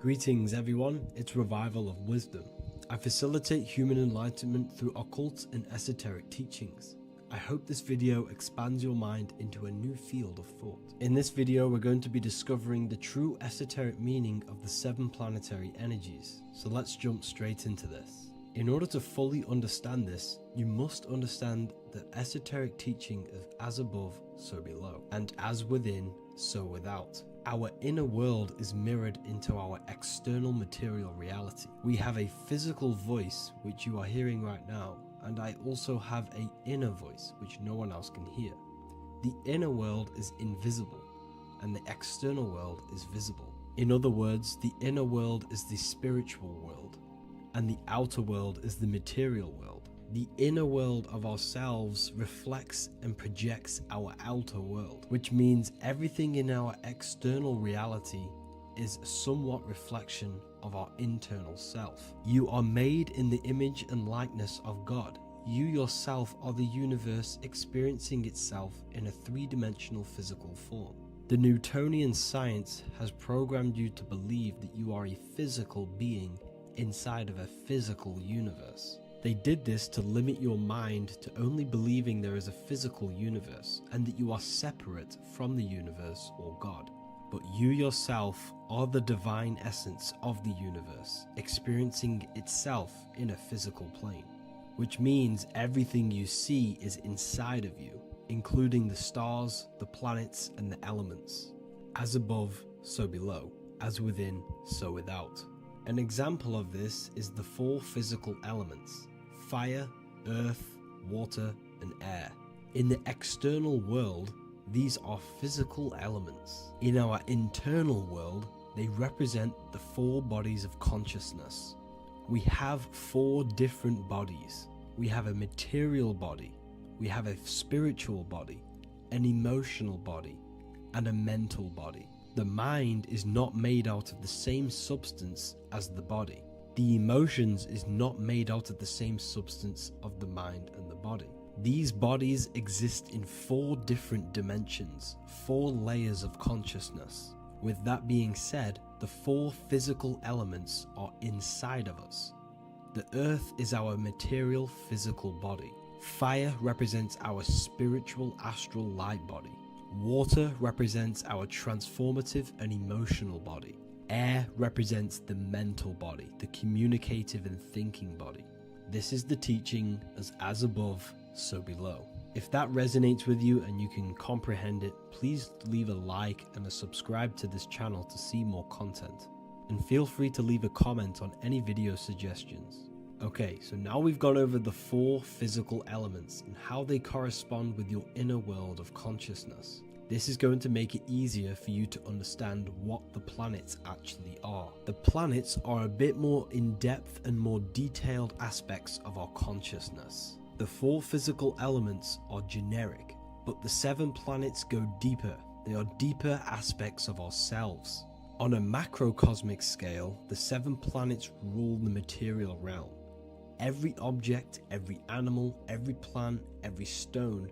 Greetings everyone, it's Revival of Wisdom. I facilitate human enlightenment through occult and esoteric teachings. I hope this video expands your mind into a new field of thought. In this video, we're going to be discovering the true esoteric meaning of the 7 planetary energies. So let's jump straight into this. In order to fully understand this, you must understand the esoteric teaching of as above, so below, and as within, so without. Our inner world is mirrored into our external material reality. We have a physical voice, which you are hearing right now, and I also have an inner voice, which no one else can hear. The inner world is invisible, and the external world is visible. In other words, the inner world is the spiritual world, and the outer world is the material world. The inner world of ourselves reflects and projects our outer world, which means everything in our external reality is a somewhat reflection of our internal self. You are made in the image and likeness of God. You yourself are the universe experiencing itself in a 3-dimensional physical form. The Newtonian science has programmed you to believe that you are a physical being inside of a physical universe. They did this to limit your mind to only believing there is a physical universe and that you are separate from the universe or God. But you yourself are the divine essence of the universe, experiencing itself in a physical plane, which means everything you see is inside of you, including the stars, the planets, and the elements. As above, so below. As within, so without. An example of this is the 4 physical elements: fire, earth, water, and air. In the external world, these are physical elements. In our internal world, they represent the 4 bodies of consciousness. We have 4 different bodies. We have a material body, we have a spiritual body, an emotional body, and a mental body. The mind is not made out of the same substance as the body. The emotions is not made out of the same substance of the mind and the body. These bodies exist in 4 different dimensions, 4 layers of consciousness. With that being said, the 4 physical elements are inside of us. The earth is our material physical body. Fire represents our spiritual astral light body. Water represents our transformative and emotional body. Air represents the mental body, the communicative and thinking body. This is the teaching as above, so below. If that resonates with you and you can comprehend it, please leave a like and a subscribe to this channel to see more content. And feel free to leave a comment on any video suggestions. Okay, so now we've gone over the 4 physical elements and how they correspond with your inner world of consciousness. This is going to make it easier for you to understand what the planets actually are. The planets are a bit more in-depth and more detailed aspects of our consciousness. The 4 physical elements are generic, but the 7 planets go deeper. They are deeper aspects of ourselves. On a macrocosmic scale, the 7 planets rule the material realm. Every object, every animal, every plant, every stone,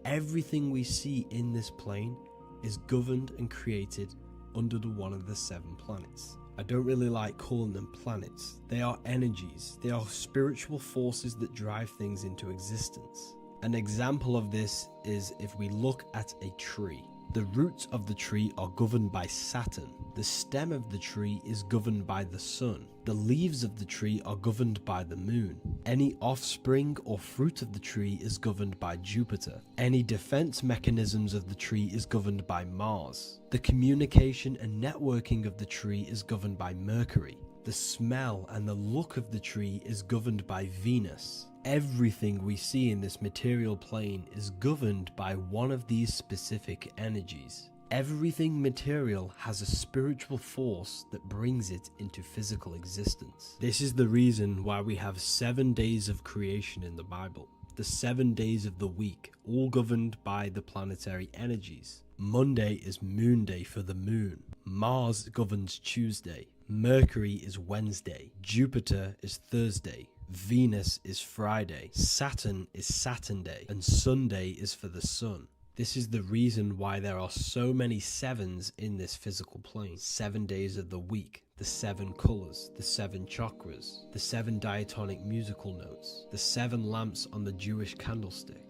everything we see in this plane is governed and created under one of the 7 planets. I don't really like calling them planets. They are energies. They are spiritual forces that drive things into existence. An example of this is if we look at a tree. The roots of the tree are governed by Saturn. The stem of the tree is governed by the sun. The leaves of the tree are governed by the moon. Any offspring or fruit of the tree is governed by Jupiter. Any defense mechanisms of the tree is governed by Mars. The communication and networking of the tree is governed by Mercury. The smell and the look of the tree is governed by Venus. Everything we see in this material plane is governed by one of these specific energies. Everything material has a spiritual force that brings it into physical existence. This is the reason why we have 7 days of creation in the Bible. The 7 days of the week, all governed by the planetary energies. Monday is moon day for the moon. Mars governs Tuesday. Mercury is Wednesday. Jupiter is Thursday. Venus is Friday. Saturn is Saturn day. And Sunday is for the sun. This is the reason why there are so many sevens in this physical plane. 7 days of the week. The the 7 colors, the 7 chakras, the 7 diatonic musical notes, the 7 lamps on the Jewish candlestick,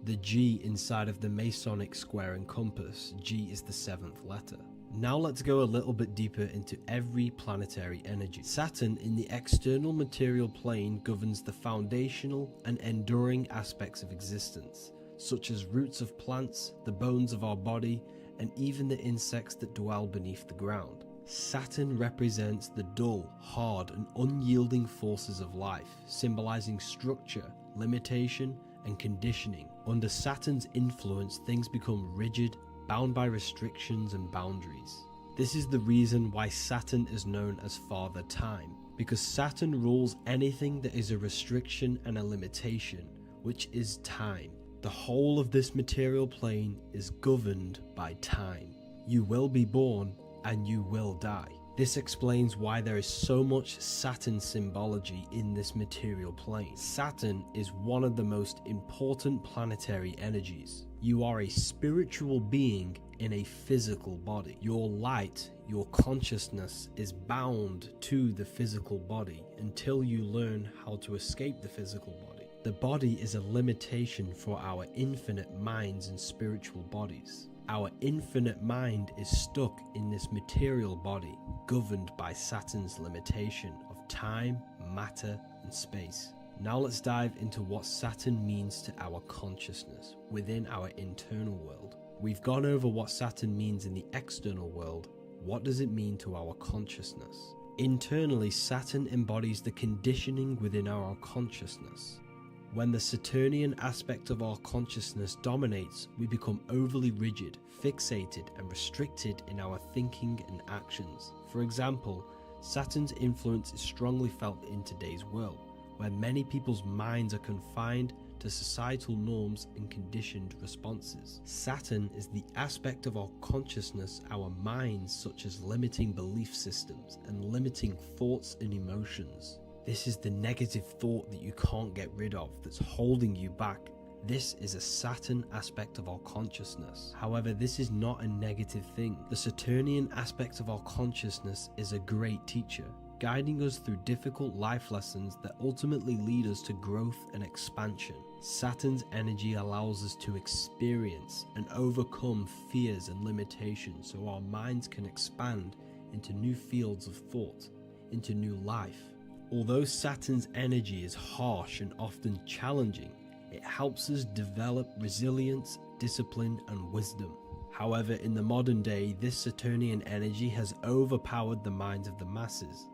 the G inside of the Masonic square and compass. G is the 7th letter. Now let's go a little bit deeper into every planetary energy. Saturn in the external material plane governs the foundational and enduring aspects of existence, such as roots of plants, the bones of our body, and even the insects that dwell beneath the ground. Saturn represents the dull, hard, and unyielding forces of life, symbolizing structure, limitation, and conditioning. Under Saturn's influence, things become rigid, bound by restrictions and boundaries. This is the reason why Saturn is known as Father Time, because Saturn rules anything that is a restriction and a limitation, which is time. The whole of this material plane is governed by time. You will be born and you will die. This explains why there is so much Saturn symbology in this material plane. Saturn is one of the most important planetary energies. You are a spiritual being in a physical body. Your light, your consciousness is bound to the physical body until you learn how to escape the physical body. The body is a limitation for our infinite minds and spiritual bodies. Our infinite mind is stuck in this material body, governed by Saturn's limitation of time, matter, and space. Now let's dive into what Saturn means to our consciousness within our internal world. We've gone over what Saturn means in the external world. What does it mean to our consciousness? Internally, Saturn embodies the conditioning within our consciousness. When the Saturnian aspect of our consciousness dominates, we become overly rigid, fixated, and restricted in our thinking and actions. For example, Saturn's influence is strongly felt in today's world, where many people's minds are confined to societal norms and conditioned responses. Saturn is the aspect of our consciousness, our minds, such as limiting belief systems and limiting thoughts and emotions. This is the negative thought that you can't get rid of that's holding you back. This is a Saturn aspect of our consciousness. However, this is not a negative thing. The Saturnian aspect of our consciousness is a great teacher, guiding us through difficult life lessons that ultimately lead us to growth and expansion. Saturn's energy allows us to experience and overcome fears and limitations so our minds can expand into new fields of thought, into new life. Although Saturn's energy is harsh and often challenging, it helps us develop resilience, discipline, and wisdom. However, in the modern day, this Saturnian energy has overpowered the minds of the masses,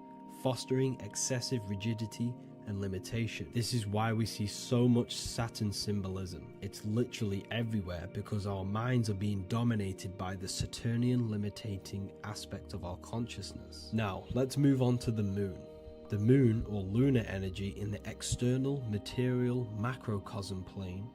fostering excessive rigidity and limitation. This is why we see so much Saturn symbolism. It's literally everywhere because our minds are being dominated by the Saturnian limiting aspect of our consciousness. Now, let's move on to the moon. The moon, or lunar energy, in the external material macrocosm plane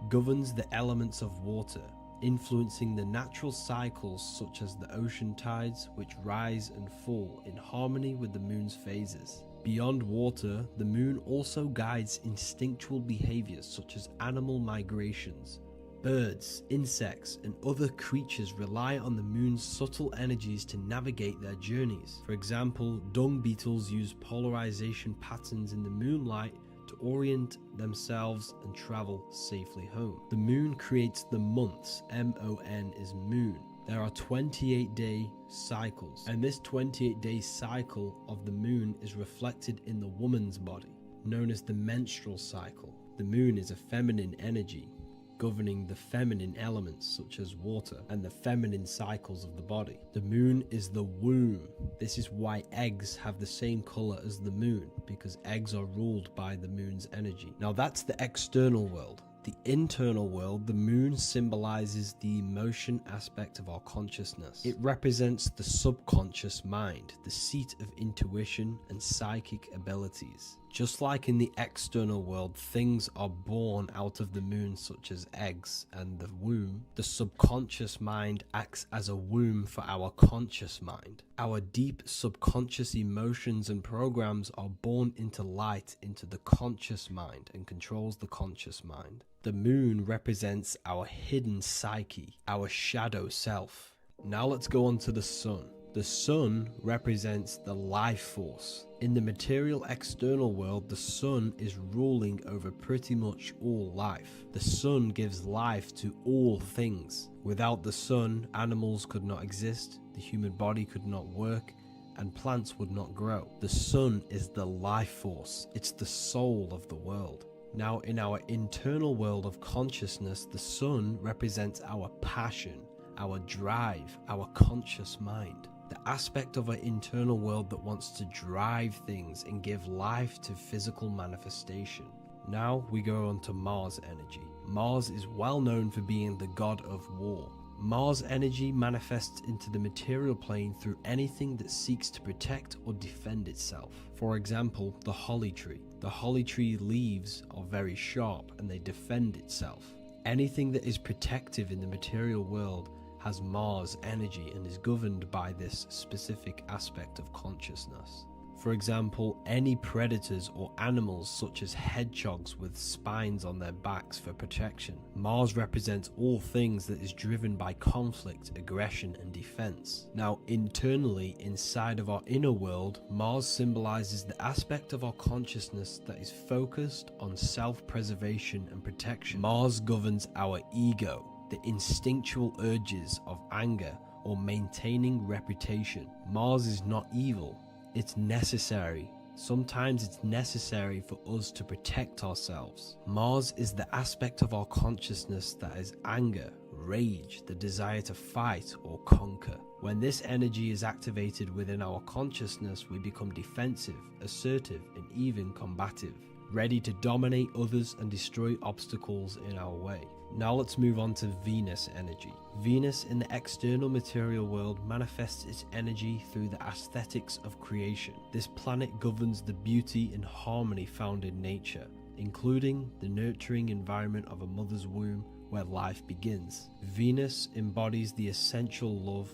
governs the elements of water, influencing the natural cycles such as the ocean tides, which rise and fall in harmony with the moon's phases. Beyond water, the moon also guides instinctual behaviors such as animal migrations. Birds, insects, and other creatures rely on the moon's subtle energies to navigate their journeys. For example, dung beetles use polarization patterns in the moonlight to orient themselves and travel safely home. The moon creates the months. M-O-N is moon. There are 28-day cycles, and this 28-day cycle of the moon is reflected in the woman's body, known as the menstrual cycle. The moon is a feminine energy, governing the feminine elements such as water and the feminine cycles of the body. The moon is the womb. This is why eggs have the same color as the moon, because eggs are ruled by the moon's energy. Now that's the external world. The internal world, the moon symbolizes the emotion aspect of our consciousness. It represents the subconscious mind, the seat of intuition and psychic abilities. Just like in the external world, things are born out of the moon, such as eggs and the womb. The subconscious mind acts as a womb for our conscious mind. Our deep subconscious emotions and programs are born into light into the conscious mind and controls the conscious mind. The moon represents our hidden psyche, our shadow self. Now let's go on to the sun. The sun represents the life force. In the material external world, the sun is ruling over pretty much all life. The sun gives life to all things. Without the sun, animals could not exist, the human body could not work, and plants would not grow. The sun is the life force. It's the soul of the world. Now, in our internal world of consciousness, the sun represents our passion, our drive, our conscious mind. The aspect of our internal world that wants to drive things and give life to physical manifestation. Now we go on to Mars energy. Mars is well known for being the god of war. Mars energy manifests into the material plane through anything that seeks to protect or defend itself. For example, the holly tree. The holly tree leaves are very sharp and they defend itself. Anything that is protective in the material world has Mars energy and is governed by this specific aspect of consciousness. For example, any predators or animals such as hedgehogs with spines on their backs for protection. Mars represents all things that is driven by conflict, aggression, and defense. Now, internally, inside of our inner world, Mars symbolizes the aspect of our consciousness that is focused on self-preservation and protection. Mars governs our ego, the instinctual urges of anger or maintaining reputation. Mars is not evil. It's necessary. Sometimes it's necessary for us to protect ourselves. Mars is the aspect of our consciousness that is anger, rage, the desire to fight or conquer. When this energy is activated within our consciousness, we become defensive, assertive, and even combative, ready to dominate others and destroy obstacles in our way. Now let's move on to Venus energy. Venus in the external material world manifests its energy through the aesthetics of creation. This planet governs the beauty and harmony found in nature, including the nurturing environment of a mother's womb where life begins. Venus embodies the essential love,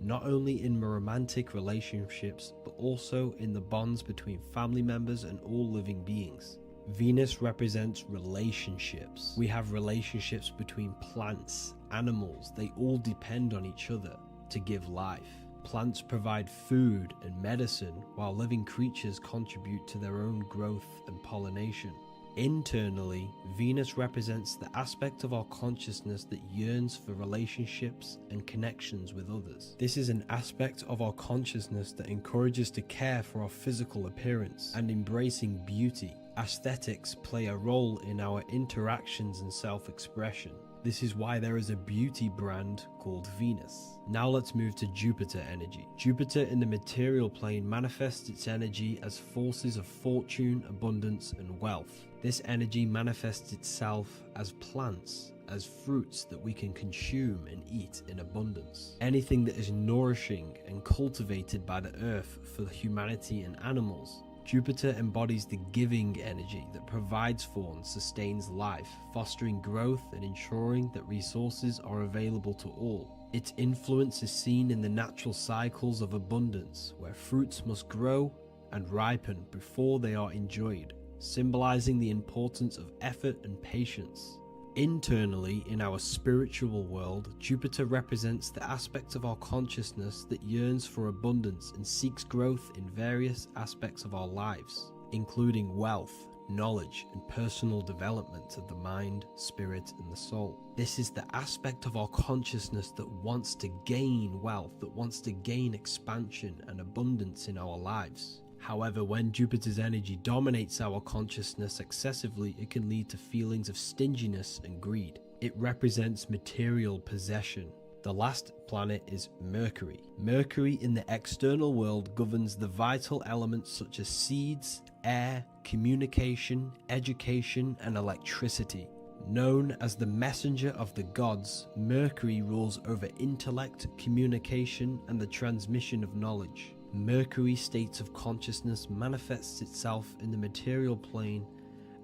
not only in romantic relationships, but also in the bonds between family members and all living beings. Venus represents relationships. We have relationships between plants, animals. They all depend on each other to give life. Plants provide food and medicine, while living creatures contribute to their own growth and pollination. Internally, Venus represents the aspect of our consciousness that yearns for relationships and connections with others. This is an aspect of our consciousness that encourages to care for our physical appearance and embracing beauty. Aesthetics play a role in our interactions and self-expression. This is why there is a beauty brand called Venus. Now let's move to Jupiter energy. Jupiter in the material plane manifests its energy as forces of fortune, abundance, and wealth. This energy manifests itself as plants, as fruits that we can consume and eat in abundance. Anything that is nourishing and cultivated by the earth for humanity and animals. Jupiter embodies the giving energy that provides for and sustains life, fostering growth and ensuring that resources are available to all. Its influence is seen in the natural cycles of abundance, where fruits must grow and ripen before they are enjoyed, symbolizing the importance of effort and patience. Internally, in our spiritual world, Jupiter represents the aspect of our consciousness that yearns for abundance and seeks growth in various aspects of our lives, including wealth, knowledge, and personal development of the mind, spirit, and the soul. This is the aspect of our consciousness that wants to gain wealth, that wants to gain expansion and abundance in our lives. However, when Jupiter's energy dominates our consciousness excessively, it can lead to feelings of stinginess and greed. It represents material possession. The last planet is Mercury. Mercury in the external world governs the vital elements such as seeds, air, communication, education, and electricity. Known as the messenger of the gods, Mercury rules over intellect, communication, and the transmission of knowledge. Mercury's states of consciousness manifests itself in the material plane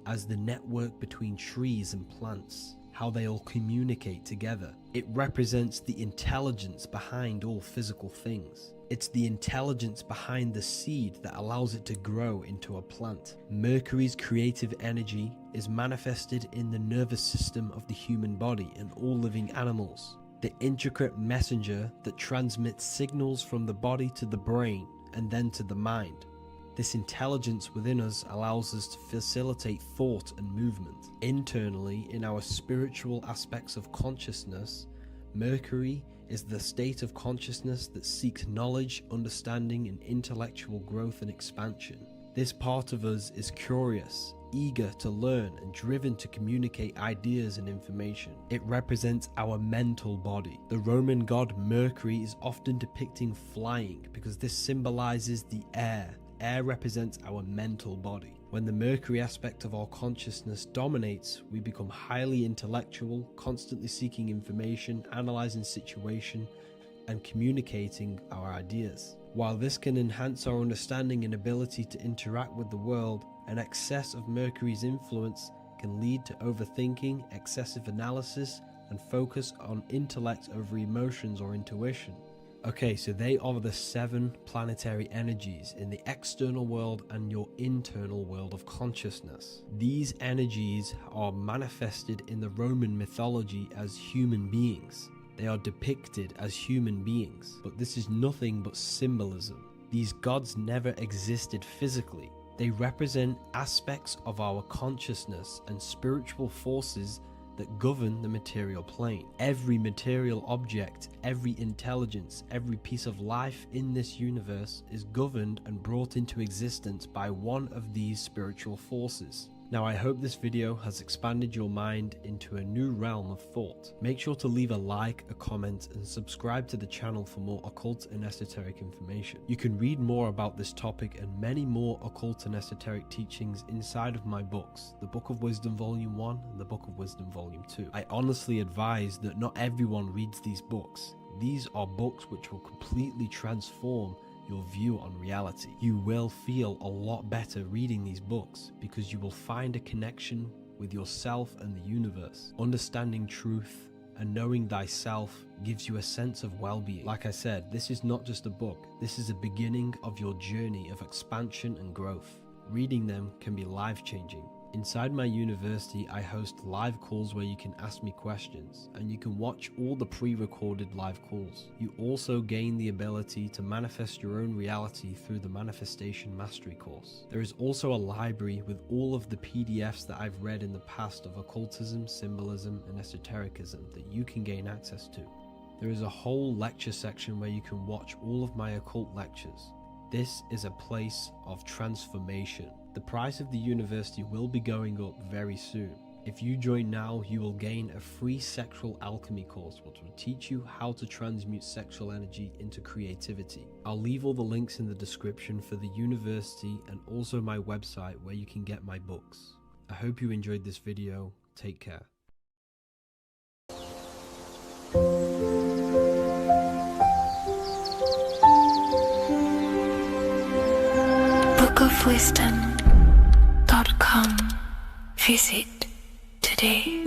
as the network between trees and plants, how they all communicate together. It represents the intelligence behind all physical things. It's the intelligence behind the seed that allows it to grow into a plant. Mercury's creative energy is manifested in the nervous system of the human body and all living animals. the intricate messenger that transmits signals from the body to the brain and then to the mind. This intelligence within us allows us to facilitate thought and movement. Internally, in our spiritual aspects of consciousness, Mercury is the state of consciousness that seeks knowledge, understanding, and intellectual growth and expansion. This part of us is curious, eager to learn, and driven to communicate ideas and information. It represents our mental body. The Roman god Mercury is often depicting flying because this symbolizes the air. Air represents our mental body. When the Mercury aspect of our consciousness dominates, we become highly intellectual, constantly seeking information, analyzing situation, and communicating our ideas. While this can enhance our understanding and ability to interact with the world, an excess of Mercury's influence can lead to overthinking, excessive analysis, and focus on intellect over emotions or intuition. Okay, so they are the 7 planetary energies in the external world and your internal world of consciousness. These energies are manifested in the Roman mythology as human beings. They are depicted as human beings, but this is nothing but symbolism. These gods never existed physically. They represent aspects of our consciousness and spiritual forces that govern the material plane. Every material object, every intelligence, every piece of life in this universe is governed and brought into existence by one of these spiritual forces. Now, I hope this video has expanded your mind into a new realm of thought. Make sure to leave a like, a comment, and subscribe to the channel for more occult and esoteric information. You can read more about this topic and many more occult and esoteric teachings inside of my books, the Book of Wisdom Volume 1 and the Book of Wisdom Volume 2. I honestly advise that not everyone reads these books. These are books which will completely transform your view on reality. You will feel a lot better reading these books because you will find a connection with yourself and the universe. Understanding truth and knowing thyself gives you a sense of well-being. Like I said, this is not just a book. This is a beginning of your journey of expansion and growth. Reading them can be life-changing. Inside my university, I host live calls where you can ask me questions, and you can watch all the pre-recorded live calls. You also gain the ability to manifest your own reality through the Manifestation Mastery course. There is also a library with all of the PDFs that I've read in the past of occultism, symbolism, and esotericism that you can gain access to. There is a whole lecture section where you can watch all of my occult lectures. This is a place of transformation. The price of the university will be going up very soon. If you join now, you will gain a free sexual alchemy course which will teach you how to transmute sexual energy into creativity. I'll leave all the links in the description for the university and also my website where you can get my books. I hope you enjoyed this video. Take care. bookofwisdom.com. Visit today.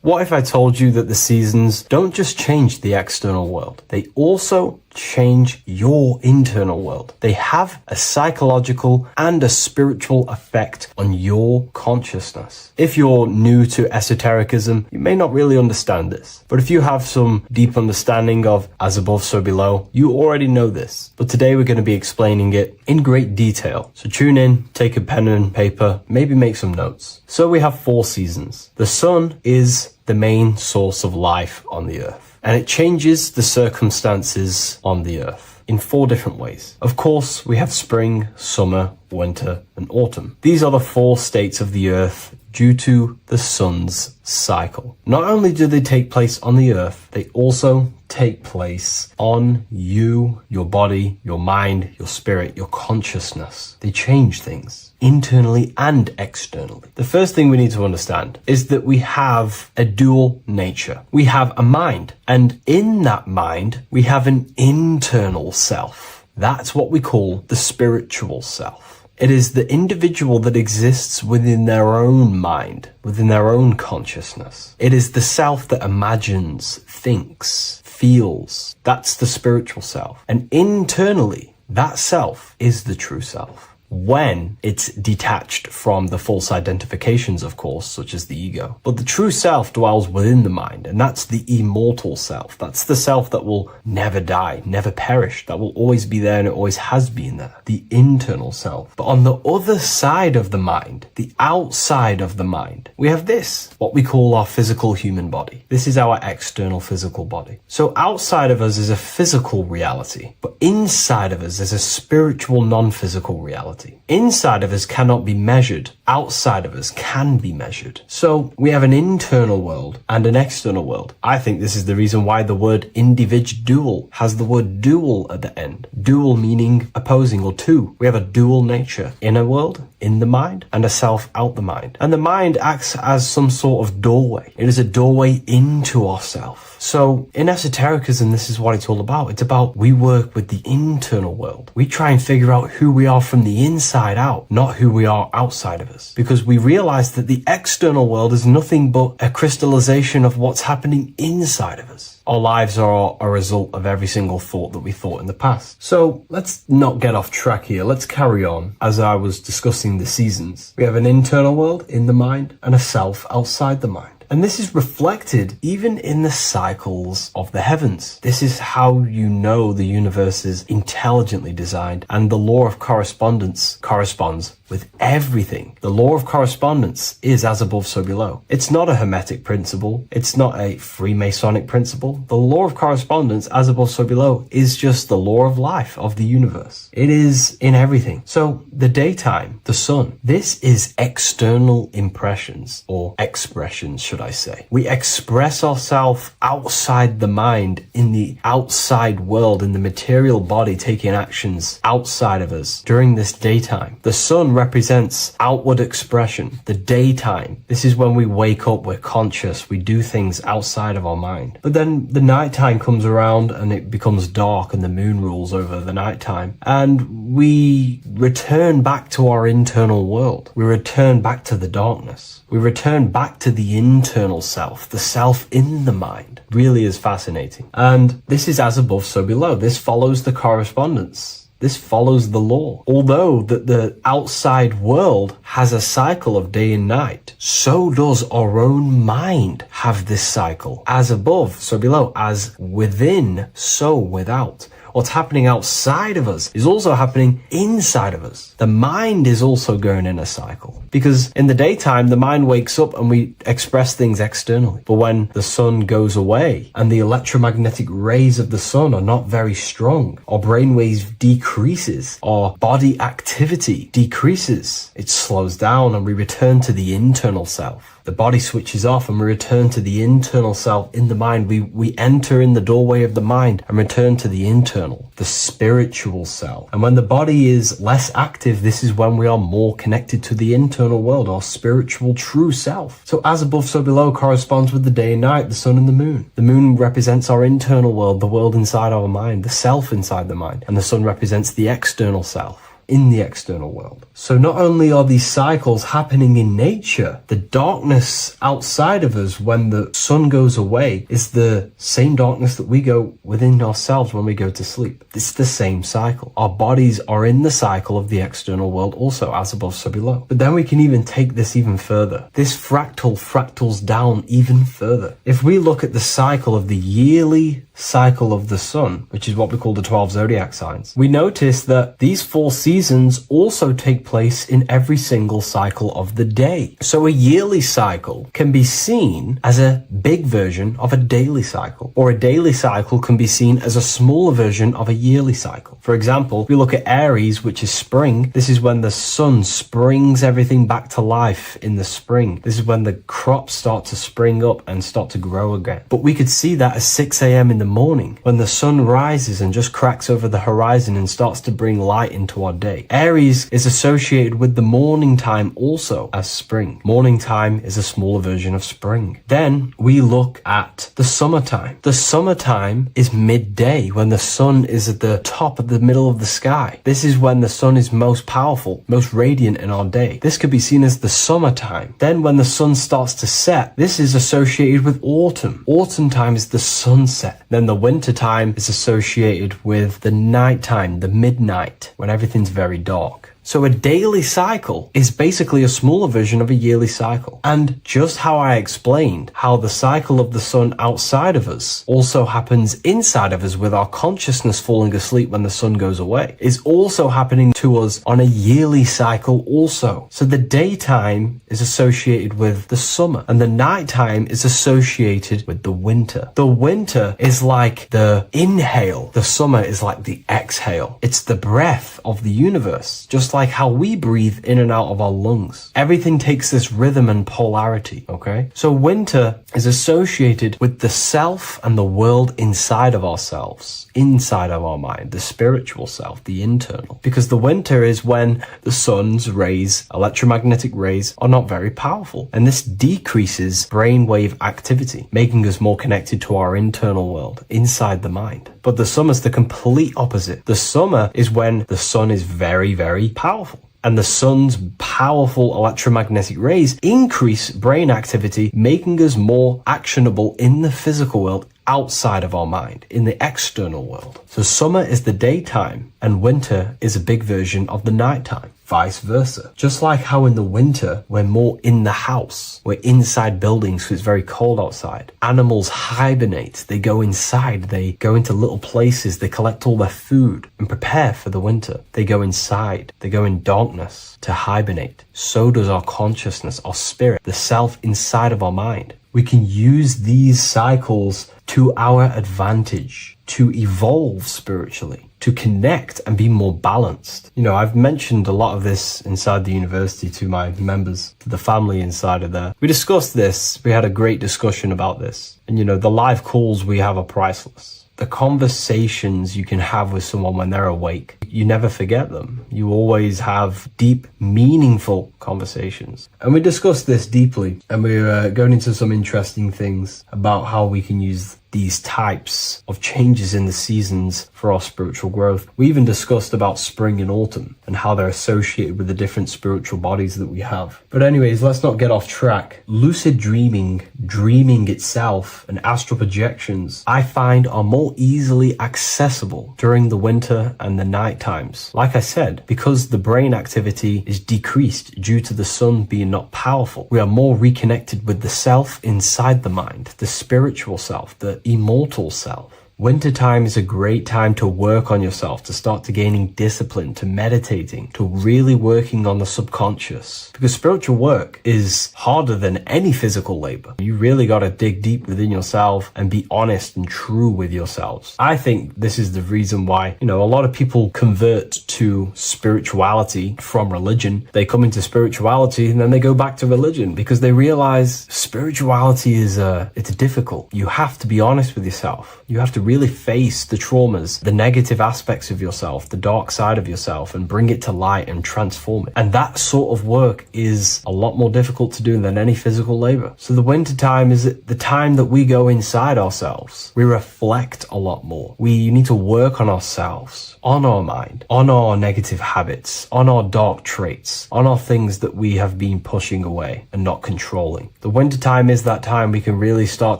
What if I told you that the seasons don't just change the external world, they also change your internal world? They have a psychological and a spiritual effect on your consciousness. If you're new to esotericism, you may not really understand this. But if you have some deep understanding of as above, so below, you already know this. But today we're going to be explaining it in great detail. So tune in, take a pen and paper, maybe make some notes. So we have 4 seasons. The sun is the main source of life on the earth, and it changes the circumstances on the earth in 4 different ways. Of course, we have spring, summer, winter, and autumn. These are the 4 states of the earth due to the sun's cycle. Not only do they take place on the earth, they also take place on you, your body, your mind, your spirit, your consciousness. They change things internally and externally. The first thing we need to understand is that we have a dual nature. We have a mind, and in that mind, we have an internal self. That's what we call the spiritual self. It is the individual that exists within their own mind, within their own consciousness. It is the self that imagines, thinks, feels. That's the spiritual self. And internally, that self is the true self. When it's detached from the false identifications, of course, such as the ego. But the true self dwells within the mind, and that's the immortal self. That's the self that will never die, never perish, that will always be there and it always has been there. The internal self. But on the other side of the mind, the outside of the mind, we have this, what we call our physical human body. This is our external physical body. So outside of us is a physical reality, but inside of us is a spiritual, non-physical reality. Inside of us cannot be measured. Outside of us can be measured. So we have an internal world and an external world. I think this is the reason why the word individual has the word dual at the end. Dual meaning opposing or two. We have a dual nature. Inner world, in the mind, and a self out the mind. And the mind acts as some sort of doorway. It is a doorway into ourself. So in esotericism, this is what it's all about. It's about we work with the internal world. We try and figure out who we are from the inside out, not who we are outside of us. Because we realize that the external world is nothing but a crystallization of what's happening inside of us. Our lives are a result of every single thought that we thought in the past. So let's not get off track here. Let's carry on. As I was discussing the seasons, we have an internal world in the mind and a self outside the mind. And this is reflected even in the cycles of the heavens. This is how you know the universe is intelligently designed, and the law of correspondence corresponds with everything. The law of correspondence is as above, so below. It's not a Hermetic principle. It's not a Freemasonic principle. The law of correspondence, as above, so below, is just the law of life, of the universe. It is in everything. So the daytime, the sun, this is external impressions, or expressions, should I say. We express ourselves outside the mind, in the outside world, in the material body, taking actions outside of us during this daytime. The sun represents outward expression, the daytime. This is when we wake up, we're conscious, we do things outside of our mind. But then the nighttime comes around and it becomes dark and the moon rules over the nighttime. And we return back to our internal world. We return back to the darkness. We return back to the internal self, the self in the mind. Really is fascinating. And this is as above, so below. This follows the correspondence. This follows the law. Although that the outside world has a cycle of day and night, so does our own mind have this cycle. As above, so below. As within, so without. What's happening outside of us is also happening inside of us. The mind is also going in a cycle. Because in the daytime, the mind wakes up and we express things externally. But when the sun goes away and the electromagnetic rays of the sun are not very strong, our brainwaves decreases, our body activity decreases. It slows down and we return to the internal self. The body switches off and we return to the internal self in the mind. We enter in the doorway of the mind and return to the internal, the spiritual self. And when the body is less active, this is when we are more connected to the internal world, our spiritual true self. So as above, so below corresponds with the day and night, the sun and the moon. The moon represents our internal world, the world inside our mind, the self inside the mind. And the sun represents the external self in the external world. So not only are these cycles happening in nature, the darkness outside of us when the sun goes away is the same darkness that we go within ourselves when we go to sleep. It's the same cycle. Our bodies are in the cycle of the external world also, as above, so below. But then we can even take this even further. This fractals down even further. If we look at the cycle of the yearly cycle of the sun, which is what we call the 12 zodiac signs, we notice that these 4 seasons also take place in every single cycle of the day. So a yearly cycle can be seen as a big version of a daily cycle, or a daily cycle can be seen as a smaller version of a yearly cycle. For example, we look at Aries, which is spring. This is when the sun springs everything back to life in the spring. This is when the crops start to spring up and start to grow again. But we could see that at 6 a.m. in the morning, when the sun rises and just cracks over the horizon and starts to bring light into our day. Aries is associated with the morning time also as spring. Morning time is a smaller version of spring. Then we look at the summertime. The summertime is midday, when the sun is at the top of the middle of the sky. This is when the sun is most powerful, most radiant in our day. This could be seen as the summertime. Then when the sun starts to set, this is associated with autumn. Autumn time is the sunset. Then the winter time is associated with the nighttime, the midnight, when everything's very dark. So a daily cycle is basically a smaller version of a yearly cycle. And just how I explained how the cycle of the sun outside of us also happens inside of us with our consciousness falling asleep when the sun goes away, is also happening to us on a yearly cycle also. So the daytime is associated with the summer and the nighttime is associated with the winter. The winter is like the inhale. The summer is like the exhale. It's the breath of the universe, just like how we breathe in and out of our lungs. Everything takes this rhythm and polarity, okay? So winter is associated with the self and the world inside of ourselves, inside of our mind, the spiritual self, the internal. Because the winter is when the sun's rays, electromagnetic rays, are not very powerful. And this decreases brainwave activity, making us more connected to our internal world, inside the mind. But the summer's the complete opposite. The summer is when the sun is very, very powerful. And the sun's powerful electromagnetic rays increase brain activity, making us more actionable in the physical world outside of our mind, in the external world. So summer is the daytime and winter is a big version of the nighttime. Vice versa. Just like how in the winter, we're more in the house. We're inside buildings because it's very cold outside. Animals hibernate. They go inside. They go into little places. They collect all their food and prepare for the winter. They go inside. They go in darkness to hibernate. So does our consciousness, our spirit, the self inside of our mind. We can use these cycles to our advantage, to evolve spiritually, to connect and be more balanced. You know, I've mentioned a lot of this inside the university to my members, to the family inside of there. We discussed this. We had a great discussion about this. And, you know, the live calls we have are priceless. The conversations you can have with someone when they're awake, you never forget them. You always have deep, meaningful conversations. And we discussed this deeply, and we were going into some interesting things about how we can use these types of changes in the seasons for our spiritual growth. We even discussed about spring and autumn and how they're associated with the different spiritual bodies that we have. But anyways, let's not get off track. Lucid dreaming, dreaming itself, and astral projections, I find are more easily accessible during the winter and the night times. Like I said, because the brain activity is decreased due to the sun being not powerful, we are more reconnected with the self inside the mind, the spiritual self, the immortal self. Wintertime is a great time to work on yourself, to start to gaining discipline, to meditating, to really working on the subconscious. Because spiritual work is harder than any physical labor. You really got to dig deep within yourself and be honest and true with yourselves. I think this is the reason why, you know, a lot of people convert to spirituality from religion. They come into spirituality and then they go back to religion because they realize spirituality is it's difficult. You have to be honest with yourself. You have to really face the traumas, the negative aspects of yourself, the dark side of yourself, and bring it to light and transform it. And that sort of work is a lot more difficult to do than any physical labor. So the winter time is the time that we go inside ourselves. We reflect a lot more. We need to work on ourselves, on our mind, on our negative habits, on our dark traits, on our things that we have been pushing away and not controlling. The winter time is that time we can really start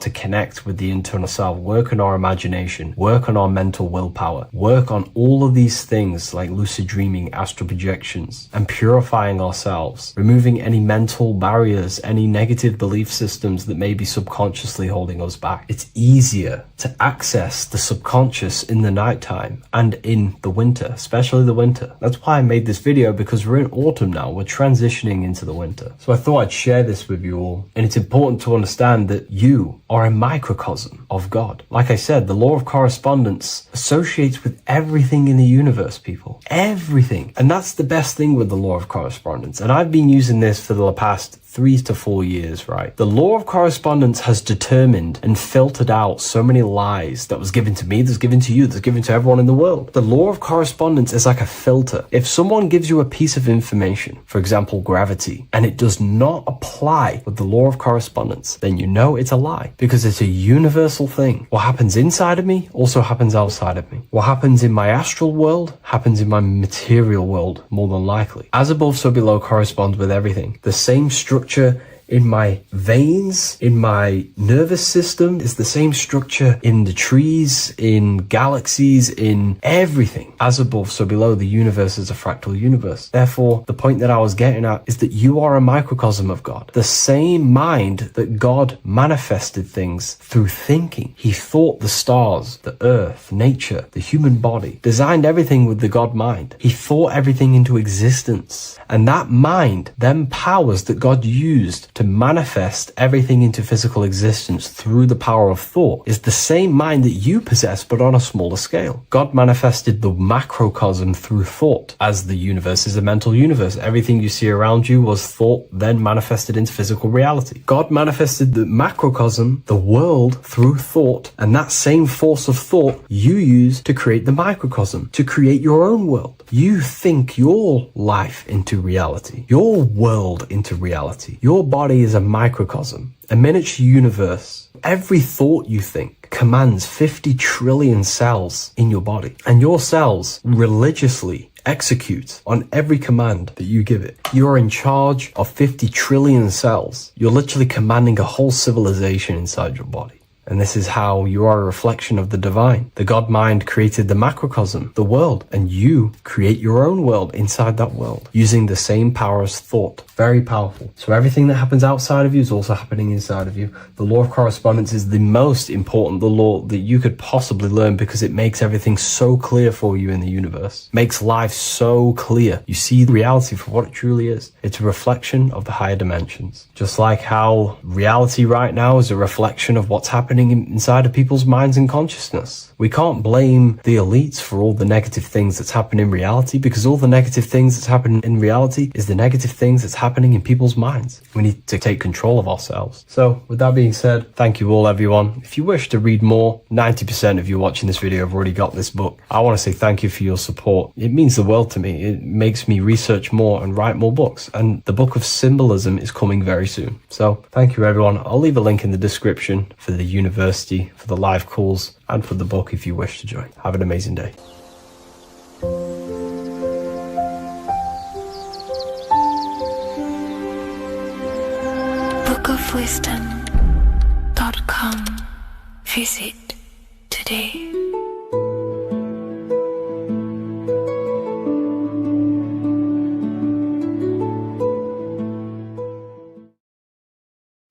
to connect with the internal self, work on our imagination, work on our mental willpower, work on all of these things like lucid dreaming, astral projections, and purifying ourselves, removing any mental barriers, any negative belief systems that may be subconsciously holding us back. It's easier to access the subconscious in the nighttime and in the winter, especially the winter. That's why I made this video, because we're in autumn now. We're transitioning into the winter. So I thought I'd share this with you all. And it's important to understand that you are a microcosm of God. Like I said, the law of correspondence associates with everything in the universe, people. Everything. And that's the best thing with the law of correspondence. And I've been using this for the past 3 to 4 years, right? The law of correspondence has determined and filtered out so many lies that was given to me, that's given to you, that's given to everyone in the world. The law of correspondence is like a filter. If someone gives you a piece of information, for example, gravity, and it does not apply with the law of correspondence, then you know it's a lie, because it's a universal thing. What happens inside of me also happens outside of me. What happens in my astral world happens in my material world, more than likely. As above, so below corresponds with everything. The same structure in my veins, in my nervous system. It's the same structure in the trees, in galaxies, in everything. As above, so below. The universe is a fractal universe. Therefore, the point that I was getting at is that you are a microcosm of God. The same mind that God manifested things through thinking. He thought the stars, the earth, nature, the human body, designed everything with the God mind. He thought everything into existence. And that mind, them powers that God used to manifest everything into physical existence through the power of thought, is the same mind that you possess, but on a smaller scale. God manifested the macrocosm through thought, as the universe is a mental universe. Everything you see around you was thought, then manifested into physical reality. God manifested the macrocosm, the world, through thought, and that same force of thought you use to create the microcosm, to create your own world. You think your life into reality, your world into reality. Your body is a microcosm, a miniature universe. Every thought you think commands 50 trillion cells in your body, and your cells religiously execute on every command that you give it. You're in charge of 50 trillion cells. You're literally commanding a whole civilization inside your body. And this is how you are a reflection of the divine. The God mind created the macrocosm, the world, and you create your own world inside that world using the same power as thought. Very powerful. So everything that happens outside of you is also happening inside of you. The law of correspondence is the most important, the law that you could possibly learn, because it makes everything so clear for you in the universe. Makes life so clear. You see reality for what it truly is. It's a reflection of the higher dimensions. Just like how reality right now is a reflection of what's happening inside of people's minds and consciousness. We can't blame the elites for all the negative things that's happening in reality, because all the negative things that's happening in reality is the negative things that's happening in people's minds. We need to take control of ourselves. So with that being said, thank you all, everyone. If you wish to read more, 90% of you watching this video have already got this book. I want to say thank you for your support. It means the world to me. It makes me research more and write more books. And the book of symbolism is coming very soon. So thank you, everyone. I'll leave a link in the description for the university, for the live calls, and for the book if you wish to join. Have an amazing day. bookofwisdom.com. Visit today.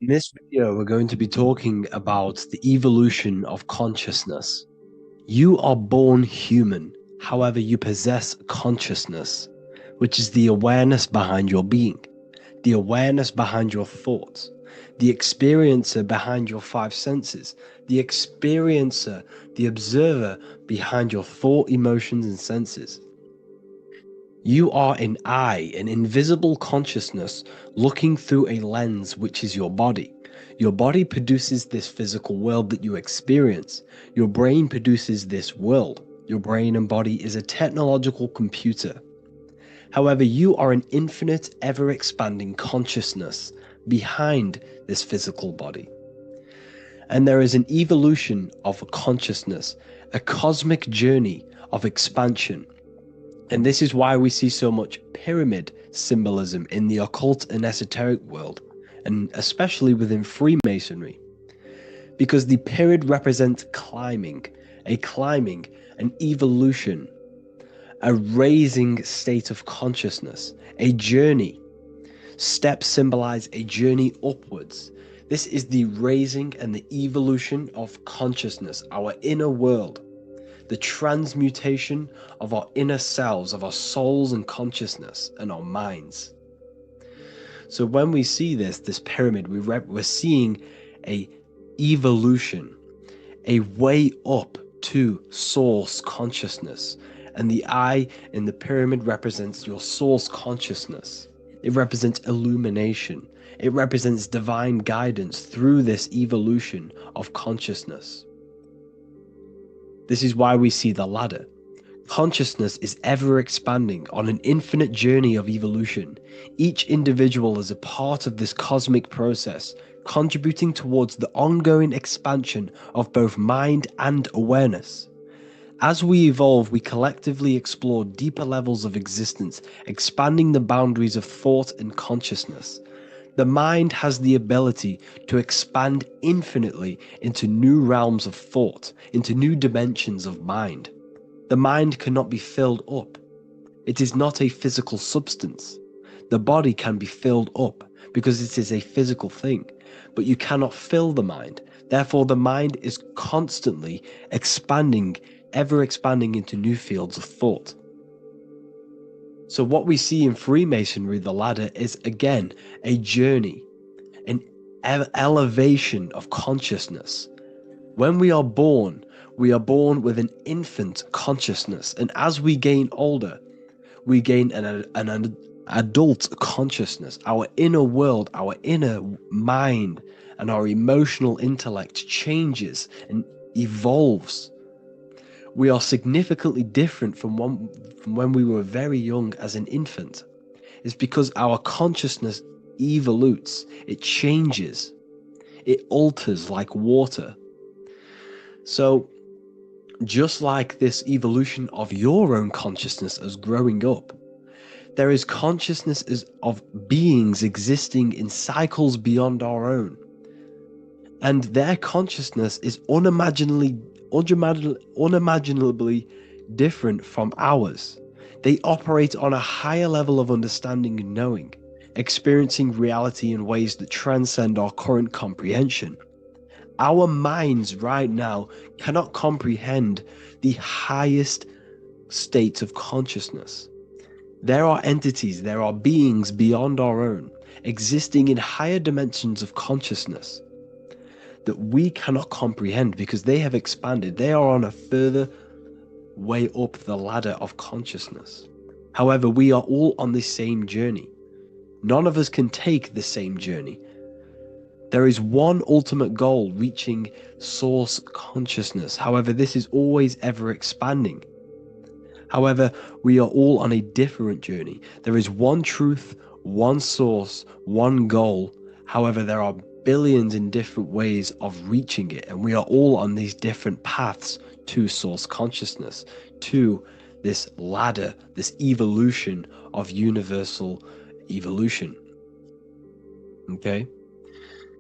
In this video, we're going to be talking about the evolution of consciousness. You are born human, however, you possess consciousness, which is the awareness behind your being, the awareness behind your thoughts, the experiencer behind your five senses, the experiencer, the observer behind your thought, emotions, and senses. You are an eye, an invisible consciousness looking through a lens, which is your body. Your body produces this physical world that you experience. Your brain produces this world. Your brain and body is a technological computer. However, you are an infinite, ever-expanding consciousness behind this physical body. And there is an evolution of consciousness, a cosmic journey of expansion. And this is why we see so much pyramid symbolism in the occult and esoteric world, and especially within Freemasonry. Because the pyramid represents climbing, an evolution, a raising state of consciousness, a journey. Steps symbolize a journey upwards. This is the raising and the evolution of consciousness, our inner world. The transmutation of our inner selves, of our souls and consciousness and our minds. So when we see this pyramid, we're seeing a evolution, a way up to source consciousness. And the eye in the pyramid represents your source consciousness. It represents illumination. It represents divine guidance through this evolution of consciousness. This is why we see the ladder. Consciousness is ever expanding on an infinite journey of evolution. Each individual is a part of this cosmic process, contributing towards the ongoing expansion of both mind and awareness. As we evolve, we collectively explore deeper levels of existence, expanding the boundaries of thought and consciousness. The mind has the ability to expand infinitely into new realms of thought, into new dimensions of mind. The mind cannot be filled up. It is not a physical substance. The body can be filled up because it is a physical thing, but you cannot fill the mind. Therefore, the mind is constantly expanding, ever expanding into new fields of thought. So what we see in Freemasonry, the ladder, is again a journey, an elevation of consciousness. When we are born with an infant consciousness, and as we gain older, we gain an adult consciousness. Our inner world, our inner mind, and our emotional intellect changes and evolves. We are significantly different from when we were very young as an infant. It's because our consciousness evolutes, it changes, it alters like water. So just like this evolution of your own consciousness as growing up, there is consciousness of beings existing in cycles beyond our own. And their consciousness is unimaginably different from ours. They operate on a higher level of understanding and knowing, experiencing reality in ways that transcend our current comprehension. Our minds right now cannot comprehend the highest states of consciousness. There are entities, there are beings beyond our own, existing in higher dimensions of consciousness that we cannot comprehend because they have expanded. They are on a further way up the ladder of consciousness. However, we are all on this same journey. None of us can take the same journey. There is one ultimate goal, reaching source consciousness. However, this is always ever expanding. However, we are all on a different journey. There is one truth, one source, one goal. However, there are billions in different ways of reaching it, and we are all on these different paths to source consciousness, to this ladder, this evolution of universal evolution. Okay?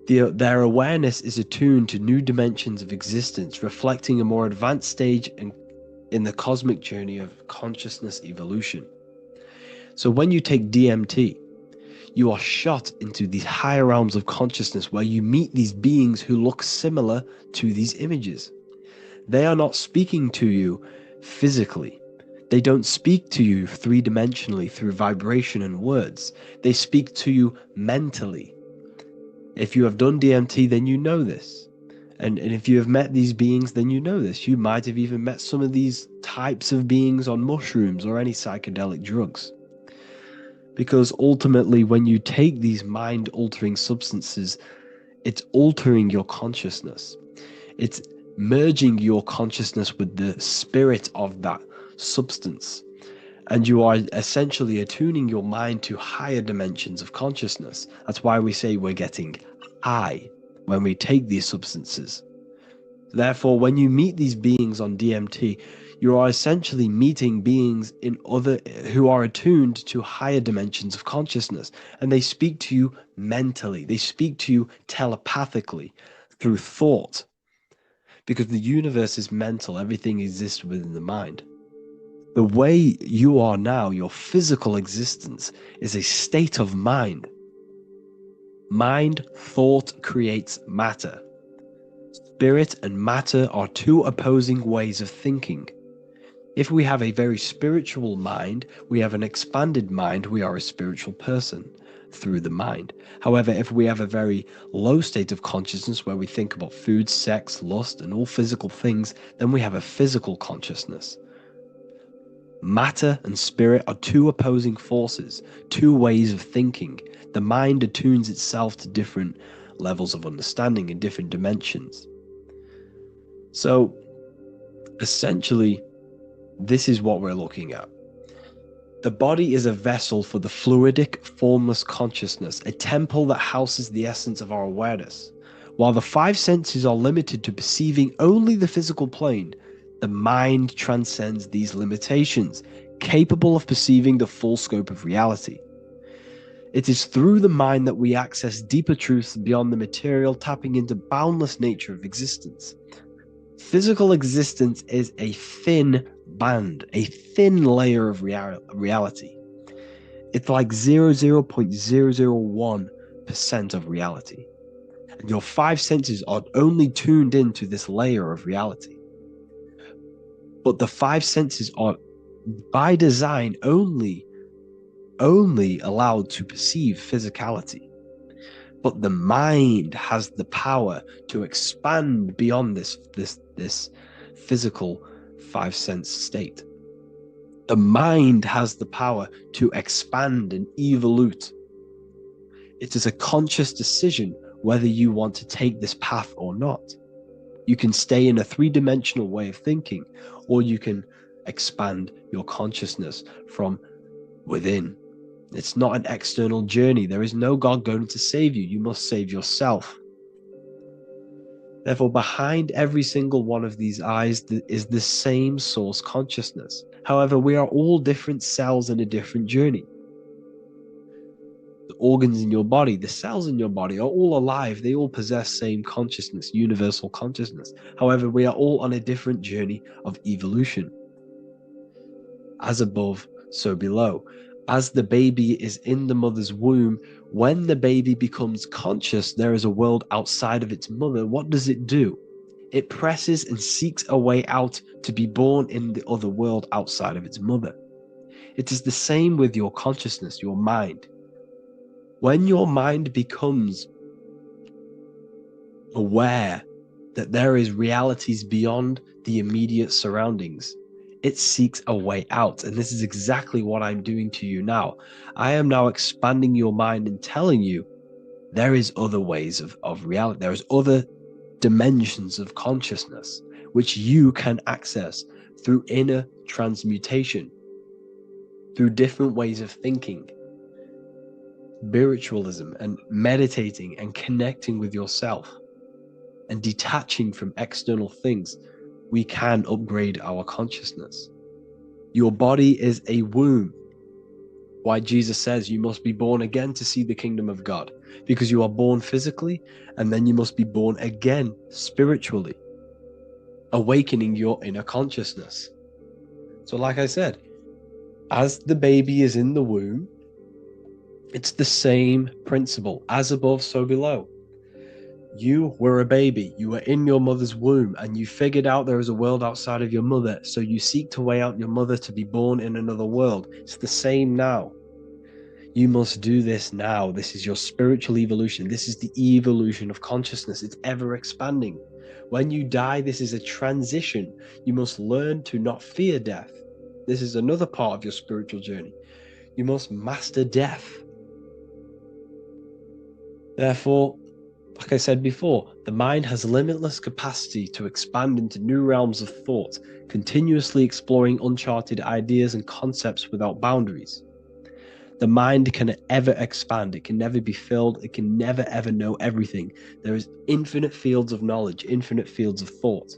Their awareness is attuned to new dimensions of existence, reflecting a more advanced stage in the cosmic journey of consciousness evolution. So when you take DMT, you are shot into these higher realms of consciousness where you meet these beings who look similar to these images. They are not speaking to you physically. They don't speak to you three-dimensionally through vibration and words. They speak to you mentally. If you have done DMT, then you know this. And if you have met these beings, then you know this. You might have even met some of these types of beings on mushrooms or any psychedelic drugs. Because ultimately, when you take these mind-altering substances, it's altering your consciousness. It's merging your consciousness with the spirit of that substance. And you are essentially attuning your mind to higher dimensions of consciousness. That's why we say we're getting high when we take these substances. Therefore, when you meet these beings on DMT, you are essentially meeting beings who are attuned to higher dimensions of consciousness, and they speak to you mentally. They speak to you telepathically through thought, because the universe is mental. Everything exists within the mind. The way you are now, your physical existence, is a state of mind. Mind, thought creates matter. Spirit and matter are two opposing ways of thinking. If we have a very spiritual mind, we have an expanded mind, we are a spiritual person through the mind. However, if we have a very low state of consciousness where we think about food, sex, lust, and all physical things, then we have a physical consciousness. Matter and spirit are two opposing forces, two ways of thinking. The mind attunes itself to different levels of understanding in different dimensions. So, essentially, this is what we're looking at. The body is a vessel for the fluidic, formless consciousness, a temple that houses the essence of our awareness. While the five senses are limited to perceiving only the physical plane, the mind transcends these limitations, capable of perceiving the full scope of reality. It is through the mind that we access deeper truths beyond the material, tapping into boundless nature of existence. Physical existence is a thin band, a thin layer of reality. It's like 0.001% of reality. And your five senses are only tuned into this layer of reality. But the five senses are, by design, only allowed to perceive physicality. But the mind has the power to expand beyond this physical five sense state. The mind has the power to expand and evolute. It is a conscious decision whether you want to take this path or not. You can stay in a three-dimensional way of thinking, or you can expand your consciousness from within. It's not an external journey. There is no God going to save you. You must save yourself. Therefore, behind every single one of these eyes is the same source consciousness. However, we are all different cells in a different journey. The organs in your body, the cells in your body are all alive. They all possess same consciousness, universal consciousness. However, we are all on a different journey of evolution. As above, so below. As the baby is in the mother's womb, when the baby becomes conscious, there is a world outside of its mother. What does it do? It presses and seeks a way out to be born in the other world outside of its mother. It is the same with your consciousness, your mind. When your mind becomes aware that there is realities beyond the immediate surroundings, it seeks a way out. And this is exactly what I'm doing to you now. I am now expanding your mind and telling you there is other ways of reality. There is other dimensions of consciousness which you can access through inner transmutation, through different ways of thinking, spiritualism, and meditating and connecting with yourself and detaching from external things. We can upgrade our consciousness. Your body is a womb. Why Jesus says you must be born again to see the kingdom of God, because you are born physically and then you must be born again spiritually, awakening your inner consciousness. So like I said, as the baby is in the womb, it's the same principle. As above, so below. You were a baby, you were in your mother's womb, and you figured out there is a world outside of your mother, so you seek to way out your mother to be born in another world. It's the same now. You must do this now. This is your spiritual evolution. This is the evolution of consciousness. It's ever expanding. When you die, this is a transition. You must learn to not fear death. This is another part of your spiritual journey. You must master death. Therefore, like I said before, the mind has limitless capacity to expand into new realms of thought, continuously exploring uncharted ideas and concepts without boundaries. The mind can ever expand. It can never be filled. It can never ever know everything. There is infinite fields of knowledge, infinite fields of thought.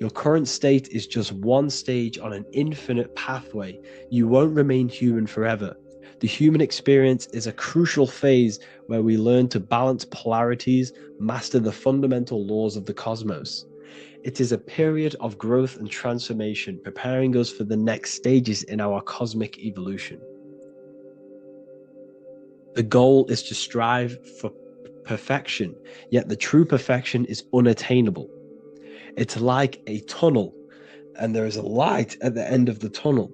Your current state is just one stage on an infinite pathway. You won't remain human forever. The human experience is a crucial phase where we learn to balance polarities, master the fundamental laws of the cosmos. It is a period of growth and transformation, preparing us for the next stages in our cosmic evolution. The goal is to strive for perfection, yet the true perfection is unattainable. It's like a tunnel, and there is a light at the end of the tunnel.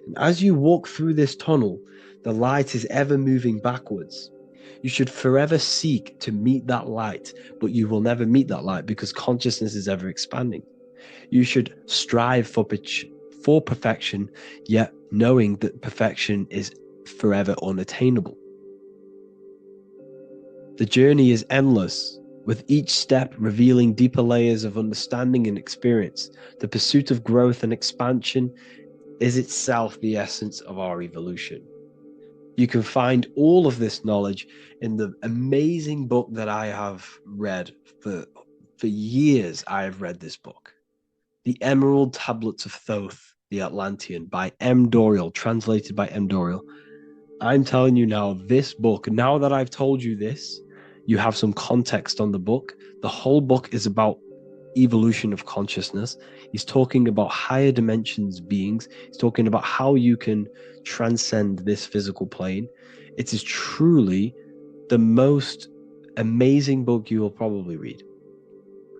And as you walk through this tunnel, the light is ever moving backwards. You should forever seek to meet that light, but you will never meet that light because consciousness is ever expanding. You should strive for perfection, yet knowing that perfection is forever unattainable. The journey is endless, with each step revealing deeper layers of understanding and experience. The pursuit of growth and expansion is itself the essence of our evolution. You can find all of this knowledge in the amazing book that I have read for years. I have read this book, The Emerald Tablets of Thoth, the Atlantean, by M. Dorial, translated by M. Dorial. I'm telling you now, this book, now that I've told you this, you have some context on the book. The whole book is about evolution of consciousness. He's talking about higher dimensions beings. He's talking about how you can transcend this physical plane. It is truly the most amazing book you will probably read.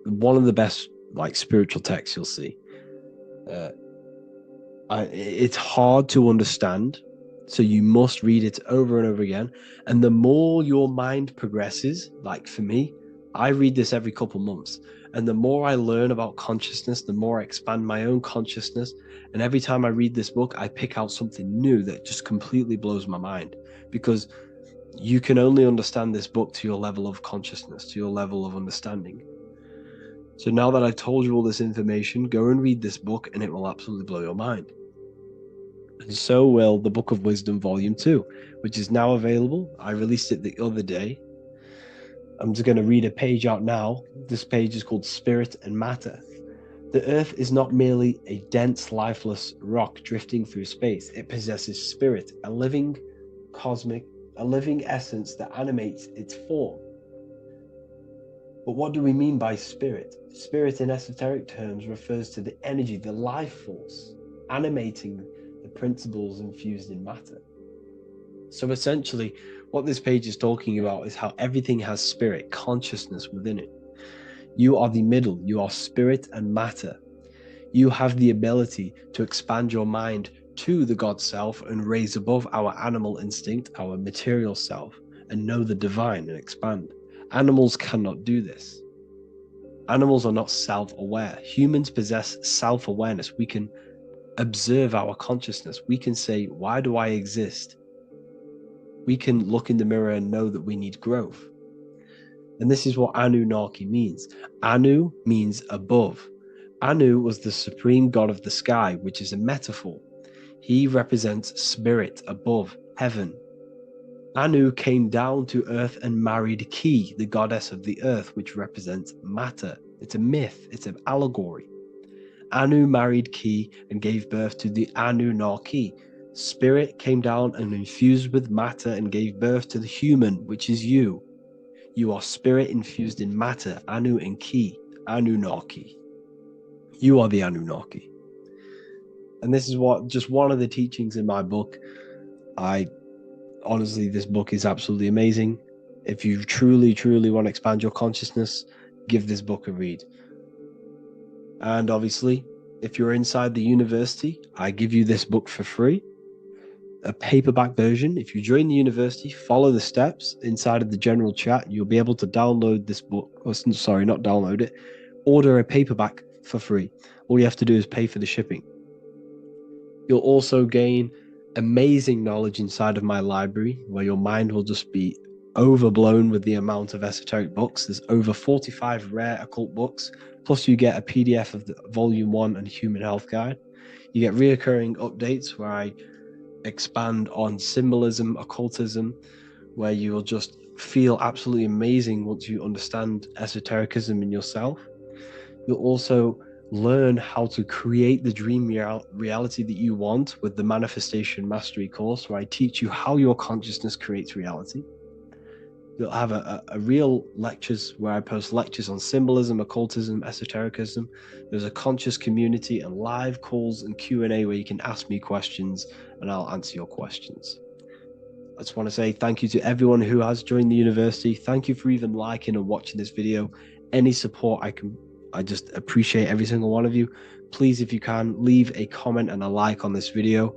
One of the best spiritual texts you'll see. It's hard to understand, so you must read it over and over again. And the more your mind progresses, like for me, I read this every couple months, and the more I learn about consciousness, the more I expand my own consciousness. And every time I read this book, I pick out something new that just completely blows my mind, because you can only understand this book to your level of consciousness, to your level of understanding. So now that I've told you all this information, go and read this book and it will absolutely blow your mind. And so will the Book of Wisdom Volume 2, which is now available. I released it the other day. I'm just going to read a page out now. This page is called Spirit and Matter. The Earth is not merely a dense, lifeless rock drifting through space. It possesses spirit, a living essence that animates its form. But what do we mean by spirit? Spirit in esoteric terms refers to the energy, the life force, animating the principles infused in matter. So essentially, what this page is talking about is how everything has spirit, consciousness within it. You are the middle, you are spirit and matter. You have the ability to expand your mind to the God self and raise above our animal instinct, our material self, and know the divine and expand. Animals cannot do this. Animals are not self-aware. Humans possess self-awareness. We can observe our consciousness. We can say, why do I exist? We can look in the mirror and know that we need growth. And this is what Anunnaki means. Anu means above. Anu was the supreme god of the sky, which is a metaphor. He represents spirit above, heaven. Anu came down to earth and married Ki, the goddess of the earth, which represents matter. It's a myth, it's an allegory. Anu married Ki and gave birth to the Anunnaki. Spirit came down and infused with matter and gave birth to the human, which is you. You are spirit infused in matter, Anu and Ki, Anunnaki. You are the Anunnaki. And this is just one of the teachings in my book. Honestly, this book is absolutely amazing. If you truly, truly want to expand your consciousness, give this book a read. And obviously, if you're inside the university, I give you this book for free, a paperback version. If you join the university, follow the steps inside of the general chat, you'll be able to download this book. Sorry, not download it. Order a paperback for free. All you have to do is pay for the shipping. You'll also gain amazing knowledge inside of my library, where your mind will just be overblown with the amount of esoteric books. There's over 45 rare occult books, plus you get a PDF of the Volume 1 and Human Health Guide. You get reoccurring updates where I expand on symbolism, occultism, where you will just feel absolutely amazing once you understand esotericism in yourself. You'll also learn how to create the dream reality that you want with the Manifestation Mastery course, where I teach you how your consciousness creates reality. You'll have a real lectures where I post lectures on symbolism, occultism, esotericism. There's a conscious community and live calls and Q&A where you can ask me questions and I'll answer your questions. I just want to say thank you to everyone who has joined the university. Thank you for even liking and watching this video. Any support I just appreciate every single one of you. Please, if you can, leave a comment and a like on this video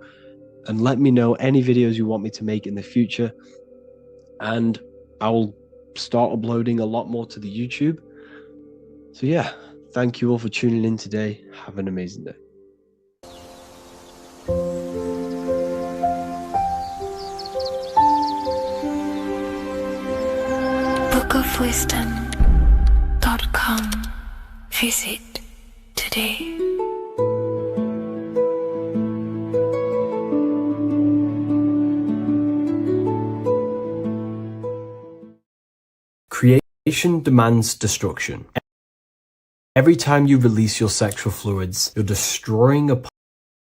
and let me know any videos you want me to make in the future. And I will start uploading a lot more to the YouTube. So yeah, thank you all for tuning in today. Have an amazing day. bookofwisdom.com. Visit today. Creation demands destruction. Every time you release your sexual fluids, you're destroying a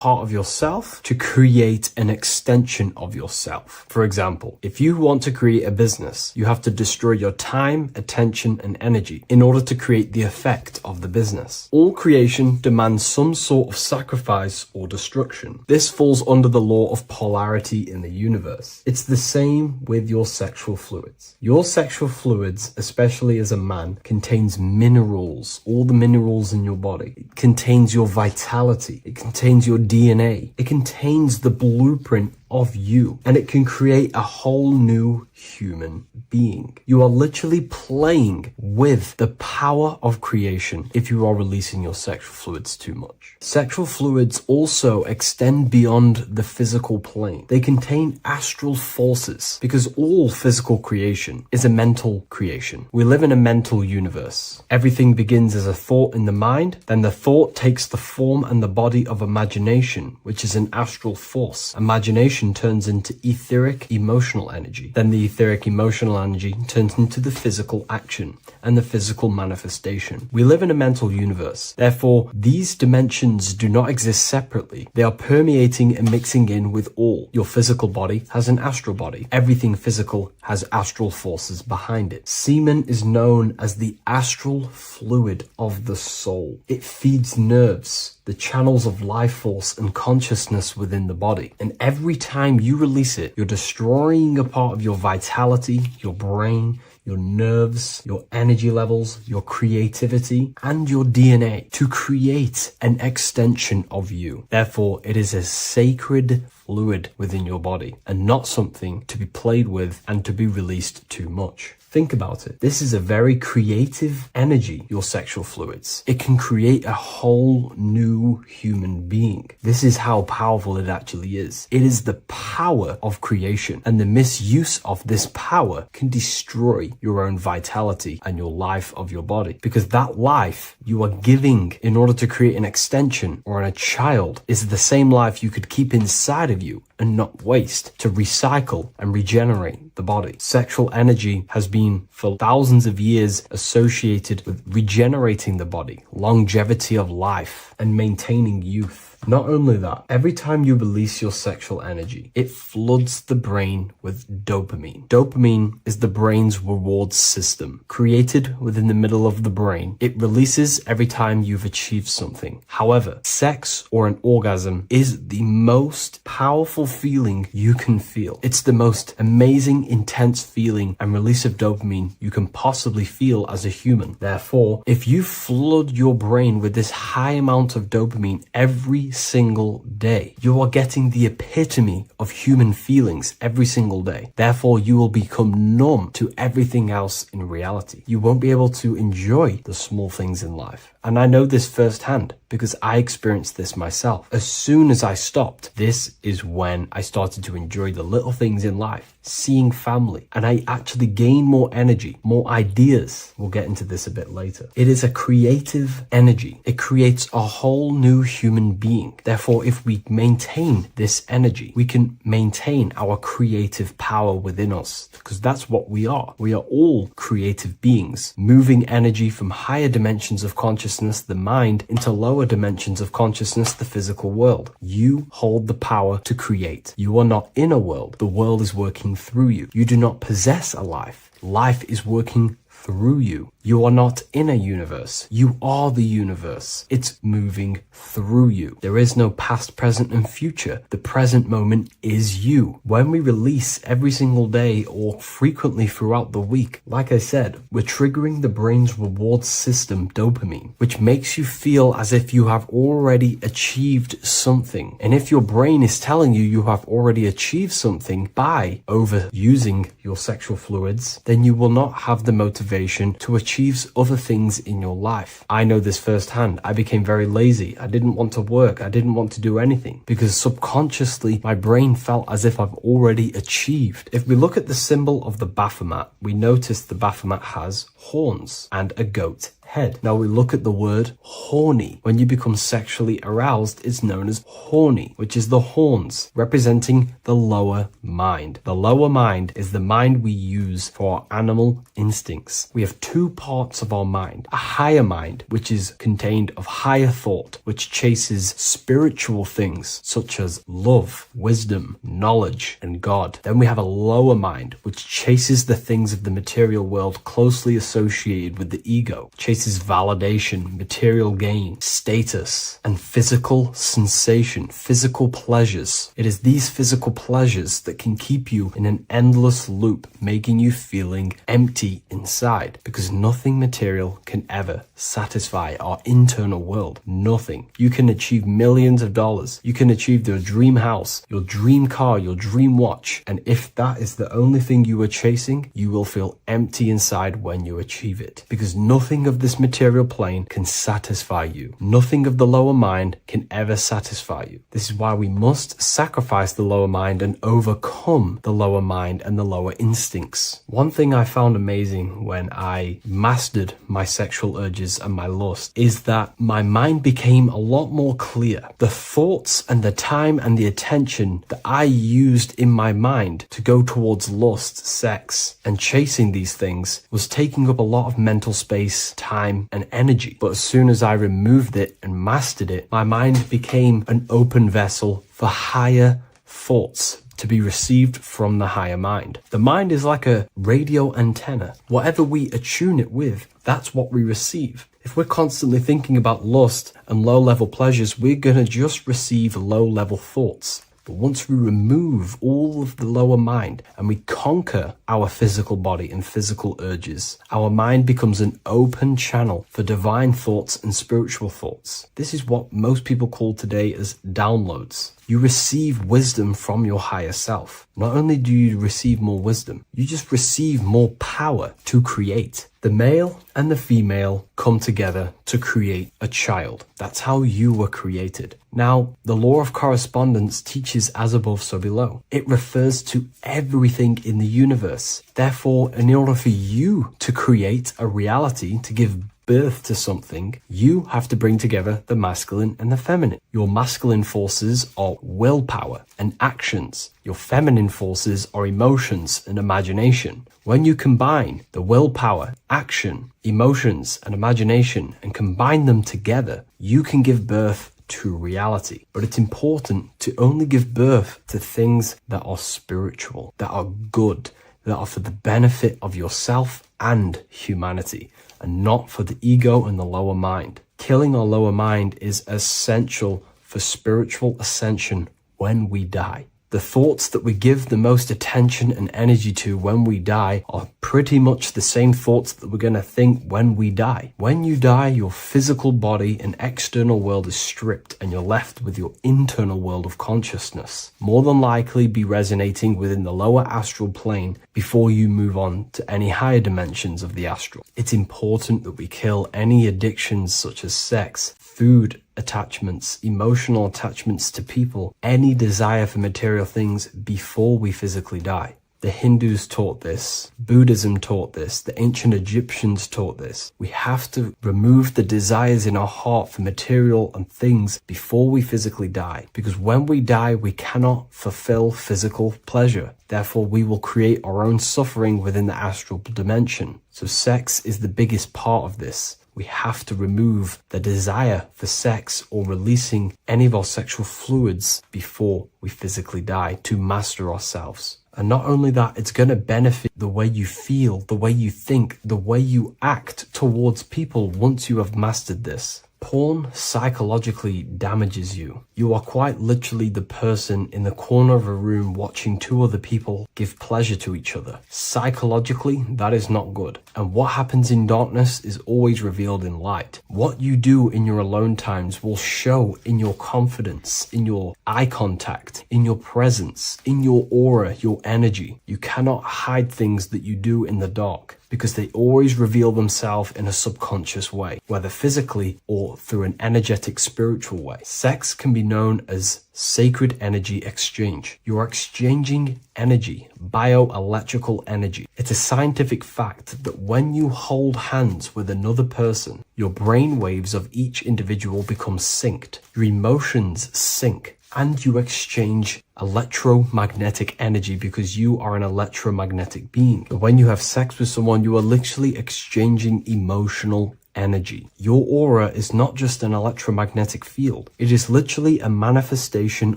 part of yourself to create an extension of yourself. For example, if you want to create a business, you have to destroy your time, attention, and energy in order to create the effect of the business. All creation demands some sort of sacrifice or destruction. This falls under the law of polarity in the universe. It's the same with your sexual fluids. Your sexual fluids, especially as a man, contains minerals, all the minerals in your body. It contains your vitality. It contains your DNA. It contains the blueprint of you, and it can create a whole new human being. You are literally playing with the power of creation if you are releasing your sexual fluids too much. Sexual fluids also extend beyond the physical plane. They contain astral forces because all physical creation is a mental creation. We live in a mental universe. Everything begins as a thought in the mind, then the thought takes the form and the body of imagination, which is an astral force. Imagination turns into etheric emotional energy. Then the etheric emotional energy turns into the physical action and the physical manifestation. We live in a mental universe. Therefore, these dimensions do not exist separately. They are permeating and mixing in with all. Your physical body has an astral body. Everything physical has astral forces behind it. Semen is known as the astral fluid of the soul. It feeds nerves, the channels of life force and consciousness within the body. And every time you release it, you're destroying a part of your vitality, your brain, your nerves, your energy levels, your creativity, and your DNA to create an extension of you. Therefore, it is a sacred fluid within your body and not something to be played with and to be released too much. Think about it. This is a very creative energy, your sexual fluids. It can create a whole new human being. This is how powerful it actually is. It is the power of creation, and the misuse of this power can destroy your own vitality and your life of your body, because that life you are giving in order to create an extension or a child is the same life you could keep inside of you and not waste to recycle and regenerate the body. Sexual energy has been for thousands of years associated with regenerating the body, longevity of life, and maintaining youth. Not only that, every time you release your sexual energy, it floods the brain with dopamine. Dopamine is the brain's reward system, created within the middle of the brain. It releases every time you've achieved something. However, sex or an orgasm is the most powerful feeling you can feel. It's the most amazing, intense feeling and release of dopamine you can possibly feel as a human. Therefore, if you flood your brain with this high amount of dopamine every single day, you are getting the epitome of human feelings every single day. Therefore, you will become numb to everything else in reality. You won't be able to enjoy the small things in life. And I know this firsthand because I experienced this myself. As soon as I stopped, this is when I started to enjoy the little things in life, seeing family, and I actually gained more energy, more ideas. We'll get into this a bit later. It is a creative energy. It creates a whole new human being. Therefore, if we maintain this energy, we can maintain our creative power within us, because that's what we are. We are all creative beings, moving energy from higher dimensions of consciousness, the mind, into lower dimensions of consciousness, the physical world. You hold the power to create. You are not in a world. The world is working through you. You do not possess a life. Life is working through you. You are not in a universe. You are the universe. It's moving through you. There is no past, present, and future. The present moment is you. When we release every single day or frequently throughout the week, like I said, we're triggering the brain's reward system, dopamine, which makes you feel as if you have already achieved something. And if your brain is telling you you have already achieved something by overusing your sexual fluids, then you will not have the motivation to achieve other things in your life. I know this firsthand. I became very lazy. I didn't want to work. I didn't want to do anything because subconsciously my brain felt as if I've already achieved. If we look at the symbol of the Baphomet, we notice the Baphomet has horns and a goat head. Now we look at the word horny. When you become sexually aroused, it's known as horny, which is the horns, representing the lower mind. The lower mind is the mind we use for our animal instincts. We have two parts of our mind: a higher mind, which is contained of higher thought, which chases spiritual things such as love, wisdom, knowledge, and God. Then we have a lower mind, which chases the things of the material world closely associated with the ego, chases validation, material gain, status, and physical sensation, physical pleasures. It is these physical pleasures that can keep you in an endless loop, making you feeling empty inside, because nothing material can ever satisfy our internal world. Nothing. You can achieve millions of dollars. You can achieve your dream house, your dream car, your dream watch. And if that is the only thing you are chasing, you will feel empty inside when you achieve it, because nothing of this material plane can satisfy you. Nothing of the lower mind can ever satisfy you. This is why we must sacrifice the lower mind and overcome the lower mind and the lower instincts. One thing I found amazing when I mastered my sexual urges and my lust is that my mind became a lot more clear. The thoughts and the time and the attention that I used in my mind to go towards lust, sex, and chasing these things was taking up a lot of mental space, time, and energy. But as soon as I removed it and mastered it, my mind became an open vessel for higher thoughts to be received from the higher mind. The mind is like a radio antenna. Whatever we attune it with, that's what we receive. If we're constantly thinking about lust and low-level pleasures, we're going to just receive low-level thoughts. But once we remove all of the lower mind and we conquer our physical body and physical urges, our mind becomes an open channel for divine thoughts and spiritual thoughts. This is what most people call today as downloads. You receive wisdom from your higher self. Not only do you receive more wisdom, you just receive more power to create. The male and the female come together to create a child. That's how you were created. Now, the law of correspondence teaches as above, so below. It refers to everything in the universe. Therefore, in order for you to create a reality, to give birth to something, you have to bring together the masculine and the feminine. Your masculine forces are willpower and actions. Your feminine forces are emotions and imagination. When you combine the willpower, action, emotions, and imagination and combine them together, you can give birth to reality. But it's important to only give birth to things that are spiritual, that are good, that are for the benefit of yourself and humanity, and not for the ego and the lower mind. Killing our lower mind is essential for spiritual ascension when we die. The thoughts that we give the most attention and energy to when we die are pretty much the same thoughts that we're going to think when we die. When you die, your physical body and external world is stripped and you're left with your internal world of consciousness, more than likely be resonating within the lower astral plane before you move on to any higher dimensions of the astral. It's important that we kill any addictions such as sex, food, attachments, emotional attachments to people, any desire for material things before we physically die. The Hindus taught this, Buddhism taught this, the ancient Egyptians taught this. We have to remove the desires in our heart for material and things before we physically die, because when we die, we cannot fulfill physical pleasure. Therefore, we will create our own suffering within the astral dimension. So sex is the biggest part of this. We have to remove the desire for sex or releasing any of our sexual fluids before we physically die to master ourselves. And not only that, it's going to benefit the way you feel, the way you think, the way you act towards people once you have mastered this. Porn psychologically damages you. You are quite literally the person in the corner of a room watching two other people give pleasure to each other. Psychologically, that is not good. And what happens in darkness is always revealed in light. What you do in your alone times will show in your confidence, in your eye contact, in your presence, in your aura, your energy. You cannot hide things that you do in the dark. because they always reveal themselves in a subconscious way, whether physically or through an energetic spiritual way. Sex can be known as sacred energy exchange. You are exchanging energy, bioelectrical energy. It's a scientific fact that when you hold hands with another person, your brain waves of each individual become synced, your emotions sync, and you exchange electromagnetic energy because you are an electromagnetic being. When you have sex with someone, you are literally exchanging emotional energy. Your aura is not just an electromagnetic field. It is literally a manifestation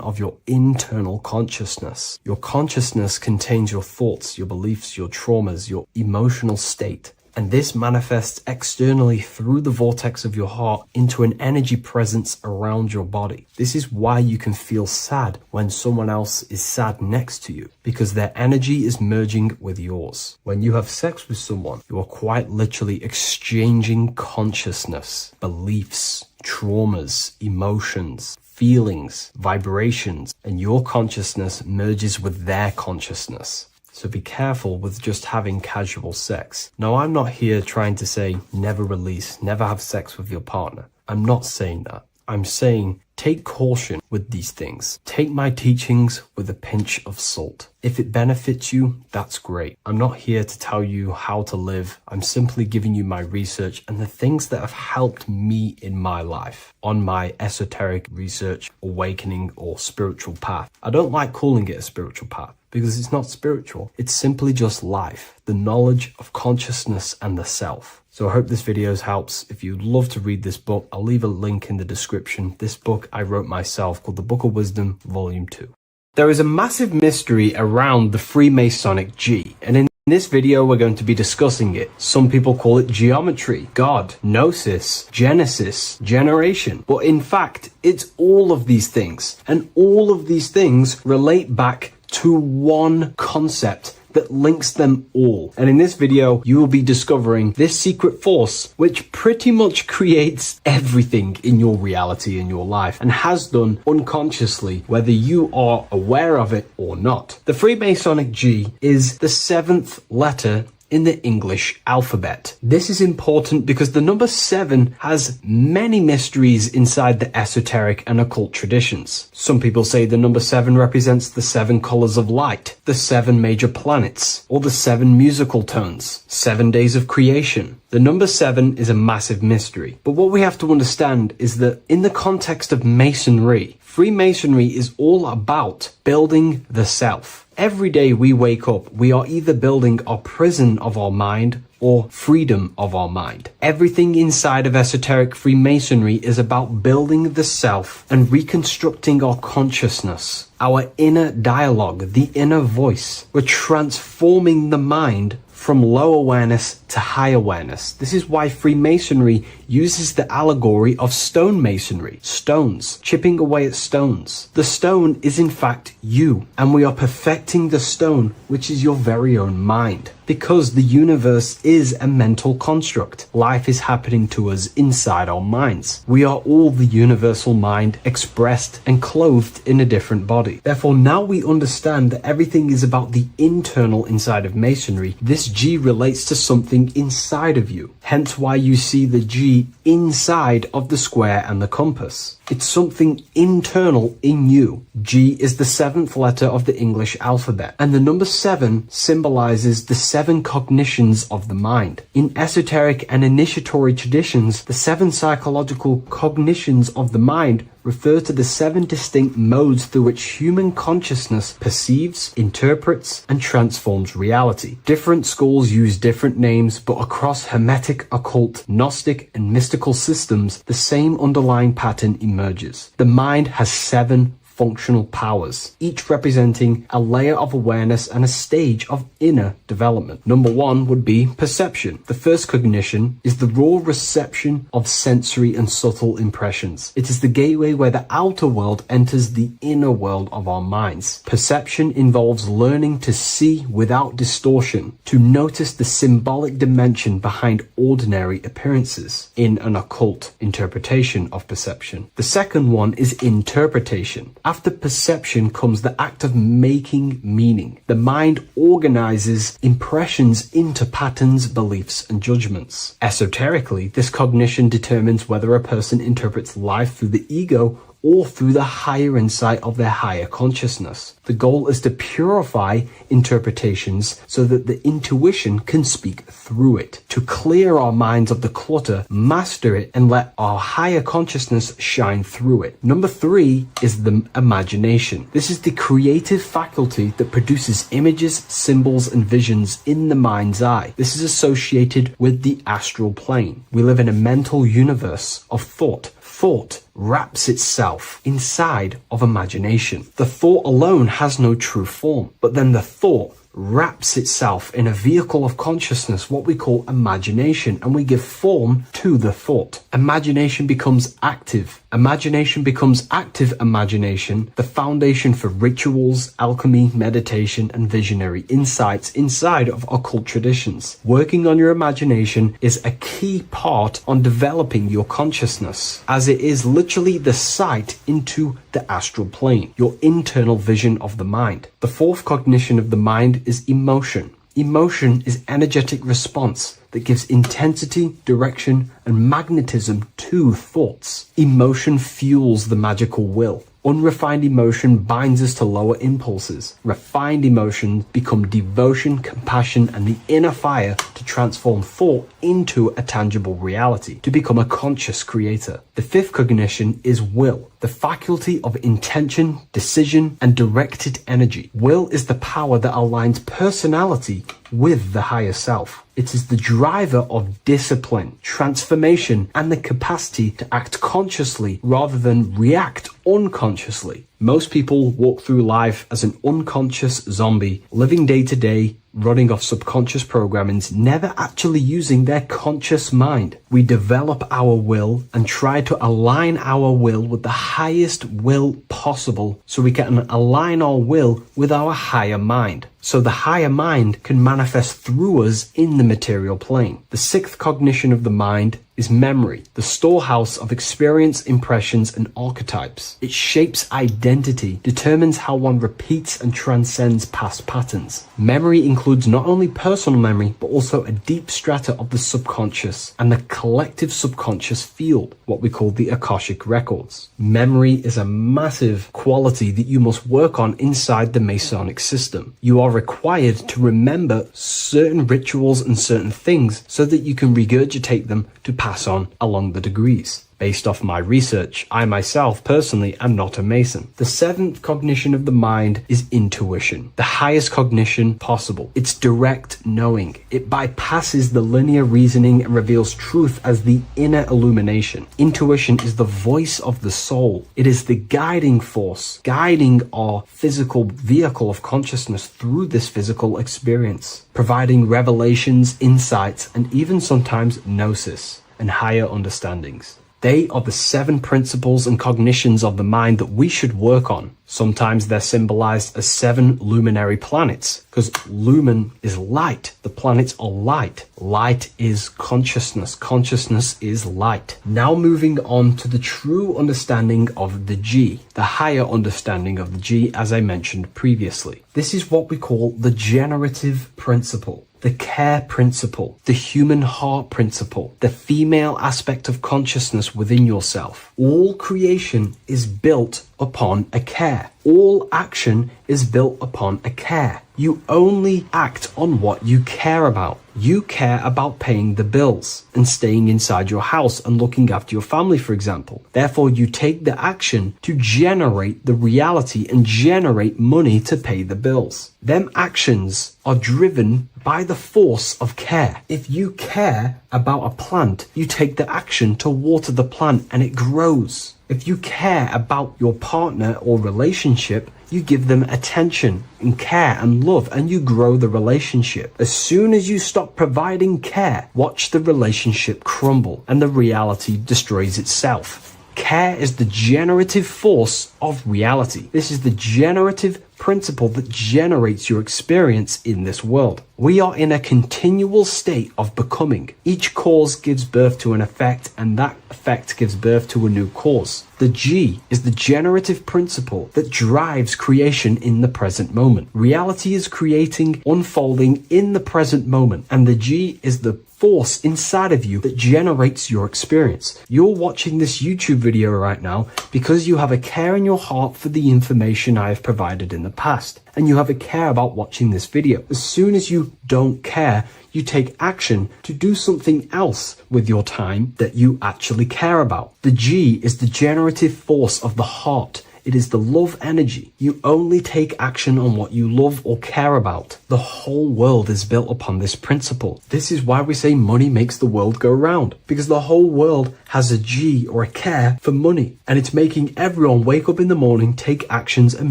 of your internal consciousness. Your consciousness contains your thoughts, your beliefs, your traumas, your emotional state. And this manifests externally through the vortex of your heart into an energy presence around your body. This is why you can feel sad when someone else is sad next to you, because their energy is merging with yours. When you have sex with someone, you are quite literally exchanging consciousness, beliefs, traumas, emotions, feelings, vibrations, and your consciousness merges with their consciousness. So be careful with just having casual sex. Now, I'm not here trying to say never release, never have sex with your partner. I'm not saying that. I'm saying take caution with these things. Take my teachings with a pinch of salt. If it benefits you, that's great. I'm not here to tell you how to live. I'm simply giving you my research and the things that have helped me in my life on my esoteric research, awakening, or spiritual path. I don't like calling it a spiritual path, because it's not spiritual. It's simply just life, the knowledge of consciousness and the self. So I hope this video helps. If you'd love to read this book, I'll leave a link in the description. This book I wrote myself called The Book of Wisdom, Volume 2. There is a massive mystery around the Freemasonic G, and in this video we're going to be discussing it. Some people call it geometry, God, gnosis, genesis, generation. But in fact, it's all of these things. And all of these things relate back to one concept that links them all. And in this video, you will be discovering this secret force, which pretty much creates everything in your reality, in your life, and has done unconsciously, whether you are aware of it or not. The Freemasonic G is the 7th letter in the English alphabet. This is important because the number 7 has many mysteries inside the esoteric and occult traditions. Some people say the number 7 represents the 7 colors of light, the 7 major planets, or the 7 musical tones, 7 days of creation. The number 7 is a massive mystery. But what we have to understand is that in the context of Masonry, Freemasonry is all about building the self. Every day we wake up, we are either building our prison of our mind or freedom of our mind. Everything inside of esoteric Freemasonry is about building the self and reconstructing our consciousness, our inner dialogue, the inner voice. We're transforming the mind from low awareness to high awareness. This is why Freemasonry uses the allegory of stonemasonry, stones, chipping away at stones. The stone is in fact you, and we are perfecting the stone, which is your very own mind. Because the universe is a mental construct. Life is happening to us inside our minds. We are all the universal mind expressed and clothed in a different body. Therefore, now we understand that everything is about the internal inside of Masonry. This G relates to something inside of you. Hence why you see the G inside of the square and the compass. It's something internal in you. G is the 7th letter of the English alphabet, and the number 7 symbolizes the 7 cognitions of the mind. In esoteric and initiatory traditions, the 7 psychological cognitions of the mind refer to the 7 distinct modes through which human consciousness perceives, interprets, and transforms reality. Different schools use different names, but across Hermetic, occult, Gnostic, and mystical systems, the same underlying pattern emerges. The mind has 7 functional powers, each representing a layer of awareness and a stage of inner development. Number 1 would be perception. The first cognition is the raw reception of sensory and subtle impressions. It is the gateway where the outer world enters the inner world of our minds. Perception involves learning to see without distortion, to notice the symbolic dimension behind ordinary appearances in an occult interpretation of perception. The second one is interpretation. After perception comes the act of making meaning. The mind organizes impressions into patterns, beliefs, and judgments. Esoterically, this cognition determines whether a person interprets life through the ego or through the higher insight of their higher consciousness. The goal is to purify interpretations so that the intuition can speak through it, to clear our minds of the clutter, master it, and let our higher consciousness shine through it. Number 3 is the imagination. This is the creative faculty that produces images, symbols, and visions in the mind's eye. This is associated with the astral plane. We live in a mental universe of thought. Thought wraps itself inside of imagination. The thought alone has no true form, but then the thought wraps itself in a vehicle of consciousness, what we call imagination, and we give form to the thought. Imagination becomes active. Imagination becomes active imagination, the foundation for rituals, alchemy, meditation, and visionary insights inside of occult traditions. Working on your imagination is a key part on developing your consciousness, as it is literally the sight into the astral plane, your internal vision of the mind. The 4th cognition of the mind is emotion. Emotion is energetic response that gives intensity, direction, and magnetism to thoughts. Emotion fuels the magical will. Unrefined emotion binds us to lower impulses. Refined emotions become devotion, compassion, and the inner fire to transform thought into a tangible reality, to become a conscious creator. The 5th cognition is will, the faculty of intention, decision, and directed energy. Will is the power that aligns personality with the higher self. It is the driver of discipline, transformation, and the capacity to act consciously rather than react unconsciously. Most people walk through life as an unconscious zombie, living day to day, running off subconscious programmings, never actually using their conscious mind. We develop our will and try to align our will with the highest will possible so we can align our will with our higher mind, so the higher mind can manifest through us in the material plane. The 6th cognition of the mind is memory, the storehouse of experience, impressions, and archetypes. It shapes identity, determines how one repeats and transcends past patterns. Memory includes not only personal memory, but also a deep strata of the subconscious and the collective subconscious field, what we call the Akashic records. Memory is a massive quality that you must work on inside the Masonic system. You are required to remember certain rituals and certain things so that you can regurgitate them to pass on along the degrees. Based off my research, I myself personally am not a Mason. The 7th cognition of the mind is intuition, the highest cognition possible. It's direct knowing. It bypasses the linear reasoning and reveals truth as the inner illumination. Intuition is the voice of the soul. It is the guiding force, guiding our physical vehicle of consciousness through this physical experience, providing revelations, insights, and even sometimes gnosis and higher understandings. They are the 7 principles and cognitions of the mind that we should work on. Sometimes they're symbolized as 7 luminary planets, because lumen is light. The planets are light. Light is consciousness. Consciousness is light. Now moving on to the true understanding of the G, the higher understanding of the G, as I mentioned previously. This is what we call the generative principle, the care principle, the human heart principle, the female aspect of consciousness within yourself. All creation is built upon a care. All action is built upon a care. You only act on what you care about. You care about paying the bills and staying inside your house and looking after your family, for example. Therefore, you take the action to generate the reality and generate money to pay the bills. Them actions are driven by the force of care. If you care about a plant, you take the action to water the plant and it grows. If you care about your partner or relationship, you give them attention and care and love and you grow the relationship. As soon as you stop providing care, watch the relationship crumble and the reality destroys itself. Care is the generative force of reality. This is the generative principle that generates your experience in this world. We are in a continual state of becoming. Each cause gives birth to an effect, and that effect gives birth to a new cause. The G is the generative principle that drives creation in the present moment. Reality is creating, unfolding in the present moment, and the G is the force inside of you that generates your experience. You're watching this YouTube video right now because you have a care in your heart for the information I have provided in the past, and you have a care about watching this video. As soon as you don't care, you take action to do something else with your time that you actually care about. The G is the generative force of the heart. It is the love energy. You only take action on what you love or care about. The whole world is built upon this principle. This is why we say money makes the world go round, because the whole world has a G or a care for money, and it's making everyone wake up in the morning, take actions, and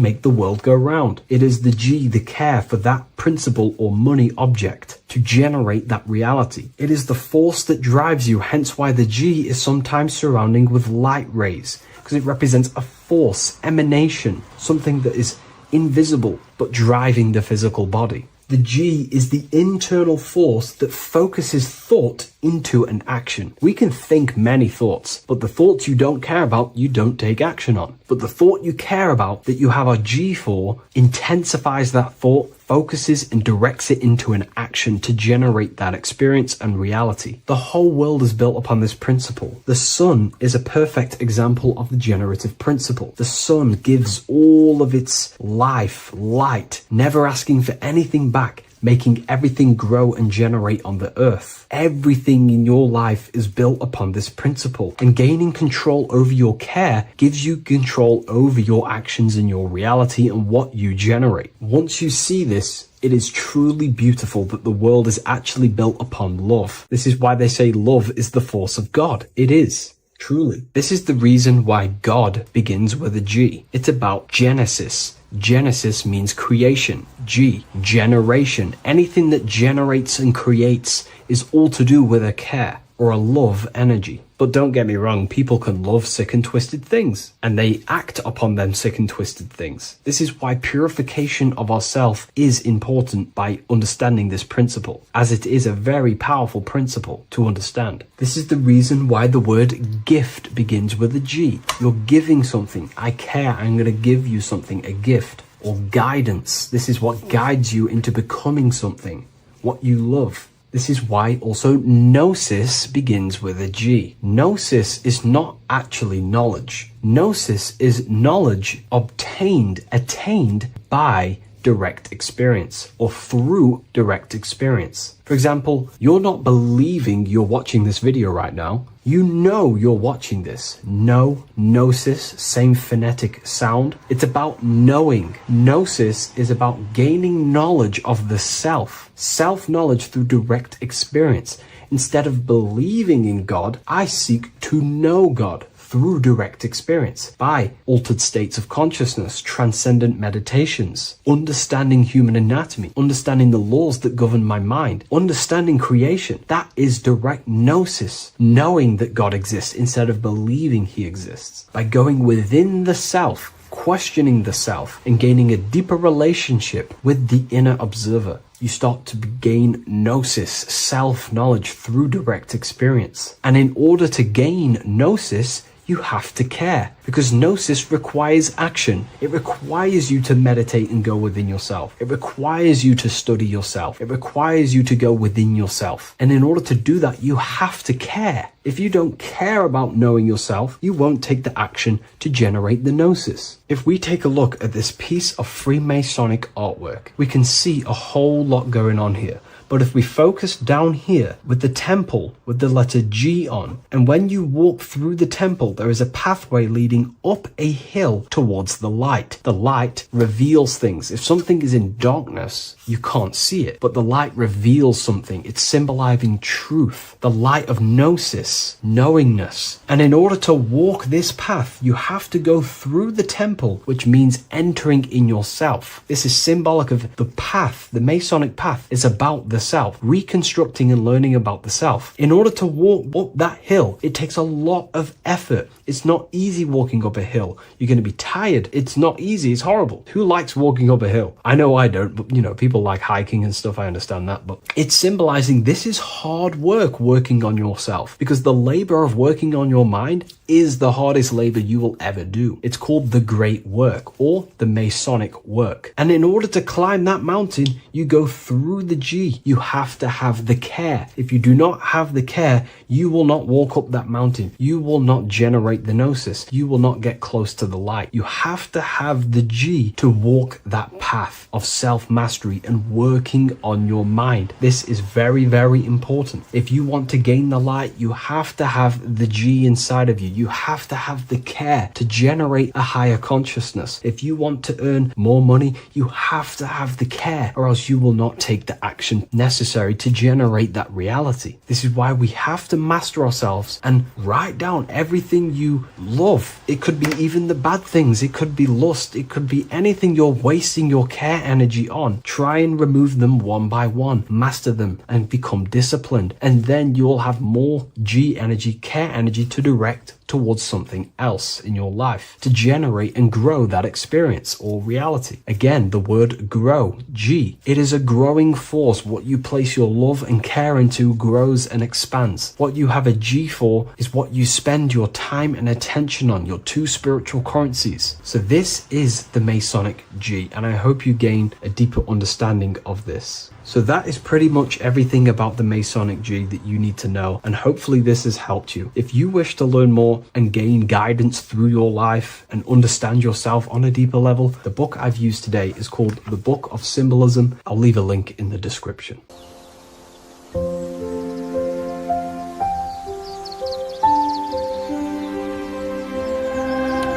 make the world go round. It is the G, the care for that principle or money object to generate that reality. It is the force that drives you, hence why the G is sometimes surrounding with light rays, because it represents a force, emanation, something that is invisible but driving the physical body. The G is the internal force that focuses thought into an action. We can think many thoughts, but the thoughts you don't care about, you don't take action on. But the thought you care about, that you have a G for, intensifies that thought, focuses and directs it into an action to generate that experience and reality. The whole world is built upon this principle. The sun is a perfect example of the generative principle. The sun gives all of its life, light, never asking for anything back, making everything grow and generate on the earth. Everything in your life is built upon this principle, and gaining control over your care gives you control over your actions and your reality and what you generate. Once you see this, it is truly beautiful that the world is actually built upon love. This is why they say love is the force of God. It is. Truly. This is the reason why God begins with a G. It's about Genesis. Genesis means creation. G, generation. Anything that generates and creates is all to do with a care or a love energy. But don't get me wrong, people can love sick and twisted things, and they act upon them sick and twisted things. This is why purification of ourself is important by understanding this principle, as it is a very powerful principle to understand. This is the reason why the word gift begins with a G. You're giving something. I care, I'm going to give you something, a gift. Or guidance. This is what guides you into becoming something, what you love. This is why also gnosis begins with a G. Gnosis is not actually knowledge. Gnosis is knowledge obtained, attained by direct experience or through direct experience. For example, you're not believing you're watching this video right now. You know you're watching this. Know, gnosis, same phonetic sound. It's about knowing. Gnosis is about gaining knowledge of the self. Self-knowledge through direct experience. Instead of believing in God, I seek to know God through direct experience, by altered states of consciousness, transcendent meditations, understanding human anatomy, understanding the laws that govern my mind, understanding creation. That is direct gnosis, knowing that God exists instead of believing he exists. By going within the self, questioning the self, and gaining a deeper relationship with the inner observer, you start to gain gnosis, self-knowledge through direct experience. And in order to gain gnosis, you have to care, because gnosis requires action. It requires you to meditate and go within yourself. It requires you to study yourself. It requires you to go within yourself. And in order to do that, you have to care. If you don't care about knowing yourself, you won't take the action to generate the gnosis. If we take a look at this piece of Freemasonic artwork, we can see a whole lot going on here. But if we focus down here with the temple with the letter G on, and when you walk through the temple, there is a pathway leading up a hill towards the light. The light reveals things. If something is in darkness, you can't see it, but the light reveals something. It's symbolizing truth, the light of gnosis, knowingness. And in order to walk this path, you have to go through the temple, which means entering in yourself. This is symbolic of the path. The Masonic path is about the self, reconstructing and learning about the self. In order to walk up that hill, it takes a lot of effort. It's not easy walking up a hill. You're going to be tired. It's not easy. It's horrible. Who likes walking up a hill? I know I don't, but people like hiking and stuff. I understand that, but it's symbolizing this is hard work working on yourself, because the labor of working on your mind is the hardest labor you will ever do. It's called the great work, or the Masonic work. And in order to climb that mountain, you go through the G. You have to have the care. If you do not have the care, you will not walk up that mountain. You will not generate the gnosis. You will not get close to the light. You have to have the G to walk that path of self-mastery and working on your mind. This is very, very important. If you want to gain the light, you have to have the G inside of you. You have to have the care to generate a higher consciousness. If you want to earn more money, you have to have the care, or else you will not take the action necessary to generate that reality. This is why we have to master ourselves and write down everything you love. It could be even the bad things. It could be lust. It could be anything you're wasting your care energy on. Try and remove them one by one. Master them and become disciplined. And then you'll have more G energy, care energy to direct towards something else in your life to generate and grow that experience or reality. Again, the word grow, G. It is a growing force. What you place your love and care into grows and expands. What you have a G for is what you spend your time and attention on, your two spiritual currencies. So this is the Masonic G, and I hope you gain a deeper understanding of this. So that is pretty much everything about the Masonic G that you need to know, and hopefully this has helped you. If you wish to learn more and gain guidance through your life and understand yourself on a deeper level, the book I've used today is called The Book of Symbolism. I'll leave a link in the description.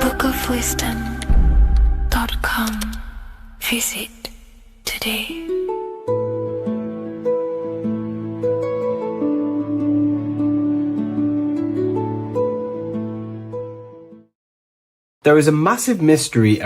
bookofwisdom.com. Visit today. There is a massive mystery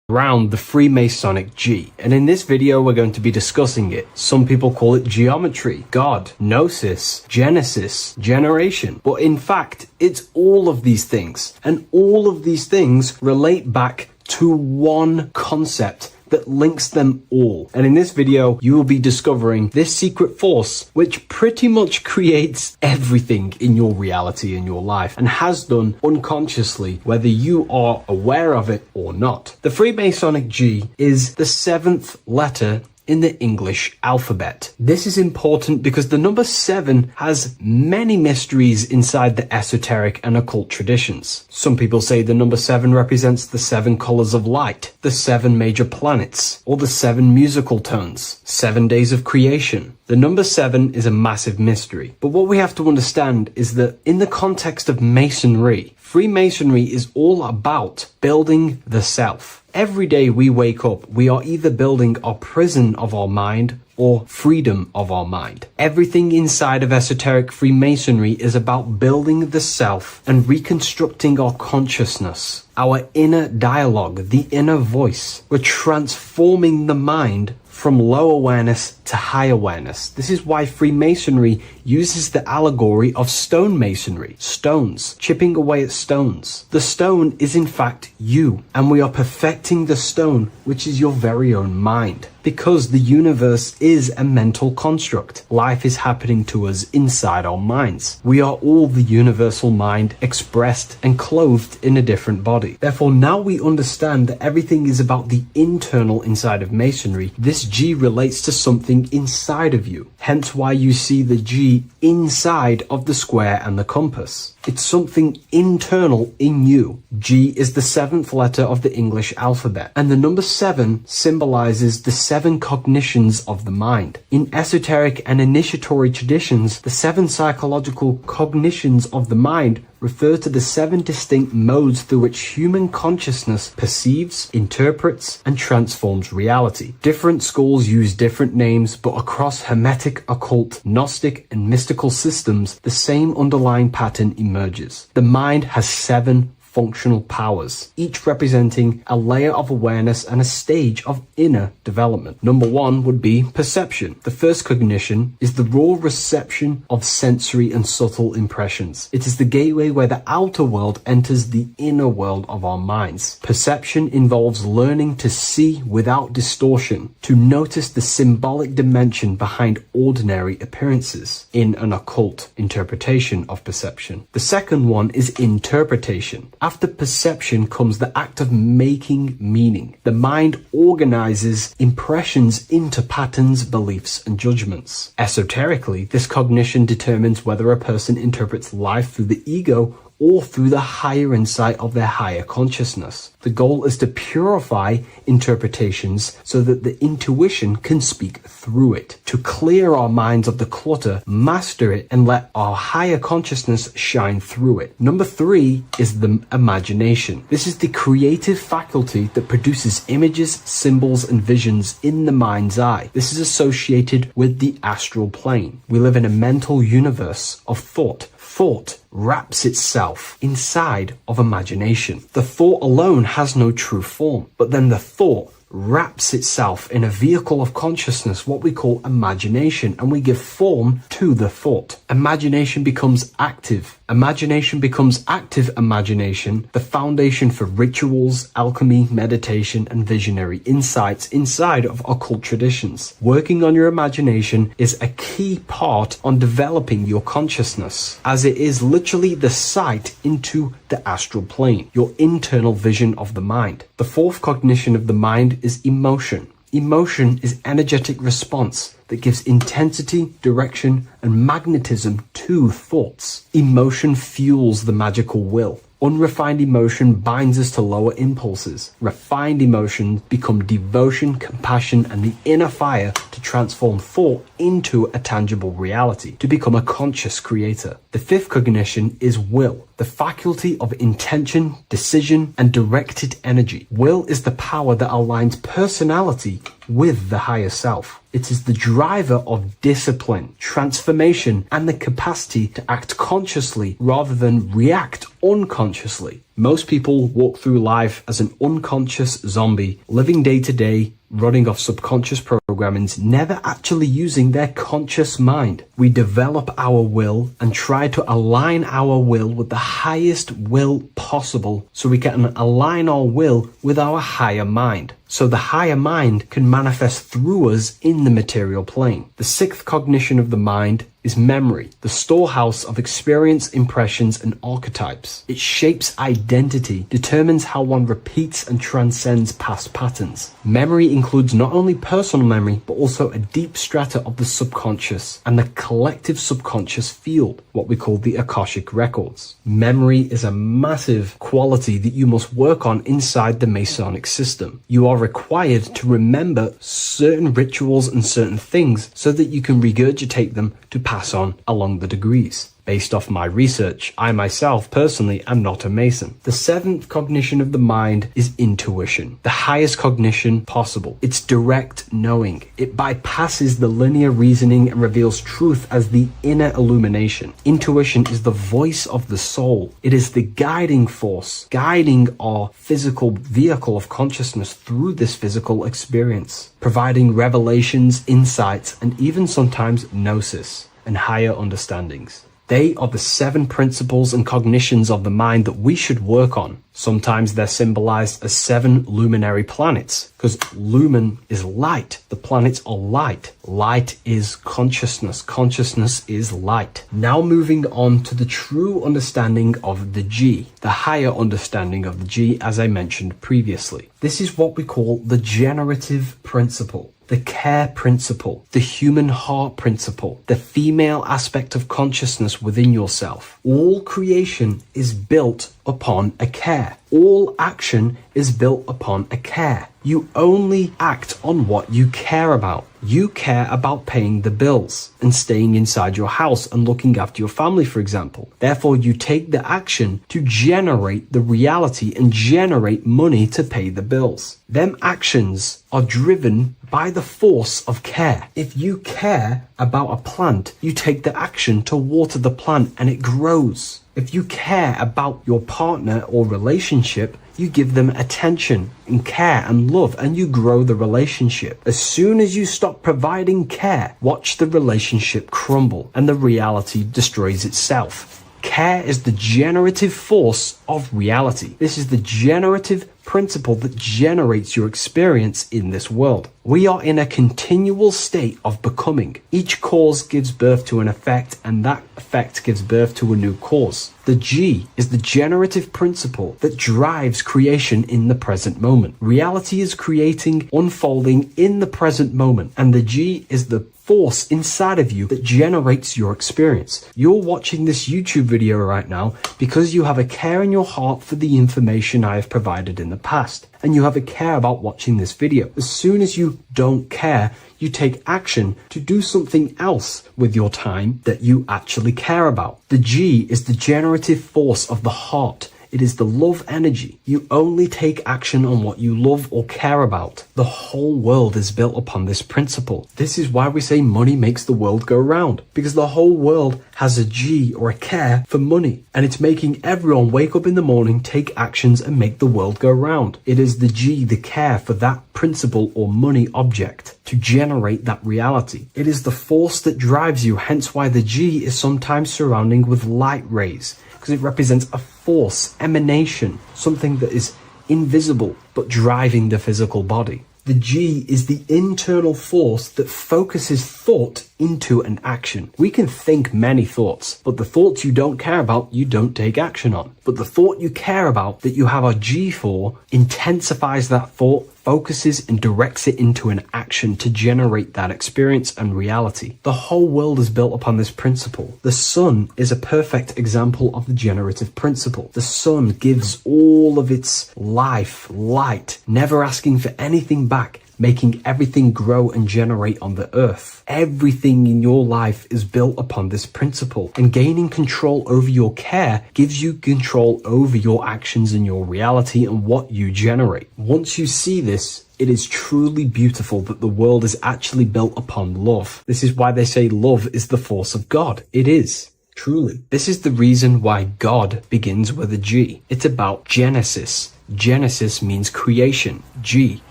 around the Freemasonic G, and in this video we're going to be discussing it. Some people call it geometry, God, gnosis, genesis, generation, but in fact it's all of these things, and all of these things relate back to one concept that links them all. And in this video, you will be discovering this secret force, which pretty much creates everything in your reality, in your life, and has done unconsciously, whether you are aware of it or not. The Freemasonic G is the 7th letter in the English alphabet. This is important because the number 7 has many mysteries inside the esoteric and occult traditions. Some people say the number 7 represents the 7 colors of light, the 7 major planets, or the 7 musical tones, 7 days of creation. The number 7 is a massive mystery. But what we have to understand is that in the context of Masonry, Freemasonry is all about building the self. Every day we wake up, we are either building our prison of our mind or freedom of our mind. Everything inside of esoteric Freemasonry is about building the self and reconstructing our consciousness, our inner dialogue, the inner voice. We're transforming the mind from low awareness to high awareness. This is why Freemasonry uses the allegory of stonemasonry, stones, chipping away at stones. The stone is in fact you, and we are perfecting the stone, which is your very own mind. Because the universe is a mental construct. Life is happening to us inside our minds. We are all the universal mind expressed and clothed in a different body. Therefore, now we understand that everything is about the internal inside of Masonry. This G relates to something inside of you. Hence why you see the G inside of the square and the compass. It's something internal in you. G is the 7th letter of the English alphabet, and the number 7 symbolizes the 7 cognitions of the mind. In esoteric and initiatory traditions, the 7 psychological cognitions of the mind refer to the 7 distinct modes through which human consciousness perceives, interprets, and transforms reality. Different schools use different names, but across Hermetic, occult, Gnostic, and mystical systems, the same underlying pattern emerges. The mind has 7 functional powers, each representing a layer of awareness and a stage of inner development. Number one would be perception. The first cognition is the raw reception of sensory and subtle impressions. It is the gateway where the outer world enters the inner world of our minds. Perception involves learning to see without distortion, to notice the symbolic dimension behind ordinary appearances in an occult interpretation of perception. The second one is interpretation. After perception comes the act of making meaning. The mind organizes impressions into patterns, beliefs, and judgments. Esoterically, this cognition determines whether a person interprets life through the ego or through the higher insight of their higher consciousness. The goal is to purify interpretations so that the intuition can speak through it, to clear our minds of the clutter, master it, and let our higher consciousness shine through it. Number three is the imagination. This is the creative faculty that produces images, symbols, and visions in the mind's eye. This is associated with the astral plane. We live in a mental universe of thought. Thought wraps itself inside of imagination. The thought alone has no true form, but then the thought wraps itself in a vehicle of consciousness, what we call imagination, and we give form to the thought. Imagination becomes active. Imagination becomes active imagination, the foundation for rituals, alchemy, meditation, and visionary insights inside of occult traditions. Working on your imagination is a key part on developing your consciousness, as it is literally the sight into the astral plane, your internal vision of the mind. The fourth cognition of the mind is emotion. Emotion is energetic response that gives intensity, direction, and magnetism to thoughts. Emotion fuels the magical will. Unrefined emotion binds us to lower impulses. Refined emotions become devotion, compassion, and the inner fire to transform thought into a tangible reality, to become a conscious creator. The fifth cognition is will, the faculty of intention, decision, and directed energy. Will is the power that aligns personality with the higher self. It is the driver of discipline, transformation, and the capacity to act consciously rather than react unconsciously. Most people walk through life as an unconscious zombie, living day to day, running off subconscious programmings, never actually using their conscious mind. We develop our will and try to align our will with the highest will possible so we can align our will with our higher mind, so the higher mind can manifest through us in the material plane. The sixth cognition of the mind is memory, the storehouse of experience, impressions, and archetypes. It shapes identity, determines how one repeats and transcends past patterns. Memory includes not only personal memory, but also a deep strata of the subconscious and the collective subconscious field, what we call the Akashic records. Memory is a massive quality that you must work on inside the Masonic system. You are required to remember certain rituals and certain things so that you can regurgitate them to pass on along the degrees. Based off my research, I myself personally am not a Mason. The seventh cognition of the mind is intuition, the highest cognition possible. It's direct knowing. It bypasses the linear reasoning and reveals truth as the inner illumination. Intuition is the voice of the soul. It is the guiding force, guiding our physical vehicle of consciousness through this physical experience, providing revelations, insights, and even sometimes gnosis and higher understandings. They are the 7 principles and cognitions of the mind that we should work on. Sometimes they're symbolized as 7 luminary planets, because lumen is light. The planets are light. Light is consciousness. Consciousness is light. Now moving on to the true understanding of the G, the higher understanding of the G, as I mentioned previously. This is what we call the generative principle, the care principle, the human heart principle, the female aspect of consciousness within yourself. All creation is built upon a care. All action is built upon a care. You only act on what you care about. You care about paying the bills and staying inside your house and looking after your family, for example. Therefore, you take the action to generate the reality and generate money to pay the bills. Them actions are driven by the force of care. If you care about a plant, you take the action to water the plant and it grows. If you care about your partner or relationship, you give them attention and care and love, and you grow the relationship. As soon as you stop providing care, watch the relationship crumble and the reality destroys itself. Care is the generative force of reality. This is the generative principle that generates your experience in this world. We are in a continual state of becoming. Each cause gives birth to an effect, and that effect gives birth to a new cause. The G is the generative principle that drives creation in the present moment. Reality is creating, unfolding in the present moment, and the G is the force inside of you that generates your experience. You're watching this YouTube video right now because you have a care in your heart for the information I have provided in the past, and you have a care about watching this video. As soon as you don't care, you take action to do something else with your time that you actually care about. The G is the generative force of the heart. It is the love energy. You only take action on what you love or care about. The whole world is built upon this principle. This is why we say money makes the world go round, because the whole world has a G or a care for money, and it's making everyone wake up in the morning, take actions, and make the world go round. It is the G, the care for that principle or money object to generate that reality. It is the force that drives you, hence why the G is sometimes surrounding with light rays, because it represents a force, emanation, something that is invisible but driving the physical body. The G is the internal force that focuses thought into an action. We can think many thoughts, but the thoughts you don't care about, you don't take action on. But the thought you care about, that you have a G for, intensifies that thought, focuses and directs it into an action to generate that experience and reality. The whole world is built upon this principle. The sun is a perfect example of the generative principle. The sun gives all of its life, light, never asking for anything back, making everything grow and generate on the earth. Everything in your life is built upon this principle, and gaining control over your care gives you control over your actions and your reality and what you generate. Once you see this, it is truly beautiful that the world is actually built upon love. This is why they say love is the force of God. It is. Truly. This is the reason why God begins with a G. It's about Genesis. Genesis means creation. G,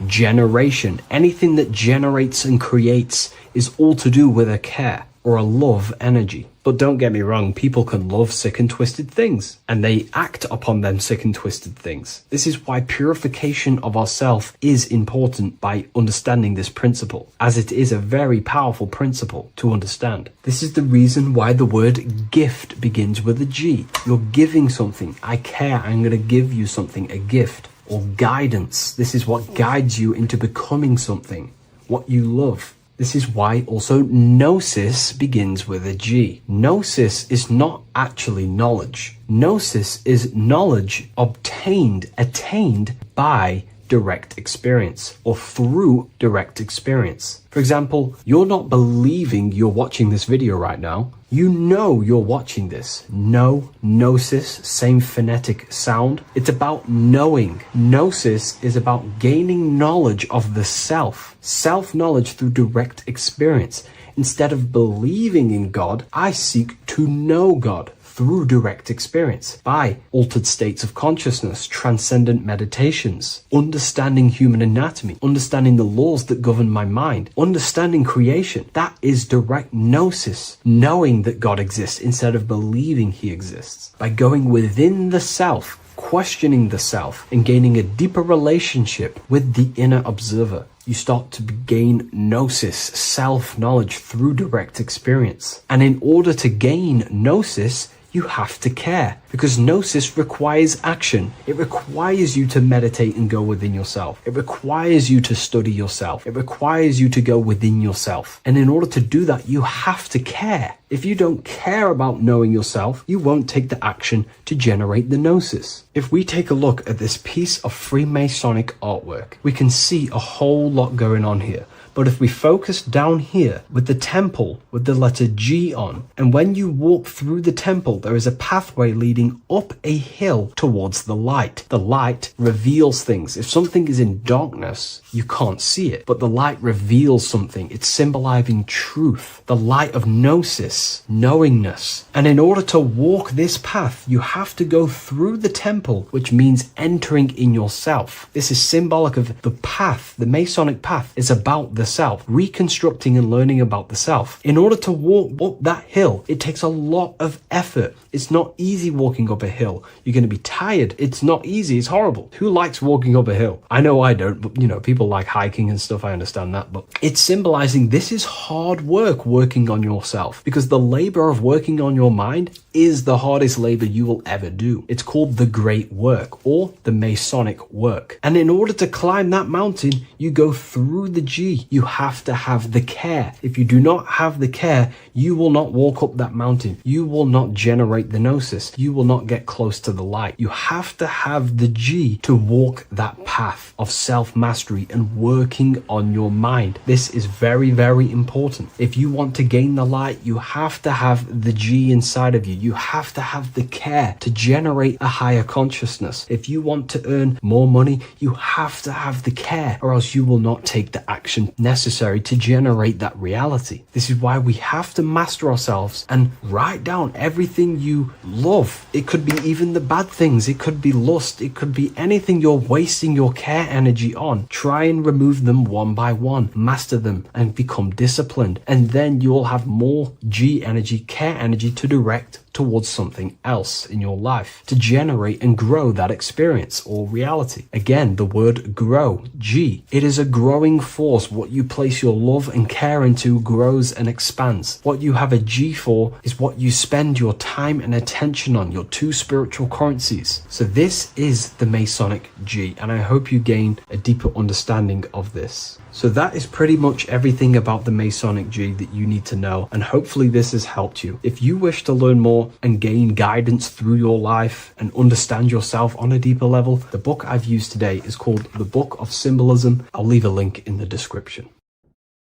generation. Anything that generates and creates is all to do with a care or a love energy. But don't get me wrong, people can love sick and twisted things, and they act upon them sick and twisted things. This is why purification of ourselves is important by understanding this principle, as it is a very powerful principle to understand. This is the reason why the word gift begins with a G. You're giving something. I care. I'm going to give you something, a gift. Or guidance. This is what guides you into becoming something, what you love. This is why also gnosis begins with a G. Gnosis is not actually knowledge. Gnosis is knowledge obtained, attained by direct experience or through direct experience. For example, you're not believing you're watching this video right now. You know you're watching this. Know, gnosis, same phonetic sound. It's about knowing. Gnosis is about gaining knowledge of the self. Self-knowledge through direct experience. Instead of believing in God, I seek to know God through direct experience, by altered states of consciousness, transcendent meditations, understanding human anatomy, understanding the laws that govern my mind, understanding creation. That is direct gnosis, knowing that God exists instead of believing he exists. By going within the self, questioning the self, and gaining a deeper relationship with the inner observer, you start to gain gnosis, self-knowledge through direct experience. And in order to gain gnosis, you have to care, because gnosis requires action. It requires you to meditate and go within yourself. It requires you to study yourself. It requires you to go within yourself. And in order to do that, you have to care. If you don't care about knowing yourself, you won't take the action to generate the gnosis. If we take a look at this piece of Freemasonic artwork, we can see a whole lot going on here. But if we focus down here with the temple with the letter G on, and when you walk through the temple, there is a pathway leading up a hill towards the light. The light reveals things. If something is in darkness, you can't see it, but the light reveals something. It's symbolizing truth, the light of gnosis, knowingness. And in order to walk this path, you have to go through the temple, which means entering in yourself. This is symbolic of the path. The Masonic path is about the self, reconstructing and learning about the self. In order to walk up that hill, it takes a lot of effort. It's not easy walking up a hill. You're going to be tired. It's not easy. It's horrible. Who likes walking up a hill? I know I don't, but people like hiking and stuff. I understand that, but it's symbolizing this is hard work, working on yourself, because the labor of working on your mind is the hardest labor you will ever do. It's called the great work or the Masonic work. And in order to climb that mountain, you go through the G. You have to have the care. If you do not have the care, you will not walk up that mountain. You will not generate the gnosis. You will not get close to the light. You have to have the G to walk that path of self-mastery and working on your mind. This is very, very important. If you want to gain the light, you have to have the G inside of you. You have to have the care to generate a higher consciousness. If you want to earn more money, you have to have the care, or else you will not take the action necessary to generate that reality. This is why we have to master ourselves and write down everything you love. It could be even the bad things. It could be lust. It could be anything you're wasting your care energy on. Try and remove them one by one. Master them and become disciplined. And then you'll have more G energy, care energy to direct towards something else in your life to generate and grow that experience or reality. Again, the word grow, G. It is a growing force. What you place your love and care into grows and expands. What you have a G for is what you spend your time and attention on, your two spiritual currencies. So this is the Masonic G, and I hope you gain a deeper understanding of this. So that is pretty much everything about the Masonic G that you need to know, and hopefully this has helped you. If you wish to learn more and gain guidance through your life and understand yourself on a deeper level, the book I've used today is called The Book of Symbolism. I'll leave a link in the description.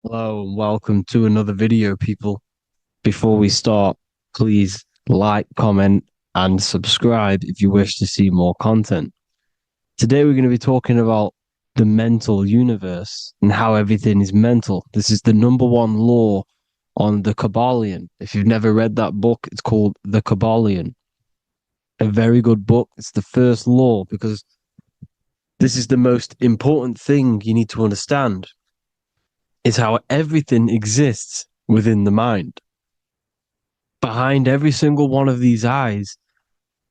Hello and welcome to another video, people. Before we start, please like, comment, and subscribe if you wish to see more content. Today we're going to be talking about the mental universe and how everything is mental. This is the number one law on the Kabbalion. If you've never read that book, it's called The Kabbalion. A very good book. It's the first law because this is the most important thing you need to understand, is how everything exists within the mind. Behind every single one of these eyes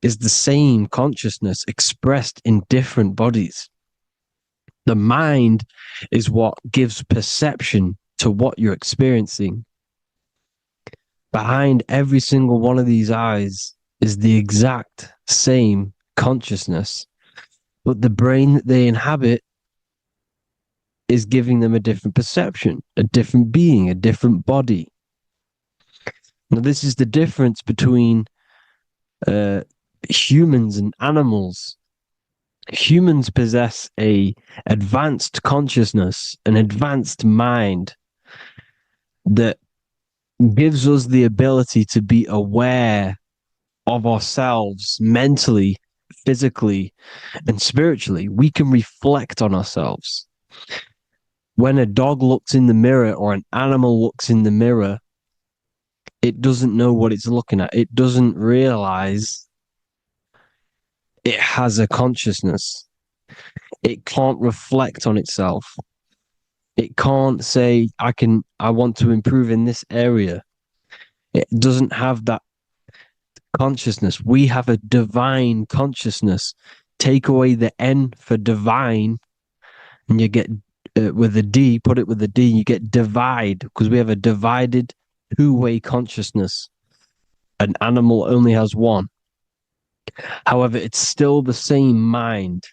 is the same consciousness expressed in different bodies. The mind is what gives perception to what you're experiencing. Behind every single one of these eyes is the exact same consciousness, but the brain that they inhabit is giving them a different perception, a different being, a different body. Now, this is the difference between humans and animals. Humans possess a advanced consciousness, an advanced mind that gives us the ability to be aware of ourselves mentally, physically, and spiritually. We can reflect on ourselves. When a dog looks in the mirror or an animal looks in the mirror, it doesn't know what it's looking at. It doesn't realize it has a consciousness. It can't reflect on itself. It can't say, I want to improve in this area. It doesn't have that consciousness. We have a divine consciousness. Take away the N for divine, and you get with a D, put it with a D, you get divide, because we have a divided two-way consciousness. An animal only has one. However, it's still the same mind.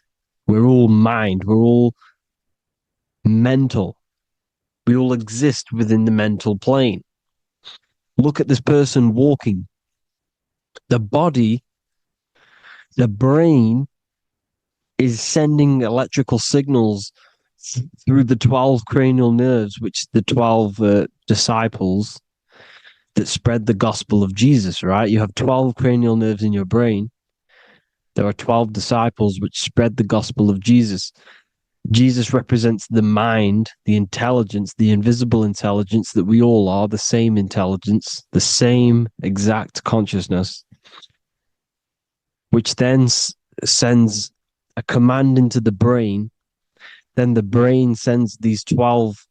We're all mind. We're all mental. We all exist within the mental plane. Look at this person walking. The body, the brain is sending electrical signals through the 12 cranial nerves, which the 12 disciples that spread the gospel of Jesus, right? You have 12 cranial nerves in your brain. There are 12 disciples which spread the gospel of Jesus. Jesus represents the mind, the intelligence, the invisible intelligence that we all are, the same intelligence, the same exact consciousness, which then sends a command into the brain. Then the brain sends these 12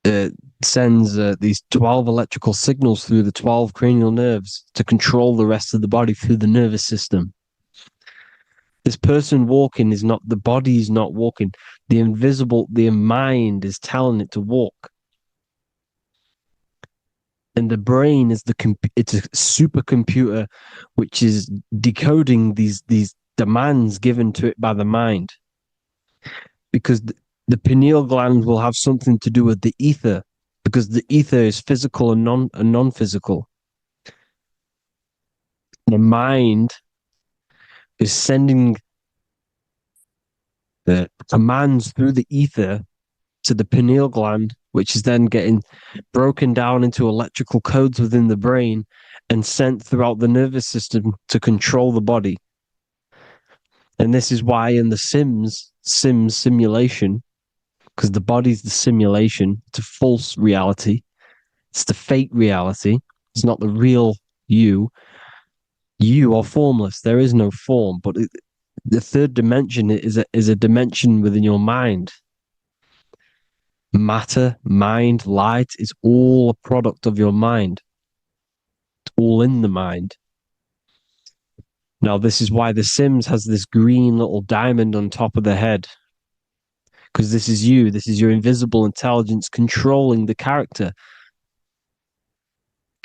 electrical signals through the 12 cranial nerves to control the rest of the body through the nervous system. This person walking is not, the body is not walking. The mind is telling it to walk. And the brain is it's a supercomputer which is decoding these demands given to it by the mind. Because the pineal gland will have something to do with the ether, because the ether is physical and non-physical. The mind is sending the commands through the ether to the pineal gland, which is then getting broken down into electrical codes within the brain and sent throughout the nervous system to control the body. And this is why in the Sims simulation, because the body's the simulation, it's a false reality, it's the fake reality, it's not the real you. You are formless. There is no form, but the third dimension is a dimension within your mind. Matter, mind, light is all a product of your mind. It's all in the mind. Now, this is why The Sims has this green little diamond on top of the head. Because this is you. This is your invisible intelligence controlling the character.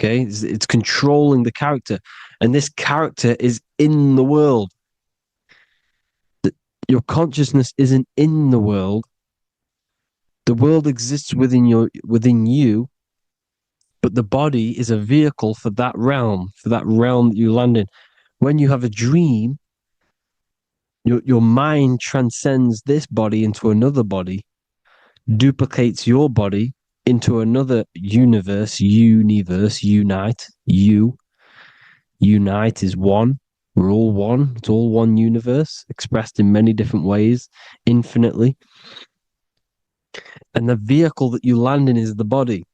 Okay? It's controlling the character. And this character is in the world. Your consciousness isn't in the world. The world exists within you, but the body is a vehicle for that realm that you land in. When you have a dream, your mind transcends this body into another body, duplicates your body into another universe, unite. Unite is one. We're all one. It's all one universe, expressed in many different ways, infinitely. And the vehicle that you land in is the body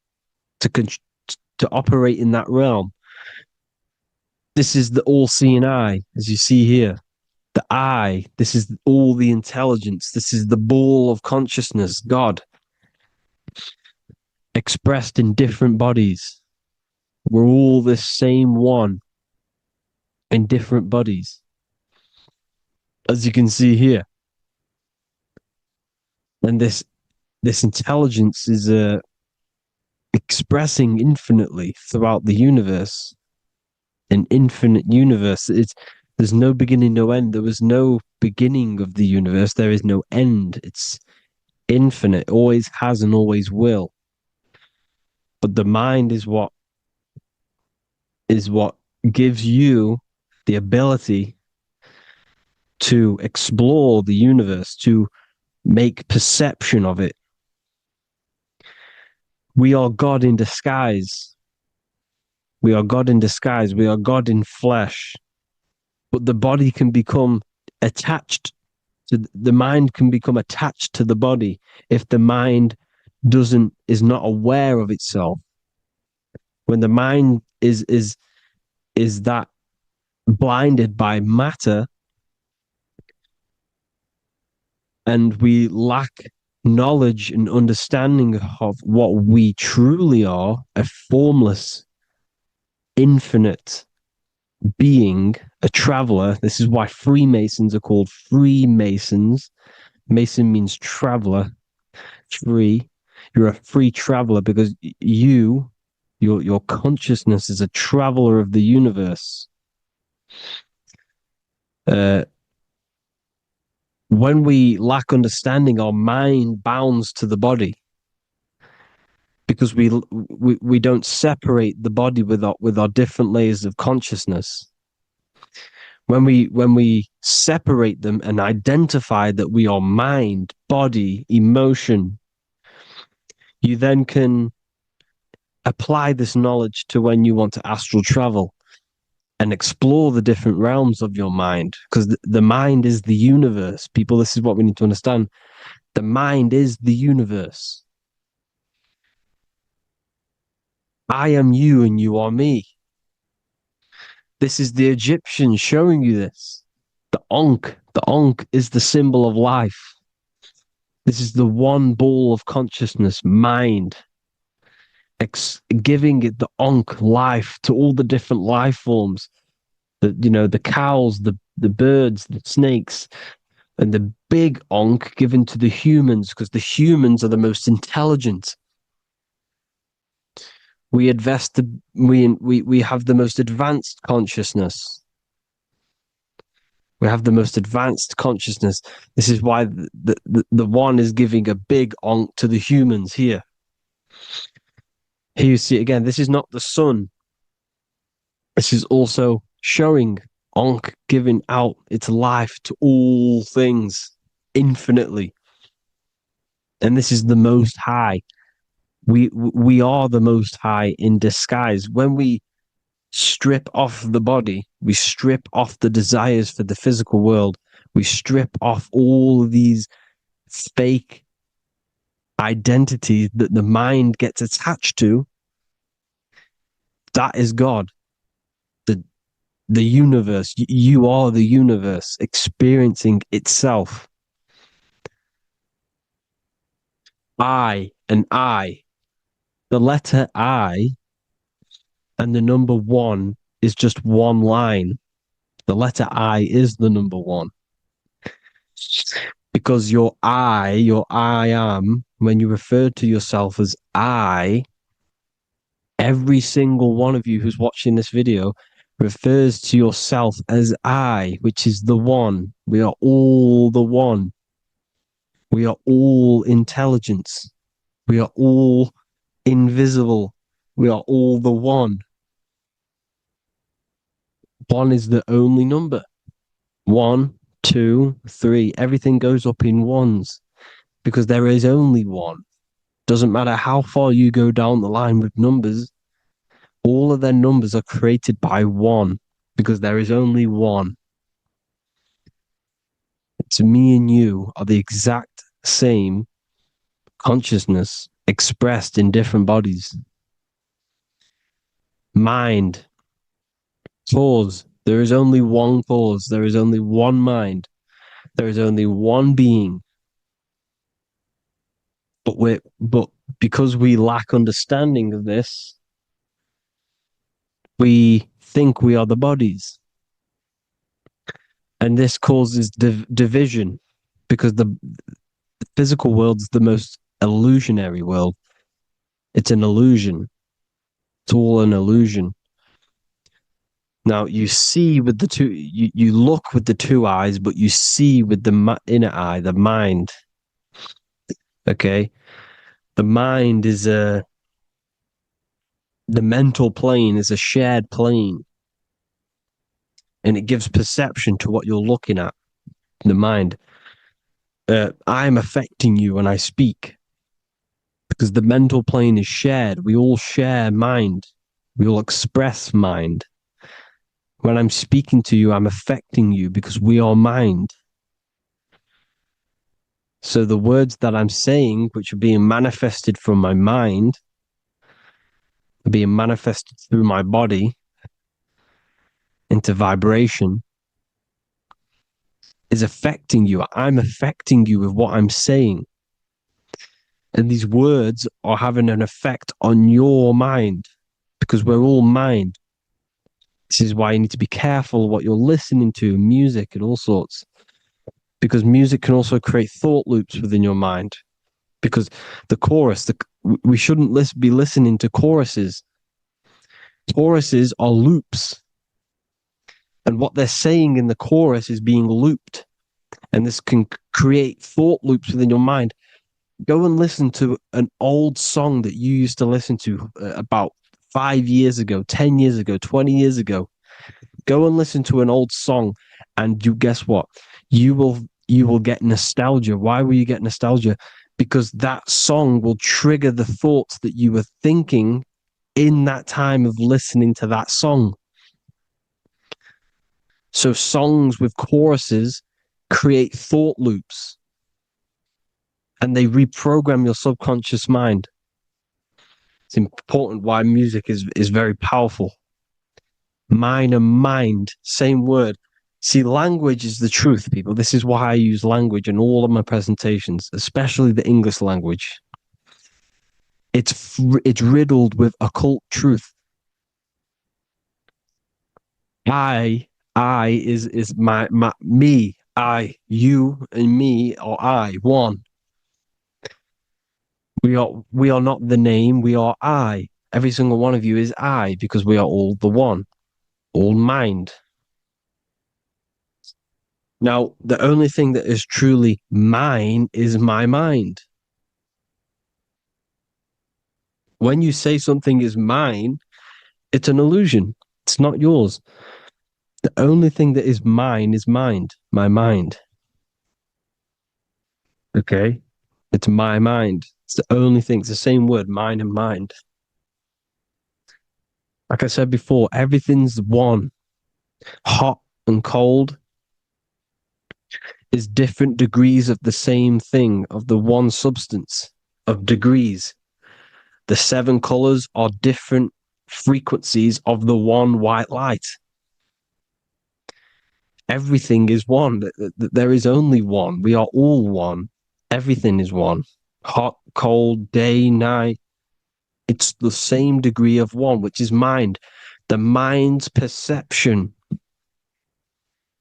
to operate in that realm. This is the all-seeing eye, as you see here. The eye, this is all the intelligence. This is the ball of consciousness, God, expressed in different bodies. We're all this same one in different bodies, as you can see here. And this intelligence is expressing infinitely throughout the universe, an infinite universe. There's no beginning, no end. There was no beginning of the universe. There is no end. It's infinite, always has and always will. But the mind is what gives you the ability to explore the universe, to make perception of it. We are God in disguise. We are God in disguise. We are God in flesh. But the body can become attached to the mind, can become attached to the body if the mind is not aware of itself. When the mind is that blinded by matter, and we lack knowledge and understanding of what we truly are, a formless, infinite being, a traveler. This is why Freemasons are called Freemasons. Mason means traveler. Free. You're a free traveler because your consciousness is a traveler of the universe. When we lack understanding, our mind bounds to the body because we don't separate the body with our different layers of consciousness. When we separate them and identify that we are mind, body, emotion. You then can apply this knowledge to when you want to astral travel and explore the different realms of your mind, because the mind is the universe. People, this is what we need to understand. The mind is the universe. I am you and you are me. This is the Egyptians showing you this. The Ankh is the symbol of life. This is the one ball of consciousness, mind, giving it the Ankh life to all the different life forms. The cows, the birds, the snakes, and the big Ankh given to the humans, because the humans are the most intelligent. We have the most advanced consciousness. We have the most advanced consciousness. This is why the one is giving a big Ankh to the humans here. Here you see again, this is not the sun. This is also showing Ankh giving out its life to all things infinitely. And this is the Most High. We are the Most High in disguise. When we strip off the body, we strip off the desires for the physical world, we strip off all of these fake identities that the mind gets attached to. That is God. The universe. You are the universe experiencing itself. I and I. The letter I and the number one is just one line. The letter I is the number one. Because your I am, when you refer to yourself as I, every single one of you who's watching this video refers to yourself as I, which is the one. We are all the one. We are all intelligence. We are all invisible. We are all the one. One is the only number. 1, 2, 3. Everything goes up in ones because there is only one. Doesn't matter how far you go down the line with numbers, all of their numbers are created by one because there is only one. It's me and you are the exact same consciousness expressed in different bodies. Mind, cause. There is only one cause. There is only one mind. There is only one being. But because we lack understanding of this, we think we are the bodies. And this causes division because the physical world is the most illusionary world. It's an illusion. It's all an illusion. Now you see with the two, you look with the two eyes, but you see with the inner eye, the mind. Okay, the mind is the mental plane is a shared plane, and it gives perception to what you're looking at. The mind. I'm affecting you when I speak because the mental plane is shared. We all share mind. We all express mind. When I'm speaking to you, I'm affecting you because we are mind. So the words that I'm saying, which are being manifested from my mind, are being manifested through my body into vibration, is affecting you. I'm affecting you with what I'm saying. And these words are having an effect on your mind because we're all mind. This is why you need to be careful what you're listening to, music and all sorts. Because music can also create thought loops within your mind. Because the chorus, we shouldn't be listening to choruses. Choruses are loops. And what they're saying in the chorus is being looped. And this can create thought loops within your mind. Go and listen to an old song that you used to listen to about 5 years ago, 10 years ago, 20 years ago. Go and listen to an old song and you guess what? You will you will get nostalgia. Why will you get nostalgia? Because that song will trigger the thoughts that you were thinking in that time of listening to that song. So songs with choruses create thought loops and they reprogram your subconscious mind. It's important why music is very powerful. Mind and mind, same word. See, language is the truth, people. This is why I use language in all of my presentations, especially the English language. It's riddled with occult truth. I is my me, I, you, and me, or I, one. We are not the name, we are I. Every single one of you is I, because we are all the one, all mind. Now, the only thing that is truly mine is my mind. When you say something is mine, it's an illusion. It's not yours. The only thing that is mine is mind, my mind. Okay? It's my mind. It's the only thing. It's the same word, mind and mind. Like I said before, everything's one. Hot and cold is different degrees of the same thing, of the one substance, of degrees. The 7 colors are different frequencies of the one white light. Everything is one. There is only one. We are all one. Everything is one. Hot, cold, day, night. It's the same degree of one, which is mind. The mind's perception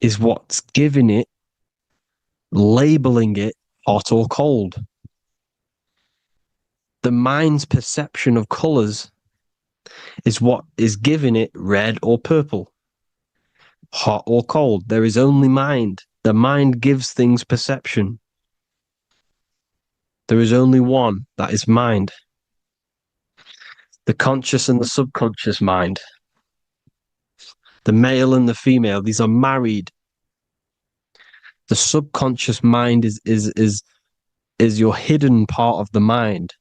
is what's giving it, labeling it hot or cold. The mind's perception of colors is what is giving it red or purple, hot or cold. There is only mind. The mind gives things perception. There is only one, that is mind. The conscious and the subconscious mind. The male and the female, these are married. The subconscious mind is your hidden part of the mind.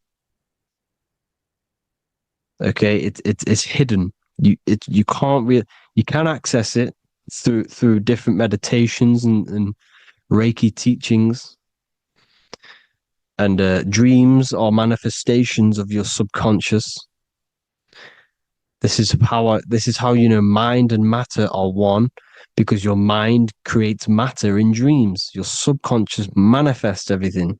Okay, it's hidden. You can't really, you can access it through different meditations and Reiki teachings. And dreams are manifestations of your subconscious. This is how you know mind and matter are one, because your mind creates matter in dreams. Your subconscious manifests everything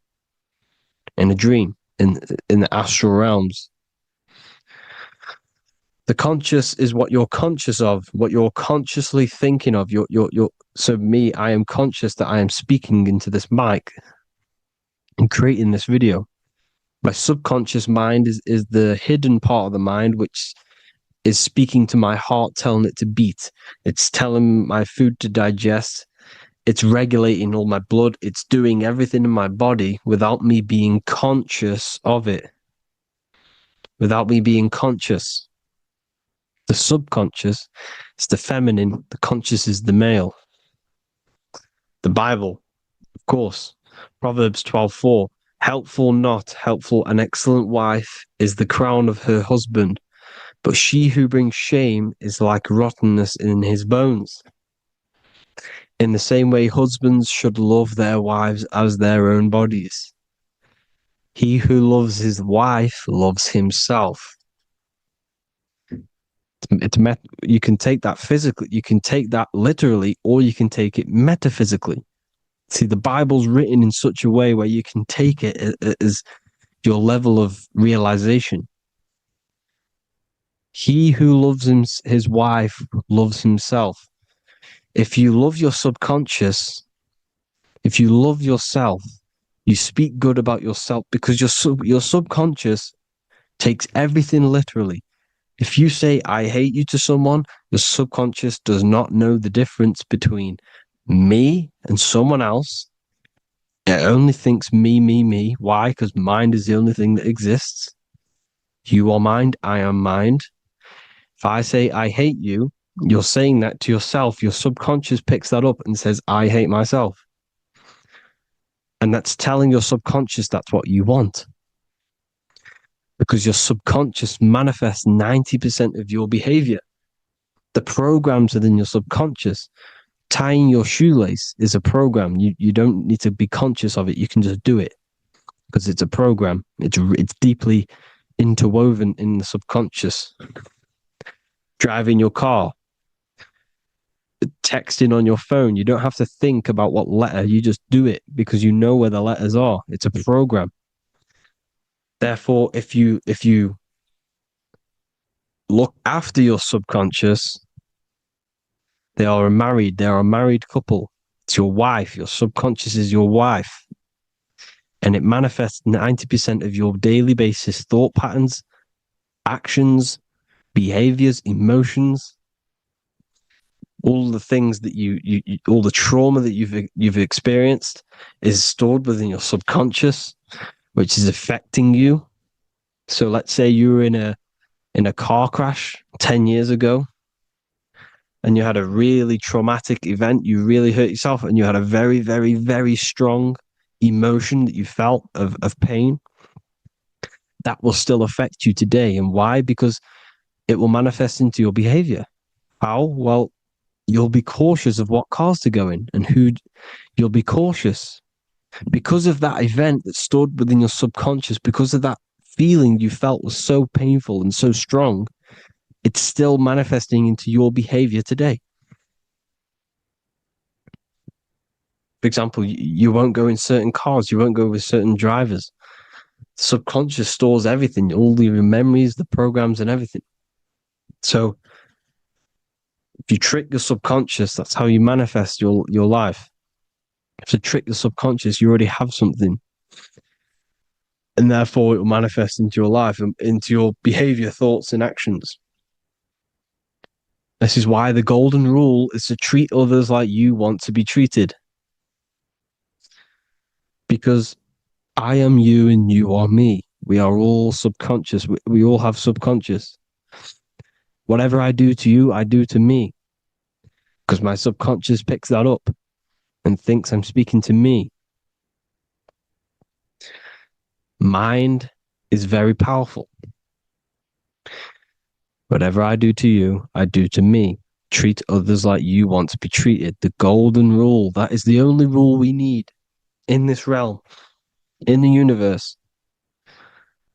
in a dream, in the astral realms. The conscious is what you're conscious of, what you're consciously thinking of. So me, I am conscious that I am speaking into this mic and creating this video. My subconscious mind is the hidden part of the mind, which is speaking to my heart, telling it to beat. It's telling my food to digest. It's regulating all my blood. It's doing everything in my body without me being conscious of it. Without me being conscious. The subconscious is the feminine. The conscious is the male. The Bible, of course. Proverbs 12:4. Helpful, not helpful, an excellent wife is the crown of her husband, but she who brings shame is like rottenness in his bones. In the same way, husbands should love their wives as their own bodies. He who loves his wife loves himself. You can take that physically, you can take that literally, or you can take it metaphysically. See, the Bible's written in such a way where you can take it as your level of realization. He who loves his wife loves himself. If you love your subconscious, if you love yourself, you speak good about yourself, because your subconscious takes everything literally. If you say, I hate you to someone, your subconscious does not know the difference between me and someone else. It only thinks me, me, me. Why? Because mind is the only thing that exists. You are mind, I am mind. If I say, I hate you, you're saying that to yourself. Your subconscious picks that up and says, I hate myself. And that's telling your subconscious that's what you want. Because your subconscious manifests 90% of your behavior. The programs within your subconscious. Tying your shoelace is a program. You don't need to be conscious of it. You can just do it because it's a program. It's deeply interwoven in the subconscious. Driving your car, texting on your phone. You don't have to think about what letter. You just do it because you know where the letters are. It's a program. Therefore, if you look after your subconscious, they are a married couple. It's your wife. Your subconscious is your wife. And it manifests 90% of your daily basis thought patterns, actions, behaviors, emotions, all the things that you all the trauma that you've experienced is stored within your subconscious, which is affecting you. So let's say you were in a car crash 10 years ago and you had a really traumatic event, you really hurt yourself, and you had a very, very, very strong emotion that you felt of pain. That will still affect you today. And why? Because it will manifest into your behavior. How? Well, you'll be cautious of what cars to go in and who. You'll be cautious because of that event that stored within your subconscious, because of that feeling you felt was so painful and so strong. It's still manifesting into your behavior today. For example, you won't go in certain cars, you won't go with certain drivers. The subconscious stores everything, all your memories, the programs, and everything. So if you trick your subconscious, that's how you manifest your life. To trick the subconscious, you already have something. And therefore, it will manifest into your life, into your behavior, thoughts, and actions. This is why the golden rule is to treat others like you want to be treated. Because I am you and you are me. We are all subconscious. We all have subconscious. Whatever I do to you, I do to me. Because my subconscious picks that up and thinks I'm speaking to me. Mind is very powerful. Whatever I do to you, I do to me. Treat others like you want to be treated. The golden rule. That is the only rule we need in this realm, in the universe.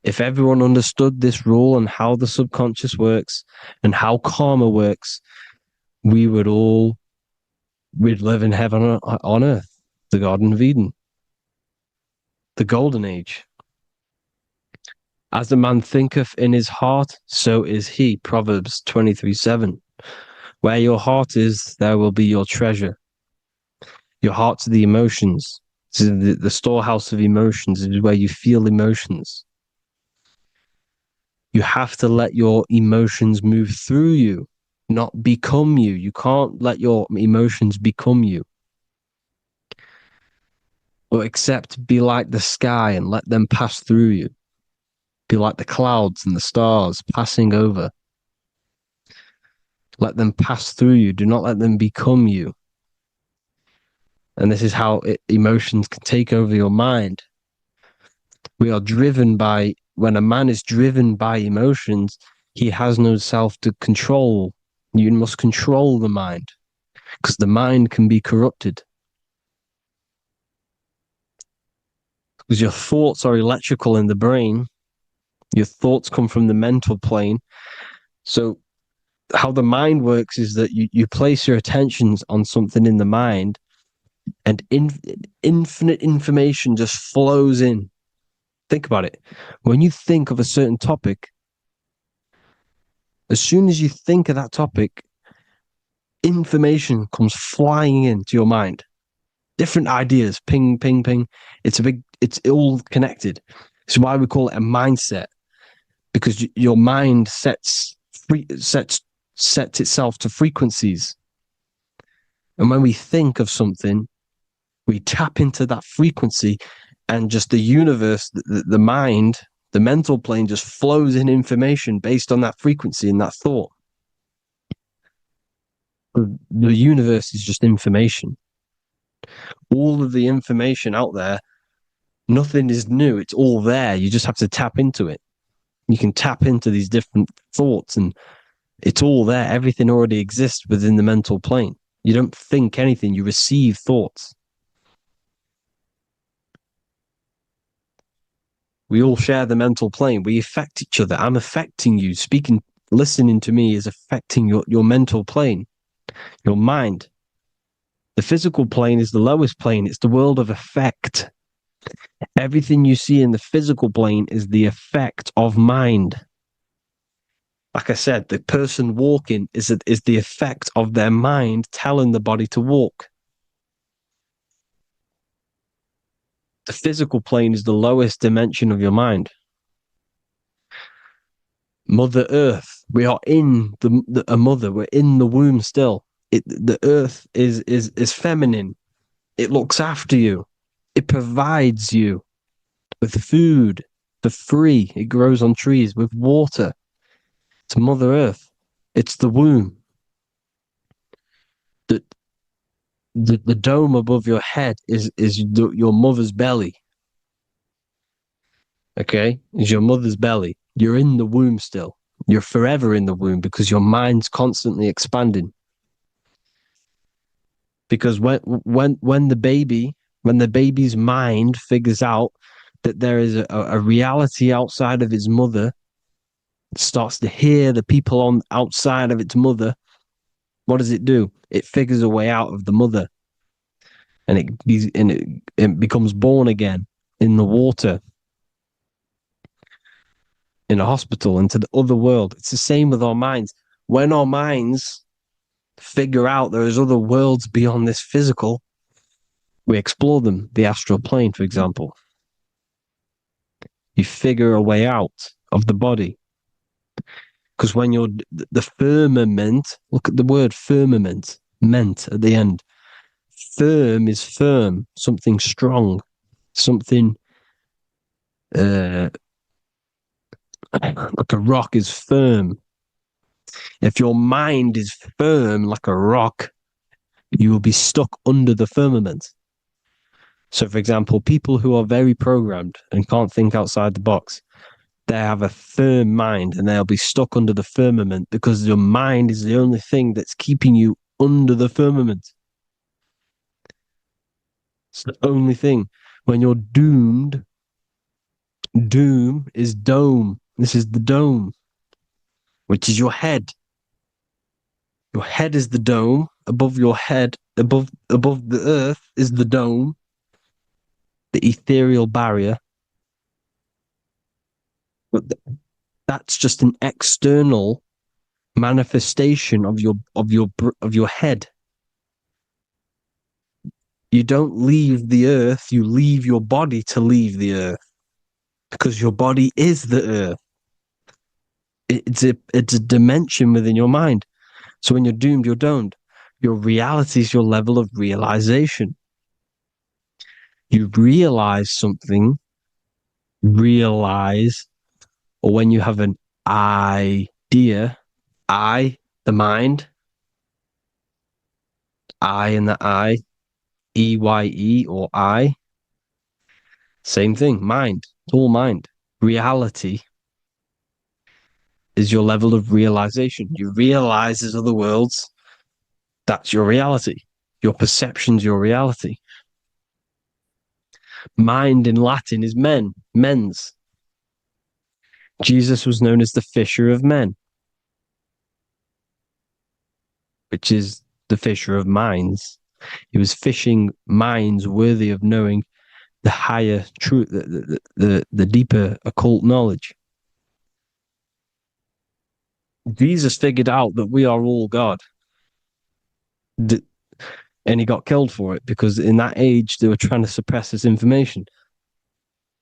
If everyone understood this rule and how the subconscious works and how karma works, we'd live in heaven on earth, the Garden of Eden, the golden age. As the man thinketh in his heart, so is he. Proverbs 23:7. Where your heart is, there will be your treasure. Your heart's the emotions. The storehouse of emotions is where you feel emotions. You have to let your emotions move through you, not become you. You can't let your emotions become you. Or except be like the sky and let them pass through you. Be like the clouds and the stars passing over. Let them pass through you. Do not let them become you. And this is how emotions can take over your mind. We are driven by, when a man is driven by emotions, he has no self to control. You must control the mind because the mind can be corrupted. Because your thoughts are electrical in the brain. Your thoughts come from the mental plane. So how the mind works is that you place your attentions on something in the mind and infinite information just flows in. Think about it. When you think of a certain topic, as soon as you think of that topic, information comes flying into your mind. Different ideas, ping, ping, ping. It's all connected. It's why we call it a mindset. Because your mind sets itself to frequencies. And when we think of something, we tap into that frequency and just the universe, the mind, the mental plane just flows in information based on that frequency and that thought. The universe is just information. All of the information out there Nothing is new. It's all there. You just have to tap into it. You can tap into these different thoughts, and it's all there. Everything already exists within the mental plane. You don't think anything. You receive thoughts. We all share the mental plane. We affect each other. I'm affecting you. Speaking, listening to me is affecting your mental plane, your mind. The physical plane is the lowest plane. It's the world of effect. Everything you see in the physical plane is the effect of mind. Like I said, the person walking is the effect of their mind telling the body to walk. The physical plane is the lowest dimension of your mind. Mother Earth, we are in a mother. We're in the womb still. The Earth is feminine. It looks after you. It provides you with food for free. It grows on trees with water. It's Mother Earth. It's the womb. The dome above your head is your mother's belly. Okay, is your mother's belly. You're in the womb still. You're forever in the womb because your mind's constantly expanding. Because when the baby's mind figures out that there is a reality outside of its mother, it starts to hear the people on outside of its mother. What does it do? It figures a way out of the mother, and it becomes born again in the water, in a hospital, into the other world. It's the same with our minds. When our minds figure out there is other worlds beyond this physical, we explore them. The astral plane, for example. You figure a way out of the body. Because when you're the firmament, look at the word firmament, meant at the end. Firm is firm, something strong, something like a rock is firm. If your mind is firm like a rock, you will be stuck under the firmament. So, for example, people who are very programmed and can't think outside the box, they have a firm mind and they'll be stuck under the firmament because your mind is the only thing that's keeping you under the firmament. It's the only thing. When you're doomed, doom is dome. This is the dome, which is your head. Your head is the dome. Above your head, above the earth is the dome, the ethereal barrier. But that's just an external manifestation of your head. You don't leave the earth, you leave your body to leave the earth, because your body is the earth. It's a dimension within your mind. So when you're doomed, you're domed. Your reality is your level of realization. You realize something, or when you have an idea, the mind, in the EYE or I. Same thing, mind. It's all mind. Reality is your level of realization. You realize there's other worlds. That's your reality. Your perception's your reality. Mind in Latin is mens. Jesus was known as the fisher of men, which is the fisher of minds. He was fishing minds worthy of knowing the higher truth, the deeper occult knowledge. Jesus figured out that we are all God. And he got killed for it because in that age they were trying to suppress this information.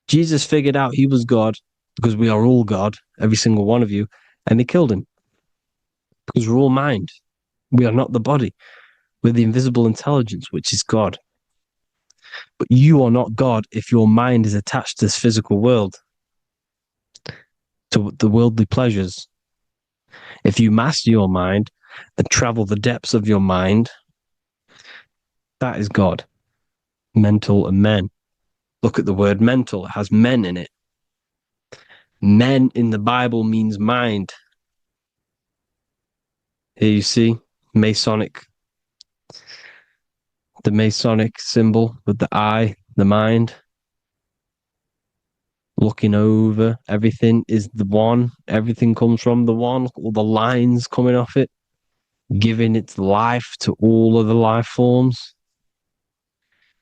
Jesus figured out he was God because we are all God, every single one of you, and they killed him because we're all mind. We are not the body. We're the invisible intelligence, which is God. But you are not God if your mind is attached to this physical world, to the worldly pleasures. If you master your mind and travel the depths of your mind, that is God, mental and men. Look at the word mental. It has men in it. Men in the Bible means mind. Here you see the Masonic symbol with the eye, the mind. Looking over everything is the one. Everything comes from the one. All the lines coming off it, giving its life to all of the life forms.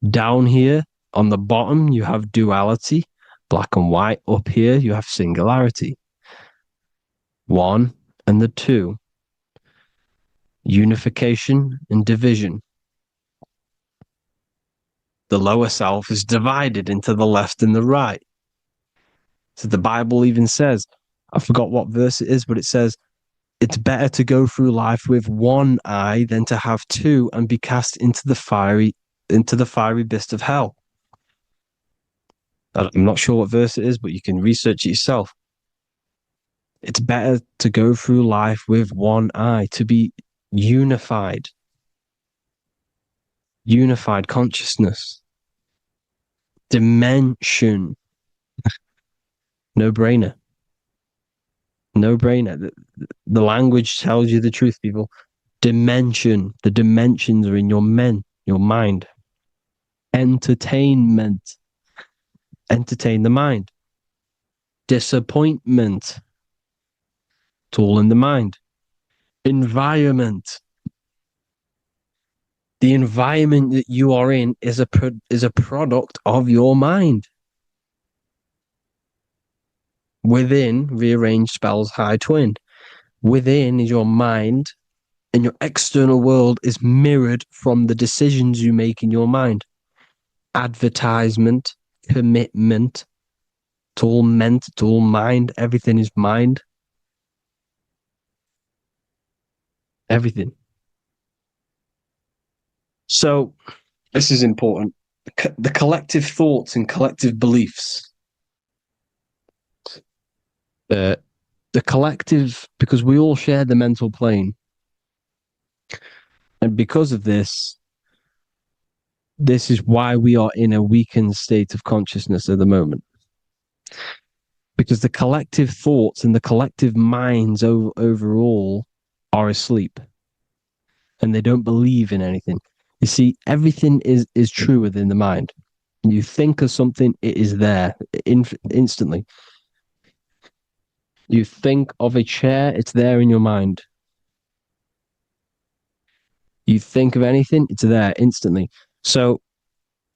Down here on the bottom, you have duality, black and white. Up here, you have singularity. One and the two. Unification and division. The lower self is divided into the left and the right. So the Bible even says, I forgot what verse it is, but it says, it's better to go through life with one eye than to have two and be cast into the fiery abyss of hell. I'm not sure what verse it is, but you can research it yourself. It's better to go through life with one eye, to be unified. Unified consciousness. Dimension. No brainer. No brainer. The language tells you the truth, people. Dimension. The dimensions are in your mind. Entertainment. Entertain the mind. Disappointment. It's all in the mind. Environment. The environment that you are in is a product of your mind. Within, rearranged spells high twin. Within is your mind, and your external world is mirrored from the decisions you make in your mind. Advertisement, commitment, it's all meant, it's all mind. Everything is mind. Everything. So, this is important. The collective thoughts and collective beliefs. The collective, because we all share the mental plane. And because of this is why we are in a weakened state of consciousness at the moment. Because the collective thoughts and the collective minds overall are asleep. And they don't believe in anything. You see, everything is true within the mind. You think of something, it is there instantly. You think of a chair, it's there in your mind. You think of anything, it's there instantly. So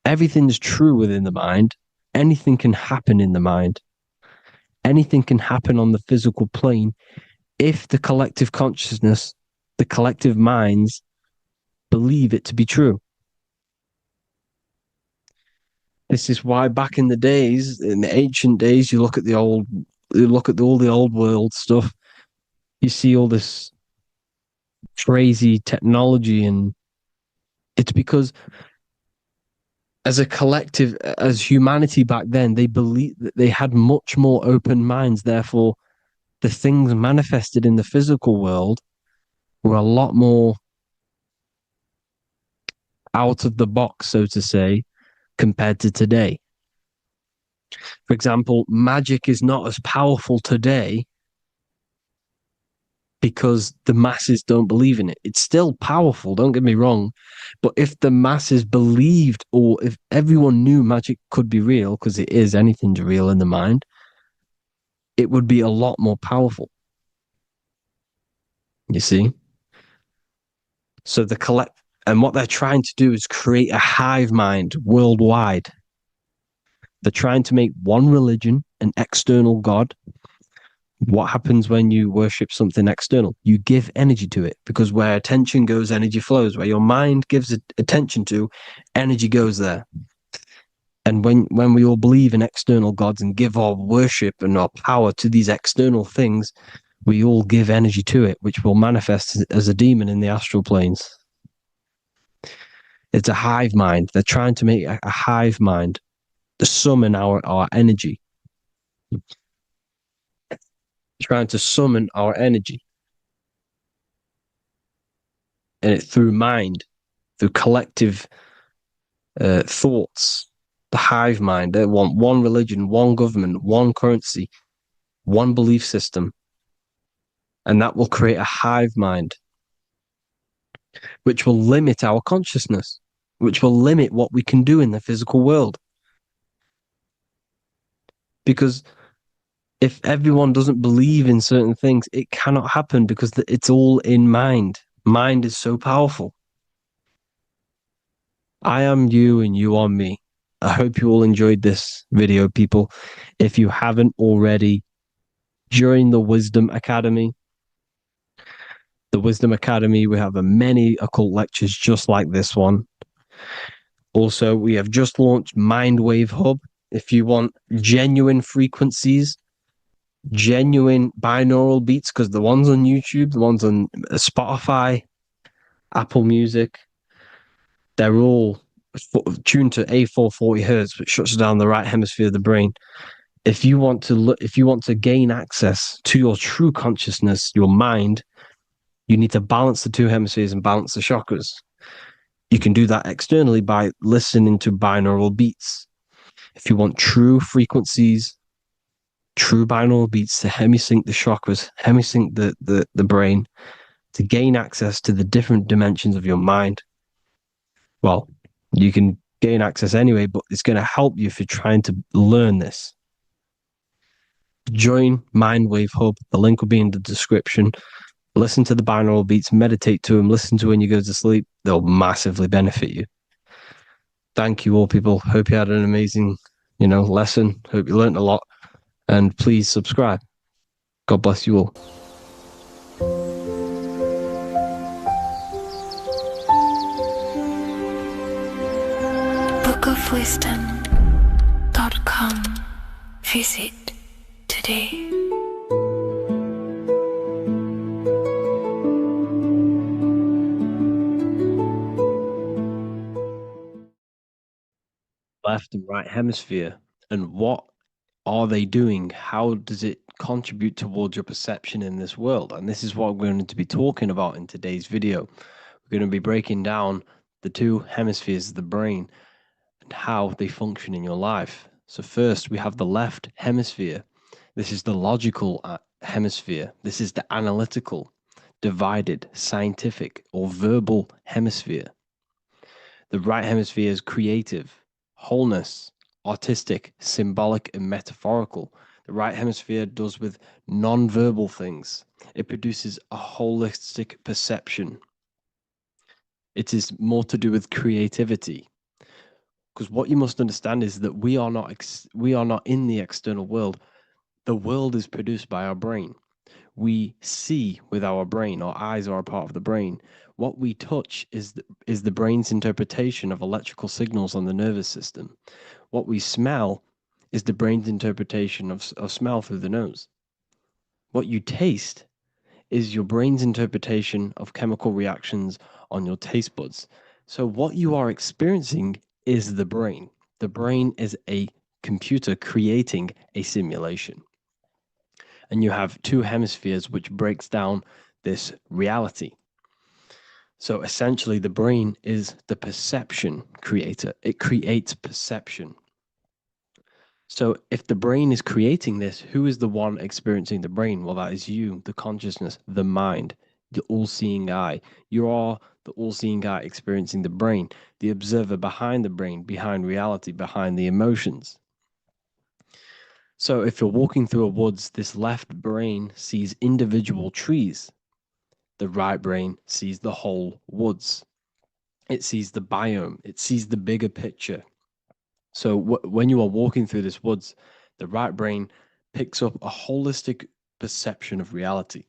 everything's true within the mind. Anything can happen in the mind. Anything can happen on the physical plane if the collective consciousness, the collective minds, believe it to be true. This is why back in the days, in the ancient days, you look at all the old world stuff, you see all this crazy technology, and it's because as a collective, as humanity back then, they believed that they had much more open minds. Therefore, the things manifested in the physical world were a lot more out of the box, so to say, compared to today. For example, magic is not as powerful today because the masses don't believe in it. It's still powerful, don't get me wrong. But if the masses believed, or if everyone knew magic could be real, because it is, anything's real in the mind, it would be a lot more powerful. You see? So and what they're trying to do is create a hive mind worldwide. They're trying to make one religion, an external God. What happens when you worship something external? You give energy to it, because where attention goes, energy flows. Where your mind gives attention to, energy goes there. And when we all believe in external gods and give our worship and our power to these external things, we all give energy to it, which will manifest as a demon in the astral planes. It's a hive mind. They're trying to make a hive mind to summon our energy. Trying to summon our energy. And it through mind, through collective thoughts. the hive mind. They want one religion, one government, one currency, one belief system. And that will create a hive mind, which will limit our consciousness, which will limit what we can do in the physical world. Because if everyone doesn't believe in certain things, it cannot happen because it's all in mind. Mind is so powerful. I am you and you are me. I hope you all enjoyed this video, people. If you haven't already, join the Wisdom Academy. The Wisdom Academy, we have many occult lectures just like this one. Also, we have just launched Mindwave Hub. If you want genuine frequencies, genuine binaural beats, because the ones on YouTube, the ones on Spotify, Apple Music, they're all tuned to A440 hertz, which shuts down the right hemisphere of the brain. If you want to gain access to your true consciousness, your mind, you need to balance the two hemispheres and balance the chakras. You can do that externally by listening to binaural beats. If you want true frequencies, true binaural beats to hemisync the chakras, hemisync the brain, to gain access to the different dimensions of your mind, well, you can gain access anyway, but it's going to help you if you're trying to learn this. Join Mindwave Hub. The link will be in the description. Listen to the binaural beats, meditate to them, listen to when you go to sleep. They'll massively benefit you. Thank you all, people. Hope you had an amazing, lesson. Hope you learned a lot. And please subscribe. God bless you all. bookofwisdom.com. Visit today. Left and right hemisphere, and what are they doing? How does it contribute towards your perception in this world? And this is what we're going to be talking about in today's video. We're going to be breaking down the two hemispheres of the brain and how they function in your life. So first, we have the left hemisphere. This is the logical hemisphere. This is the analytical, divided, scientific, or verbal hemisphere. The right hemisphere is creative, wholeness, artistic, symbolic, and metaphorical. The right hemisphere does with non-verbal things. It produces a holistic perception. It is more to do with creativity. Because what you must understand is that we are not in the external world. The world is produced by our brain. We see with our brain. Our eyes are a part of the brain. What we touch is the brain's interpretation of electrical signals on the nervous system. What we smell is the brain's interpretation of smell through the nose. What you taste is your brain's interpretation of chemical reactions on your taste buds. So what you are experiencing is the brain. The brain is a computer creating a simulation. And you have two hemispheres which breaks down this reality. So essentially, the brain is the perception creator. It creates perception. So if the brain is creating this, who is the one experiencing the brain? Well, that is you, the consciousness, the mind, the all-seeing eye. You are the all-seeing eye experiencing the brain, the observer behind the brain, behind reality, behind the emotions. So if you're walking through a woods, this left brain sees individual trees. The right brain sees the whole woods. It sees the biome. It sees the bigger picture. So when you are walking through this woods, the right brain picks up a holistic perception of reality.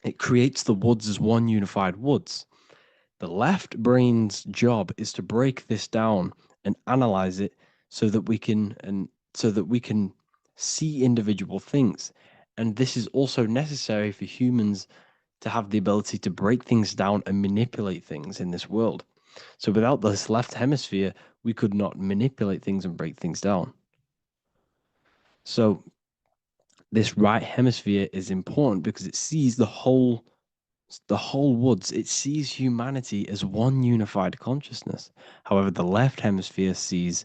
It creates the woods as one unified woods. The left brain's job is to break this down and analyze it so that we can see individual things. And this is also necessary for humans to have the ability to break things down and manipulate things in this world. So without this left hemisphere, we could not manipulate things and break things down. So this right hemisphere is important because it sees the whole woods. It sees humanity as one unified consciousness. However, the left hemisphere sees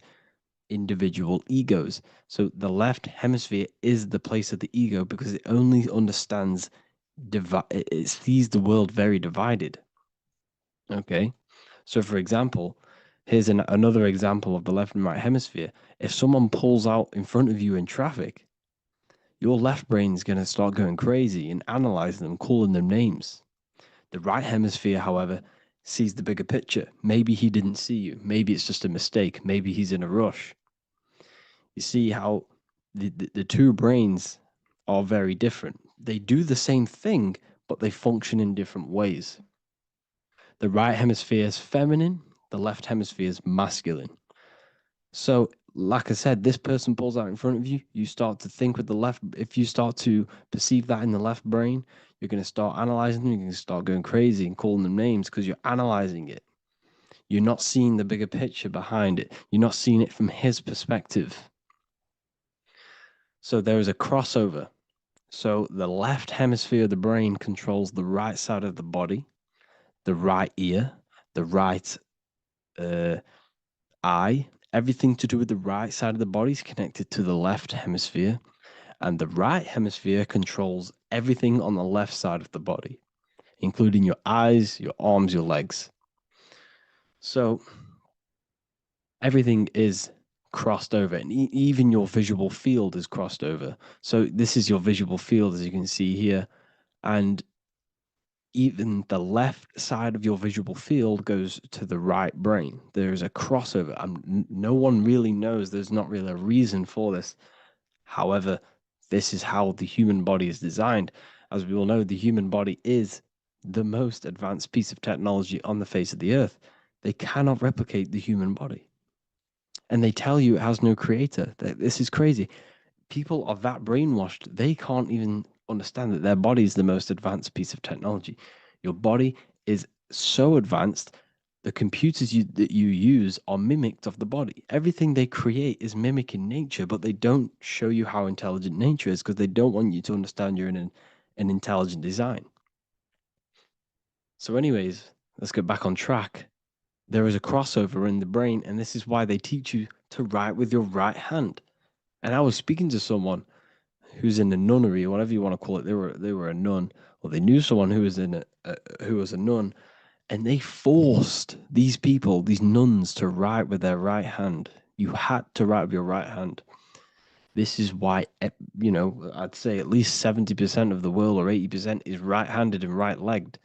individual egos. So the left hemisphere is the place of the ego because it only understands, it sees the world very divided. Okay. So, for example, here's another example of the left and right hemisphere. If someone pulls out in front of you in traffic, your left brain's going to start going crazy and analyzing them, calling them names. The right hemisphere, however, sees the bigger picture. Maybe he didn't see you. Maybe it's just a mistake. Maybe he's in a rush. You see how the two brains are very different. They do the same thing, but they function in different ways. The right hemisphere is feminine, the left hemisphere is masculine. So, like I said, this person pulls out in front of you, you start to think with the left. If you start to perceive that in the left brain, you're going to start analyzing them, you're going to start going crazy and calling them names because you're analyzing it. You're not seeing the bigger picture behind it, you're not seeing it from his perspective. So, there is a crossover. So, the left hemisphere of the brain controls the right side of the body, the right ear, the right eye. Everything to do with the right side of the body is connected to the left hemisphere, and the right hemisphere controls everything on the left side of the body, including your eyes, your arms, your legs. So everything is crossed over, and even your visual field is crossed over. So this is your visual field, as you can see here, and even the left side of your visual field goes to the right brain. There's a crossover. No one really knows. There's not really a reason for this. However, this is how the human body is designed. As we all know, the human body is the most advanced piece of technology on the face of the earth. They cannot replicate the human body. And they tell you it has no creator. This is crazy. People are that brainwashed, they can't even understand that their body is the most advanced piece of technology. Your body is so advanced, the computers that you use are mimicked of the body. Everything they create is mimicking nature, but they don't show you how intelligent nature is because they don't want you to understand you're in an intelligent design. So, anyways, let's get back on track. There is a crossover in the brain, and this is why they teach you to write with your right hand. And I was speaking to someone who's in a nunnery or whatever you want to call it. They were a nun, or they knew someone who was who was a nun, and they forced these people, these nuns, to write with their right hand. You had to write with your right hand. This is why, I'd say at least 70% of the world or 80% is right-handed and right-legged,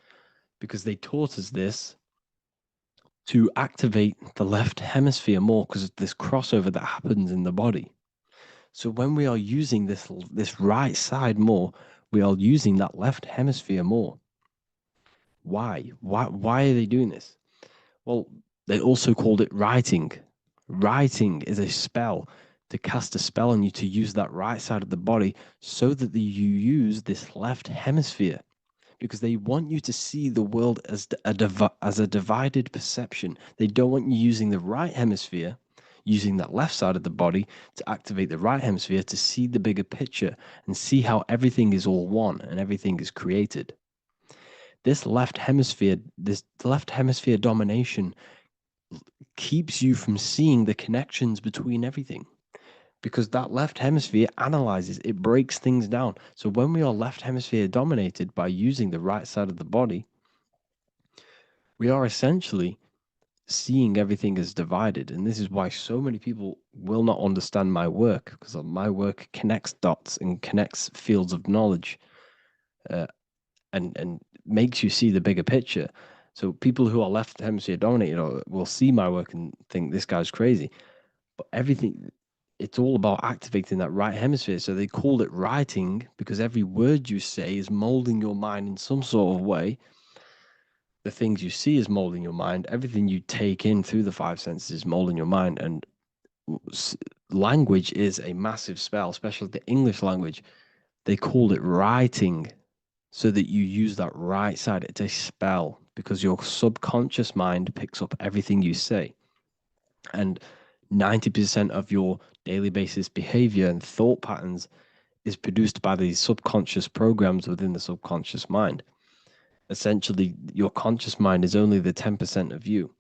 because they taught us this to activate the left hemisphere more because of this crossover that happens in the body. So when we are using this right side more, we are using that left hemisphere more. Why? Why are they doing this? Well, they also called it writing. Writing is a spell, to cast a spell on you to use that right side of the body so that you use this left hemisphere, because they want you to see the world as a divided perception. They don't want you using the right hemisphere, using that left side of the body to activate the right hemisphere to see the bigger picture and see how everything is all one and everything is created. This left hemisphere domination keeps you from seeing the connections between everything, because that left hemisphere analyzes, it breaks things down. So when we are left hemisphere dominated by using the right side of the body, we are essentially seeing everything as divided. And this is why so many people will not understand my work, because my work connects dots and connects fields of knowledge, and makes you see the bigger picture. So people who are left hemisphere dominated will see my work and think this guy's crazy. But everything, it's all about activating that right hemisphere. So they call it writing because every word you say is molding your mind in some sort of way. The things you see is molding your mind. Everything you take in through the five senses is molding your mind. And language is a massive spell, especially the English language. They call it writing so that you use that right side. It's a spell because your subconscious mind picks up everything you say. And 90% of your daily basis behavior and thought patterns is produced by these subconscious programs within the subconscious mind. Essentially, your conscious mind is only the 10% of you.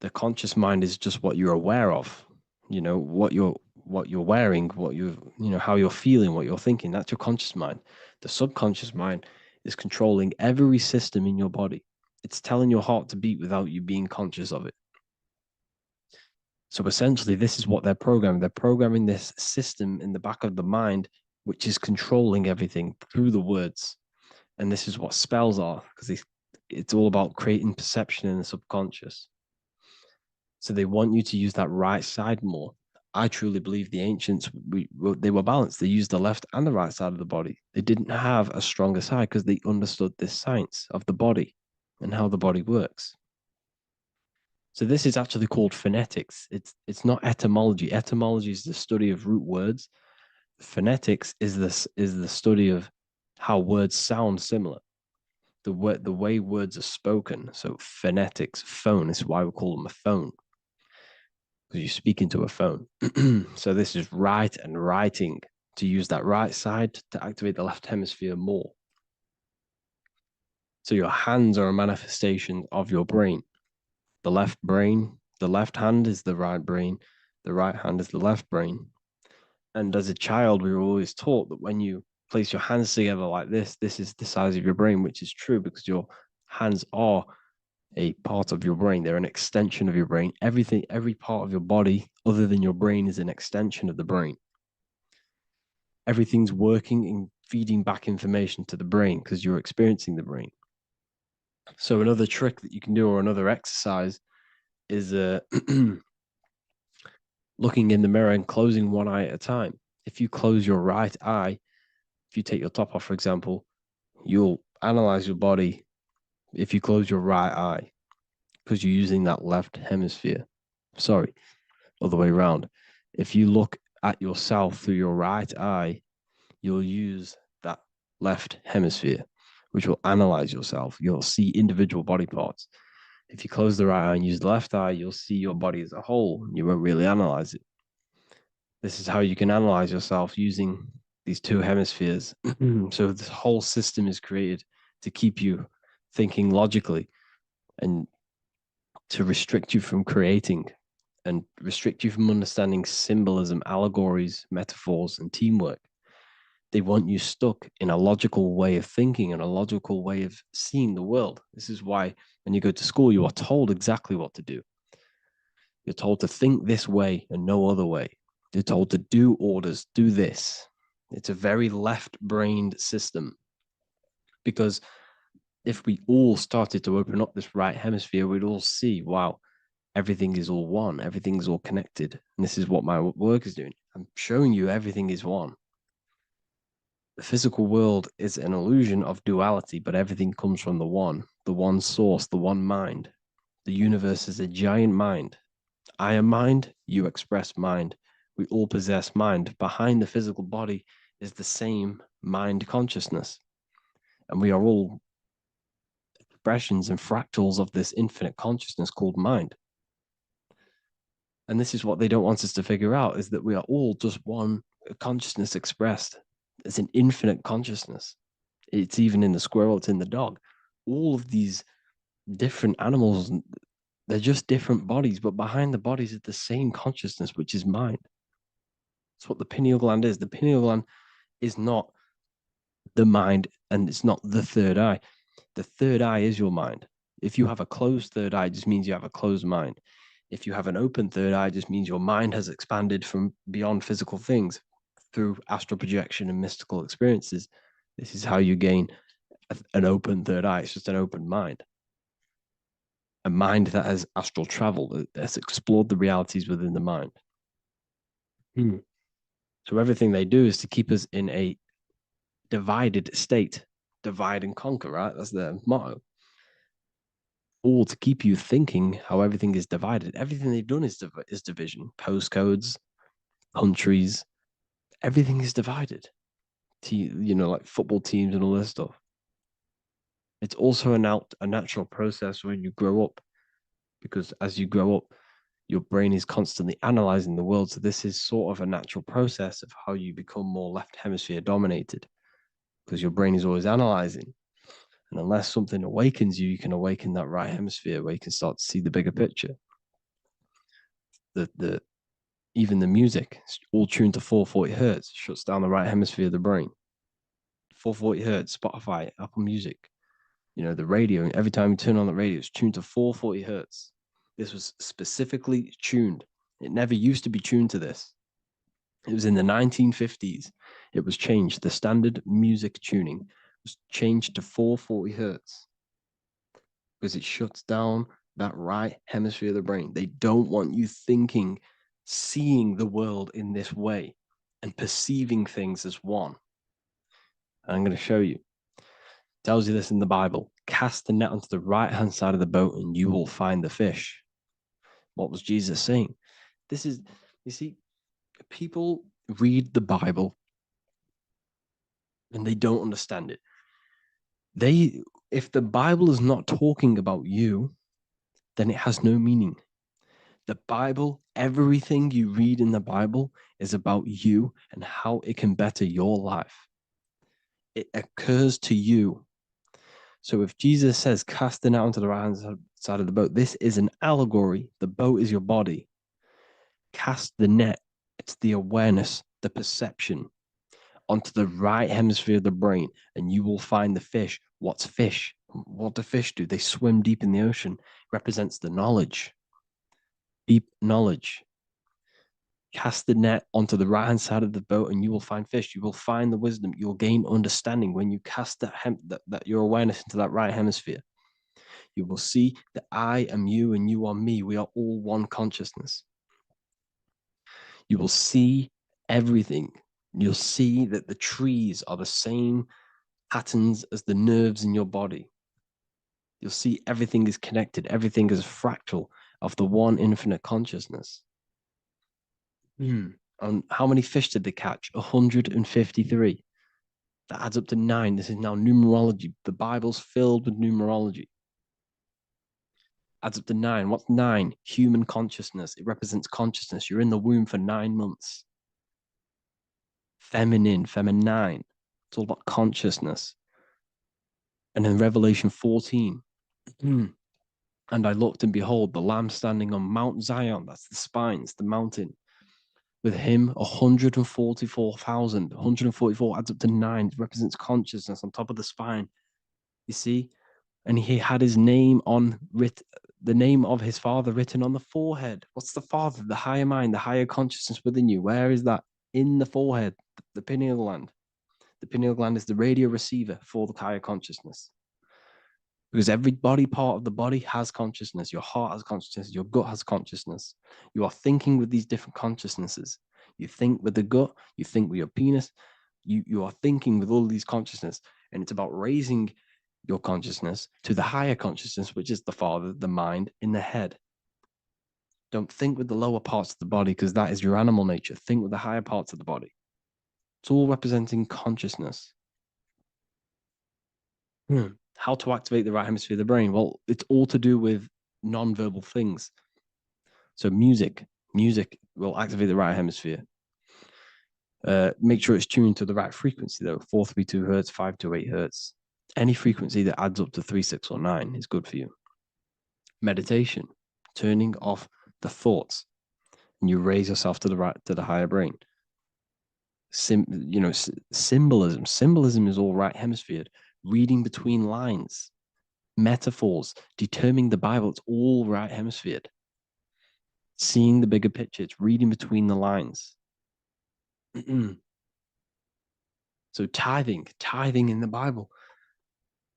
The conscious mind is just what you're aware of. what you're wearing, how you're feeling, what you're thinking. That's your conscious mind. The subconscious mind is controlling every system in your body. It's telling your heart to beat without you being conscious of it. So essentially, this is what they're programming. They're programming this system in the back of the mind, which is controlling everything through the words. And this is what spells are, because it's all about creating perception in the subconscious. So they want you to use that right side more. I truly believe the ancients, they were balanced. They used the left and the right side of the body. They didn't have a stronger side because they understood this science of the body and how the body works. So this is actually called phonetics. It's not etymology. Etymology is the study of root words. Phonetics is the study of how words sound similar. The way words are spoken. So phonetics, phone is why we call them a phone, because you speak into a phone. So this is write and writing, to use that right side to activate the left hemisphere more. So your hands are a manifestation of your brain. The left hand is the right brain, the right hand is the left brain. And as a child, we were always taught that when you place your hands together like this is the size of your brain, which is true because your hands are a part of your brain. They're an extension of your brain. Every part of your body other than your brain is an extension of the brain. Everything's working and feeding back information to the brain because you're experiencing the brain. So another trick that you can do, or another exercise, is looking in the mirror and closing one eye at a time. If you close your right eye, if you take your top off, for example, you'll analyze your body if you close your right eye because you're using that left hemisphere. Sorry, other way around. If you look at yourself through your right eye, you'll use that left hemisphere, which will analyze yourself. You'll see individual body parts. If you close the right eye and use the left eye, you'll see your body as a whole. You won't really analyze it. This is how you can analyze yourself using these two hemispheres. So this whole system is created to keep you thinking logically and to restrict you from creating and restrict you from understanding symbolism, allegories, metaphors, and teamwork. They want you stuck in a logical way of thinking and a logical way of seeing the world. This is why when you go to school, you are told exactly what to do. You're told to think this way and no other way. You're told to do orders, do this. It's a very left-brained system because if we all started to open up this right hemisphere, we'd all see, wow, everything is all one, everything's all connected. And this is what my work is doing. I'm showing you everything is one. The physical world is an illusion of duality, but everything comes from the one source, the one mind. The universe is a giant mind. I am mind, you express mind. We all possess mind. Behind the physical body is the same mind consciousness. And we are all expressions and fractals of this infinite consciousness called mind. And this is what they don't want us to figure out, is that we are all just one consciousness expressed. It's an infinite consciousness. It's even in the squirrel, it's in the dog. All of these different animals, they're just different bodies, but behind the bodies is the same consciousness, which is mind. That's what the pineal gland is. The pineal gland is not the mind and it's not the third eye. The third eye is your mind. If you have a closed third eye, it just means you have a closed mind. If you have an open third eye, it just means your mind has expanded from beyond physical things through astral projection and mystical experiences. This is how you gain an open third eye. It's just an open mind. A mind that has astral travel, that has explored the realities within the mind. So everything they do is to keep us in a divided state. Divide and conquer, right? That's their motto. All to keep you thinking how everything is divided. Everything they've done is division. Postcodes, countries, everything is divided. Like football teams and all this stuff. It's also a natural process when you grow up, because as you grow up, your brain is constantly analyzing the world. So this is sort of a natural process of how you become more left hemisphere dominated, because your brain is always analyzing. And unless something awakens you, you can awaken that right hemisphere where you can start to see the bigger picture. The Even the music, it's all tuned to 440 hertz, shuts down the right hemisphere of the brain. 440 hertz, Spotify, Apple Music, the radio, every time you turn on the radio, it's tuned to 440 hertz. This was specifically tuned. It never used to be tuned to this. It was in the 1950s. It was changed. The standard music tuning was changed to 440 hertz because it shuts down that right hemisphere of the brain. They don't want you thinking, seeing the world in this way and perceiving things as one. And I'm going to show you. It tells you this in the Bible. Cast the net onto the right-hand side of the boat and you will find the fish. What was Jesus saying? This is, you see, people read the Bible and they don't understand it. If the Bible is not talking about you, then it has no meaning. The Bible, everything you read in the Bible is about you and how it can better your life. It occurs to you. So if Jesus says, cast the net onto the right-hand side of the boat, this is an allegory. The boat is your body. Cast the net. It's the awareness, the perception onto the right hemisphere of the brain, and you will find the fish. What's fish? What do fish do? They swim deep in the ocean. It represents the knowledge, deep knowledge. Cast the net onto the right-hand side of the boat and you will find fish. You will find the wisdom. You'll gain understanding when you cast that your awareness into that right hemisphere. You will see that I am you and you are me. We are all one consciousness. You will see everything. You'll see that the trees are the same patterns as the nerves in your body. You'll see everything is connected. Everything is a fractal of the one infinite consciousness. And how many fish did they catch? 153. That adds up to 9. This is now numerology. The Bible's filled with numerology. Adds up to 9. What's 9? Human consciousness. It represents consciousness. You're in the womb for 9 months. Feminine. It's all about consciousness. And in Revelation 14, and I looked and behold, the Lamb standing on Mount Zion. That's the spines, the mountain. With him, 144,000. 144 adds up to 9. It represents consciousness on top of the spine. You see? And he had his name the name of his father written on the forehead. What's the father? The higher mind, the higher consciousness within you. Where is that? In the forehead, the pineal gland. The pineal gland is the radio receiver for the higher consciousness. Because every body part of the body has consciousness. Your heart has consciousness. Your gut has consciousness. You are thinking with these different consciousnesses. You think with the gut. You think with your penis. You are thinking with all these consciousness. And it's about raising your consciousness to the higher consciousness, which is the father, the mind, in the head. Don't think with the lower parts of the body because that is your animal nature. Think with the higher parts of the body. It's all representing consciousness. How to activate the right hemisphere of the brain? Well, it's all to do with non-verbal things. So music will activate the right hemisphere. Make sure it's tuned to the right frequency though, 432 hertz, 528 hertz. Any frequency that adds up to 3, 6, or 9 is good for you. Meditation, turning off the thoughts, and you raise yourself to the higher brain. Symbolism. Symbolism is all right hemisphere. Reading between lines, metaphors, determining the Bible, it's all right hemisphere. Seeing the bigger picture, it's reading between the lines. So tithing in the Bible.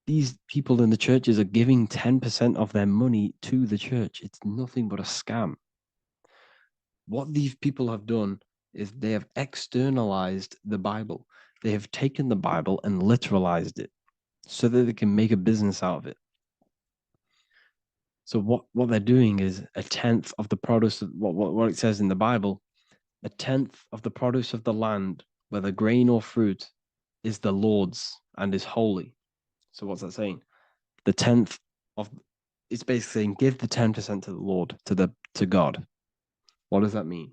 These people in the churches are giving 10% of their money to the church. It's nothing but a scam. What these people have done is they have externalized the Bible. They have taken the Bible and literalized it so that they can make a business out of it. So what they're doing is a tenth of the produce of what it says in the Bible, a tenth of the produce of the land, whether grain or fruit, is the Lord's and is holy. So what's that saying? The tenth of it's basically saying give the 10% to the Lord, to God. What does that mean?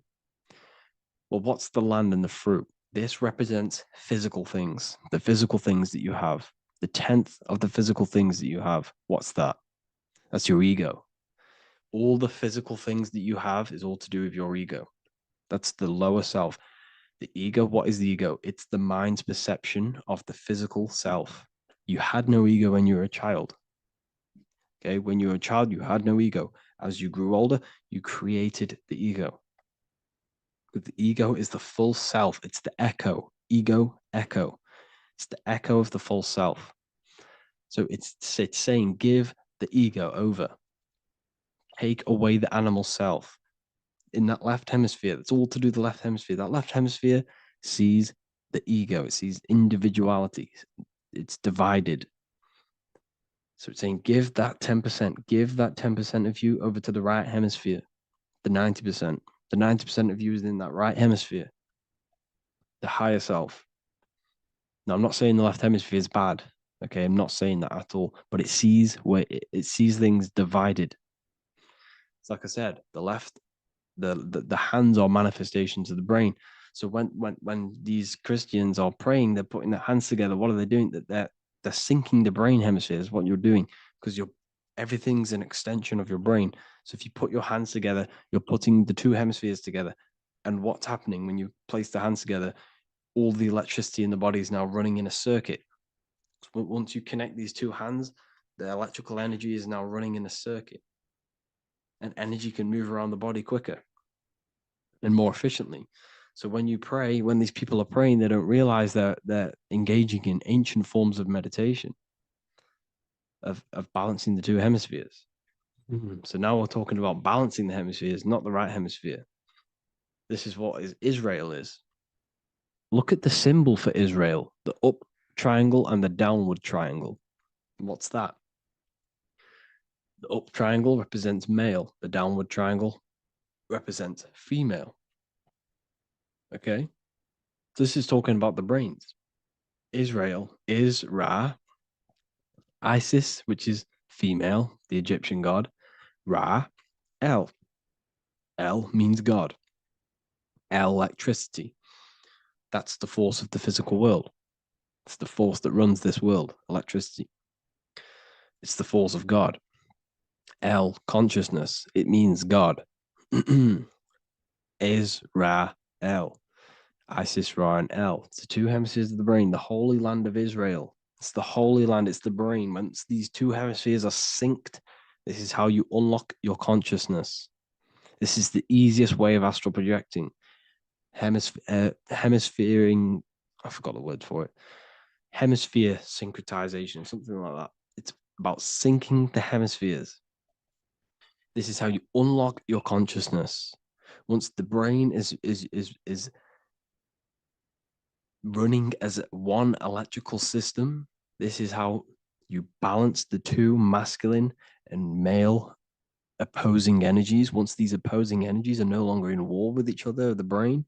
Well, what's the land and the fruit? This represents physical things, the physical things that you have. The tenth of the physical things that you have. What's that? That's your ego. All the physical things that you have is all to do with your ego. That's the lower self. The ego, what is the ego? It's the mind's perception of the physical self. You had no ego when you were a child. Okay, when you were a child, you had no ego. As you grew older, you created the ego. But the ego is the full self. It's the echo. Ego, echo. It's the echo of the full self. So it's saying, give the ego over. Take away the animal self. In that left hemisphere, that's all to do with the left hemisphere. That left hemisphere sees the ego. It sees individuality. It's divided. So it's saying, give that 10%, give that 10% of you over to the right hemisphere, the 90%. The 90% of you is in that right hemisphere, the higher self. Now, I'm not saying the left hemisphere is bad. Okay, I'm not saying that at all, but it sees it sees things divided. It's like I said, the left, the hands are manifestations of the brain. So when these Christians are praying, they're putting their hands together. What are they doing? That they're syncing the brain hemispheres. What you're doing, because everything's an extension of your brain. So if you put your hands together, you're putting the two hemispheres together. And what's happening when you place the hands together? All the electricity in the body is now running in a circuit. So once you connect these two hands, the electrical energy is now running in a circuit, and energy can move around the body quicker and more efficiently. So when you pray, when these people are praying, they don't realize that they're engaging in ancient forms of meditation, of balancing the two hemispheres. So now we're talking about balancing the hemispheres, not the right hemisphere. This is what Israel is. Look at the symbol for Israel, the up triangle and the downward triangle. What's that? The up triangle represents male. The downward triangle represents female. Okay? This is talking about the brains. Israel is Ra. Isis, which is female, the Egyptian god. Ra, El. El means God. El, electricity. That's the force of the physical world. It's the force that runs this world, electricity. It's the force of God. El, consciousness. It means God. Is Ra, El. Isis, Ra, and El. It's the two hemispheres of the brain, the holy land of Israel. It's the holy land, it's the brain. Once these two hemispheres are synced, this is how you unlock your consciousness. This is the easiest way of astral projecting. Hemisphering, I forgot the word for it. Hemisphere syncretization, something like that. It's about syncing the hemispheres. This is how you unlock your consciousness. Once the brain is running as one electrical system, this is how you balance the two masculine and male opposing energies. Once these opposing energies are no longer in war with each other, the brain,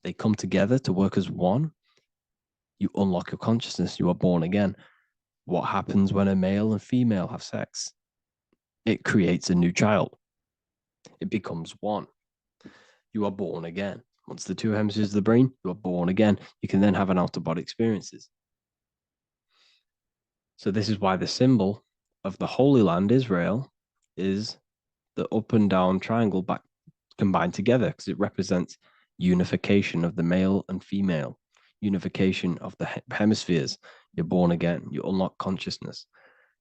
they come together to work as one. You unlock your consciousness. You are born again. What happens when a male and female have sex? It creates a new child. It becomes one. You are born again. Once the two hemispheres of the brain, you are born again. You can then have an out-of-body experiences. So this is why the symbol of the Holy Land, Israel, is the up and down triangle back combined together, because it represents unification of the male and female, unification of the hemispheres. You're born again. You unlock consciousness.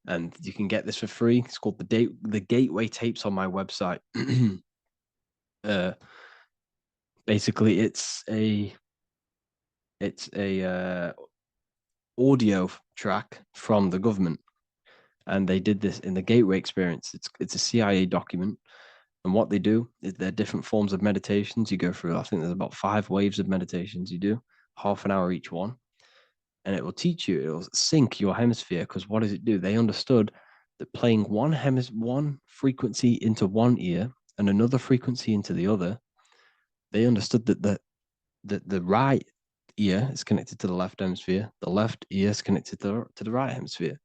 And you can get this for free. It's called the Gateway Tapes on my website. Basically, it's a audio track from the government, and they did this in the Gateway Experience. It's a CIA document, and what they do is there are different forms of meditations you go through. I think there's about 5 waves of meditations you do, half an hour each one, and it will teach you. It will sync your hemisphere, because what does it do? They understood that playing one frequency into one ear and another frequency into the other, they understood that the right ear is connected to the left hemisphere, the left ear is connected to the right hemisphere.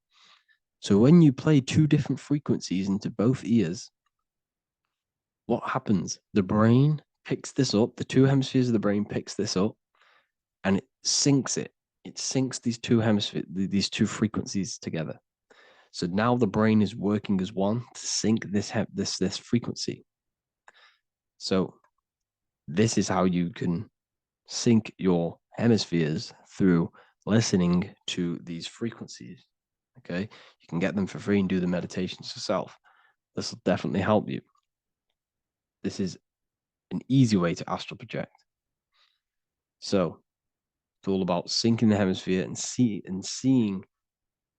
So when you play 2 different frequencies into both ears, what happens? The brain picks this up, the 2 hemispheres of the brain picks this up, and it syncs it. It syncs these 2 hemispheres, these 2 frequencies together. So now the brain is working as one to sync this frequency. So This is how you can sync your hemispheres through listening to these frequencies. Okay, you can get them for free and do the meditations yourself. This will definitely help you. This is an easy way to astral project. So it's all about syncing the hemisphere and seeing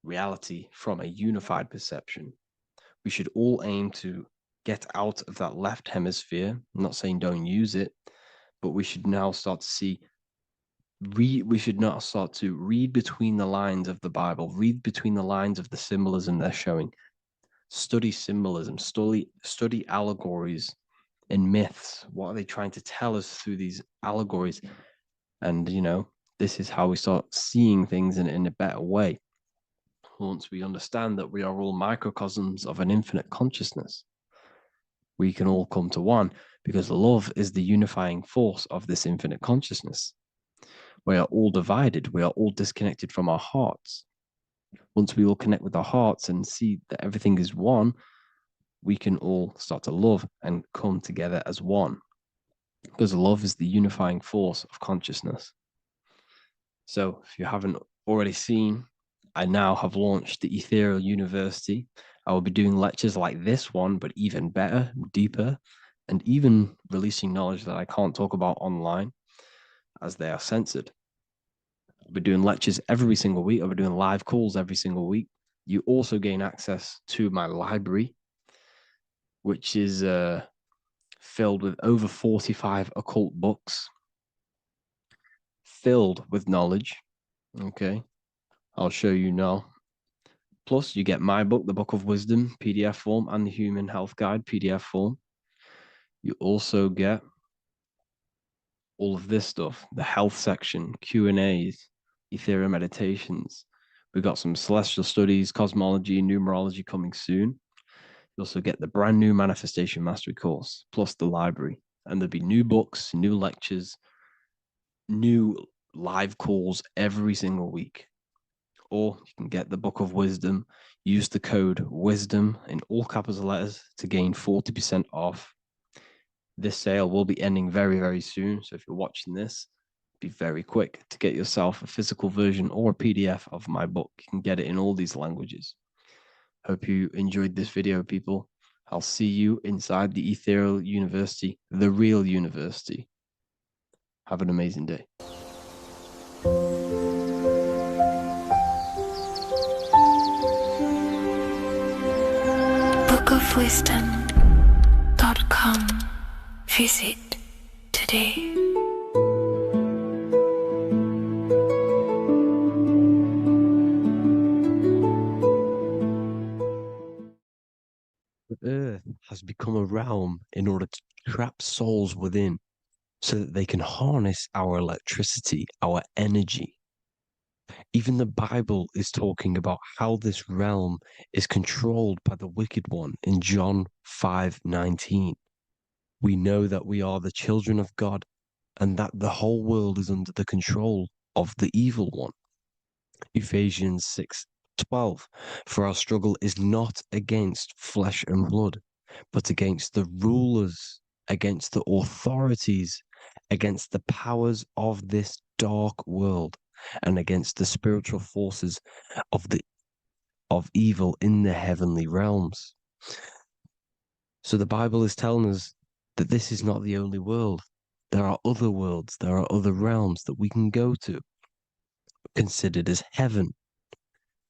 reality from a unified perception. We should all aim to get out of that left hemisphere. I'm not saying don't use it, but we should now start to see we should now start to read between the lines of the Bible, read between the lines of the symbolism they're showing, study symbolism, study allegories and myths. What are they trying to tell us through these allegories? And this is how we start seeing things in a better way. Once we understand that we are all microcosms of an infinite consciousness, we can all come to one, because love is the unifying force of this infinite consciousness. We are all divided. We are all disconnected from our hearts. Once we all connect with our hearts and see that everything is one, we can all start to love and come together as one, because love is the unifying force of consciousness. So if you haven't already seen, I now have launched the Ethereal University. I will be doing lectures like this one, but even better, deeper, and even releasing knowledge that I can't talk about online as they are censored. I'll be doing lectures every single week. I'll be doing live calls every single week. You also gain access to my library, which is filled with over 45 occult books, filled with knowledge. Okay, I'll show you now. Plus, you get my book, The Book of Wisdom, PDF form, and the Human Health Guide, PDF form. You also get all of this stuff, the health section, Q&As, ethereal meditations. We've got some celestial studies, cosmology, numerology coming soon. You also get the brand new Manifestation Mastery course, plus the library. And there'll be new books, new lectures, new live calls every single week. Or you can get the Book of Wisdom, use the code WISDOM in all capital letters to gain 40% off. This sale will be ending very, very soon. So if you're watching this, be very quick to get yourself a physical version or a PDF of my book. You can get it in all these languages. Hope you enjoyed this video, people. I'll see you inside the Ethereal University, the real university. Have an amazing day. bookofwisdom.com. Visit today. The earth has become a realm in order to trap souls within, so that they can harness our electricity, our energy. Even the Bible is talking about how this realm is controlled by the wicked one in John 5:19. We know that we are the children of God and that the whole world is under the control of the evil one. Ephesians 6:12. For our struggle is not against flesh and blood, but against the rulers, against the authorities, against the powers of this dark world, and against the spiritual forces of evil in the heavenly realms. So the Bible is telling us that this is not the only world. There are other worlds, there are other realms that we can go to, considered as heaven.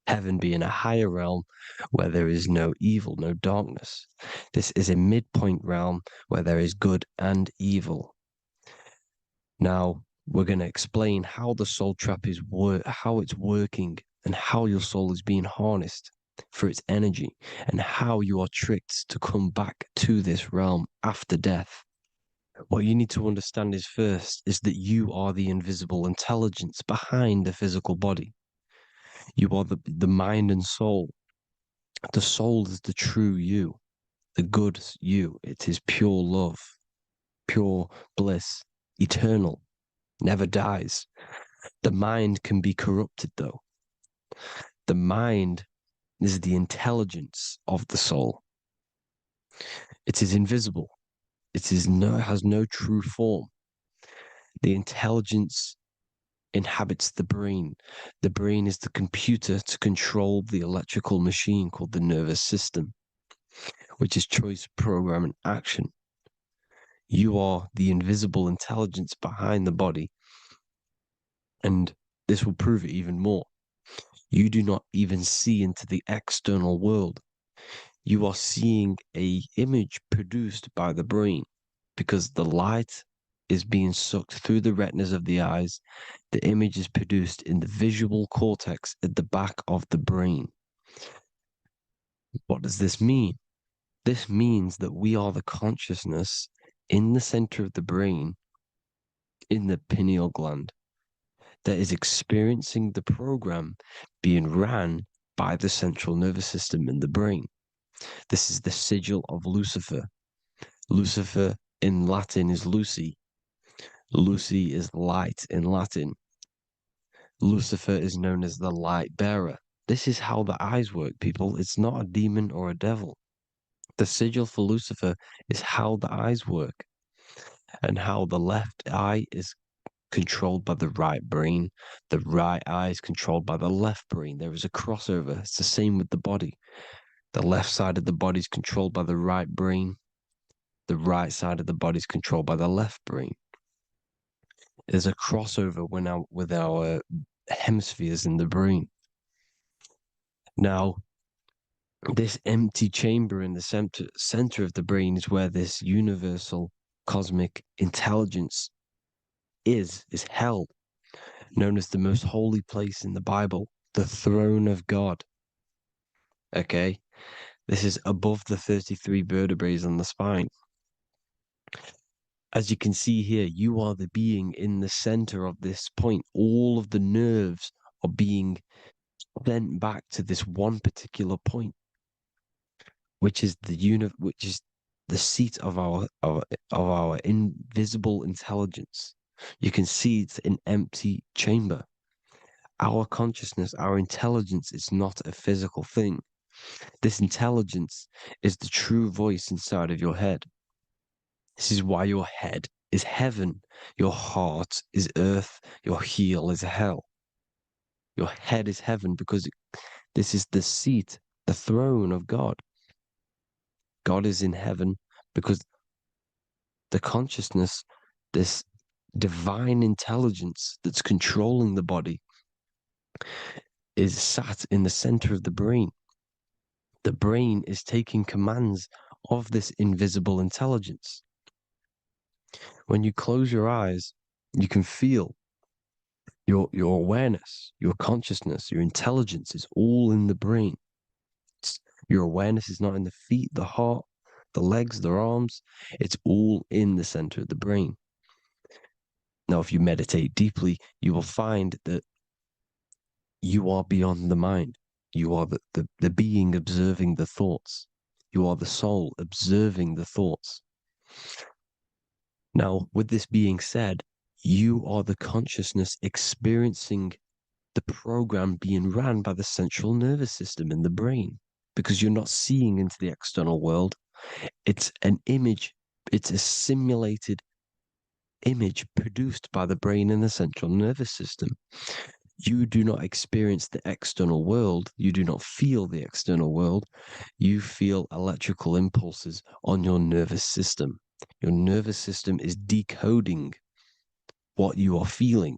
Heaven being a higher realm where there is no evil, no darkness. This is a midpoint realm where there is good and evil. Now, we're going to explain how the soul trap is how it's working, and how your soul is being harnessed for its energy, and how you are tricked to come back to this realm after death. What you need to understand is first is that you are the invisible intelligence behind the physical body. You are the mind and soul. The soul is the true you, the good you. It is pure love, pure bliss, eternal, never dies. The mind can be corrupted, though. The mind is the intelligence of the soul. It is invisible. It has no true form. The intelligence inhabits the brain. The brain is the computer to control the electrical machine called the nervous system, which is choice, program, and action. You are the invisible intelligence behind the body, and this will prove it even more. You do not even see into the external world. You are seeing an image produced by the brain because the light is being sucked through the retinas of the eyes. The image is produced in the visual cortex at the back of the brain. What does this mean? This means that we are the consciousness in the center of the brain, in the pineal gland, that is experiencing the program being ran by the central nervous system in the brain. This is the sigil of Lucifer. Lucifer in Latin is Lucy. Lucy is light in Latin. Lucifer is known as the light bearer. This is how the eyes work, people. It's not a demon or a devil. The sigil for Lucifer is how the eyes work, and how the left eye is controlled by the right brain. The right eye is controlled by the left brain. There is a crossover. It's the same with the body. The left side of the body is controlled by the right brain. The right side of the body is controlled by the left brain. There's a crossover with our hemispheres in the brain. Now, this empty chamber in the center of the brain is where this universal cosmic intelligence is held, known as the most holy place in the Bible, the throne of God. Okay? This is above the 33 vertebrae on the spine. As you can see here, you are the being in the center of this point. All of the nerves are being sent back to this one particular point, which is the seat of our invisible intelligence. You can see it's an empty chamber. Our consciousness, our intelligence is not a physical thing. This intelligence is the true voice inside of your head. This is why your head is heaven, your heart is earth, your heel is hell. Your head is heaven because this is the seat, the throne of God. God is in heaven because the consciousness, this divine intelligence that's controlling the body, is sat in the center of the brain. The brain is taking commands of this invisible intelligence. When you close your eyes, you can feel your awareness, your consciousness, your intelligence is all in the brain. Your awareness is not in the feet, the heart, the legs, the arms. It's all in the center of the brain. Now, if you meditate deeply, you will find that you are beyond the mind. You are the being observing the thoughts. You are the soul observing the thoughts. Now, with this being said, you are the consciousness experiencing the program being ran by the central nervous system in the brain, because you're not seeing into the external world. It's an image, it's a simulated image produced by the brain and the central nervous system. You do not experience the external world. You do not feel the external world. You feel electrical impulses on your nervous system. Your nervous system is decoding what you are feeling.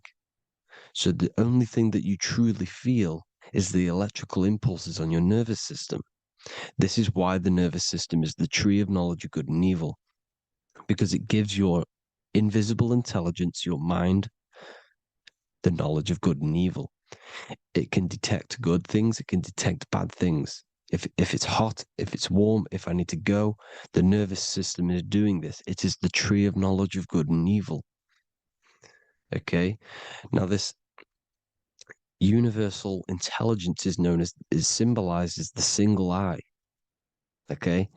So the only thing that you truly feel is the electrical impulses on your nervous system. This is why the nervous system is the tree of knowledge of good and evil, because it gives your invisible intelligence, your mind, the knowledge of good and evil. It can detect good things, it can detect bad things. If it's hot, if it's warm, if I need to go, the nervous system is doing this. It is the tree of knowledge of good and evil. Okay? Now this universal intelligence is symbolized as the single eye. Okay?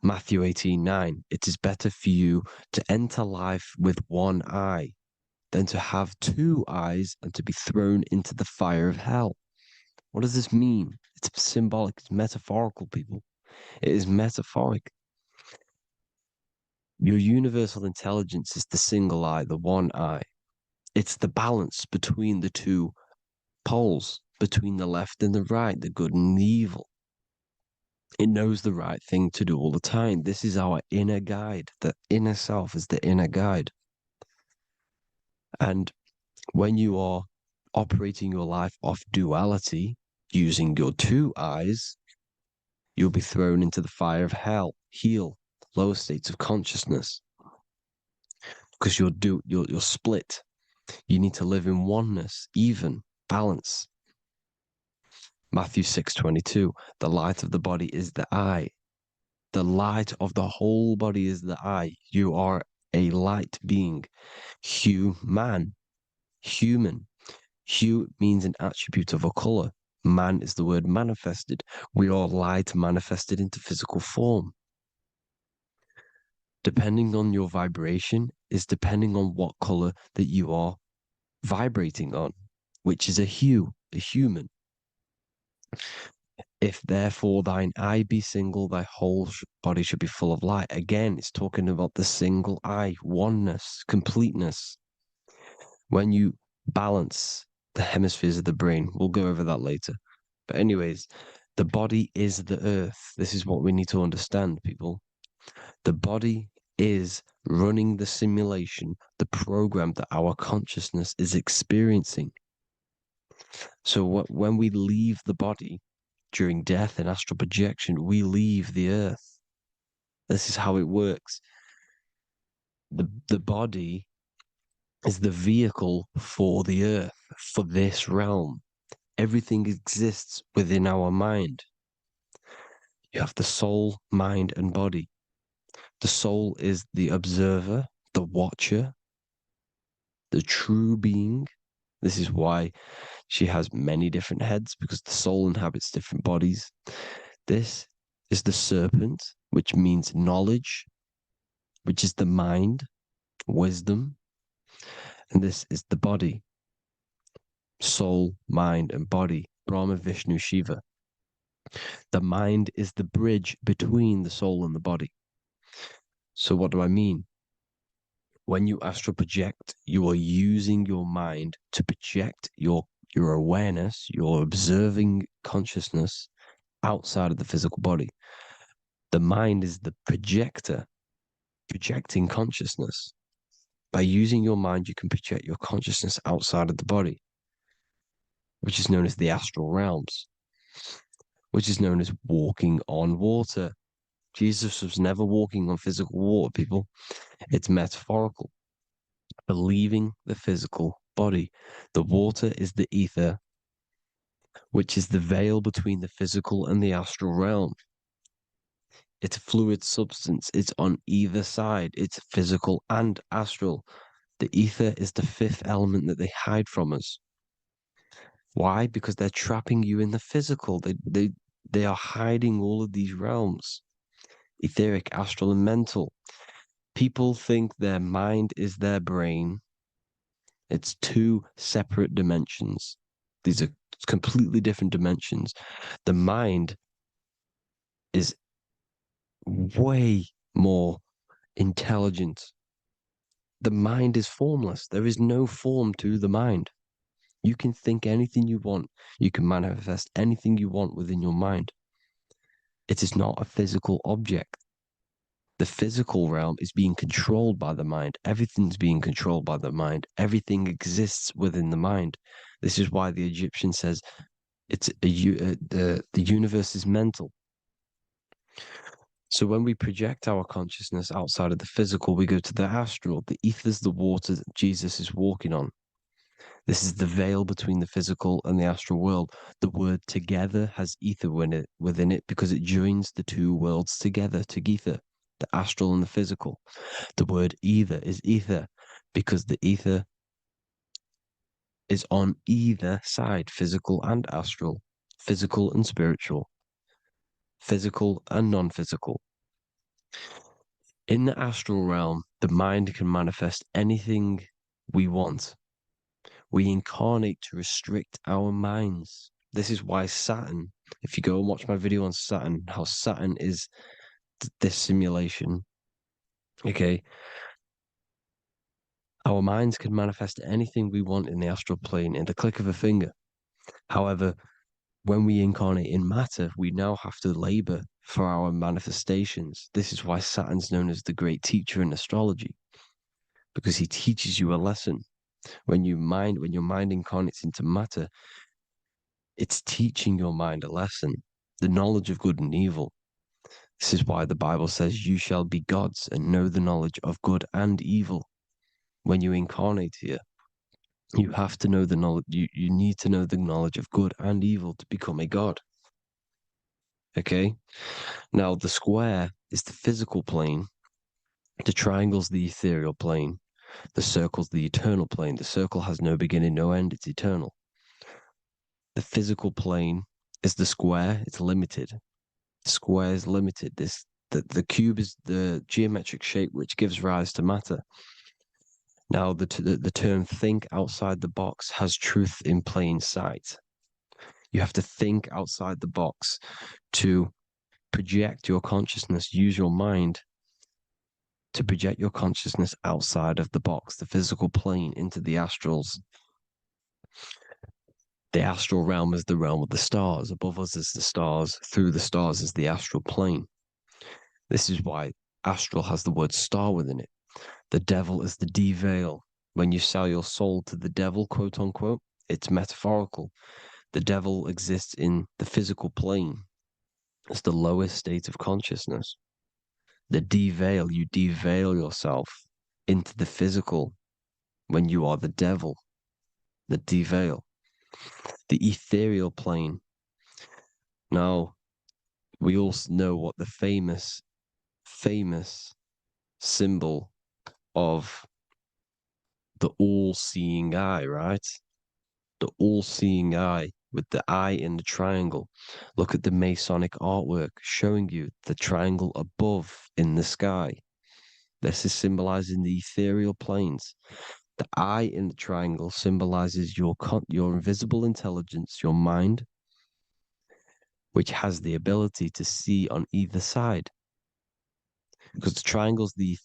Matthew 18:9. It is better for you to enter life with one eye than to have two eyes and to be thrown into the fire of hell. What does this mean? It's symbolic, it's metaphorical, people. It is metaphoric. Your universal intelligence is the single eye, the one eye. It's the balance between the two poles, between the left and the right, the good and the evil. It knows the right thing to do all the time. This is our inner guide. The inner self is the inner guide. And when you are operating your life off duality, using your two eyes, you'll be thrown into the fire of hell, lower states of consciousness, because you're split. You need to live in oneness, even, balance. Matthew 6:22, the light of the body is the eye. The light of the whole body is the eye. You are a light being. Human. Hue means an attribute of a color. Man is the word manifested. We are light manifested into physical form. Depending on your vibration is depending on what color that you are vibrating on, which is a hue, a human. If therefore thine eye be single, thy whole body should be full of light. Again, it's talking about the single eye, oneness, completeness. When you balance the hemispheres of the brain, we'll go over that later. But anyways, the body is the earth. This is what we need to understand, people. The body is running the simulation, the program that our consciousness is experiencing. So when we leave the body during death and astral projection, we leave the earth. This is how it works. The body is the vehicle for the earth, for this realm. Everything exists within our mind. You have the soul, mind, and body. The soul is the observer, the watcher, the true being. This is why she has many different heads, because the soul inhabits different bodies. This is the serpent, which means knowledge, which is the mind, wisdom. And this is the body, soul, mind, and body, Brahma, Vishnu, Shiva. The mind is the bridge between the soul and the body. So what do I mean? When you astral project, you are using your mind to project your awareness, your observing consciousness outside of the physical body. The mind is the projector, projecting consciousness. By using your mind, you can project your consciousness outside of the body, which is known as the astral realms, which is known as walking on water. Jesus was never walking on physical water, people. It's metaphorical. Believing the physical body. The water is the ether, which is the veil between the physical and the astral realm. It's a fluid substance. It's on either side. It's physical and astral. The ether is the fifth element that they hide from us. Why? Because they're trapping you in the physical. They are hiding all of these realms. Etheric, astral, and mental. People think their mind is their brain. It's two separate dimensions. These are completely different dimensions. The mind is way more intelligent. The mind is formless. There is no form to the mind. You can think anything you want. You can manifest anything you want within your mind. It is not a physical object. The physical realm is being controlled by the mind. Everything's being controlled by the mind. Everything exists within the mind. This is why the Egyptian says the universe is mental. So when we project our consciousness outside of the physical, we go to the astral. The ether is the water that Jesus is walking on. This is the veil between the physical and the astral world. The word together has ether within it because it joins the two worlds together, together, the astral and the physical. The word either is ether because the ether is on either side, physical and astral, physical and spiritual, physical and non-physical. In the astral realm, the mind can manifest anything we want. We incarnate to restrict our minds. This is why Saturn, if you go and watch my video on Saturn, how Saturn is this simulation, Okay. Our minds can manifest anything we want in the astral plane in the click of a finger. However, when we incarnate in matter, we now have to labor for our manifestations. This is why Saturn's known as the great teacher in astrology, because he teaches you a lesson. When your mind incarnates into matter, it's teaching your mind a lesson, the knowledge of good and evil. This is why the Bible says, "You shall be gods and know the knowledge of good and evil." When you incarnate here, you have to know the knowledge. You need to know the knowledge of good and evil to become a god. Okay. Now, the square is the physical plane. The triangle's the ethereal plane. The circle's the eternal plane. The circle has no beginning, no end. It's eternal. The physical plane is the square. It's limited. The square is limited. The cube is the geometric shape which gives rise to matter. Now, the term "think outside the box" has truth in plain sight. You have to think outside the box to project your consciousness, use your mind to project your consciousness outside of the box, the physical plane, into the astrals. The astral realm is the realm of the stars. Above us is the stars. Through the stars is the astral plane. This is why astral has the word star within it. The devil is the deveil. When you sell your soul to the devil, quote unquote, it's metaphorical. The devil exists in the physical plane. It's the lowest state of consciousness. The deveil, you deveil yourself into the physical when you are the devil. The deveil. The ethereal plane. Now, we all know what the famous symbol of the all-seeing eye, right? The all-seeing eye with the eye in the triangle. Look at the Masonic artwork showing you the triangle above in the sky. This is symbolizing the ethereal planes. The eye in the triangle symbolizes your invisible intelligence, your mind, which has the ability to see on either side. Because the triangle's the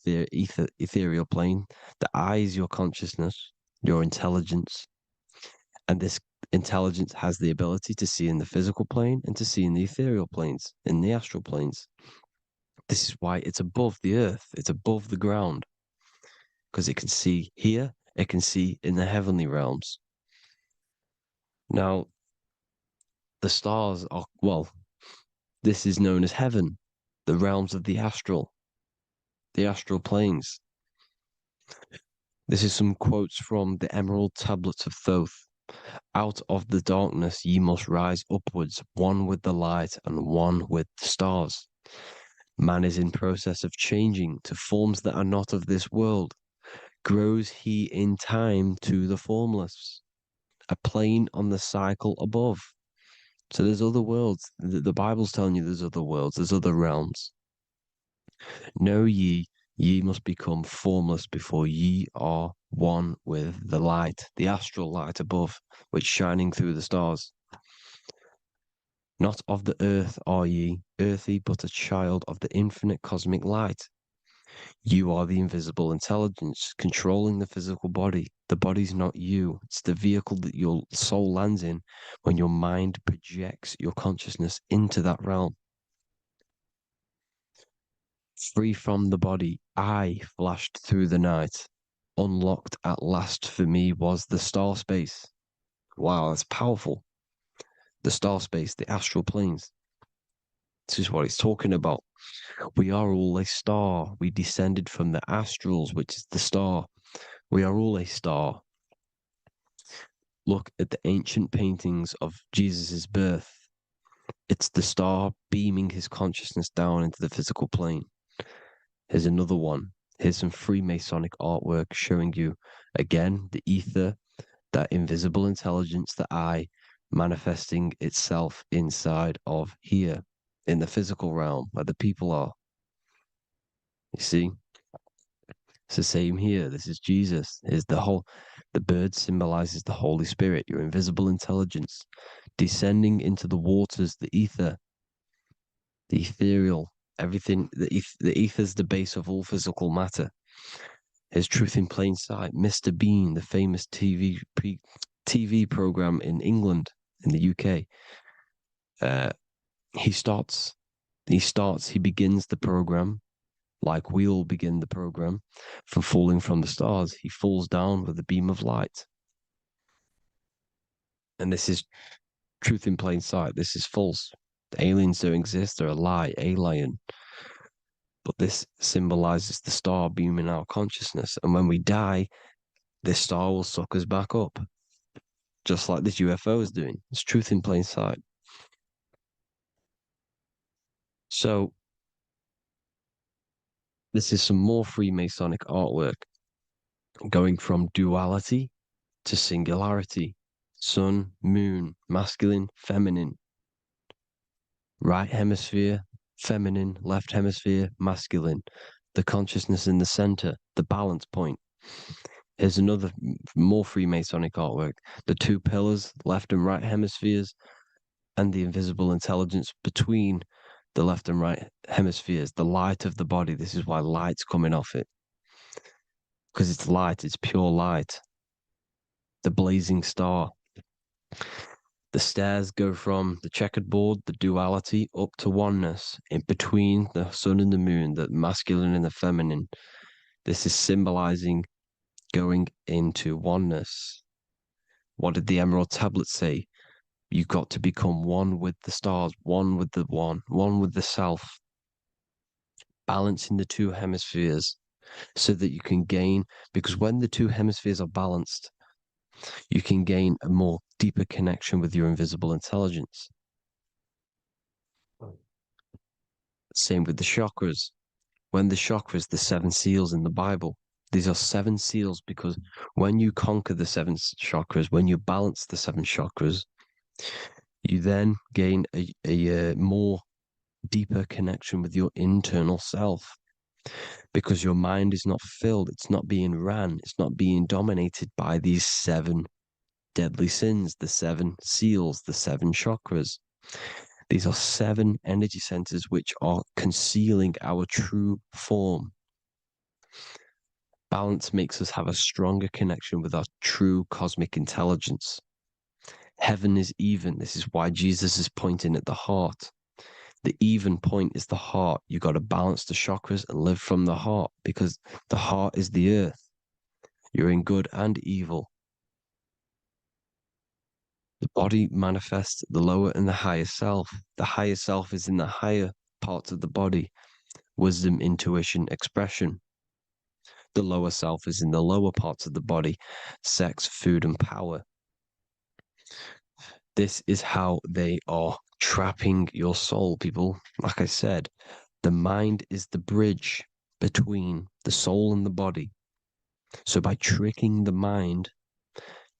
ethereal plane. The eye is your consciousness, your intelligence. And this intelligence has the ability to see in the physical plane and to see in the ethereal planes, in the astral planes. This is why it's above the earth, it's above the ground. Because it can see here, it can see in the heavenly realms. Now, the stars are, well, this is known as heaven, the realms of the astral planes. This is some quotes from the Emerald Tablets of Thoth. "Out of the darkness ye must rise upwards, one with the light and one with the stars. Man is in process of changing to forms that are not of this world. Grows he in time to the formless, a plane on the cycle above." So there's other worlds. The Bible's telling you there's other worlds, there's other realms. "Know ye must become formless before ye are one with the light, the astral light above, which shining through the stars. Not of the earth are ye, earthy, but a child of the infinite cosmic light. You are the invisible intelligence controlling the physical body. The body's not you. It's the vehicle that your soul lands in when your mind projects your consciousness into that realm. Free from the body, I flashed through the night. Unlocked at last for me was the star space." Wow, that's powerful. The star space, the astral planes. This is what it's talking about. We are all a star. We descended from the astrals, which is the star. We are all a star. Look at the ancient paintings of Jesus' birth. It's the star beaming his consciousness down into the physical plane. Here's another one. Here's some Freemasonic artwork showing you, again, the ether, that invisible intelligence, the eye, manifesting itself inside of here, in the physical realm, where the people are. You see? It's the same here. This is Jesus. Here's the bird symbolizes the Holy Spirit, your invisible intelligence, descending into the waters, the ether, the ethereal, Everything, the ether's the base of all physical matter. His Truth in Plain Sight. Mr. Bean, the famous TV program in England, in the UK. He begins the program like we all begin the program from falling from the stars. He falls down with a beam of light. And this is truth in plain sight. This is false. The aliens don't exist. They're a lie, alien. But this symbolizes the star beaming our consciousness. And when we die, this star will suck us back up. Just like this UFO is doing. It's truth in plain sight. So, this is some more Freemasonic artwork going from duality to singularity. Sun, moon, masculine, feminine. Right hemisphere, feminine, left hemisphere, masculine. The consciousness in the center, the balance point. Here's another more Freemasonic artwork. The two pillars, left and right hemispheres, and the invisible intelligence between the left and right hemispheres, the light of the body. This is why light's coming off it. Because it's light, it's pure light. The blazing star. The stairs go from the checkered board, the duality, up to oneness, in between the sun and the moon, the masculine and the feminine. This is symbolizing going into oneness. What did the Emerald Tablet say? You've got to become one with the stars, one with the one with the self. Balancing the two hemispheres so that you can gain, because when the two hemispheres are balanced, you can gain a more deeper connection with your invisible intelligence. Same with the chakras. When the chakras, the seven seals in the Bible, these are seven seals because when you conquer the seven chakras, when you balance the seven chakras, you then gain a more deeper connection with your internal self because your mind is not filled, it's not being ran, it's not being dominated by these seven deadly sins, the seven seals, the seven chakras. These are seven energy centers which are concealing our true form. Balance makes us have a stronger connection with our true cosmic intelligence. Heaven is even. This is why Jesus is pointing at the heart. The even point is the heart. You got to balance the chakras and live from the heart because the heart is the earth. You're in good and evil. The body manifests the lower and the higher self. The higher self is in the higher parts of the body. Wisdom, intuition, expression. The lower self is in the lower parts of the body. Sex, food, and power. This is how they are trapping your soul, people. Like I said, the mind is the bridge between the soul and the body. So by tricking the mind,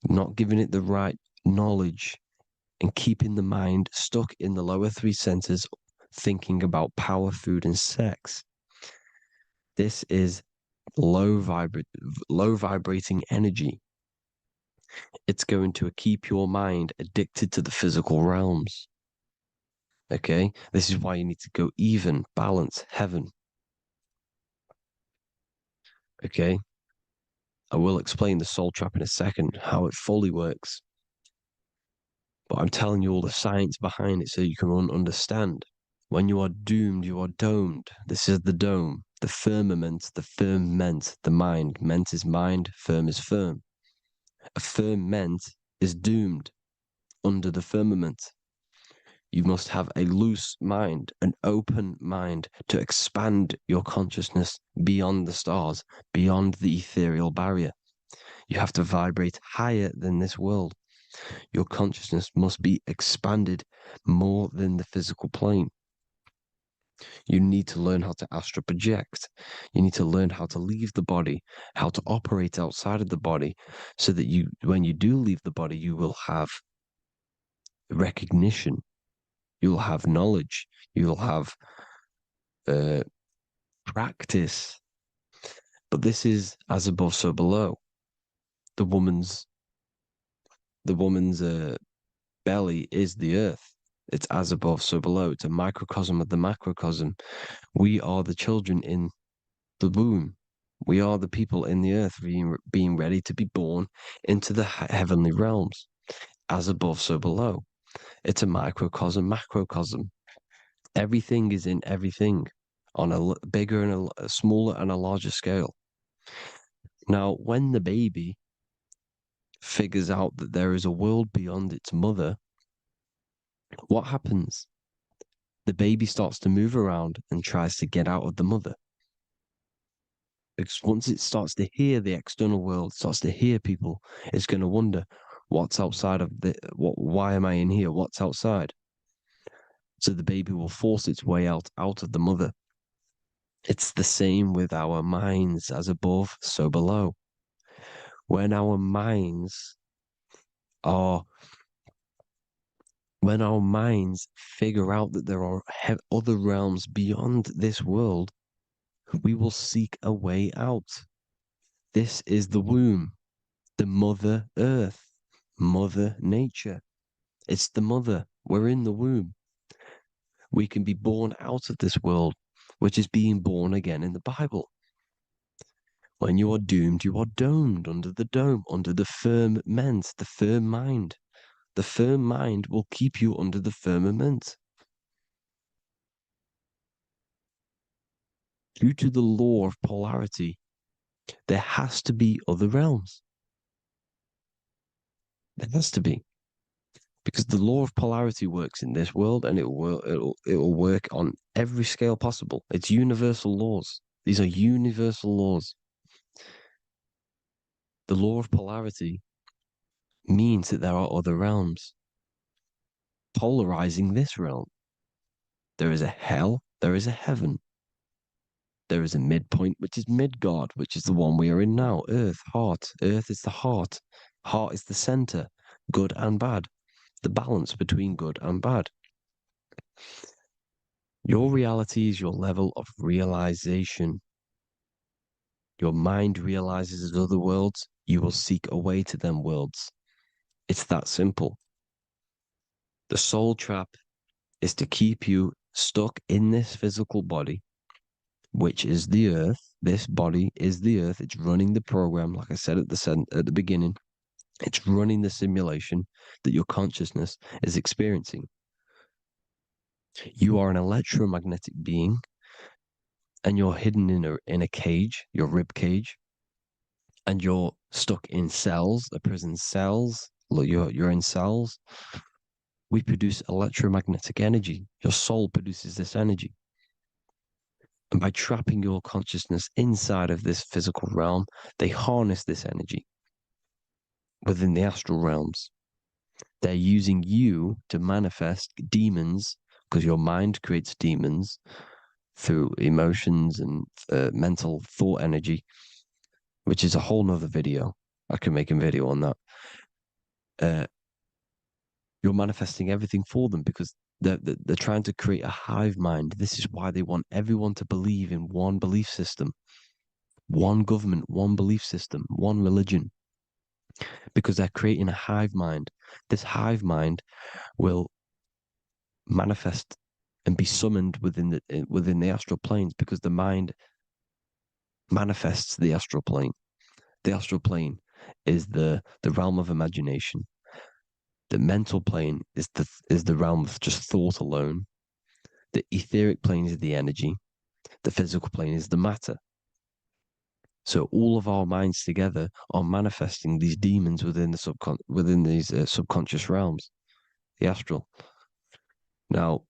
not giving it the right knowledge, and keeping the mind stuck in the lower three centers, thinking about power, food, and sex, this is low vibrating energy. It's going to keep your mind addicted to the physical realms. Okay, this is why you need to go even, balance, heaven. Okay, I will explain the soul trap in a second, how it fully works. But I'm telling you all the science behind it so you can understand. When you are doomed, you are domed. This is the dome, the firmament, the firmament, the mind. Ment is mind, firm is firm. A firmament is doomed under the firmament. You must have a loose mind, an open mind to expand your consciousness beyond the stars, beyond the ethereal barrier. You have to vibrate higher than this world. Your consciousness must be expanded more than the physical plane. You need to learn how to astral project. You need to learn how to leave the body, how to operate outside of the body, so that you, when you do leave the body, you will have recognition. You'll have knowledge. You'll have practice. But this is as above, so below. The woman's belly is the earth. It's as above, so below. It's a microcosm of the macrocosm. We are the children in the womb. We are the people in the earth being ready to be born into the heavenly realms. As above, so below. It's a microcosm, macrocosm. Everything is in everything on a bigger and a smaller and a larger scale. Now, when the baby figures out that there is a world beyond its mother, what happens? The baby starts to move around and tries to get out of the mother. Because once it starts to hear the external world, starts to hear people, it's going to wonder, what's outside of why am I in here? What's outside? So the baby will force its way out of the mother. It's the same with our minds, as above, so below. When our minds figure out that there are other realms beyond this world, we will seek a way out. This is the womb, the Mother Earth, Mother Nature. It's the mother. We're in the womb. We can be born out of this world, which is being born again in the Bible. When you are doomed, you are domed under the dome, under the firmament, the firm mind. The firm mind will keep you under the firmament. Due to the law of polarity, there has to be other realms. There has to be. Because the law of polarity works in this world, and it will work on every scale possible. It's universal laws. These are universal laws. The law of polarity means that there are other realms polarizing this realm. There is a hell, there is a heaven. There is a midpoint, which is Midgard, which is the one we are in now. Earth, heart. Earth is the heart. Heart is the center, good and bad. The balance between good and bad. Your reality is your level of realization. Your mind realizes other worlds, you will seek a way to them worlds. It's that simple. The soul trap is to keep you stuck in this physical body, which is the earth. This body is the earth. It's running the program, like I said at the beginning. It's running the simulation that your consciousness is experiencing. You are an electromagnetic being, and you're hidden in a cage, your rib cage, and you're stuck in cells, a prison cells. Look, you're in cells. We produce electromagnetic energy. Your soul produces this energy. And by trapping your consciousness inside of this physical realm, they harness this energy within the astral realms. They're using you to manifest demons, because your mind creates demons through emotions and mental thought energy, which is a whole nother video. I can make a video on that. You're manifesting everything for them because they're trying to create a hive mind. This is why they want everyone to believe in one belief system, one government, one belief system, one religion, because they're creating a hive mind. This hive mind will manifest and be summoned within the astral planes, because the mind manifests the astral plane. The astral plane is the realm of imagination. The mental plane is the realm of just thought alone. The etheric plane is the energy. The physical plane is the matter. So all of our minds together are manifesting these demons within these subconscious realms, the astral. Now,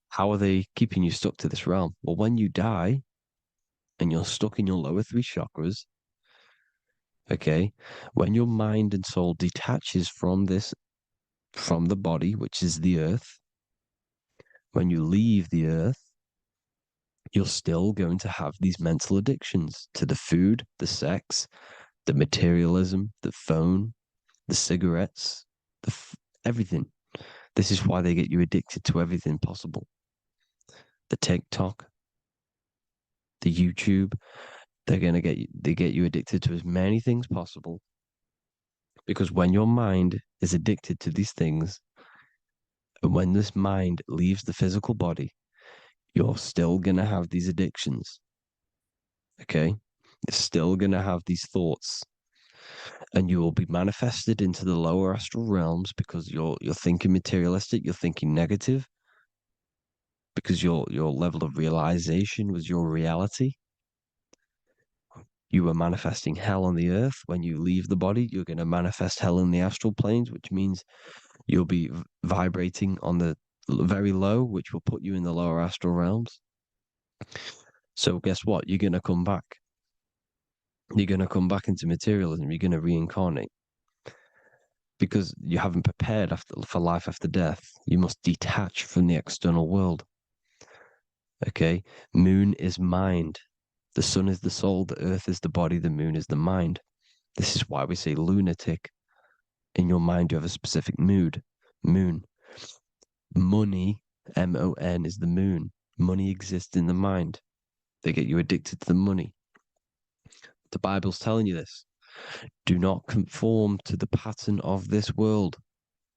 how are they keeping you stuck to this realm? Well, when you die and you're stuck in your lower three chakras, okay, when your mind and soul detaches from the body, which is the earth, when you leave the earth, you're still going to have these mental addictions to the food, the sex, the materialism, the phone, the cigarettes, everything. This is why they get you addicted to everything possible. The TikTok, the YouTube, they get you addicted to as many things possible. Because when your mind is addicted to these things, And when this mind leaves the physical body, you're still going to have these addictions. Okay? You're still going to have these thoughts. And you will be manifested into the lower astral realms because you're thinking materialistic, you're thinking negative, because your level of realization was your reality. You were manifesting hell on the earth. When you leave the body, you're going to manifest hell in the astral planes, which means you'll be vibrating on the very low, which will put you in the lower astral realms. So guess what? You're going to come back. You're going to come back into materialism. You're going to reincarnate because you haven't prepared for life after death. You must detach from the external world. Okay? Moon is mind. The sun is the soul. The earth is the body. The moon is the mind. This is why we say lunatic. In your mind, you have a specific mood. Moon. Money, M-O-N, is the moon. Money exists in the mind. They get you addicted to the money. The Bible's telling you this. Do not conform to the pattern of this world,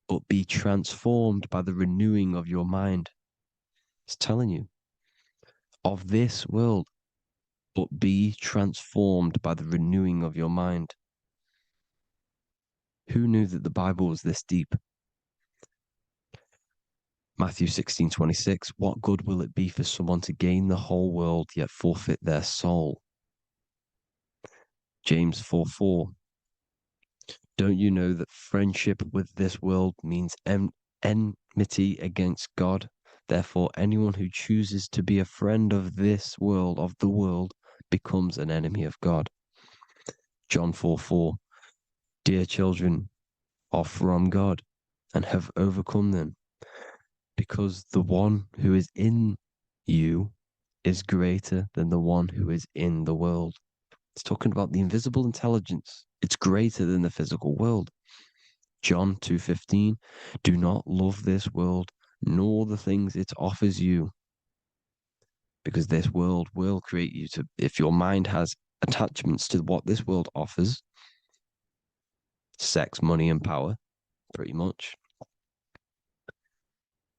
but be transformed by the renewing of your mind. It's telling you. Of this world, but be transformed by the renewing of your mind. Who knew that the Bible was this deep? Matthew 16:26, what good will it be for someone to gain the whole world yet forfeit their soul? James 4:4, don't you know that friendship with this world means enmity against God? Therefore, anyone who chooses to be a friend of this world, of the world, becomes an enemy of God. John 4:4, dear children, are from God and have overcome them, because the one who is in you is greater than the one who is in the world. It's talking about the invisible intelligence. It's greater than the physical world. John 2:15, do not love this world, nor the things it offers you, because this world will create you to, if your mind has attachments to what this world offers, sex, money, and power, pretty much,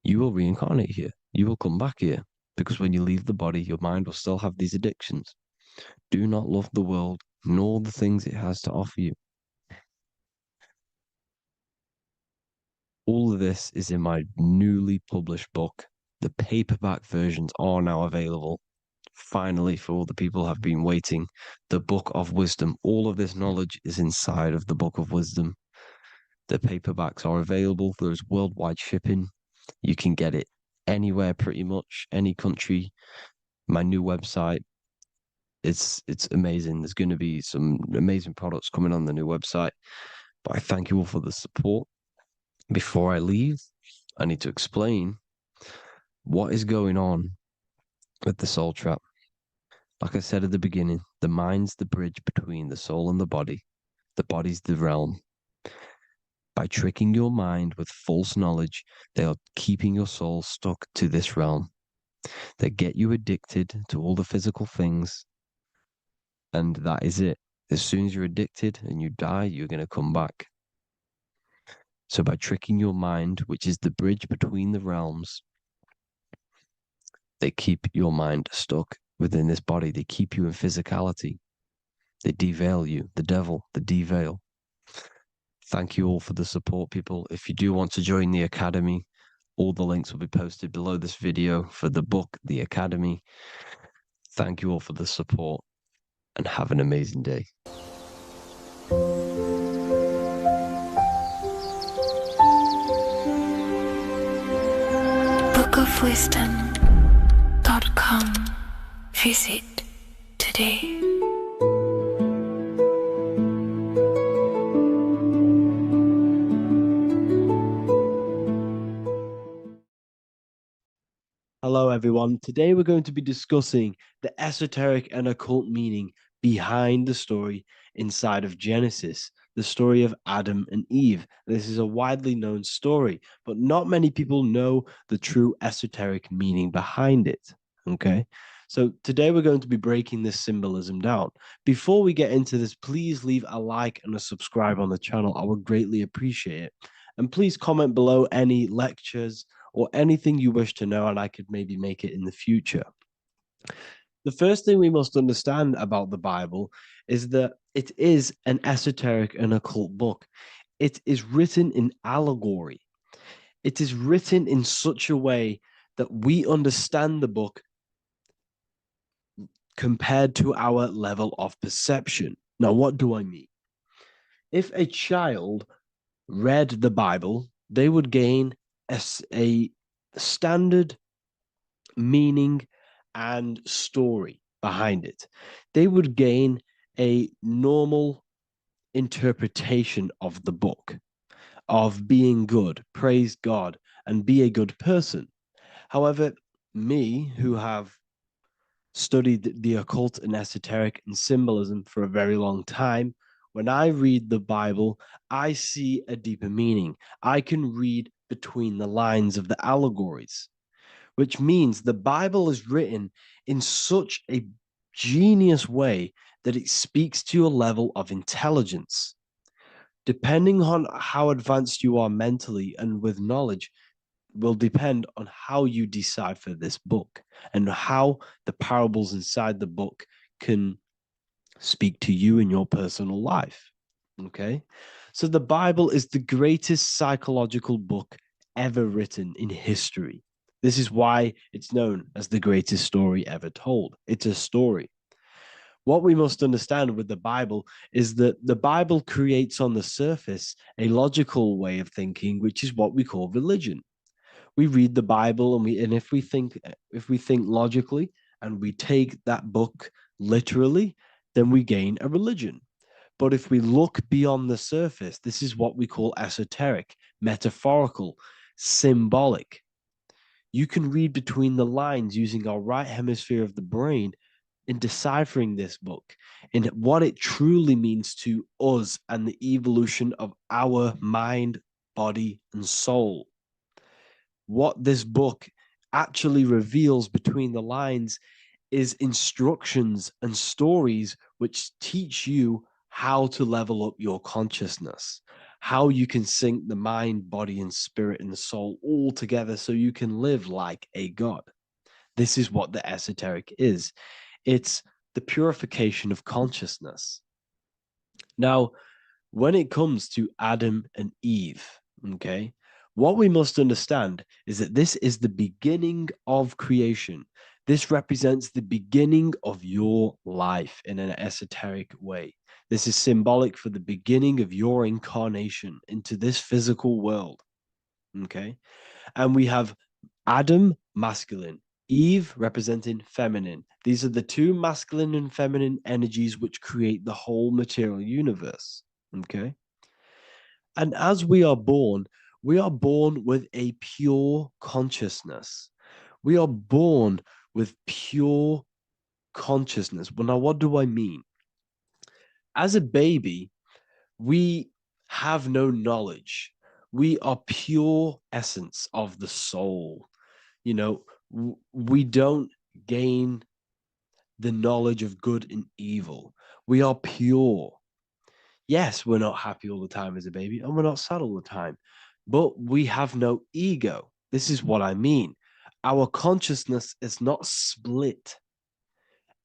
you will reincarnate here. You will come back here, because when you leave the body, your mind will still have these addictions. Do not love the world, nor the things it has to offer you. All of this is in my newly published book. The paperback versions are now available. Finally, for all the people who have been waiting, the Book of Wisdom. All of this knowledge is inside of the Book of Wisdom. The paperbacks are available. There's worldwide shipping. You can get it anywhere, pretty much, any country. My new website, it's amazing. There's going to be some amazing products coming on the new website. But I thank you all for the support. Before I leave, I need to explain what is going on with the soul trap. Like I said at the beginning, the mind's the bridge between the soul and the body. The body's the realm. By tricking your mind with false knowledge, they are keeping your soul stuck to this realm. They get you addicted to all the physical things, and that is it. As soon as you're addicted and you die, you're going to come back. So by tricking your mind, which is the bridge between the realms, they keep your mind stuck within this body. They keep you in physicality. They deveil you, the devil, the deveil. Thank you all for the support, people. If you do want to join the Academy, all the links will be posted below this video for the book, The Academy. Thank you all for the support and have an amazing day. bookofwisdom.com. Visit today. Hello, everyone. Today we're going to be discussing the esoteric and occult meaning behind the story inside of Genesis, the story of Adam and Eve. This is a widely known story, but not many people know the true esoteric meaning behind it. Okay, so today we're going to be breaking this symbolism down. Before we get into this, please leave a like and a subscribe on the channel. I would greatly appreciate it. And please comment below any lectures or anything you wish to know, and I could maybe make it in the future. The first thing we must understand about the Bible is that it is an esoteric and occult book. It is written in allegory. It is written in such a way that we understand the book compared to our level of perception. Now, what do I mean? If a child read the Bible, they would gain a standard meaning and story behind it. They would gain a normal interpretation of the book, of being good, praise God, and be a good person. However, me, who have studied the occult and esoteric and symbolism for a very long time, when I read the Bible, I see a deeper meaning. I can read between the lines of the allegories, which means the Bible is written in such a genius way that it speaks to your level of intelligence. Depending on how advanced you are mentally and with knowledge, will depend on how you decipher this book and how the parables inside the book can speak to you in your personal life. Okay. So the Bible is the greatest psychological book ever written in history. This is why it's known as the greatest story ever told. It's a story. What we must understand with the Bible is that the Bible creates on the surface a logical way of thinking, which is what we call religion. We read the Bible and if we think logically and we take that book literally, then we gain a religion. But if we look beyond the surface, this is what we call esoteric, metaphorical, symbolic. You can read between the lines using our right hemisphere of the brain in deciphering this book and what it truly means to us and the evolution of our mind, body, and soul. What this book actually reveals between the lines is instructions and stories which teach you how to level up your consciousness, how you can sync the mind, body, and spirit and the soul all together so you can live like a god. This is what the esoteric is. It's the purification of consciousness. Now, when it comes to Adam and Eve, okay, what we must understand is that this is the beginning of creation. This represents the beginning of your life in an esoteric way. This is symbolic for the beginning of your incarnation into this physical world, okay? And we have Adam, masculine, Eve representing feminine. These are the two masculine and feminine energies which create the whole material universe, okay? And as we are born with a pure consciousness. We are born with pure consciousness. Well, now, what do I mean? As a baby, we have no knowledge. We are pure essence of the soul. You know, we don't gain the knowledge of good and evil. We are pure. Yes, we're not happy all the time as a baby, and we're not sad all the time, but we have no ego. This is what I mean. Our consciousness is not split.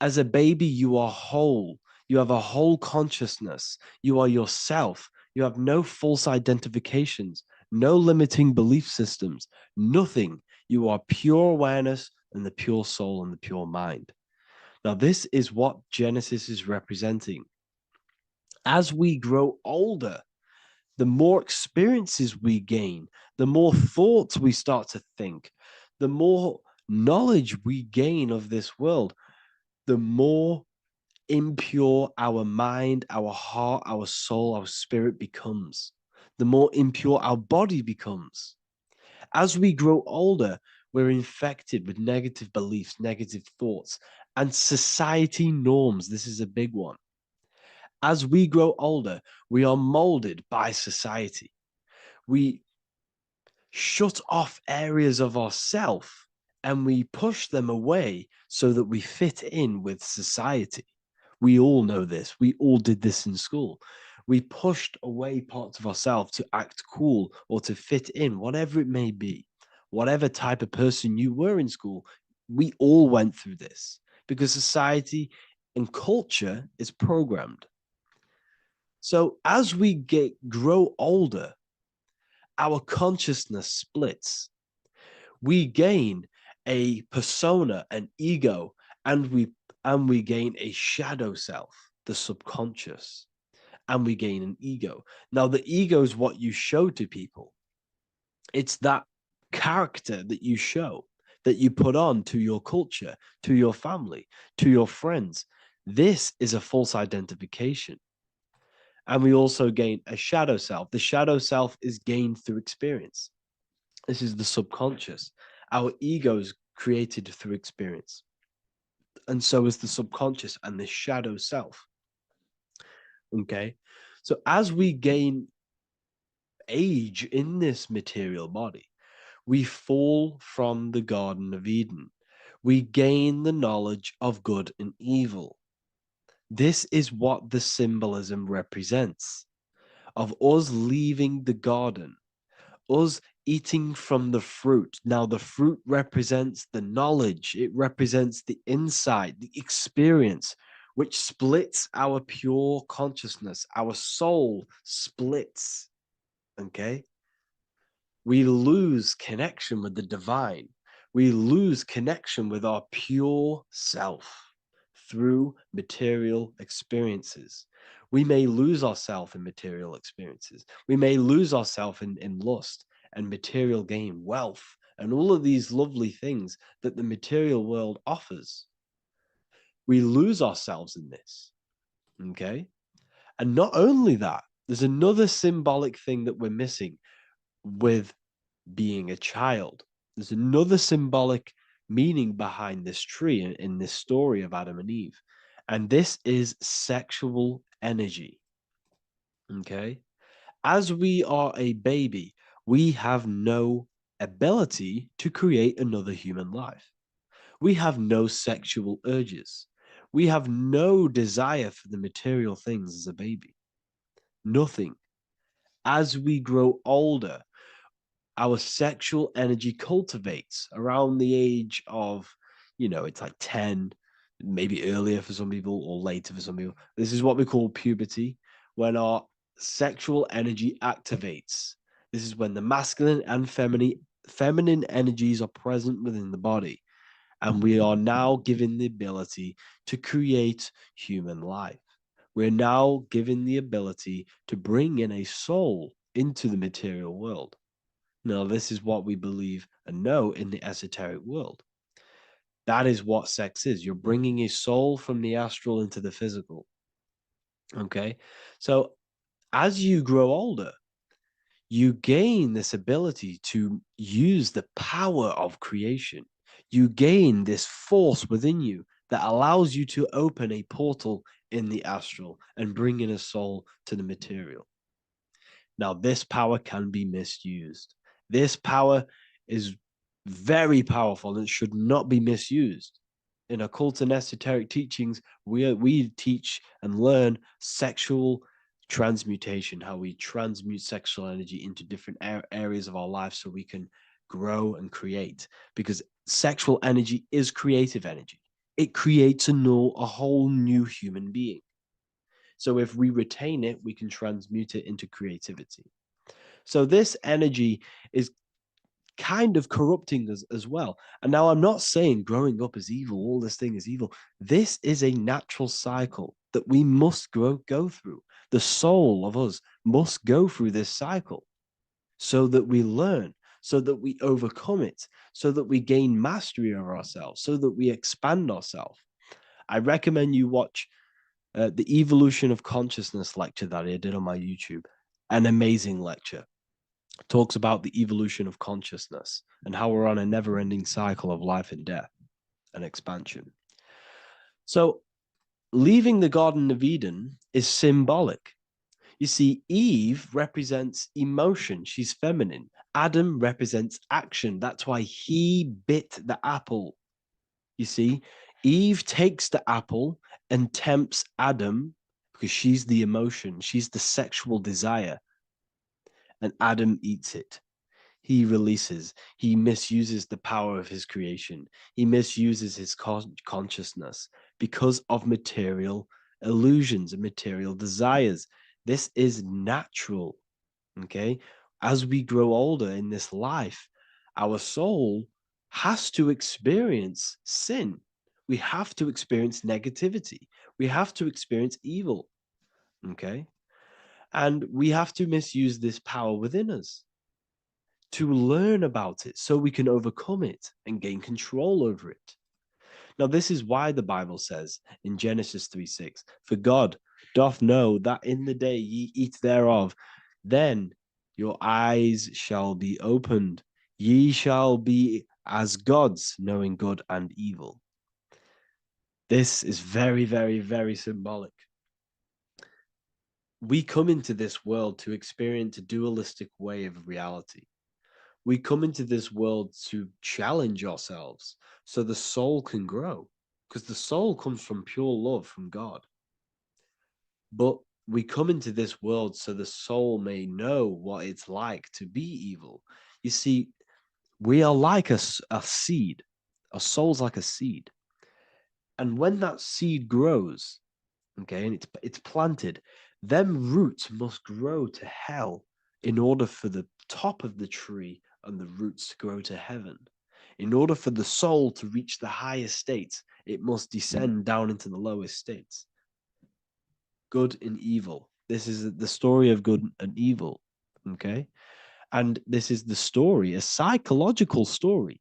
As a baby, you are whole. You have a whole consciousness. You are yourself. You have no false identifications, no limiting belief systems, nothing. You are pure awareness and the pure soul and the pure mind. Now, this is what Genesis is representing. As we grow older, the more experiences we gain, the more thoughts we start to think, the more knowledge we gain of this world, the more impure our mind, our heart, our soul, our spirit becomes, the more impure our body becomes. As we grow older, we're infected with negative beliefs, negative thoughts, and society norms. This is a big one. As we grow older, we are molded by society. We shut off areas of ourself and we push them away so that we fit in with society. We all know this. We all did this in school. We pushed away parts of ourselves to act cool or to fit in, whatever it may be. Whatever type of person you were in school, we all went through this because society and culture is programmed. So as we grow older, our consciousness splits. We gain a persona, an ego, and we gain a shadow self, the subconscious, and we gain an ego. Now, the ego is what you show to people. It's that character that you show, that you put on to your culture, to your family, to your friends. This is a false identification. And we also gain a shadow self. The shadow self is gained through experience. This is the subconscious. Our ego is created through experience. And so is the subconscious and the shadow self. Okay. So as we gain age in this material body, we fall from the Garden of Eden. We gain the knowledge of good and evil. This is what the symbolism represents of us leaving the garden, us eating from the fruit. Now, the fruit represents the knowledge, it represents the insight, the experience, which splits our pure consciousness. Our soul splits. Okay. We lose connection with the divine. We lose connection with our pure self through material experiences. We may lose ourselves in material experiences. We may lose ourselves in lust and material gain, wealth, and all of these lovely things that the material world offers. We lose ourselves in this. Okay. And not only that, there's another symbolic thing that we're missing with being a child. There's another symbolic meaning behind this tree in this story of Adam and Eve. And this is sexual energy. Okay. As we are a baby, we have no ability to create another human life. We have no sexual urges. We have no desire for the material things as a baby. Nothing. As we grow older, our sexual energy cultivates around the age of, it's like 10, maybe earlier for some people or later for some people. This is what we call puberty, when our sexual energy activates. This is when the masculine and feminine energies are present within the body. And we are now given the ability to create human life. We're now given the ability to bring in a soul into the material world. Now, this is what we believe and know in the esoteric world. That is what sex is. You're bringing a soul from the astral into the physical. Okay. So as you grow older, you gain this ability to use the power of creation. You gain this force within you that allows you to open a portal in the astral and bring in a soul to the material. Now, this power can be misused. This power is very powerful and should not be misused. In occult and esoteric teachings, we teach and learn sexual transmutation, how we transmute sexual energy into different areas of our life so we can grow and create. Because sexual energy is creative energy. It creates a whole new human being. So if we retain it, we can transmute it into creativity. So this energy is kind of corrupting us as well. And now I'm not saying growing up is evil, all this thing is evil. This is a natural cycle that we must go through. The soul of us must go through this cycle so that we learn, so that we overcome it, so that we gain mastery over ourselves, so that we expand ourselves. I recommend you watch the Evolution of Consciousness lecture that I did on my YouTube. An amazing lecture. Talks about the evolution of consciousness and how we're on a never-ending cycle of life and death and expansion. So leaving the Garden of Eden is symbolic. You see, Eve represents emotion. She's feminine. Adam represents action. That's why he bit the apple. You see, Eve takes the apple and tempts Adam, because she's the emotion, she's the sexual desire, and Adam eats it. He releases, he misuses the power of his creation, he misuses his consciousness because of material illusions and material desires. This is natural. Okay, as we grow older in this life, our soul has to experience sin. We have to experience negativity. We have to experience evil. Okay, and we have to misuse this power within us to learn about it so we can overcome it and gain control over it. Now, this is why the Bible says in Genesis 3:6, for God doth know that in the day ye eat thereof, then your eyes shall be opened. Ye shall be as gods, knowing good and evil. This is very, very, very symbolic. We come into this world to experience a dualistic way of reality. We come into this world to challenge ourselves so the soul can grow, because the soul comes from pure love from God. But we come into this world so the soul may know what it's like to be evil. You see, we are like a seed. Our soul's like a seed. And when that seed grows, okay, and it's planted, them roots must grow to hell in order for the top of the tree and the roots to grow to heaven. In order for the soul to reach the highest states, it must descend down into the lowest states. Good and evil. This is the story of good and evil, okay? And this is the story, a psychological story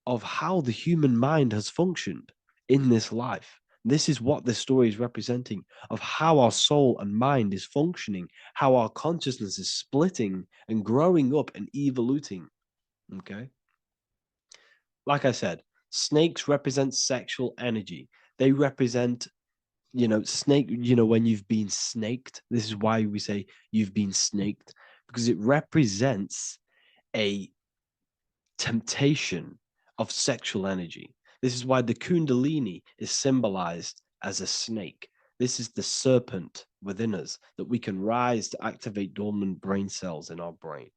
of how the human mind has functioned in this life. This is what this story is representing of how our soul and mind is functioning, how our consciousness is splitting and growing up and evoluting. Okay. Like I said, snakes represent sexual energy. They represent, snake, when you've been snaked. This is why we say you've been snaked, because it represents a temptation of sexual energy. This is why the Kundalini is symbolized as a snake. This is the serpent within us that we can rise to activate dormant brain cells in our brain.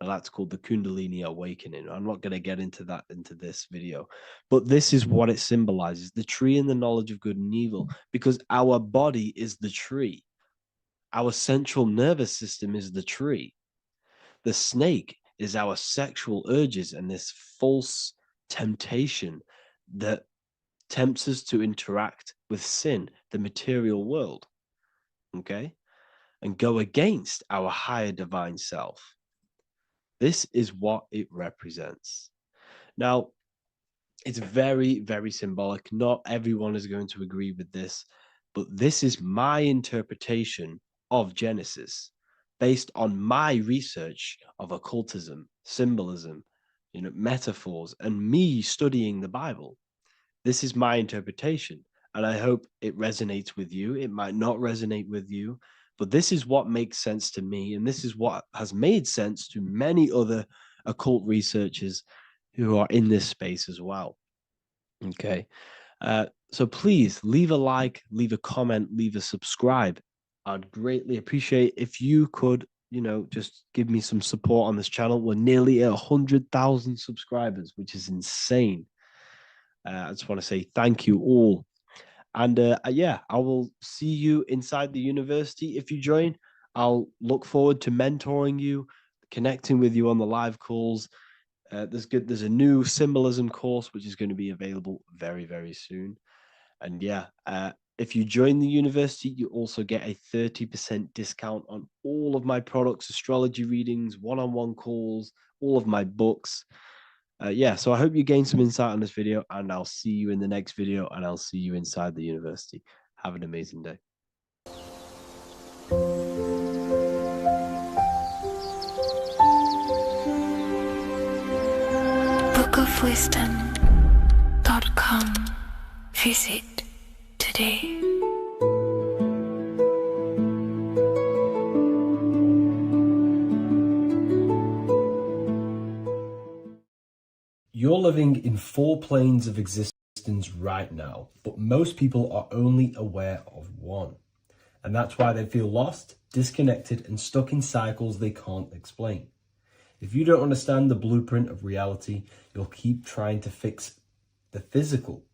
Now that's called the Kundalini awakening. I'm not going to get into that into this video, but this is what it symbolizes, the tree and the knowledge of good and evil, because our body is the tree. Our central nervous system is the tree. The snake is our sexual urges and this false temptation that tempts us to interact with sin, the material world, okay, and go against our higher divine self. This is what it represents. Now, it's very, very symbolic. Not everyone is going to agree with this, but this is my interpretation of Genesis based on my research of occultism, symbolism, metaphors, and me studying the Bible. This is my interpretation, and I hope it resonates with you. It might not resonate with you, but this is what makes sense to me, and this is what has made sense to many other occult researchers who are in this space as well. Okay. So please leave a like, leave a comment, leave a subscribe. I'd greatly appreciate if you could, just give me some support on this channel. We're nearly at 100,000 subscribers, which is insane. I just want to say thank you all. And yeah, I will see you inside the university. If you join, I'll look forward to mentoring you, connecting with you on the live calls. There's a new symbolism course which is going to be available very, very soon. And yeah, if you join the university, you also get a 30% discount on all of my products, astrology readings, one-on-one calls, all of my books. Yeah, so I hope you gain some insight on this video, and I'll see you in the next video, and I'll see you inside the university. Have an amazing day. bookofwisdom.com. Visit today. You're living in 4 planes of existence right now, but most people are only aware of one. And that's why they feel lost, disconnected, and stuck in cycles they can't explain. If you don't understand the blueprint of reality, you'll keep trying to fix the physical,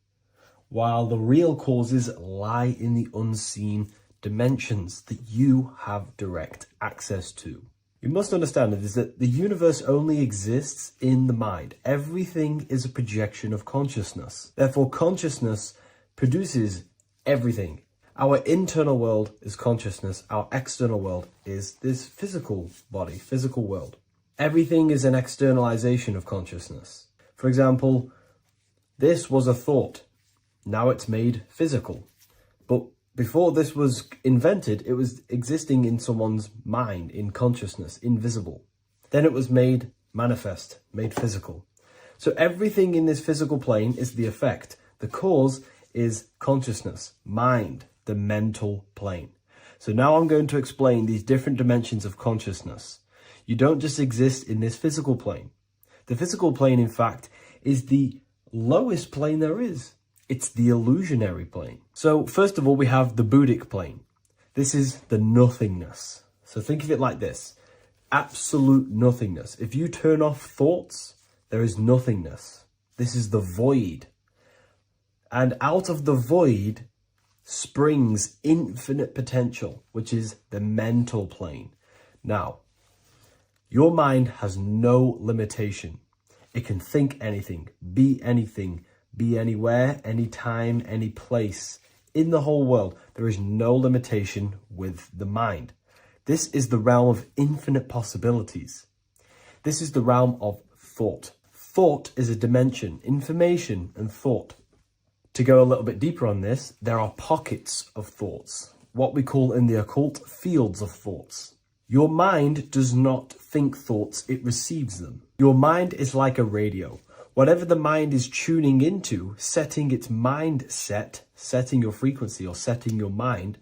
while the real causes lie in the unseen dimensions that you have direct access to. You must understand is that the universe only exists in the mind. Everything is a projection of consciousness. Therefore, consciousness produces everything. Our internal world is consciousness. Our external world is this physical body, physical world. Everything is an externalization of consciousness. For example, this was a thought. Now it's made physical. But before this was invented, it was existing in someone's mind, in consciousness, invisible. Then it was made manifest, made physical. So everything in this physical plane is the effect. The cause is consciousness, mind, the mental plane. So now I'm going to explain these different dimensions of consciousness. You don't just exist in this physical plane. The physical plane, in fact, is the lowest plane there is. It's the illusionary plane. So first of all, we have the Buddhic plane. This is the nothingness. So think of it like this. Absolute nothingness. If you turn off thoughts, there is nothingness. This is the void. And out of the void springs infinite potential, which is the mental plane. Now, your mind has no limitation. It can think anything, be anywhere, anytime, any place. In the whole world, there is no limitation with the mind. This is the realm of infinite possibilities. This is the realm of thought. Thought is a dimension, information and thought. To go a little bit deeper on this, there are pockets of thoughts, what we call in the occult fields of thoughts. Your mind does not think thoughts, it receives them. Your mind is like a radio. Whatever the mind is tuning into, setting its mindset, setting your frequency or setting your mind,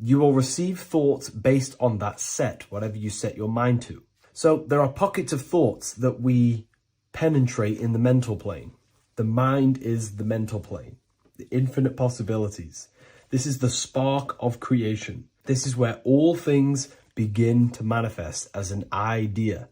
you will receive thoughts based on that set, whatever you set your mind to. So there are pockets of thoughts that we penetrate in the mental plane. The mind is the mental plane, the infinite possibilities. This is the spark of creation. This is where all things begin to manifest as an idea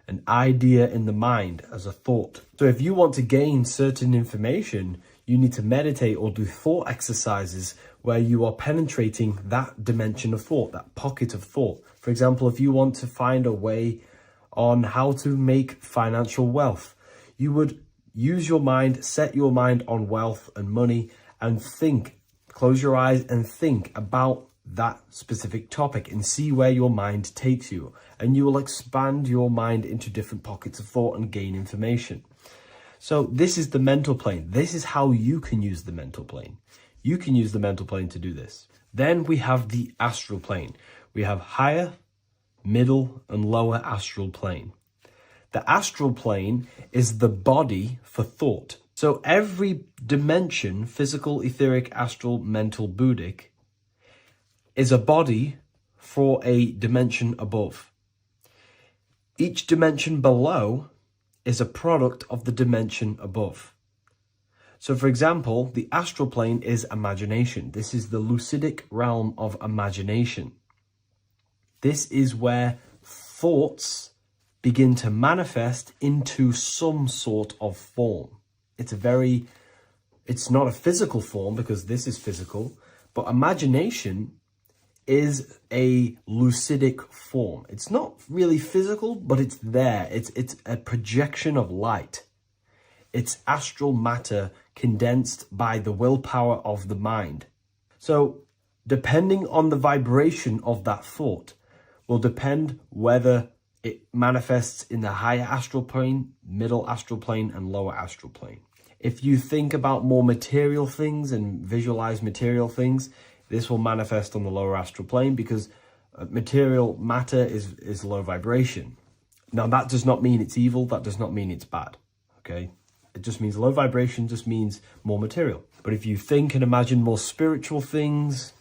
in the mind as a thought. So if you want to gain certain information, you need to meditate or do thought exercises where you are penetrating that dimension of thought, that pocket of thought. For example, if you want to find a way on how to make financial wealth, you would use your mind, set your mind on wealth and money and think, close your eyes and think about that specific topic and see where your mind takes you. And you will expand your mind into different pockets of thought and gain information. So this is the mental plane. This is how you can use the mental plane. You can use the mental plane to do this. Then we have the astral plane. We have higher, middle, and lower astral plane. The astral plane is the body for thought. So every dimension, physical, etheric, astral, mental, Buddhic, is a body for a dimension above. Each dimension below is a product of the dimension above. So for example, the astral plane is imagination. This is the lucidic realm of imagination. This is where thoughts begin to manifest into some sort of form. It's not a physical form because this is physical, but imagination is a lucidic form. It's not really physical, but it's there. It's a projection of light. It's astral matter condensed by the willpower of the mind. So depending on the vibration of that thought will depend whether it manifests in the higher astral plane, middle astral plane, and lower astral plane. If you think about more material things and visualize material things, this will manifest on the lower astral plane because material matter is low vibration. Now, that does not mean it's evil. That does not mean it's bad, okay? It just means low vibration just means more material. But if you think and imagine more spiritual things,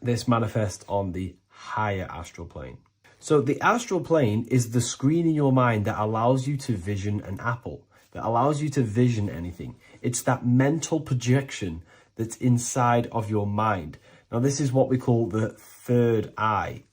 this manifests on the higher astral plane. So the astral plane is the screen in your mind that allows you to vision an apple, that allows you to vision anything. It's that mental projection that's inside of your mind Now, this is what we call the third eye.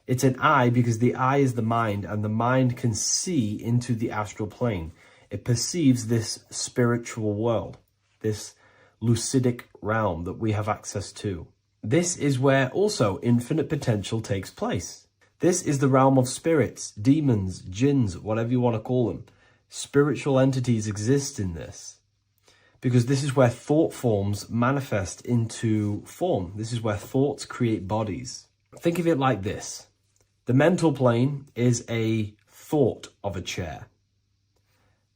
It's an eye because the eye is the mind, and the mind can see into the astral plane. It perceives this spiritual world, this lucidic realm that we have access to. This is where also infinite potential takes place. This is the realm of spirits, demons, jinns, whatever you want to call them. Spiritual entities exist in this because this is where thought forms manifest into form. This is where thoughts create bodies. Think of it like this. The mental plane is a thought of a chair.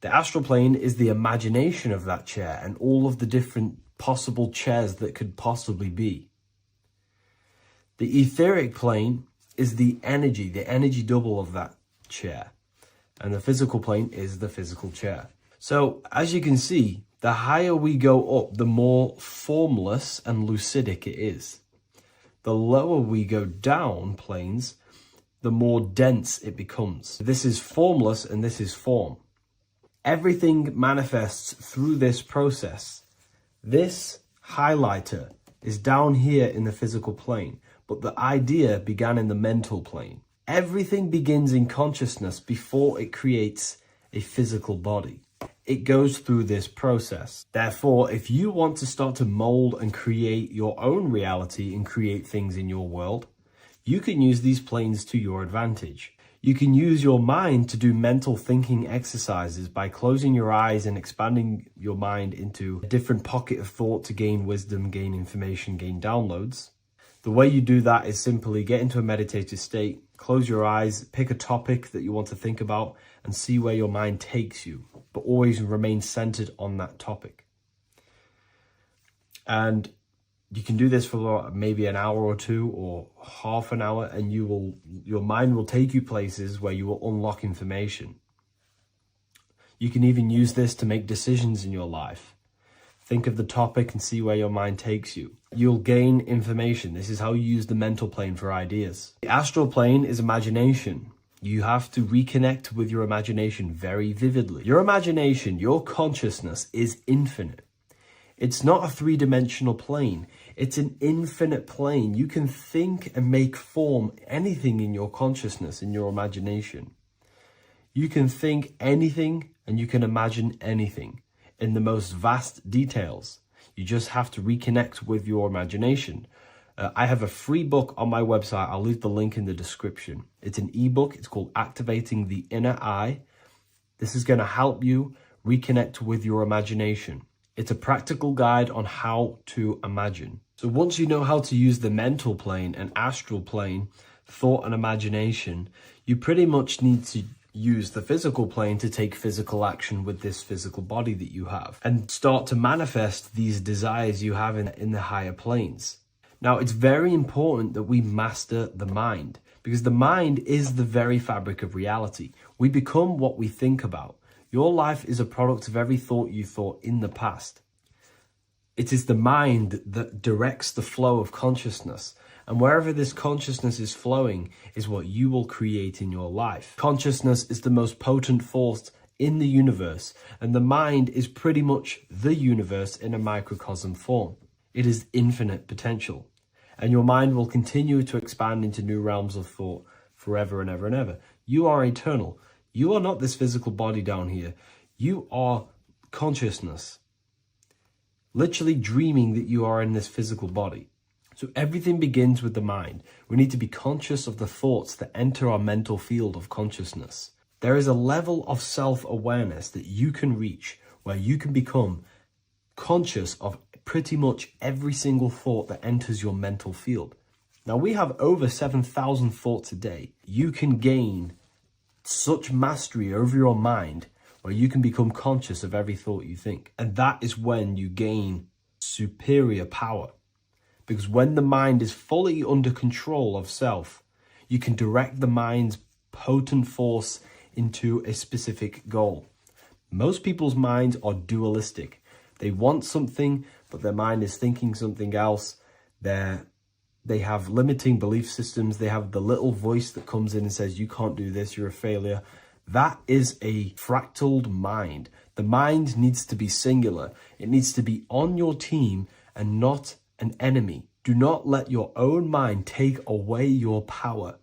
The astral plane is the imagination of that chair and all of the different possible chairs that could possibly be. The etheric plane is the energy double of that chair. And the physical plane is the physical chair. So as you can see, the higher we go up, the more formless and lucidic it is. The lower we go down planes, the more dense it becomes. This is formless and this is form. Everything manifests through this process. This highlighter is down here in the physical plane, but the idea began in the mental plane. Everything begins in consciousness before it creates a physical body. It goes through this process. Therefore, if you want to start to mold and create your own reality and create things in your world, you can use these planes to your advantage. You can use your mind to do mental thinking exercises by closing your eyes and expanding your mind into a different pocket of thought to gain wisdom, gain information, gain downloads. The way you do that is simply get into a meditative state, close your eyes, pick a topic that you want to think about and see where your mind takes you, but always remain centered on that topic. And you can do this for maybe an hour or two or half an hour, and your mind will take you places where you will unlock information. You can even use this to make decisions in your life. Think of the topic and see where your mind takes you. You'll gain information. This is how you use the mental plane for ideas. The astral plane is imagination. You have to reconnect with your imagination very vividly. Your imagination, your consciousness is infinite. It's not a three-dimensional plane. It's an infinite plane. You can think and make form anything in your consciousness, in your imagination. You can think anything and you can imagine anything in the most vast details. You just have to reconnect with your imagination. I have a free book on my website. I'll leave the link in the description. It's an ebook. It's called Activating the Inner Eye. This is going to help you reconnect with your imagination. It's a practical guide on how to imagine. So once you know how to use the mental plane and astral plane, thought and imagination, you pretty much need to use the physical plane to take physical action with this physical body that you have and start to manifest these desires you have in the higher planes. Now, it's very important that we master the mind because the mind is the very fabric of reality. We become what we think about. Your life is a product of every thought you thought in the past. It is the mind that directs the flow of consciousness. And wherever this consciousness is flowing is what you will create in your life. Consciousness is the most potent force in the universe, and the mind is pretty much the universe in a microcosm form. It is infinite potential. And your mind will continue to expand into new realms of thought forever and ever and ever. You are eternal. You are not this physical body down here. You are consciousness. Literally dreaming that you are in this physical body. So everything begins with the mind. We need to be conscious of the thoughts that enter our mental field of consciousness. There is a level of self-awareness that you can reach where you can become conscious of pretty much every single thought that enters your mental field. Now we have over 7,000 thoughts a day. You can gain such mastery over your mind where you can become conscious of every thought you think. And that is when you gain superior power. Because when the mind is fully under control of self, you can direct the mind's potent force into a specific goal. Most people's minds are dualistic. They want something, but their mind is thinking something else. They have limiting belief systems. They have the little voice that comes in and says, you can't do this, you're a failure. That is a fractaled mind. The mind needs to be singular. It needs to be on your team and not an enemy. Do not let your own mind take away your power.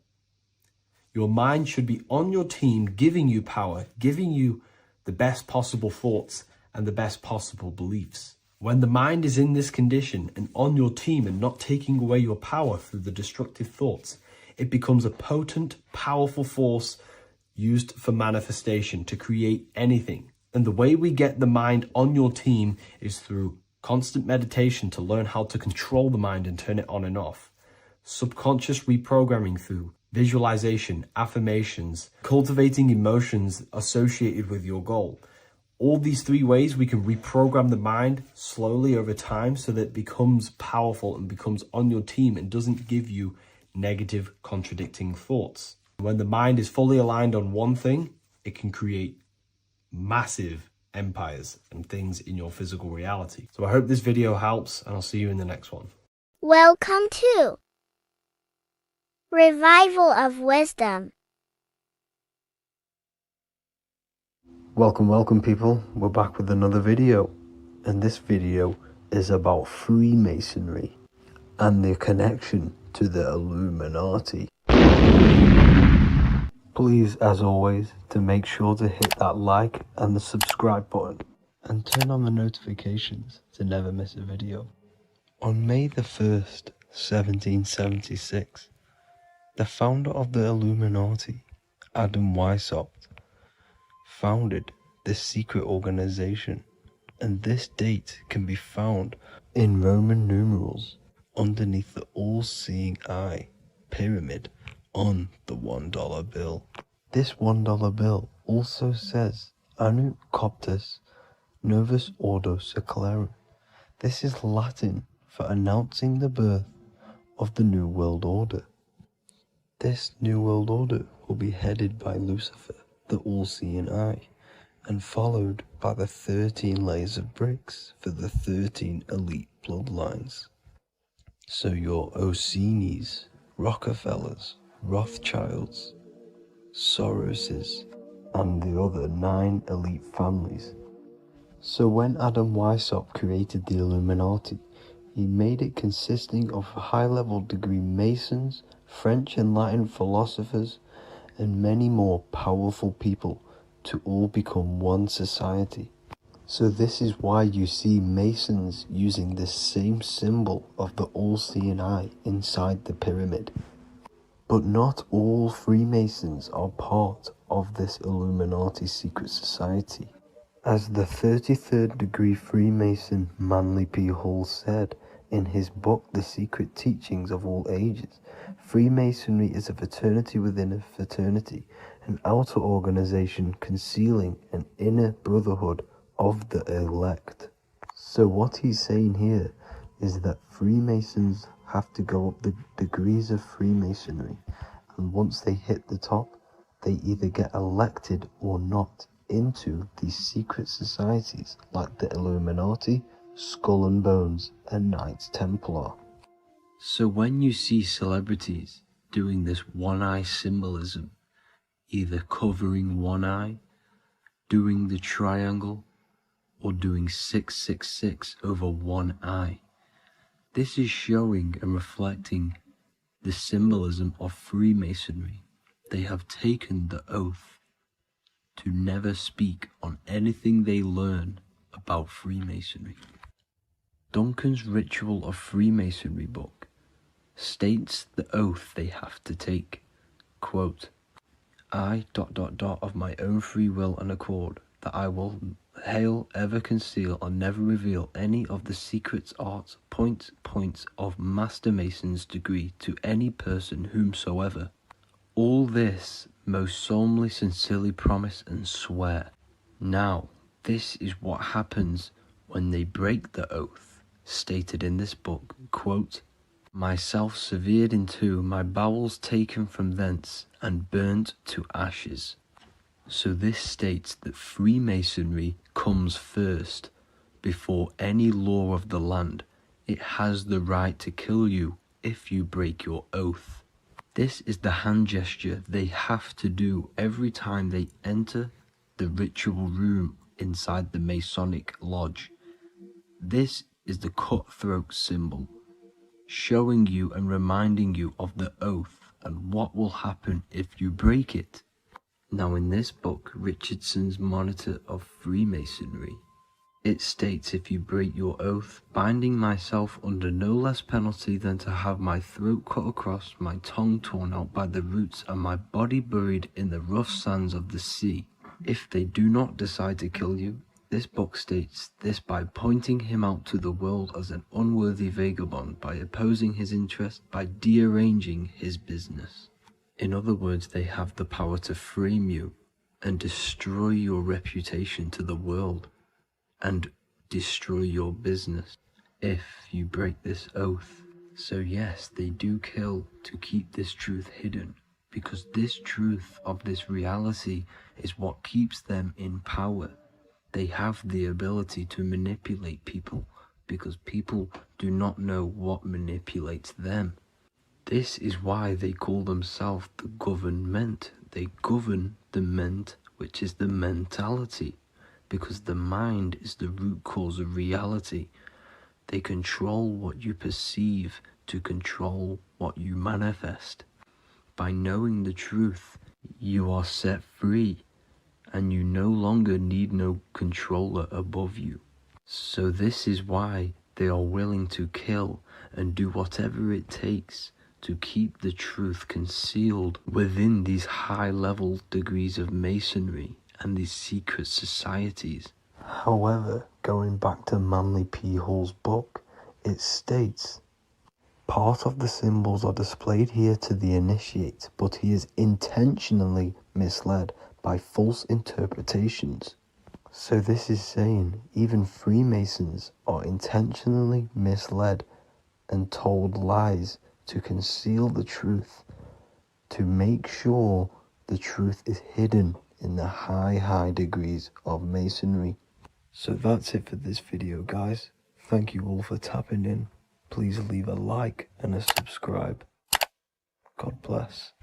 Your mind should be on your team, giving you power, giving you the best possible thoughts and the best possible beliefs. When the mind is in this condition and on your team and not taking away your power through the destructive thoughts, it becomes a potent, powerful force used for manifestation to create anything. And the way we get the mind on your team is through constant meditation to learn how to control the mind and turn it on and off. Subconscious reprogramming through visualization, affirmations, cultivating emotions associated with your goal. All these three ways we can reprogram the mind slowly over time so that it becomes powerful and becomes on your team and doesn't give you negative contradicting thoughts. When the mind is fully aligned on one thing, it can create massive empires and things in your physical reality. So I hope this video helps, and I'll see you in the next one. Welcome to Revival of Wisdom. Welcome people, we're back with another video, and this video is about Freemasonry and the connection to the Illuminati. Please, as always, to make sure to hit that like and the subscribe button and turn on the notifications to never miss a video. On May the 1st, 1776, the founder of the Illuminati, Adam Weishaupt, founded this secret organization, and this date can be found in Roman numerals underneath the all-seeing eye pyramid on the $1 bill. This $1 bill also says Anu Coptus Novus Ordo Secularum. This is Latin for announcing the birth of the New World Order. This New World Order will be headed by Lucifer, the all-seeing eye, and followed by the 13 layers of bricks for the 13 elite bloodlines. So your Orsini's, Rockefellers, Rothschilds, Soroses, and the other 9 elite families. So when Adam Weishaupt created the Illuminati, he made it consisting of high-level degree Masons, French and Latin philosophers, and many more powerful people to all become one society. So this is why you see Masons using this same symbol of the all-seeing eye inside the pyramid. But not all Freemasons are part of this Illuminati secret society. As the 33rd degree Freemason Manly P. Hall said in his book The Secret Teachings of All Ages, Freemasonry is a fraternity within a fraternity, an outer organization concealing an inner brotherhood of the elect. So what he's saying here is that Freemasons have to go up the degrees of Freemasonry, and once they hit the top, they either get elected or not into these secret societies like the Illuminati, Skull and Bones, and Knights Templar. So when you see celebrities doing this one-eye symbolism, either covering one eye, doing the triangle, or doing 666 over one eye, this is showing and reflecting the symbolism of Freemasonry. They have taken the oath to never speak on anything they learn about Freemasonry. Duncan's Ritual of Freemasonry book states the oath they have to take. Quote, I ... of my own free will and accord, that I will hail, ever conceal, and never reveal any of the secrets, arts, points of Master Mason's degree to any person whomsoever. All this most solemnly, sincerely promise and swear. Now, this is what happens when they break the oath, stated in this book, quote, myself severed in two, my bowels taken from thence, and burnt to ashes. So this states that Freemasonry comes first, before any law of the land. It has the right to kill you if you break your oath. This is the hand gesture they have to do every time they enter the ritual room inside the Masonic lodge. This is the cutthroat symbol, showing you and reminding you of the oath and what will happen if you break it. Now, in this book, Richardson's Monitor of Freemasonry, it states, if you break your oath, binding myself under no less penalty than to have my throat cut across, my tongue torn out by the roots, and my body buried in the rough sands of the sea. If they do not decide to kill you, this book states this by pointing him out to the world as an unworthy vagabond, by opposing his interest, by dearranging his business. In other words, they have the power to frame you and destroy your reputation to the world and destroy your business if you break this oath. So yes, they do kill to keep this truth hidden, because this truth of this reality is what keeps them in power. They have the ability to manipulate people because people do not know what manipulates them. This is why they call themselves the government. They govern the ment, which is the mentality, because the mind is the root cause of reality. They control what you perceive to control what you manifest. By knowing the truth, you are set free, and you no longer need no controller above you. So this is why they are willing to kill and do whatever it takes to keep the truth concealed within these high-level degrees of masonry and these secret societies. However, going back to Manly P. Hall's book, it states, part of the symbols are displayed here to the initiate, but he is intentionally misled by false interpretations. So this is saying even Freemasons are intentionally misled and told lies to conceal the truth, to make sure the truth is hidden in the high degrees of masonry. So that's it for this video, guys. Thank you all for tapping in. Please leave a like and a subscribe. God bless.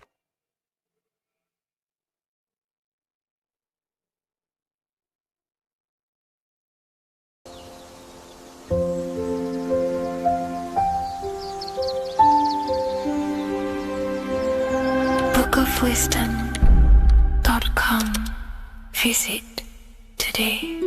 bookofwisdom.com. Visit today.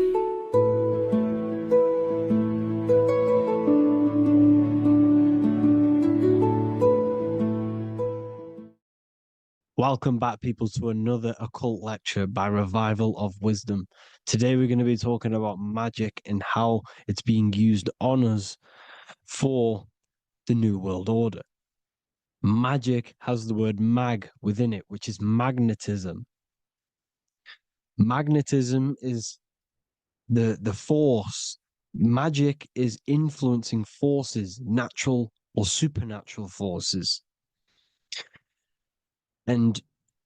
Welcome back, people, to another occult lecture by Revival of Wisdom. Today we're going to be talking about magic and how it's being used on us for the New World Order. Magic has the word mag within it, which is magnetism. Magnetism is the force. Magic is influencing forces, natural or supernatural forces, and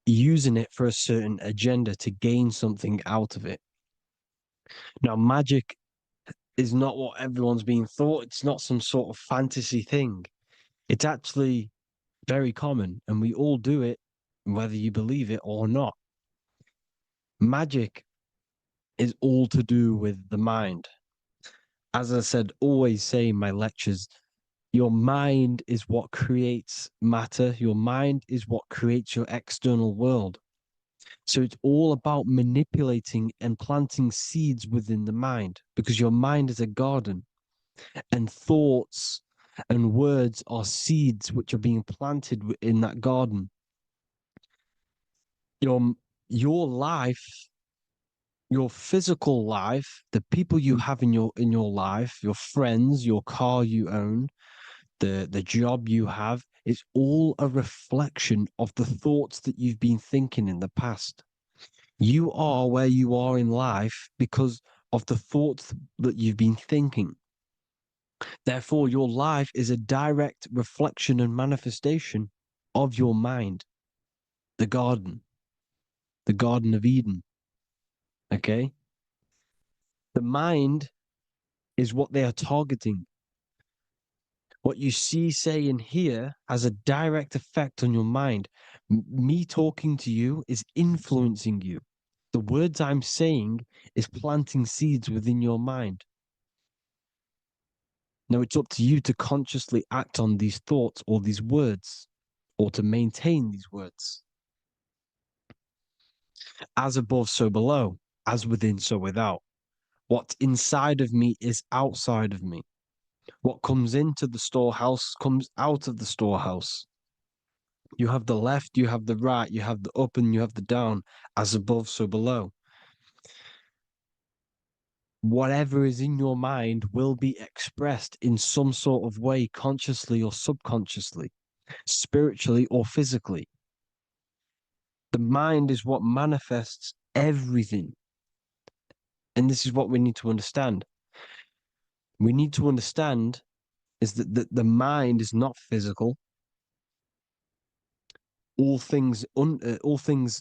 using it for a certain agenda to gain something out of it. Now, magic is not what everyone's being thought. It's not some sort of fantasy thing. It's actually very common, and we all do it, whether you believe it or not. Magic is all to do with the mind. As I said, always say in my lectures, your mind is what creates matter. Your mind is what creates your external world. So it's all about manipulating and planting seeds within the mind, because your mind is a garden, and thoughts and words are seeds which are being planted in that garden. Your life, your physical life, the people you have in your life, your friends, your car you own, the job you have, is all a reflection of the thoughts that you've been thinking in the past. You are where you are in life because of the thoughts that you've been thinking. Therefore, your life is a direct reflection and manifestation of your mind, the Garden of Eden. Okay? The mind is what they are targeting. What you see, say, and hear has a direct effect on your mind. Me talking to you is influencing you. The words I'm saying is planting seeds within your mind. Now it's up to you to consciously act on these thoughts or these words, or to maintain these words. As above, so below, as within, so without. What's inside of me is outside of me. What comes into the storehouse comes out of the storehouse. You have the left, you have the right, you have the up, and you have the down. As above, so below. Whatever is in your mind will be expressed in some sort of way, consciously or subconsciously, spiritually or physically. The mind is what manifests everything. And this is what we need to understand. We need to understand is that the mind is not physical. All things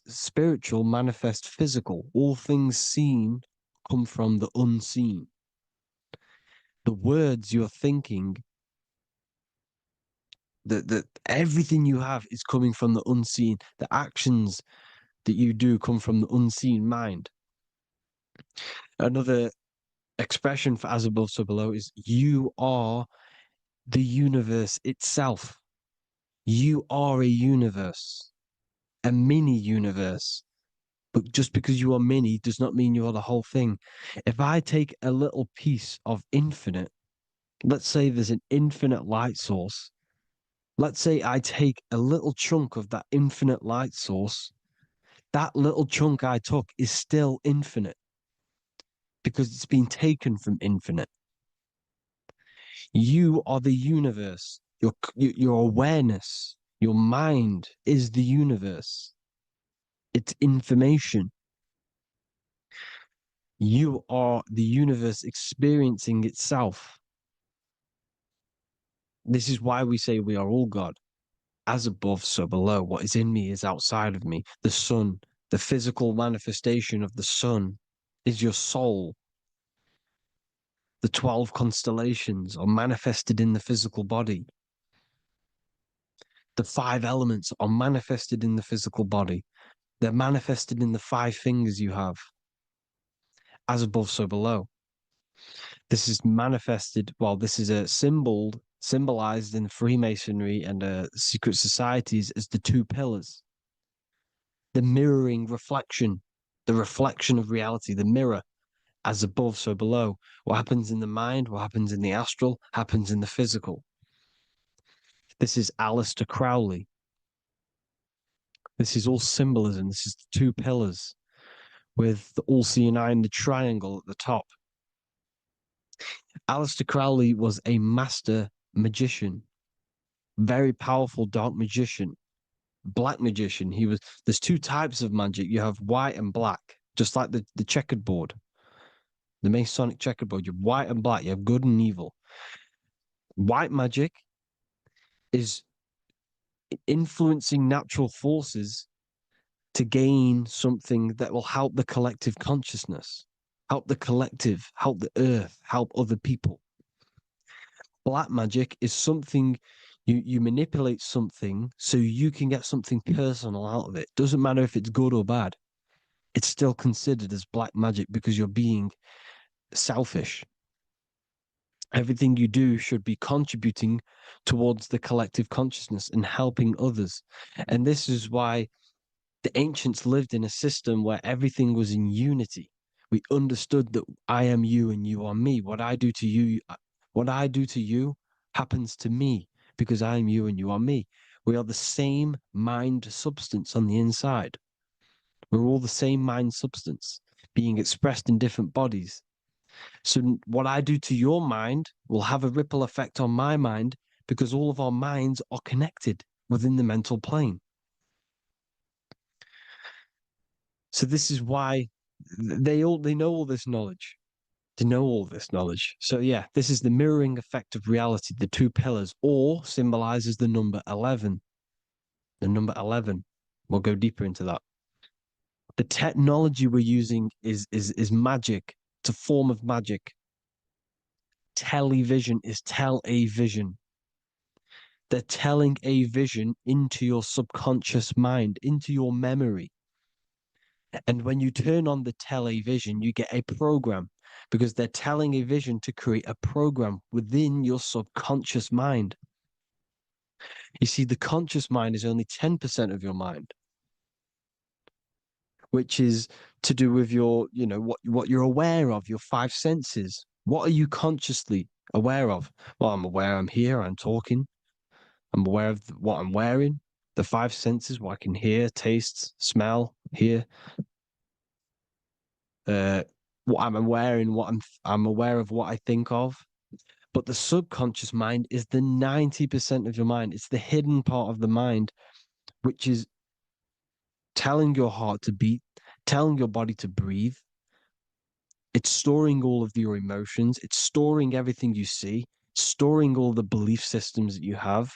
spiritual manifest physical. All things seen come from the unseen. The words you're thinking, that everything you have is coming from the unseen. The actions that you do come from the unseen mind. Another expression for as above, so below is you are the universe itself. You are a universe, a mini universe. But just because you are mini does not mean you are the whole thing. If I take a little piece of infinite, let's say there's an infinite light source. Let's say I take a little chunk of that infinite light source. That little chunk I took is still infinite because it's been taken from infinite. You are the universe. Your awareness, your mind is the universe. It's information. You are the universe experiencing itself. This is why we say we are all God. As above, so below. What is in me is outside of me. The sun, the physical manifestation of the sun is your soul. The 12 constellations are manifested in the physical body. The 5 elements are manifested in the physical body. They're manifested in the 5 fingers you have. As above, so below. This is manifested, well, this is a symbolized in Freemasonry and secret societies as the 2 pillars. The mirroring reflection, the reflection of reality, the mirror, as above, so below. What happens in the mind, what happens in the astral, happens in the physical. This is Aleister Crowley. This is all symbolism. This is the 2 pillars with the all-seeing eye and the triangle at the top. Aleister Crowley was a master magician, very powerful dark magician, black magician. There's 2 types of magic. You have white and black, just like the checkered board, the Masonic checkered board. You have white and black, you have good and evil. White magic is influencing natural forces to gain something that will help the collective consciousness, help the collective, help the earth, help other people. Black magic is something you manipulate something so you can get something personal out of it. Doesn't matter if it's good or bad. It's still considered as black magic because you're being selfish. Everything you do should be contributing towards the collective consciousness and helping others. And this is why the ancients lived in a system where everything was in unity. We understood that I am you and you are me. What I do to you happens to me because I am you and you are me. We are the same mind substance on the inside. We're all the same mind substance being expressed in different bodies. So what I do to your mind will have a ripple effect on my mind because all of our minds are connected within the mental plane. So this is why they know all this knowledge. They know all this knowledge. So yeah, this is the mirroring effect of reality, the 2 pillars, or symbolizes the number 11. The number 11. We'll go deeper into that. The technology we're using is magic. It's a form of magic. Television is tell-a-vision. They're telling a vision into your subconscious mind, into your memory. And when you turn on the television, you get a program. because they're telling a vision to create a program within your subconscious mind. You see, the conscious mind is only 10% of your mind, which is to do with your, what you're aware of, your five senses. What are you consciously aware of? Well, I'm aware I'm here, I'm talking. I'm aware of what I'm wearing, the five senses, what I can hear, taste, smell, hear. What I'm wearing, I'm aware of what I think of. But the subconscious mind is the 90% of your mind. It's the hidden part of the mind, which is telling your heart to beat, telling your body to breathe. It's storing all of your emotions. It's storing everything you see, storing all the belief systems that you have.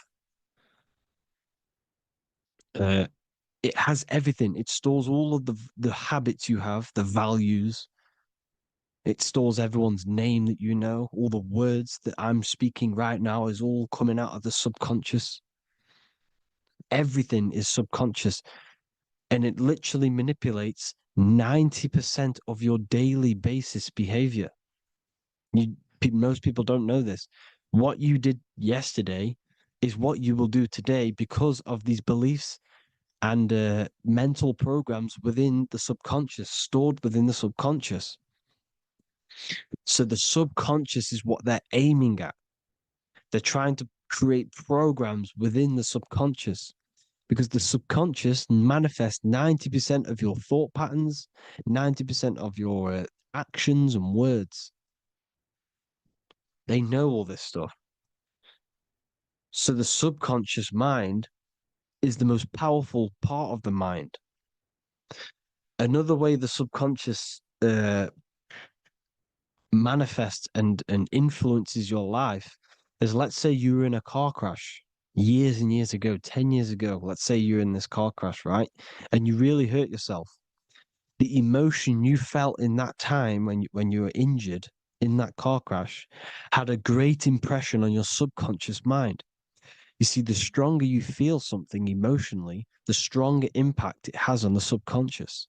It has everything. It stores all of the habits you have, the values. It stores everyone's name that you know. All the words that I'm speaking right now is all coming out of the subconscious. Everything is subconscious, and it literally manipulates 90% of your daily basis behavior. Most people don't know this. What you did yesterday is what you will do today because of these beliefs and mental programs within the subconscious, stored within the subconscious. So the subconscious is what they're aiming at. They're trying to create programs within the subconscious because the subconscious manifests 90% of your thought patterns, 90% of your actions and words. They know all this stuff. So the subconscious mind is the most powerful part of the mind. Another way the subconscious manifests and influences your life is, let's say you were in a car crash years and years ago, 10 years ago. Let's say you're in this car crash, right? And you really hurt yourself. The emotion you felt in that time when you were injured in that car crash had a great impression on your subconscious mind. You see, the stronger you feel something emotionally, the stronger impact it has on the subconscious.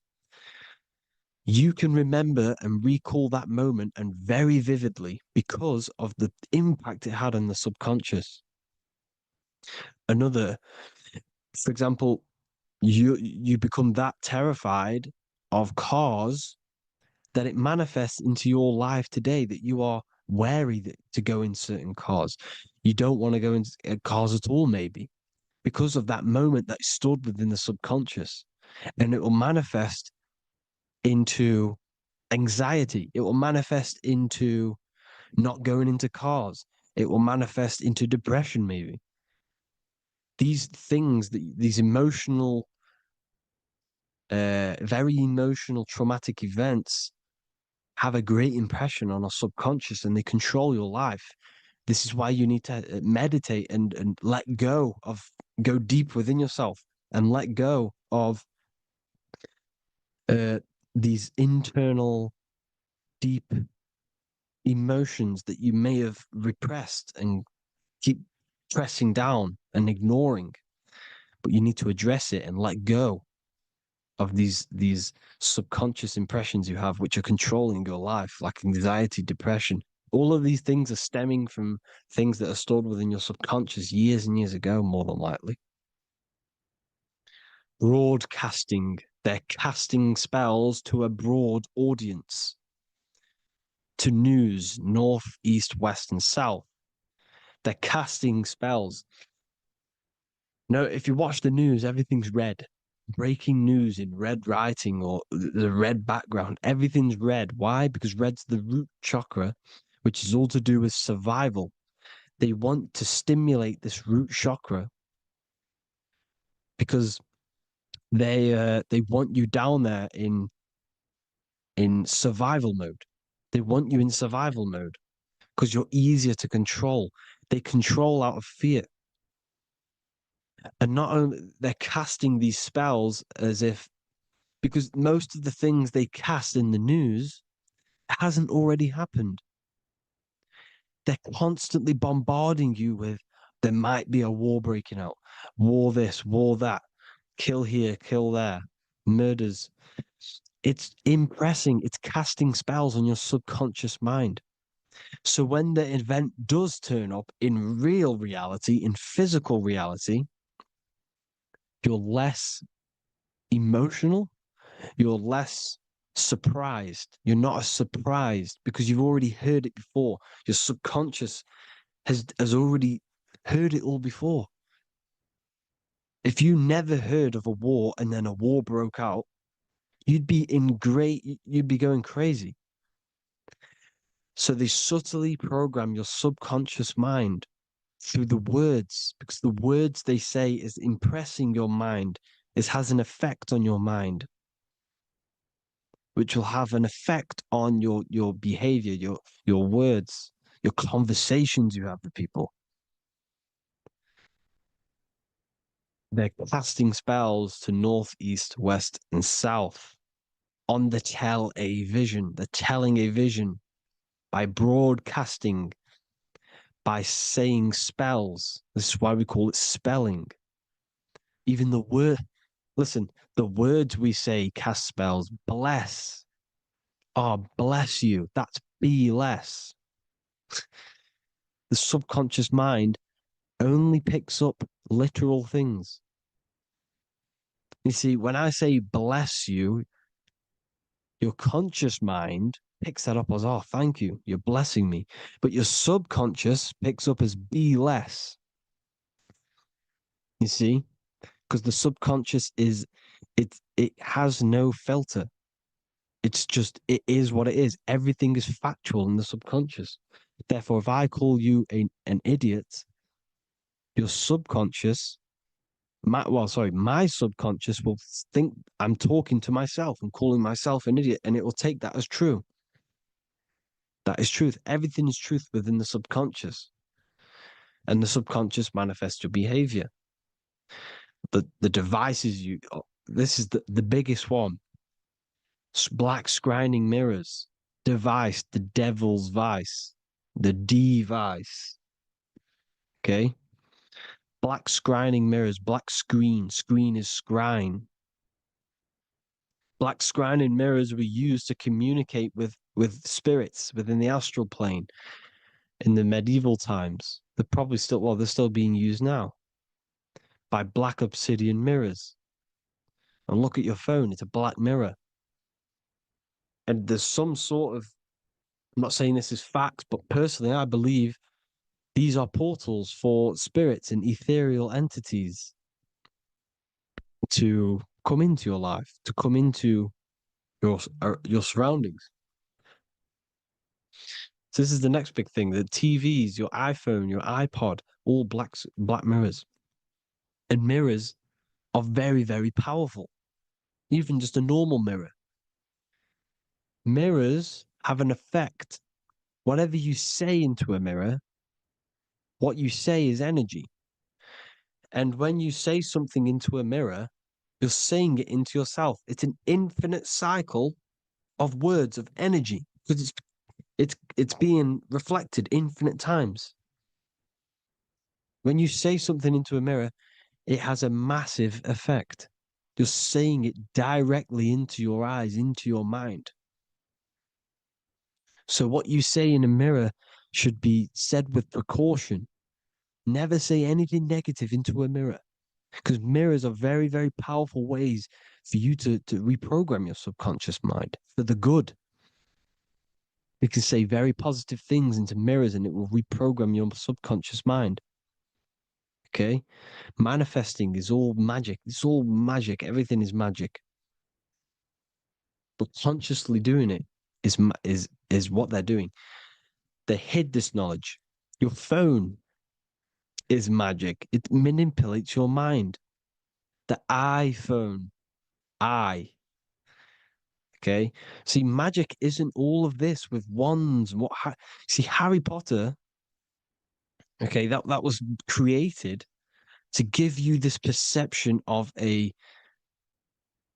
You can remember and recall that moment and very vividly because of the impact it had on the subconscious. For example, you become that terrified of cars that it manifests into your life today, that you are wary to go in certain cars. You don't want to go in cars at all, maybe, because of that moment that stood within the subconscious. And it will manifest into anxiety. It will manifest into not going into cars. It will manifest into depression, maybe. These things, these emotional, very emotional, traumatic events have a great impression on our subconscious and they control your life. This is why you need to meditate and go deep within yourself and let go of these internal, deep emotions that you may have repressed and keep pressing down and ignoring. But you need to address it and let go of these subconscious impressions you have, which are controlling your life, like anxiety, depression. All of these things are stemming from things that are stored within your subconscious years and years ago, more than likely. Broadcasting. They're casting spells to a broad audience, to news, north, east, west, and south. They're casting spells. No, if you watch the news, everything's red. Breaking news in red writing or the red background, everything's red. Why? Because red's the root chakra, which is all to do with survival. They want to stimulate this root chakra because they want you down there in survival mode. They want you in survival mode because you're easier to control. They control out of fear. And not only they're casting these spells as if, because most of the things they cast in the news hasn't already happened. They're constantly bombarding you with there might be a war breaking out, war this, war that, kill here, kill there, murders. It's impressing, it's casting spells on your subconscious mind. So when the event does turn up in real reality, in physical reality, you're less emotional, you're less surprised. You're not as surprised because you've already heard it before. Your subconscious has already heard it all before. If you never heard of a war and then a war broke out, you'd be going crazy. So they subtly program your subconscious mind through the words, because the words they say is impressing your mind. It has an effect on your mind, which will have an effect on your behavior, your words, your conversations you have with people. They're casting spells to north, east, west, and south on the tell a vision. They're telling a vision by broadcasting, by saying spells. This is why we call it spelling. Even the word, listen, the words we say cast spells. Bless. Oh, bless you. That's be less. The subconscious mind only picks up literal things. You see, when I say bless you, your conscious mind picks that up as, oh, thank you, you're blessing me. But your subconscious picks up as be less. You see? Because the subconscious it has no filter. It's just, it is what it is. Everything is factual in the subconscious. Therefore, if I call you an idiot, your subconscious, my subconscious will think I'm talking to myself and calling myself an idiot, and it will take that as true. That is truth. Everything is truth within the subconscious. And the subconscious manifests your behavior. The devices this is the biggest one. Black scrying mirrors, device, the devil's vice, the device. Okay. Black scrying mirrors, black screen is scrying. Black scrying mirrors were used to communicate with spirits within the astral plane in the medieval times. They're still being used now by black obsidian mirrors. And look at your phone, it's a black mirror. And there's some sort of, I'm not saying this is fact, but personally, I believe these are portals for spirits and ethereal entities to come into your life, to come into your surroundings. So this is the next big thing: the TVs, your iPhone, your iPod, all black mirrors, and mirrors are very, very powerful. Even just a normal mirror. Mirrors have an effect. Whatever you say into a mirror, what you say is energy. And when you say something into a mirror, you're saying it into yourself. It's an infinite cycle of words of energy because it's being reflected infinite times. When you say something into a mirror, it has a massive effect. You're saying it directly into your eyes, into your mind. So what you say in a mirror should be said with precaution. Never say anything negative into a mirror, because mirrors are very, very powerful ways for you to reprogram your subconscious mind for the good. You can say very positive things into mirrors and it will reprogram your subconscious mind. Okay? Manifesting is all magic. It's all magic. Everything is magic. But consciously doing it is what they're doing. They hid this knowledge. Your phone is magic. It manipulates your mind. The iPhone, okay. See, magic isn't all of this with wands. See, Harry Potter, okay, that was created to give you this perception of a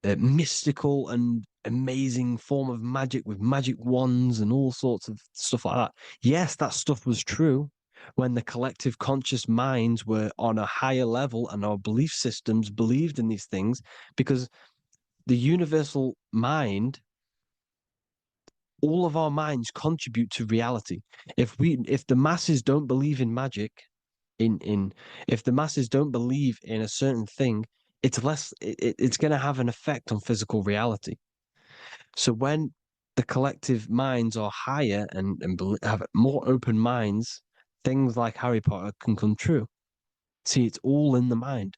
mystical and amazing form of magic with magic wands and all sorts of stuff like that. Yes, that stuff was true when the collective conscious minds were on a higher level and our belief systems believed in these things, because the universal mind, all of our minds contribute to reality. If the masses don't believe in magic, if the masses don't believe in a certain thing, it's going to have an effect on physical reality. So when the collective minds are higher and have more open minds, things like Harry Potter can come true. See, it's all in the mind.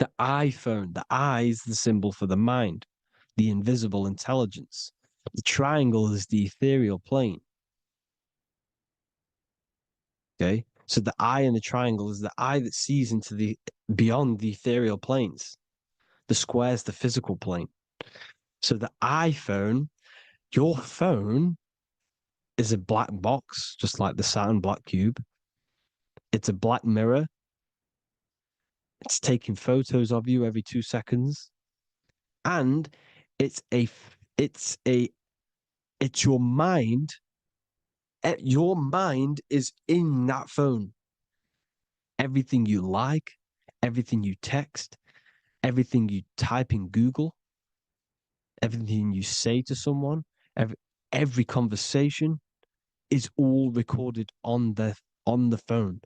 The iPhone, the eye is the symbol for the mind, the invisible intelligence. The triangle is the ethereal plane. Okay. So the eye in the triangle is the eye that sees into the beyond the ethereal planes. The square is the physical plane. So the iPhone, your phone is a black box, just like the Saturn black cube. It's a black mirror. It's taking photos of you every 2 seconds. And it's your mind. Your mind is in that phone. Everything you like, everything you text, everything you type in Google, everything you say to someone, every conversation is all recorded on the phone.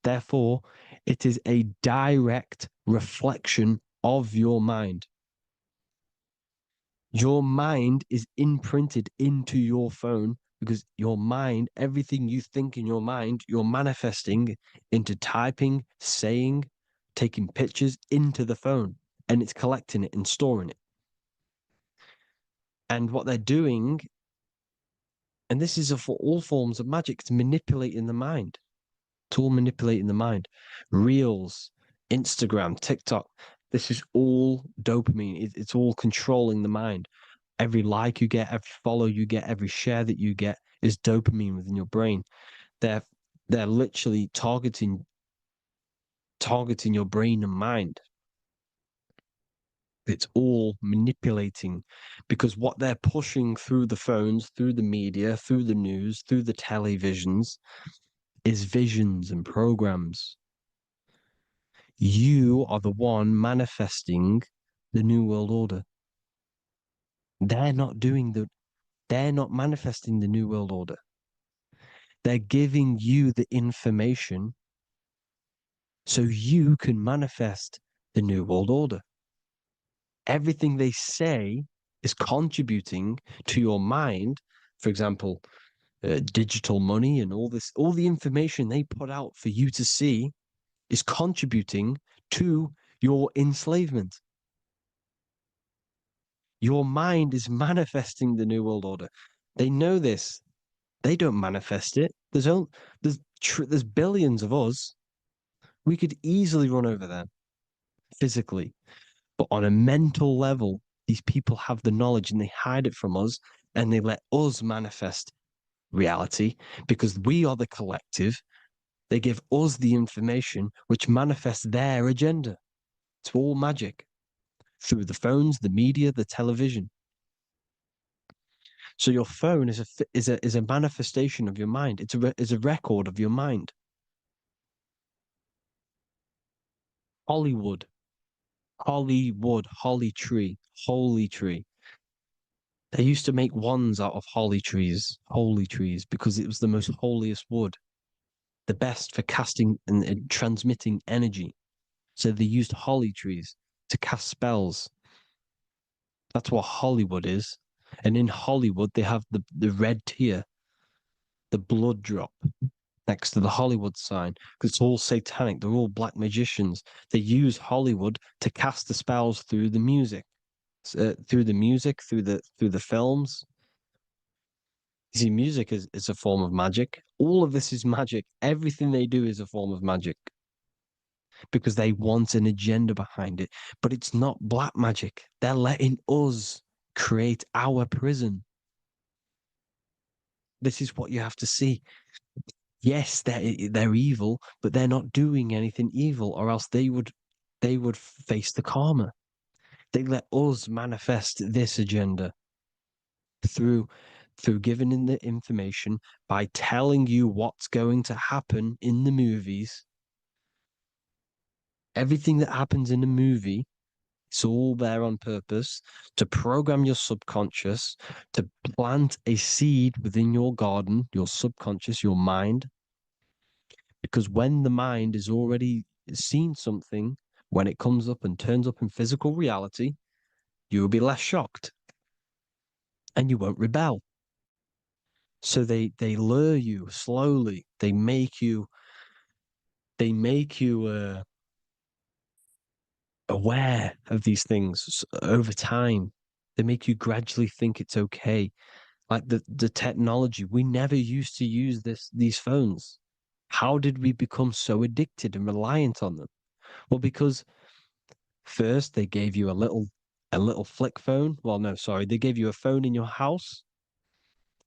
Therefore, it is a direct reflection of your mind. Your mind is imprinted into your phone because your mind, everything you think in your mind, you're manifesting into typing, saying, taking pictures into the phone, and it's collecting it and storing it. And what they're doing, and this is for all forms of magic, it's manipulating the mind. It's all manipulating the mind. Reels, Instagram, TikTok, this is all dopamine. It's all controlling the mind. Every like you get, every follow you get, every share that you get is dopamine within your brain. They're literally targeting your brain and mind. It's all manipulating because what they're pushing through the phones, through the media, through the news, through the televisions is visions and programs. You are the one manifesting the New World Order. They're not manifesting the New World Order. They're giving you the information so you can manifest the New World Order. Everything they say is contributing to your mind. For example, digital money and all the information they put out for you to see is contributing to your enslavement. Your mind is manifesting the New World Order. They know this. They don't manifest it. There's billions of us. We could easily run over them physically. But on a mental level, these people have the knowledge and they hide it from us and they let us manifest reality because we are the collective. They give us the information which manifests their agenda. It's all magic through the phones, the media, the television. So your phone is a manifestation of your mind. It's a record of your mind. Hollywood, holly tree, holy tree. They used to make wands out of holy trees, because it was the most holiest wood, the best for casting and transmitting energy. So they used holly trees to cast spells. That's what Hollywood is. And in Hollywood, they have the red tear, the blood drop next to the Hollywood sign, because it's all satanic. They're all black magicians. They use Hollywood to cast the spells through the music, through the films. You see, music is a form of magic. All of this is magic. Everything they do is a form of magic because they want an agenda behind it. But it's not black magic. They're letting us create our prison. This is what you have to see. Yes, they're evil, but they're not doing anything evil, or else they would face the karma. They let us manifest this agenda through giving in the information, by telling you what's going to happen in the movies. Everything that happens in a movie It's all there on purpose to program your subconscious, to plant a seed within your garden, your subconscious, your mind. Because when the mind is already seen something, when it comes up and turns up in physical reality, you will be less shocked and you won't rebel. So they lure you slowly. They make you aware of these things over time. They make you gradually think it's okay. Like the technology, we never used to use these phones. How did we become so addicted and reliant on them? Well, because first they gave you a little flick phone. Well, no, sorry, they gave you a phone in your house,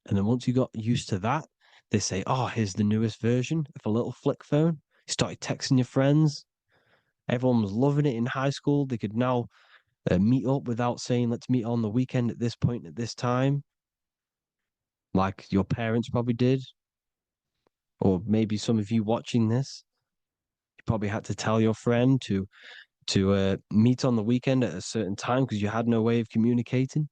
and then once you got used to that, they say, "Oh, here's the newest version of a little flick phone." You started texting your friends. Everyone was loving it in high school. They could now meet up without saying, "Let's meet on the weekend at this point at this time," like your parents probably did, or maybe some of you watching this, you probably had to tell your friend to meet on the weekend at a certain time because you had no way of communicating.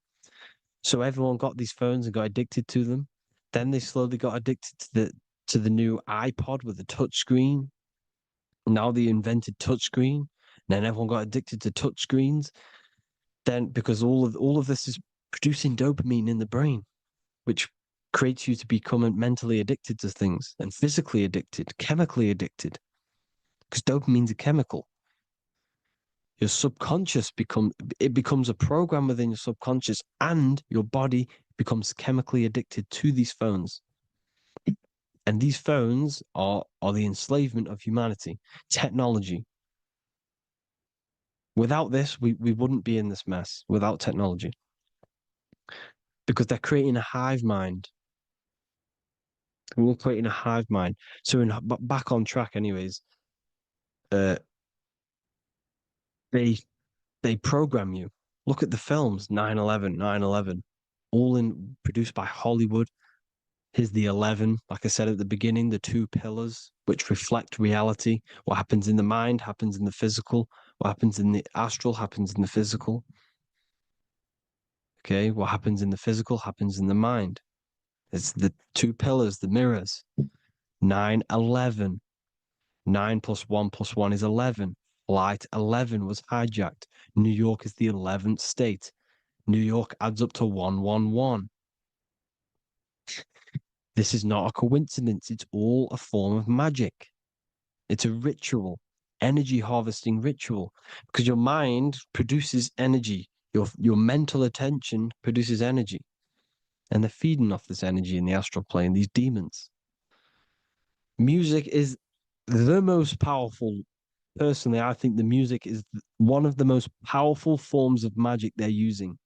So everyone got these phones and got addicted to them. Then they slowly got addicted to the new iPod with the touch screen. Now they invented touch screen. Then everyone got addicted to touch screens. Then because all of this is producing dopamine in the brain, which creates you to become mentally addicted to things and physically addicted, chemically addicted. Because dopamine's a chemical. Your subconscious becomes a program within your subconscious, and your body becomes chemically addicted to these phones. And these phones are the enslavement of humanity, technology. Without this, we wouldn't be in this mess without technology. Because they're creating a hive mind. We're creating a hive mind. So back on track anyways, uh they they program you. Look at the films, 9/11, 9/11, all in produced by Hollywood. Here's the 11, like I said at the beginning, the two pillars which reflect reality. What happens in the mind happens in the physical. What happens in the astral happens in the physical. Okay, what happens in the physical happens in the mind. It's the two pillars, the mirrors. 9/11. 9 plus 1 is 11. Flight 11 was hijacked. New York is the 11th state. New York adds up to 111. This is not a coincidence. It's all a form of magic. It's a ritual, energy harvesting ritual, because your mind produces energy. Your mental attention produces energy, and they're feeding off this energy in the astral plane, these demons. Music is the most powerful. Personally, I think the music is one of the most powerful forms of magic they're using.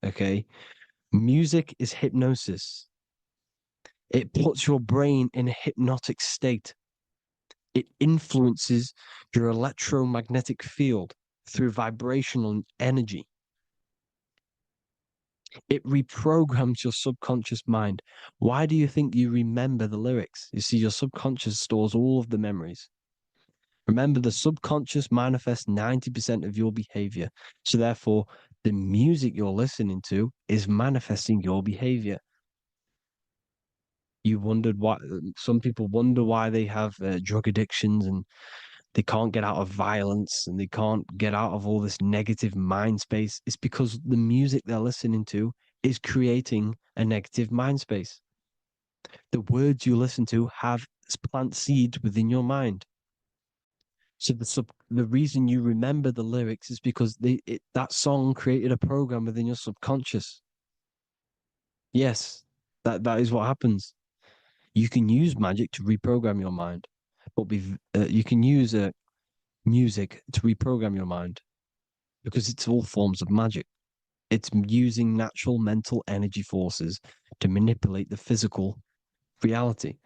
Okay. Music is hypnosis. It puts your brain in a hypnotic state. It influences your electromagnetic field through vibrational energy. It reprograms your subconscious mind. Why do you think you remember the lyrics? You see, your subconscious stores all of the memories. Remember, the subconscious manifests 90% of your behavior. So therefore, the music you're listening to is manifesting your behavior. You wondered why some people wonder why they have drug addictions and they can't get out of violence and they can't get out of all this negative mind space. It's because the music they're listening to is creating a negative mind space. The words you listen to have plant seeds within your mind. So the reason you remember the lyrics is because that song created a program within your subconscious. Yes, that is what happens. You can use magic to reprogram your mind, but you can use music to reprogram your mind because it's all forms of magic. It's using natural mental energy forces to manipulate the physical reality.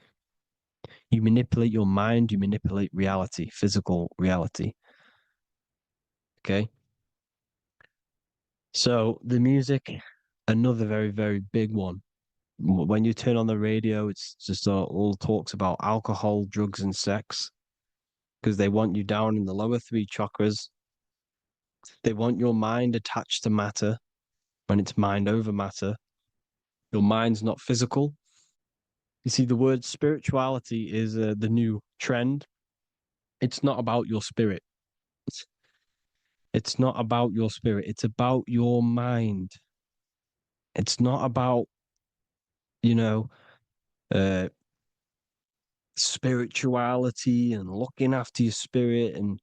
You manipulate your mind, you manipulate reality, physical reality. Okay. So the music, another very, very big one. When you turn on the radio, it's just all talks about alcohol, drugs, and sex because they want you down in the lower three chakras. They want your mind attached to matter when it's mind over matter. Your mind's not physical. You see, the word spirituality is the new trend. It's not about your spirit. It's not about your spirit. It's about your mind. It's not about, you know, uh, spirituality and looking after your spirit. And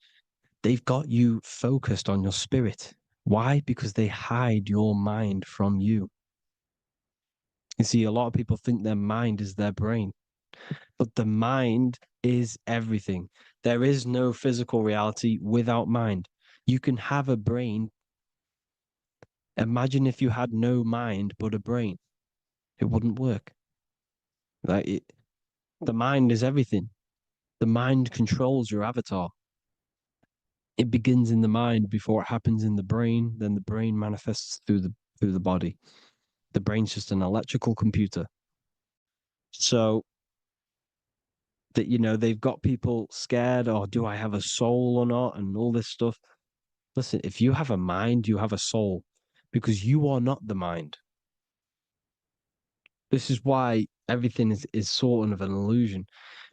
they've got you focused on your spirit. Why? Because they hide your mind from you. You see, a lot of people think their mind is their brain, but the mind is everything. There is no physical reality without mind. You can have a brain. Imagine if you had no mind but a brain. It wouldn't work. The mind is everything. The mind controls your avatar. It begins in the mind before it happens in the brain. Then the brain manifests through the body. The brain's just an electrical computer. So that they've got people scared. Or do I have a soul or not? And all this stuff. Listen, if you have a mind, you have a soul, because you are not the mind. This is why everything is sort of an illusion,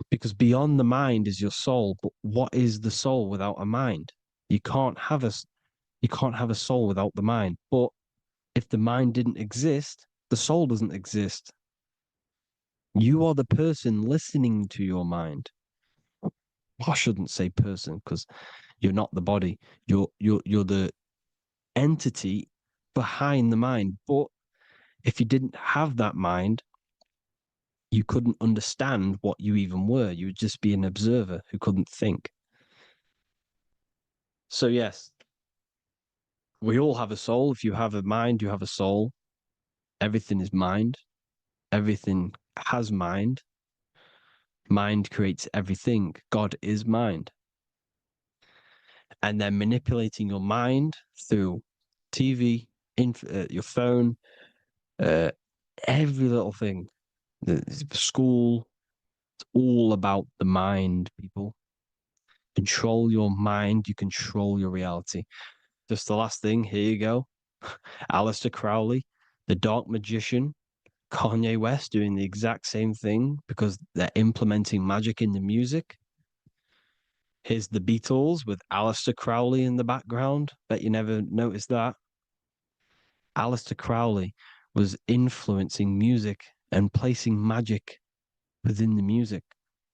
because beyond the mind is your soul. But what is the soul without a mind? You can't have a soul without the mind. But if the mind didn't exist, the soul doesn't exist. You are the person listening to your mind. I shouldn't say person, because you're not the body. You're the entity behind the mind. But if you didn't have that mind, you couldn't understand what you even were. You would just be an observer who couldn't think. So yes, we all have a soul. If you have a mind, you have a soul. Everything is mind. Everything has mind. Mind creates everything. God is mind. And then manipulating your mind through TV, your phone, every little thing, the school, it's all about the mind, people. Control your mind, you control your reality. Just the last thing, here you go. Aleister Crowley, the dark magician, Kanye West doing the exact same thing because they're implementing magic in the music. Here's the Beatles with Aleister Crowley in the background. Bet you never noticed that. Aleister Crowley was influencing music and placing magic within the music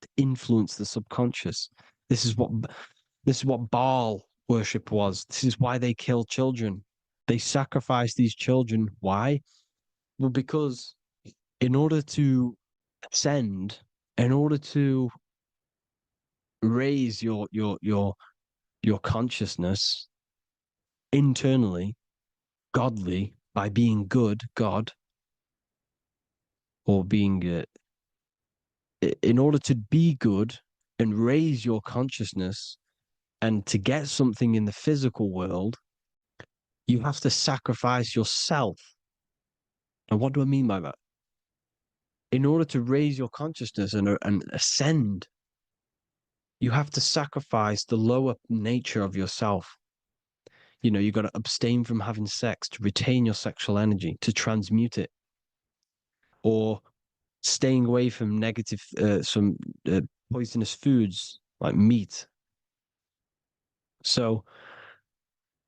to influence the subconscious. This is what Baal worship was. This is why they kill children. They sacrifice these children. Why? Well, because in order to ascend, in order to raise your consciousness internally, godly, by being good, God, or being in order to be good and raise your consciousness and to get something in the physical world, you have to sacrifice yourself. And what do I mean by that? In order to raise your consciousness and ascend, you have to sacrifice the lower nature of yourself. You've got to abstain from having sex to retain your sexual energy, to transmute it, or staying away from some poisonous foods like meat. So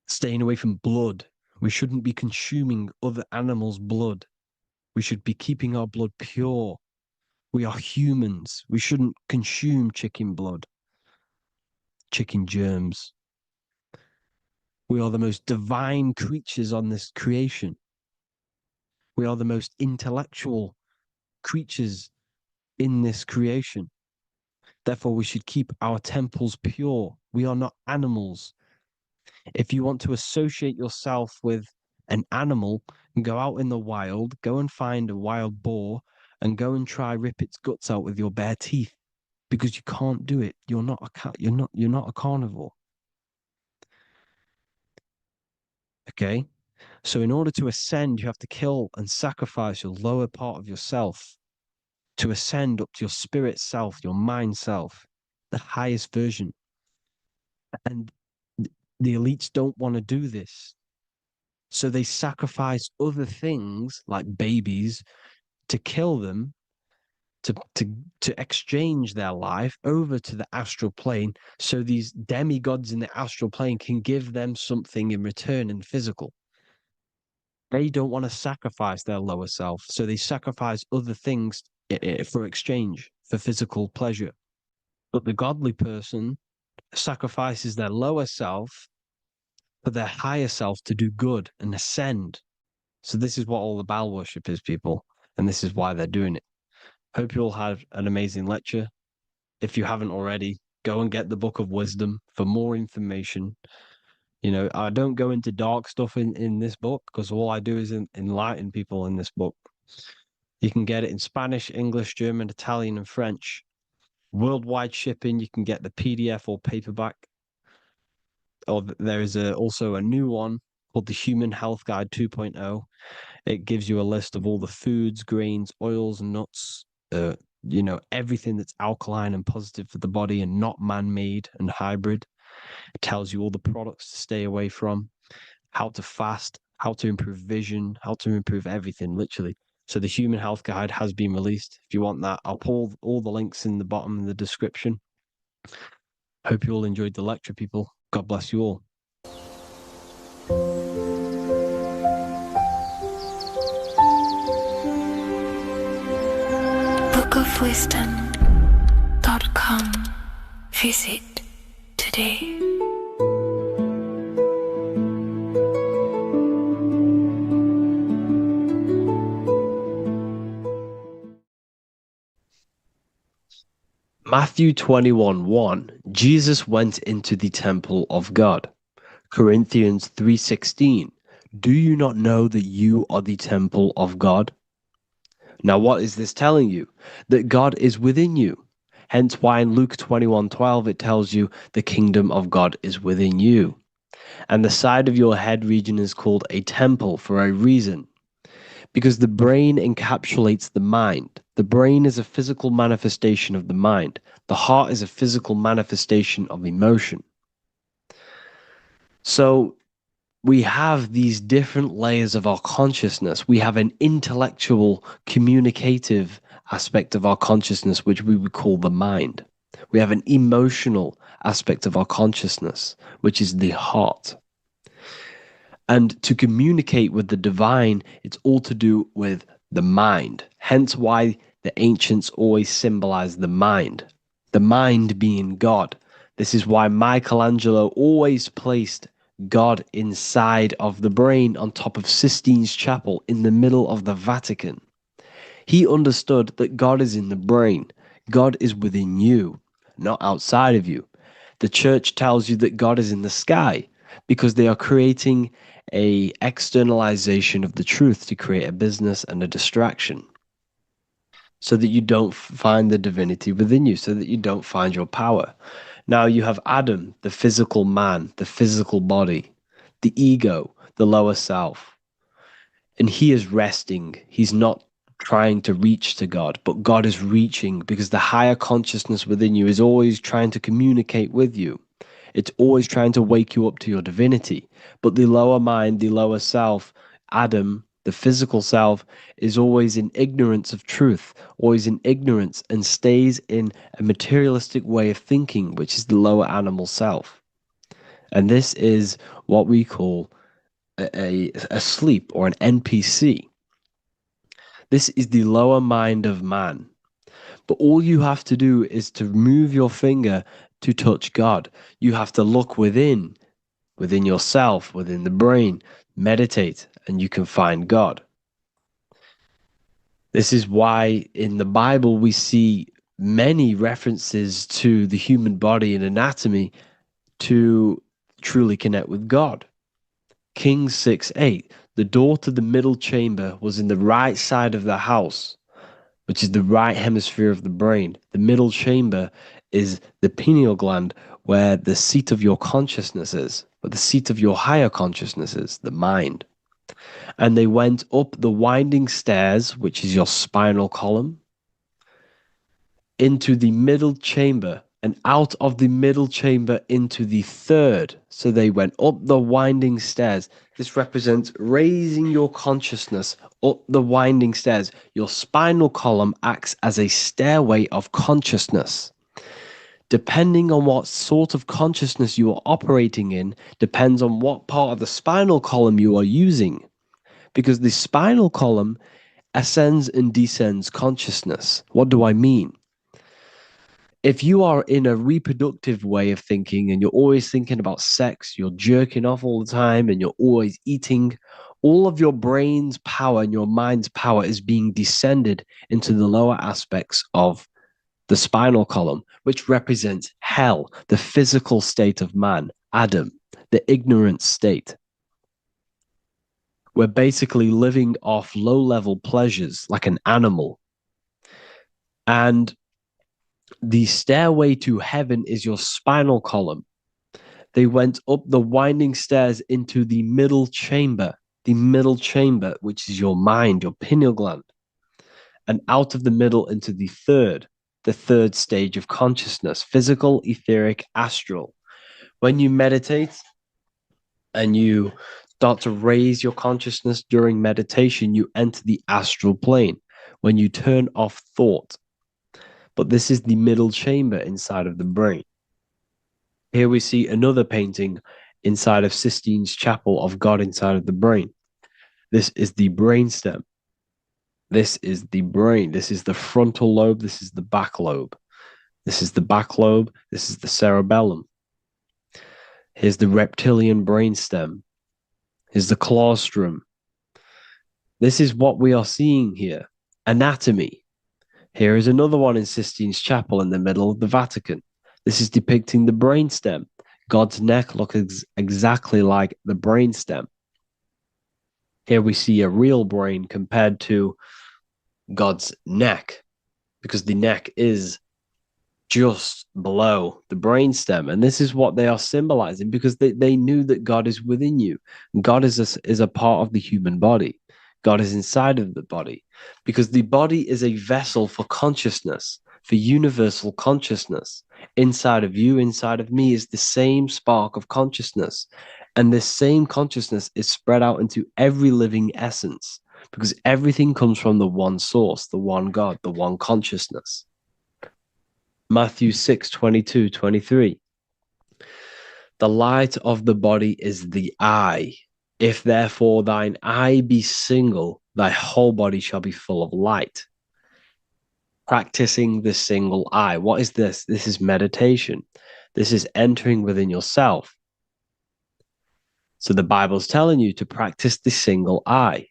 staying away from blood. We shouldn't be consuming other animals' blood. We should be keeping our blood pure. We are humans. We shouldn't consume chicken blood, chicken germs. We are the most divine creatures on this creation. We are the most intellectual creatures in this creation. Therefore, we should keep our temples pure. We are not animals. If you want to associate yourself with an animal, go out in the wild, go and find a wild boar and go and try rip its guts out with your bare teeth, because you can't do it. You're not a cat. You're not a carnivore. Okay? So in order to ascend, you have to kill and sacrifice your lower part of yourself to ascend up to your spirit self, your mind self, the highest version. And the elites don't want to do this. So they sacrifice other things like babies to kill them, to exchange their life over to the astral plane, so these demigods in the astral plane can give them something in return in physical. They don't want to sacrifice their lower self, so they sacrifice other things for exchange, for physical pleasure. But the godly person sacrifices their lower self for their higher self to do good and ascend. So this is what all the Baal worship is, people, and this is why they're doing it. Hope you all had an amazing lecture. If you haven't already, go and get the Book of Wisdom for more information. You know, I don't go into dark stuff in this book, because all I do is enlighten people in this book. You can get it in Spanish, English, German, Italian, and French. Worldwide shipping. You can get the PDF or paperback. Or there is also a new one called the Human Health Guide 2.0. It gives you a list of all the foods, grains, oils, nuts, you know, everything that's alkaline and positive for the body and not man-made and hybrid. It tells you all the products to stay away from, how to fast, how to improve vision, how to improve everything, literally. So the Human Health Guide has been released. If you want that, I'll pull all the links in the bottom in the description. Hope you all enjoyed the lecture, people. God bless you all. bookofwisdom.com. Visit today. Matthew 21:1, Jesus went into the temple of God. Corinthians 3:16, do you not know that you are the temple of God? Now, what is this telling you? That God is within you. Hence why in Luke 21:12 it tells you the kingdom of God is within you. And the side of your head region is called a temple for a reason. Because the brain encapsulates the mind. The brain is a physical manifestation of the mind. The heart is a physical manifestation of emotion. So we have these different layers of our consciousness. We have an intellectual, communicative aspect of our consciousness, which we would call the mind. We have an emotional aspect of our consciousness, which is the heart. And to communicate with the divine, it's all to do with the mind. Hence why the ancients always symbolize the mind being God. This is why Michelangelo always placed God inside of the brain on top of Sistine Chapel in the middle of the Vatican. He understood that God is in the brain. God is within you, not outside of you. The church tells you that God is in the sky because they are creating a externalization of the truth to create a business and a distraction, so that you don't find the divinity within you, so that you don't find your power. Now you have Adam, the physical man, the physical body, the ego, the lower self. And he is resting. He's not trying to reach to God, but God is reaching, because the higher consciousness within you is always trying to communicate with you. It's always trying to wake you up to your divinity. But the lower mind, the lower self, Adam, the physical self, is always in ignorance of truth, always in ignorance, and stays in a materialistic way of thinking, which is the lower animal self. And this is what we call a sleep, or an NPC. This is the lower mind of man. But all you have to do is to move your finger to touch God. You have to look within yourself, within the brain, meditate, and you can find God. This is why in the Bible we see many references to the human body and anatomy to truly connect with God. Kings 6:8, the door to the middle chamber was in the right side of the house, which is the right hemisphere of the brain. The middle chamber is the pineal gland, where the seat of your consciousness is, where the seat of your higher consciousness is, the mind. And they went up the winding stairs, which is your spinal column, into the middle chamber, and out of the middle chamber into the third. So they went up the winding stairs. This represents raising your consciousness up the winding stairs. Your spinal column acts as a stairway of consciousness. Depending on what sort of consciousness you are operating in, depends on what part of the spinal column you are using. Because the spinal column ascends and descends consciousness. What do I mean? If you are in a reproductive way of thinking and you're always thinking about sex, you're jerking off all the time and you're always eating, all of your brain's power and your mind's power is being descended into the lower aspects of the spinal column, which represents hell, the physical state of man, Adam, the ignorant state. We're basically living off low-level pleasures like an animal. And the stairway to heaven is your spinal column. They went up the winding stairs into the middle chamber, which is your mind, your pineal gland, and out of the middle into the third stage of consciousness, physical, etheric, astral. When you meditate and you start to raise your consciousness during meditation, you enter the astral plane when you turn off thought. But this is the middle chamber inside of the brain. Here we see another painting inside of Sistine's chapel of God inside of the brain. This is the brainstem. This is the brain. This is the frontal lobe. This is the back lobe. This is the back lobe. This is the cerebellum. Here's the reptilian brainstem. Here's the claustrum. This is what we are seeing here. Anatomy. Here is another one in Sistine's chapel in the middle of the Vatican. This is depicting the brainstem. God's neck looks exactly like the brainstem. Here we see a real brain compared to God's neck, because the neck is just below the brainstem. And this is what they are symbolizing, because they knew that God is within you. God is a part of the human body. God is inside of the body, because the body is a vessel for consciousness, for universal consciousness. Inside of you, inside of me is the same spark of consciousness. And this same consciousness is spread out into every living essence, because everything comes from the one source, the one God, the one consciousness. Matthew 6:22-23. The light of the body is the eye. If therefore thine eye be single, thy whole body shall be full of light. Practicing the single eye. What is this? This is meditation. This is entering within yourself. So the Bible's telling you to practice the single eye.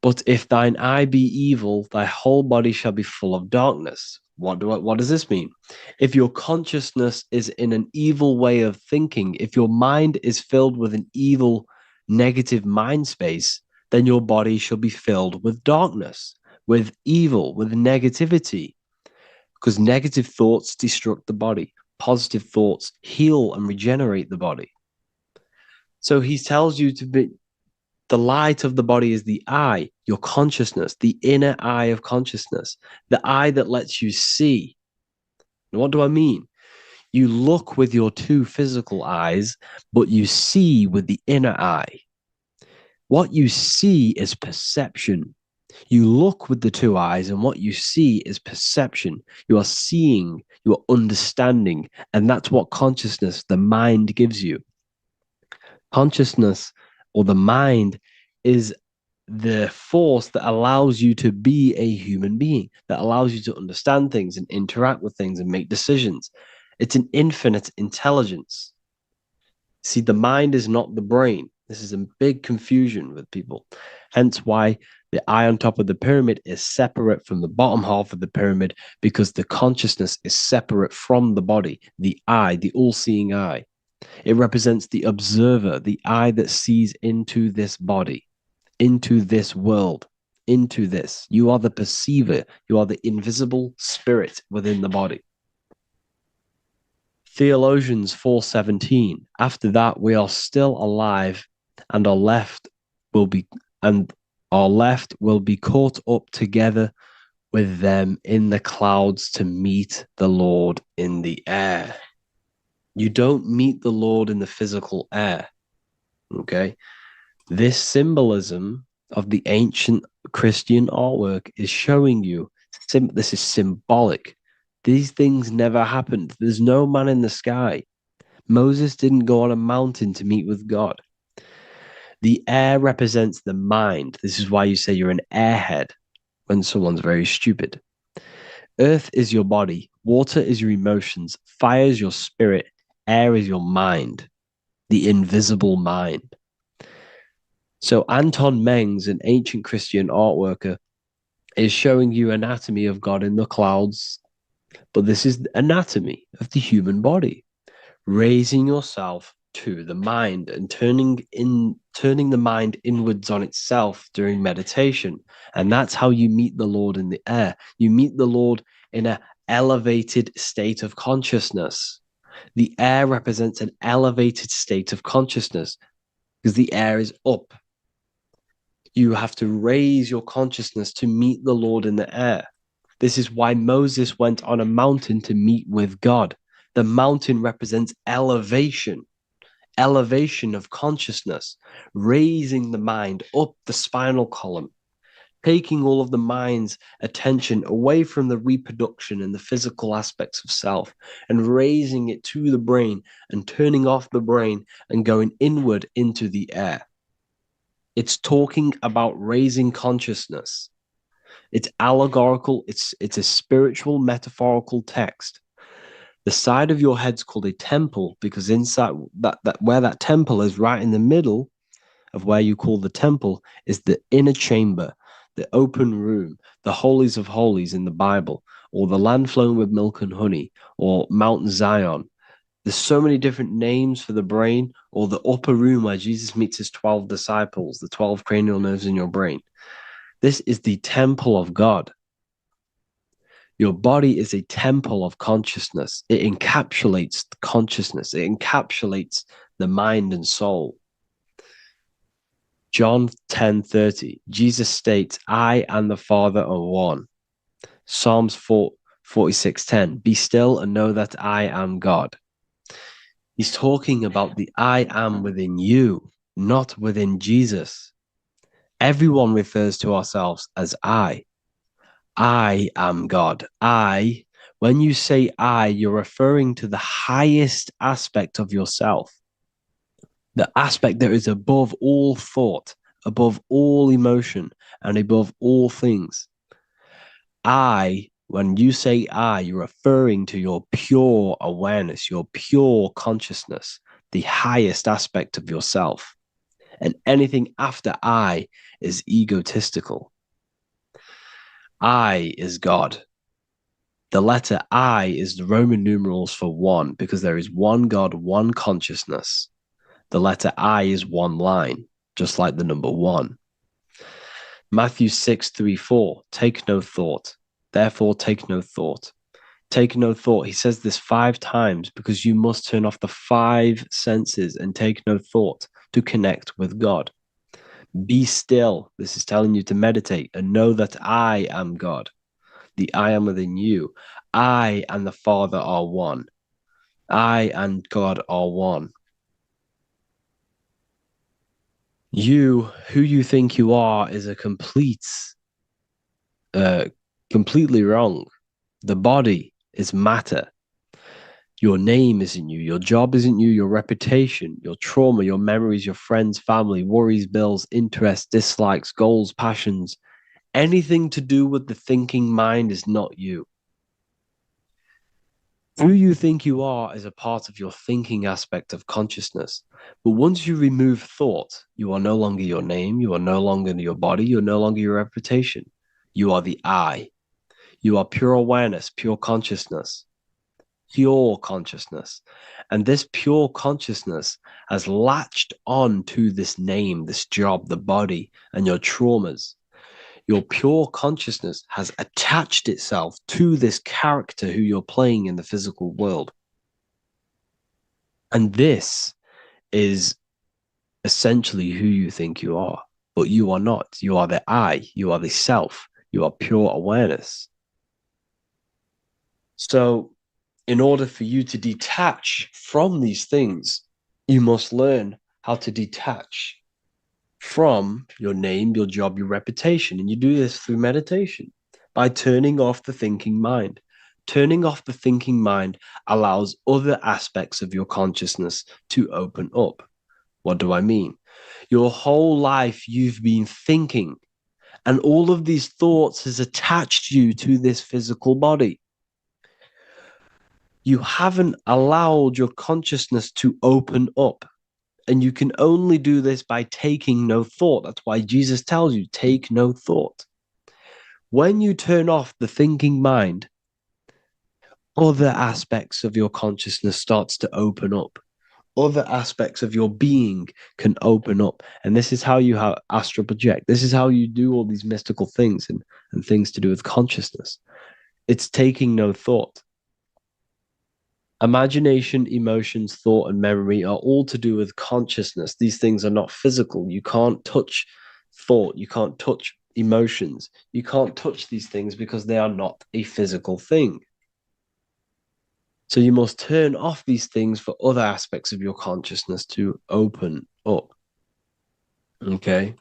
But if thine eye be evil, thy whole body shall be full of darkness. What does this mean? If your consciousness is in an evil way of thinking, if your mind is filled with an evil, negative mind space, then your body shall be filled with darkness, with evil, with negativity. Because negative thoughts destruct the body. Positive thoughts heal and regenerate the body. So he tells you to be, the light of the body is the eye, your consciousness, the inner eye of consciousness, the eye that lets you see. And what do I mean? You look with your two physical eyes, but you see with the inner eye. What you see is perception. You look with the two eyes, and what you see is perception. You are seeing, you are understanding, and that's what consciousness, the mind, gives you. Consciousness, or the mind, is the force that allows you to be a human being, that allows you to understand things and interact with things and make decisions. It's an infinite intelligence. See, the mind is not the brain. This is a big confusion with people. Hence why the eye on top of the pyramid is separate from the bottom half of the pyramid, because the consciousness is separate from the body, the eye, the all-seeing eye. It represents the observer, the eye that sees into this body, into this world, into this. You are the perceiver. You are the invisible spirit within the body. Theologians 4:17. After that, we are still alive, and our left will be caught up together with them in the clouds to meet the Lord in the air. You don't meet the Lord in the physical air. Okay? This symbolism of the ancient Christian artwork is showing you this is symbolic. These things never happened. There's no man in the sky. Moses didn't go on a mountain to meet with God. The air represents the mind. This is why you say you're an airhead when someone's very stupid. Earth is your body. Water is your emotions. Fire is your spirit. Air is your mind, the invisible mind. So Anton Mengs, an ancient Christian art worker, is showing you anatomy of God in the clouds. But this is anatomy of the human body, raising yourself to the mind and turning the mind inwards on itself during meditation. And that's how you meet the Lord in the air. You meet the Lord in an elevated state of consciousness. The air represents an elevated state of consciousness because the air is up. You have to raise your consciousness to meet the Lord in the air. This is why Moses went on a mountain to meet with God. The mountain represents elevation of consciousness, raising the mind up the spinal column, taking all of the mind's attention away from the reproduction and the physical aspects of self and raising it to the brain and turning off the brain and going inward into the air. It's talking about raising consciousness. It's allegorical. It's a spiritual, metaphorical text. The side of your head's called a temple because inside that where that temple is, right in the middle of where you call the temple, is the inner chamber, the open room, the holies of holies in the Bible, or the land flowing with milk and honey, or Mount Zion. There's so many different names for the brain, or the upper room where Jesus meets his 12 disciples, the 12 cranial nerves in your brain. This is the temple of God. Your body is a temple of consciousness. It encapsulates the consciousness. It encapsulates the mind and soul. John 10:30, Jesus states, I and the Father are one. Psalms 46:10, be still and know that I am God. He's talking about the I am within you, not within Jesus. Everyone refers to ourselves as I. I am God. When you say I, you're referring to the highest aspect of yourself, the aspect that is above all thought, above all emotion, and above all things. When you say I, you're referring to your pure awareness, your pure consciousness, the highest aspect of yourself. And anything after I is egotistical. I is God. The letter I is the Roman numerals for one, because there is one God, one consciousness. The letter I is one line, just like the number one. Matthew 6:3-4, take no thought. Therefore, take no thought. Take no thought. He says this 5 times because you must turn off the 5 senses and take no thought to connect with God. Be still. This is telling you to meditate and know that I am God. The I am within you. I and the Father are one. I and God are one. You, who you think you are, is a completely wrong. The body is matter. Your name isn't you. Your job isn't you. Your reputation, your trauma, your memories, your friends, family, worries, bills, interests, dislikes, goals, passions. Anything to do with the thinking mind is not you. Who you think you are is a part of your thinking aspect of consciousness. But once you remove thought, you are no longer your name. You are no longer your body. You're no longer your reputation. You are the I. You are pure awareness, pure consciousness. Pure consciousness. And this pure consciousness has latched on to this name, this job, the body, and your traumas. Your pure consciousness has attached itself to this character who you're playing in the physical world. And this is essentially who you think you are, but you are not. You are the I, you are the self. You are pure awareness. So, in order for you to detach from these things, you must learn how to detach from your name, your job, your reputation. And you do this through meditation by turning off the thinking mind. Turning off the thinking mind allows other aspects of your consciousness to open up. What do I mean? Your whole life you've been thinking, and all of these thoughts has attached you to this physical body. You haven't allowed your consciousness to open up. And you can only do this by taking no thought. That's why Jesus tells you, take no thought. When you turn off the thinking mind, other aspects of your consciousness starts to open up. Other aspects of your being can open up. And this is how you astral project. This is how you do all these mystical things and things to do with consciousness. It's taking no thought. Imagination, emotions, thought, and memory are all to do with consciousness. These things are not physical. You can't touch thought. You can't touch emotions. You can't touch these things because they are not a physical thing. So you must turn off these things for other aspects of your consciousness to open up. Okay?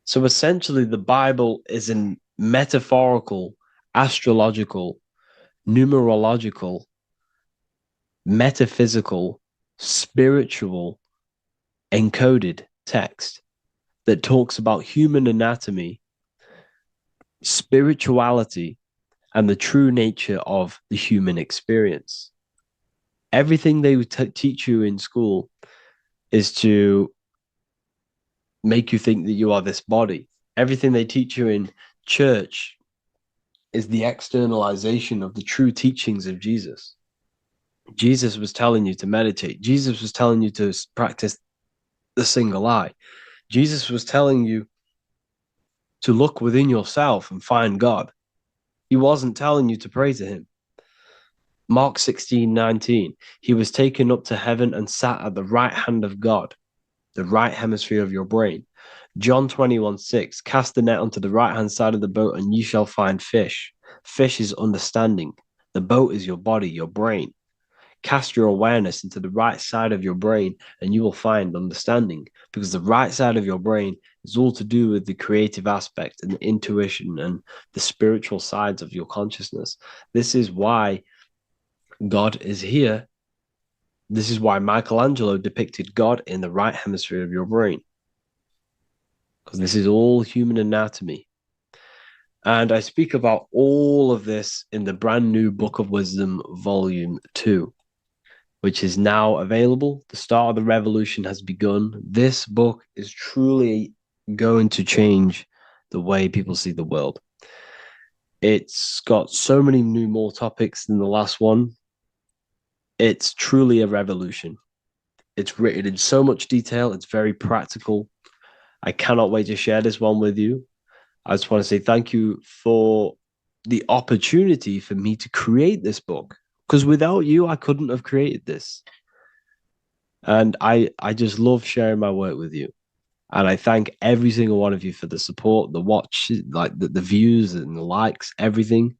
So essentially, the Bible is a metaphorical, astrological, numerological, metaphysical, spiritual, encoded text that talks about human anatomy, spirituality, and the true nature of the human experience. Everything they teach you in school is to make you think that you are this body. Everything they teach you in church is the externalization of the true teachings of Jesus. Jesus was telling you to meditate. Jesus was telling you to practice the single eye. Jesus was telling you to look within yourself and find God. He wasn't telling you to pray to him. Mark 16:19, he was taken up to heaven and sat at the right hand of God, the right hemisphere of your brain. John 21:6, cast the net onto the right hand side of the boat and you shall find fish. Fish is understanding. The boat is your body, your brain. Cast your awareness into the right side of your brain and you will find understanding, because the right side of your brain is all to do with the creative aspect and the intuition and the spiritual sides of your consciousness. This is why God is here. This is why Michelangelo depicted God in the right hemisphere of your brain, because this is all human anatomy. And I speak about all of this in the brand new Book of Wisdom, Volume 2, which is now available. The start of the revolution has begun. This book is truly going to change the way people see the world. It's got so many new more topics than the last one. It's truly a revolution. It's written in so much detail. It's very practical. I cannot wait to share this one with you. I just want to say thank you for the opportunity for me to create this book, because without you, I couldn't have created this. And I just love sharing my work with you. And I thank every single one of you for the support, the watch, like the views and the likes, everything,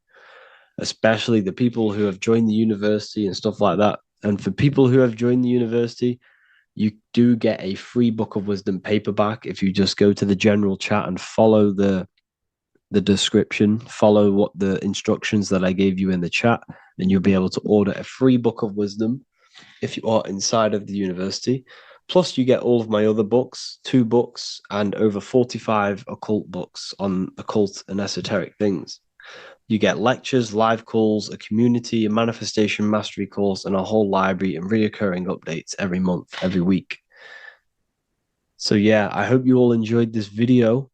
especially the people who have joined the university and stuff like that. And for people who have joined the university, you do get a free Book of Wisdom paperback if you just go to the general chat and follow the description, follow what the instructions that I gave you in the chat, and you'll be able to order a free Book of Wisdom if you are inside of the university. Plus, you get all of my other books, 2 books, and over 45 occult books on occult and esoteric things. You get lectures, live calls, a community, a manifestation mastery course, and a whole library and reoccurring updates every month, every week. So yeah, I hope you all enjoyed this video.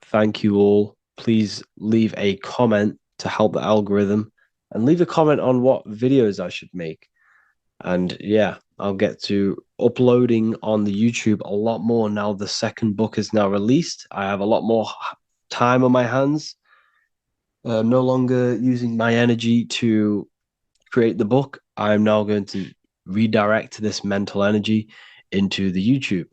Thank you all. Please leave a comment to help the algorithm, and leave a comment on what videos I should make. And yeah, I'll get to uploading on the YouTube a lot more now. The second book is now released. I have a lot more time on my hands. No longer using my energy to create the book. I'm now going to redirect this mental energy into the YouTube.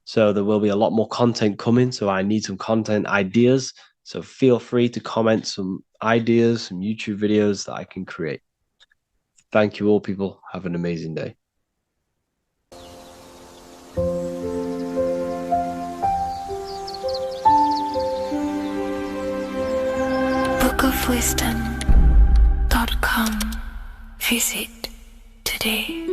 So there will be a lot more content coming. So I need some content ideas. So feel free to comment some ideas, some YouTube videos that I can create. Thank you all, people. Have an amazing day. bookofwisdom.com. Visit today.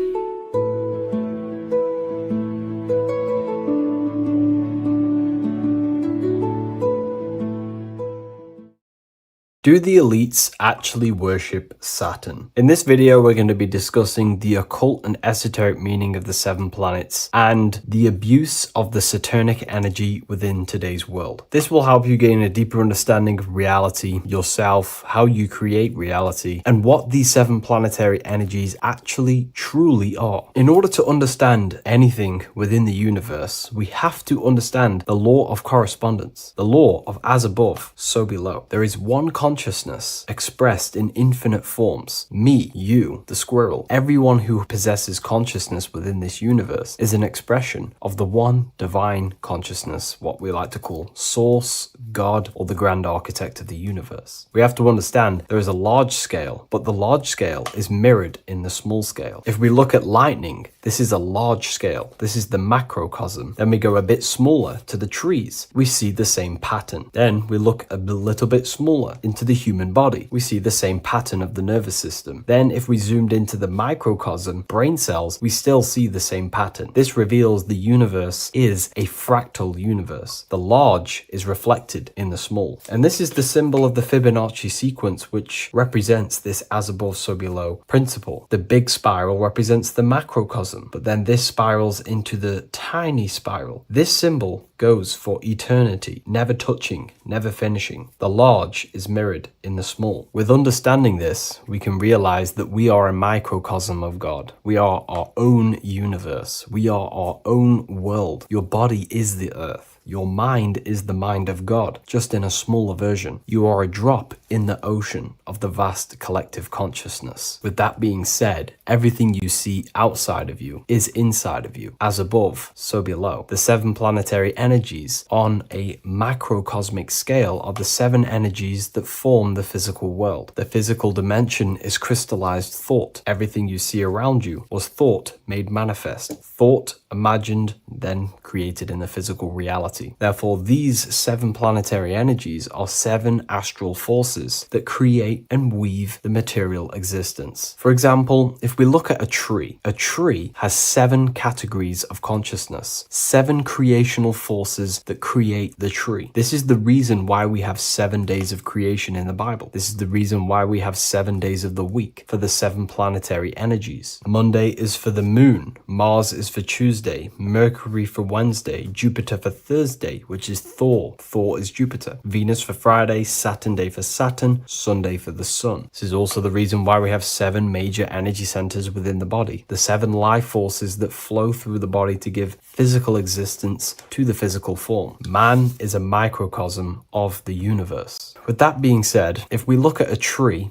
Do the elites actually worship Saturn? In this video, we're going to be discussing the occult and esoteric meaning of the 7 planets and the abuse of the Saturnic energy within today's world. This will help you gain a deeper understanding of reality, yourself, how you create reality, and what these 7 planetary energies actually truly are. In order to understand anything within the universe, we have to understand the law of correspondence, the law of as above, so below. There is one consciousness expressed in infinite forms. Me, you, the squirrel, everyone who possesses consciousness within this universe is an expression of the one divine consciousness, what we like to call Source, God, or the grand architect of the universe. We have to understand there is a large scale, but the large scale is mirrored in the small scale. If we look at lightning, this is a large scale. This is the macrocosm. Then we go a bit smaller to the trees. We see the same pattern. Then we look a little bit smaller into the human body. We see the same pattern of the nervous system. Then if we zoomed into the microcosm, brain cells, we still see the same pattern. This reveals the universe is a fractal universe. The large is reflected in the small. And this is the symbol of the Fibonacci sequence, which represents this as above, so below principle. The big spiral represents the macrocosm, but then this spirals into the tiny spiral. This symbol goes for eternity, never touching, never finishing. The large is mirrored in the small. With understanding this, we can realize that we are a microcosm of God. We are our own universe. We are our own world. Your body is the earth. Your mind is the mind of God, just in a smaller version. You are a drop in the ocean of the vast collective consciousness. With that being said, everything you see outside of you is inside of you. As above, so below. The 7 planetary energies on a macrocosmic scale are the 7 energies that form the physical world. The physical dimension is crystallized thought. Everything you see around you was thought made manifest. Thought imagined, then created in the physical reality. Therefore, these 7 planetary energies are 7 astral forces that create and weave the material existence. For example, if we look at a tree has 7 categories of consciousness, 7 creational forces that create the tree. This is the reason why we have 7 days of creation in the Bible. This is the reason why we have 7 days of the week for the 7 planetary energies. Monday is for the moon, Mars is for Tuesday, Mercury for Wednesday, Jupiter for Thursday, which is Thor. Thor is Jupiter. Venus for Friday, Saturn day for Saturn, Sunday for the sun. This is also the reason why we have 7 major energy centers within the body. The 7 life forces that flow through the body to give physical existence to the physical form. Man is a microcosm of the universe. With that being said, if we look at a tree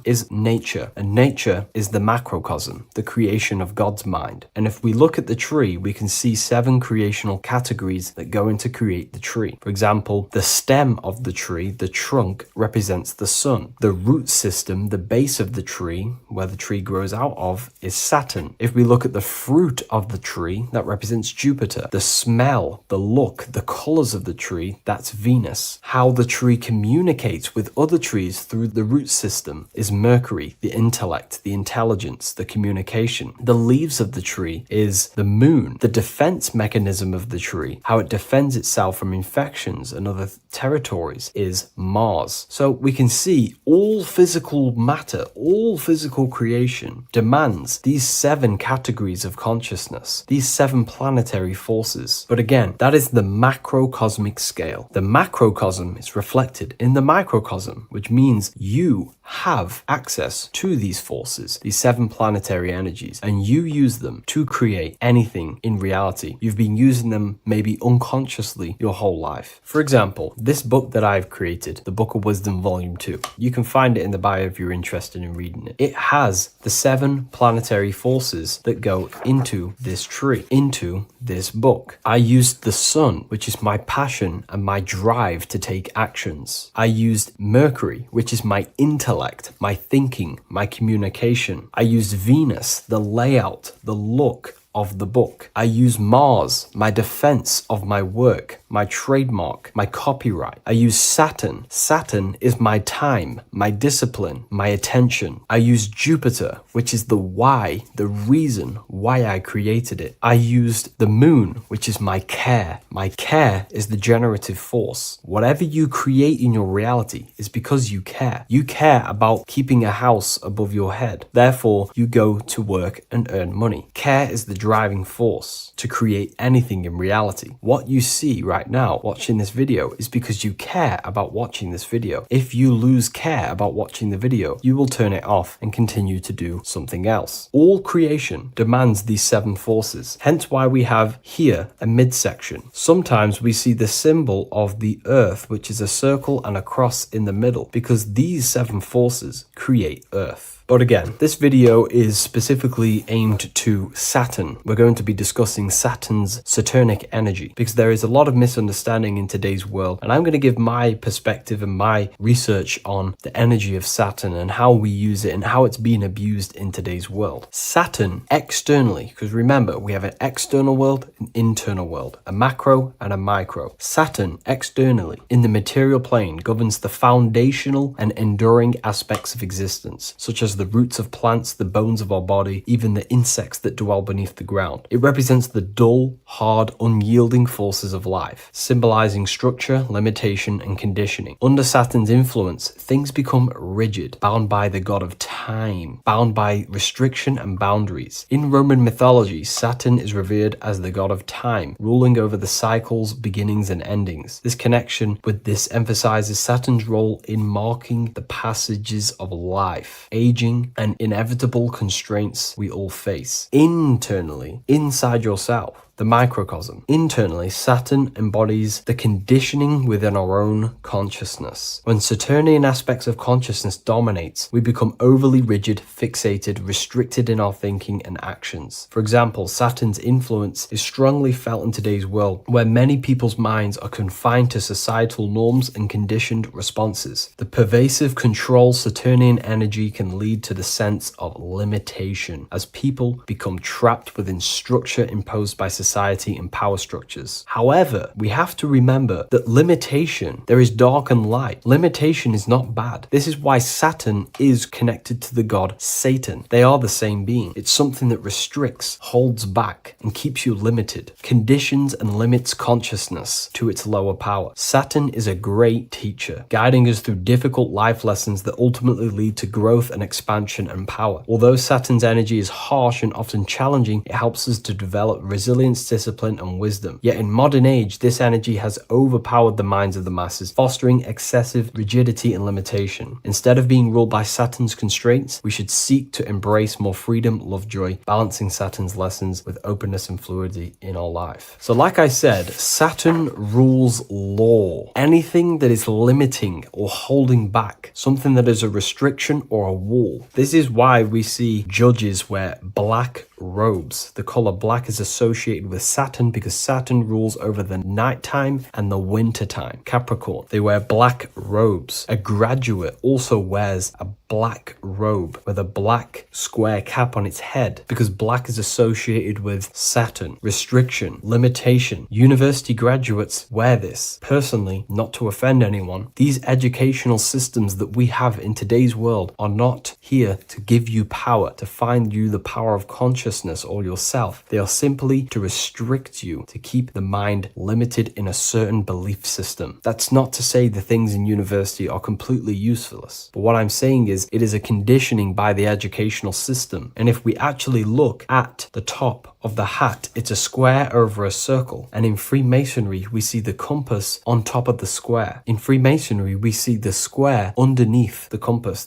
is nature, and nature is the macrocosm, the creation of God's mind. And if we look at the tree, we can see 7 creational categories that go into create the tree. For example, the stem of the tree, the trunk, represents the sun. The root system, the base of the tree, where the tree grows out of, is Saturn. If we look at the fruit of the tree, that represents Jupiter. The smell, the look, the colors of the tree, that's Venus. How the tree communicates with other trees through the root system is Mercury, the intellect, the intelligence, the communication. The leaves of the tree is the moon. The defense mechanism of the tree, how it defends itself from infections and other territories, is Mars. So we can see all physical matter, all physical creation demands these 7 categories of consciousness, these 7 planetary forces. But again, that is the macrocosmic scale. The macrocosm is reflected in the microcosm, which means you have access to these forces, these 7 planetary energies, and you use them to create anything in reality. You've been using them maybe unconsciously subconsciously your whole life. For example, this book that I've created, the Book of Wisdom Volume 2, you can find it in the bio if you're interested in reading it. It has the 7 planetary forces that go into this tree, into this book. I used the sun, which is my passion and my drive to take actions. I used Mercury, which is my intellect, my thinking, my communication. I used Venus, the layout, the look of the book. I use Mars, my defense of my work, my trademark, my copyright. I use Saturn. Saturn is my time, my discipline, my attention. I use Jupiter, which is the why, the reason why I created it. I used the moon, which is my care. My care is the generative force. Whatever you create in your reality is because you care. You care about keeping a house above your head. Therefore, you go to work and earn money. Care is the driving force to create anything in reality. What you see right now watching this video is because you care about watching this video. If you lose care about watching the video, you will turn it off and continue to do something else. All creation demands these 7 forces, hence why we have here a midsection. Sometimes we see the symbol of the earth, which is a circle and a cross in the middle, because these 7 forces create earth. But again, this video is specifically aimed to Saturn. We're going to be discussing Saturn's Saturnic energy because there is a lot of misunderstanding in today's world, and I'm going to give my perspective and my research on the energy of Saturn and how we use it and how it's being abused in today's world. Saturn externally, because remember, we have an external world, an internal world, a macro and a micro. Saturn externally in the material plane governs the foundational and enduring aspects of existence, such as the roots of plants, the bones of our body, even the insects that dwell beneath the ground. It represents the dull, hard, unyielding forces of life, symbolizing structure, limitation, and conditioning. Under Saturn's influence, things become rigid, bound by the god of time, bound by restriction and boundaries. In Roman mythology, Saturn is revered as the god of time, ruling over the cycles, beginnings, and endings. This connection with this emphasizes Saturn's role in marking the passages of life, aging, and inevitable constraints we all face. Internally, inside yourself, the microcosm. Internally, Saturn embodies the conditioning within our own consciousness. When Saturnian aspects of consciousness dominates, we become overly rigid, fixated, restricted in our thinking and actions. For example, Saturn's influence is strongly felt in today's world, where many people's minds are confined to societal norms and conditioned responses. The pervasive control Saturnian energy can lead to the sense of limitation, as people become trapped within structure imposed by society and power structures. However, we have to remember that limitation, there is dark and light. Limitation is not bad. This is why Saturn is connected to the god Satan. They are the same being. It's something that restricts, holds back, and keeps you limited, conditions and limits consciousness to its lower power. Saturn is a great teacher, guiding us through difficult life lessons that ultimately lead to growth and expansion and power. Although Saturn's energy is harsh and often challenging, it helps us to develop resilience, discipline, and wisdom. Yet in modern age, this energy has overpowered the minds of the masses, fostering excessive rigidity and limitation. Instead of being ruled by Saturn's constraints, we should seek to embrace more freedom, love, joy, balancing Saturn's lessons with openness and fluidity in our life. So like I said, Saturn rules law. Anything that is limiting or holding back, something that is a restriction or a wall. This is why we see judges wear black robes. The color black is associated with Saturn because Saturn rules over the nighttime and the winter time. Capricorn, they wear black robes. A graduate also wears a black robe with a black square cap on its head because black is associated with Saturn, restriction, limitation. University graduates wear this. Personally, not to offend anyone, these educational systems that we have in today's world are not here to give you power, to find you the power of consciousness or yourself. They are simply to restrict you, to keep the mind limited in a certain belief system. That's not to say the things in university are completely useless, but what I'm saying is it is a conditioning by the educational system. And if we actually look at the top of the hat, it's a square over a circle. And in Freemasonry, we see the compass on top of the square. In Freemasonry, we see the square underneath the compass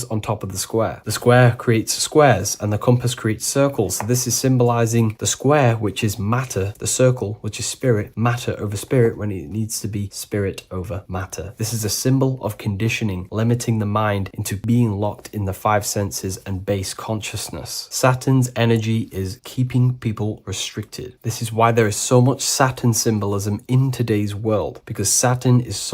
on top of the square. The square creates squares and the compass creates circles. So this is symbolizing the square, which is matter, the circle, which is spirit, matter over spirit when it needs to be spirit over matter. This is a symbol of conditioning, limiting the mind into being locked in the five senses and base consciousness. Saturn's energy is keeping people restricted. This is why there is so much Saturn symbolism in today's world, because Saturn is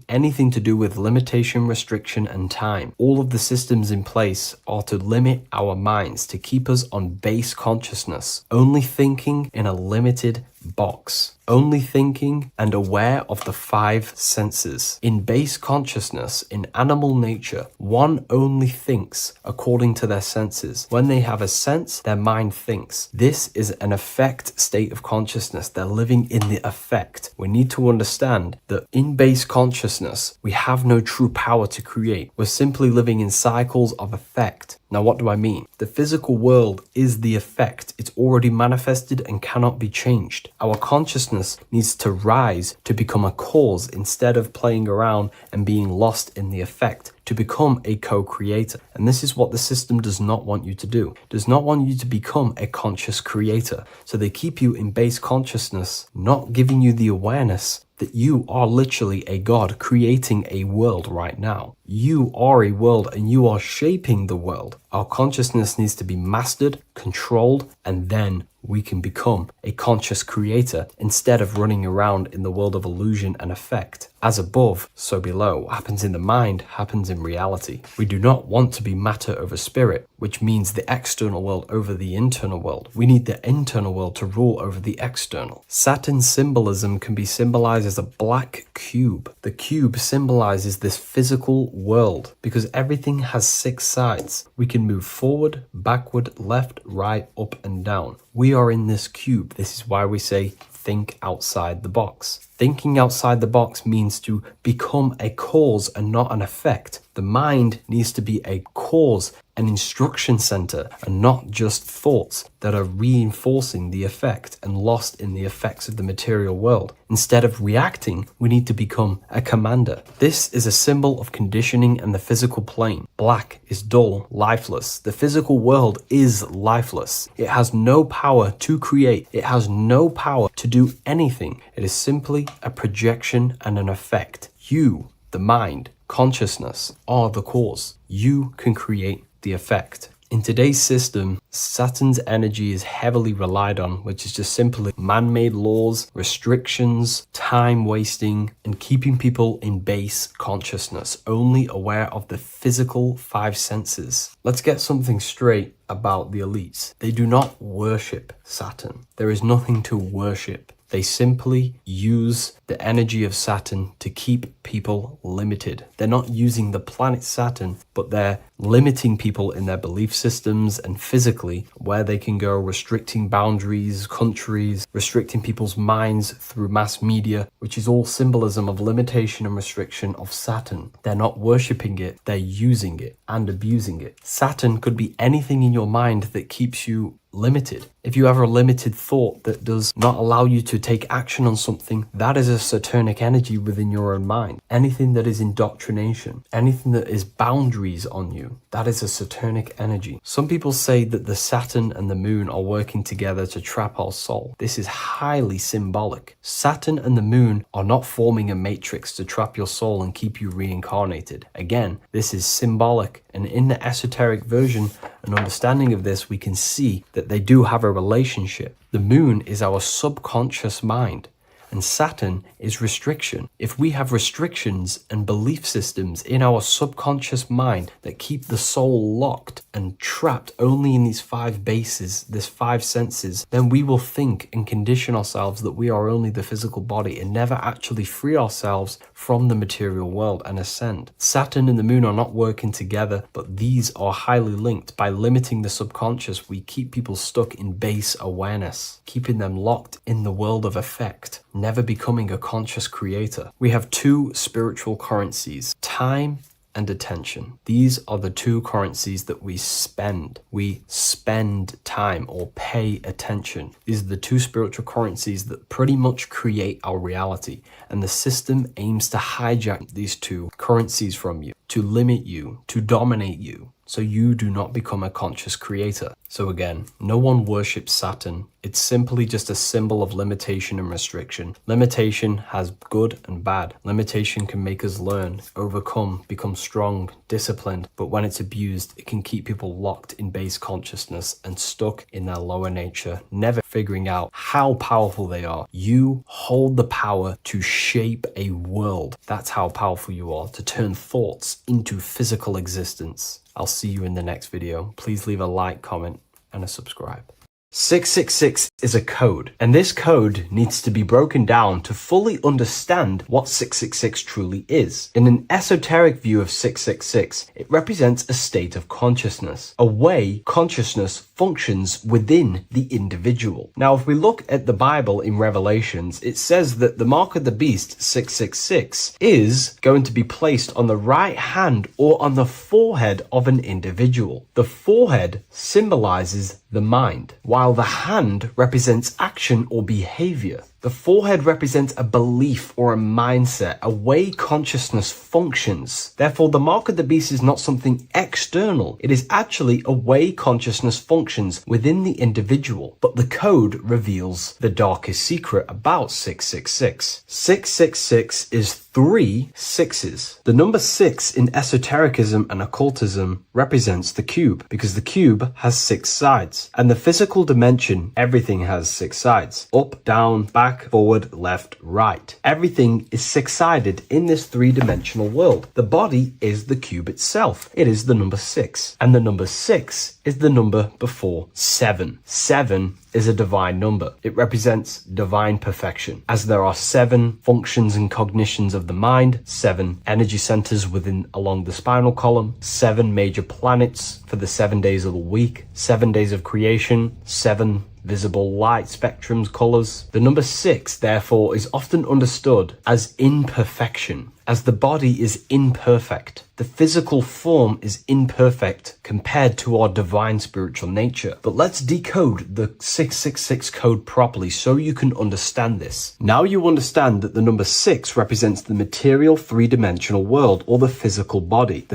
anything to do with limitation, restriction, and time. All of the systems in place are to limit our minds, to keep us on base consciousness, only thinking in a limited box, only thinking and aware of the five senses. In base consciousness, in animal nature, one only thinks according to their senses. When they have a sense, their mind thinks. This is an affect state of consciousness. They're living in the affect. We need to understand that in base consciousness, we have no true power to create. We're simply living in cycles of affect. Now, what do I mean? The physical world is the effect. It's already manifested and cannot be changed. Our consciousness needs to rise to become a cause instead of playing around and being lost in the effect, to become a co-creator. And this is what the system does not want you to do. It does not want you to become a conscious creator. So they keep you in base consciousness, not giving you the awareness that you are literally a god creating a world right now. You are a world and you are shaping the world. Our consciousness needs to be mastered, controlled, and then we can become a conscious creator instead of running around in the world of illusion and effect. As above, so below. What happens in the mind happens in reality. We do not want to be matter over spirit, which means the external world over the internal world. We need the internal world to rule over the external. Saturn symbolism can be symbolized as a black cube. The cube symbolizes this physical world because everything has 6 sides. We can move forward, backward, left, right, up, and down. We are in this cube. This is why we say think outside the box. Thinking outside the box means to become a cause and not an effect. The mind needs to be a cause, an instruction center, and not just thoughts that are reinforcing the effect and lost in the effects of the material world. Instead of reacting, we need to become a commander. This is a symbol of conditioning and the physical plane. Black is dull, lifeless. The physical world is lifeless. It has no power to create. It has no power to do anything. It is simply a projection and an effect. You, the mind, consciousness, are the cause. You can create the effect. In today's system, Saturn's energy is heavily relied on, which is just simply man-made laws, restrictions, time wasting, and keeping people in base consciousness, only aware of the physical 5 senses. Let's get something straight about the elites. They do not worship Saturn. There is nothing to worship. They simply use the energy of Saturn to keep people limited. They're not using the planet Saturn, but they're limiting people in their belief systems and physically where they can go, restricting boundaries, countries, restricting people's minds through mass media, which is all symbolism of limitation and restriction of Saturn. They're not worshipping it, they're using it and abusing it. Saturn could be anything in your mind that keeps you limited. If you have a limited thought that does not allow you to take action on something, that is a Saturnic energy within your own mind. Anything that is indoctrination, anything that is boundaries on you, that is a Saturnic energy. Some people say that the Saturn and the moon are working together to trap our soul. This is highly symbolic. Saturn and the moon are not forming a matrix to trap your soul and keep you reincarnated. Again, this is symbolic, and in the esoteric version and understanding of this, we can see that they do have a relationship. The moon is our subconscious mind, and Saturn is restriction. If we have restrictions and belief systems in our subconscious mind that keep the soul locked and trapped only in these 5 bases, this 5 senses, then we will think and condition ourselves that we are only the physical body and never actually free ourselves from the material world and ascend. Saturn and the moon are not working together, but these are highly linked. By limiting the subconscious, we keep people stuck in base awareness, keeping them locked in the world of effect, never becoming a conscious creator. We have 2 spiritual currencies, time and attention. These are the two currencies that we spend. We spend time or pay attention. These are the two spiritual currencies that pretty much create our reality. And the system aims to hijack these two currencies from you, to limit you, to dominate you, so you do not become a conscious creator. So again, no one worships Saturn. It's simply just a symbol of limitation and restriction. Limitation has good and bad. Limitation can make us learn, overcome, become strong, disciplined, but when it's abused, it can keep people locked in base consciousness and stuck in their lower nature, never figuring out how powerful they are. You hold the power to shape a world. That's how powerful you are, to turn thoughts into physical existence. I'll see you in the next video. Please leave a like, comment, and a subscribe. 666 is a code, and this code needs to be broken down to fully understand what 666 truly is. In an esoteric view of 666, it represents a state of consciousness, a way consciousness functions within the individual. Now, if we look at the Bible in Revelations, it says that the mark of the beast, 666, is going to be placed on the right hand or on the forehead of an individual. The forehead symbolizes the mind, while the hand represents action or behavior. The forehead represents a belief or a mindset, a way consciousness functions. Therefore, the mark of the beast is not something external. It is actually a way consciousness functions within the individual. But the code reveals the darkest secret about 666. 666 is 3 sixes. The number 6 in esotericism and occultism represents the cube, because the cube has 6 sides. And the physical dimension, everything has 6 sides. Up, down, back, forward, left, right. Everything is 6-sided in this 3-dimensional world. The body is the cube itself. It is the number 6. And the number 6 is the number before 7. 7 is a divine number. It represents divine perfection, as there are 7 functions and cognitions of the mind, 7 energy centers along the spinal column, 7 major planets for the 7 days of the week, 7 days of creation, 7 visible light spectrums, colors. The number 6, therefore, is often understood as imperfection, as the body is imperfect. The physical form is imperfect compared to our divine spiritual nature. But let's decode the 666 code properly so you can understand this. Now you understand that the number 6 represents the material 3-dimensional world, or the physical body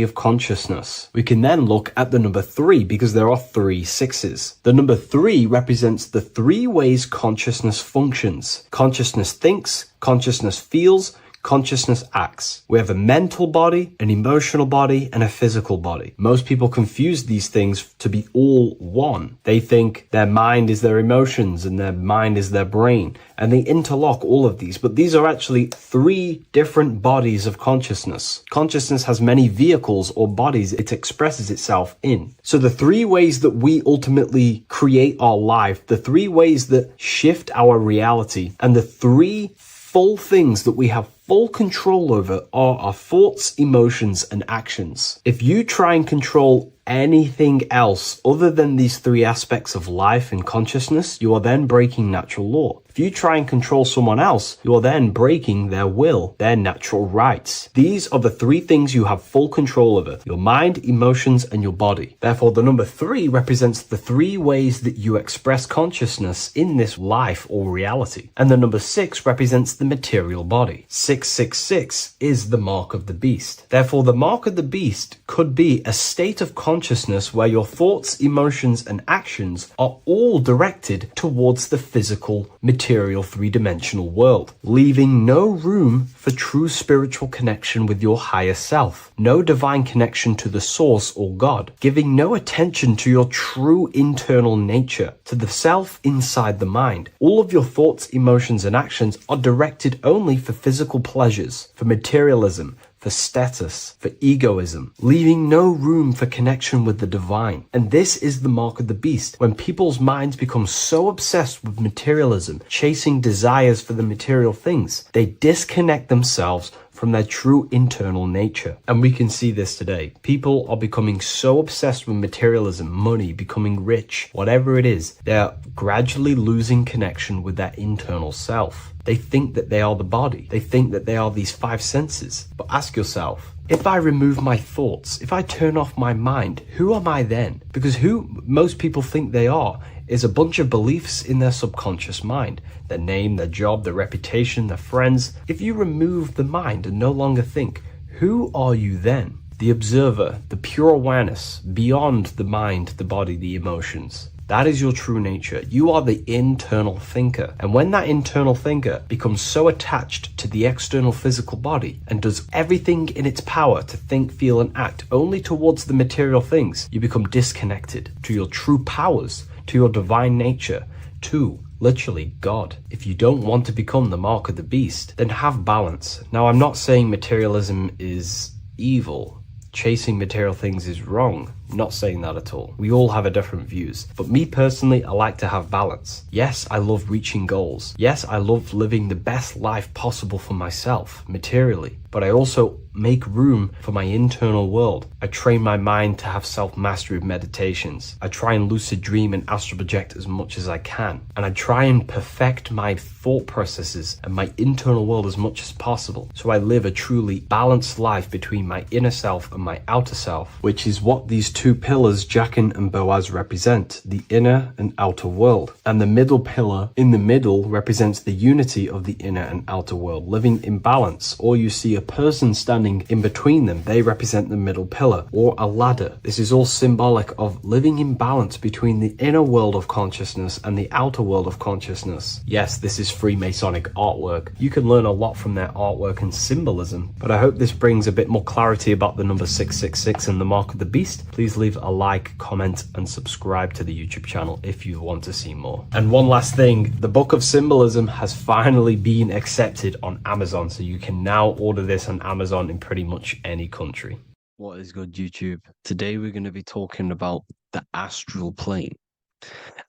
of consciousness. We can then look at the number 3, because there are 3 6s. The number 3 represents the 3 ways consciousness functions. Consciousness thinks, consciousness feels, consciousness acts. We have a mental body, an emotional body, and a physical body. Most people confuse these things to be all one. They think their mind is their emotions and their mind is their brain, and they interlock all of these, but these are actually 3 different bodies of consciousness. Consciousness has many vehicles or bodies it expresses itself in. So the 3 ways that we ultimately create our life, the 3 ways that shift our reality, and the 3 full things that we have full control over are our thoughts, emotions, and actions. If you try and control anything else other than these 3 aspects of life and consciousness, you are then breaking natural law. If you try and control someone else, you are then breaking their will, their natural rights. These are the 3 things you have full control over: your mind, emotions, and your body. Therefore, the number 3 represents the 3 ways that you express consciousness in this life or reality. And the number 6 represents the material body. 666 is the mark of the beast. Therefore, the mark of the beast could be a state of consciousness where your thoughts, emotions, and actions are all directed towards the physical, material 3-dimensional world, leaving no room for true spiritual connection with your higher self, no divine connection to the source or God, giving no attention to your true internal nature, to the self inside the mind. All of your thoughts, emotions, and actions are directed only for physical pleasures, for materialism, for status, for egoism, leaving no room for connection with the divine. And this is the mark of the beast. When people's minds become so obsessed with materialism, chasing desires for the material things, they disconnect themselves from their true internal nature. And we can see this today. People are becoming so obsessed with materialism, money, becoming rich, whatever it is, they're gradually losing connection with their internal self. They think that they are the body. They think that they are these five senses. But ask yourself, if I remove my thoughts, if I turn off my mind, who am I then? Because who most people think they are is a bunch of beliefs in their subconscious mind. Their name, their job, their reputation, their friends. If you remove the mind and no longer think, who are you then? The observer, the pure awareness, beyond the mind, the body, the emotions. That is your true nature. You are the internal thinker. And when that internal thinker becomes so attached to the external physical body and does everything in its power to think, feel, and act only towards the material things, you become disconnected to your true powers, to your divine nature, to literally God. If you don't want to become the mark of the beast, then have balance. Now, I'm not saying materialism is evil. Chasing material things is wrong. I'm not saying that at all. We all have a different views. But me personally, I like to have balance. Yes, I love reaching goals. Yes, I love living the best life possible for myself, materially. But I also make room for my internal world. I train my mind to have self-mastery with meditations. I try and lucid dream and astral project as much as I can. And I try and perfect my thought processes and my internal world as much as possible. So I live a truly balanced life between my inner self and my outer self, which is what these two pillars, Jachin and Boaz, represent, the inner and outer world. And the middle pillar in the middle represents the unity of the inner and outer world, living in balance. Or you see a person standing in between them, they represent the middle pillar, or a ladder. This is all symbolic of living in balance between the inner world of consciousness and the outer world of consciousness. Yes, this is Freemasonic artwork. You can learn a lot from their artwork and symbolism, but I hope this brings a bit more clarity about the number 666 and the mark of the beast. Please leave a like, comment, and subscribe to the YouTube channel if you want to see more. And one last thing, the Book of Symbolism has finally been accepted on Amazon, so you can now order this on Amazon in pretty much any country. What is good, YouTube? Today we're going to be talking about the astral plane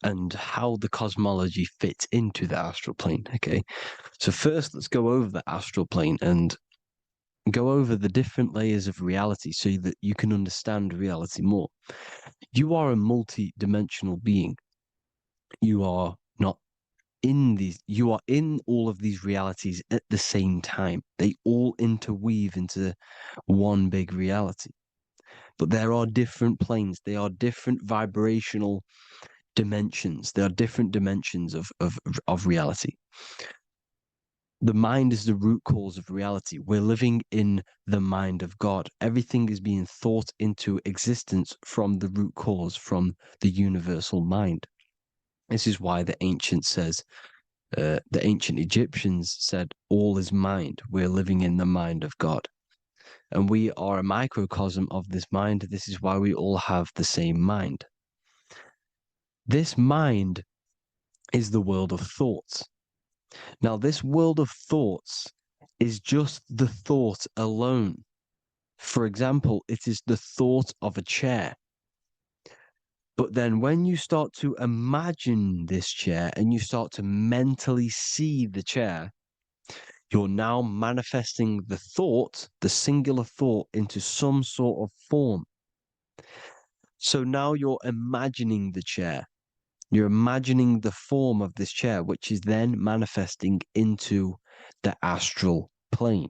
and how the cosmology fits into the astral plane. Okay, so first let's go over the astral plane and go over the different layers of reality so that you can understand reality more. You are a multi-dimensional being. You are not in these, you are in all of these realities at the same time. They all interweave into one big reality. But there are different planes. They are different vibrational dimensions. There are different dimensions of reality. The mind is the root cause of reality. We're living in the mind of God. Everything is being thought into existence from the root cause, from the universal mind. This is why the ancient Egyptians said, all is mind. We're living in the mind of God. And we are a microcosm of this mind. This is why we all have the same mind. This mind is the world of thoughts. Now, this world of thoughts is just the thought alone. For example, it is the thought of a chair. But then when you start to imagine this chair and you start to mentally see the chair, you're now manifesting the thought, the singular thought, into some sort of form. So now you're imagining the chair. You're imagining the form of this chair, which is then manifesting into the astral plane.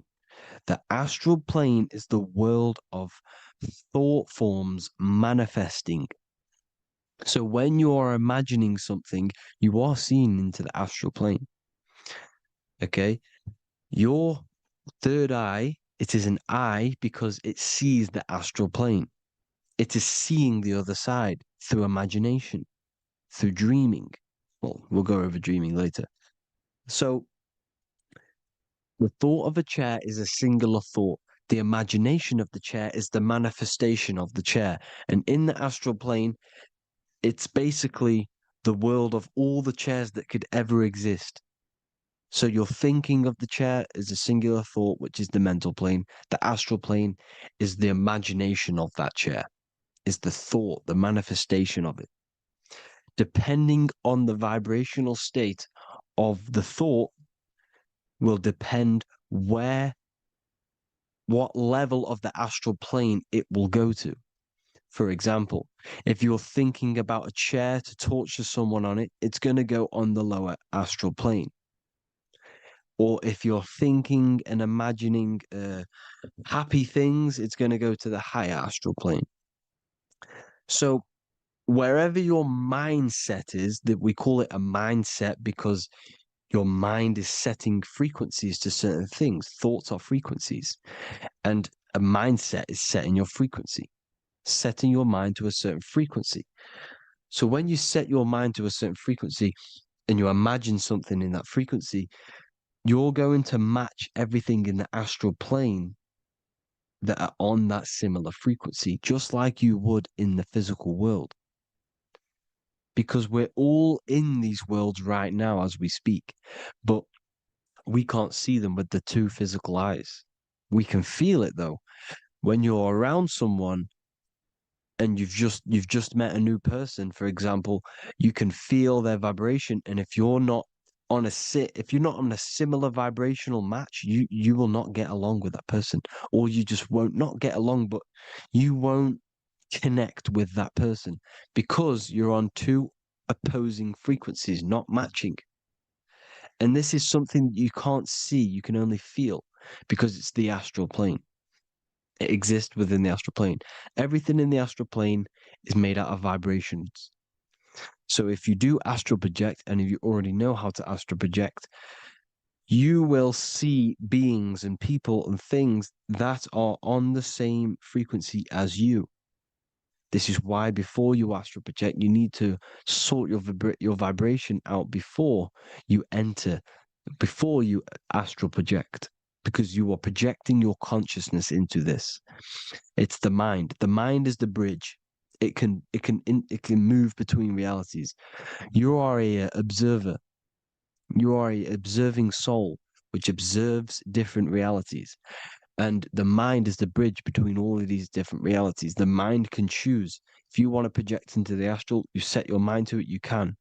The astral plane is the world of thought forms manifesting. So when you are imagining something, you are seeing into the astral plane. Okay? Your third eye, it is an eye because it sees the astral plane. It is seeing the other side through imagination, through dreaming. Well, we'll go over dreaming later. So the thought of a chair is a singular thought. The imagination of the chair is the manifestation of the chair. And in the astral plane, it's basically the world of all the chairs that could ever exist. So you're thinking of the chair as a singular thought, which is the mental plane. The astral plane is the imagination of that chair, is the thought, the manifestation of it. Depending on the vibrational state of the thought will depend where what level of the astral plane it will go to. For example, if you're thinking about a chair to torture someone on it, it's going to go on the lower astral plane. Or if you're thinking and imagining happy things, it's going to go to the higher astral plane. So wherever your mindset is, that we call it a mindset because your mind is setting frequencies to certain things. Thoughts are frequencies. And a mindset is setting your frequency, setting your mind to a certain frequency. So when you set your mind to a certain frequency and you imagine something in that frequency, you're going to match everything in the astral plane that are on that similar frequency, just like you would in the physical world. Because we're all in these worlds right now as we speak, but we can't see them with the two physical eyes. We can feel it though. When you're around someone and you've just met a new person, for example, you can feel their vibration. And if you're not on a similar vibrational match, you will not get along with that person, or you just won't not get along, but you won't connect with that person because you're on two opposing frequencies, not matching. And this is something you can't see, you can only feel because it's the astral plane. It exists within the astral plane. Everything in the astral plane is made out of vibrations. So if you do astral project, and if you already know how to astral project, you will see beings and people and things that are on the same frequency as you. This is why before you astral project, you need to sort your vibration out before you astral project, because you are projecting your consciousness into this. It's the mind. The mind is the bridge. It can move between realities. You are a observer. You are a observing soul which observes different realities. And the mind is the bridge between all of these different realities. The mind can choose. If you want to project into the astral, you set your mind to it, you can.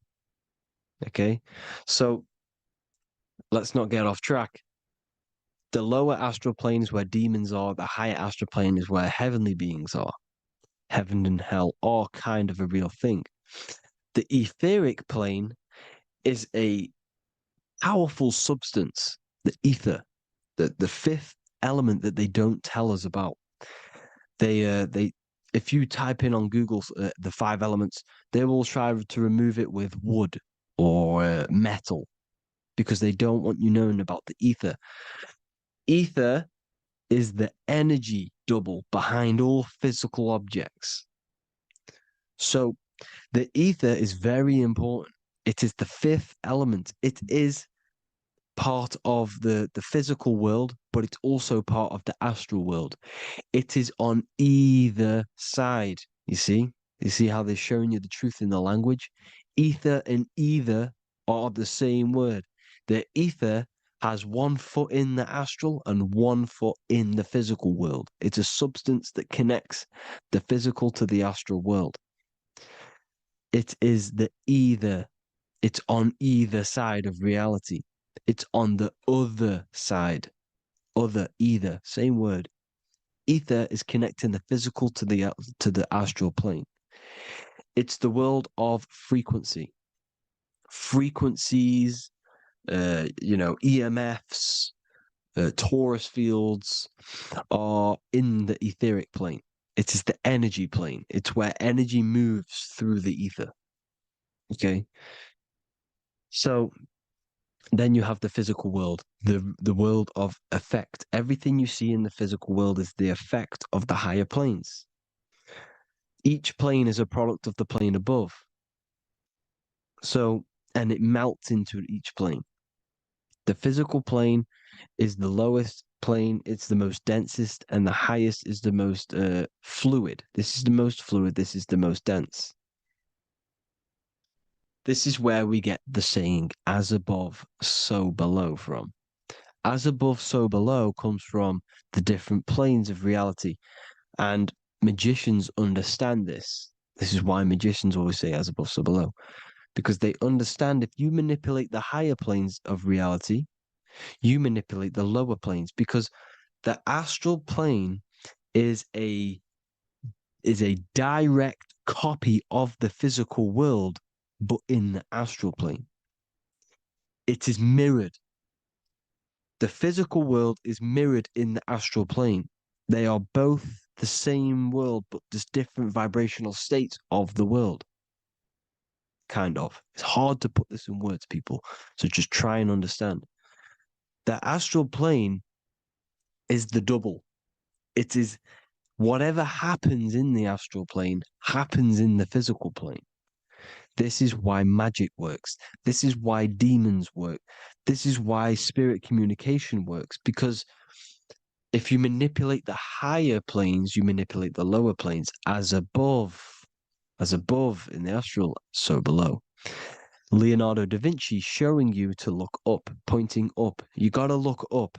Okay? So let's not get off track. The lower astral plane is where demons are. The higher astral plane is where heavenly beings are. Heaven and hell are kind of a real thing. The etheric plane is a powerful substance, the ether, the fifth element that they don't tell us about. If you type in on Google the 5 elements, they will try to remove it with wood or metal because they don't want you knowing about the ether. Ether is the energy double behind all physical objects. So the ether is very important. It is the 5th element. It is part of the physical world, but it's also part of the astral world. It is on either side. You see how they're showing you the truth in the language? Ether and either are the same word. The ether has 1 foot in the astral and 1 foot in the physical world. It's a substance that connects the physical to the astral world. It is the either. It's on either side of reality. It's on the other side. Other, either, same word. Ether is connecting the physical to the astral plane. It's the world of frequency. Frequencies, EMFs, torus fields are in the etheric plane. It is the energy plane. It's where energy moves through the ether. Okay. So then you have the physical world, the world of effect. Everything you see in the physical world is the effect of the higher planes. Each plane is a product of the plane above. So, and it melts into each plane. The physical plane is the lowest plane, it's the most densest, and the highest is the most fluid. This is the most fluid, this is the most dense. This is where we get the saying, as above, so below from. As above, so below comes from the different planes of reality. And magicians understand this. This is why magicians always say as above, so below. Because they understand if you manipulate the higher planes of reality, you manipulate the lower planes. Because The astral plane is a direct copy of the physical world, but in the astral plane. It is mirrored. The physical world is mirrored in the astral plane. They are both the same world, but just different vibrational states of the world. Kind of. It's hard to put this in words, people. So just try and understand. The astral plane is the double. It is whatever happens in the astral plane happens in the physical plane. This is why magic works. This is why demons work. This is why spirit communication works. Because if you manipulate the higher planes, you manipulate the lower planes. As above in the astral, so below. Leonardo da Vinci showing you to look up, pointing up. You got to look up.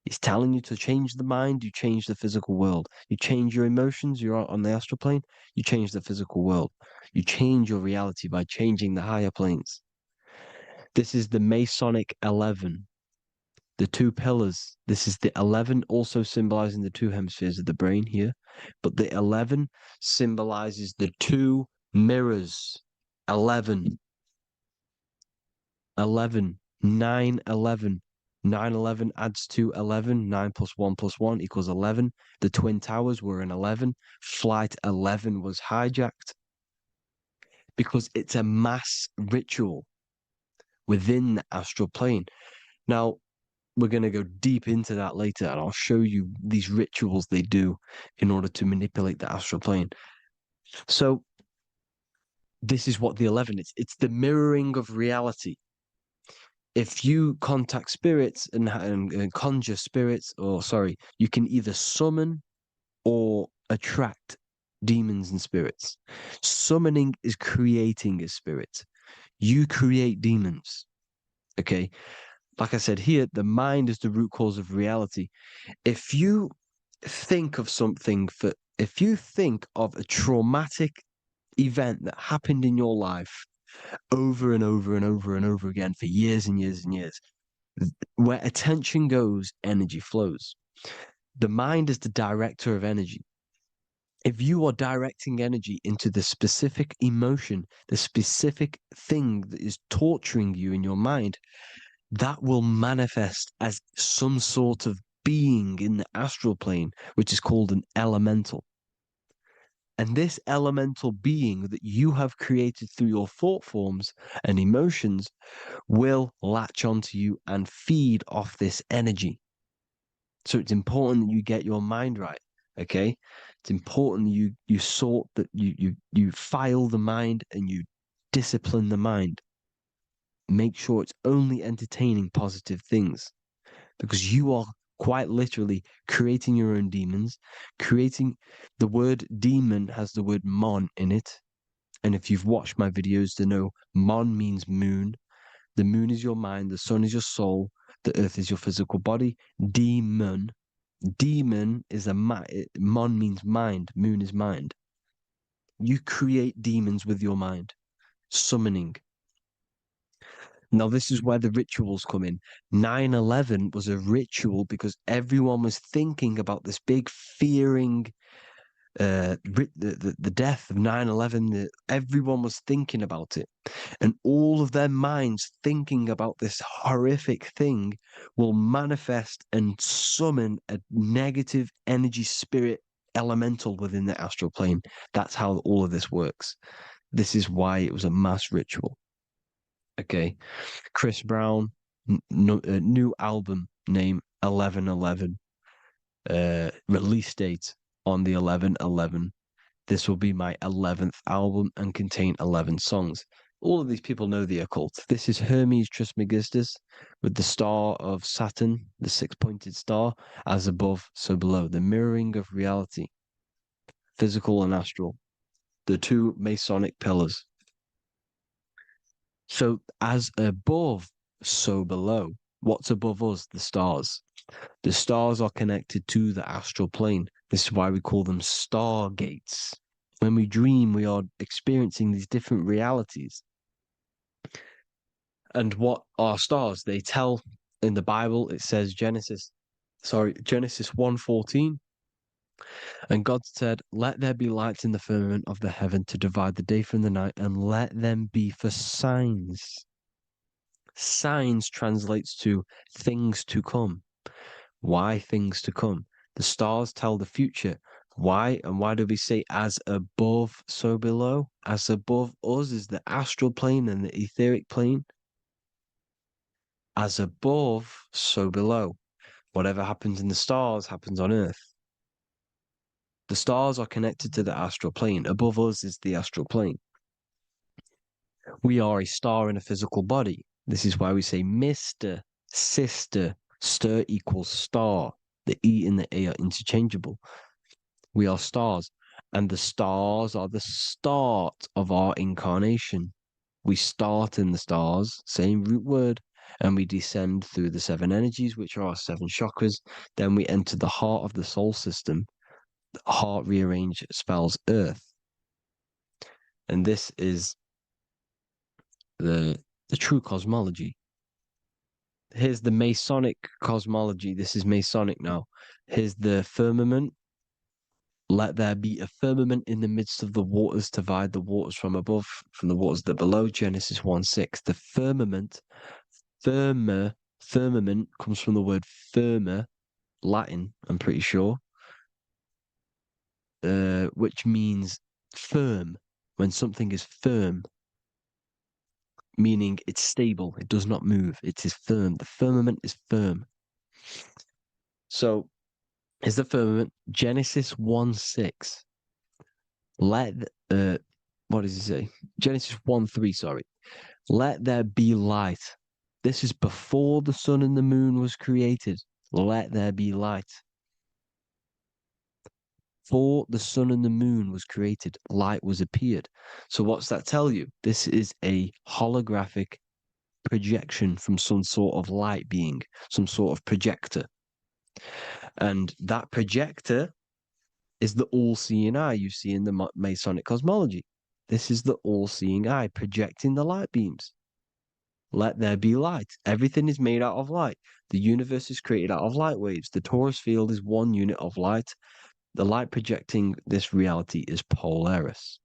He's telling you to change the mind, you change the physical world. You change your emotions, you're on the astral plane, you change the physical world. You change your reality by changing the higher planes. This is the Masonic 11, the two pillars. This is the 11, also symbolizing the two hemispheres of the brain here. But the 11 symbolizes the two mirrors. 11, 11, 9, 11. 9, 11 adds to 11. 9 plus 1 plus 1 equals 11. The Twin Towers were an 11. Flight 11 was hijacked because it's a mass ritual within the astral plane. Now, we're going to go deep into that later, and I'll show you these rituals they do in order to manipulate the astral plane. So, this is what the 11 is. It's the mirroring of reality. If you contact spirits and conjure spirits, you can either summon or attract demons and spirits. Summoning is creating a spirit. You create demons. Okay? Like I said here, the mind is the root cause of reality. If you think of if you think of a traumatic event that happened in your life over and over and over and over again for years and years and years, where attention goes, energy flows. The mind is the director of energy. If you are directing energy into the specific emotion, the specific thing that is torturing you in your mind, that will manifest as some sort of being in the astral plane, which is called an elemental. And this elemental being that you have created through your thought forms and emotions will latch onto you and feed off this energy. So it's important that you get your mind right, okay? It's important that you sort that you file the mind and you discipline the mind. Make sure it's only entertaining positive things, because you are quite literally creating your own demons. The word demon has the word mon in it. And if you've watched my videos to know, mon means moon. The moon is your mind, the sun is your soul, the earth is your physical body. Demon is mon means mind, moon is mind. You create demons with your mind. Summoning. Now, this is where the rituals come in. 9/11 was a ritual because everyone was thinking about this big fearing, the death of 9/11. Everyone was thinking about it. And all of their minds thinking about this horrific thing will manifest and summon a negative energy spirit elemental within the astral plane. That's how all of this works. This is why it was a mass ritual. Okay, Chris Brown, new album name 11/11, release date on the 11/11. This will be my 11th album and contain 11 songs. All of these people know the occult. This is Hermes Trismegistus with the star of Saturn, the six-pointed star, as above, so below. The mirroring of reality, physical and astral, the two Masonic pillars. So as above, so below. What's above us? The stars. The stars are connected to the astral plane. This is why we call them stargates. When we dream, we are experiencing these different realities. And what are stars? They tell in the Bible, it says Genesis Genesis 1:14. And God said, "Let there be lights in the firmament of the heaven to divide the day from the night, and let them be for signs." Signs translates to things to come. Why things to come? The stars tell the future. Why? And why do we say as above, so below? As above us is the astral plane and the etheric plane. As above, so below. Whatever happens in the stars happens on Earth. The stars are connected to the astral plane. Above us is the astral plane. We are a star in a physical body. This is why we say Mr., sister, stir equals star. The E and the A are interchangeable. We are stars, and the stars are the start of our incarnation. We start in the stars, same root word, and we descend through the seven energies, which are our seven chakras. Then we enter the heart of the soul system. The heart rearranged spells earth. And this is the true cosmology. Here's the Masonic cosmology. This is Masonic now. Here's the firmament. Let there be a firmament in the midst of the waters to divide the waters from above, from the waters that below. Genesis 1:6. The firmament, firmament comes from the word firma, Latin, I'm pretty sure, which means firm. When something is firm, meaning it's stable, it does not move, it is firm. The firmament is firm. So, is the firmament Genesis 1:6. What does it say? Genesis 1:3, sorry. Let there be light. This is before the sun and the moon was created. Let there be light. Before the sun and the moon was created, light was appeared. So what's that tell you? This is a holographic projection from some sort of light being, some sort of projector. And that projector is the all-seeing eye you see in the Masonic cosmology. This is the all-seeing eye projecting the light beams. Let there be light. Everything is made out of light. The universe is created out of light waves. The torus field is one unit of light. The light projecting this reality is Polaris.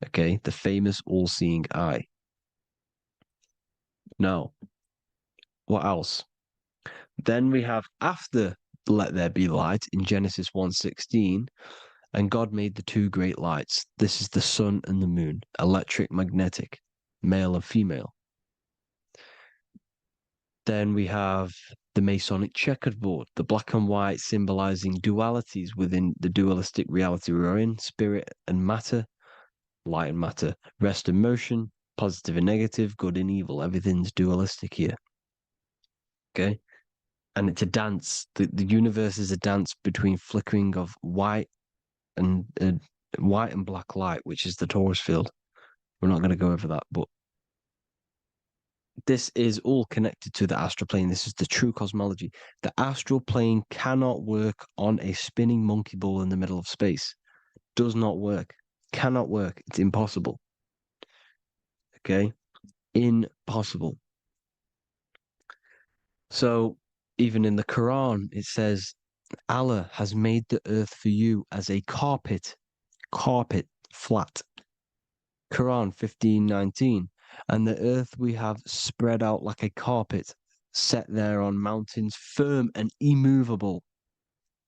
Okay, the famous all-seeing eye. Now, what else? Then we have after let there be light in Genesis 1:16, and God made the two great lights. This is the sun and the moon, electric, magnetic, male and female. Then we have the Masonic checkerboard, the black and white symbolizing dualities within the dualistic reality we're in, spirit and matter, light and matter, rest and motion, positive and negative, good and evil. Everything's dualistic here. Okay? And it's a dance. The universe is a dance between flickering of white and black light, which is the torus field. We're not going to go over that, but this is all connected to the astral plane. This is the true cosmology. The astral plane cannot work on a spinning monkey ball in the middle of space. Does not work. Cannot work. It's impossible. Okay? Impossible. So, even in the Quran, it says, Allah has made the earth for you as a carpet, flat. Quran 15:19. And the earth we have spread out like a carpet, set there on mountains, firm and immovable.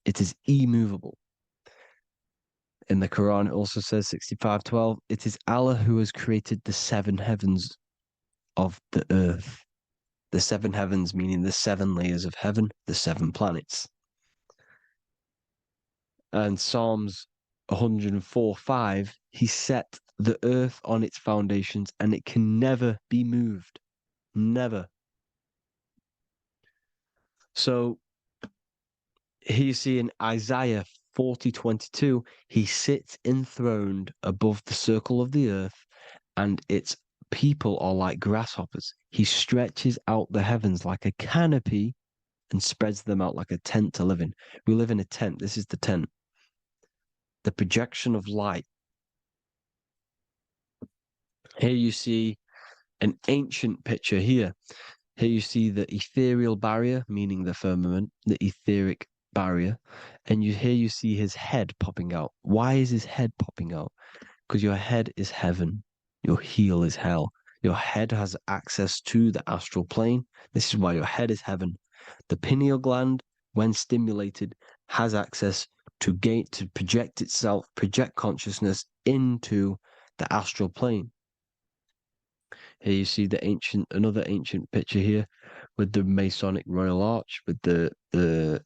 It is immovable. In the Quran, it also says 65:12, it is Allah who has created the seven heavens of the earth. The seven heavens meaning the seven layers of heaven, the seven planets. And Psalms 104:5, he set the earth on its foundations and it can never be moved. Never. So here you see in Isaiah 40:22, he sits enthroned above the circle of the earth and its people are like grasshoppers. He stretches out the heavens like a canopy and spreads them out like a tent to live in. We live in a tent. This is the tent. The projection of light. Here you see an ancient picture here. Here you see the ethereal barrier, meaning the firmament, the etheric barrier. And here you see his head popping out. Why is his head popping out? Because your head is heaven. Your heel is hell. Your head has access to the astral plane. This is why your head is heaven. The pineal gland, when stimulated, has access to project itself, project consciousness into the astral plane. Here you see another ancient picture here with the Masonic Royal Arch, with the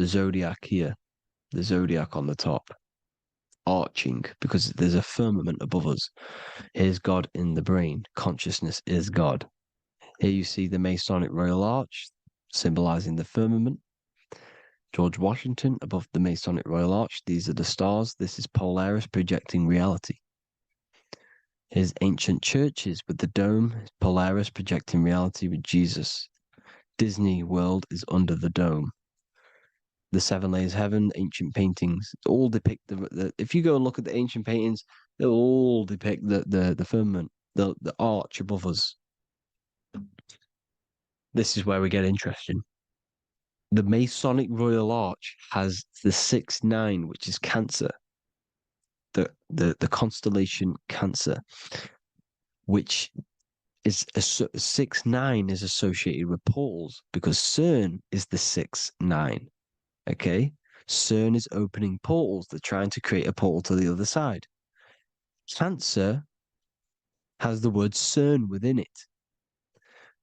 zodiac here, the zodiac on the top, arching, because there's a firmament above us. Here's God in the brain. Consciousness is God. Here you see the Masonic Royal Arch, symbolizing the firmament. George Washington above the Masonic Royal Arch. These are the stars. This is Polaris projecting reality. Here's ancient churches with the dome. Polaris projecting reality with Jesus. Disney World is under the dome. The seven layers of heaven, ancient paintings, all depict if you go and look at the ancient paintings, they'll all depict the firmament, the arch above us. This is where we get interesting. The Masonic Royal Arch has the 6-9, which is Cancer. The constellation Cancer, which is 6-9 is associated with portals, because CERN is the 6-9. Okay, CERN is opening portals. They're trying to create a portal to the other side. Cancer has the word CERN within it,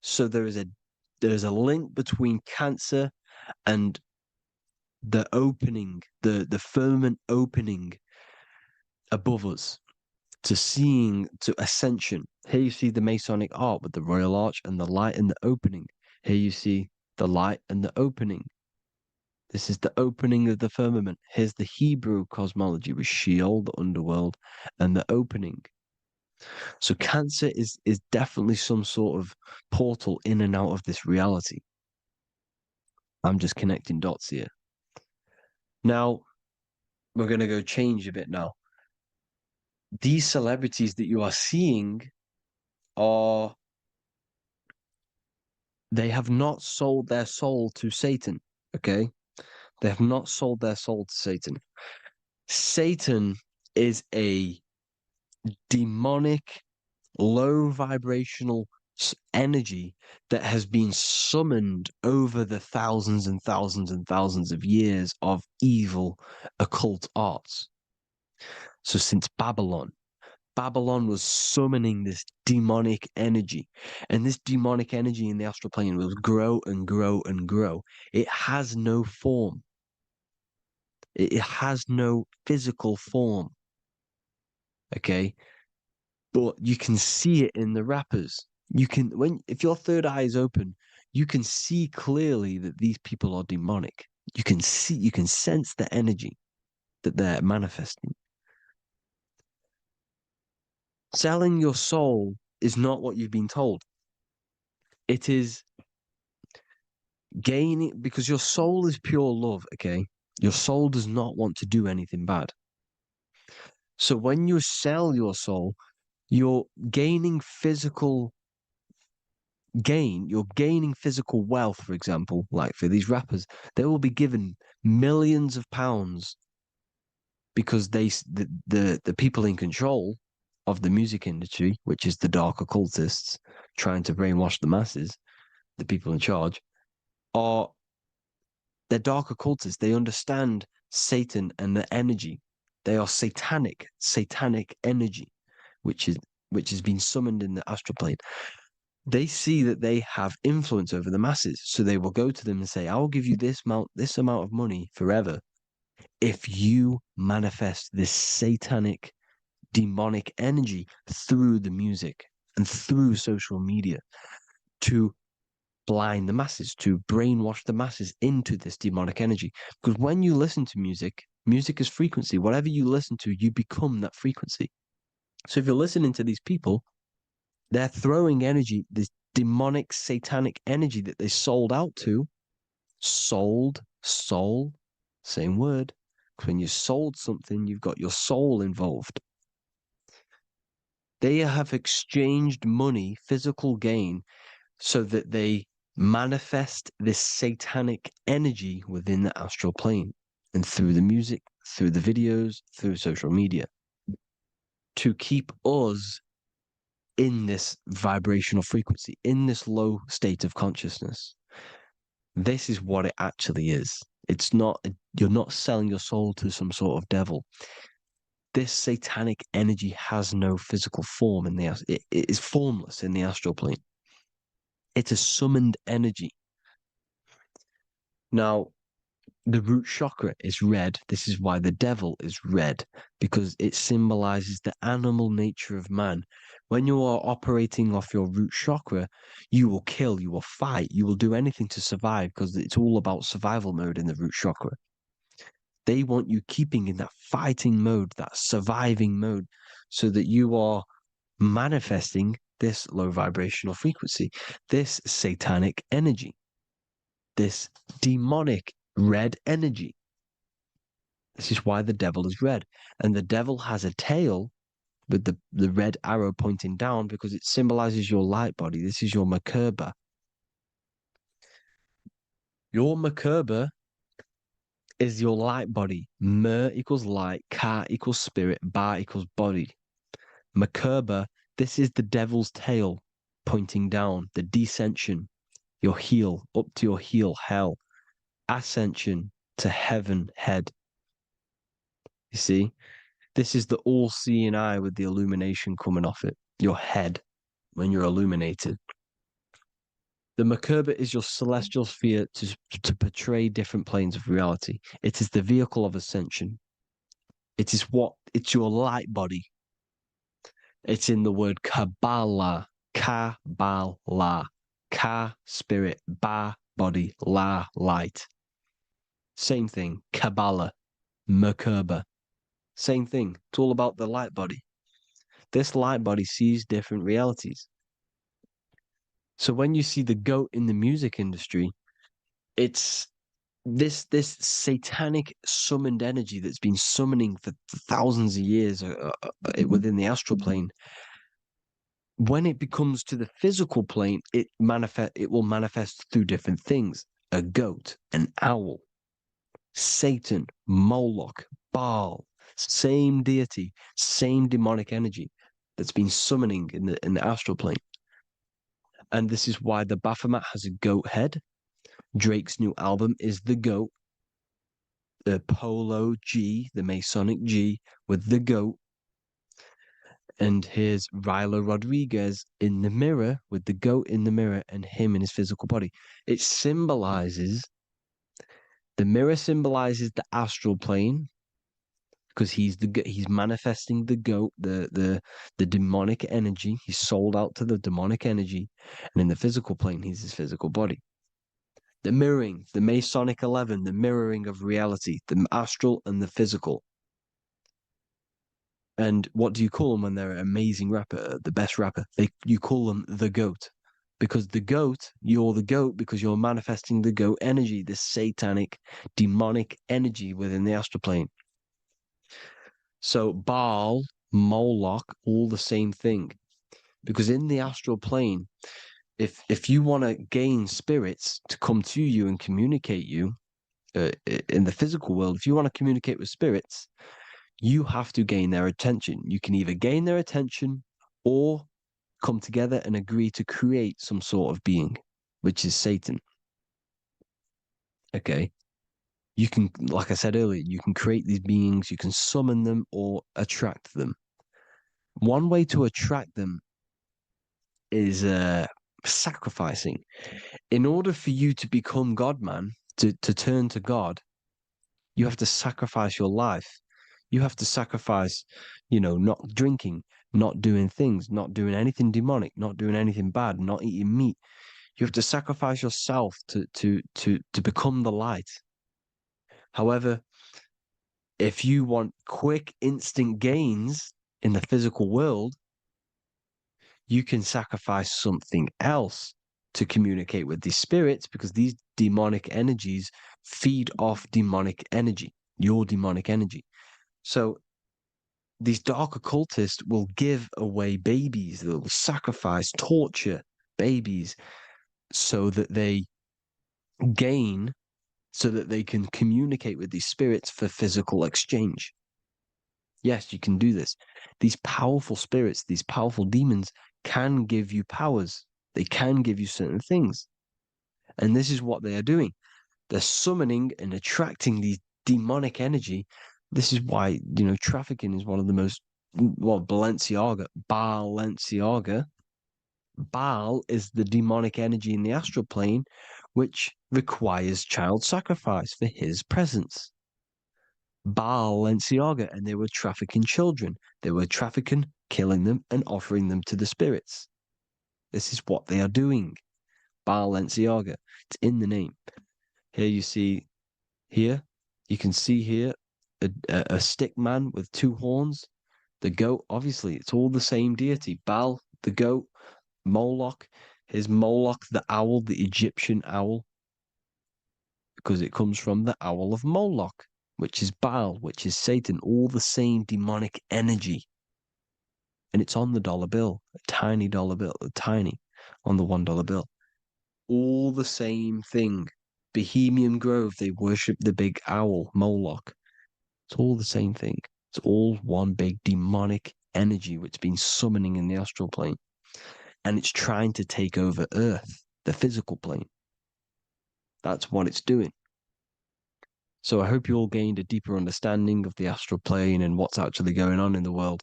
so there is a link between Cancer and the opening, the firmament opening above us, to ascension. Here you see the Masonic art with the Royal Arch and the light and the opening. Here you see the light and the opening. This is the opening of the firmament. Here's the Hebrew cosmology with Sheol, the underworld, and the opening. So Cancer is definitely some sort of portal in and out of this reality. I'm just connecting dots here. Now, we're going to go change a bit now. These celebrities that you are seeing they have not sold their soul to Satan, okay? They have not sold their soul to Satan. Satan is a demonic, low vibrational energy that has been summoned over the thousands and thousands and thousands of years of evil occult arts. So since Babylon was summoning this demonic energy, and this demonic energy in the astral plane will grow and grow and grow. It has no form. It has no physical form. Okay? But you can see it in the rappers. If your third eye is open, you can see clearly that these people are demonic. You can sense the energy that they're manifesting. Selling your soul is not what you've been told. It is gaining, because your soul is pure love, okay? Your soul does not want to do anything bad. So when you sell your soul, you're gaining physical gain. You're gaining physical wealth, for example, like for these rappers, they will be given millions of pounds because the people in control of the music industry, which is the dark occultists trying to brainwash the masses, the people in charge, they're dark occultists. They understand Satan and the energy. They are satanic energy, which has been summoned in the astral plane. They see that they have influence over the masses, so they will go to them and say, "I will give you this amount of money forever if you manifest this satanic, demonic energy through the music and through social media to blind the masses, to brainwash the masses into this demonic energy." Because when you listen to music, music is frequency. Whatever you listen to, you become that frequency. So if you're listening to these people, they're throwing energy, this demonic, satanic energy that they sold out to. Soul, same word. When you sold something, you've got your soul involved. They have exchanged money, physical gain, so that they manifest this satanic energy within the astral plane and through the music, through the videos, through social media to keep us in this vibrational frequency, in this low state of consciousness. This is what it actually is. It's not, you're not selling your soul to some sort of devil. This satanic energy has no physical form it is formless in the astral plane. It's a summoned energy. Now, the root chakra is red. This is why the devil is red, because it symbolizes the animal nature of man. When you are operating off your root chakra, you will kill, you will fight, you will do anything to survive, because it's all about survival mode in the root chakra. They want you keeping in that fighting mode, that surviving mode, so that you are manifesting this low vibrational frequency, this satanic energy, this demonic red energy. This is why the devil is red. And the devil has a tail with the red arrow pointing down because it symbolizes your light body. This is your Merkaba. Your Merkaba is your light body. Mer equals light, Ka equals spirit, Ba equals body. Merkaba, this is the devil's tail pointing down, the descension, your heel, up to your heel, hell. Ascension to heaven, head. You see? This is the all-seeing eye with the illumination coming off it, your head, when you're illuminated. The Merkaba is your celestial sphere to portray different planes of reality. It is the vehicle of ascension. It's your light body. It's in the word Kabbalah, Kabbalah, Ka, spirit, Ba, body, La, light. Same thing, Kabbalah, Merkaba. Same thing. It's all about the light body. This light body sees different realities. So when you see the goat in the music industry, it's this satanic summoned energy that's been summoning for thousands of years within the astral plane. When it becomes to the physical plane, it will manifest through different things. A goat, an owl, Satan, Moloch, Baal, same deity, same demonic energy that's been summoning in the astral plane. And this is why the Baphomet has a goat head. Drake's new album is the goat. The Polo G, the Masonic G, with the goat. And here's Ryla Rodriguez in the mirror with the goat in the mirror and him in his physical body. It symbolizes, the mirror symbolizes the astral plane because he's manifesting the goat, the demonic energy. He's sold out to the demonic energy. And in the physical plane, he's his physical body. The mirroring, the Masonic 11, the mirroring of reality, the astral and the physical. And what do you call them when they're an amazing rapper, the best rapper? You call them the GOAT. Because the GOAT, you're the GOAT because you're manifesting the GOAT energy, this satanic, demonic energy within the astral plane. So Baal, Moloch, all the same thing. Because in the astral plane, if you want to gain spirits to come to you and communicate you in the physical world, if you want to communicate with spirits, you have to gain their attention. You can either gain their attention or come together and agree to create some sort of being, which is Satan. Okay. You can, like I said earlier, you can create these beings, you can summon them or attract them. One way to attract them is sacrificing. In order for you to become God, man, to turn to God, you have to sacrifice your life. You have to sacrifice, not drinking, not doing things, not doing anything demonic, not doing anything bad, not eating meat. You have to sacrifice yourself to become the light. However, if you want quick, instant gains in the physical world, you can sacrifice something else to communicate with these spirits because these demonic energies feed off demonic energy, your demonic energy. So these dark occultists will give away babies. They'll sacrifice, torture babies so that they gain, so that they can communicate with these spirits for physical exchange. Yes, you can do this. These powerful spirits, these powerful demons can give you powers. They can give you certain things. And this is what they are doing. They're summoning and attracting these demonic energy. This is why, trafficking is one of the most, Balenciaga. Baal is the demonic energy in the astral plane, which requires child sacrifice for his presence. Balenciaga, and they were trafficking children. They were trafficking, killing them, and offering them to the spirits. This is what they are doing. Balenciaga. It's in the name. Here you see, you can see here a stick man with two horns. The goat, obviously, it's all the same deity. Baal, the goat, Moloch, the owl, the Egyptian owl, because it comes from the owl of Moloch, which is Baal, which is Satan, all the same demonic energy. And it's on the dollar bill, a tiny dollar bill, on the $1 bill. All the same thing. Bohemian Grove, they worship the big owl, Moloch. It's all the same thing. It's all one big demonic energy which has been summoning in the astral plane. And it's trying to take over Earth, the physical plane. That's what it's doing. So I hope you all gained a deeper understanding of the astral plane and what's actually going on in the world.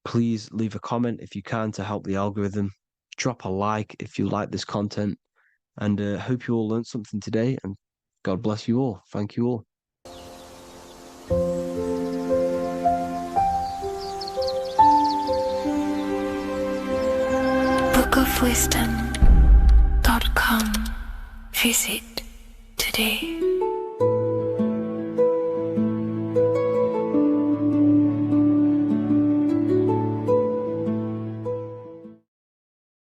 Please leave a comment if you can to help the algorithm. Drop a like if you like this content. And hope you all learned something today. And God bless you all. Thank you all. bookofwisdom.com. Visit today.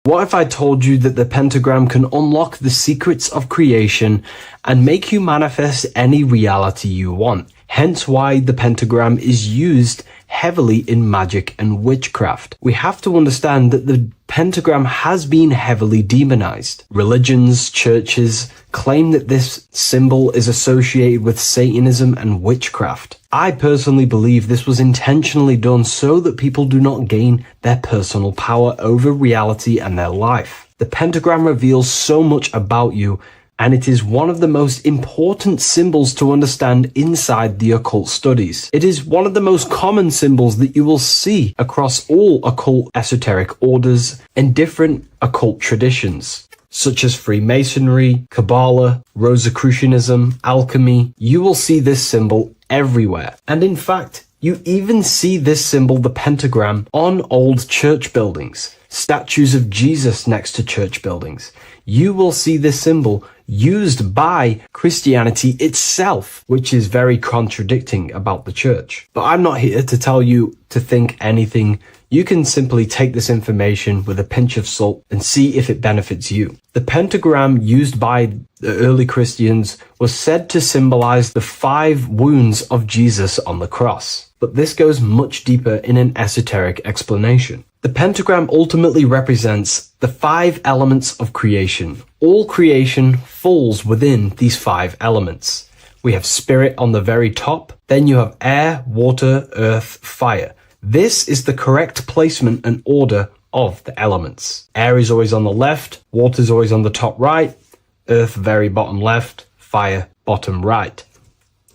What if I told you that the pentagram can unlock the secrets of creation and make you manifest any reality you want? Hence why the pentagram is used heavily in magic and witchcraft. We have to understand that the pentagram has been heavily demonized. Religions, churches claim that this symbol is associated with Satanism and witchcraft. I personally believe this was intentionally done so that people do not gain their personal power over reality and their life. The pentagram reveals so much about you, and it is one of the most important symbols to understand inside the occult studies. It is one of the most common symbols that you will see across all occult esoteric orders and different occult traditions, such as Freemasonry, Kabbalah, Rosicrucianism, alchemy. You will see this symbol everywhere. And in fact, you even see this symbol, the pentagram, on old church buildings, statues of Jesus next to church buildings. You will see this symbol used by Christianity itself, which is very contradicting about the church. But I'm not here to tell you to think anything. You can simply take this information with a pinch of salt and see if it benefits you. The pentagram used by the early Christians was said to symbolize the 5 wounds of Jesus on the cross. But this goes much deeper in an esoteric explanation. The pentagram ultimately represents the 5 elements of creation. All creation falls within these 5 elements. We have spirit on the very top, then you have air, water, earth, fire. This is the correct placement and order of the elements. Air is always on the left, water is always on the top right, earth very bottom left, fire bottom right,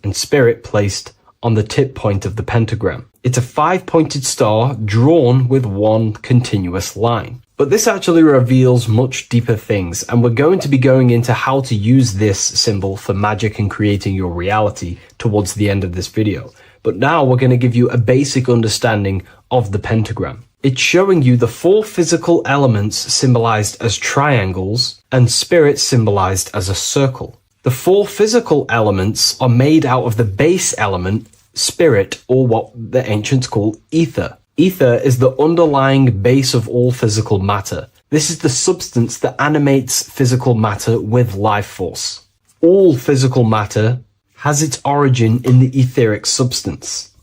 and spirit placed on the tip point of the pentagram. It's a 5-pointed star drawn with one continuous line. But this actually reveals much deeper things, and we're going to be going into how to use this symbol for magic and creating your reality towards the end of this video. But now we're going to give you a basic understanding of the pentagram. It's showing you the 4 physical elements symbolized as triangles and spirit symbolized as a circle. The 4 physical elements are made out of the base element, spirit, or what the ancients call ether. Ether is the underlying base of all physical matter. This is the substance that animates physical matter with life force. All physical matter has its origin in the etheric substance,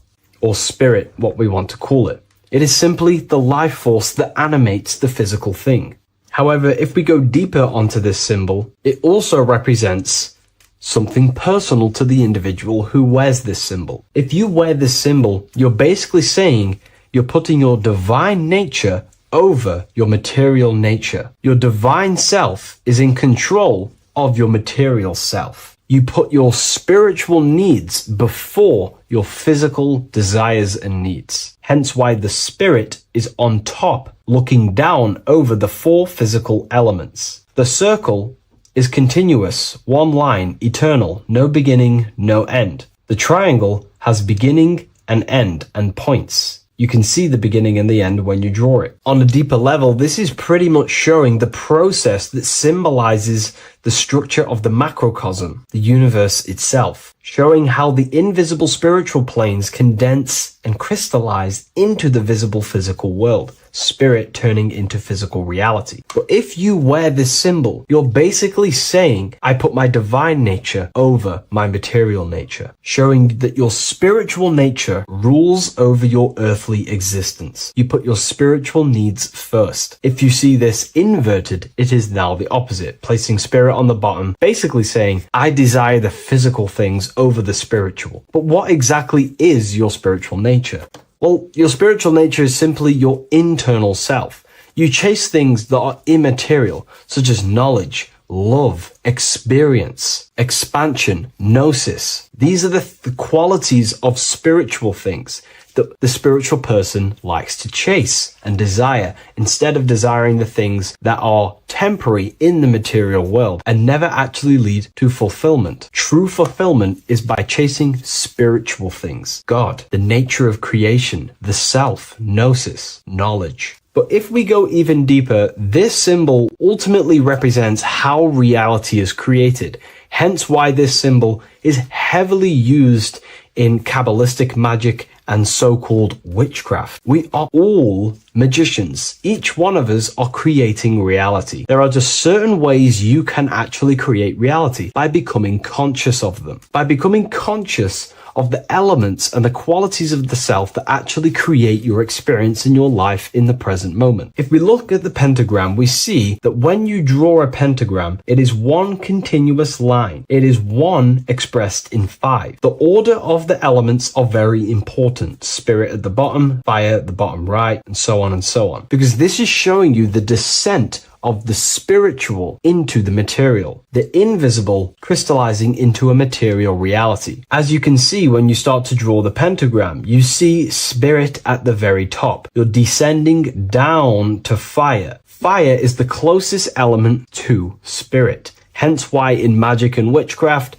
or spirit, what we want to call it. It is simply the life force that animates the physical thing. However, if we go deeper onto this symbol, it also represents something personal to the individual who wears this symbol. If you wear this symbol, you're basically saying you're putting your divine nature over your material nature. Your divine self is in control of your material self. You put your spiritual needs before your physical desires and needs. Hence why the spirit is on top, looking down over the 4 physical elements. The circle is continuous, one line, eternal, no beginning, no end. The triangle has beginning and end and points. You can see the beginning and the end when you draw it. On a deeper level, this is pretty much showing the process that symbolizes the structure of the macrocosm, the universe itself, showing how the invisible spiritual planes condense and crystallize into the visible physical world, spirit turning into physical reality. But if you wear this symbol, you're basically saying, I put my divine nature over my material nature, showing that your spiritual nature rules over your earthly existence. You put your spiritual needs first. If you see this inverted, it is now the opposite, placing spirit on the bottom, basically saying, I desire the physical things over the spiritual. But what exactly is your spiritual nature? Well, your spiritual nature is simply your internal self. You chase things that are immaterial, such as knowledge, love, experience, expansion, gnosis. These are the qualities of spiritual things that the spiritual person likes to chase and desire, instead of desiring the things that are temporary in the material world and never actually lead to fulfillment. True fulfillment is by chasing spiritual things, God, the nature of creation, the self, gnosis, knowledge. But if we go even deeper, this symbol ultimately represents how reality is created. Hence why this symbol is heavily used in Kabbalistic magic and so-called witchcraft. We are all magicians. Each one of us are creating reality. There are just certain ways you can actually create reality by becoming conscious of them. By becoming conscious of the elements and the qualities of the self that actually create your experience in your life in the present moment. If we look at the pentagram, we see that when you draw a pentagram, it is one continuous line. It is one expressed in 5. The order of the elements are very important. Spirit at the bottom, fire at the bottom right, and so on and so on. Because this is showing you the descent of the spiritual into the material, the invisible crystallizing into a material reality. As you can see when you start to draw the pentagram, you see spirit at the very top. You're descending down to fire. Fire is the closest element to spirit. Hence why in magic and witchcraft,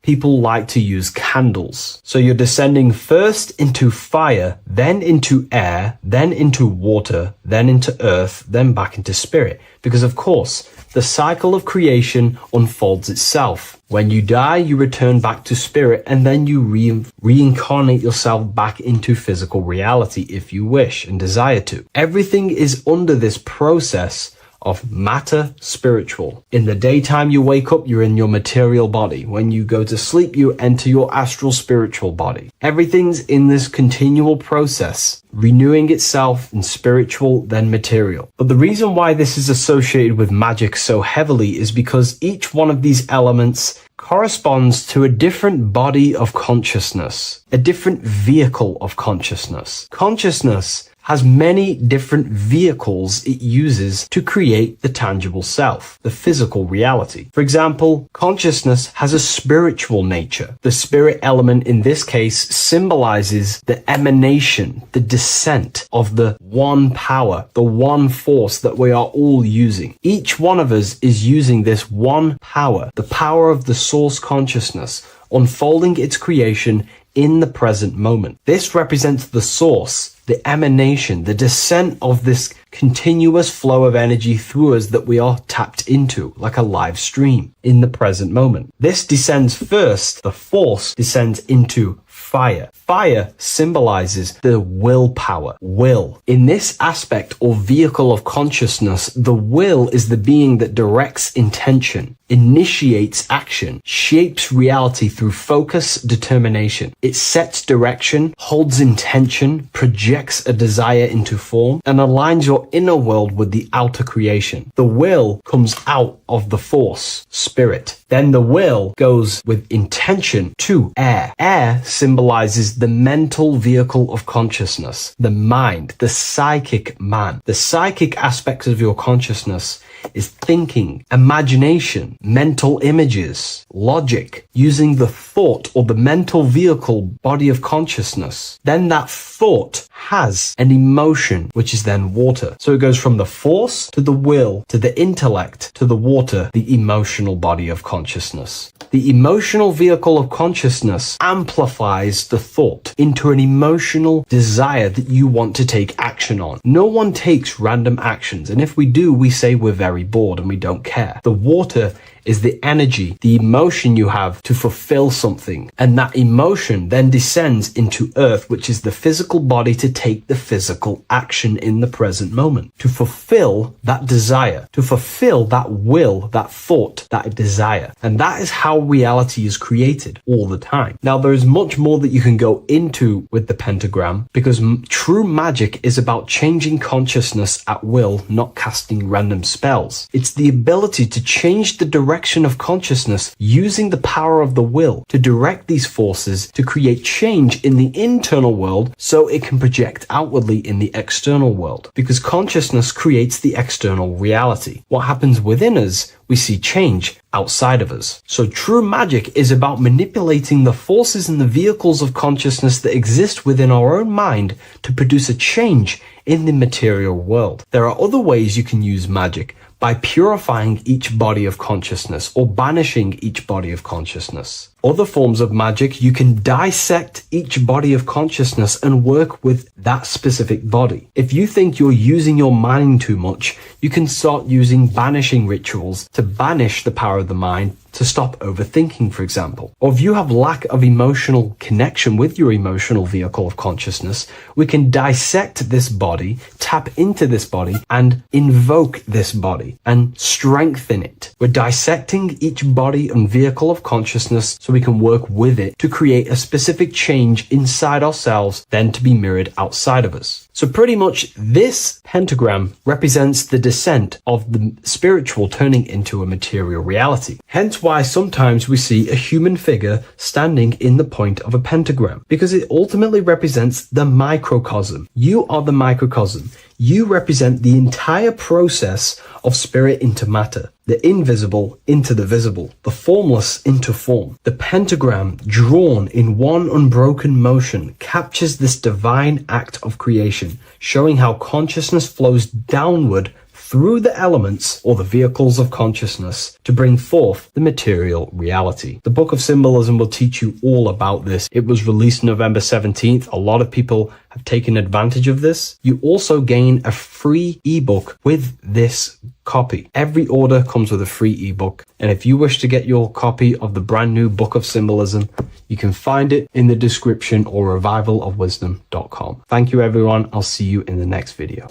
people like to use candles. So you're descending first into fire, then into air, then into water, then into earth, then back into spirit. Because of course, the cycle of creation unfolds itself. When you die, you return back to spirit, and then you reincarnate yourself back into physical reality if you wish and desire to. Everything is under this process of matter spiritual. In the daytime you wake up, you're in your material body. When you go to sleep, you enter your astral spiritual body. Everything's in this continual process, renewing itself in spiritual, then material. But the reason why this is associated with magic so heavily is because each one of these elements corresponds to a different body of consciousness, a different vehicle of consciousness. Consciousness has many different vehicles it uses to create the tangible self, the physical reality. For example, consciousness has a spiritual nature. The spirit element in this case symbolizes the emanation, the descent of the one power, the one force that we are all using. Each one of us is using this one power, the power of the source consciousness, unfolding its creation in the present moment. This represents the source, the emanation, the descent of this continuous flow of energy through us that we are tapped into, like a live stream in the present moment. This descends first, the force descends into fire. Fire symbolizes the willpower, will. In this aspect or vehicle of consciousness, the will is the being that directs intention. initiates action, shapes reality through focus, determination. It sets direction, holds intention, projects a desire into form, and aligns your inner world with the outer creation. The will comes out of the force, spirit. Then the will goes with intention to air. Air symbolizes the mental vehicle of consciousness, the mind, the psychic man. The psychic aspects of your consciousness is thinking, imagination, mental images, logic, using the thought or the mental vehicle body of consciousness. Then that thought has an emotion, which is then water. So it goes from the force to the will to the intellect to the water, the emotional body of consciousness. The emotional vehicle of consciousness amplifies the thought into an emotional desire that you want to take action on. No one takes random actions, and if we do, we say we're very bored and we don't care. The water is the energy, the emotion you have to fulfill something. And that emotion then descends into earth, which is the physical body to take the physical action in the present moment, to fulfill that desire, to fulfill that will, that thought, that desire. And that is how reality is created all the time. Now, there is much more that you can go into with the pentagram, because true magic is about changing consciousness at will, not casting random spells. It's the ability to change the direction of consciousness using the power of the will to direct these forces to create change in the internal world so it can project outwardly in the external world. Because consciousness creates the external reality. What happens within us, we see change outside of us. So true magic is about manipulating the forces and the vehicles of consciousness that exist within our own mind to produce a change in the material world. There are other ways you can use magic, by purifying each body of consciousness or banishing each body of consciousness. Other forms of magic, you can dissect each body of consciousness and work with that specific body. If you think you're using your mind too much, you can start using banishing rituals to banish the power of the mind, to stop overthinking, for example. Or if you have lack of emotional connection with your emotional vehicle of consciousness, we can dissect this body, tap into this body, and invoke this body and strengthen it. We're dissecting each body and vehicle of consciousness so we can work with it to create a specific change inside ourselves, then to be mirrored outside of us. So pretty much this pentagram represents the descent of the spiritual turning into a material reality. Hence why sometimes we see a human figure standing in the point of a pentagram, because it ultimately represents the microcosm. You are the microcosm. You represent the entire process of spirit into matter, the invisible into the visible, the formless into form. The pentagram, drawn in one unbroken motion, captures this divine act of creation, showing how consciousness flows downward through the elements or the vehicles of consciousness to bring forth the material reality. The Book of Symbolism will teach you all about this. It was released November 17th. A lot of people have taken advantage of this. You also gain a free ebook with this copy. Every order comes with a free ebook. And if you wish to get your copy of the brand new Book of Symbolism, you can find it in the description or revivalofwisdom.com. Thank you, everyone. I'll see you in the next video.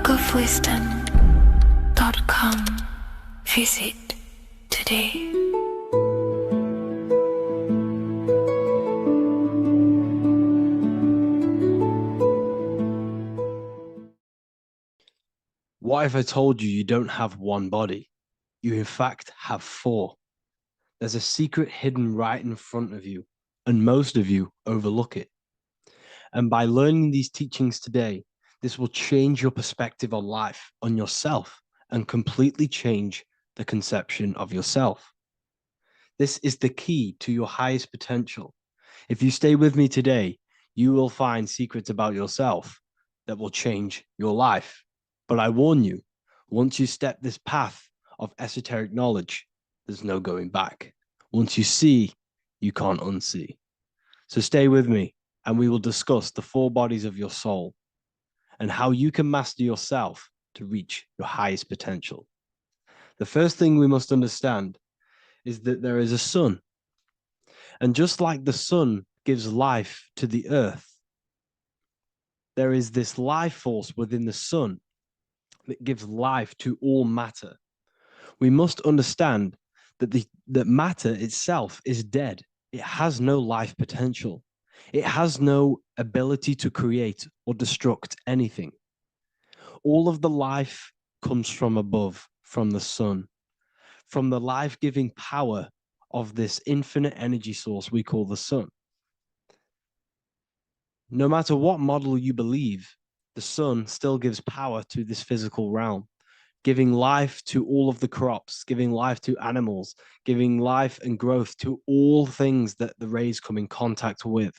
bookofwisdom.com. Visit today. What if I told you you don't have one body? You in fact have four. There's a secret hidden right in front of you, and most of you overlook it. And by learning these teachings today, this will change your perspective on life, on yourself, and completely change the conception of yourself. This is the key to your highest potential. If you stay with me today, you will find secrets about yourself that will change your life. But I warn you, once you step this path of esoteric knowledge, there's no going back. Once you see, you can't unsee. So stay with me, and we will discuss the four bodies of your soul and how you can master yourself to reach your highest potential. The first thing we must understand is that there is a sun. And just like the sun gives life to the earth, there is this life force within the sun that gives life to all matter. We must understand that that matter itself is dead. It has no life potential. It has no ability to create or destruct anything. All of the life comes from above, from the sun, from the life-giving power of this infinite energy source we call the sun. No matter what model you believe, the sun still gives power to this physical realm, giving life to all of the crops, giving life to animals, giving life and growth to all things that the rays come in contact with.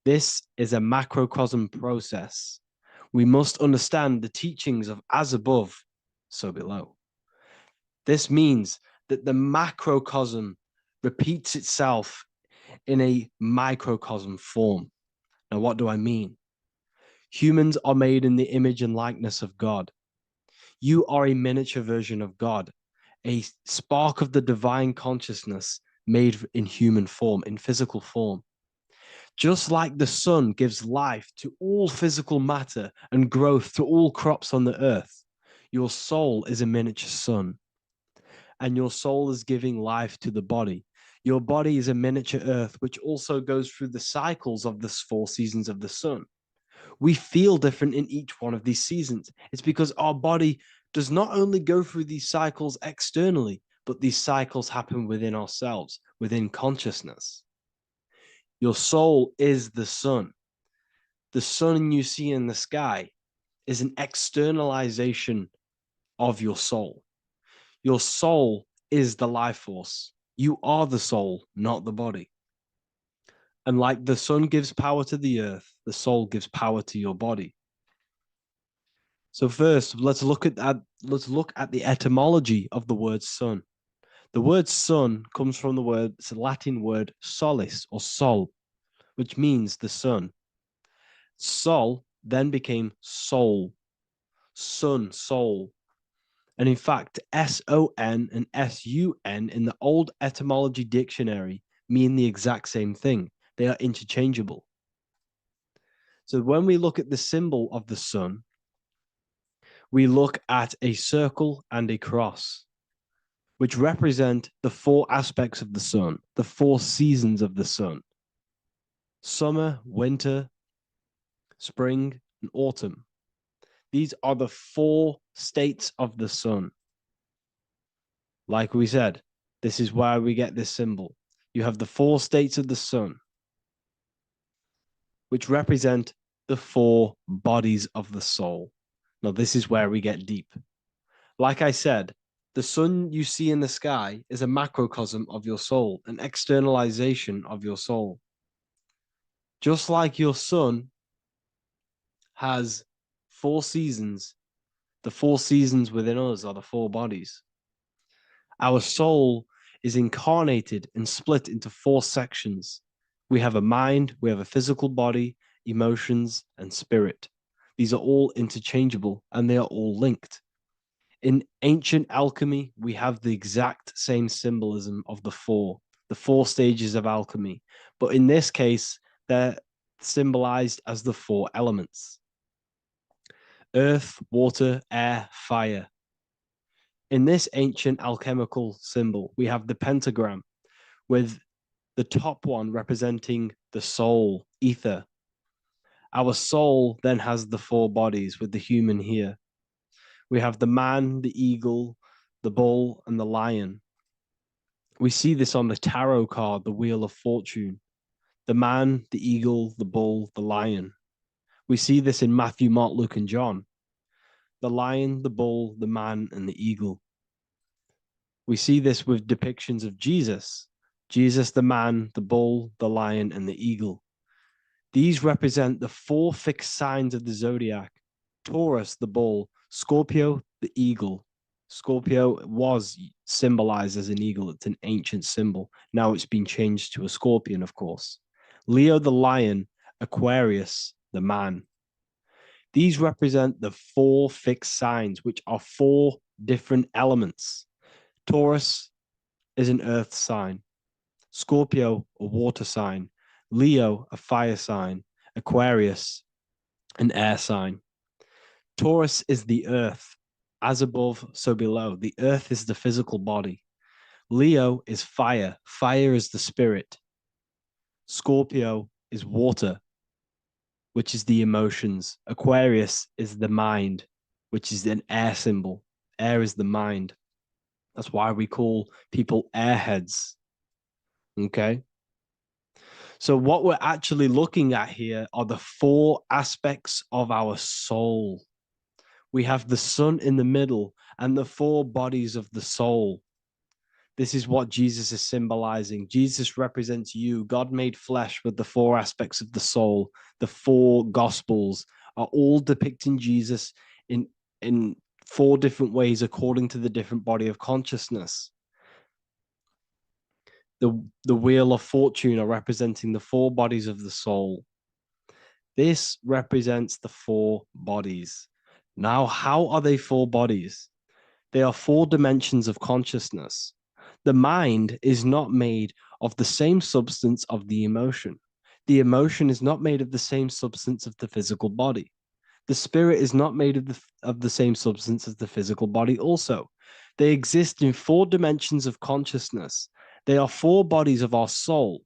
This is a macrocosm process. We must understand the teachings of as above, so below. This means that the macrocosm repeats itself in a microcosm form. Now, what do I mean? Humans are made in the image and likeness of God. You are a miniature version of God, a spark of the divine consciousness made in human form, in physical form. Just like the sun gives life to all physical matter and growth to all crops on the earth, your soul is a miniature sun, and your soul is giving life to the body. Your body is a miniature earth, which also goes through the cycles of the 4 seasons of the sun. We feel different in each one of these seasons. It's because our body does not only go through these cycles externally, but these cycles happen within ourselves, within consciousness. Your soul is the sun. The sun you see in the sky is an externalization of your soul. Your soul is the life force. You are the soul, not the body. And like the sun gives power to the earth, the soul gives power to your body. So first, let's look at the etymology of the word sun. The word sun comes from it's a Latin word solis or sol, which means the sun. Sol then became soul, sun, soul. And in fact, S-O-N and S-U-N in the old etymology dictionary mean the exact same thing. They are interchangeable. So when we look at the symbol of the sun, we look at a circle and a cross, which represent the 4 aspects of the sun, the 4 seasons of the sun: summer, winter, spring, and autumn. These are the 4 states of the sun. Like we said, this is why we get this symbol. You have the 4 states of the sun, which represent the 4 bodies of the soul. Now, this is where we get deep. Like I said, the sun you see in the sky is a macrocosm of your soul, an externalization of your soul. Just like your sun has 4 seasons, the 4 seasons within us are the 4 bodies. Our soul is incarnated and split into 4 sections. We have a mind, we have a physical body, emotions, and spirit. These are all interchangeable and they are all linked. In ancient alchemy, we have the exact same symbolism of the 4 stages of alchemy. But in this case, they're symbolized as the 4 elements: earth, water, air, fire. In this ancient alchemical symbol, we have the pentagram, with the top one representing the soul, ether. Our soul then has the 4 bodies, with the human here. We have the man, the eagle, the bull, and the lion. We see this on the tarot card, the Wheel of Fortune. The man, the eagle, the bull, the lion. We see this in Matthew, Mark, Luke, and John. The lion, the bull, the man, and the eagle. We see this with depictions of Jesus. Jesus, the man, the bull, the lion, and the eagle. These represent the 4 fixed signs of the zodiac: Taurus, the bull; Scorpio, the eagle. Scorpio was symbolized as an eagle. It's an ancient symbol. Now it's been changed to a scorpion, of course. Leo, the lion; Aquarius, the man. These represent the 4 fixed signs, which are 4 different elements. Taurus is an earth sign. Scorpio, a water sign. Leo, a fire sign. Aquarius, an air sign. Taurus is the earth. As above, so below. The earth is the physical body. Leo is fire. Fire is the spirit. Scorpio is water, which is the emotions. Aquarius is the mind, which is an air symbol. Air is the mind. That's why we call people airheads. Okay. So, what we're actually looking at here are the four aspects of our soul. We have the sun in the middle and the four bodies of the soul. This is what Jesus is symbolizing. Jesus represents you. God made flesh with the four aspects of the soul. The four gospels are all depicting Jesus in four different ways according to the different body of consciousness. The wheel of fortune are representing the four bodies of the soul. This represents the four bodies. Now, how are they four bodies? They are four dimensions of consciousness. The mind is not made of the same substance of the emotion. The emotion is not made of the same substance of the physical body. The spirit is not made of the same substance as the physical body also. They exist in four dimensions of consciousness. They are four bodies of our soul.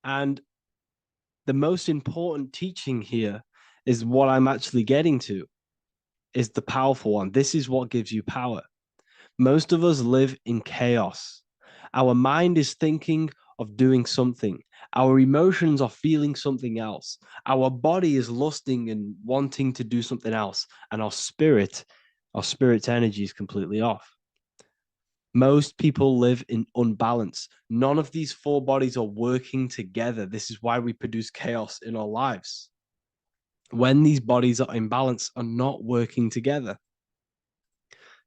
And the most important teaching here is what I'm actually getting to, is the powerful one. This is what gives you power. Most of us live in chaos. Our mind is thinking of doing something. Our emotions are feeling something else. Our body is lusting and wanting to do something else. And our spirit's energy is completely off. Most people live in unbalance. None of these four bodies are working together. This is why we produce chaos in our lives. When these bodies are in balance, are not working together.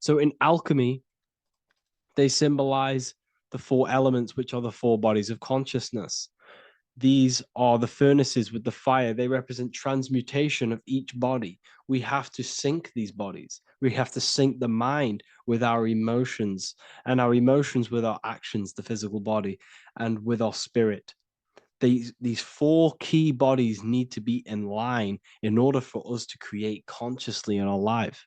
So in alchemy, they symbolize the four elements, which are the four bodies of consciousness. These are the furnaces with the fire. They represent transmutation of each body. We have to sync these bodies. We have to sync the mind with our emotions, and our emotions with our actions, the physical body, and with our spirit. These four key bodies need to be in line in order for us to create consciously in our life.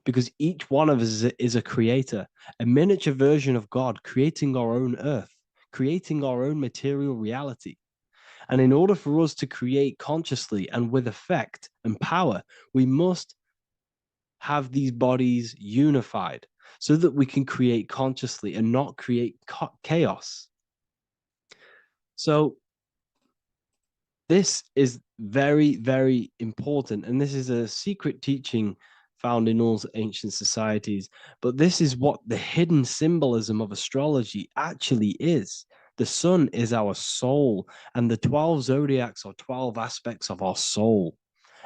Because each one of us is a creator, a miniature version of God, creating our own earth, creating our own material reality. And in order for us to create consciously and with effect and power, we must have these bodies unified so that we can create consciously and not create chaos. So this is very, very important. And this is a secret teaching found in all ancient societies. But this is what the hidden symbolism of astrology actually is. The sun is our soul, and the 12 zodiacs are 12 aspects of our soul.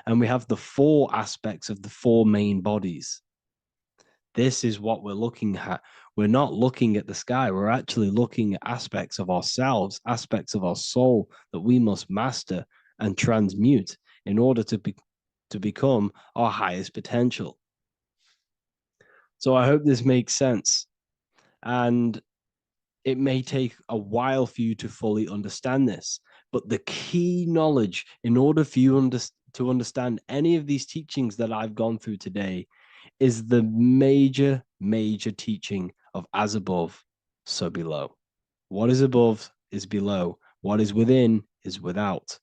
And we have the four aspects of the four main bodies. This is what we're looking at. We're not looking at the sky. We're actually looking at aspects of ourselves, aspects of our soul that we must master and transmute in order to become our highest potential. So I hope this makes sense. And it may take a while for you to fully understand this, but the key knowledge in order for you to understand any of these teachings that I've gone through today is the major, major teaching of as above, so below. What is above is below. What is within is without.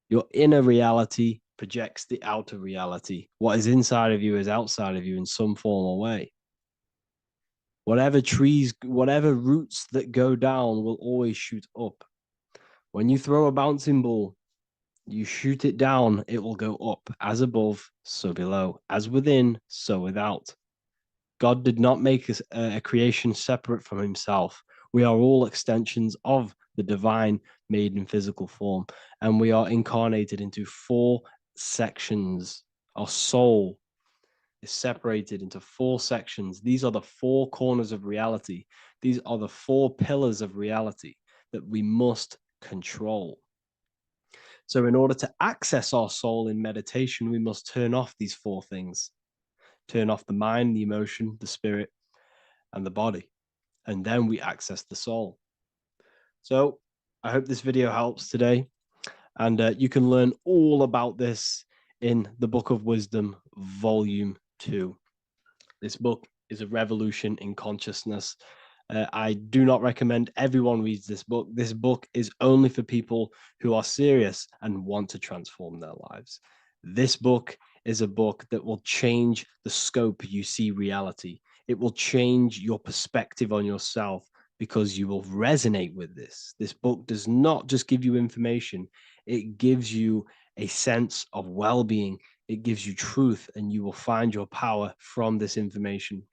Your inner reality projects the outer reality. What is inside of you is outside of you in some form or way. Whatever trees, whatever roots that go down will always shoot up. When you throw a bouncing ball, you shoot it down, it will go up. As above, so below. As within, so without. God did not make a creation separate from himself. We are all extensions of the divine made in physical form, and we are incarnated into four sections. Our soul is separated into four sections. These are the four corners of reality. These are the four pillars of reality that we must control. So in order to access our soul in meditation, we must turn off these four things. Turn off the mind, the emotion, the spirit, and the body. And then we access the soul. So I hope this video helps today. And you can learn all about this in the Book of Wisdom, Volume 2. This book is a revolution in consciousness. I do not recommend everyone reads this book. This book is only for people who are serious and want to transform their lives. This book is a book that will change the scope you see reality. It will change your perspective on yourself because you will resonate with this. This book does not just give you information, it gives you a sense of well-being. It gives you truth, and you will find your power from this information.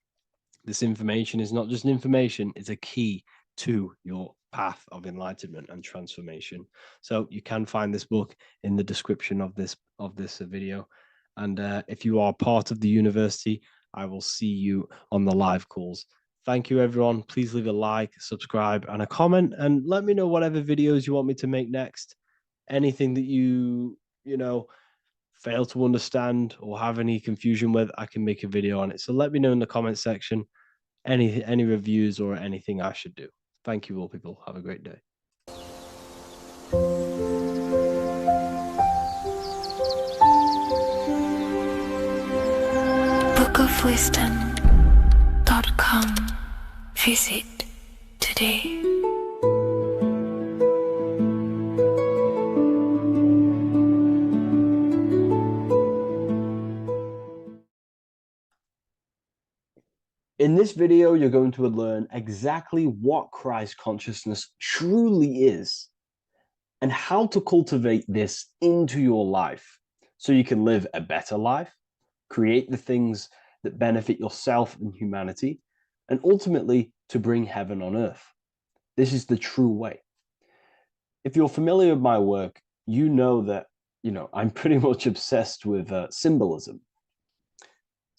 This information is not just information, it's a key to your path of enlightenment and transformation. So you can find this book in the description of this video. And if you are part of the university, I will see you on the live calls. Thank you, everyone. Please leave a like, subscribe, and a comment, and let me know whatever videos you want me to make next. Anything that you fail to understand or have any confusion with, I can make a video on it. So let me know in the comment section any reviews or anything I should do. Thank you all, people. Have a great day. bookofwisdom.com. Visit today. In this video, you're going to learn exactly what Christ consciousness truly is and how to cultivate this into your life so you can live a better life, create the things that benefit yourself and humanity, and ultimately to bring heaven on earth. This is the true way. If you're familiar with my work, you know that, I'm pretty much obsessed with symbolism.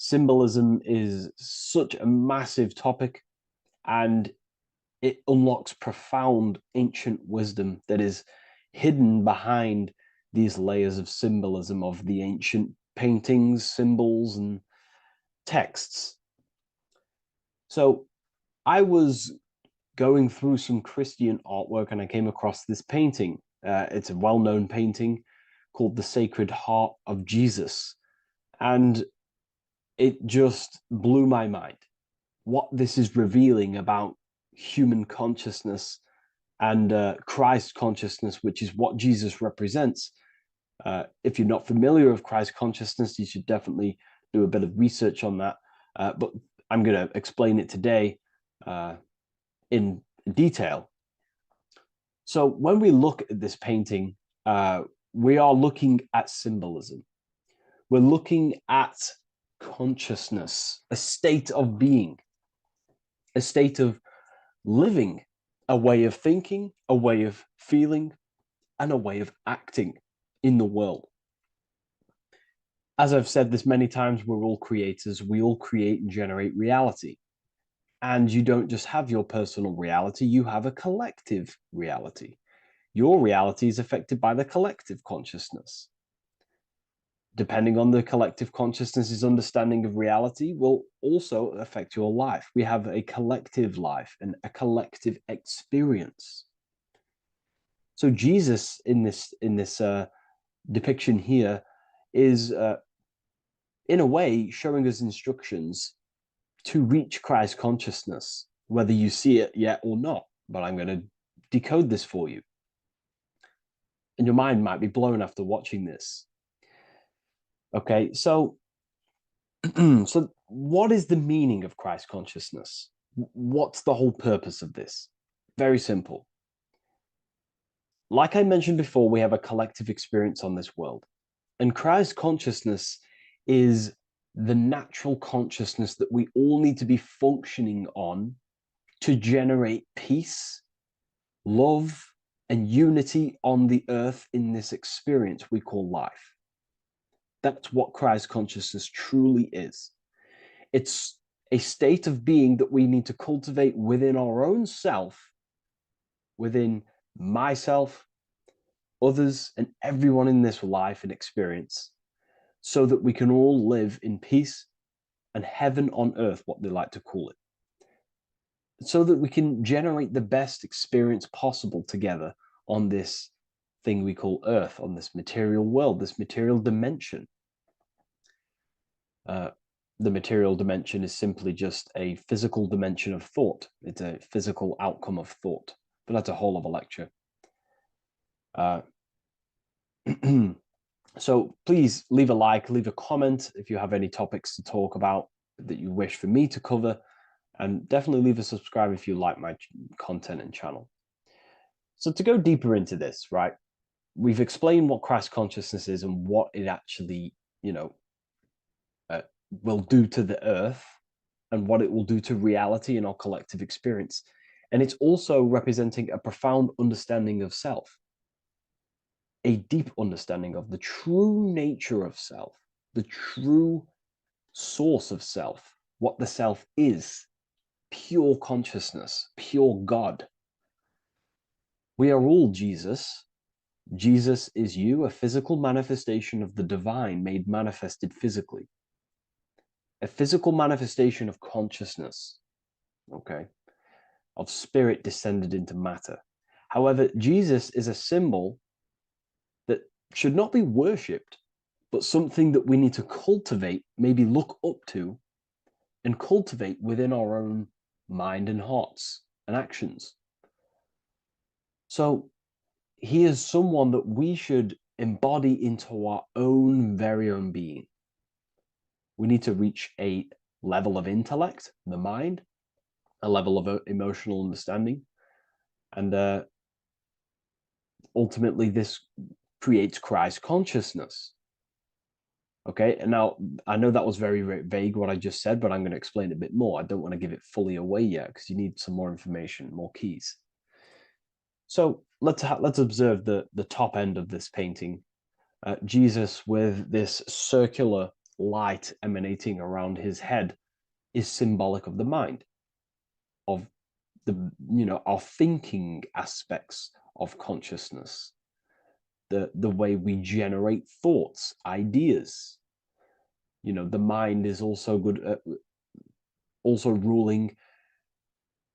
Symbolism is such a massive topic, and it unlocks profound ancient wisdom that is hidden behind these layers of symbolism of the ancient paintings, symbols, and texts. So I was going through some Christian artwork and I came across this painting. It's a well-known painting called The Sacred Heart of Jesus. And it just blew my mind what this is revealing about human consciousness and Christ consciousness, which is what Jesus represents. If you're not familiar with Christ consciousness, you should definitely do a bit of research on that. But I'm going to explain it today in detail. So when we look at this painting, we are looking at symbolism. We're looking at consciousness, a state of being, a state of living, a way of thinking, a way of feeling, and a way of acting in the world. As I've said this many times, we're all creators. We all create and generate reality. And you don't just have your personal reality, you have a collective reality. Your reality is affected by the collective consciousness. Depending on the collective consciousness's understanding of reality will also affect your life. We have a collective life and a collective experience. So Jesus in this depiction here is in a way showing us instructions to reach Christ consciousness, whether you see it yet or not. But I'm going to decode this for you. And your mind might be blown after watching this. Okay, so so what is the meaning of Christ consciousness? What's the whole purpose of this? Very simple. Like I mentioned before, we have a collective experience on this world. And Christ consciousness is the natural consciousness that we all need to be functioning on to generate peace, love, and unity on the earth in this experience we call life. That's what Christ consciousness truly is. It's a state of being that we need to cultivate within our own self, within myself, others, and everyone in this life and experience, so that we can all live in peace and heaven on earth, what they like to call it, so that we can generate the best experience possible together on this thing we call Earth, on this material world, this material dimension. The material dimension is simply just a physical dimension of thought. It's a physical outcome of thought, but that's a whole of a lecture. So please leave a like, leave a comment if you have any topics to talk about that you wish for me to cover, and definitely leave a subscribe if you like my content and channel. So to go deeper into this, right, we've explained what Christ consciousness is and what it actually, will do to the earth and what it will do to reality and our collective experience. And it's also representing a profound understanding of self, a deep understanding of the true nature of self, the true source of self, what the self is, pure consciousness, pure God. We are all Jesus. Jesus is you, a physical manifestation of the divine made manifested physically. A physical manifestation of consciousness, okay, of spirit descended into matter. However, Jesus is a symbol that should not be worshipped, but something that we need to cultivate, maybe look up to, and cultivate within our own mind and hearts and actions. So he is someone that we should embody into our own very own being. We need to reach a level of intellect, the mind, a level of emotional understanding, and ultimately this creates Christ consciousness. Okay, and now I know that was very, very vague what I just said, but I'm going to explain it a bit more. I don't want to give it fully away yet because you need some more information, more keys. So let's observe the top end of this painting. Jesus with this circular light emanating around his head is symbolic of the mind, of the our thinking aspects of consciousness, the way we generate thoughts, ideas. The mind is also good at also ruling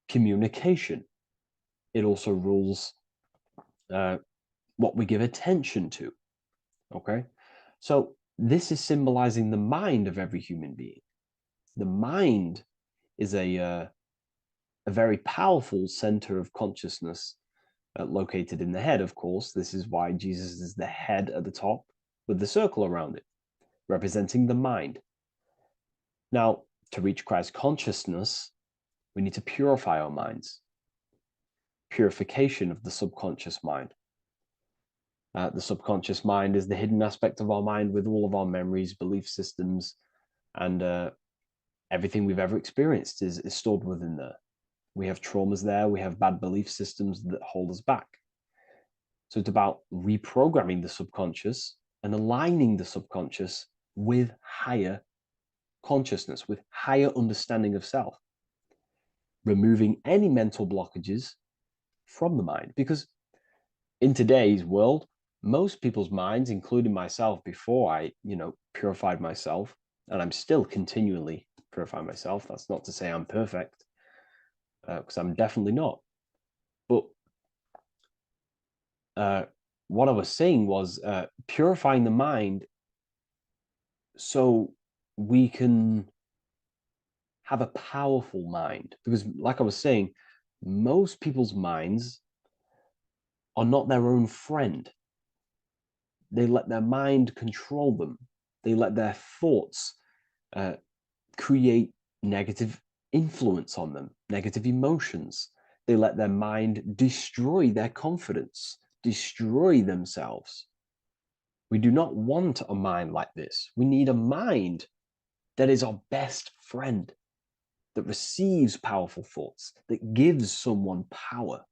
communication. It also rules what we give attention to. Okay, so this is symbolizing the mind of every human being. The mind is a very powerful center of consciousness located in the head, of course. This is why Jesus is the head at the top with the circle around it, representing the mind. Now, to reach Christ consciousness, we need to purify our minds. Purification of the subconscious mind. The subconscious mind is the hidden aspect of our mind with all of our memories, belief systems, and everything we've ever experienced is stored within there. We have traumas there. We have bad belief systems that hold us back. So it's about reprogramming the subconscious and aligning the subconscious with higher consciousness, with higher understanding of self. Removing any mental blockages from the mind. Because in today's world, most people's minds, including myself before I, purified myself, and I'm still continually purifying myself. That's not to say I'm perfect, because I'm definitely not. But what I was saying was purifying the mind so we can have a powerful mind. Because like I was saying, most people's minds are not their own friend. They let their mind control them. They let their thoughts create negative influence on them, negative emotions. They let their mind destroy their confidence, destroy themselves. We do not want a mind like this. We need a mind that is our best friend, that receives powerful thoughts, that gives someone power.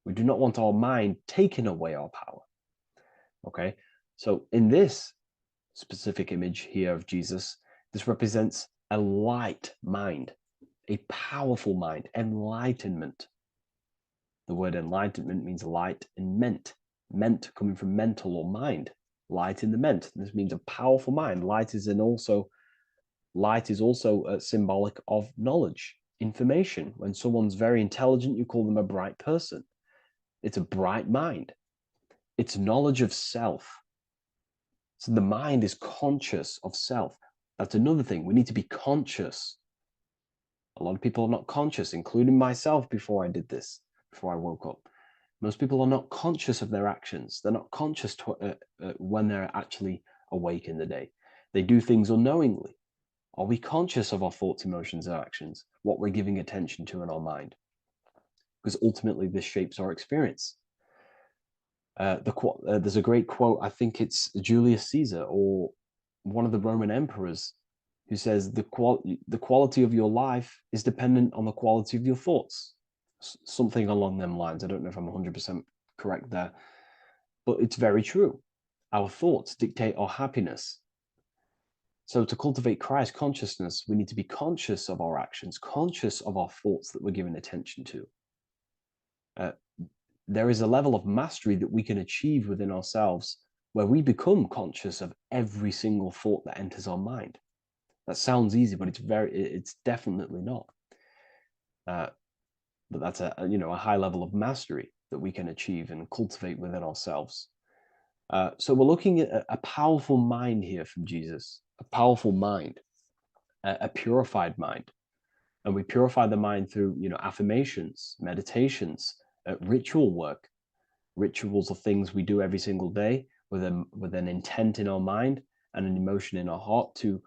We do not want our mind taking away our power. Okay, so in this specific image here of Jesus, this represents a light mind, a powerful mind, enlightenment. The word enlightenment means light and ment coming from mental or mind, light in the ment. This means a powerful mind. Light is also symbolic of knowledge, information. When someone's very intelligent, you call them a bright person. It's a bright mind. It's knowledge of self. So the mind is conscious of self. That's another thing. We need to be conscious. A lot of people are not conscious, including myself before I did this, before I woke up. Most people are not conscious of their actions. They're not conscious when they're actually awake in the day. They do things unknowingly. Are we conscious of our thoughts, emotions, and actions, what we're giving attention to in our mind? Because ultimately this shapes our experience. There's a great quote, I think it's Julius Caesar or one of the Roman emperors, who says the quality of your life is dependent on the quality of your thoughts. Something along them lines. I don't know if I'm 100% correct there, but it's very true. Our thoughts dictate our happiness. So to cultivate Christ consciousness, we need to be conscious of our actions, conscious of our thoughts that we're giving attention to. There is a level of mastery that we can achieve within ourselves where we become conscious of every single thought that enters our mind. That sounds easy, but it's definitely not. But that's a high level of mastery that we can achieve and cultivate within ourselves. So we're looking at a powerful mind here from Jesus, a powerful mind, a purified mind. And we purify the mind through, affirmations, meditations, ritual work. Rituals are things we do every single day with an intent in our mind and an emotion in our heart to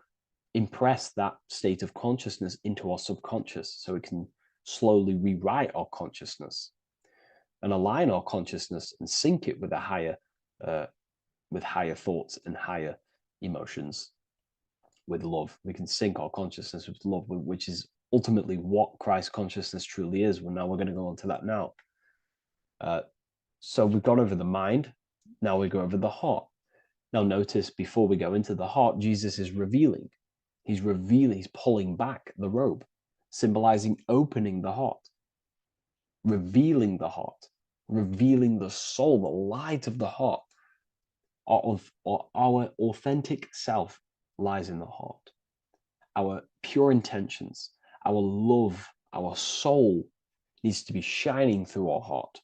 impress that state of consciousness into our subconscious, so we can slowly rewrite our consciousness and align our consciousness and sync it with higher thoughts and higher emotions with love. We can sync our consciousness with love, which is ultimately what Christ consciousness truly is. Well, now we're going to go on to that now. So we've gone over the mind. Now we go over the heart. Now notice, before we go into the heart, Jesus is revealing. He's pulling back the robe, symbolizing opening the heart, revealing the heart, revealing the soul, the light of the heart. Our authentic self lies in the heart. Our pure intentions, our love, our soul needs to be shining through our heart.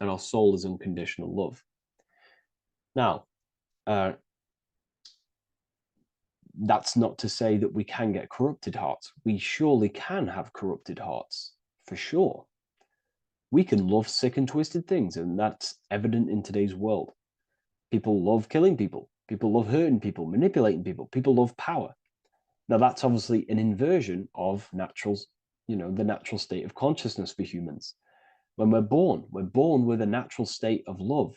And our soul is unconditional love. Now, that's not to say that we can get corrupted hearts. We surely can have corrupted hearts, for sure. We can love sick and twisted things, and that's evident in today's world. People love killing people. People love hurting people, manipulating people. People love power. Now, that's obviously an inversion of the natural state of consciousness for humans. When we're born with a natural state of love,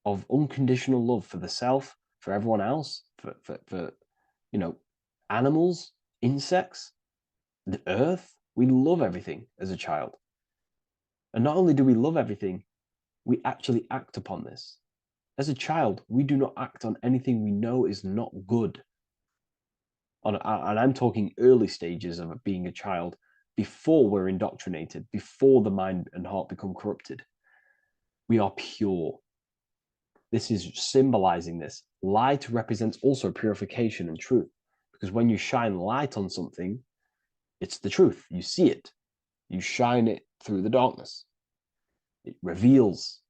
of unconditional love for the self, for everyone else, for animals, insects, the earth. We love everything as a child. And not only do we love everything, we actually act upon this. As a child, we do not act on anything we know is not good. And I'm talking early stages of being a child, before we're indoctrinated, before the mind and heart become corrupted. We are pure. This is symbolizing this. Light represents also purification and truth, because when you shine light on something, it's the truth. You see it. You shine it through the darkness. It reveals.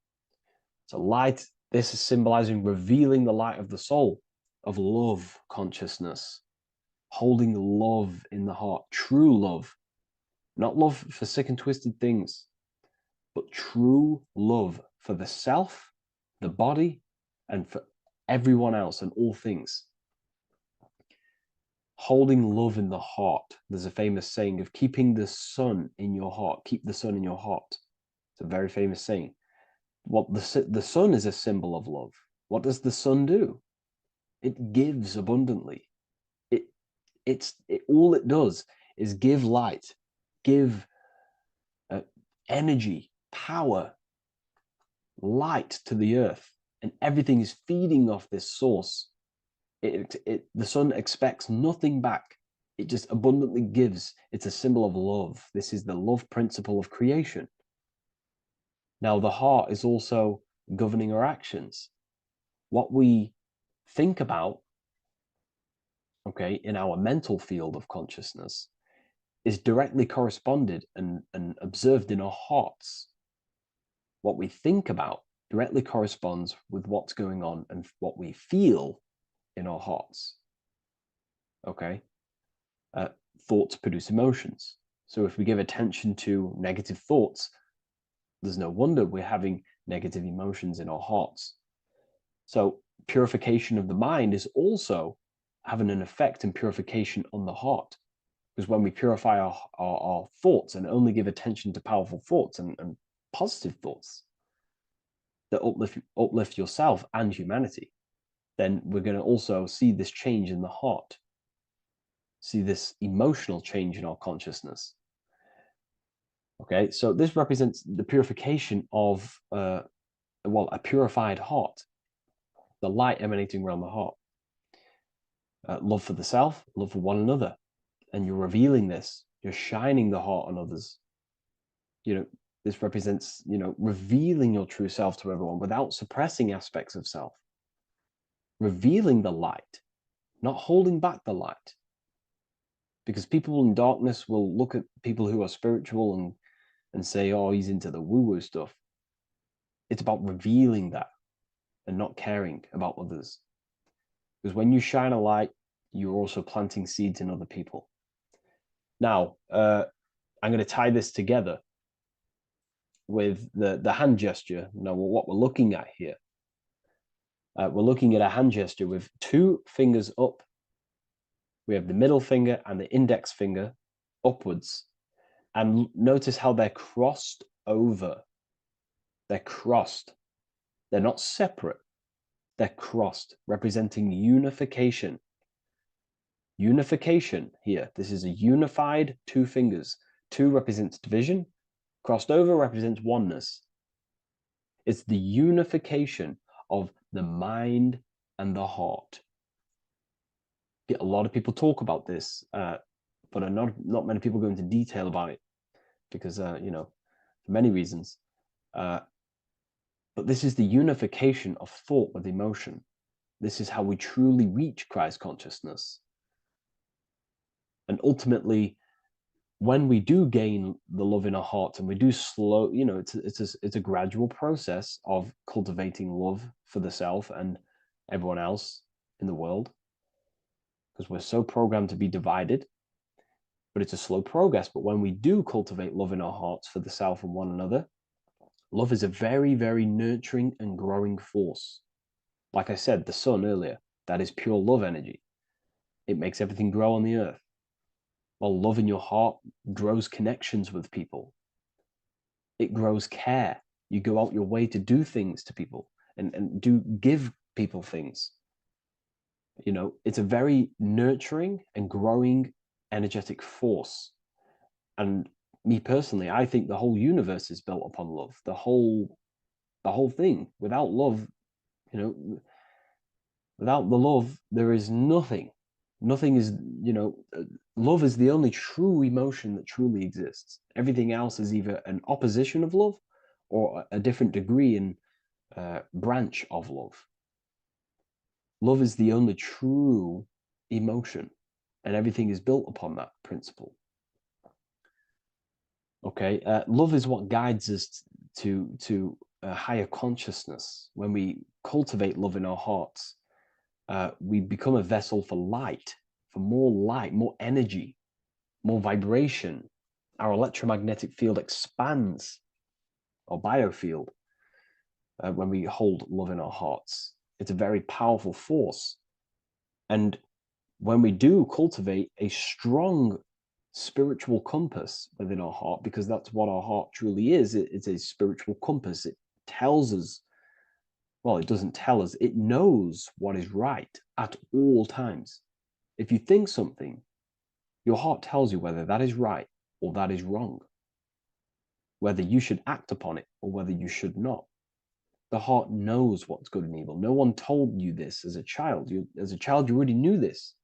So light, this is symbolizing revealing the light of the soul, of love consciousness, holding love in the heart, true love, not love for sick and twisted things, but true love for the self, the body, and for everyone else and all things. Holding love in the heart. There's a famous saying of keeping the sun in your heart. Keep the sun in your heart. It's a very famous saying. What the sun is a symbol of love. What does the sun do? It gives abundantly. All it does is give light, give energy, power, light to the earth, and everything is feeding off this source. The sun expects nothing back. It just abundantly gives. It's a symbol of love. This is the love principle of creation. Now, the heart is also governing our actions. What we think about, in our mental field of consciousness, is directly corresponded and observed in our hearts. What we think about directly corresponds with what's going on and what we feel in our hearts. Okay? Thoughts produce emotions. So if we give attention to negative thoughts, there's no wonder we're having negative emotions in our hearts. So purification of the mind is also having an effect in purification on the heart. Because when we purify our thoughts and only give attention to powerful thoughts and positive thoughts that uplift yourself and humanity, then we're going to also see this change in the heart, see this emotional change in our consciousness. Okay, so this represents the purification of, a purified heart, the light emanating around the heart. Love for the self, love for one another. And you're revealing this, you're shining the heart on others. This represents, revealing your true self to everyone without suppressing aspects of self. Revealing the light, not holding back the light. Because people in darkness will look at people who are spiritual and say, oh, he's into the woo-woo stuff. It's about revealing that and not caring about others. Because when you shine a light, you're also planting seeds in other people. Now, I'm going to tie this together with the hand gesture. Now, what we're looking at here, we're looking at a hand gesture with two fingers up. We have the middle finger and the index finger upwards. And notice how they're crossed over. They're crossed. They're not separate. They're crossed, representing unification. Unification here. This is a unified two fingers. Two represents division. Crossed over represents oneness. It's the unification of the mind and the heart. A lot of people talk about this, but not many people go into detail about it because, for many reasons. But this is the unification of thought with emotion. This is how we truly reach Christ consciousness. And ultimately, when we do gain the love in our hearts and we do slow, it's a gradual process of cultivating love for the self and everyone else in the world, because we're so programmed to be divided, but it's a slow progress. But when we do cultivate love in our hearts for the self and one another, love is a very, very nurturing and growing force. Like I said, the sun earlier, that is pure love energy. It makes everything grow on the earth. While love in your heart grows connections with people. It grows care. You go out your way to do things to people and do give people things. It's a very nurturing and growing energetic force. And me personally, I think the whole universe is built upon love. The whole thing. Without love, without the love, there is nothing. Nothing is, love is the only true emotion that truly exists. Everything else is either an opposition of love or a different degree and branch of love. Love is the only true emotion, and everything is built upon that principle. Okay, love is what guides us to a higher consciousness. When we cultivate love in our hearts, we become a vessel for light, more energy, more vibration. Our electromagnetic field expands, or biofield, when we hold love in our hearts. It's a very powerful force. And when we do cultivate a strong spiritual compass within our heart, because that's what our heart truly is, it's a spiritual compass. It tells us, well, it doesn't tell us, it knows what is right at all times. If you think something, your heart tells you whether that is right or that is wrong, whether you should act upon it or whether you should not. The heart knows what's good and evil. No one told you this as a child. As a child, you already knew this.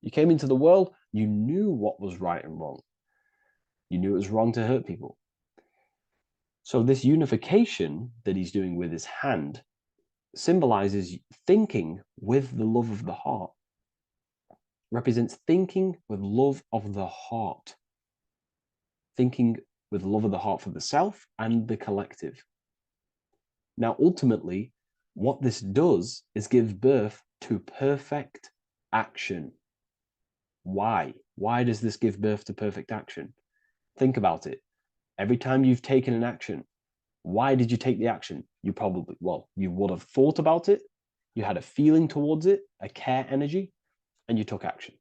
You came into the world, you knew what was right and wrong. You knew it was wrong to hurt people. So this unification that he's doing with his hand symbolizes thinking with the love of the heart. Represents thinking with love of the heart. Thinking with love of the heart for the self and the collective. Now, ultimately, what this does is give birth to perfect action. Why? Why does this give birth to perfect action? Think about it. Every time you've taken an action, why did you take the action? You probably, well, you would have thought about it, you had a feeling towards it, a care energy, and you took action.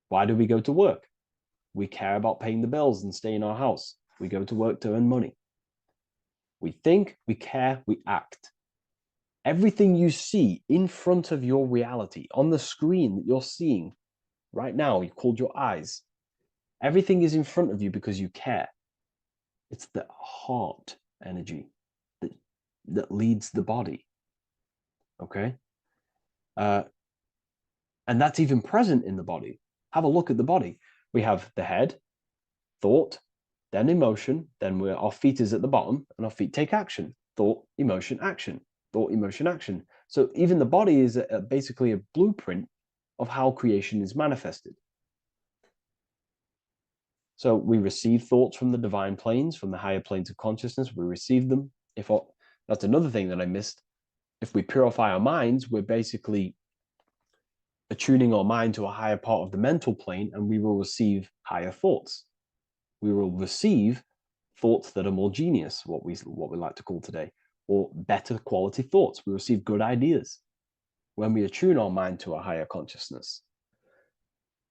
Why do we go to work? We care about paying the bills and staying in our house. We go to work to earn money. We think, we care, we act. Everything you see in front of your reality, on the screen that you're seeing right now, you called your eyes. Everything is in front of you because you care. It's the heart energy that leads the body. Okay? And that's even present in the body. Have a look at the body. We have the head, thought, then emotion, then our feet is at the bottom, and our feet take action. Thought, emotion, action. Thought, emotion, action. So even the body is basically a blueprint of how creation is manifested. So we receive thoughts from the divine planes, from the higher planes of consciousness. We receive them. That's another thing that I missed. If we purify our minds, we're basically attuning our mind to a higher part of the mental plane, and we will receive higher thoughts. We will receive thoughts that are more genius, what we like to call today, or better quality thoughts. We receive good ideas when we attune our mind to a higher consciousness.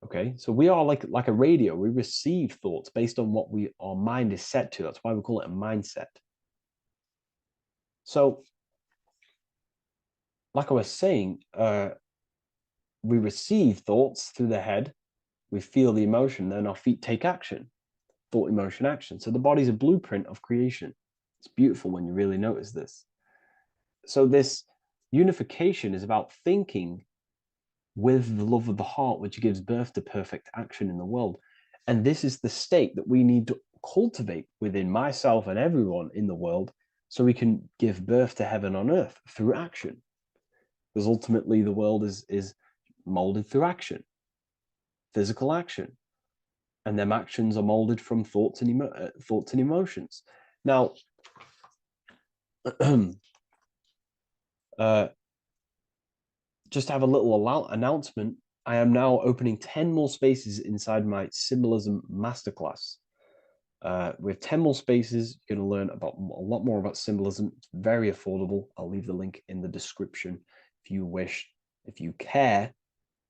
Okay, so we are like a radio. We receive thoughts based on what our mind is set to. That's why we call it a mindset. So, like I was saying, we receive thoughts through the head, we feel the emotion, then our feet take action. Thought, emotion, action. So the body's a blueprint of creation. It's beautiful when you really notice this. So this unification is about thinking with the love of the heart, which gives birth to perfect action in the world. And this is the state that we need to cultivate within myself and everyone in the world so we can give birth to heaven on earth through action. Because ultimately the world is molded through action, physical action. And them actions are molded from thoughts and emotions. Now, just to have a little announcement, I am now opening 10 more spaces inside my symbolism masterclass. With 10 more spaces, you're going to learn about a lot more about symbolism. It's very affordable. I'll leave the link in the description if you wish, if you care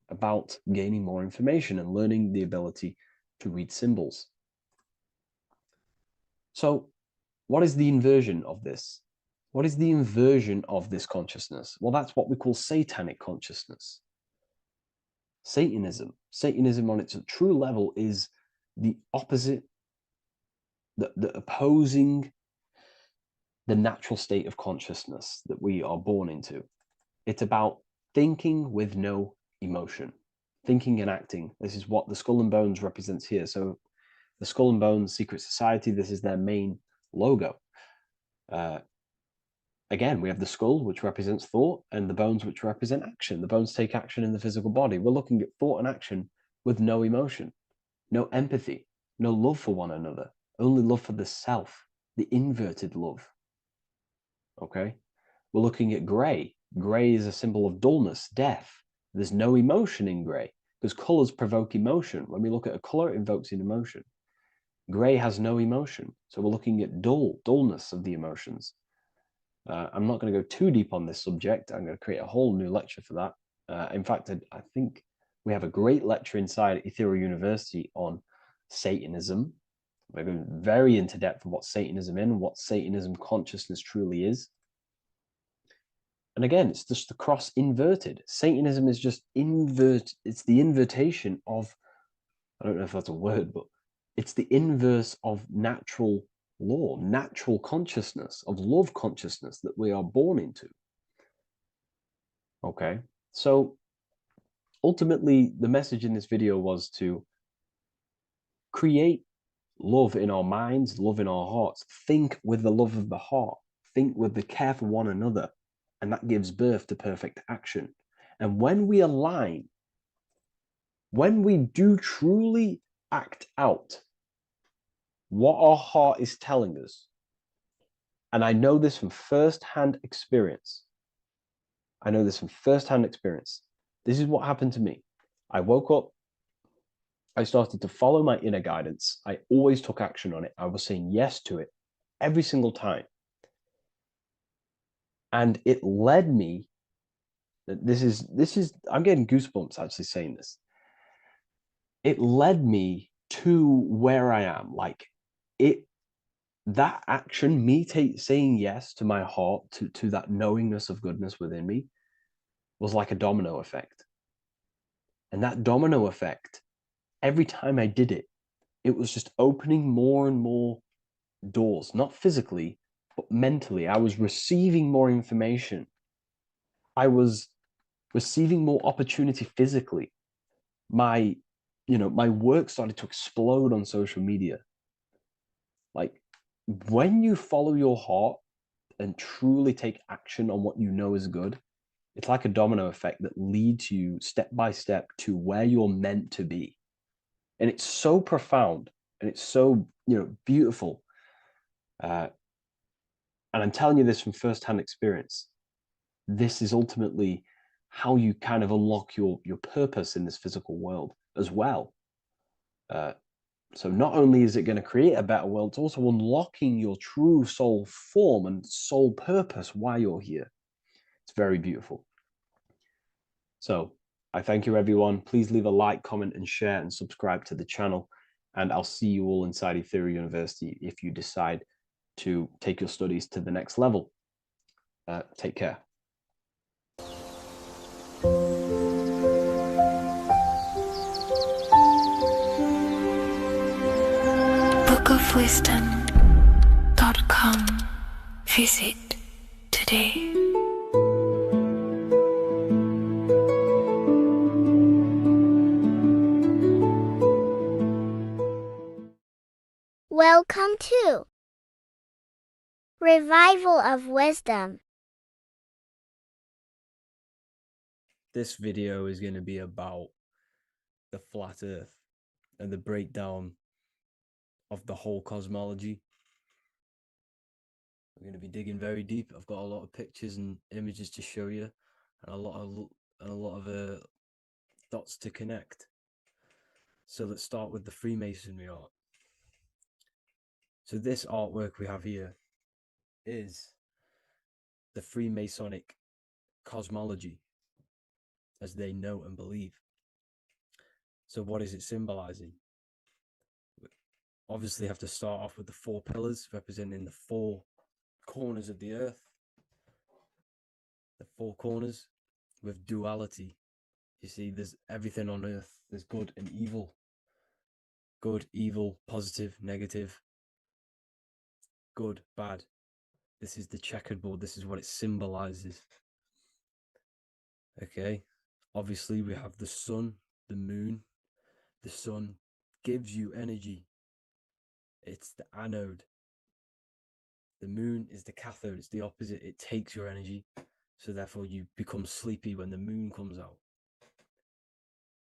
about gaining more information and learning the ability to read symbols. So, what is the inversion of this? What is the inversion of this consciousness? Well, that's what we call satanic consciousness. Satanism. Satanism on its true level is the opposite, the opposing the natural state of consciousness that we are born into. It's about thinking with no emotion, thinking and acting. This is what the Skull and Bones represents here. So the Skull and Bones Secret Society, this is their main logo. Again, we have the skull, which represents thought, and the bones, which represent action. The bones take action in the physical body. We're looking at thought and action with no emotion, no empathy, no love for one another, only love for the self, the inverted love. Okay? We're looking at gray. Gray is a symbol of dullness, death. There's no emotion in gray because colors provoke emotion. When we look at a color, it invokes an emotion. Gray has no emotion. So we're looking at dullness of the emotions. I'm not going to go too deep on this subject. I'm going to create a whole new lecture for that. In fact, I think we have a great lecture inside Ethereal University on Satanism. We're going very into depth on what Satanism is and what Satanism consciousness truly is. And again, it's just the cross inverted. Satanism is just it's the invertation of, I don't know if that's a word, but it's the inverse of natural law, natural consciousness, of love consciousness that we are born into. Okay, so ultimately the message in this video was to create love in our minds, love in our hearts, think with the love of the heart, think with the care for one another, and that gives birth to perfect action. And when we align, when we do truly act out what our heart is telling us, And I know this from first-hand experience. I know this from first-hand experience. This is what happened to me. I woke up. I started to follow my inner guidance. I always took action on it. I was saying yes to it every single time. And it led me, I'm getting goosebumps actually saying this. It led me to where I am. Like that action, me saying yes to my heart, to that knowingness of goodness within me, was like a domino effect. And that domino effect, every time I did it, it was just opening more and more doors, not physically, but mentally. I was receiving more information. I was receiving more opportunity physically. My work started to explode on social media. Like, when you follow your heart and truly take action on what you know is good, it's like a domino effect that leads you step by step to where you're meant to be. And it's so profound and it's so, beautiful. And I'm telling you this from firsthand experience. This is ultimately how you kind of unlock your purpose in this physical world as well. So not only is it going to create a better world, it's also unlocking your true soul form and soul purpose while you're here. It's very beautiful. So I thank you, everyone. Please leave a like, comment, and share, and subscribe to the channel. And I'll see you all inside Ethereum University if you decide to take your studies to the next level. Take care. bookofwisdom.com. Visit today. Welcome to Revival of Wisdom. This video is going to be about the flat earth and the breakdown of the whole cosmology. We're going to be digging very deep. I've got a lot of pictures and images to show you, and a lot of dots to connect. So let's start with the Freemasonry art. So this artwork we have here is the Freemasonic cosmology as they know and believe. So what is it symbolizing? We obviously have to start off with the 4 pillars representing the 4 corners of the earth. The 4 corners with duality. You see, there's everything on earth. There's good and evil. Good, evil, positive, negative. Good, bad. This is the checkerboard. This is what it symbolizes. Okay. Obviously, we have the sun, the moon. The sun gives you energy. It's the anode. The moon is the cathode. It's the opposite. It takes your energy. So therefore, you become sleepy when the moon comes out.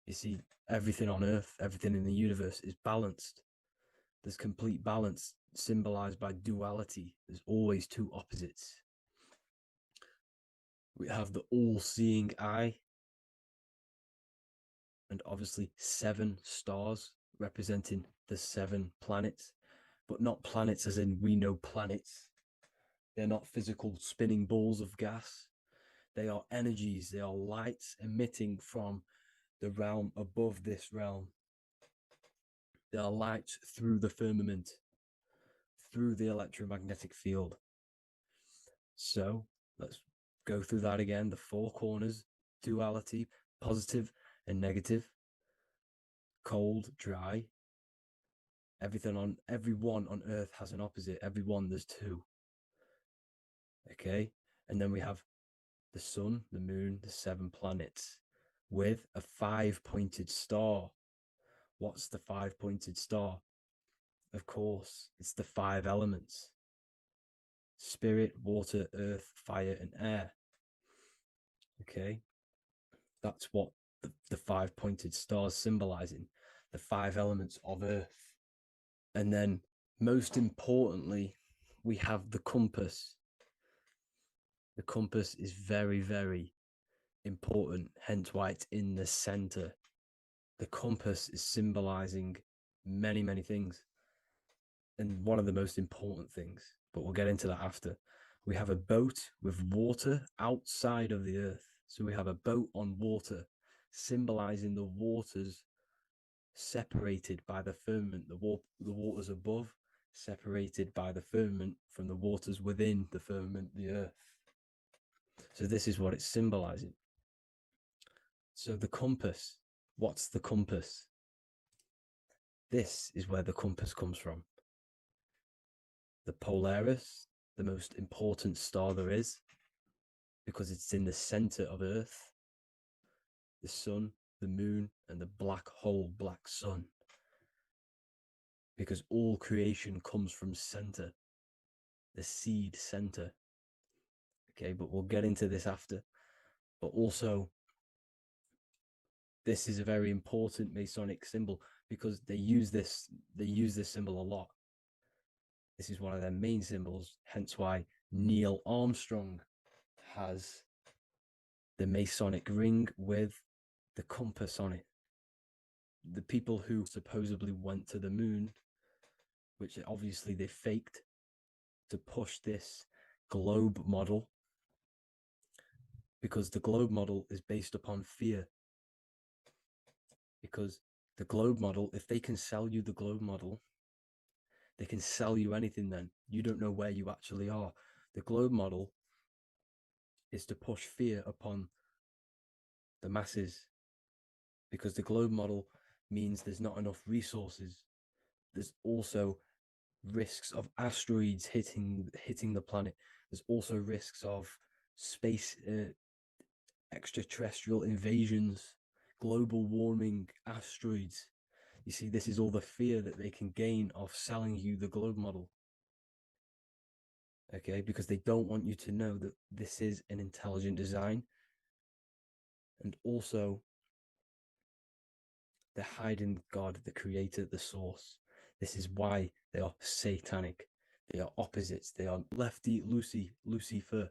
You see, everything on Earth, everything in the universe is balanced. There's complete balance symbolized by duality. There's always 2 opposites. We have the all-seeing eye. And obviously 7 stars representing the 7 planets. But not planets as in we know planets. They're not physical spinning balls of gas. They are energies. They are lights emitting from the realm above this realm. They are lights through the firmament, through the electromagnetic field. So let's go through that again. The 4 corners, duality, positive and negative, cold, dry. Everyone on Earth has an opposite. Everyone, there's 2. Okay, and then we have the sun, the moon, the 7 planets with a 5-pointed star. What's the 5-pointed star? Of course, it's the 5 elements: spirit, water, earth, fire, and air. Okay, that's what the 5-pointed star is symbolizing, the 5 elements of Earth. And then, most importantly, we have the compass. The compass is very, very important, hence why it's in the center. The compass is symbolizing many, many things. And one of the most important things, but we'll get into that after. We have a boat with water outside of the earth. So we have a boat on water, symbolizing the waters separated by the firmament, the waters above, separated by the firmament from the waters within the firmament, the earth. So this is what it's symbolizing. So the compass, what's the compass? This is where the compass comes from. The Polaris, the most important star there is, because it's in the center of Earth, the sun, the moon, and the black hole, black sun. Because all creation comes from center, the seed center. Okay, but we'll get into this after. But also, this is a very important Masonic symbol because they use this symbol a lot. This is one of their main symbols, hence why Neil Armstrong has the Masonic ring with the compass on it. The people who supposedly went to the moon, which obviously they faked to push this globe model, because the globe model is based upon fear. Because the globe model, if they can sell you the globe model, they can sell you anything then. You don't know where you actually are. The globe model is to push fear upon the masses, because the globe model means there's not enough resources. There's also risks of asteroids hitting the planet. There's also risks of space, extraterrestrial invasions, global warming, asteroids. You see, this is all the fear that they can gain of selling you the globe model. Okay, because they don't want you to know that this is an intelligent design. And also, they're hiding God, the creator, the source. This is why they are satanic. They are opposites. They are lefty, Lucifer,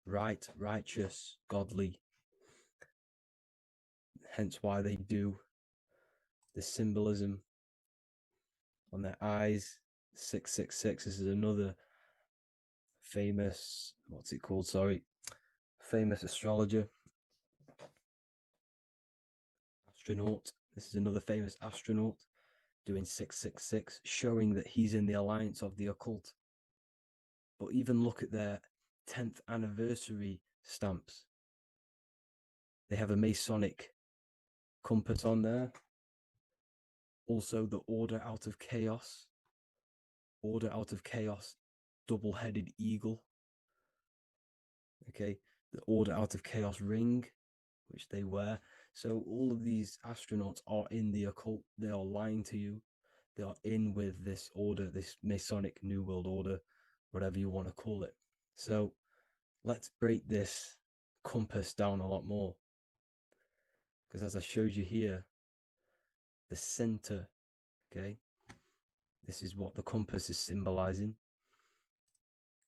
right, righteous, godly. Hence why they do the symbolism on their eyes. 666. This is another famous, what's it called? Sorry. Famous astrologer. Astronaut. This is another famous astronaut doing 666, showing that he's in the alliance of the occult. But even look at their 10th anniversary stamps. They have a Masonic compass on there. Also, the Order Out of Chaos. Order Out of Chaos, double-headed eagle. Okay, the Order Out of Chaos ring, which they wear. So all of these astronauts are in the occult. They are lying to you. They are in with this order, this Masonic New World Order, whatever you want to call it. So let's break this compass down a lot more. Because as I showed you here, the center, okay, this is what the compass is symbolizing.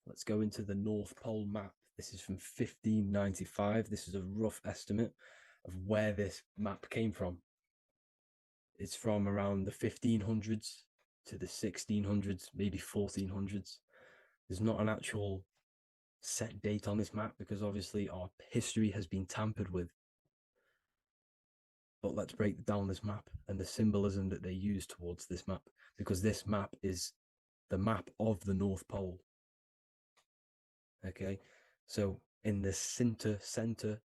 Let's go into the North Pole map. This is from 1595. This is a rough estimate of where this map came from. It's from around the 1500s to the 1600s, maybe 1400s. There's not an actual set date on this map because obviously our history has been tampered with. But let's break down this map and the symbolism that they use towards this map, because this map is the map of the North Pole. Okay, so in the center,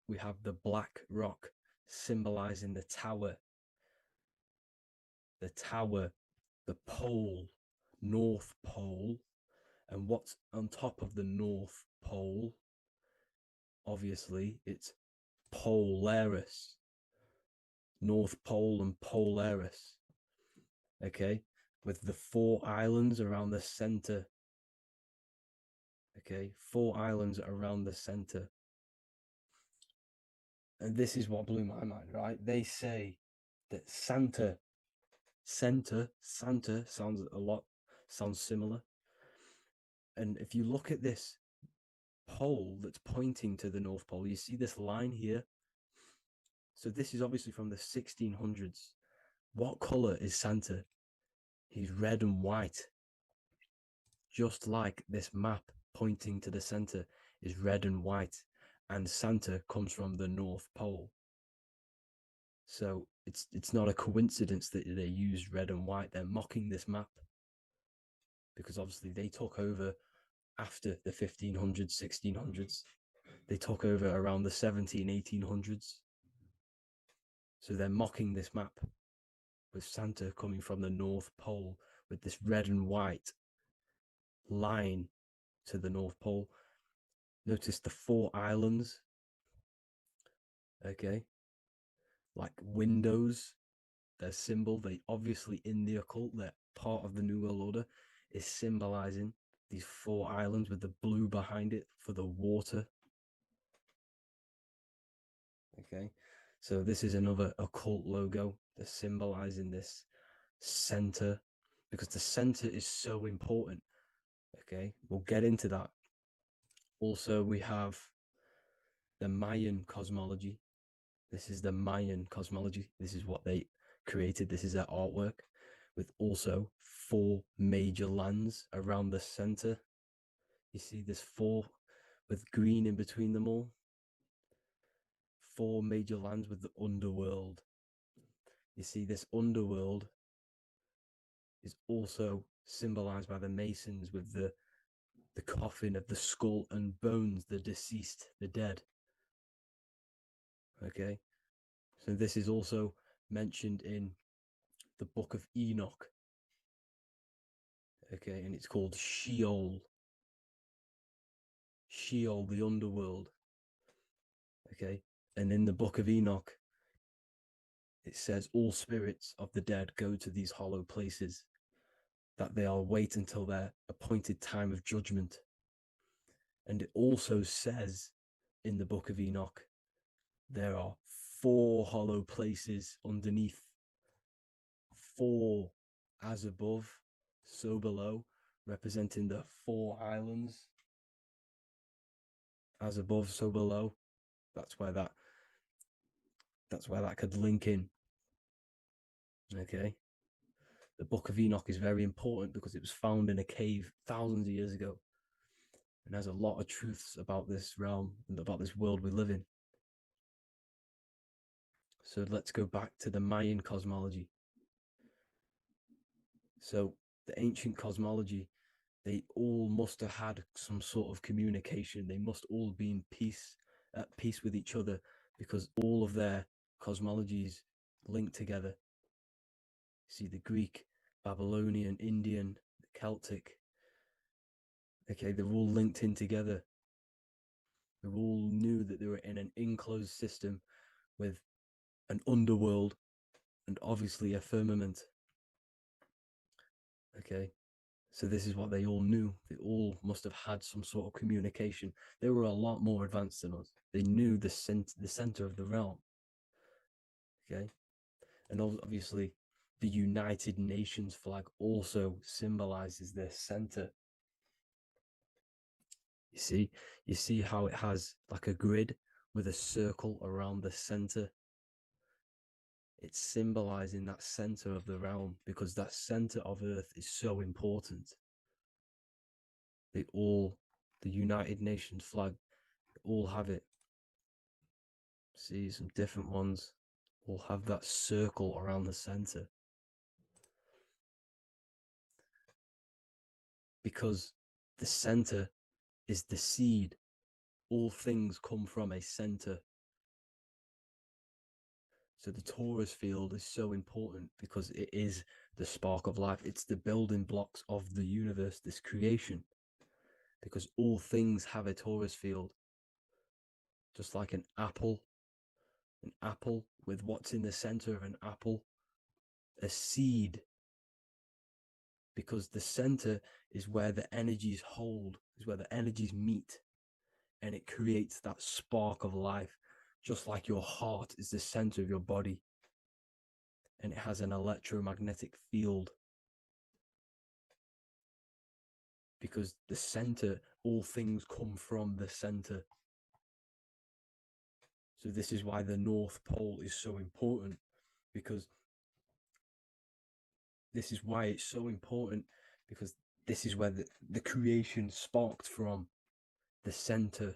we have the black rock symbolizing the tower, the pole, North Pole. And what's on top of the North Pole? Obviously, it's Polaris. North Pole and Polaris. Okay, with the 4 islands around the center. Okay, 4 islands around the center. And this is what blew my mind, right? They say that Santa sounds similar, And if you look at this pole that's pointing to the North Pole, you see this line here. So this is obviously from the 1600s. What color is Santa? He's red and white. Just like this map pointing to the center is red and white, and Santa comes from the North Pole. So it's not a coincidence that they use red and white. They're mocking this map because obviously they took over after the 1500s, 1600s. They took over around the 1800s. So they're mocking this map with Santa coming from the North Pole with this red and white line to the North Pole. Notice the 4 islands, okay, like windows, their symbol. They obviously, in the occult, they're part of the New World Order, is symbolizing these 4 islands with the blue behind it for the water. Okay, so this is another occult logo. They're symbolizing this center because the center is so important. Okay, we'll get into that. Also, we have the Mayan cosmology. This is the Mayan cosmology. This is what they created. This is their artwork, with also 4 major lands around the center. You see this 4 with green in between them all. 4 major lands with the underworld. You see this underworld is also symbolized by the Masons with the coffin of the skull and bones, the deceased, the dead. Okay, so this is also mentioned in the book of Enoch. Okay, and it's called Sheol. Sheol, the underworld. Okay, and in the book of Enoch, it says all spirits of the dead go to these hollow places, that they'll wait until their appointed time of judgment. And it also says in the book of Enoch, there are 4 hollow places underneath. 4 as above, so below, representing the 4 islands. As above, so below. That's where that could link in. Okay. The Book of Enoch is very important because it was found in a cave thousands of years ago, and has a lot of truths about this realm and about this world we live in. So let's go back to the Mayan cosmology. So the ancient cosmology, they all must have had some sort of communication. They must all be in peace, at peace with each other, because all of their cosmologies link together. See the Greek, Babylonian, Indian, Celtic. Okay, they're all linked in together. They all knew that they were in an enclosed system with an underworld and obviously a firmament. Okay, so this is what they all knew. They all must have had some sort of communication. They were a lot more advanced than us. They knew the center of the realm. Okay, and obviously the United Nations flag also symbolizes their center. You see how it has like a grid with a circle around the center. It's symbolizing that center of the realm, because that center of Earth is so important. The United Nations flag, all have it. See, some different ones all have that circle around the center. Because the center is the seed. All things come from a center. So the torus field is so important because it is the spark of life. It's the building blocks of the universe, this creation. Because all things have a torus field. Just like an apple with what's in the center of an apple, a seed. Because the center is where the energies hold, is where the energies meet. And it creates that spark of life. Just like your heart is the center of your body, and it has an electromagnetic field. because the center, all things come from the center. So this is why the North Pole is so important, because this is why it's so important, because this is where the creation sparked from, the center.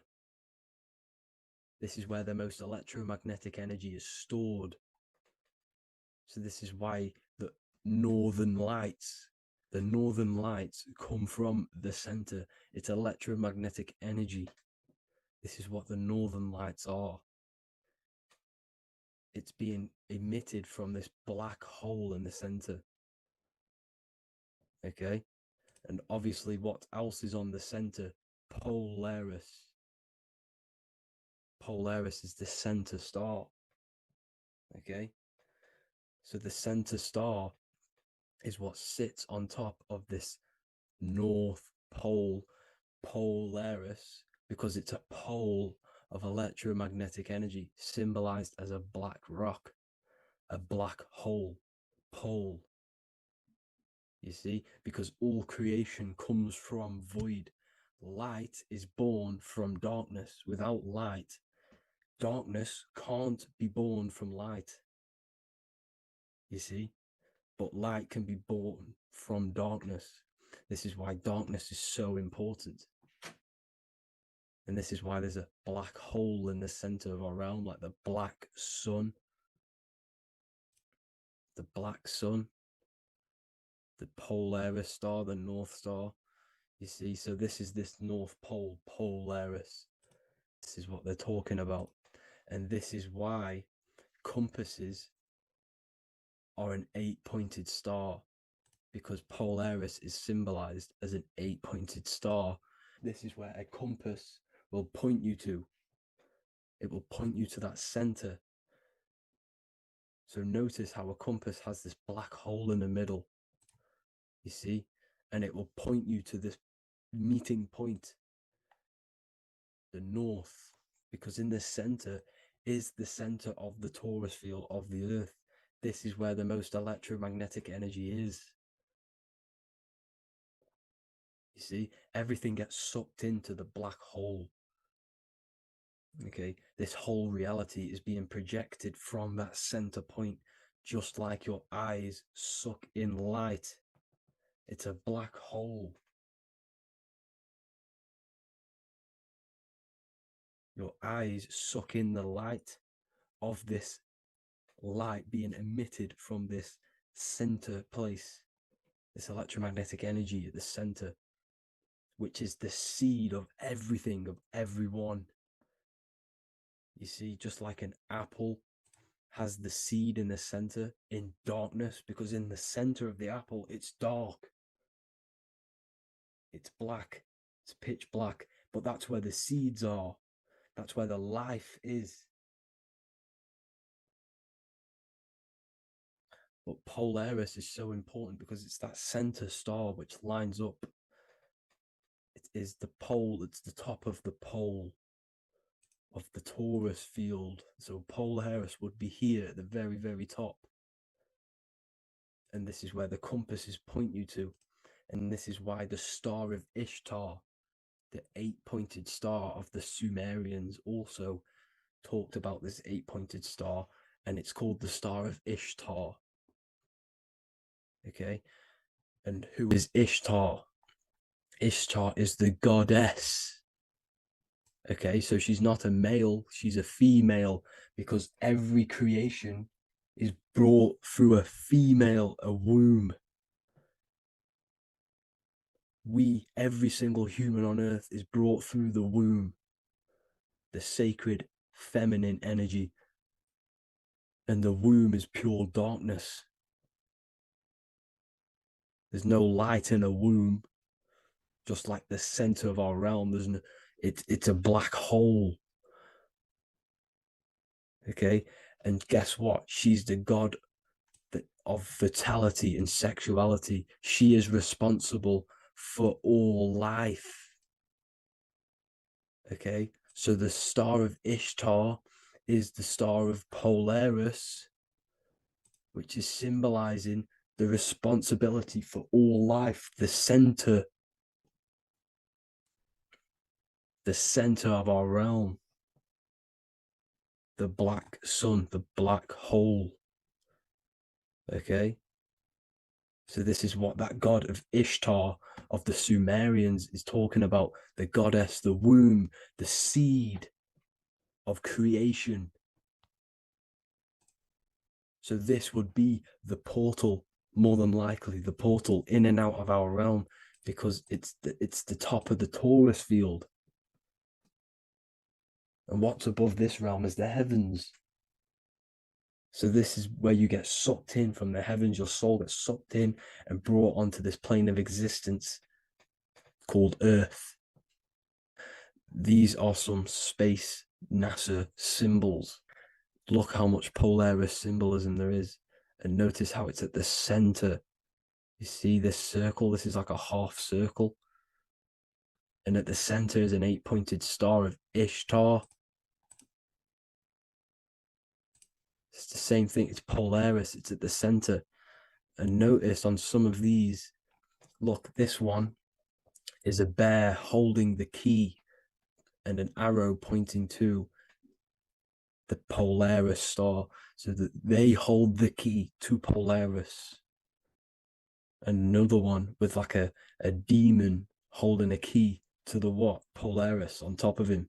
This is where the most electromagnetic energy is stored. So this is why the northern lights come from the center. It's electromagnetic energy. This is what the northern lights are. It's being emitted from this black hole in the center. Okay? And obviously, what else is on the center? Polaris. Polaris is the center star. Okay? So the center star is what sits on top of this North Pole, Polaris, because it's a pole of electromagnetic energy, symbolized as a black rock, a black hole, pole. You see, because all creation comes from void. Light is born from darkness. Without light, darkness can't be born from light. You see, but light can be born from darkness. This is why darkness is so important. And this is why there's a black hole in the center of our realm, like the black sun. The black sun, the Polaris star, the North Star. You see, so this is this North Pole, Polaris. This is what they're talking about. And this is why compasses are an 8-pointed star, because Polaris is symbolized as an 8-pointed star. This is where a compass will point you to. It will point you to that center. So notice how a compass has this black hole in the middle, you see, and it will point you to this meeting point, the north, because in the center is the center of the torus field of the earth. This is where the most electromagnetic energy is. You see, everything gets sucked into the black hole. Okay, this whole reality is being projected from that center point, just like your eyes suck in light. It's a black hole. Your eyes suck in the light of this light being emitted from this center place, this electromagnetic energy at the center, which is the seed of everything, of everyone. You see, just like an apple has the seed in the center in darkness, because in the center of the apple, it's dark. It's black. It's pitch black. But that's where the seeds are. That's where the life is. But Polaris is so important because it's that center star which lines up. It is the pole, it's the top of the pole of the torus field. So Polaris would be here at the very, very top. And this is where the compasses point you to. And this is why the star of Ishtar, the 8-pointed star of the Sumerians, also talked about this 8-pointed star, and it's called the star of Ishtar. Okay, and who is Ishtar? Ishtar is the goddess. Okay, so she's not a male, she's a female, because every creation is brought through a female, a womb. Every single human on earth is brought through the womb, the sacred feminine energy. And the womb is pure darkness. There's no light in a womb, just like the center of our realm. It's a black hole. Okay, and guess what? She's the god of fertility and sexuality. She is responsible for all life. Okay, so the star of Ishtar is the star of Polaris, which is symbolizing the responsibility for all life, the center the center of our realm, the black sun, the black hole. Okay, so this is what that god of Ishtar of the Sumerians is talking about, the goddess, the womb, the seed of creation. So this would be the portal, more than likely the portal in and out of our realm, because it's the top of the Taurus field. And what's above this realm is the heavens. So this is where you get sucked in from the heavens. Your soul gets sucked in and brought onto this plane of existence called Earth. These are some space NASA symbols. Look how much Polaris symbolism there is. And notice how it's at the center. You see this circle? This is like a half circle. And at the center is an 8-pointed star of Ishtar. It's the same thing. It's Polaris. It's at the center. And notice on some of these, look, this one is a bear holding the key and an arrow pointing to the Polaris star, so that they hold the key to Polaris. Another one with like a demon holding a key to the what? Polaris on top of him.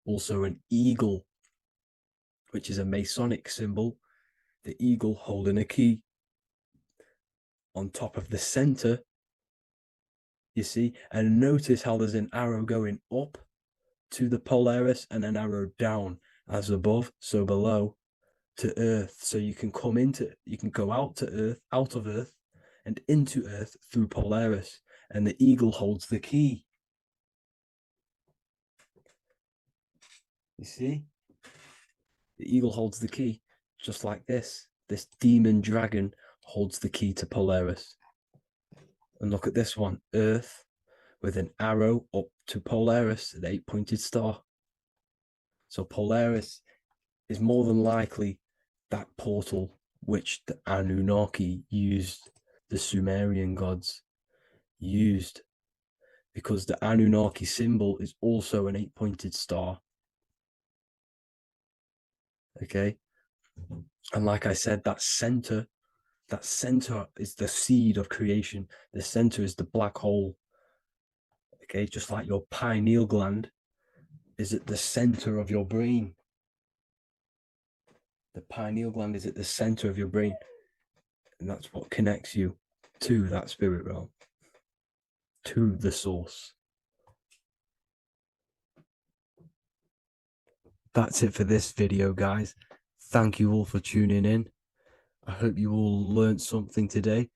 Also an eagle, which is a Masonic symbol. The eagle holding a key on top of the center. You see, and notice how there's an arrow going up to the Polaris and an arrow down, as above, so below, to Earth. So you can go out to Earth, out of Earth, and into Earth through Polaris. And the eagle holds the key. You see? The eagle holds the key, just like this. This demon dragon holds the key to Polaris. And look at this one, Earth, with an arrow up to Polaris, an 8-pointed star. So Polaris is more than likely that portal which the Anunnaki used, the Sumerian gods used, because the Anunnaki symbol is also an 8-pointed star. Okay, and like I said, that center is the seed of creation. The center is the black hole. Okay, just like your pineal gland is at the center of your brain. The pineal gland is at the center of your brain, and that's what connects you to that spirit realm, to the source. That's it for this video, guys. Thank you all for tuning in. I hope you all learned something today.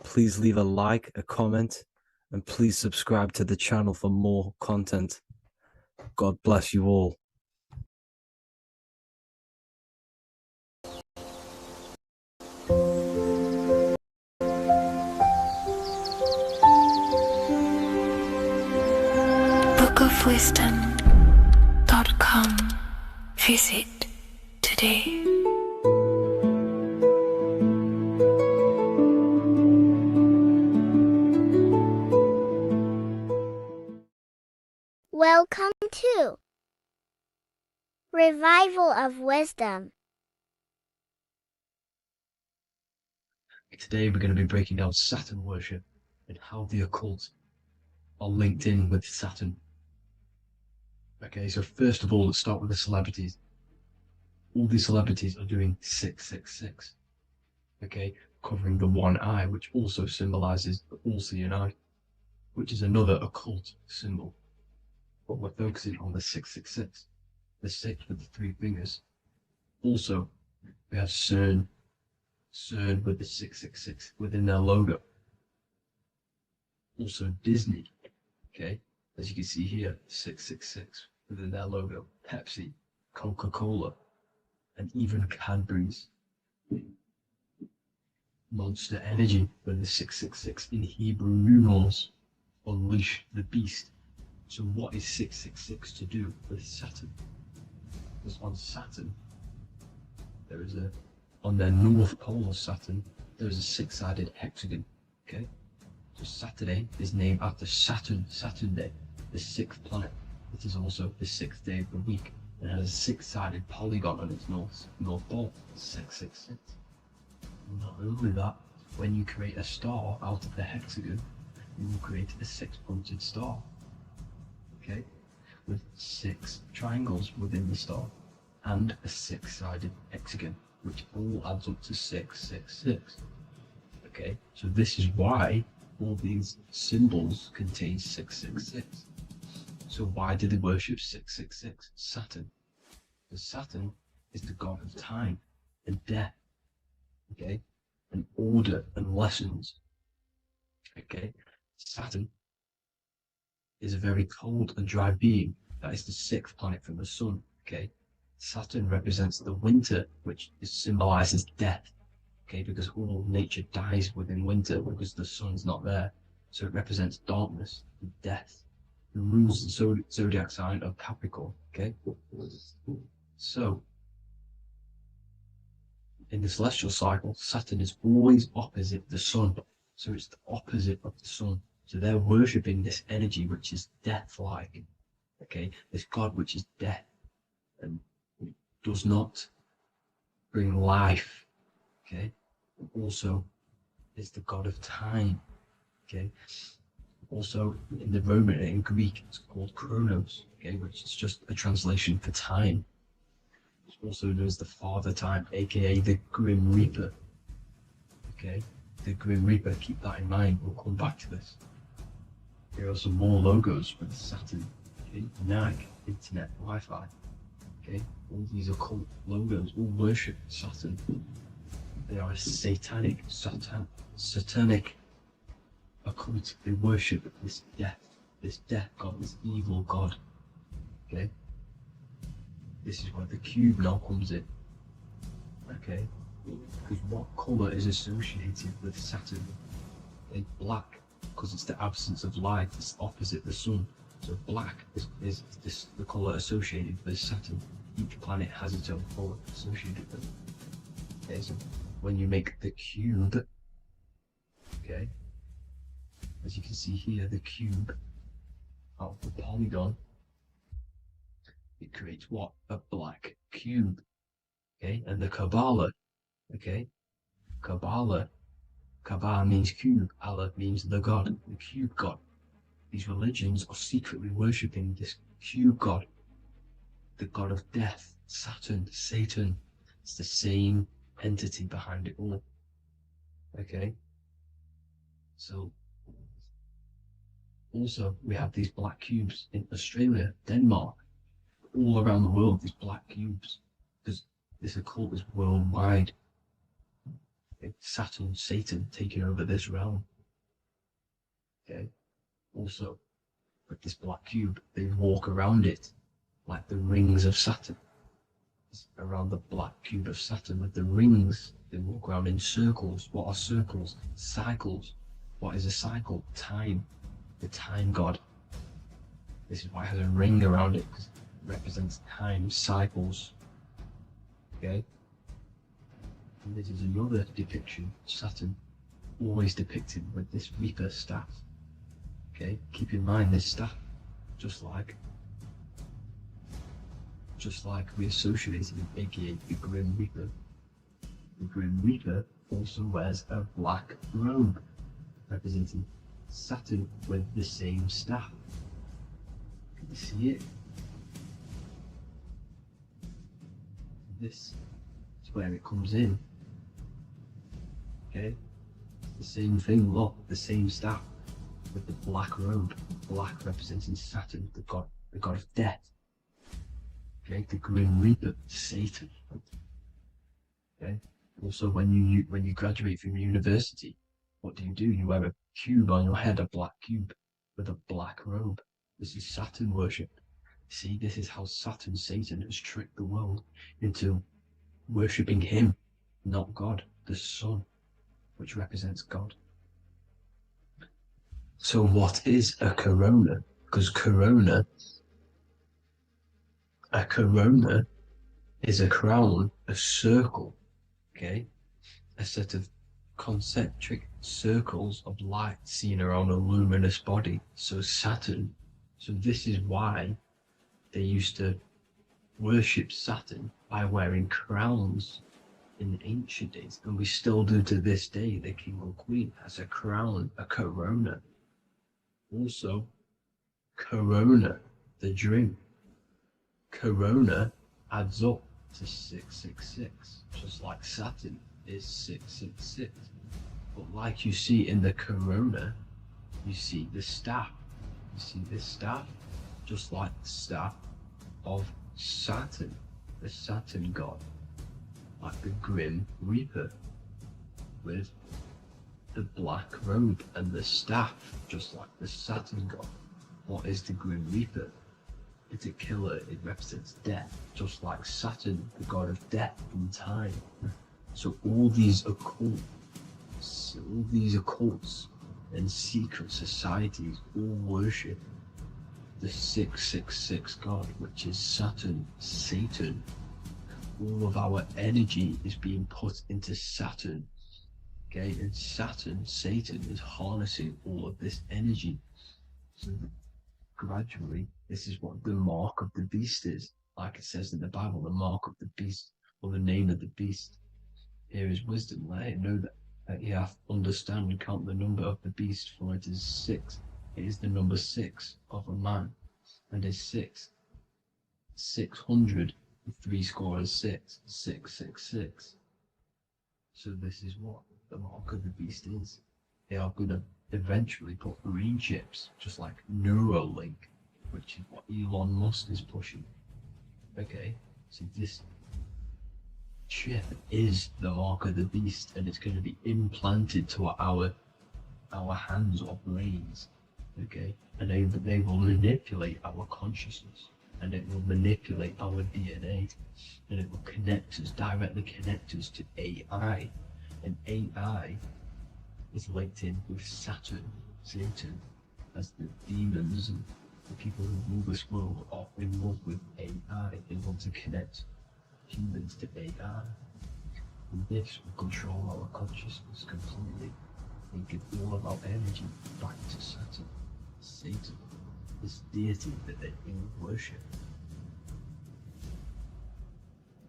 Please leave a like, a comment, and please subscribe to the channel for more content. God bless you all. bookofwisdom.com. Visit today. Welcome to Revival of Wisdom. Today we're going to be breaking down Saturn worship and how the occult are linked in with Saturn. Okay, so first of all, let's start with the celebrities. All these celebrities are doing 666. Okay, covering the one eye, which also symbolizes the all-seeing eye, which is another occult symbol. But we're focusing on the 666, the 6 with the 3 fingers. Also, we have CERN with the 666 within their logo. Also Disney, okay, as you can see here, 666 within their logo. Pepsi, Coca-Cola, and even Cadbury's. Monster Energy with the 666 in Hebrew numerals. Unleash the beast. So what is 666 to do with Saturn? Because on Saturn, on the north pole of Saturn, there is a 6-sided hexagon, okay? So Saturday is named after Saturn Day, the 6th planet. It is also the 6th day of the week and has a 6-sided polygon on its north pole, 666. And not only that, when you create a star out of the hexagon, you will create a 6-pointed star, okay, with 6 triangles within the star and a 6-sided hexagon, which all adds up to 666. Okay, so this is why all these symbols contain 666. So why do they worship 666? Saturn. Because Saturn is the god of time and death, okay, and order and lessons. Okay, Saturn is a very cold and dry being. That is the 6th planet from the sun. Okay, Saturn represents the winter, which symbolizes death. Okay, because all nature dies within winter because the sun's not there. So it represents darkness and death. It rules the zodiac sign of Capricorn. Okay, so in the celestial cycle, Saturn is always opposite the sun. So it's the opposite of the sun. So they're worshipping this energy which is death-like. Okay, this god which is death and does not bring life. Okay, and also is the god of time. Okay, also in the Roman and in Greek it's called Chronos. Okay, which is just a translation for time. It's also known as the Father Time, aka the Grim Reaper. Okay, the Grim Reaper. Keep that in mind. We'll come back to this. Here are some more logos for the Saturn. Okay, NAG, Internet, Wi-Fi. Okay, all these occult logos all worship Saturn. They are a satanic occult. They worship this death god, this evil god. Okay, this is where the cube now comes in. Okay, because what color is associated with Saturn? Okay, black, because it's the absence of light. It's opposite the sun. So black is the color associated with Saturn. Each planet has its own color associated with it. Okay, so when you make the cube, okay, as you can see here, the cube out of the polygon, it creates what? A black cube. Okay, and the Kabbalah, okay, Kabbalah means cube, Allah means the god, the cube god. These religions are secretly worshipping this cube god, the god of death, Saturn, Satan. It's the same entity behind it all. Okay, so also we have these black cubes in Australia, Denmark, all around the world, these black cubes, because this occult is worldwide. It's Saturn, Satan taking over this realm. Okay, also with this black cube, they walk around it like the rings of Saturn. It's around the black cube of Saturn with the rings, they walk around in circles. What are circles? Cycles. What is a cycle? Time. The time god. This is why it has a ring around it, because it represents time, cycles. Okay, and this is another depiction of Saturn, always depicted with this Reaper staff. Okay, keep in mind this staff, just like we associated with aka the Grim Reaper. The Grim Reaper also wears a black robe, representing Saturn with the same staff. Can you see it? This is where it comes in. Okay, the same thing, look, the same staff with the black robe, black representing Saturn, the god of death. Okay, the Grim Reaper, Satan. Okay, also when you graduate from university, what do? You wear a cube on your head, a black cube with a black robe. This is Saturn worship. See, this is how Saturn, Satan, has tricked the world into worshipping him, not God, the sun, which represents God. So what is a corona? Because a corona is a crown, a circle, okay? A set of concentric circles of light seen around a luminous body. So Saturn. So this is why they used to worship Saturn by wearing crowns in ancient days, and we still do to this day. The king or queen has a crown, a corona. Also, corona, the drink. Corona adds up to 666, just like Saturn is 666. But like you see in the corona, you see the staff. You see this staff, just like the staff of Saturn, the Saturn god, like the Grim Reaper, with the black robe and the staff, just like the Saturn god. What is the Grim Reaper? It's a killer. It represents death, just like Saturn, the god of death and time. So all these occults and secret societies all worship the 666 god, which is Saturn, Satan. All of our energy is being put into Saturn. Okay, and Saturn, Satan, is harnessing all of this energy. So gradually, this is what the mark of the beast is. Like it says in the Bible, the mark of the beast, or the name of the beast. Here is wisdom. Let him know that you have to understand and count the number of the beast, for it is 6. It is the number 6 of a man, and is 600, 6, 666. So this is what the mark of the beast is. They are going to eventually put green chips, just like Neuralink, which is what Elon Musk is pushing. Okay, so this chip is the mark of the beast, and it's going to be implanted to our hands or brains. Okay, and they will manipulate our consciousness, and it will manipulate our DNA, and it will directly connect us to AI, and AI is linked in with Saturn, Satan, as the demons and the people who rule this world are in love with AI. They want to connect humans to AI. And this will control our consciousness completely and give all of our energy back to Saturn, Satan, this deity that they all worship.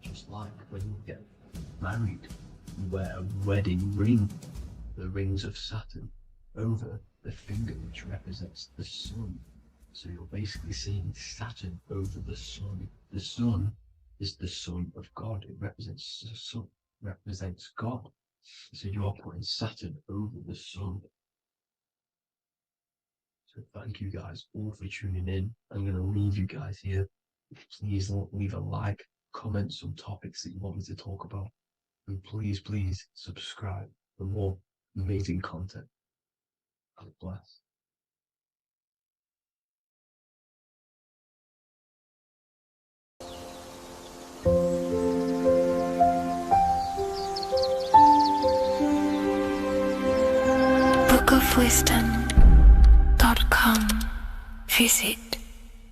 Just like when you get married, you wear a wedding ring, the rings of Saturn, over the finger, which represents the sun. So you're basically seeing Saturn over the sun. The sun is the son of God. It represents the sun, represents God. So you are putting Saturn over the sun. So thank you guys all for tuning in. I'm going to leave you guys here. Please leave a like, comment some topics that you want me to talk about. And please subscribe for more amazing content. God bless. bookofwisdom.com. Visit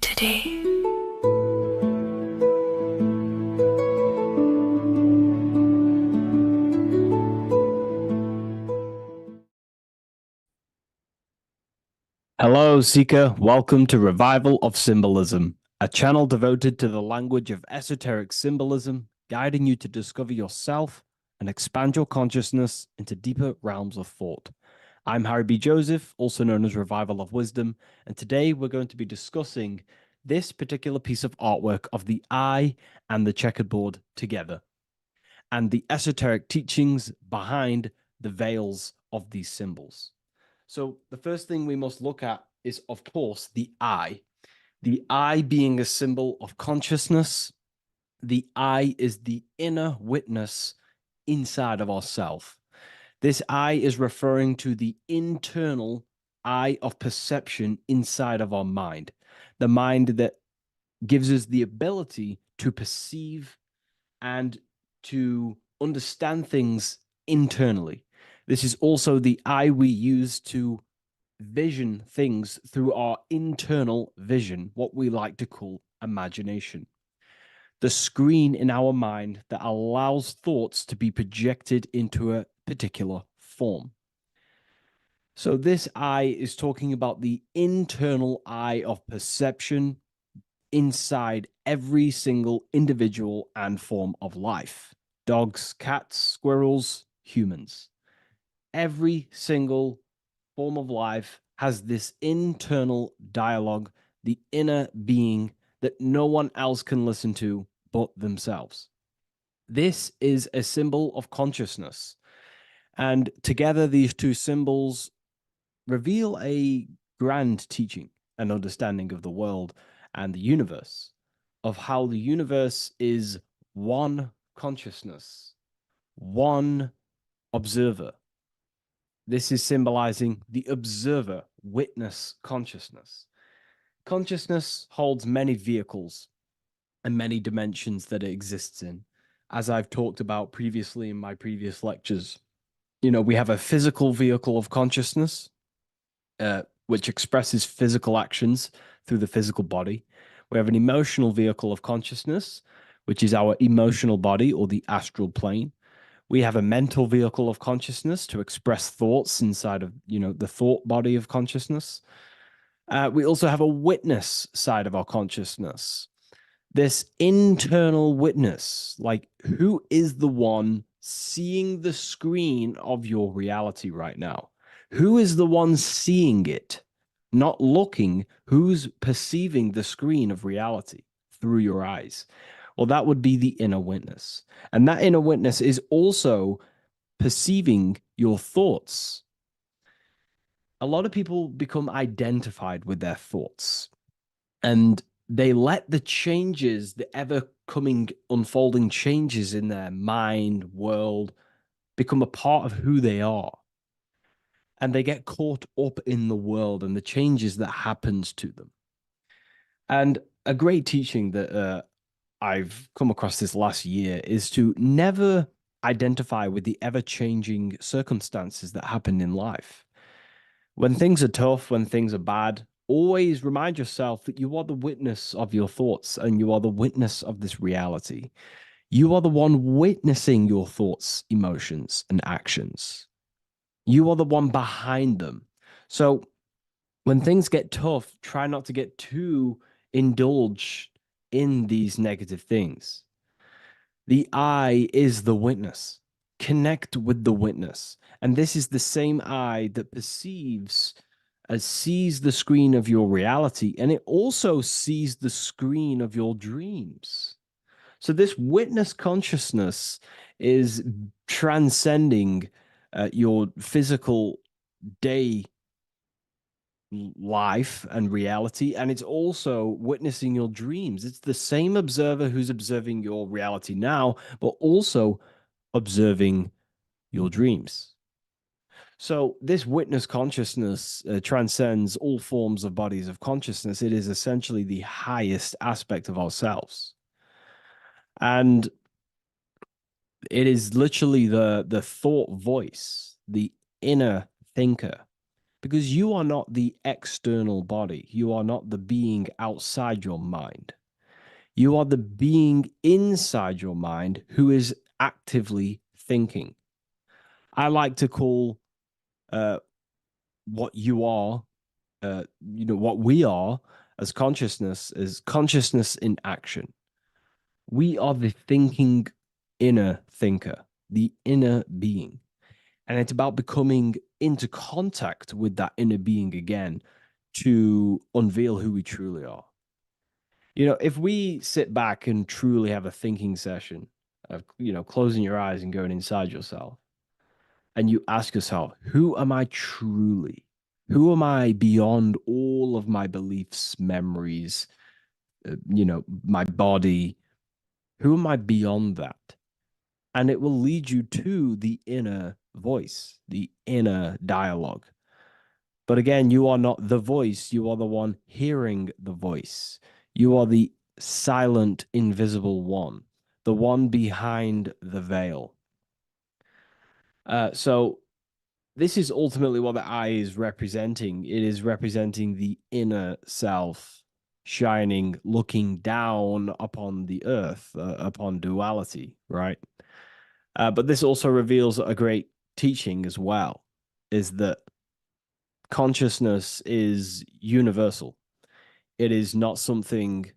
today. Hello, Seeker. Welcome to Revival of Symbolism, a channel devoted to the language of esoteric symbolism, guiding you to discover yourself and expand your consciousness into deeper realms of thought. I'm Harry B. Joseph, also known as Revival of Wisdom, and today we're going to be discussing this particular piece of artwork of the eye and the checkerboard together, and the esoteric teachings behind the veils of these symbols. So the first thing we must look at is, of course, the eye. The eye being a symbol of consciousness. The eye is the inner witness inside of ourself. This eye is referring to the internal eye of perception inside of our mind. The mind that gives us the ability to perceive and to understand things internally. This is also the eye we use to vision things through our internal vision, what we like to call imagination. The screen in our mind that allows thoughts to be projected into a particular form. So this eye is talking about the internal eye of perception inside every single individual and form of life. Dogs, cats, squirrels, humans. Every single form of life has this internal dialogue, the inner being that no one else can listen to but themselves. This is a symbol of consciousness. And together, these two symbols reveal a grand teaching and understanding of the world and the universe, of how the universe is one consciousness, one observer. This is symbolizing the observer witness consciousness. Consciousness holds many vehicles and many dimensions that it exists in. As I've talked about previously in my previous lectures, we have a physical vehicle of consciousness, which expresses physical actions through the physical body. We have an emotional vehicle of consciousness, which is our emotional body or the astral plane. We have a mental vehicle of consciousness to express thoughts inside of, the thought body of consciousness. We also have a witness side of our consciousness. This internal witness, like who is the one seeing the screen of your reality right now? Who is the one seeing it? Not looking, who's perceiving the screen of reality through your eyes? Well, that would be the inner witness. And that inner witness is also perceiving your thoughts. A lot of people become identified with their thoughts, and they let the changes, the ever coming, unfolding changes in their mind, world, become a part of who they are. And they get caught up in the world and the changes that happens to them. And a great teaching that I've come across this last year is to never identify with the ever-changing circumstances that happen in life. When things are tough, when things are bad, always remind yourself that you are the witness of your thoughts and you are the witness of this reality. You are the one witnessing your thoughts, emotions, and actions. You are the one behind them. So when things get tough, try not to get too indulged in these negative things. The eye is the witness. Connect with the witness. And this is the same eye that sees the screen of your reality, and it also sees the screen of your dreams. So this witness consciousness is transcending your physical day life and reality, and it's also witnessing your dreams. It's the same observer who's observing your reality now, but also observing your dreams. So this witness consciousness transcends all forms of bodies of consciousness. It is essentially the highest aspect of ourselves. And it is literally the thought voice, the inner thinker, because you are not the external body. You are not the being outside your mind. You are the being inside your mind who is actively thinking. I like to call what you are, what we are as consciousness is consciousness in action. We are the thinking inner thinker, the inner being. And it's about becoming into contact with that inner being again to unveil who we truly are. If we sit back and truly have a thinking session of, closing your eyes and going inside yourself, and you ask yourself, who am I truly? Who am I beyond all of my beliefs, memories, my body? Who am I beyond that? And it will lead you to the inner voice, the inner dialogue. But again, you are not the voice. You are the one hearing the voice. You are the silent, invisible one, the one behind the veil. So this is ultimately what the eye is representing. It is representing the inner self shining, looking down upon the earth, upon duality, right? But this also reveals a great teaching as well is that consciousness is universal. It is not something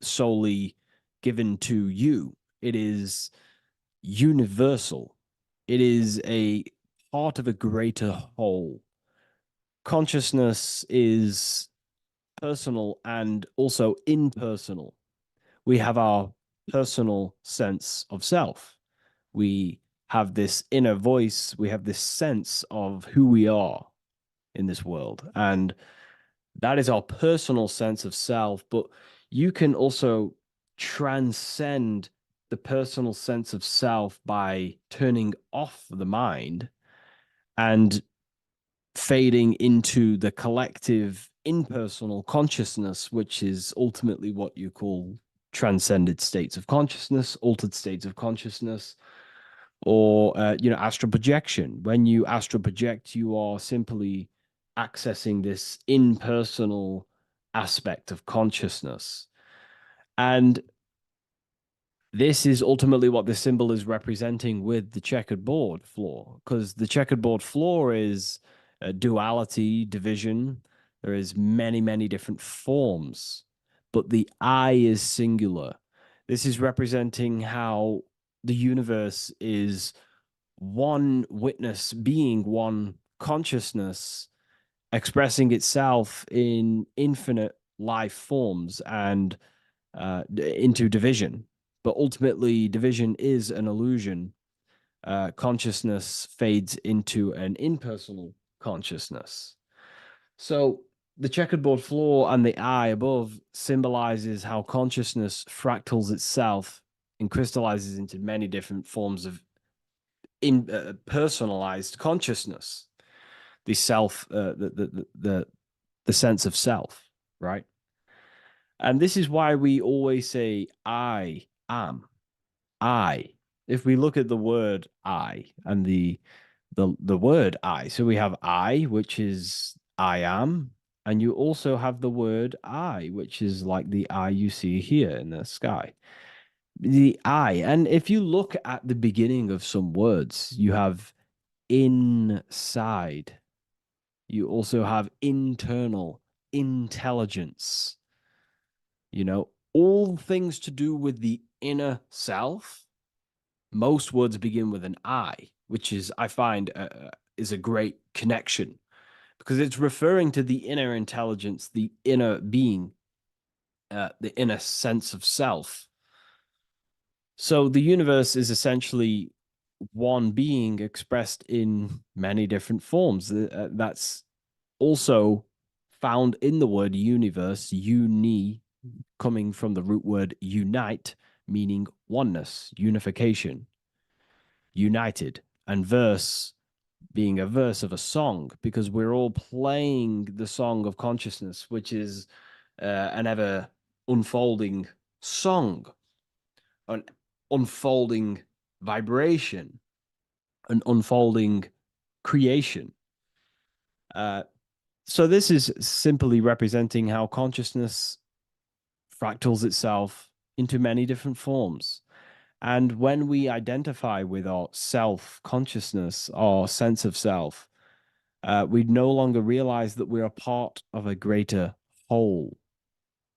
solely given to you. It is universal. It is a part of a greater whole. Consciousness is personal and also impersonal. We have our personal sense of self. We have this inner voice. We have this sense of who we are in this world. And that is our personal sense of self. But you can also transcend the personal sense of self by turning off the mind and fading into the collective impersonal consciousness, which is ultimately what you call transcended states of consciousness, altered states of consciousness, or astral projection. When you astral project, you are simply accessing this impersonal aspect of consciousness. And this is ultimately what the symbol is representing with the checkered board floor, because the checkered board floor is duality, division. There is many, many different forms, but the I is singular. This is representing how the universe is one witness being, one consciousness expressing itself in infinite life forms and into division. But ultimately, division is an illusion. Consciousness fades into an impersonal consciousness. So the checkerboard floor and the eye above symbolizes how consciousness fractals itself and crystallizes into many different forms of personalized consciousness. The self, the sense of self, right? And this is why we always say, I am. I. If we look at the word I and the word I, so we have I, which is I am, and you also have the word I, which is like the eye you see here in the sky. The I, and if you look at the beginning of some words, you have inside. You also have internal, intelligence, all things to do with the inner self. Most words begin with an I, which is, I find, is a great connection because it's referring to the inner intelligence, the inner being, the inner sense of self. So the universe is essentially one being expressed in many different forms. That's also found in the word universe, uni, coming from the root word unite, meaning oneness, unification, united, and verse being a verse of a song, because we're all playing the song of consciousness, which is an ever unfolding song, an unfolding vibration, an unfolding creation. So this is simply representing how consciousness fractals itself into many different forms. And when we identify with our self consciousness, our sense of self, we no longer realize that we're a part of a greater whole.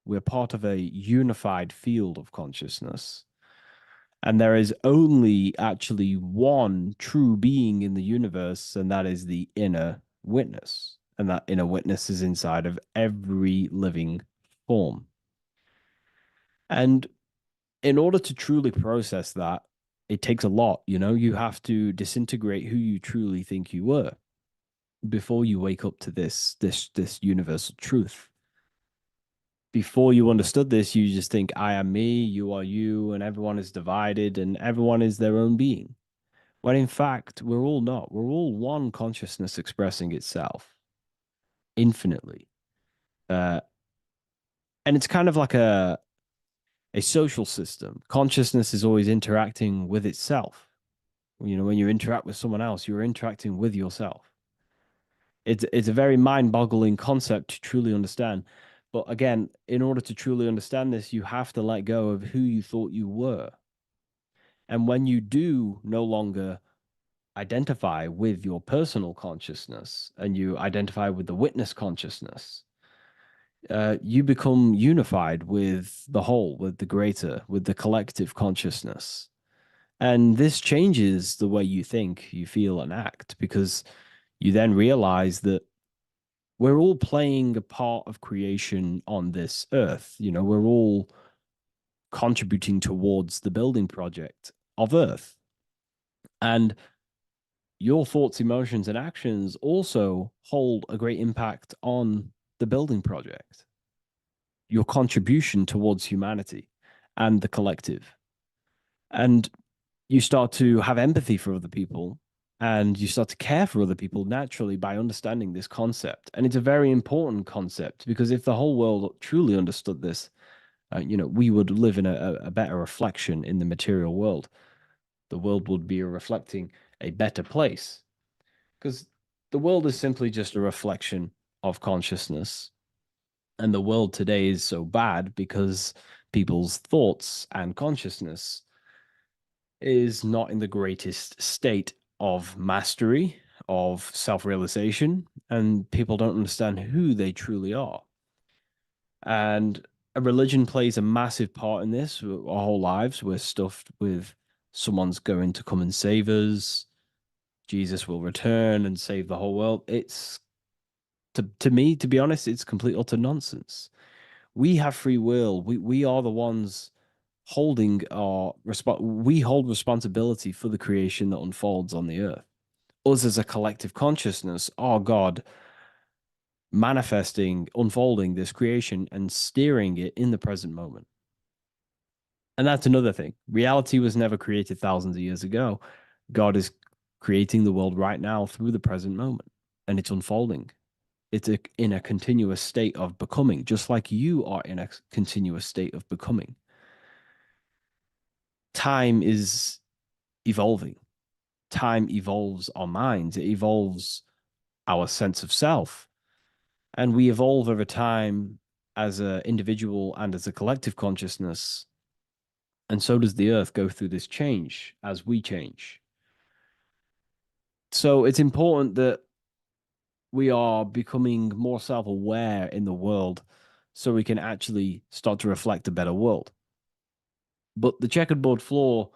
We're part of a unified field of consciousness. And there is only actually one true being in the universe, and that is the inner witness. And that inner witness is inside of every living form. And in order to truly process that, it takes a lot. You have to disintegrate who you truly think you were before you wake up to this universal truth. Before you understood this, you just think, I am me, you are you, and everyone is divided and everyone is their own being. When in fact, we're all not. We're all one consciousness expressing itself infinitely. And it's kind of like a social system. Consciousness is always interacting with itself. When you interact with someone else, you're interacting with yourself. It's a very mind-boggling concept to truly understand. But again, in order to truly understand this, you have to let go of who you thought you were. And when you do no longer identify with your personal consciousness and you identify with the witness consciousness, you become unified with the whole, with the greater, with the collective consciousness. And this changes the way you think, you feel, and act, because you then realize that we're all playing a part of creation on this earth. You know, we're all contributing towards the building project of Earth. And your thoughts, emotions, and actions also hold a great impact on the building project, your contribution towards humanity and the collective. And you start to have empathy for other people and you start to care for other people naturally by understanding this concept. And it's a very important concept because if the whole world truly understood this, we would live in a better reflection in the material world. The world would be reflecting a better place because the world is simply just a reflection of consciousness. And the world today is so bad because people's thoughts and consciousness is not in the greatest state of mastery, of self realization, and people don't understand who they truly are. And a religion plays a massive part in this. Our whole lives, we're stuffed with someone's going to come and save us. Jesus will return and save the whole world. It's to me, to be honest, it's complete utter nonsense. We have free will. We are the ones holding we hold responsibility for the creation that unfolds on the earth. Us as a collective consciousness are God manifesting, unfolding this creation and steering it in the present moment. And that's another thing. Reality was never created thousands of years ago. God is creating the world right now through the present moment, and it's unfolding. It's in a continuous state of becoming, just like you are in a continuous state of becoming. Time is evolving. Time evolves our minds. It evolves our sense of self. And we evolve over time as an individual and as a collective consciousness. And so does the earth go through this change as we change. So it's important that we are becoming more self-aware in the world so we can actually start to reflect a better world. But the checkerboard floor,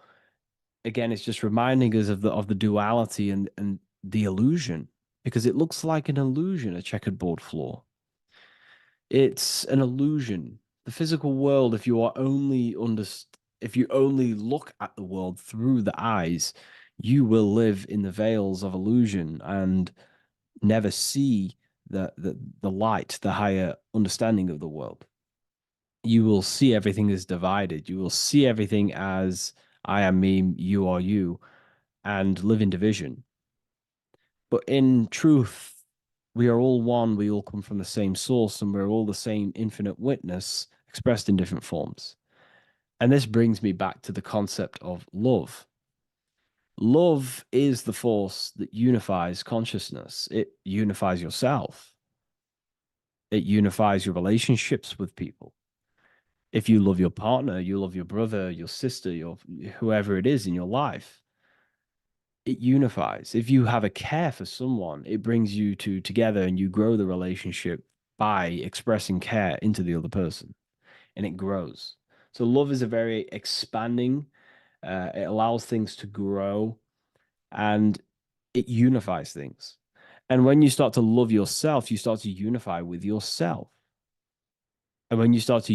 again, is just reminding us of the duality and the illusion, because it looks like an illusion, a checkerboard floor. It's an illusion. The physical world, if you only look at the world through the eyes, you will live in the veils of illusion and never see the light, the higher understanding of the world. You will see everything as divided. You will see everything as I am me, you are you, and live in division. But in truth, we are all one. We all come from the same source, and we're all the same infinite witness expressed in different forms. And this brings me back to the concept of love. Love is the force that unifies consciousness. It unifies yourself. It unifies your relationships with people. If you love your partner, you love your brother, your sister, your whoever it is in your life, it unifies. If you have a care for someone, it brings you two together and you grow the relationship by expressing care into the other person, and it grows. So love is a very expanding, it allows things to grow and it unifies things. And when you start to love yourself, you start to unify with yourself. And when you start to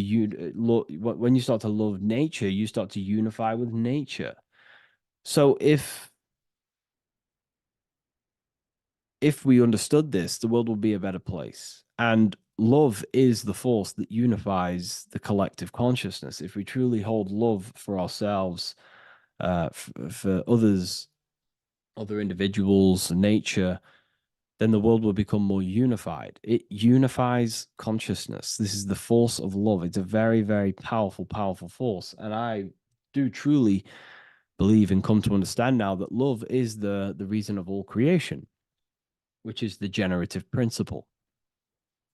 when you start to love nature, you start to unify with nature. So if we understood this, the world would be a better place. And love is the force that unifies the collective consciousness. If we truly hold love for ourselves, for others, other individuals, nature, then the world will become more unified. It unifies consciousness. This is the force of love. It's a very, very powerful, powerful force. And I do truly believe and come to understand now that love is the reason of all creation, which is the generative principle.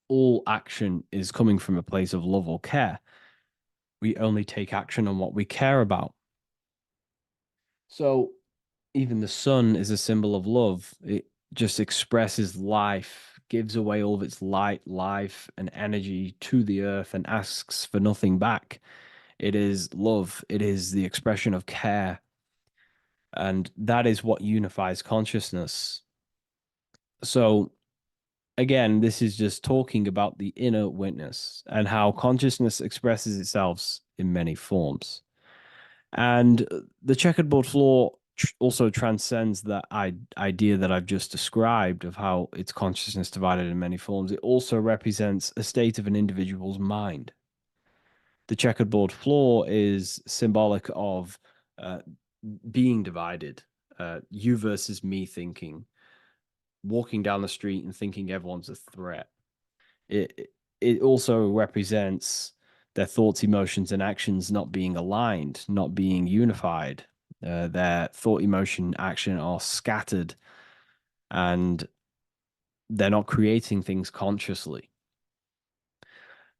All action is coming from a place of love or care. We only take action on what we care about. So even the sun is a symbol of love. It just expresses life, gives away all of its light, life, and energy to the earth and asks for nothing back. It is love, it is the expression of care. And that is what unifies consciousness. So, again, this is just talking about the inner witness and how consciousness expresses itself in many forms. And the checkerboard floor also transcends that idea that I've just described of how it's consciousness divided in many forms. It also represents a state of an individual's mind. The checkerboard floor is symbolic of uh, being divided, you versus me thinking, walking down the street and thinking everyone's a threat. It also represents their thoughts, emotions, and actions not being aligned, not being unified. Their thought, emotion, action are scattered, and they're not creating things consciously.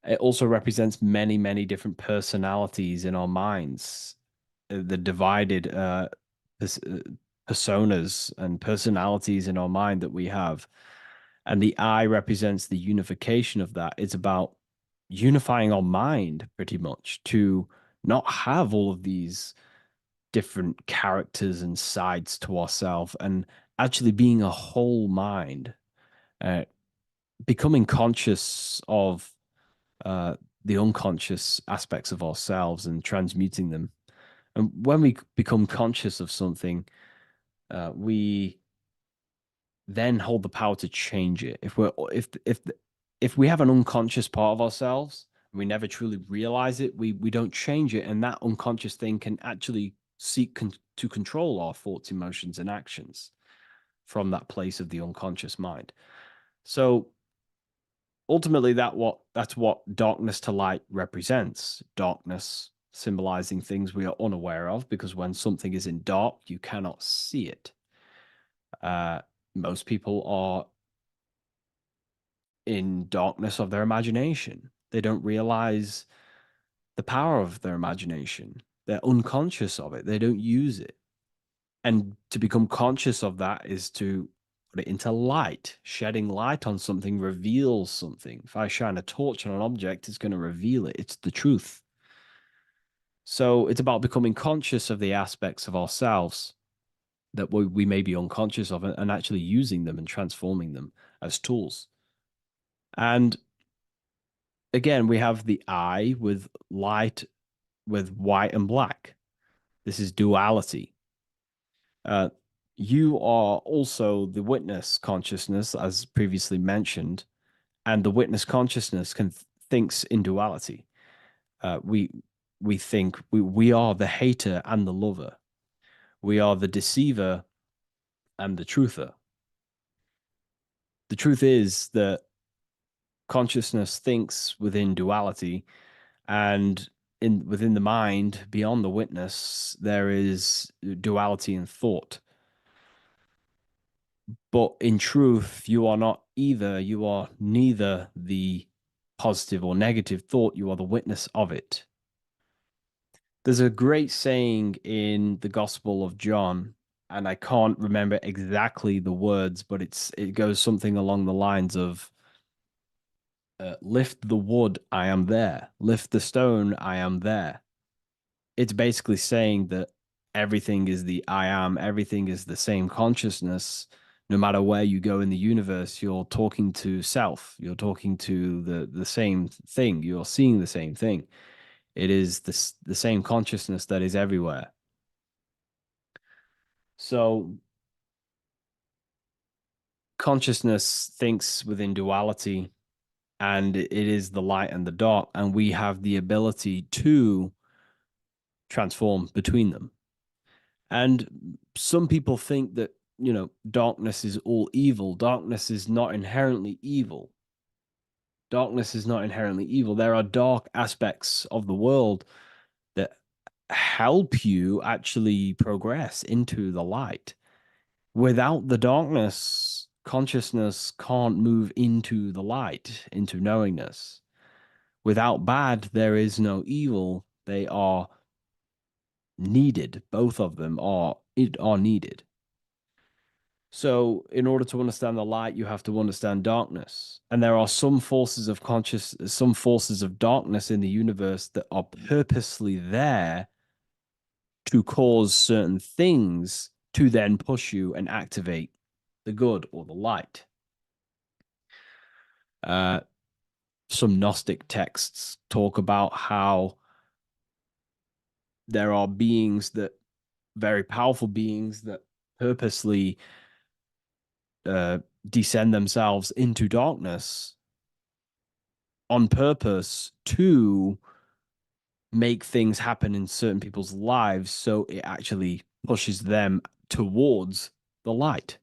It also represents many, many different personalities in our minds, the divided personas and personalities in our mind that we have. And the eye represents the unification of that. It's about unifying our mind pretty much to not have all of these different characters and sides to ourselves and actually being a whole mind, uh, becoming conscious of uh, the unconscious aspects of ourselves and transmuting them. And when we become conscious of something, we then hold the power to change it. If we have an unconscious part of ourselves, and we never truly realize it, we don't change it, and that unconscious thing can actually seek to control our thoughts, emotions, and actions from that place of the unconscious mind. So ultimately, that's what darkness to light represents. Darkness symbolizing things we are unaware of, because when something is in dark, you cannot see it. Most people are in darkness of their imagination. They don't realize the power of their imagination. They're unconscious of it. They don't use it. And to become conscious of that is to put it into light. Shedding light on something reveals something. If I shine a torch on an object, it's going to reveal it. It's the truth. So it's about becoming conscious of the aspects of ourselves that we may be unconscious of, and actually using them and transforming them as tools. And again, we have the eye with light, with white and black. This is duality. You are also the witness consciousness, as previously mentioned, and the witness consciousness thinks in duality. We think we are the hater and the lover. We are the deceiver and the truther. The truth is that consciousness thinks within duality, and within the mind, beyond the witness, there is duality in thought. But in truth, you are not either. You are neither the positive or negative thought. You are the witness of it. There's a great saying in the Gospel of John, and I can't remember exactly the words, but it goes something along the lines of, lift the wood, I am there. Lift the stone, I am there. It's basically saying that everything is the I am, everything is the same consciousness. No matter where you go in the universe, you're talking to self. You're talking to the same thing. You're seeing the same thing. It is the same consciousness that is everywhere. So consciousness thinks within duality, and it is the light and the dark, and we have the ability to transform between them. And some people think that, darkness is all evil. Darkness is not inherently evil. Darkness is not inherently evil. There are dark aspects of the world that help you actually progress into the light. Without the darkness, consciousness can't move into the light, into knowingness. Without bad, there is no evil. They are needed. Both of them are are needed. So, in order to understand the light, you have to understand darkness. And there are some forces of some forces of darkness in the universe that are purposely there to cause certain things to then push you and activate the good or the light. Some Gnostic texts talk about how there are beings that, very powerful beings that purposely descend themselves into darkness on purpose to make things happen in certain people's lives, so it actually pushes them towards the light,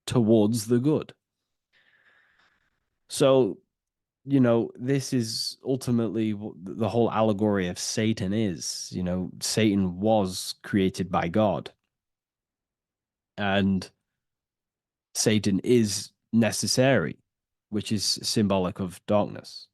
towards the good. So, this is ultimately what the whole allegory of Satan is. Satan was created by God, and Satan is necessary, which is symbolic of darkness.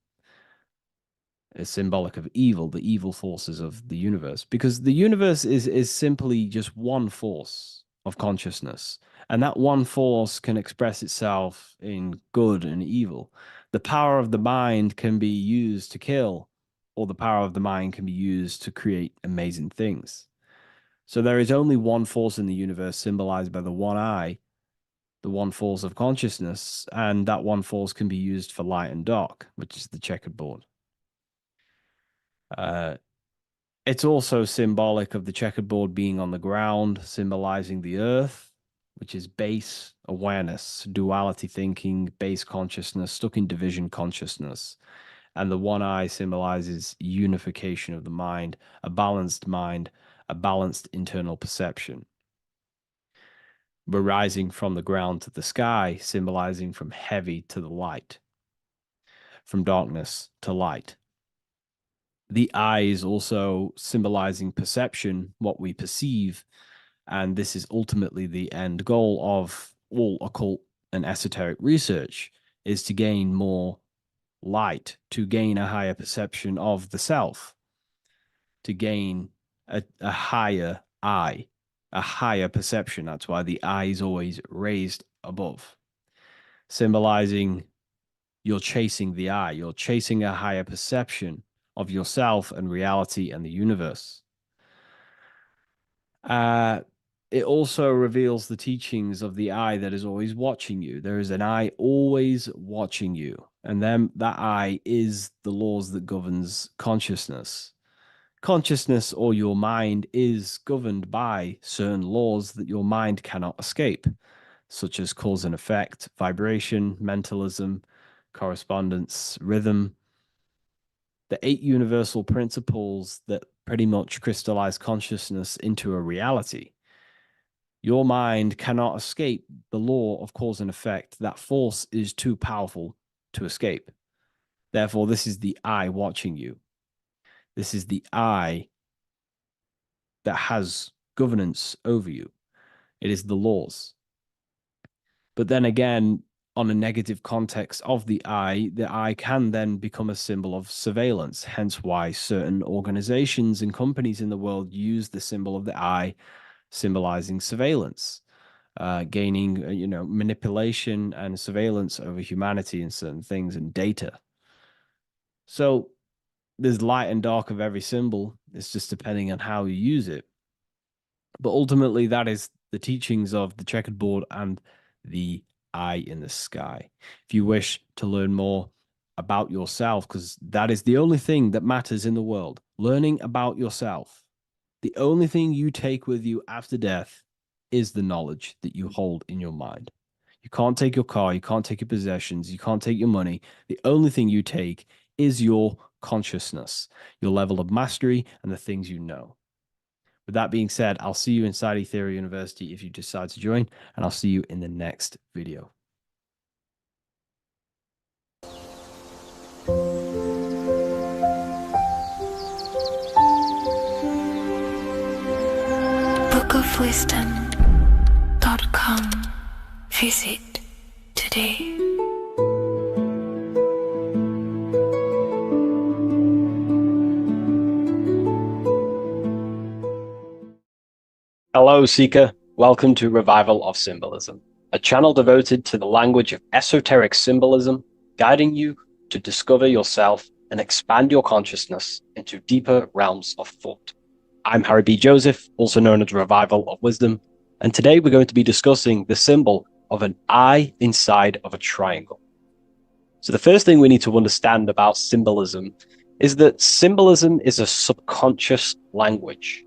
Is symbolic of evil, the evil forces of the universe, because the universe is simply just one force of consciousness, and that one force can express itself in good and evil. The power of the mind can be used to kill, or the power of the mind can be used to create amazing things. So there is only one force in the universe, symbolized by the one eye, the one force of consciousness, and that one force can be used for light and dark, which is the checkered board. It's also symbolic of the checkerboard being on the ground, symbolizing the earth, which is base awareness, duality thinking, base consciousness, stuck in division consciousness. And the one eye symbolizes unification of the mind, a balanced internal perception. We're rising from the ground to the sky, symbolizing from heavy to the light, from darkness to light. The eye is also symbolizing perception, what we perceive, and this is ultimately the end goal of all occult and esoteric research, is to gain more light, to gain a higher perception of the self, to gain a higher eye, a higher perception. That's why the eye is always raised above, symbolizing you're chasing the eye, you're chasing a higher perception of yourself and reality and the universe. It also reveals the teachings of the eye that is always watching you. There is an eye always watching you, and then that eye is the laws that governs consciousness. Consciousness, or your mind, is governed by certain laws that your mind cannot escape, such as cause and effect, vibration, mentalism, correspondence, rhythm. The 8 universal principles that pretty much crystallize consciousness into a reality. Your mind cannot escape the law of cause and effect. That force is too powerful to escape. Therefore, this is the eye watching you. This is the eye that has governance over you. It is the laws. But then again, on a negative context of the eye can then become a symbol of surveillance. Hence why certain organizations and companies in the world use the symbol of the eye, symbolizing surveillance, gaining, manipulation and surveillance over humanity and certain things and data. So there's light and dark of every symbol. It's just depending on how you use it. But ultimately, that is the teachings of the checkered board and the eye in the sky. If you wish to learn more about yourself, because that is the only thing that matters in the world, learning about yourself. The only thing you take with you after death is the knowledge that you hold in your mind. You can't take your car, you can't take your possessions, you can't take your money. The only thing you take is your consciousness, your level of mastery, and the things you know. With that being said, I'll see you inside Ethereum University if you decide to join, and I'll see you in the next video. bookofwisdom.com. Visit today. Hello, Seeker. Welcome to Revival of Symbolism, a channel devoted to the language of esoteric symbolism, guiding you to discover yourself and expand your consciousness into deeper realms of thought. I'm Harry B. Joseph, also known as Revival of Wisdom, and today we're going to be discussing the symbol of an eye inside of a triangle. So the first thing we need to understand about symbolism is that symbolism is a subconscious language.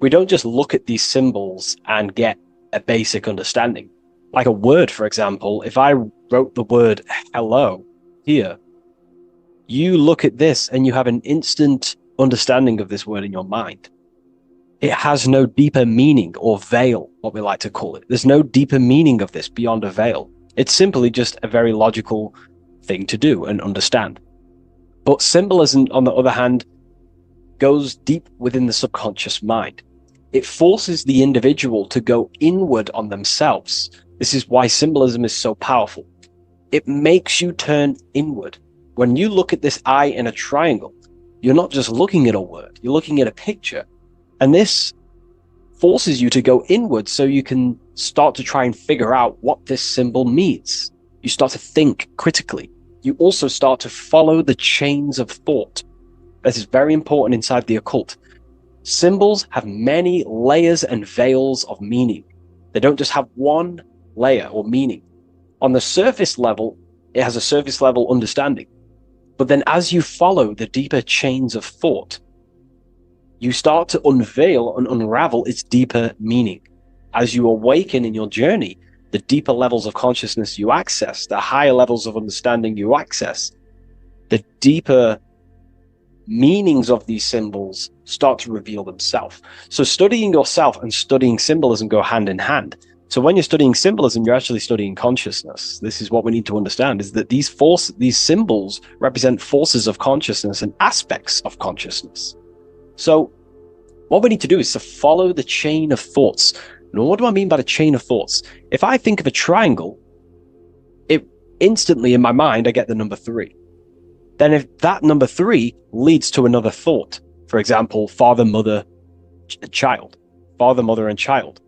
We don't just look at these symbols and get a basic understanding. Like a word, for example, if I wrote the word hello here, you look at this and you have an instant understanding of this word in your mind. It has no deeper meaning or veil, what we like to call it. There's no deeper meaning of this beyond a veil. It's simply just a very logical thing to do and understand. But symbolism, on the other hand, goes deep within the subconscious mind. It forces the individual to go inward on themselves. This is why symbolism is so powerful. It makes you turn inward. When you look at this eye in a triangle, you're not just looking at a word, you're looking at a picture. And this forces you to go inward so you can start to try and figure out what this symbol means. You start to think critically. You also start to follow the chains of thought. This is very important inside the occult. Symbols have many layers and veils of meaning. They don't just have one layer or meaning. On the surface level, it has a surface level understanding. But then as you follow the deeper chains of thought, you start to unveil and unravel its deeper meaning. As you awaken in your journey, the deeper levels of consciousness you access, the higher levels of understanding you access, the deeper meanings of these symbols start to reveal themselves. So studying yourself and studying symbolism go hand in hand. So when you're studying symbolism, you're actually studying consciousness. This is what we need to understand, is that these symbols represent forces of consciousness and aspects of consciousness. So what we need to do is to follow the chain of thoughts. Now, what do I mean by the chain of thoughts? If I think of a triangle, it instantly in my mind, I get the number 3. Then if that number 3 leads to another thought, for example, father, mother, child, father, mother, and child.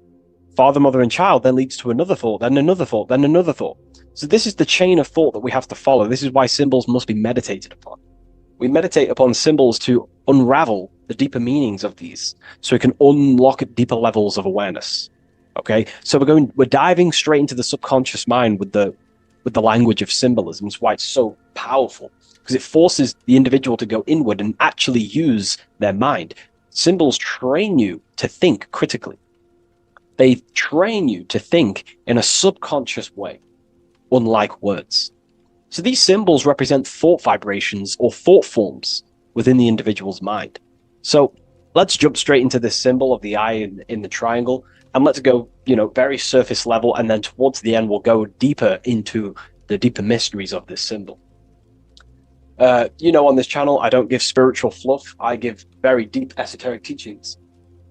Father, mother, and child then leads to another thought, then another thought, then another thought. So this is the chain of thought that we have to follow. This is why symbols must be meditated upon. We meditate upon symbols to unravel the deeper meanings of these, so we can unlock deeper levels of awareness. Okay, so we're diving straight into the subconscious mind with the language of symbolism. That's why it's so powerful, because it forces the individual to go inward and actually use their mind. Symbols train you to think critically. They train you to think in a subconscious way, unlike words. So these symbols represent thought vibrations or thought forms within the individual's mind. So let's jump straight into this symbol of the eye in the triangle, and let's go, very surface level, and then towards the end, we'll go deeper into the deeper mysteries of this symbol. On this channel, I don't give spiritual fluff. I give very deep esoteric teachings.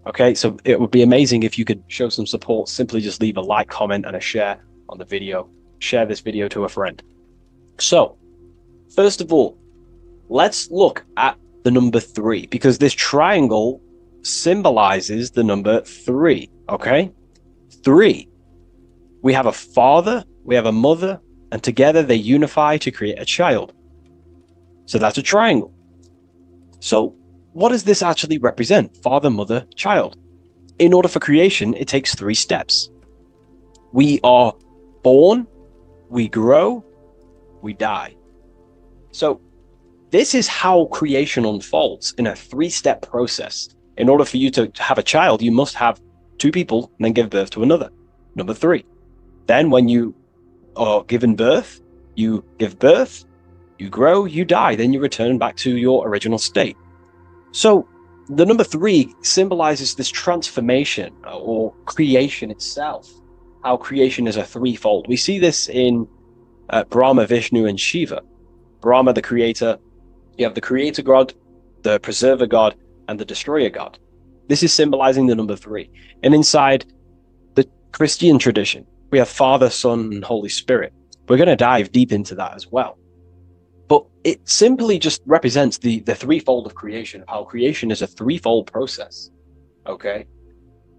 Okay, so it would be amazing if you could show some support. Simply just leave a like, comment, and a share on the video. Share this video to a friend. So, first of all, let's look at the number 3, because this triangle symbolizes the number 3, okay? 3. We have a father, we have a mother, and together they unify to create a child. So that's a triangle. So what does this actually represent? Father, mother, child. In order for creation, it takes 3 steps. We are born, we grow, we die. So this is how creation unfolds in a 3-step process. In order for you to have a child, you must have 2 people and then give birth to another. Number 3. Then when you are given birth, you give birth, you grow, you die, then you return back to your original state. So the number 3 symbolizes this transformation or creation itself, how creation is a 3-fold. We see this in Brahma, Vishnu, and Shiva. Brahma, the creator, you have the creator god, the preserver god, and the destroyer god. This is symbolizing the number 3. And inside the Christian tradition, we have Father, Son, and Holy Spirit. We're going to dive deep into that as well. But it simply just represents the 3-fold of creation, how creation is a 3-fold process. Okay?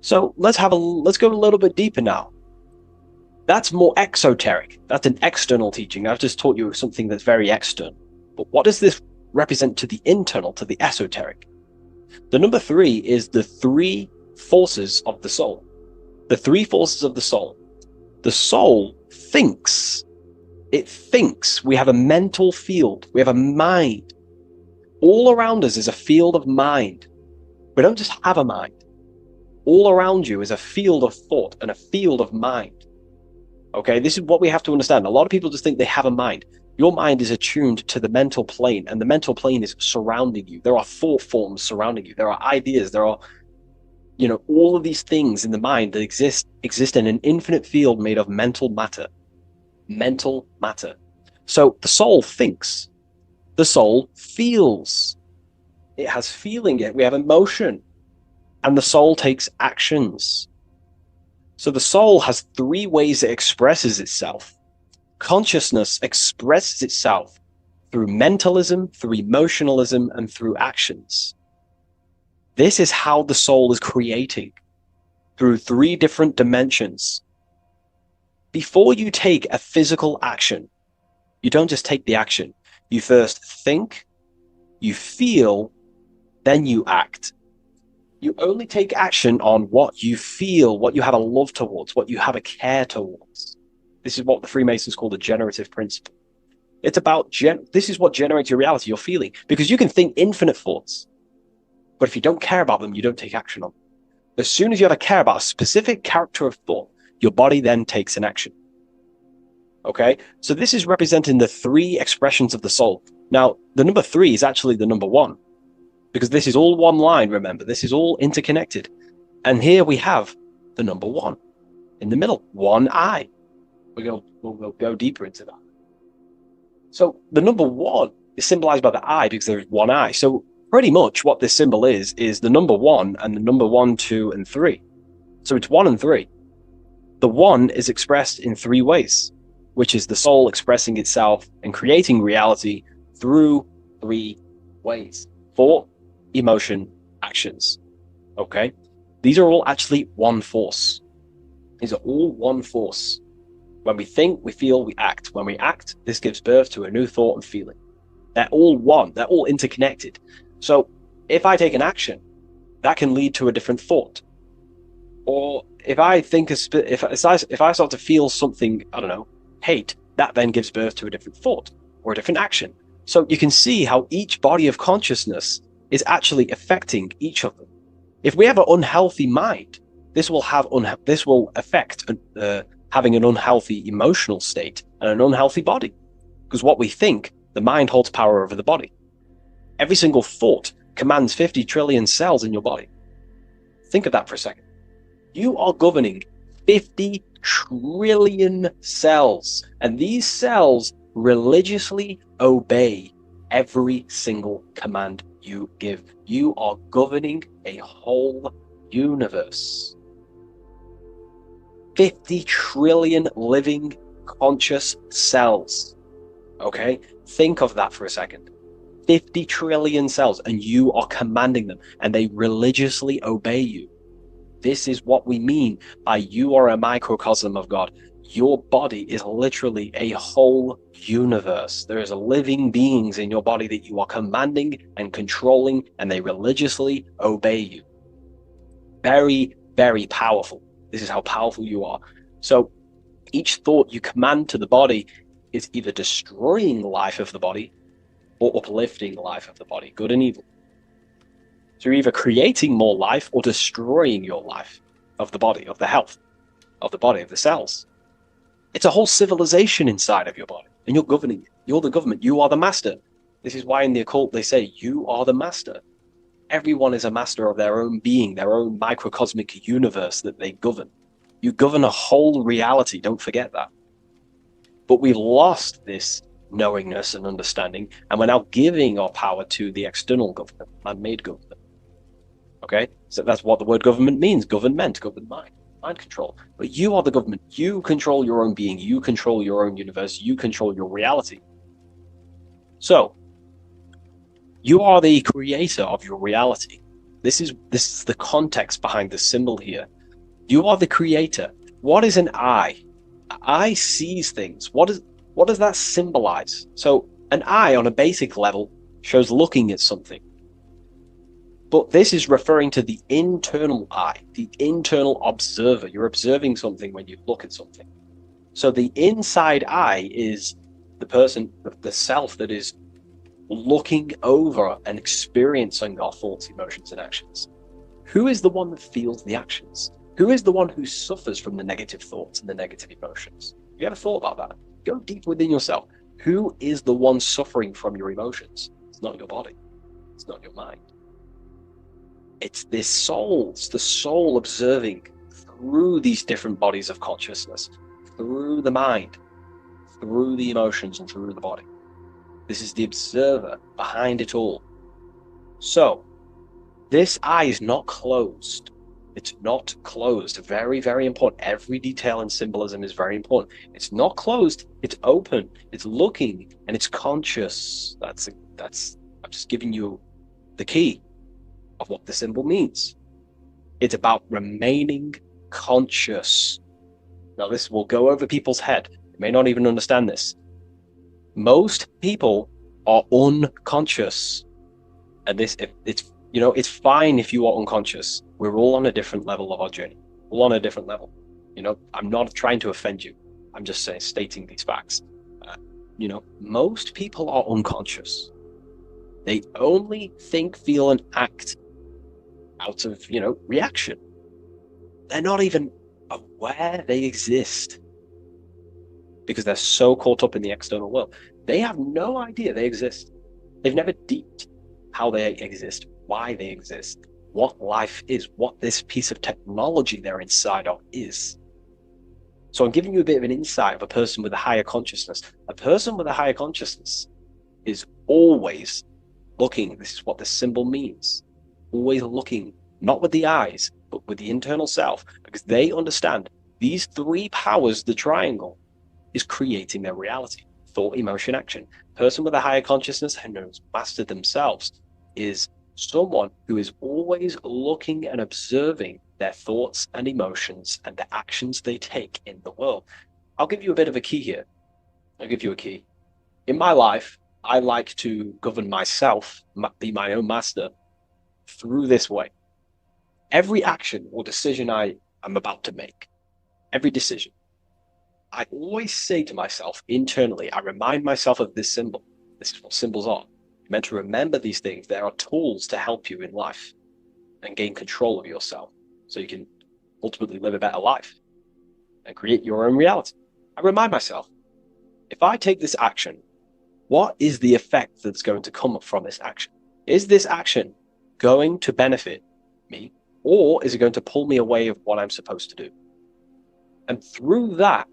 So let's go a little bit deeper now. That's more exoteric. That's an external teaching. I've just taught you something that's very external. But what does this represent to the internal, to the esoteric? The number 3 is the 3 forces of the soul. The 3 forces of the soul. The soul thinks. It thinks. We have a mental field. We have a mind. All around us is a field of mind. We don't just have a mind. All around you is a field of thought and a field of mind. Okay, this is what we have to understand. A lot of people just think they have a mind. Your mind is attuned to the mental plane, and the mental plane is surrounding you. There are thought forms surrounding you. There are ideas. There are, all of these things in the mind that exist in an infinite field made of mental matter. Mental matter. So the soul thinks. The soul feels. It has feeling. We have emotion. And the soul takes actions. So the soul has 3 ways it expresses itself. Consciousness expresses itself through mentalism, through emotionalism, and through actions. This is how the soul is creating, through 3 different dimensions. Before you take a physical action, you don't just take the action. You first think, you feel, then you act. You only take action on what you feel, what you have a love towards, what you have a care towards. This is what the Freemasons call the generative principle. It's about, this is what generates your reality, your feeling. Because you can think infinite thoughts, but if you don't care about them, you don't take action on them. As soon as you ever care about a specific character of thought, your body then takes an action. Okay? So this is representing the 3 expressions of the soul. Now, the number 3 is actually the number 1. Because this is all one line, remember. This is all interconnected. And here we have the number 1 in the middle, one eye. We'll go deeper into that. So the number 1 is symbolized by the eye because there's one eye. So pretty much what this symbol is the number 1 and the number 1, 2, and 3. So it's 1 and 3. The 1 is expressed in 3 ways, which is the soul expressing itself and creating reality through 3 ways. Thought, emotion, actions. Okay? These are all actually one force. These are all one force. When we think, we feel, we act. When we act, this gives birth to a new thought and feeling. They're all one. They're all interconnected. So if I take an action, that can lead to a different thought. Or if I think, if I start to feel something, I don't know, hate, that then gives birth to a different thought or a different action. So you can see how each body of consciousness is actually affecting each of them. If we have an unhealthy mind, this will affect having an unhealthy emotional state and an unhealthy body. Because what we think, the mind holds power over the body. Every single thought commands 50 trillion cells in your body. Think of that for a second. You are governing 50 trillion cells, and these cells religiously obey every single command you give. You are governing a whole universe. 50 trillion living conscious cells. Okay? Think of that for a second. 50 trillion cells, and you are commanding them, and they religiously obey you. This is what we mean by you are a microcosm of God. Your body is literally a whole universe. There is living beings in your body that you are commanding and controlling, and they religiously obey you. Very, very powerful. This is how powerful you are. So each thought you command to the body is either destroying the life of the body or uplifting the life of the body, good and evil. So you're either creating more life or destroying your life of the body, of the health, of the body, of the cells. It's a whole civilization inside of your body, and you're governing it. You're the government. You are the master. This is why in the occult they say, you are the master. Everyone is a master of their own being, their own microcosmic universe that they govern. You govern a whole reality, don't forget that. But we've lost this knowingness and understanding, and we're now giving our power to the external government, man-made government. Okay? So that's what the word government means, government, governed mind control. But you are the government. You control your own being. You control your own universe. You control your reality. So, you are the creator of your reality. This is the context behind the symbol here. You are the creator. What is an eye? An eye sees things. What does that symbolize? So an eye on a basic level shows looking at something. But this is referring to the internal eye, the internal observer. You're observing something when you look at something. So the inside eye is the person, the self that is looking over and experiencing our thoughts, emotions, and actions. Who is the one that feels the actions? Who is the one who suffers from the negative thoughts and the negative emotions? Have you ever thought about that? Go deep within yourself. Who is the one suffering from your emotions? It's not your body. It's not your mind. It's this soul. It's the soul observing through these different bodies of consciousness, through the mind, through the emotions, and through the body. This is the observer behind it all. So, this eye is not closed. It's not closed. Very, very important. Every detail in symbolism is very important. It's not closed. It's open. It's looking, and it's conscious. I'm just giving you the key of what the symbol means. It's about remaining conscious. Now, this will go over people's head. You may not even understand this. Most people are unconscious, and it's fine if you are unconscious. We're all on a different level of our journey. All on a different level. I'm not trying to offend you. I'm just stating these facts. Most people are unconscious. They only think, feel, and act out of, reaction. They're not even aware they exist because they're so caught up in the external world. They have no idea they exist. They've never deeped how they exist, why they exist, what life is, what this piece of technology they're inside of is. So I'm giving you a bit of an insight of a person with a higher consciousness. A person with a higher consciousness is always looking. This is what the symbol means. Always looking, not with the eyes, but with the internal self, because they understand these three powers, the triangle, is creating their reality. Thought, emotion, action. Person with a higher consciousness and has mastered themselves is someone who is always looking and observing their thoughts and emotions and the actions they take in the world. I'll give you a bit of a key here. I'll give you a key. In my life, I like to govern myself, be my own master, through this way. Every action or decision I am about to make, every decision, I always say to myself internally, I remind myself of this symbol. This is what symbols are. You're meant to remember these things. There are tools to help you in life and gain control of yourself so you can ultimately live a better life and create your own reality. I remind myself, if I take this action, what is the effect that's going to come from this action? Is this action going to benefit me, or is it going to pull me away of what I'm supposed to do? And through that,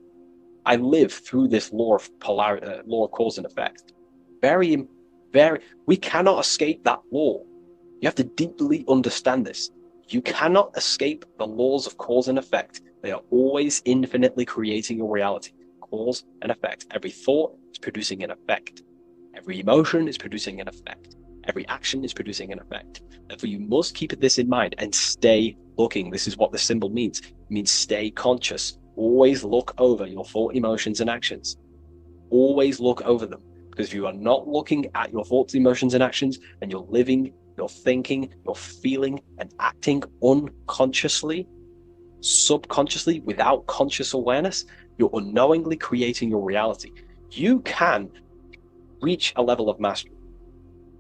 I live through this law of polarity, law of cause and effect. We cannot escape that law. You have to deeply understand this. You cannot escape the laws of cause and effect. They are always infinitely creating your reality. Cause and effect. Every thought is producing an effect. Every emotion is producing an effect. Every action is producing an effect. Therefore, you must keep this in mind and stay looking. This is what the symbol means. It means stay conscious. Always look over your thought, emotions, and actions. Always look over them. Because if you are not looking at your thoughts, emotions, and actions, and you're living, you're thinking, you're feeling, and acting unconsciously, subconsciously, without conscious awareness, you're unknowingly creating your reality. You can reach a level of mastery.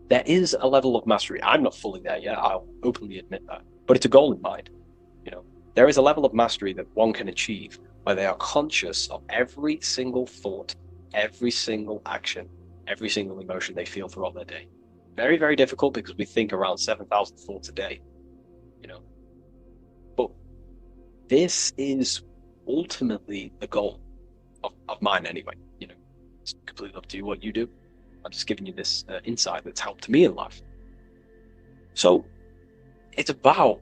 There is a level of mastery. I'm not fully there yet. I'll openly admit that. But it's a goal in mind. There is a level of mastery that one can achieve where they are conscious of every single thought, every single action, every single emotion they feel throughout their day. Very, very difficult because we think around 7,000 thoughts a day, But this is ultimately the goal of mine anyway. It's completely up to you what you do. I'm just giving you this insight that's helped me in life. So it's about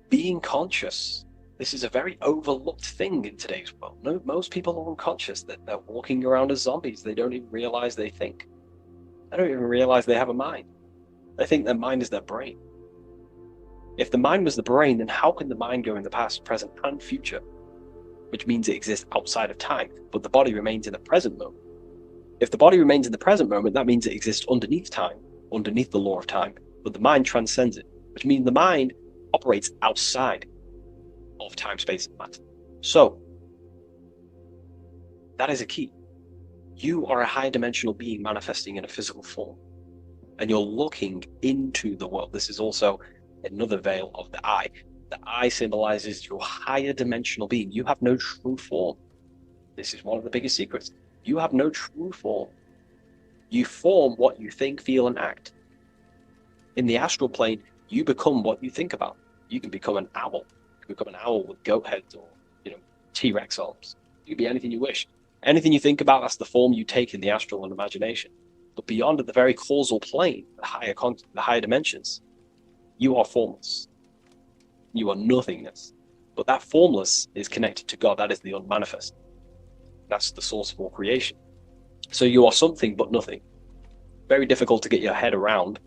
being conscious. This is a very overlooked thing in today's world. No, most people are unconscious, that they're walking around as zombies. They don't even realize they think. They don't even realize they have a mind. They think their mind is their brain. If the mind was the brain, then how can the mind go in the past, present, and future? Which means it exists outside of time, but the body remains in the present moment. If the body remains in the present moment, that means it exists underneath time, underneath the law of time, but the mind transcends it, which means the mind operates outside of time, space, and matter. So, that is a key. You are a high dimensional being manifesting in a physical form, and you're looking into the world. This is also another veil of the eye. The eye symbolizes your higher dimensional being. You have no true form. This is one of the biggest secrets. You have no true form. You form what you think, feel, and act. In the astral plane, you become what you think about. You can become an owl. You can become an owl with goat heads or, T-Rex arms. You can be anything you wish. Anything you think about, that's the form you take in the astral and imagination. But beyond the very causal plane, the higher dimensions, you are formless. You are nothingness. But that formless is connected to God. That is the unmanifest. That's the source of all creation. So you are something but nothing. Very difficult to get your head around,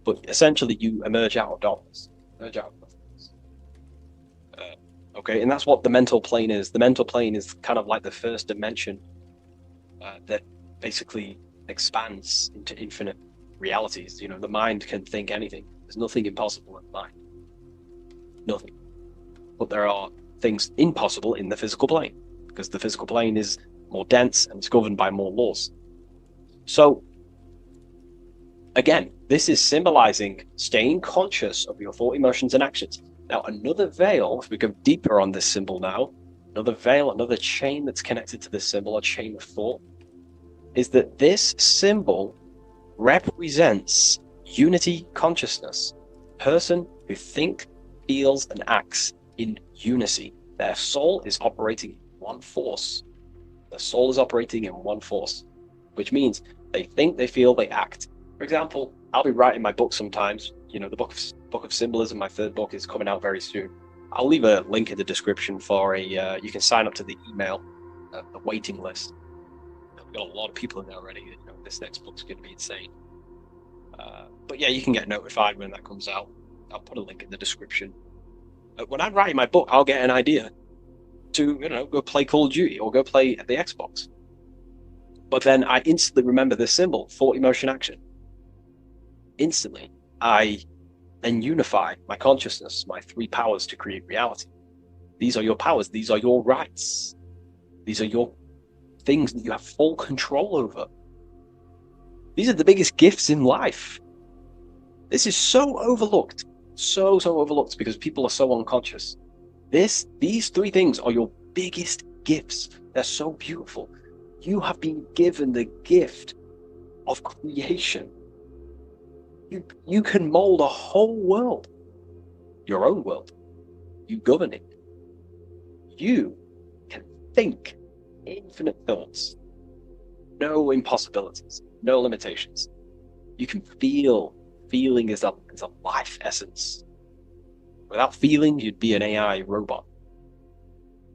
but essentially you emerge out of darkness. Emerge out of nothingness. Okay, and that's what the mental plane is. The mental plane is kind of like the first dimension that basically expands into infinite realities. The mind can think anything. There's nothing impossible in the mind. Nothing. But there are things impossible in the physical plane, because the physical plane is more dense and it's governed by more laws. So, again, this is symbolizing staying conscious of your thought, emotions, and actions. Now, another veil, if we go deeper on this symbol now, another veil, another chain that's connected to this symbol, a chain of thought, is that this symbol represents unity consciousness. Person who thinks, feels, and acts in unity. Their soul is operating in one force. Their soul is operating in one force, which means they think, they feel, they act. For example, I'll be writing my book sometimes. The book of symbolism, my third book, is coming out very soon. I'll leave a link in the description for you can sign up to the email, the waiting list. We've got a lot of people in there already. This next book's going to be insane. But yeah, you can get notified when that comes out. I'll put a link in the description. When I'm writing my book, I'll get an idea to, go play Call of Duty or go play the Xbox. But then I instantly remember this symbol, thought, emotion, action. Instantly, I then unify my consciousness, my three powers to create reality. These are your powers. These are your rights. These are your things that you have full control over. These are the biggest gifts in life. This is so overlooked. So overlooked because people are so unconscious. These three things are your biggest gifts. They're so beautiful. You have been given the gift of creation. You can mold a whole world, your own world. You govern it. You can think infinite thoughts, no impossibilities, no limitations. You can feel. Feeling is a life essence. Without feeling, you'd be an AI robot.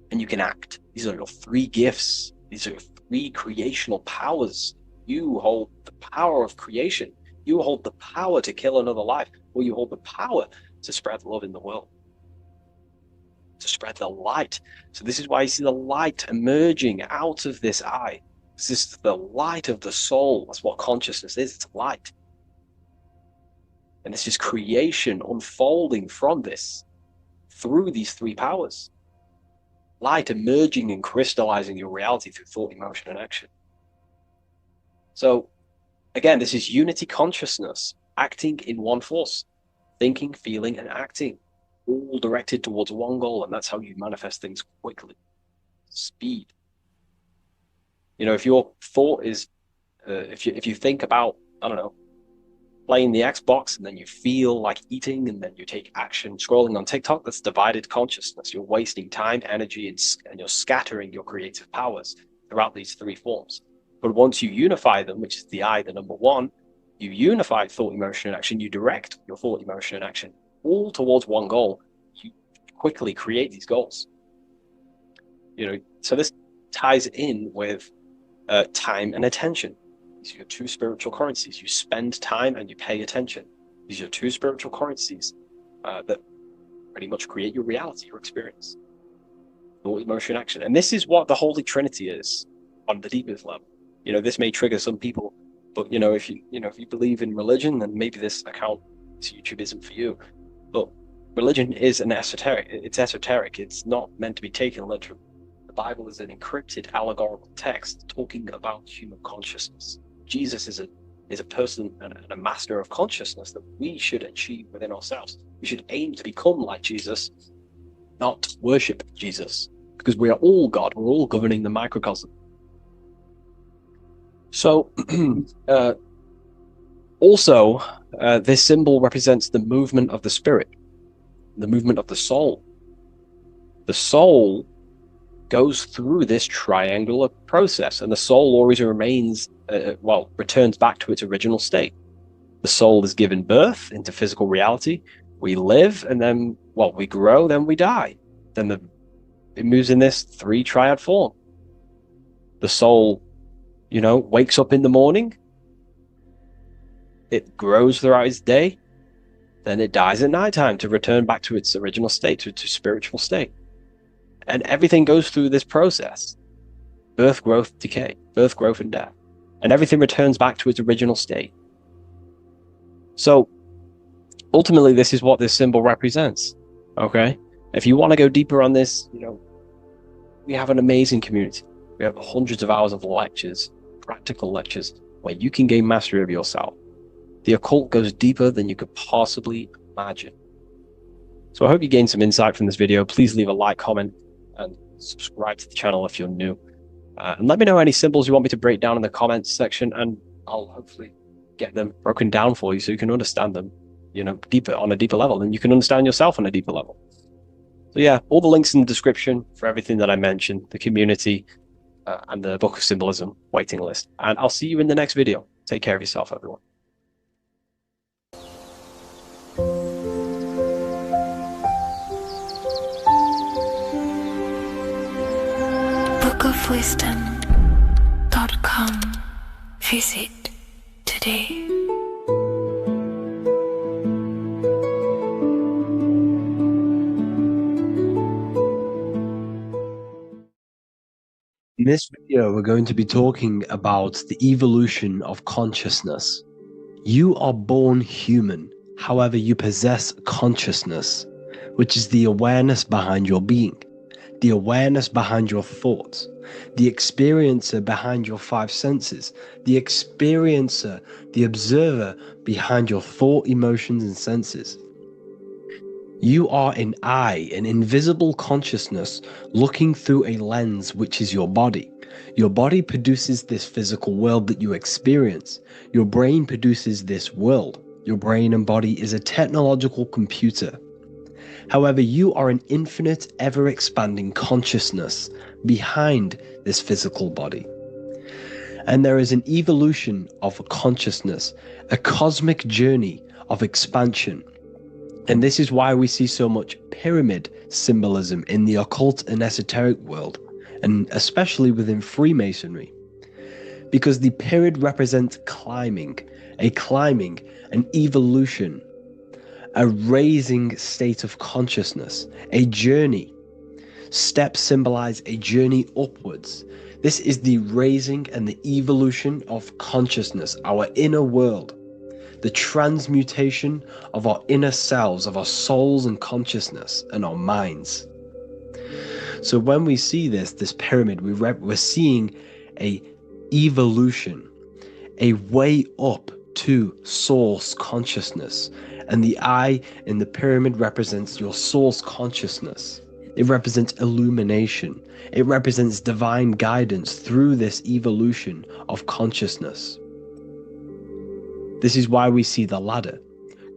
And you can act. These are your three gifts. These are your three creational powers. You hold the power of creation. You hold the power to kill another life, or you hold the power to spread love in the world, to spread the light. So this is why you see the light emerging out of this eye. This is the light of the soul. That's what consciousness is. It's light. And this is creation unfolding from this through these three powers. Light emerging and crystallizing your reality through thought, emotion, and action. So, again, this is unity consciousness, acting in one force, thinking, feeling, and acting, all directed towards one goal, and that's how you manifest things quickly. Speed. If your thought is, if you think about, I don't know, playing the Xbox, and then you feel like eating, and then you take action scrolling on TikTok, that's divided consciousness. You're wasting time, energy, and you're scattering your creative powers throughout these three forms. But once you unify them, which is the I, the number one, you unify thought, emotion, and action, you direct your thought, emotion, and action all towards one goal. You quickly create these goals. So this ties in with time and attention. These are your two spiritual currencies. You spend time and you pay attention. These are two spiritual currencies that pretty much create your reality, your experience. Thought, emotion, action. And this is what the Holy Trinity is on the deepest level. This may trigger some people, but if you believe in religion, then maybe this account, this YouTube isn't for you. But religion is esoteric. It's esoteric. It's not meant to be taken literally. The Bible is an encrypted allegorical text talking about human consciousness. Jesus is a person and a master of consciousness that we should achieve within ourselves. We should aim to become like Jesus, not worship Jesus, because we are all God. We're all governing the microcosm. So, also, this symbol represents the movement of the spirit, the movement of the soul. The soul goes through this triangular process, and the soul always remains, returns back to its original state. The soul is given birth into physical reality. We live, and then, we grow, then we die. Then it moves in this three triad form. The soul, wakes up in the morning. It grows throughout its day. Then it dies at nighttime to return back to its original state, to its spiritual state. And everything goes through this process. Birth, growth, decay. Birth, growth, and death. And everything returns back to its original state. So, ultimately, this is what this symbol represents. Okay? If you want to go deeper on this, we have an amazing community. We have hundreds of hours of lectures, practical lectures, where you can gain mastery of yourself. The occult goes deeper than you could possibly imagine. So I hope you gained some insight from this video. Please leave a like, comment, and subscribe to the channel if you're new. And let me know any symbols you want me to break down in the comments section, and I'll hopefully get them broken down for you so you can understand them, deeper, on a deeper level, and you can understand yourself on a deeper level. So yeah, all the links in the description for everything that I mentioned, the community, and the Book of Symbolism waiting list. And I'll see you in the next video. Take care of yourself, everyone. bookofwisdom.com. Visit today. In this video, we're going to be talking about the evolution of consciousness. You are born human, however, you possess consciousness, which is the awareness behind your being, the awareness behind your thoughts, the experiencer behind your five senses, the experiencer, the observer behind your thought, emotions, and senses. You are an eye, an invisible consciousness looking through a lens, which is your body. Your body produces this physical world that you experience. Your brain produces this world. Your brain and body is a technological computer. However, you are an infinite, ever-expanding consciousness behind this physical body. And there is an evolution of consciousness, a cosmic journey of expansion. And this is why we see so much pyramid symbolism in the occult and esoteric world, and especially within Freemasonry. Because the pyramid represents climbing, an evolution, a raising state of consciousness, a journey. Steps symbolize a journey upwards. This is the raising and the evolution of consciousness, our inner world. The transmutation of our inner selves, of our souls and consciousness and our minds. So when we see this pyramid, we're seeing a evolution, a way up to source consciousness. And the eye in the pyramid represents your source consciousness. It represents illumination. It represents divine guidance through this evolution of consciousness. This is why we see the ladder.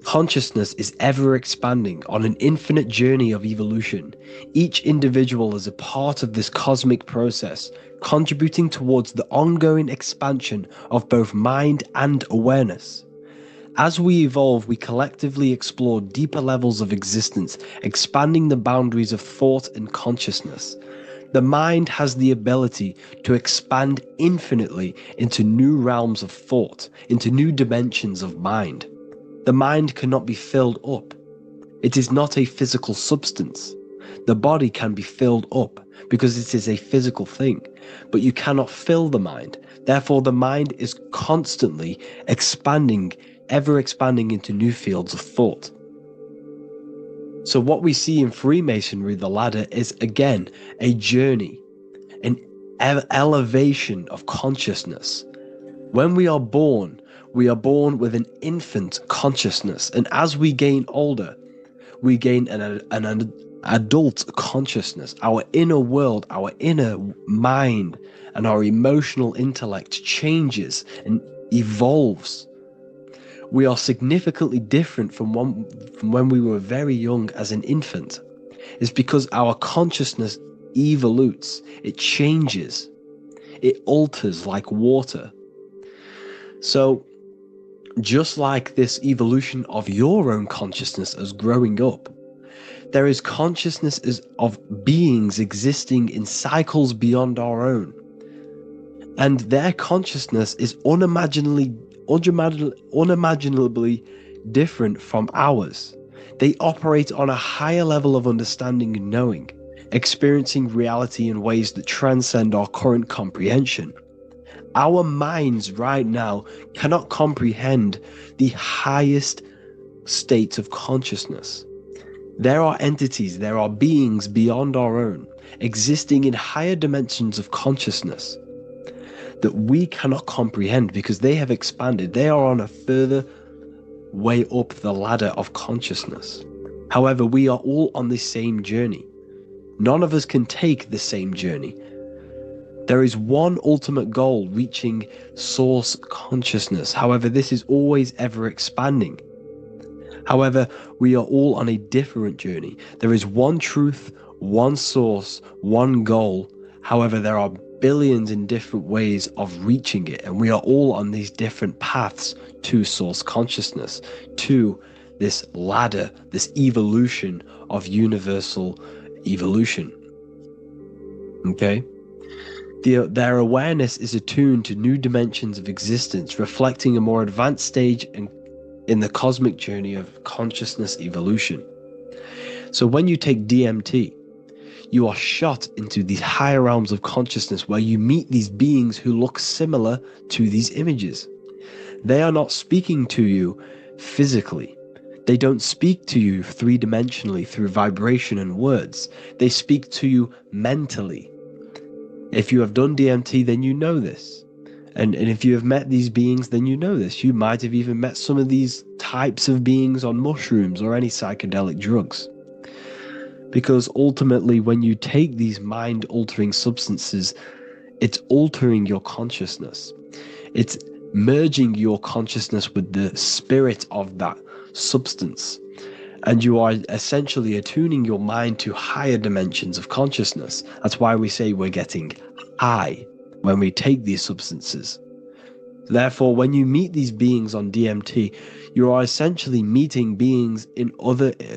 Consciousness is ever expanding on an infinite journey of evolution. Each individual is a part of this cosmic process, contributing towards the ongoing expansion of both mind and awareness. As we evolve, we collectively explore deeper levels of existence, expanding the boundaries of thought and consciousness. The mind has the ability to expand infinitely into new realms of thought, into new dimensions of mind. The mind cannot be filled up. It is not a physical substance. The body can be filled up because it is a physical thing, but you cannot fill the mind. Therefore, the mind is constantly expanding, ever expanding into new fields of thought. So what we see in Freemasonry, the ladder, is again a journey, an elevation of consciousness. When we are born with an infant consciousness, and as we gain older, we gain an adult consciousness. Our inner world, our inner mind, and our emotional intellect changes and evolves. We are significantly different from when we were very young as an infant. It's because our consciousness evolutes, it changes, it alters like water. So just like this evolution of your own consciousness as growing up, there is consciousness of beings existing in cycles beyond our own. And their consciousness is unimaginably different from ours. They operate on a higher level of understanding and knowing, experiencing reality in ways that transcend our current comprehension. Our minds right now cannot comprehend the highest states of consciousness. There are entities, there are beings beyond our own, existing in higher dimensions of consciousness that we cannot comprehend because they have expanded. They are on a further way up the ladder of consciousness. However, we are all on the same journey. None of us can take the same journey. There is one ultimate goal, reaching source consciousness. However, this is always ever expanding. However, we are all on a different journey. There is one truth, one source, one goal. However, there are billions in different ways of reaching it, and we are all on these different paths to source consciousness, to this ladder, this evolution of universal evolution. Okay? Their awareness is attuned to new dimensions of existence, reflecting a more advanced stage in the cosmic journey of consciousness evolution. So when you take DMT, you are shot into these higher realms of consciousness where you meet these beings who look similar to these images. They are not speaking to you physically. They don't speak to you three-dimensionally through vibration and words. They speak to you mentally. If you have done DMT, then you know this. And if you have met these beings, then you know this. You might have even met some of these types of beings on mushrooms or any psychedelic drugs. Because ultimately, when you take these mind-altering substances, it's altering your consciousness. It's merging your consciousness with the spirit of that substance. And you are essentially attuning your mind to higher dimensions of consciousness. That's why we say we're getting high when we take these substances. Therefore, when you meet these beings on DMT, you are essentially meeting beings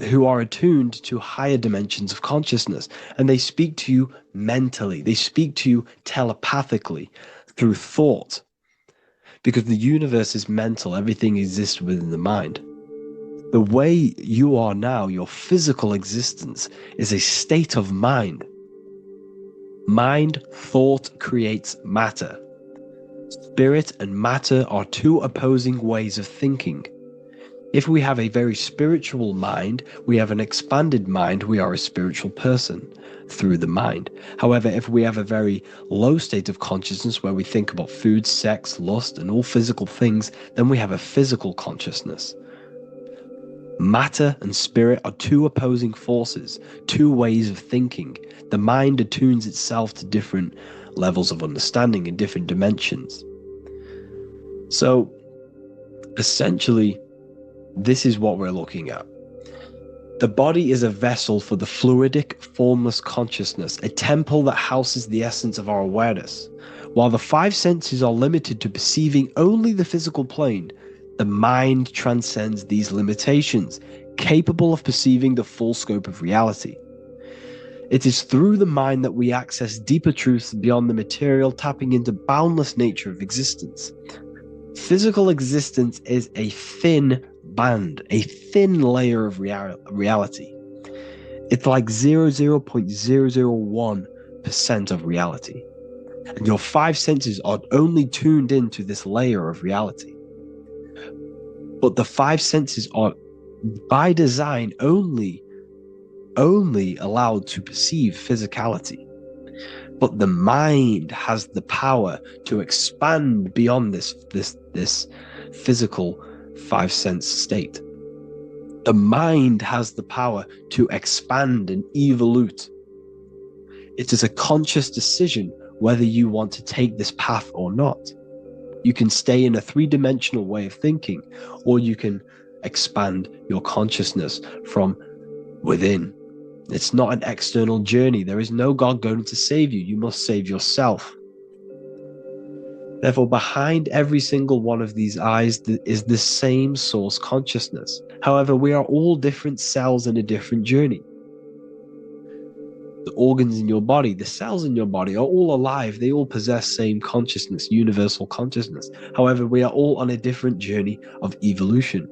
who are attuned to higher dimensions of consciousness, and they speak to you mentally. They speak to you telepathically through thought, because the universe is mental. Everything exists within the mind. The way you are now, your physical existence, is a state of mind. Mind, thought creates matter. Spirit and matter are two opposing ways of thinking. If we have a very spiritual mind, we have an expanded mind, we are a spiritual person through the mind. However, if we have a very low state of consciousness where we think about food, sex, lust, and all physical things, then we have a physical consciousness. Matter and spirit are two opposing forces, two ways of thinking. The mind attunes itself to different levels of understanding in different dimensions. So, essentially, this is what we're looking at. The body is a vessel for the fluidic, formless consciousness, a temple that houses the essence of our awareness. While the five senses are limited to perceiving only the physical plane, the mind transcends these limitations, capable of perceiving the full scope of reality. It is through the mind that we access deeper truths beyond the material, tapping into boundless nature of existence. Physical existence is a thin, band, a thin layer of reality. It's like 0.001% of reality. And your five senses are only tuned into this layer of reality. But the five senses are, by design, only allowed to perceive physicality. But the mind has the power to expand beyond this physical five sense state. The mind has the power to expand and evolute. It is a conscious decision whether you want to take this path or not. You can stay in a three-dimensional way of thinking, or you can expand your consciousness from within. It's not an external journey. There is no God going to save you. You must save yourself. Therefore, behind every single one of these eyes is the same source consciousness. However, we are all different cells in a different journey. The organs in your body, the cells in your body are all alive. They all possess same consciousness, universal consciousness. However, we are all on a different journey of evolution.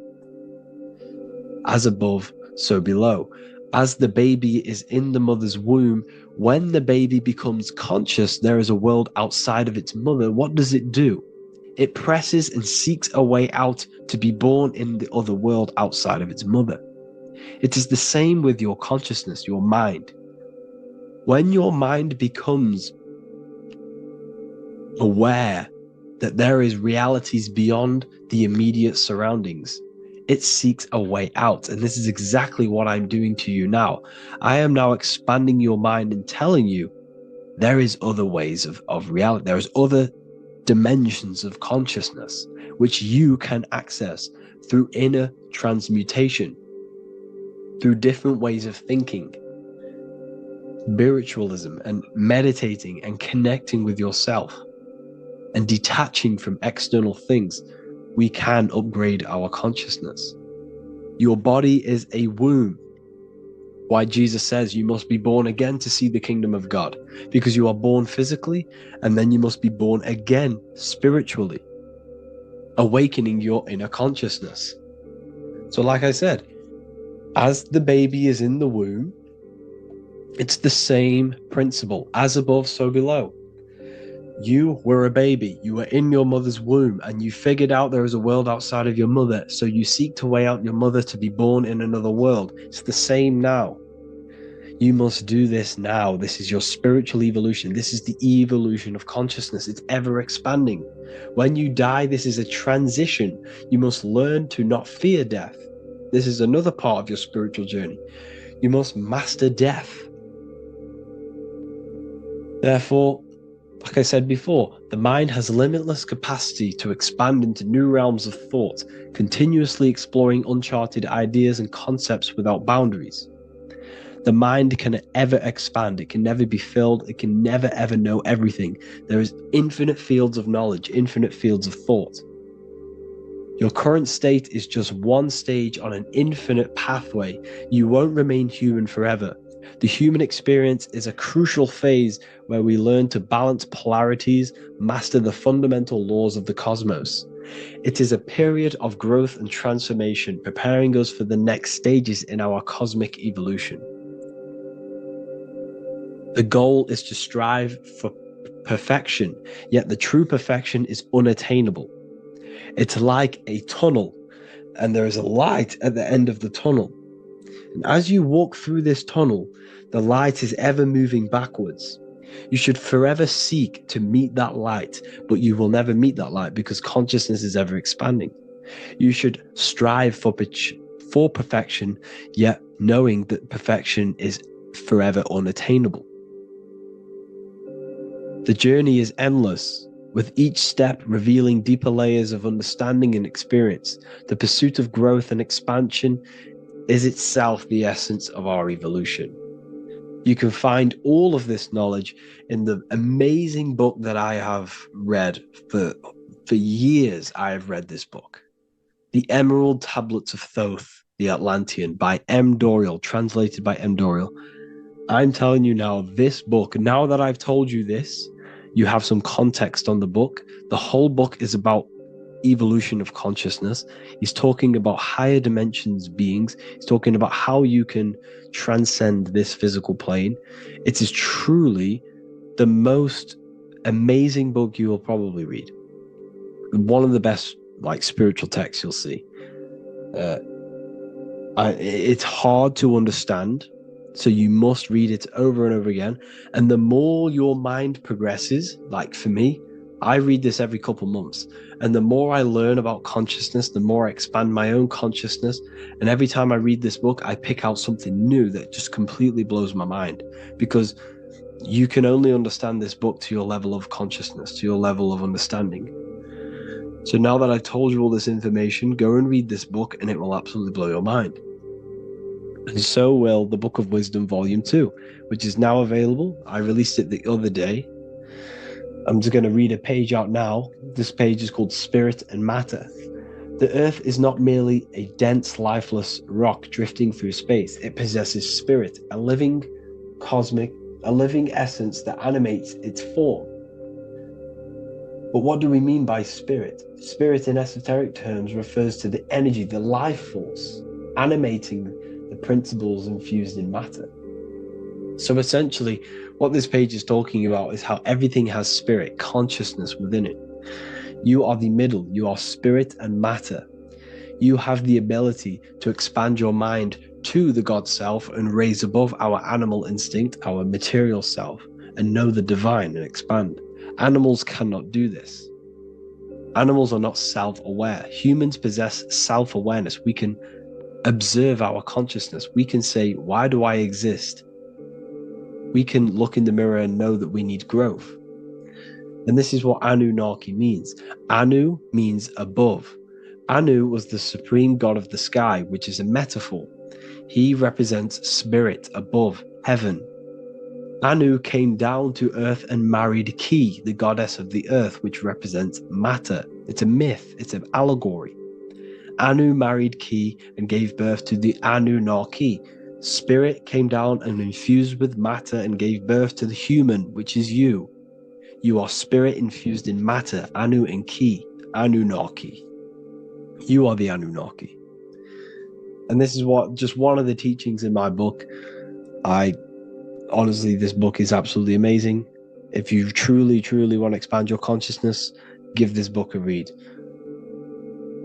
As above, so below. As the baby is in the mother's womb, when the baby becomes conscious, there is a world outside of its mother. What does it do? It presses and seeks a way out to be born in the other world outside of its mother. It is the same with your consciousness, your mind. When your mind becomes aware that there is realities beyond the immediate surroundings, it seeks a way out. And this is exactly what I'm doing to you now. I am now expanding your mind and telling you there is other ways of reality. There is other dimensions of consciousness which you can access through inner transmutation, through different ways of thinking, spiritualism, and meditating and connecting with yourself and detaching from external things. We can upgrade our consciousness. Your body is a womb. Why Jesus says you must be born again to see the kingdom of God, because you are born physically and then you must be born again spiritually, awakening your inner consciousness. So like I said, as the baby is in the womb, it's the same principle. As above, so below. You were a baby. You were in your mother's womb and you figured out there is a world outside of your mother. So you seek to weigh out your mother to be born in another world. It's the same now. You must do this now. This is your spiritual evolution. This is the evolution of consciousness. It's ever expanding. When you die, this is a transition. You must learn to not fear death. This is another part of your spiritual journey. You must master death. Therefore, like I said before, the mind has limitless capacity to expand into new realms of thought, continuously exploring uncharted ideas and concepts without boundaries. The mind can ever expand. It can never be filled. It can never ever know everything. There is infinite fields of knowledge, infinite fields of thought. Your current state is just one stage on an infinite pathway. You won't remain human forever. The human experience is a crucial phase where we learn to balance polarities, master the fundamental laws of the cosmos. It is a period of growth and transformation, preparing us for the next stages in our cosmic evolution. The goal is to strive for perfection, yet the true perfection is unattainable. It's like a tunnel, and there is a light at the end of the tunnel. And as you walk through this tunnel, the light is ever moving backwards. You should forever seek to meet that light, but you will never meet that light because consciousness is ever expanding. You should strive for perfection, yet knowing that perfection is forever unattainable. The journey is endless, with each step revealing deeper layers of understanding and experience. The pursuit of growth and expansion is itself the essence of our evolution. You can find all of this knowledge in the amazing book that I have read for years. I have read this book, The Emerald Tablets of Thoth, the Atlantean, by M. Dorial, translated by M. Dorial. I'm telling you now, this book, now that I've told you this, you have some context on the book. The whole book is about evolution of consciousness. He's talking about higher dimensions beings. He's talking about how you can transcend this physical plane. It is truly the most amazing book you will probably read. One of the best spiritual texts you'll see. It's hard to understand, so you must read it over and over again. And the more your mind progresses, like for me, I read this every couple months, and the more I learn about consciousness, the more I expand my own consciousness. And every time I read this book, I pick out something new that just completely blows my mind, because you can only understand this book to your level of consciousness, to your level of understanding. So now that I've told you all this information, go and read this book and it will absolutely blow your mind. And so will the Book of Wisdom Volume 2, which is now available. I released it the other day. I'm just going to read a page out now. This page is called Spirit and Matter. The Earth is not merely a dense, lifeless rock drifting through space. It possesses spirit, a living essence that animates its form. But what do we mean by spirit? Spirit in esoteric terms refers to the energy, the life force, animating the principles infused in matter. So essentially, what this page is talking about is how everything has spirit, consciousness within it. You are the middle, you are spirit and matter. You have the ability to expand your mind to the God self and raise above our animal instinct, our material self, and know the divine and expand. Animals cannot do this. Animals are not self-aware. Humans possess self-awareness. We can observe our consciousness. We can say, why do I exist? We can look in the mirror and know that we need growth. And this is what Anunnaki means. Anu means above. Anu was the supreme god of the sky, which is a metaphor. He represents spirit above, heaven. Anu came down to earth and married Ki, the goddess of the earth, which represents matter. It's a myth, it's an allegory. Anu married Ki and gave birth to the Anunnaki. Spirit came down and infused with matter and gave birth to the human, which is you. You are spirit infused in matter, Anu and Ki, Anunnaki. You are the Anunnaki. And this is just one of the teachings in my book. Honestly, this book is absolutely amazing. If you truly, truly want to expand your consciousness, give this book a read.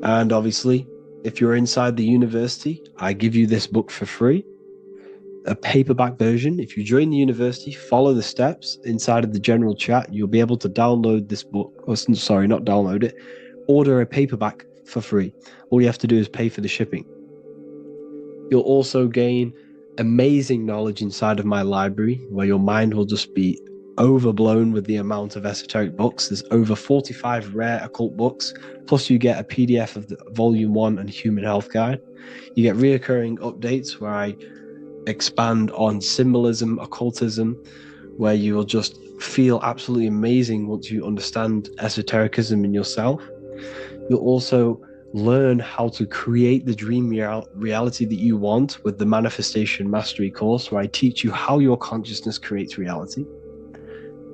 And obviously, if you're inside the university, I give you this book for free, a paperback version. If you join the university, follow the steps inside of the general chat, you'll be able to download this book, not download it, order a paperback for free. All you have to do is pay for the shipping. You'll also gain amazing knowledge inside of my library, where your mind will just be overblown with the amount of esoteric books. There's over 45 rare occult books, plus you get a PDF of the Volume 1 and Human Health Guide. You get reoccurring updates where I expand on symbolism, occultism, where you will just feel absolutely amazing once you understand esotericism in yourself. You'll also learn how to create the dream reality that you want with the Manifestation Mastery course, where I teach you how your consciousness creates reality.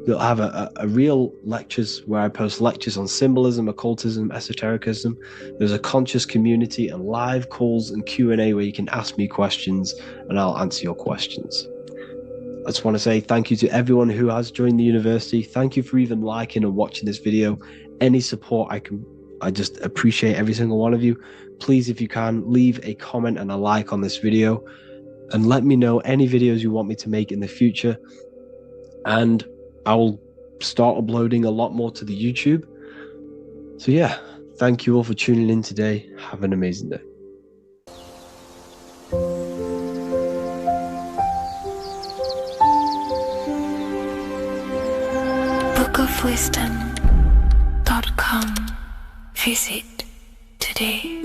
You'll have a real lectures where I post lectures on symbolism, occultism, esotericism. There's a conscious community and live calls and Q&A where you can ask me questions and I'll answer your questions. I just want to say thank you to everyone who has joined the university. Thank you for even liking and watching this video. Any support I just appreciate every single one of you. Please, if you can, leave a comment and a like on this video and let me know any videos you want me to make in the future. And I will start uploading a lot more to the YouTube. So yeah, thank you all for tuning in today. Have an amazing day. bookofwisdom.com. Visit today.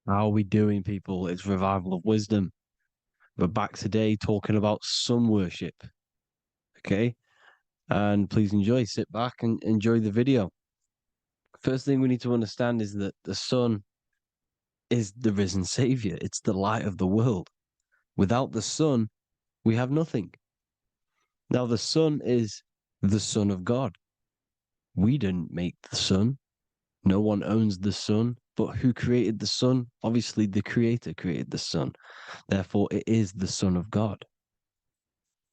How are we doing, people? It's Revival of Wisdom. We're back today talking about sun worship. Okay? And please enjoy. Sit back and enjoy the video. First thing we need to understand is that the sun is the risen savior. It's the light of the world. Without the sun, we have nothing. Now, the sun is the Son of God. We didn't make the sun. No one owns the sun. But who created the sun? Obviously, the Creator created the sun. Therefore, it is the Son of God.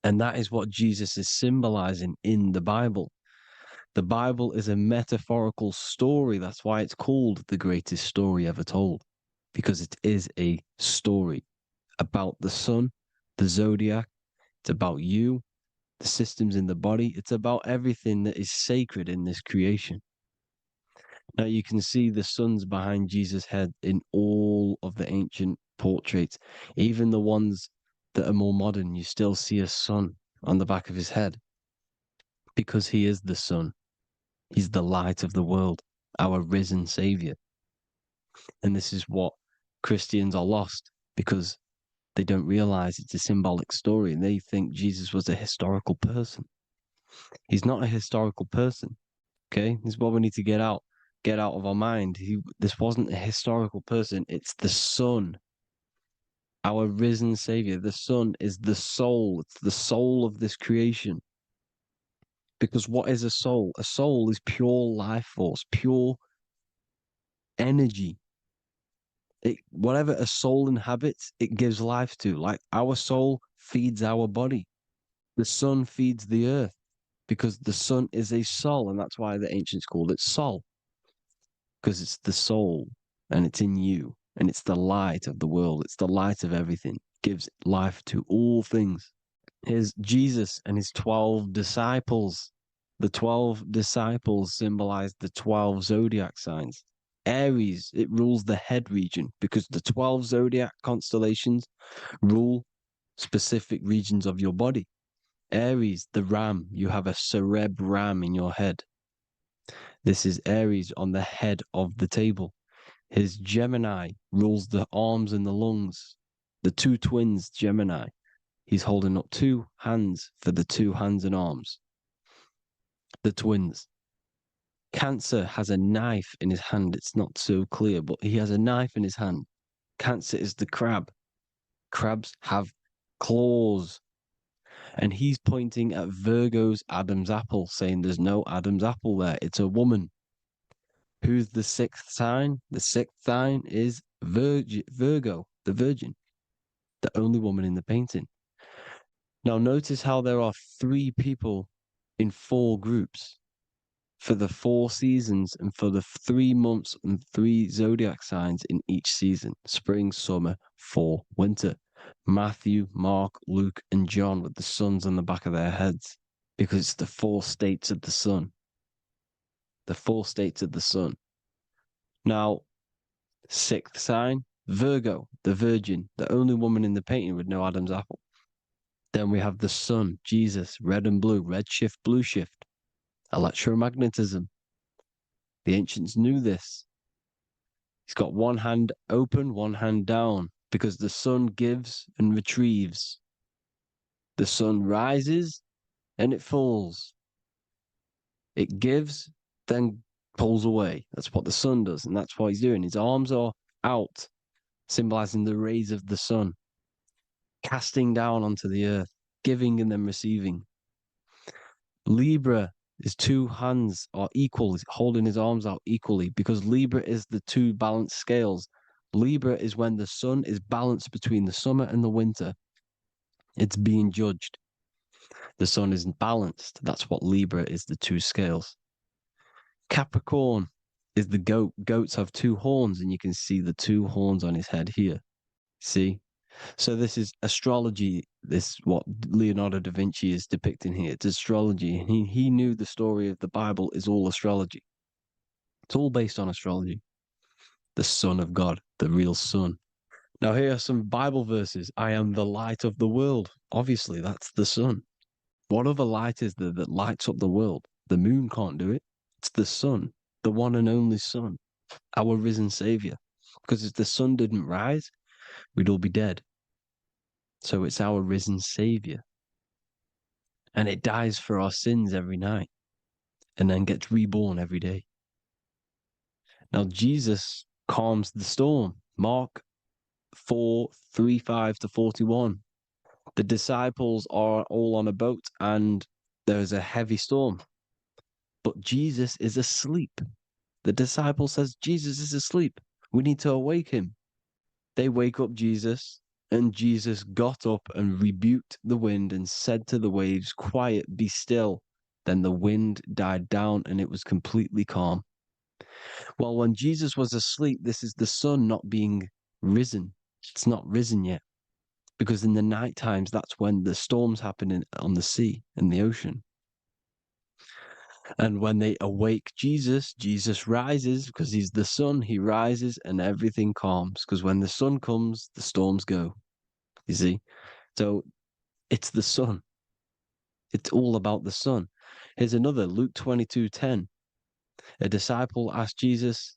And that is what Jesus is symbolizing in the Bible. The Bible is a metaphorical story. That's why it's called the greatest story ever told, because it is a story about the sun, the zodiac. It's about you, the systems in the body. It's about everything that is sacred in this creation. Now you can see the suns behind Jesus' head in all of the ancient portraits, even the ones that are more modern. You still see a sun on the back of his head because he is the sun. He's the light of the world, our risen savior. And this is what Christians are lost because they don't realize it's a symbolic story and they think Jesus was a historical person. He's not a historical person. Okay, this is what we need to get out of our mind. This wasn't a historical person. It's the Son, our risen Savior. The Son is the soul. It's the soul of this creation. Because what is a soul? A soul is pure life force, pure energy. Whatever a soul inhabits, it gives life to. Like our soul feeds our body. The sun feeds the earth because the sun is a soul, and that's why the ancients called it Sol. Because it's the soul and it's in you and it's the light of the world. It's the light of everything. It gives life to all things. Here's Jesus and his 12 disciples. The 12 disciples symbolize the 12 zodiac signs. Aries, it rules the head region because the 12 zodiac constellations rule specific regions of your body. Aries, the ram, you have a cerebrum in your head. This is Aries on the head of the table. His Gemini rules the arms and the lungs. The two twins, Gemini. He's holding up two hands for the two hands and arms. The twins. Cancer has a knife in his hand. It's not so clear, but he has a knife in his hand. Cancer is the crab. Crabs have claws. And he's pointing at Virgo's Adam's apple, saying there's no Adam's apple there. It's a woman. Who's the sixth sign? The sixth sign is Virgo, the Virgin, the only woman in the painting. Now notice how there are 3 people in 4 groups for the 4 seasons and for the 3 months and 3 zodiac signs in each season: spring, summer, fall, winter. Matthew, Mark, Luke, and John with the suns on the back of their heads, because it's the 4 states of the sun. The 4 states of the sun. Now, 6th sign, Virgo, the Virgin, the only woman in the painting with no Adam's apple. Then we have the sun, Jesus, red and blue, red shift, blue shift. Electromagnetism. The ancients knew this. He's got one hand open, one hand down, because the sun gives and retrieves. The sun rises and it falls. It gives, then pulls away. That's what the sun does, and that's what he's doing. His arms are out, symbolizing the rays of the sun, casting down onto the earth, giving and then receiving. Libra, his 2 hands are equal, he's holding his arms out equally, because Libra is the 2 balanced scales. Libra is when the sun is balanced between the summer and the winter. It's being judged. The sun isn't balanced. That's what Libra is, the 2 scales. Capricorn is the goat. Goats have 2 horns, and you can see the 2 horns on his head here. See? So this is astrology. This is what Leonardo da Vinci is depicting here. It's astrology. And he knew the story of the Bible is all astrology. It's all based on astrology. The Son of God, the real sun. Now here are some Bible verses. I am the light of the world. Obviously, that's the sun. What other light is there that lights up the world? The moon can't do it. It's the sun, the one and only sun, our risen Savior. Because if the sun didn't rise, we'd all be dead. So it's our risen Savior. And it dies for our sins every night and then gets reborn every day. Now, Jesus calms the storm. Mark 4:35-41. The disciples are all on a boat and there is a heavy storm, but Jesus is asleep. The disciple says, Jesus is asleep. We need to awake him. They wake up Jesus, and Jesus got up and rebuked the wind and said to the waves, quiet, be still. Then the wind died down and it was completely calm. Well, when Jesus was asleep, this is the sun not being risen. It's not risen yet. Because in the night times, that's when the storms happen on the sea, in the ocean. And when they awake Jesus, Jesus rises because he's the sun. He rises and everything calms. Because when the sun comes, the storms go. You see? So it's the sun. It's all about the sun. Here's another, Luke 22:10. A disciple asked Jesus,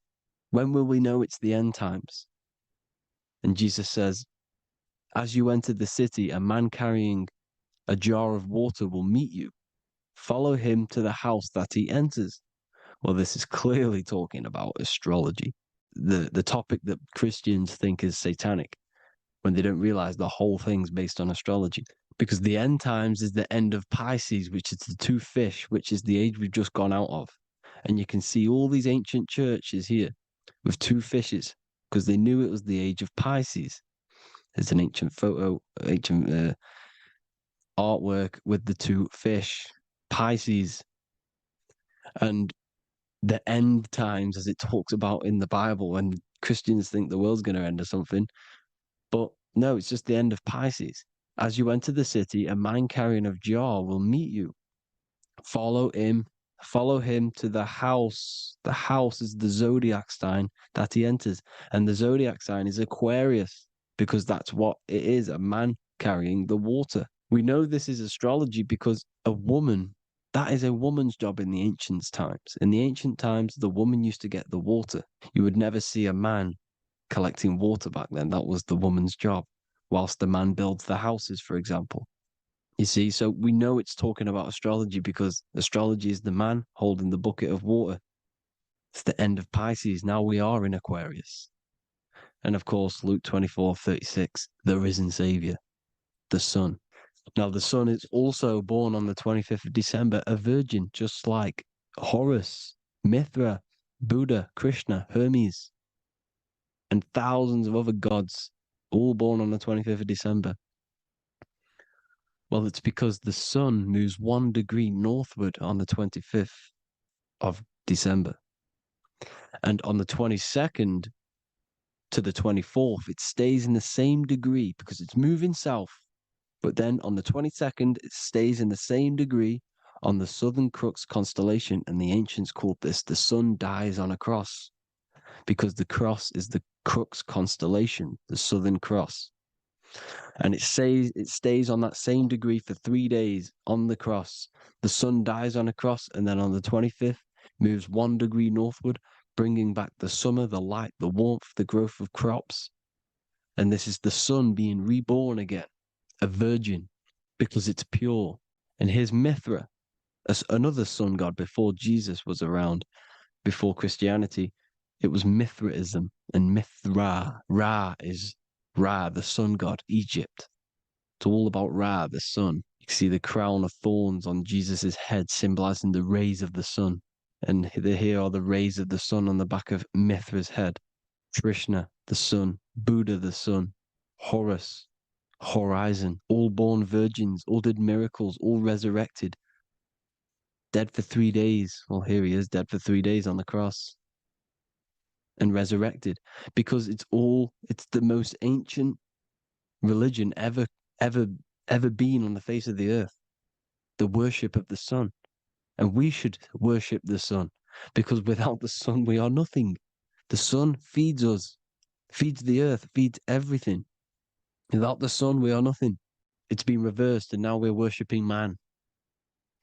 when will we know it's the end times? And Jesus says, as you enter the city, a man carrying a jar of water will meet you. Follow him to the house that he enters. Well, this is clearly talking about astrology, the topic that Christians think is satanic, when they don't realize the whole thing's based on astrology. Because the end times is the end of Pisces, which is the two fish, which is the age we've just gone out of. And you can see all these ancient churches here with two fishes, because they knew it was the age of Pisces. There's an ancient photo, ancient artwork with the two fish, Pisces. And the end times, as it talks about in the Bible, when Christians think the world's going to end or something. But no, it's just the end of Pisces. As you enter the city, a man carrying a jar will meet you. Follow him to the house. The house is the zodiac sign that he enters. And the zodiac sign is Aquarius, because that's what it is, a man carrying the water. We know this is astrology because a woman, that is a woman's job in the ancient times. In the ancient times, the woman used to get the water. You would never see a man collecting water back then. That was the woman's job, whilst the man builds the houses, for example. You see, so we know it's talking about astrology because astrology is the man holding the bucket of water. It's the end of Pisces. Now we are in Aquarius. And of course, Luke 24:36, the risen Savior, the Son. Now, the Son is also born on the 25th of December, a virgin, just like Horus, Mithra, Buddha, Krishna, Hermes, and thousands of other gods, all born on the 25th of December. Well, it's because the sun moves 1 degree northward on the 25th of December. And on the 22nd to the 24th, it stays in the same degree because it's moving south. But then on the 22nd, it stays in the same degree on the Southern Crux constellation. And the ancients called this the sun dies on a cross, because the cross is the Crux constellation, the Southern Cross. And it stays on that same degree for 3 days on the cross. The sun dies on a cross, and then on the 25th, moves 1 degree northward, bringing back the summer, the light, the warmth, the growth of crops. And this is the sun being reborn again, a virgin, because it's pure. And here's Mithra, another sun god before Jesus was around, before Christianity. It was Mithraism, and Mithra, Ra is Ra, the sun god, Egypt. It's all about Ra, the sun. You see the crown of thorns on Jesus' head, symbolizing the rays of the sun. And here are the rays of the sun on the back of Mithra's head. Krishna, the sun. Buddha, the sun. Horus, horizon. All born virgins, all did miracles, all resurrected. Dead for 3 days. Well, here he is, dead for 3 days on the cross. And resurrected, because it's the most ancient religion ever been on the face of the earth, the worship of the sun. And we should worship the sun, because without the sun we are nothing. The sun feeds us, feeds the earth, feeds everything. Without the sun we are nothing. It's been reversed, and now we're worshipping man,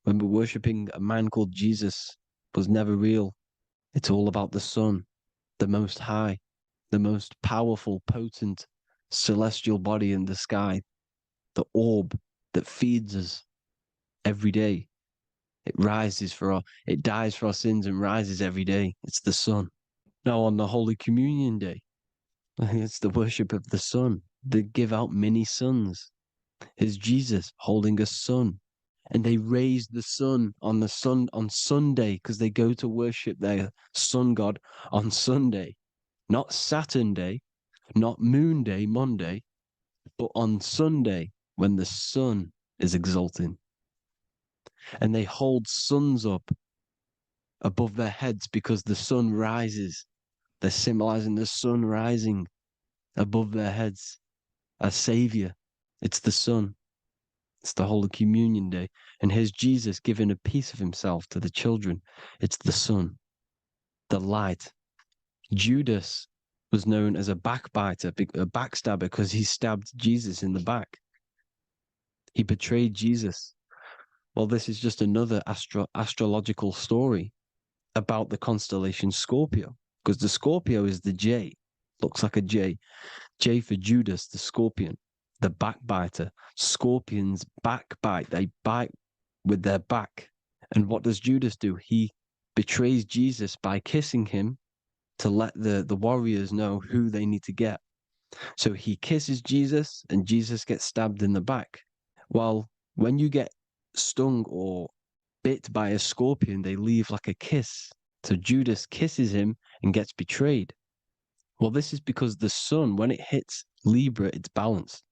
when we're worshipping a man called Jesus, was never real. It's all about the sun, the most high, the most powerful, potent, celestial body in the sky, the orb that feeds us every day. It dies for our sins and rises every day. It's the sun. Now on the Holy Communion Day, It's the worship of the sun. They give out mini suns. Here's Jesus holding a sun. And they raise the sun on Sunday because they go to worship their sun god on Sunday. Not Saturn day, not Moon day, Monday, but on Sunday when the sun is exalting. And they hold suns up above their heads because the sun rises. They're symbolizing the sun rising above their heads as Savior. It's the sun. It's the Holy Communion Day. And here's Jesus giving a piece of himself to the children. It's the sun, the light. Judas was known as a backbiter, a backstabber, because he stabbed Jesus in the back. He betrayed Jesus. Well, this is just another astrological story about the constellation Scorpio, because the Scorpio is the J, looks like a J. J for Judas, the scorpion, the backbiter. Scorpions backbite, they bite with their back. And what does Judas do? He betrays Jesus by kissing him to let the warriors know who they need to get. So he kisses Jesus and Jesus gets stabbed in the back. Well, when you get stung or bit by a scorpion, they leave like a kiss. So Judas kisses him and gets betrayed. Well, this is because the sun, when it hits Libra, it's balanced.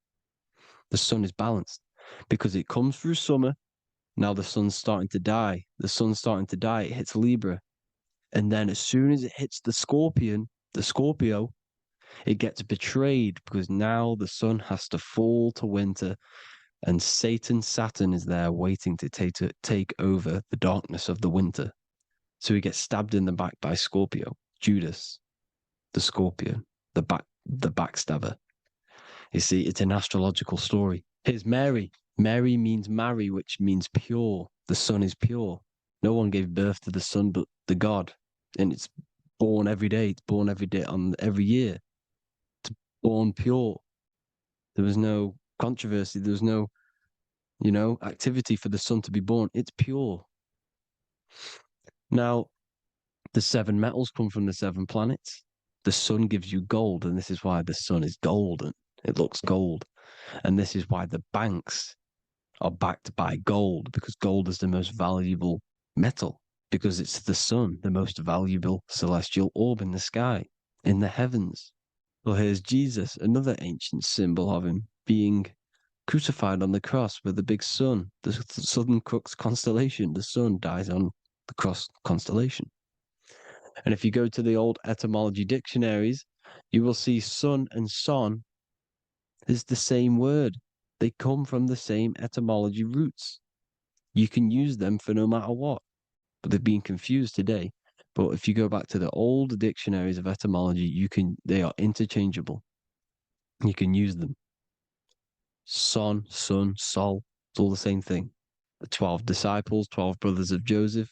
The sun is balanced because it comes through summer. Now the sun's starting to die. The sun's starting to die. It hits Libra. And then as soon as it hits the Scorpio, it gets betrayed because now the sun has to fall to winter and Saturn is there waiting to take over the darkness of the winter. So he gets stabbed in the back by Scorpio, Judas, the scorpion, the backstabber. You see, it's an astrological story. Here's Mary. Mary means marry, which means pure. The sun is pure. No one gave birth to the sun but the God. And it's born every day. It's born every day on every year. It's born pure. There was no controversy. There was no, activity for the sun to be born. It's pure. Now, the 7 metals come from the 7 planets. The sun gives you gold, and this is why the sun is golden. It looks gold. And this is why the banks are backed by gold, because gold is the most valuable metal, because it's the sun, the most valuable celestial orb in the sky, in the heavens. Well, here's Jesus, another ancient symbol of him being crucified on the cross with the big sun, the Southern Crux constellation. The sun dies on the cross constellation. And if you go to the old etymology dictionaries, you will see sun and son is the same word. They come from the same etymology roots. You can use them for no matter what, but they've been confused today. But if you go back to the old dictionaries of etymology, they are interchangeable. You can use them. Son, sun, sol, it's all the same thing. The 12 disciples, 12 brothers of Joseph,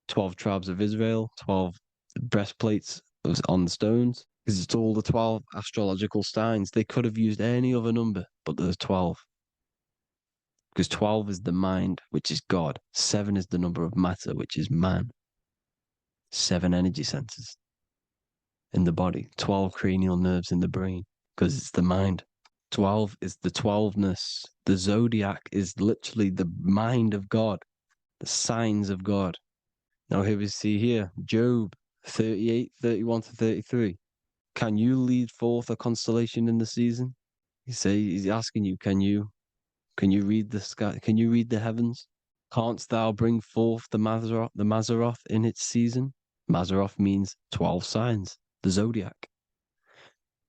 12 tribes of Israel, 12 breastplates on the stones, because it's all the 12 astrological signs. They could have used any other number, but there's 12. Because 12 is the mind, which is God. 7 is the number of matter, which is man. 7 energy centers in the body. 12 cranial nerves in the brain, because it's the mind. 12 is the 12ness. The zodiac is literally the mind of God, the signs of God. Now here we see here, Job 38, 31 to 33. Can you lead forth a constellation in the season? He's asking you, can you read the sky? Can you read the heavens? Canst thou bring forth the Mazzaroth in its season? Mazzaroth means 12 signs, the zodiac.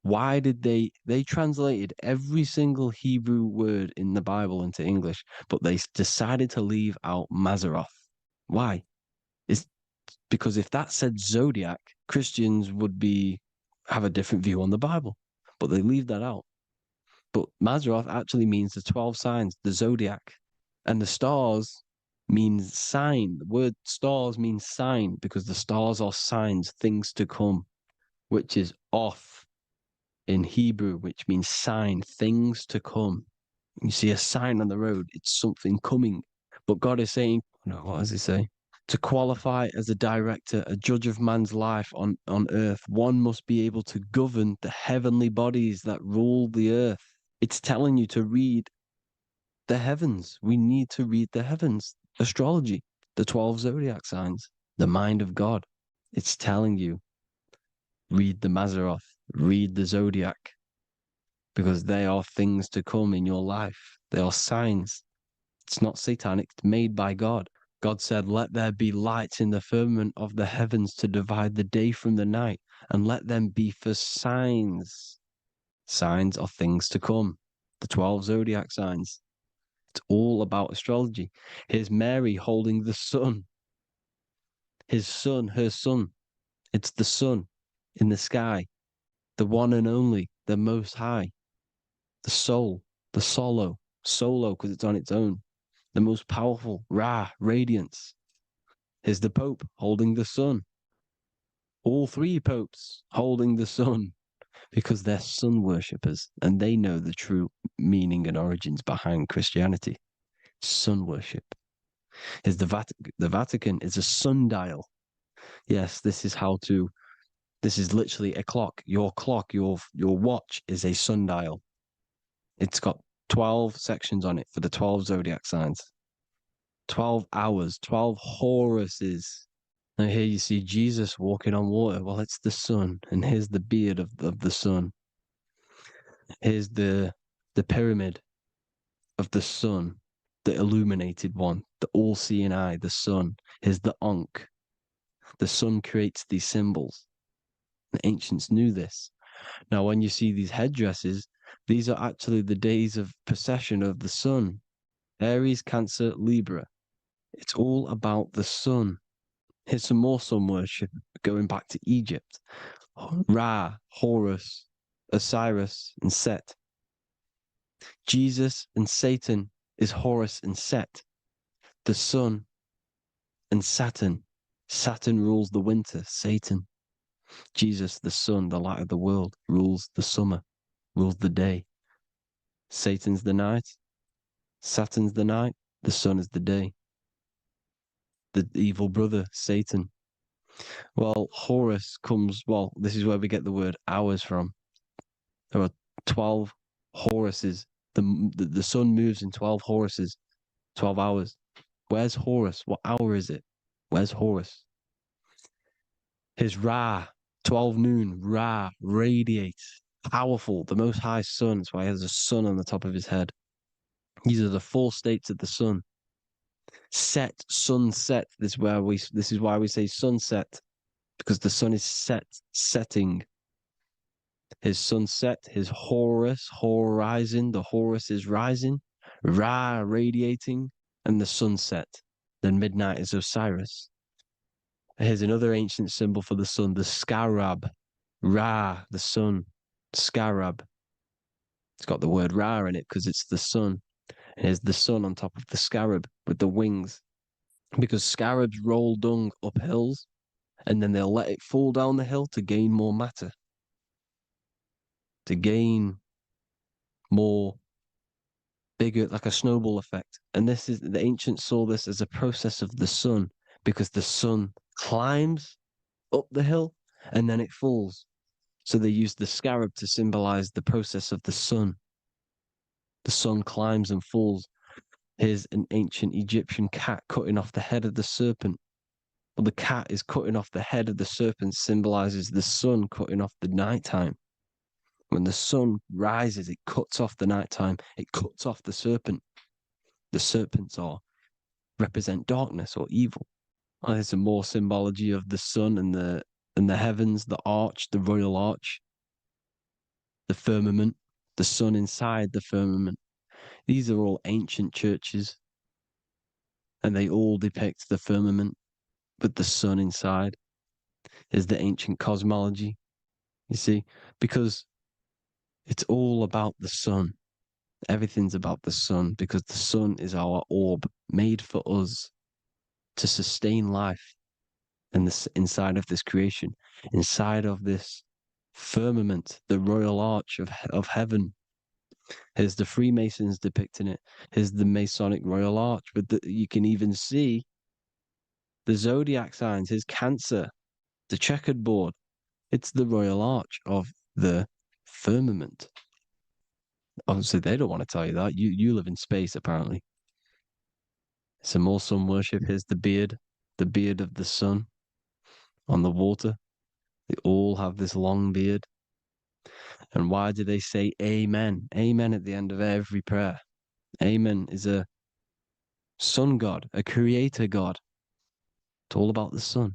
Why did they translated every single Hebrew word in the Bible into English, but they decided to leave out Mazzaroth? Why? It's because if that said zodiac, Christians would have a different view on the Bible, but they leave that out. But Mazzaroth actually means the 12 signs, the zodiac, and the stars means sign. The word stars means sign because the stars are signs, things to come, which is off in Hebrew, which means sign, things to come. You see a sign on the road, it's something coming. But God is saying, what does he say? To qualify as a director, a judge of man's life on earth, one must be able to govern the heavenly bodies that rule the earth. It's telling you to read the heavens. We need to read the heavens. Astrology, the 12 zodiac signs, the mind of God. It's telling you, read the Mazzaroth, read the zodiac, because they are things to come in your life. They are signs. It's not satanic, it's made by God. God said, let there be lights in the firmament of the heavens to divide the day from the night, and let them be for signs. Signs are things to come. The 12 zodiac signs. It's all about astrology. Here's Mary holding the sun. His son, her son. It's the sun in the sky, the one and only, the most high, the soul, the solo because it's on its own, the most powerful, Ra, radiance. Here's the Pope holding the sun. All three popes holding the sun because they're sun worshippers and they know the true meaning and origins behind Christianity. Sun worship. Here's the Vatican is a sundial. Yes, this is literally a clock. Your watch is a sundial. It's got 12 sections on it for the 12 zodiac signs. 12 hours, 12 Horuses. Now here you see Jesus walking on water. Well, it's the sun, and here's the beard of the sun. Here's the pyramid of the sun, the illuminated one, the all-seeing eye, the sun. Here's the Ankh. The sun creates these symbols. The ancients knew this. Now, when you see these headdresses, these are actually the days of procession of the sun. Aries, Cancer, Libra. It's all about the sun. Here's some more sun worship going back to Egypt. Ra, Horus, Osiris, and Set. Jesus and Satan is Horus and Set. The sun and Saturn. Saturn rules the winter, Satan. Jesus, the sun, the light of the world, rules the summer, rules the day. Satan's the night, Saturn's the night, the sun is the day. The evil brother, Satan. Well, Horus comes, this is where we get the word hours from. There are 12 Horuses. The sun moves in 12 Horuses, 12 hours. Where's Horus? What hour is it? Where's Horus? His Ra, 12 noon, Ra, radiates, powerful, the most high sun. That's why he has a sun on the top of his head. These are the 4 states of the sun. Set, sunset. This is why we say sunset, because the sun is setting. His sunset, his Horus, horizon, the Horus is rising, Ra radiating, and the sunset. Then midnight is Osiris. Here's another ancient symbol for the sun, the scarab. Ra, the sun, scarab. It's got the word Ra in it because it's the sun. And here's the sun on top of the scarab with the wings. Because scarabs roll dung up hills, and then they'll let it fall down the hill to gain more matter. To gain more bigger, like a snowball effect. And the ancients saw this as a process of the sun, because the sun climbs up the hill and then it falls. So they used the scarab to symbolize the process of the sun. The sun climbs and falls. Here's an ancient Egyptian cat cutting off the head of the serpent. Well, the cat is cutting off the head of the serpent, symbolizes the sun cutting off the nighttime. When the sun rises, it cuts off the nighttime. It cuts off the serpent. The serpents represent darkness or evil. Oh, there's some more symbology of the sun and the heavens, the arch, the royal arch, the firmament, the sun inside the firmament. These are all ancient churches, and they all depict the firmament with the sun inside. Is the ancient cosmology, you see, because it's all about the sun. Everything's about the sun, because the sun is our orb made for us to sustain life in inside of this creation, inside of this firmament, the royal arch of heaven. Here's the Freemasons depicting it. Here's the Masonic royal arch, but you can even see The zodiac signs, his Cancer, the checkered board. It's the royal arch of the firmament. Obviously, they don't want to tell you that. You live in space, apparently. Some more sun worship. Here's the beard of the sun on the water. They all have this long beard. And why do they say amen? Amen at the end of every prayer. Amen is a sun god, a creator god. It's all about the sun.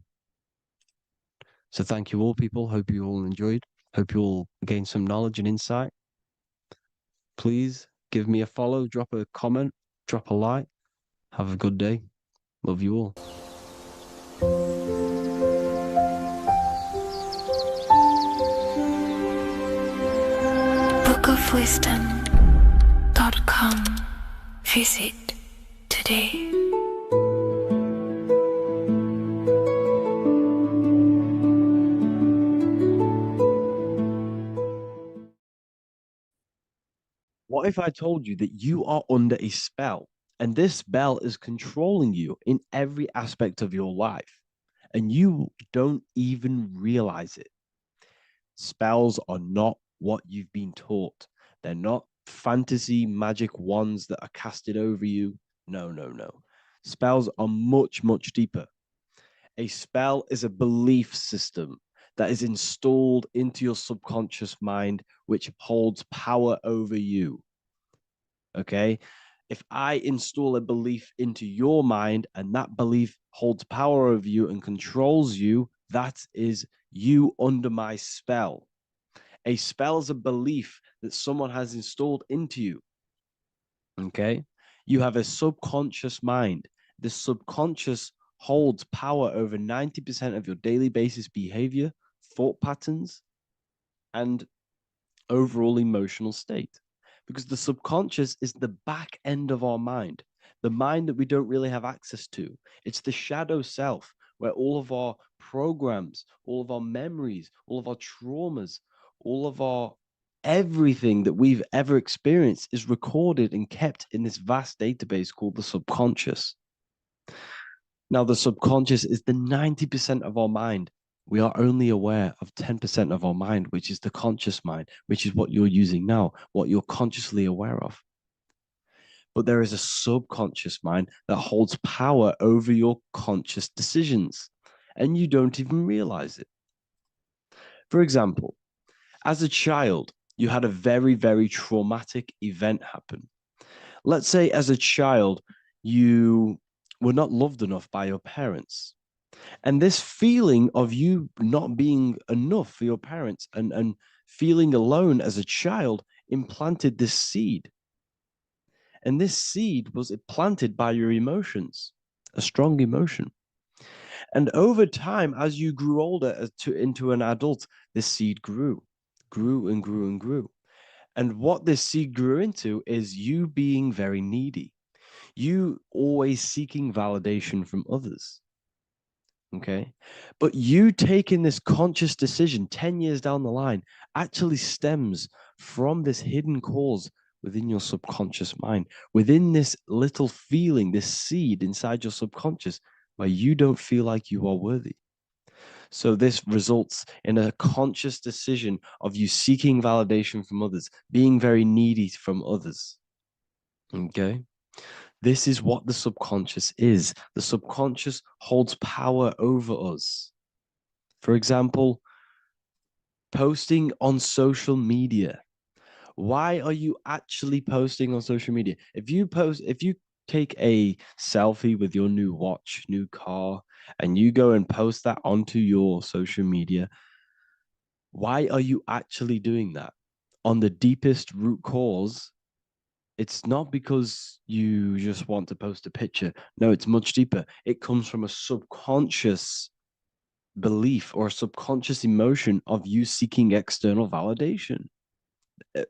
So thank you all, people. Hope you all enjoyed. Hope you all gained some knowledge and insight. Please give me a follow, drop a comment, drop a like. Have a good day. Love you all. bookofwisdom.com. Visit today. What if I told you that you are under a spell and this spell is controlling you in every aspect of your life and you don't even realize it? Spells are not what you've been taught. They're not fantasy magic wands that are casted over you. No, no, no. Spells are much, much deeper. A spell is a belief system that is installed into your subconscious mind, which holds power over you. Okay? If I install a belief into your mind and that belief holds power over you and controls you, that is you under my spell. A spell is a belief that someone has installed into you. Okay? You have a subconscious mind. The subconscious holds power over 90% of your daily basis behavior, thought patterns, and overall emotional state. Because the subconscious is the back end of our mind, the mind that we don't really have access to. It's the shadow self where all of our programs, all of our memories, all of our traumas, all of our everything that we've ever experienced is recorded and kept in this vast database called the subconscious. Now, the subconscious is the 90% of our mind. We are only aware of 10% of our mind, which is the conscious mind, which is what you're using now, what you're consciously aware of. But there is a subconscious mind that holds power over your conscious decisions, and you don't even realize it. For example, as a child, you had a very, very traumatic event happen. Let's say as a child, you were not loved enough by your parents. And this feeling of you not being enough for your parents and feeling alone as a child implanted this seed. And this seed was planted by your emotions, a strong emotion. And over time, as you grew older into an adult, this seed grew and grew and grew. And what this seed grew into is you being very needy, you always seeking validation from others. Okay. But you taking this conscious decision 10 years down the line actually stems from this hidden cause within your subconscious mind, within this little feeling, this seed inside your subconscious where you don't feel like you are worthy. So this results in a conscious decision of you seeking validation from others, being very needy from others. Okay. This is what the subconscious is. The subconscious holds power over us. For example, posting on social media. Why are you actually posting on social media? If you take a selfie with your new watch, new car, and you go and post that onto your social media, why are you actually doing that? On the deepest root cause, it's not because you just want to post a picture. No, it's much deeper. It comes from a subconscious belief or a subconscious emotion of you seeking external validation,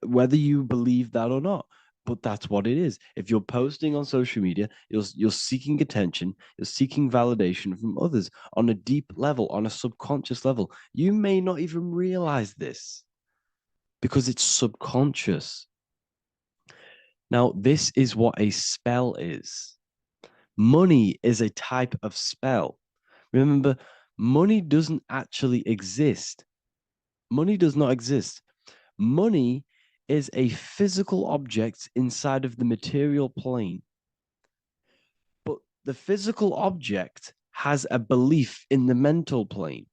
whether you believe that or not. But that's what it is. If you're posting on social media, you're seeking attention, you're seeking validation from others on a deep level, on a subconscious level. You may not even realize this because it's subconscious. Now, this is what a spell is. Money is a type of spell. Remember, money doesn't actually exist. Money does not exist. Money is a physical object inside of the material plane. But the physical object has a belief in the mental plane.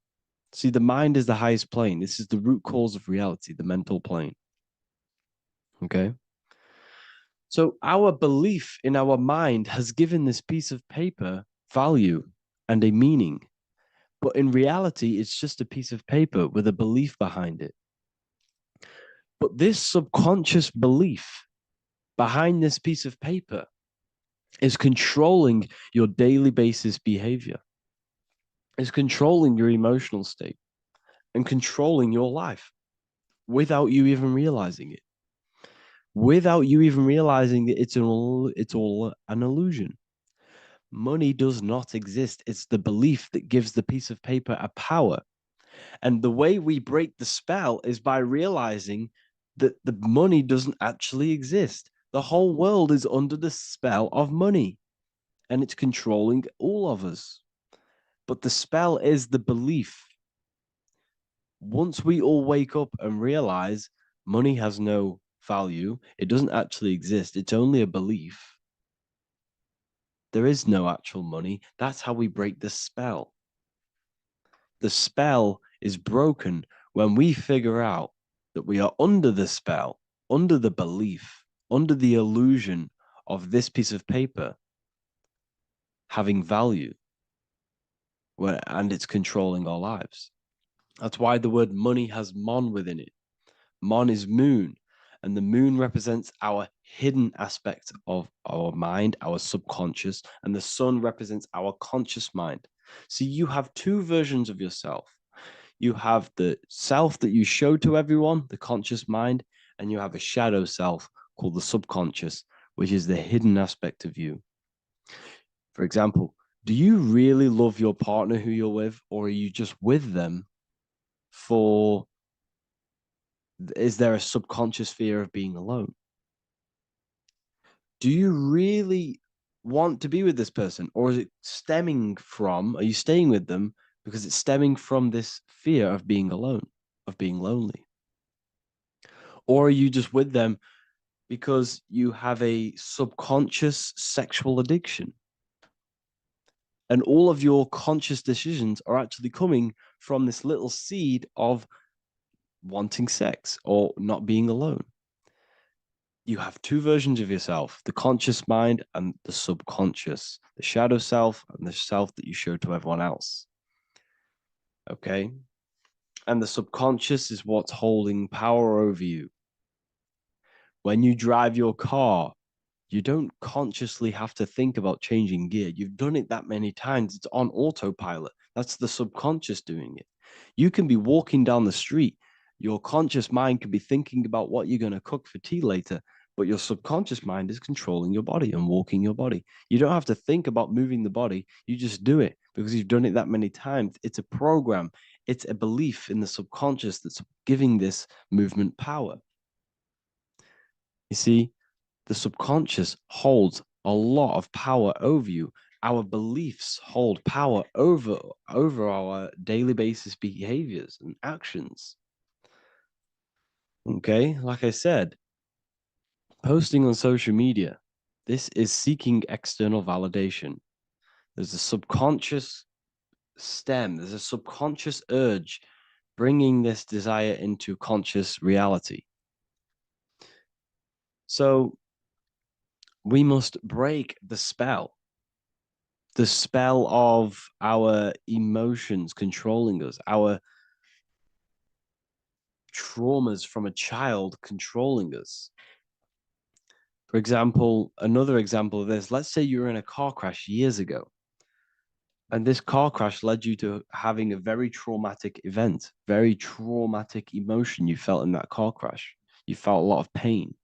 See, the mind is the highest plane. This is the root cause of reality, the mental plane. Okay? So our belief in our mind has given this piece of paper value and a meaning. But in reality, it's just a piece of paper with a belief behind it. But this subconscious belief behind this piece of paper is controlling your daily basis behavior, is controlling your emotional state, and controlling your life without you even realizing it. Without you even realizing that it's all an illusion. Money does not exist. It's the belief that gives the piece of paper a power. And the way we break the spell is by realizing that the money doesn't actually exist. The whole world is under the spell of money, and it's controlling all of us. But the spell is the belief. Once we all wake up and realize money has no value, it doesn't actually exist, it's only a belief. There is no actual money. That's how we break the spell. The spell is broken when we figure out that we are under the spell, under the belief, under the illusion of this piece of paper having value, and it's controlling our lives. That's why the word money has mon within it. Mon is moon, and the moon represents our hidden aspect of our mind, our subconscious, and the sun represents our conscious mind. So you have two versions of yourself. You have the self that you show to everyone, the conscious mind, and you have a shadow self called the subconscious, which is the hidden aspect of you. For example, do you really love your partner who you're with, or are you just with them for, is there a subconscious fear of being alone? Do you really want to be with this person, or is it stemming from, are you staying with them because it's stemming from this fear of being alone, of being lonely? Or are you just with them because you have a subconscious sexual addiction? And all of your conscious decisions are actually coming from this little seed of wanting sex or not being alone. You have two versions of yourself, the conscious mind and the subconscious, the shadow self and the self that you show to everyone else. Okay? And the subconscious is what's holding power over you. When you drive your car, you don't consciously have to think about changing gear. You've done it that many times. It's on autopilot. That's the subconscious doing it. You can be walking down the street. Your conscious mind can be thinking about what you're going to cook for tea later, but your subconscious mind is controlling your body and walking your body. You don't have to think about moving the body. You just do it because you've done it that many times. It's a program. It's a belief in the subconscious that's giving this movement power. You see, the subconscious holds a lot of power over you. Our beliefs hold power over our daily basis behaviors and actions. Okay, like I said, posting on social media, this is seeking external validation. There's a subconscious stem, there's a subconscious urge bringing this desire into conscious reality. So we must break the spell of our emotions controlling us, our traumas from a child controlling us. For example, another example of this, let's say you were in a car crash years ago, and this car crash led you to having a very traumatic event, very traumatic emotion you felt in that car crash. You felt a lot of pain.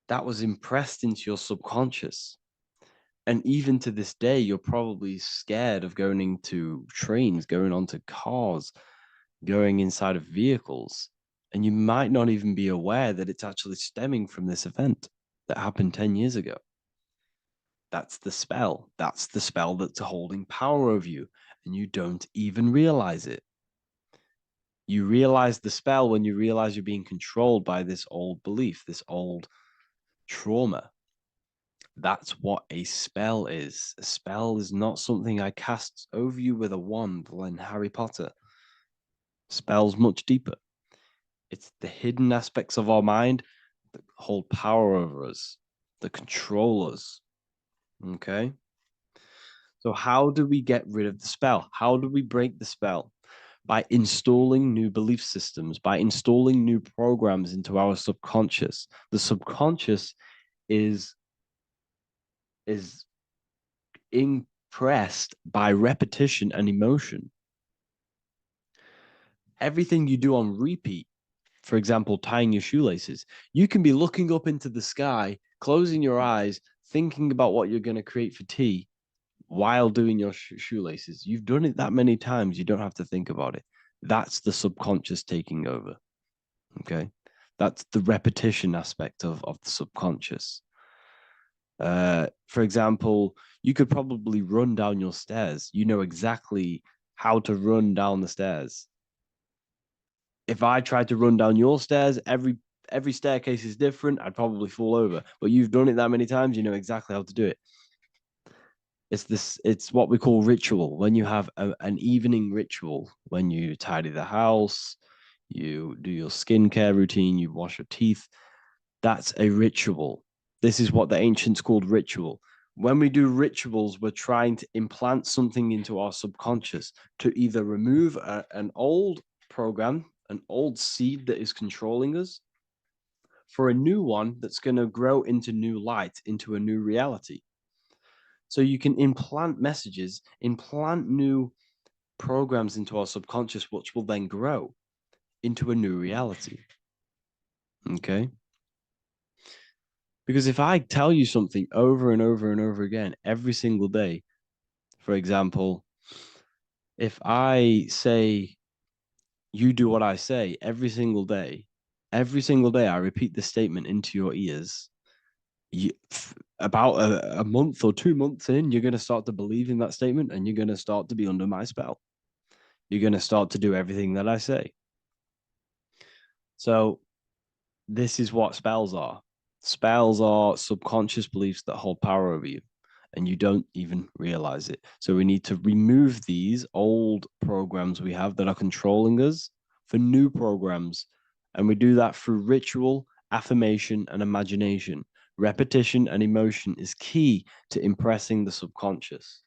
That was impressed into your subconscious. And even to this day, you're probably scared of going into trains, going onto cars, going inside of vehicles. And you might not even be aware that it's actually stemming from this event that happened 10 years ago. That's the spell. That's the spell that's holding power over you, and you don't even realize it. You realize the spell when you realize you're being controlled by this old belief, this old trauma. That's what a spell is. A spell is not something I cast over you with a wand like Harry Potter. Spell's much deeper. It's the hidden aspects of our mind that hold power over us, that control us. Okay? So, how do we get rid of the spell? How do we break the spell? By installing new belief systems, by installing new programs into our subconscious. The subconscious is impressed by repetition and emotion. Everything you do on repeat, for example, tying your shoelaces, you can be looking up into the sky, closing your eyes, thinking about what you're going to create for tea while doing your shoelaces. You've done it that many times, you don't have to think about it. That's the subconscious taking over. Okay. That's the repetition aspect of the subconscious. For example, you could probably run down your stairs. You know exactly how to run down the stairs. If I tried to run down your stairs, every staircase is different. I'd probably fall over. But you've done it that many times, you know exactly how to do it. It's what we call ritual. When you have an evening ritual, when you tidy the house, you do your skincare routine, you wash your teeth, that's a ritual. This is what the ancients called ritual. When we do rituals, we're trying to implant something into our subconscious to either remove an old program, an old seed that is controlling us, for a new one that's going to grow into new light, into a new reality. So you can implant messages, implant new programs into our subconscious, which will then grow into a new reality. Okay? Because if I tell you something over and over and over again every single day, for example, if I say, you do what I say every single day I repeat this statement into your ears, about a month or 2 months in, you're going to start to believe in that statement and you're going to start to be under my spell. You're going to start to do everything that I say. So this is what spells are. Spells are subconscious beliefs that hold power over you, and you don't even realize it. So we need to remove these old programs we have that are controlling us for new programs. And we do that through ritual, affirmation, and imagination. Repetition and emotion is key to impressing the subconscious.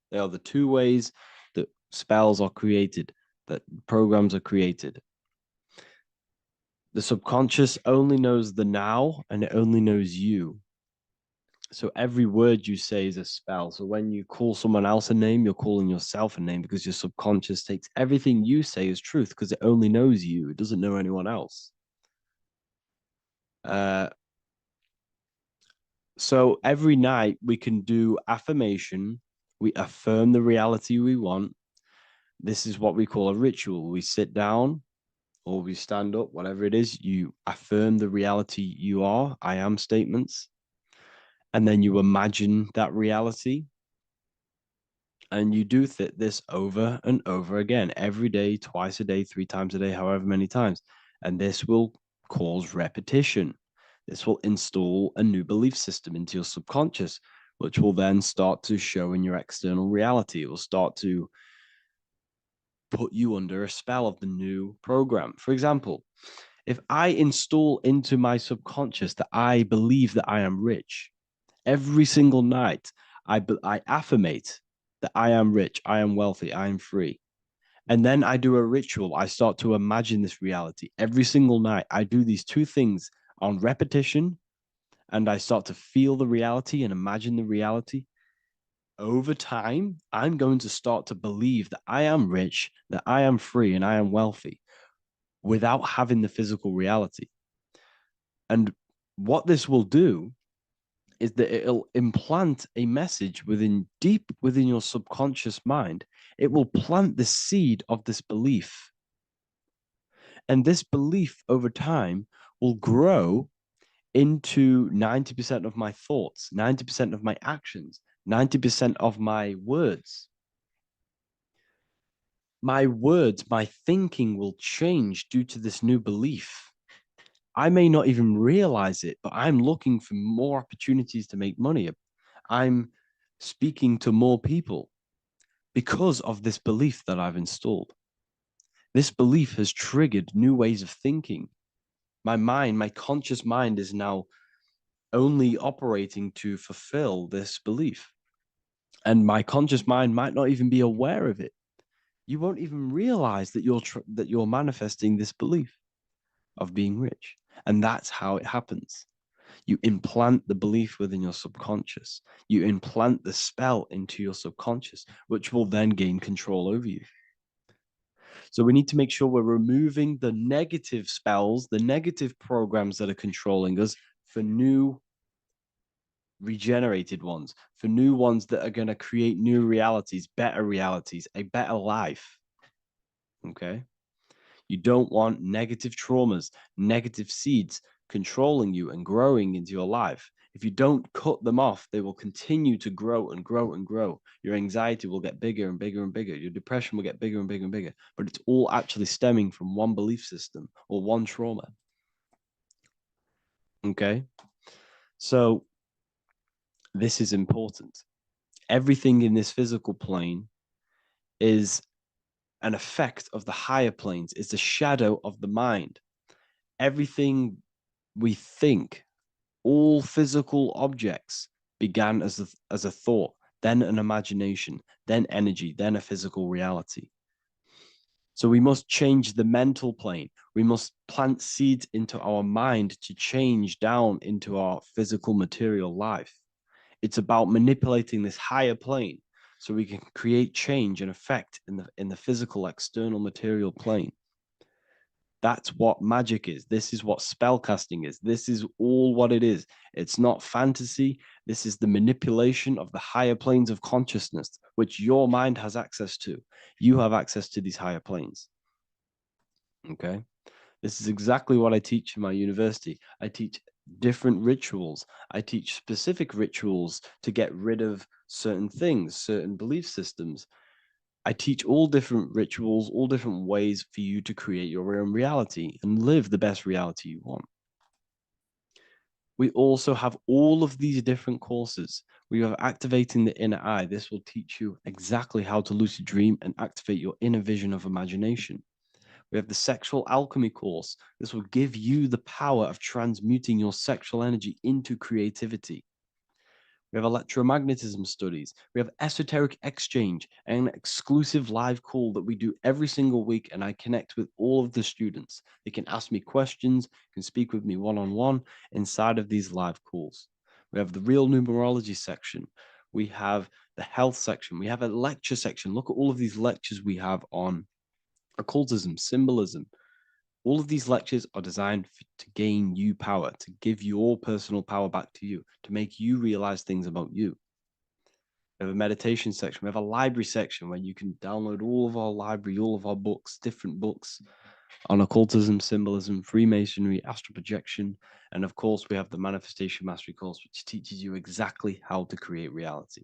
They are the two ways that spells are created, that programs are created. The subconscious only knows the now, and it only knows you. So every word you say is a spell. So when you call someone else a name, you're calling yourself a name, because your subconscious takes everything you say as truth, because it only knows you. It doesn't know anyone else. So every night we can do affirmation. We affirm the reality we want. This is what we call a ritual. We sit down or we stand up, whatever it is, you affirm the reality you are, I am statements. And then you imagine that reality. And you do this over and over again, every day, twice a day, 3 times a day, however many times. And this will cause repetition. This will install a new belief system into your subconscious, which will then start to show in your external reality. It will start to put you under a spell of the new program. For example, if I install into my subconscious that I believe that I am rich, every single night I affirmate that I am rich, I am wealthy, I am free. And then I do a ritual. I start to imagine this reality. Every single night, I do these two things on repetition, and I start to feel the reality and imagine the reality. Over time, I'm going to start to believe that I am rich, that I am free, and I am wealthy without having the physical reality. And what this will do is that it'll implant a message deep within your subconscious mind. It will plant the seed of this belief. And this belief over time will grow into 90% of my thoughts, 90% of my actions, 90% of my words. My words, my thinking will change due to this new belief. I may not even realize it, but I'm looking for more opportunities to make money. I'm speaking to more people because of this belief that I've installed. This belief has triggered new ways of thinking. My mind, my conscious mind is now only operating to fulfill this belief. And my conscious mind might not even be aware of it. You won't even realize that you're manifesting this belief of being rich. And that's how it happens. You implant the belief within your subconscious. You implant the spell into your subconscious, which will then gain control over you. So we need to make sure we're removing the negative spells, the negative programs that are controlling us, for new regenerated ones, for new ones that are going to create new realities, a better life. Okay? You don't want negative traumas, negative seeds controlling you and growing into your life. If you don't cut them off, they will continue to grow and grow and grow. Your anxiety will get bigger and bigger and bigger. Your depression will get bigger and bigger and bigger. But it's all actually stemming from one belief system or one trauma. Okay? So this is important. Everything in this physical plane is an effect of the higher planes, is the shadow of the mind. Everything we think, all physical objects began as a thought, then an imagination, then energy, then a physical reality. So we must change the mental plane. We must plant seeds into our mind to change down into our physical material life. It's about manipulating this higher plane so we can create change and effect in the physical external material plane. That's what magic is. This is what spellcasting is. This is all what it is. It's not fantasy. This is the manipulation of the higher planes of consciousness, which your mind has access to. You have access to these higher planes. Okay? This is exactly what I teach in my university. I teach different rituals. I teach specific rituals to get rid of certain things, certain belief systems. I teach all different rituals, all different ways for you to create your own reality and live the best reality you want. We also have all of these different courses. We have activating the inner eye. This will teach you exactly how to lucid dream and activate your inner vision of imagination. We have the sexual alchemy course. This will give you the power of transmuting your sexual energy into creativity. We have electromagnetism studies. We have esoteric exchange and an exclusive live call that we do every single week. And I connect with all of the students. They can ask me questions, can speak with me one-on-one inside of these live calls. We have the real numerology section. We have the health section. We have a lecture section. Look at all of these lectures we have on occultism, symbolism. All of these lectures are designed to gain you power, to give your personal power back to you, to make you realize things about you. We have a meditation section. We have a library section where you can download all of our library, all of our books, different books on occultism, symbolism, Freemasonry, astral projection. And of course, we have the Manifestation Mastery course, which teaches you exactly how to create reality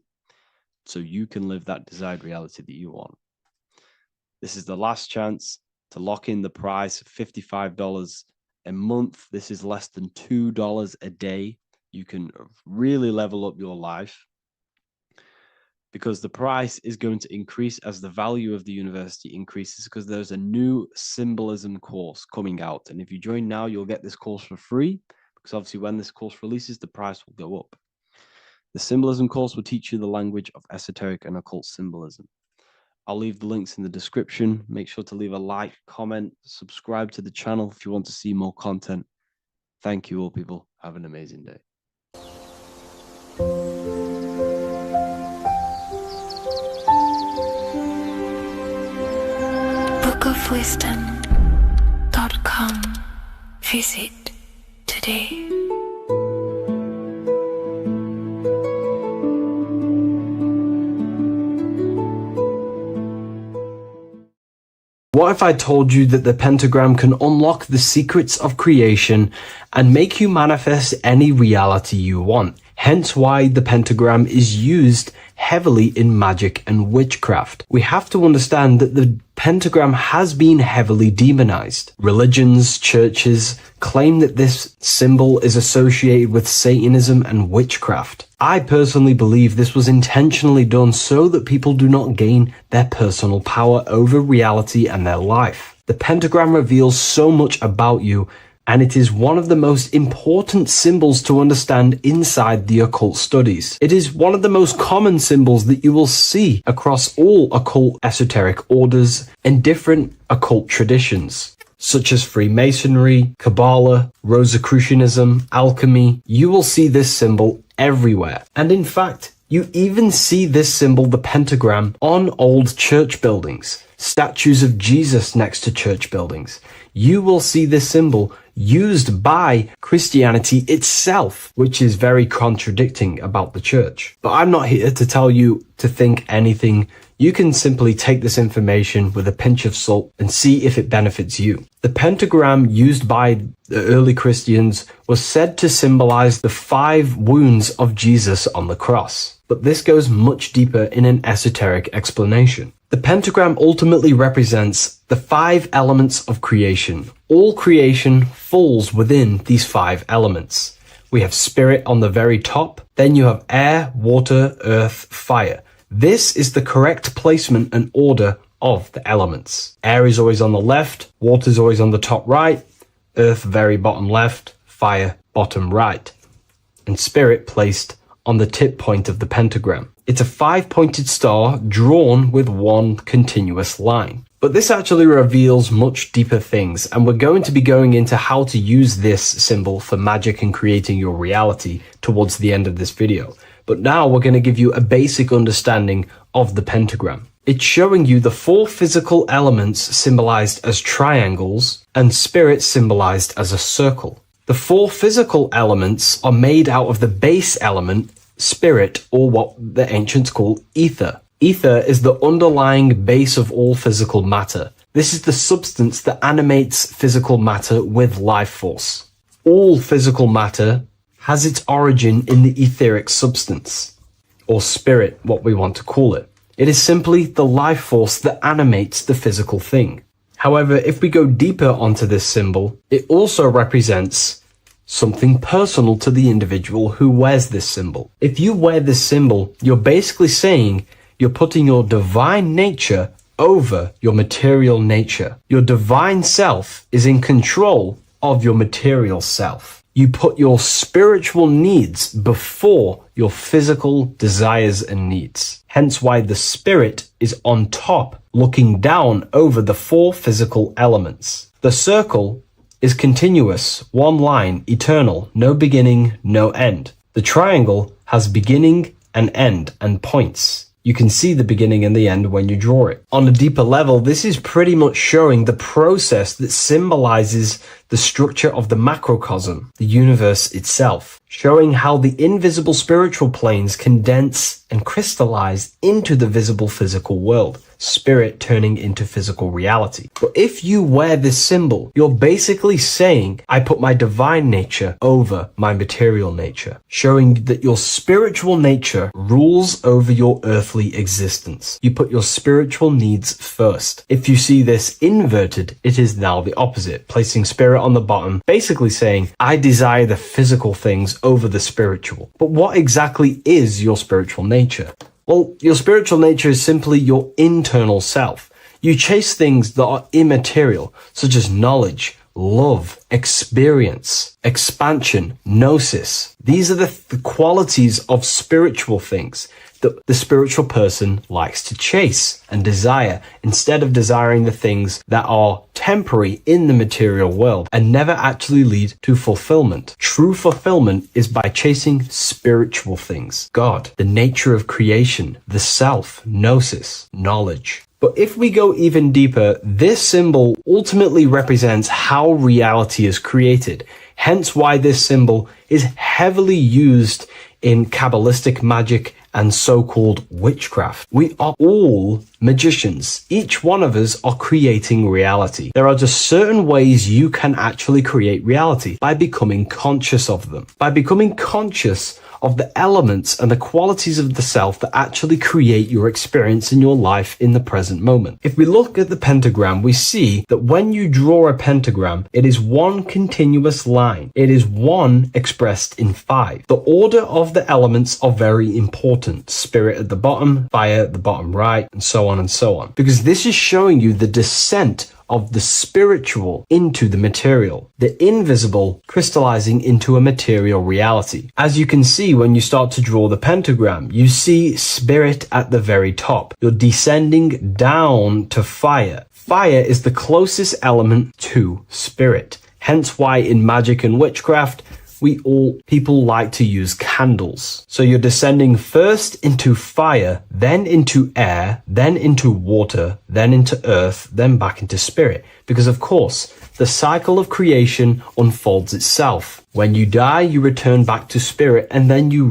so you can live that desired reality that you want. This is the last chance to lock in the price of $55 a month. This is less than $2 a day. You can really level up your life because the price is going to increase as the value of the university increases, because there's a new symbolism course coming out. And if you join now, you'll get this course for free, because obviously when this course releases, the price will go up. The symbolism course will teach you the language of esoteric and occult symbolism. I'll leave the links in the description. Make sure to leave a like, comment, subscribe to the channel if you want to see more content. Thank you all, people. Have an amazing day. bookofwisdom.com. Visit today. What if I told you that the pentagram can unlock the secrets of creation and make you manifest any reality you want? Hence why the pentagram is used heavily in magic and witchcraft. We have to understand that the pentagram has been heavily demonized. Religions, churches claim that this symbol is associated with Satanism and witchcraft. I personally believe this was intentionally done so that people do not gain their personal power over reality and their life. The pentagram reveals so much about you, and it is one of the most important symbols to understand inside the occult studies. It is one of the most common symbols that you will see across all occult esoteric orders and different occult traditions, such as Freemasonry, Kabbalah, Rosicrucianism, alchemy. You will see this symbol everywhere. And in fact, you even see this symbol, the pentagram, on old church buildings, statues of Jesus next to church buildings. You will see this symbol used by Christianity itself, which is very contradicting about the church. But I'm not here to tell you to think anything. You can simply take this information with a pinch of salt and see if it benefits you. The pentagram used by the early Christians was said to symbolize the 5 wounds of Jesus on the cross. But this goes much deeper in an esoteric explanation. The pentagram ultimately represents the 5 elements of creation. All creation falls within these 5 elements. We have spirit on the very top, then you have air, water, earth, fire. This is the correct placement and order of the elements. Air is always on the left, water is always on the top right, earth very bottom left, fire bottom right, and spirit placed on the tip point of the pentagram. It's a 5-pointed star drawn with one continuous line. But this actually reveals much deeper things, and we're going to be going into how to use this symbol for magic and creating your reality towards the end of this video. But now we're going to give you a basic understanding of the pentagram. It's showing you the 4 physical elements symbolized as triangles and spirit symbolized as a circle. The 4 physical elements are made out of the base element, spirit, or what the ancients call ether. Ether is the underlying base of all physical matter. This is the substance that animates physical matter with life force. All physical matter has its origin in the etheric substance, or spirit, what we want to call it. It is simply the life force that animates the physical thing. However, if we go deeper onto this symbol, it also represents something personal to the individual who wears this symbol. If you wear this symbol, you're basically saying you're putting your divine nature over your material nature. Your divine self is in control of your material self. You put your spiritual needs before your physical desires and needs. Hence why the spirit is on top, looking down over the 4 physical elements. The circle is continuous, one line, eternal, no beginning, no end. The triangle has beginning and end and points. You can see the beginning and the end when you draw it. On a deeper level, this is pretty much showing the process that symbolizes the structure of the macrocosm, the universe itself, showing how the invisible spiritual planes condense and crystallize into the visible physical world, spirit turning into physical reality. But if you wear this symbol, you're basically saying, I put my divine nature over my material nature, showing that your spiritual nature rules over your earthly existence. You put your spiritual needs first. If you see this inverted, it is now the opposite, placing spirit on the bottom, basically saying, I desire the physical things over the spiritual. But what exactly is your spiritual nature? Well, your spiritual nature is simply your internal self. You chase things that are immaterial, such as knowledge, love, experience, expansion, gnosis. These are the qualities of spiritual things that the spiritual person likes to chase and desire, instead of desiring the things that are temporary in the material world and never actually lead to fulfillment. True fulfillment is by chasing spiritual things, God, the nature of creation, the self, gnosis, knowledge. But if we go even deeper, this symbol ultimately represents how reality is created. Hence why this symbol is heavily used in Kabbalistic magic and so-called witchcraft. We are all magicians. Each one of us are creating reality. There are just certain ways you can actually create reality by becoming conscious of them. By becoming conscious of the elements and the qualities of the self that actually create your experience in your life in the present moment. If we look at the pentagram, we see that when you draw a pentagram, it is one continuous line. It is one expressed in 5. The order of the elements are very important. Spirit at the bottom, fire at the bottom right, and so on and so on. Because this is showing you the descent of the spiritual into the material, the invisible crystallizing into a material reality. As you can see when you start to draw the pentagram, you see spirit at the very top. You're descending down to fire. Fire is the closest element to spirit. Hence why in magic and witchcraft, people like to use candles. So you're descending first into fire, then into air, then into water, then into earth, then back into spirit. Because of course, the cycle of creation unfolds itself. When you die, you return back to spirit, and then you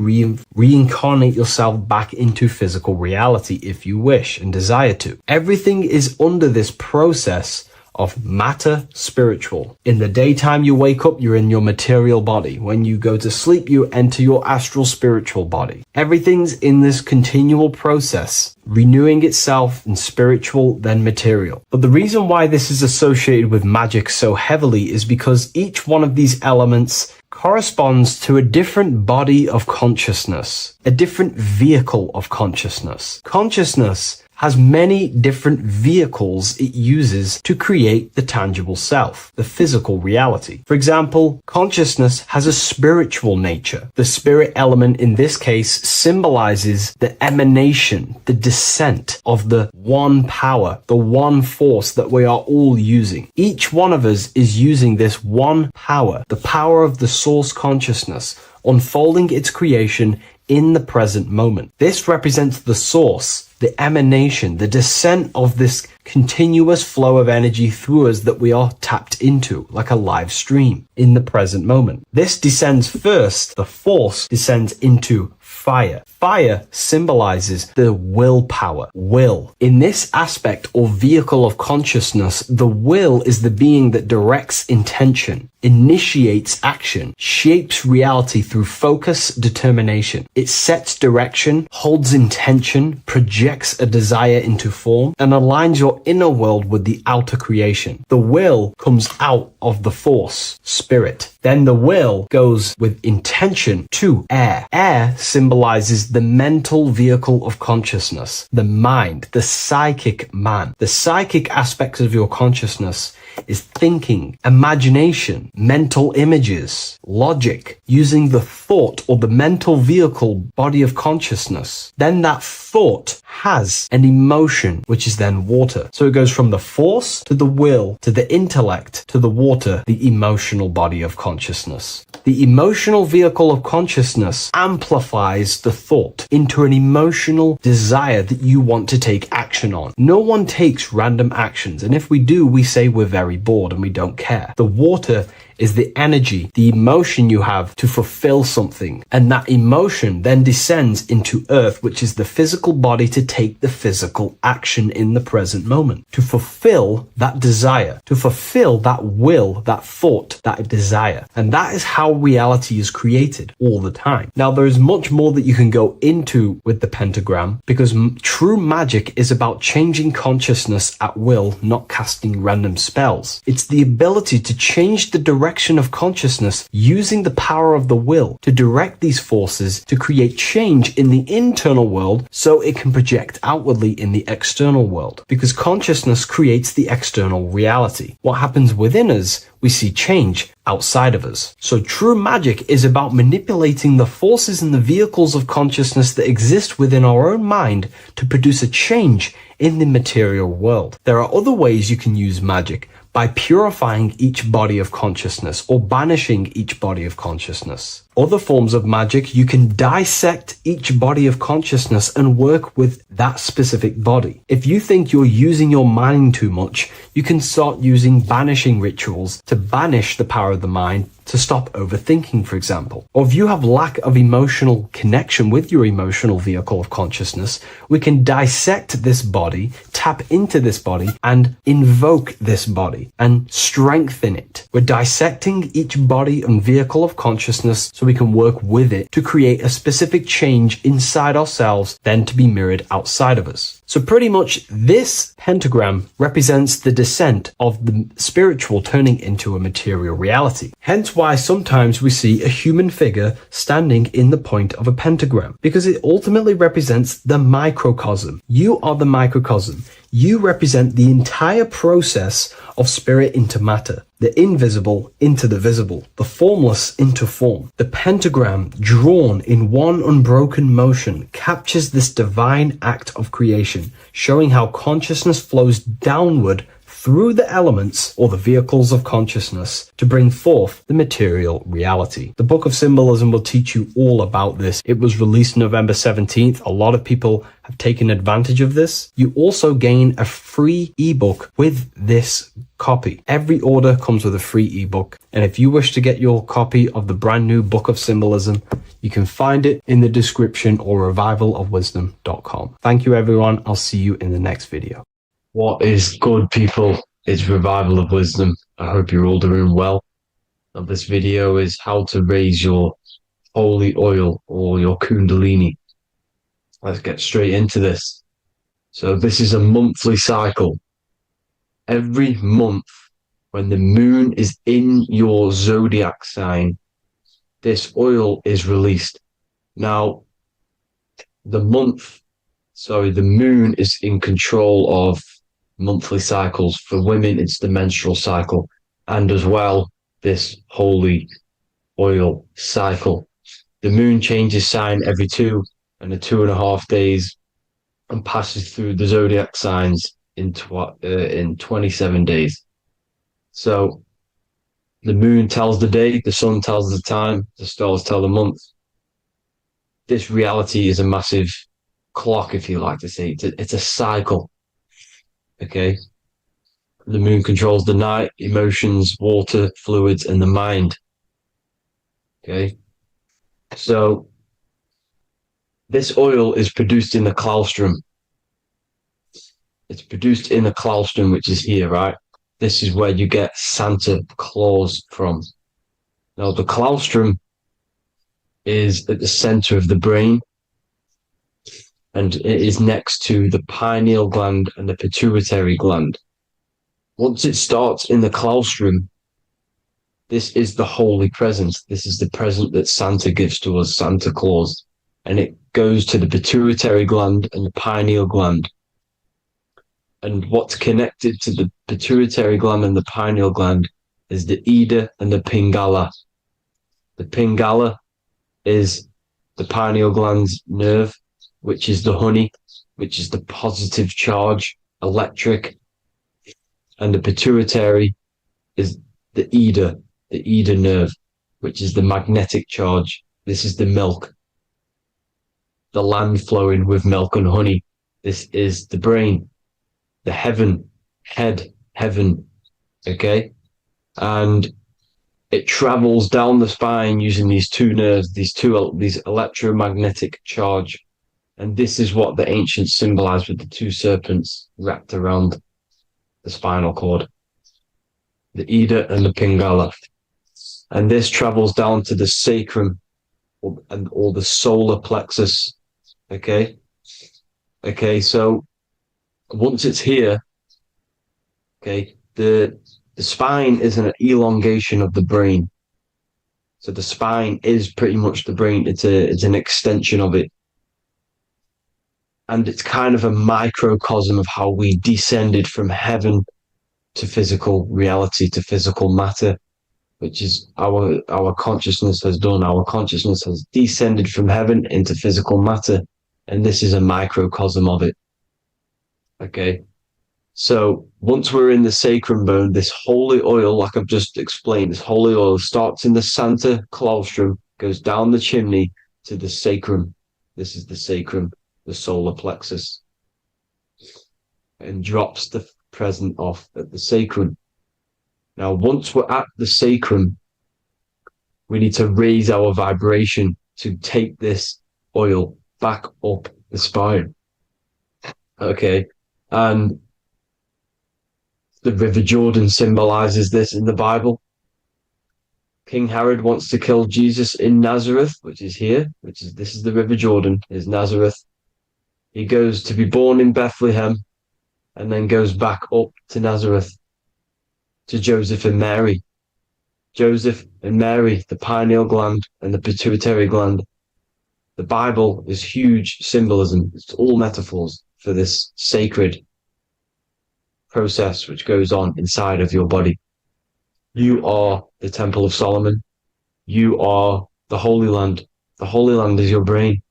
reincarnate yourself back into physical reality if you wish and desire to. Everything is under this process of matter spiritual. In the daytime you wake up, you're in your material body. When you go to sleep, you enter your astral spiritual body. Everything's in this continual process, renewing itself in spiritual, then material. But the reason why this is associated with magic so heavily is because each one of these elements corresponds to a different body of consciousness, a different vehicle of consciousness. Consciousness has many different vehicles it uses to create the tangible self, the physical reality. For example, consciousness has a spiritual nature. The spirit element in this case symbolizes the emanation, the descent of the one power, the one force that we are all using. Each one of us is using this one power, the power of the source consciousness, unfolding its creation in the present moment. This represents the source, the emanation, the descent of this continuous flow of energy through us that we are tapped into, like a live stream in the present moment. This descends first, the force descends into fire. Fire symbolizes the willpower, will. In this aspect or vehicle of consciousness, the will is the being that directs intention, initiates action, shapes reality through focus, determination. It sets direction, holds intention, projects a desire into form, and aligns your inner world with the outer creation. The will comes out of the force, spirit. Then the will goes with intention to air. Air symbolizes the mental vehicle of consciousness, the mind, the psychic man. The psychic aspects of your consciousness is thinking, imagination, mental images, logic, using the thought or the mental vehicle body of consciousness. Then that thought has an emotion, which is then water. So it goes from the force to the will to the intellect to the water, the emotional body of consciousness. The emotional vehicle of consciousness amplifies the thought into an emotional desire that you want to take action on. No one takes random actions, and if we do, we say we're very bored and we don't care. The water is the energy, the emotion you have to fulfill something. And that emotion then descends into earth, which is the physical body to take the physical action in the present moment, to fulfill that desire, to fulfill that will, that thought, that desire. And that is how reality is created all the time. Now, there is much more that you can go into with the pentagram, because true magic is about changing consciousness at will, not casting random spells. It's the ability to change the direction of consciousness using the power of the will to direct these forces to create change in the internal world so it can project outwardly in the external world. Because consciousness creates the external reality. What happens within us, we see change outside of us. So true magic is about manipulating the forces and the vehicles of consciousness that exist within our own mind to produce a change in the material world. There are other ways you can use magic, by purifying each body of consciousness or banishing each body of consciousness. Other forms of magic, you can dissect each body of consciousness and work with that specific body. If you think you're using your mind too much, you can start using banishing rituals to banish the power of the mind to stop overthinking, for example. Or if you have lack of emotional connection with your emotional vehicle of consciousness, we can dissect this body, tap into this body, and invoke this body and strengthen it. We're dissecting each body and vehicle of consciousness so we can work with it to create a specific change inside ourselves, then to be mirrored outside of us. So pretty much this pentagram represents the descent of the spiritual turning into a material reality. Hence why sometimes we see a human figure standing in the point of a pentagram, because it ultimately represents the microcosm. You are the microcosm. You represent the entire process of spirit into matter, the invisible into the visible, the formless into form. The pentagram, drawn in one unbroken motion, captures this divine act of creation, showing how consciousness flows downward through the elements or the vehicles of consciousness to bring forth the material reality. The Book of Symbolism will teach you all about this. It was released November 17th. A lot of people have taken advantage of this. You also gain a free ebook with this copy. Every order comes with a free ebook. And if you wish to get your copy of the brand new Book of Symbolism, you can find it in the description or revivalofwisdom.com. Thank you, everyone. I'll see you in the next video. What is good, people? It's Revival of Wisdom. I hope you're all doing well. And this video is how to raise your holy oil or your kundalini. Let's get straight into this. So this is a monthly cycle. Every month, when the moon is in your zodiac sign, this oil is released. Now, the moon is in control of monthly cycles. For women, it's the menstrual cycle, and as well, this holy oil cycle. The moon changes sign every 2.5 days and passes through the zodiac signs in 27 days. So the moon tells the day, the sun tells the time, the stars tell the month. This reality is a massive clock, if you like to say. It's a cycle. Okay. The moon controls the night, emotions, water, fluids, and the mind. Okay. So this oil is produced in the claustrum. It's produced in the claustrum, which is here, right? This is where you get Santa Claus from. Now, the claustrum is at the center of the brain, and it is next to the pineal gland and the pituitary gland. Once it starts in the claustrum, this is the holy present. This is the present that Santa gives to us, Santa Claus. And it goes to the pituitary gland and the pineal gland. And what's connected to the pituitary gland and the pineal gland is the Ida and the Pingala. The Pingala is the pineal gland's nerve, which is the honey, which is the positive charge, electric. And the pituitary is the Ida nerve, which is the magnetic charge. This is the milk, the land flowing with milk and honey. This is the brain, the heaven, okay? And it travels down the spine using these two nerves, these electromagnetic charge. And this is what the ancients symbolized with the two serpents wrapped around the spinal cord, the Ida and the Pingala. And this travels down to the sacrum or the solar plexus. Okay. So once it's here, okay, the spine is an elongation of the brain. So the spine is pretty much the brain. It's an extension of it. And it's kind of a microcosm of how we descended from heaven to physical reality, to physical matter, which is our consciousness has done. Our consciousness has descended from heaven into physical matter, and this is a microcosm of it. Okay. So once we're in the sacrum bone, this holy oil, like I've just explained, this holy oil starts in the Santa Claustrum, goes down the chimney to the sacrum. This is the sacrum, the solar plexus, and drops the present off at the sacrum. Now, once we're at the sacrum, We need to raise our vibration to take this oil back up the spine. Okay. And the River Jordan symbolizes this in the Bible. King Herod wants to kill Jesus in Nazareth, which is here, this is the River Jordan, is Nazareth. He goes to be born in Bethlehem and then goes back up to Nazareth to Joseph and Mary. Joseph and Mary, the pineal gland and the pituitary gland. The Bible is huge symbolism. It's all metaphors for this sacred process which goes on inside of your body. You are the Temple of Solomon. You are the Holy Land. The Holy Land is your brain.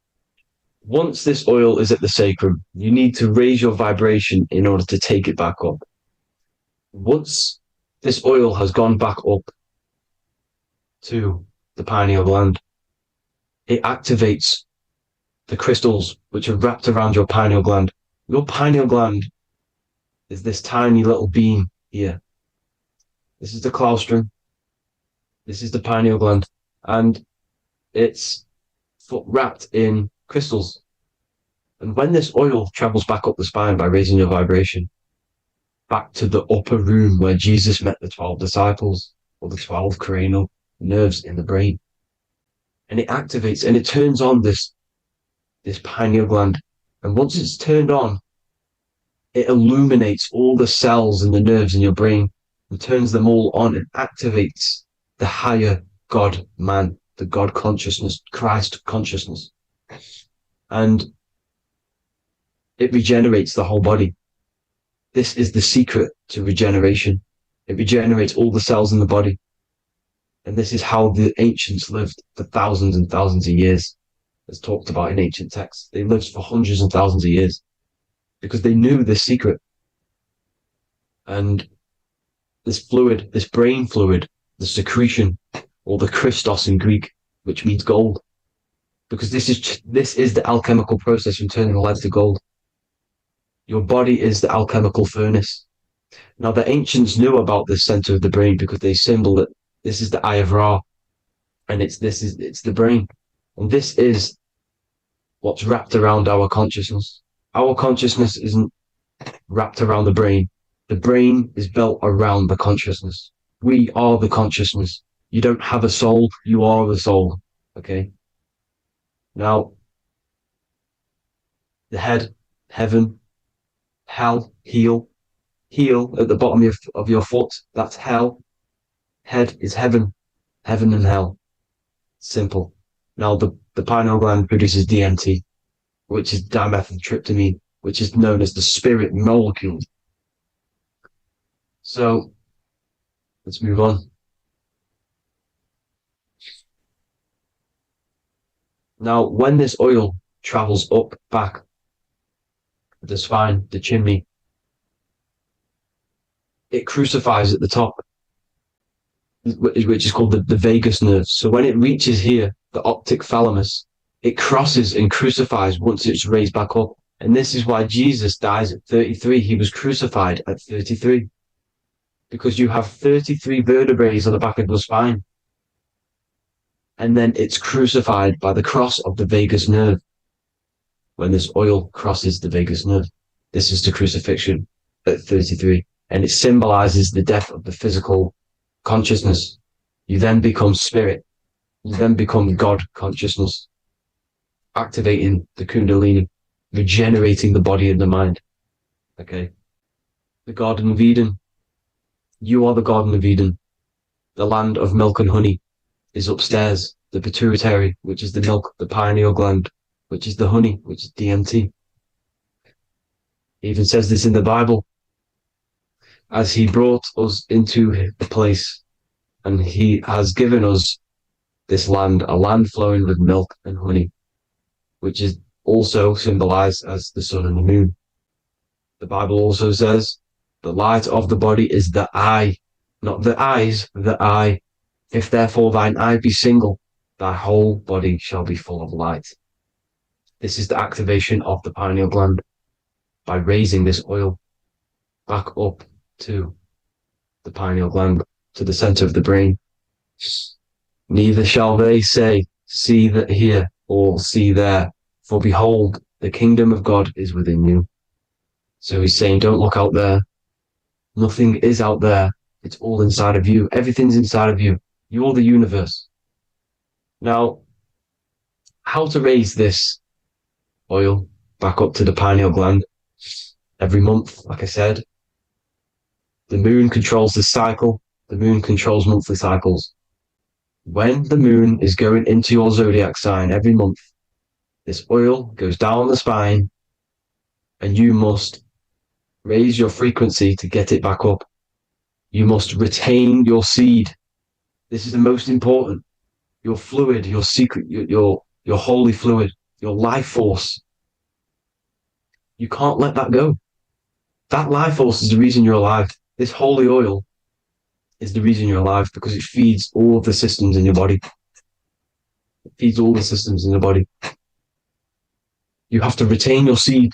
Once this oil is at the sacrum, you need to raise your vibration in order to take it back up. Once this oil has gone back up to the pineal gland, it activates the crystals which are wrapped around your pineal gland. Your pineal gland is this tiny little beam here. This is the claustrum. This is the pineal gland. And it's wrapped in crystals. And when this oil travels back up the spine by raising your vibration, back to the upper room where Jesus met the 12 disciples, or the 12 cranial nerves in the brain, and it activates and it turns on this pineal gland. And once it's turned on, it illuminates all the cells and the nerves in your brain and turns them all on and activates the higher God man, the God consciousness, Christ consciousness. And it regenerates the whole body. This is the secret to regeneration. It regenerates all the cells in the body. And this is how the ancients lived for thousands and thousands of years, as talked about in ancient texts. They lived for hundreds and thousands of years because they knew this secret. And this fluid, this brain fluid, the secretion, or the Christos in Greek, which means gold, because this is the alchemical process from turning lead to gold. Your body is the alchemical furnace. Now, the ancients knew about this center of the brain because they symboled it. This is the eye of Ra, and it's the brain. And this is what's wrapped around our consciousness. Our consciousness isn't wrapped around the brain. The brain is built around the consciousness. We are the consciousness. You don't have a soul, you are the soul. Okay? Now, the head, heaven, hell, heel at the bottom of your foot, that's hell. Head is heaven and hell. Simple. Now, the pineal gland produces DMT, which is dimethyltryptamine, which is known as the spirit molecule. So, let's move on. Now, when this oil travels up, back, the spine, the chimney, it crucifies at the top, which is called the vagus nerve. So when it reaches here, the optic thalamus, it crosses and crucifies once it's raised back up. And this is why Jesus dies at 33. He was crucified at 33. Because you have 33 vertebrae on the back of the spine. And then it's crucified by the cross of the vagus nerve. When this oil crosses the vagus nerve, this is the crucifixion at 33. And it symbolizes the death of the physical consciousness. You then become spirit. You then become God consciousness, activating the Kundalini, regenerating the body and the mind. Okay. The Garden of Eden. You are the Garden of Eden. The land of milk and honey is upstairs. The pituitary, which is the milk, the pineal gland, which is the honey, which is DMT. It even says this in the Bible. As he brought us into the place, and he has given us this land, a land flowing with milk and honey, which is also symbolized as the sun and the moon. The Bible also says, the light of the body is the eye, not the eyes, the eye. If therefore thine eye be single, thy whole body shall be full of light. This is the activation of the pineal gland by raising this oil back up to the pineal gland, to the center of the brain. Neither shall they say, see that here, or see there, for behold, the kingdom of God is within you. So he's saying, don't look out there. Nothing is out there. It's all inside of you. Everything's inside of you. You're the universe. Now, how to raise this oil back up to the pineal gland? Every month, like I said, the moon controls the cycle. The moon controls monthly cycles. When the moon is going into your zodiac sign every month, this oil goes down the spine and you must raise your frequency to get it back up. You must retain your seed. This is the most important. Your fluid, your secret, your holy fluid, your life force. You can't let that go. That life force is the reason you're alive. This holy oil is the reason you're alive because it feeds all of the systems in your body. It feeds all the systems in your body. You have to retain your seed,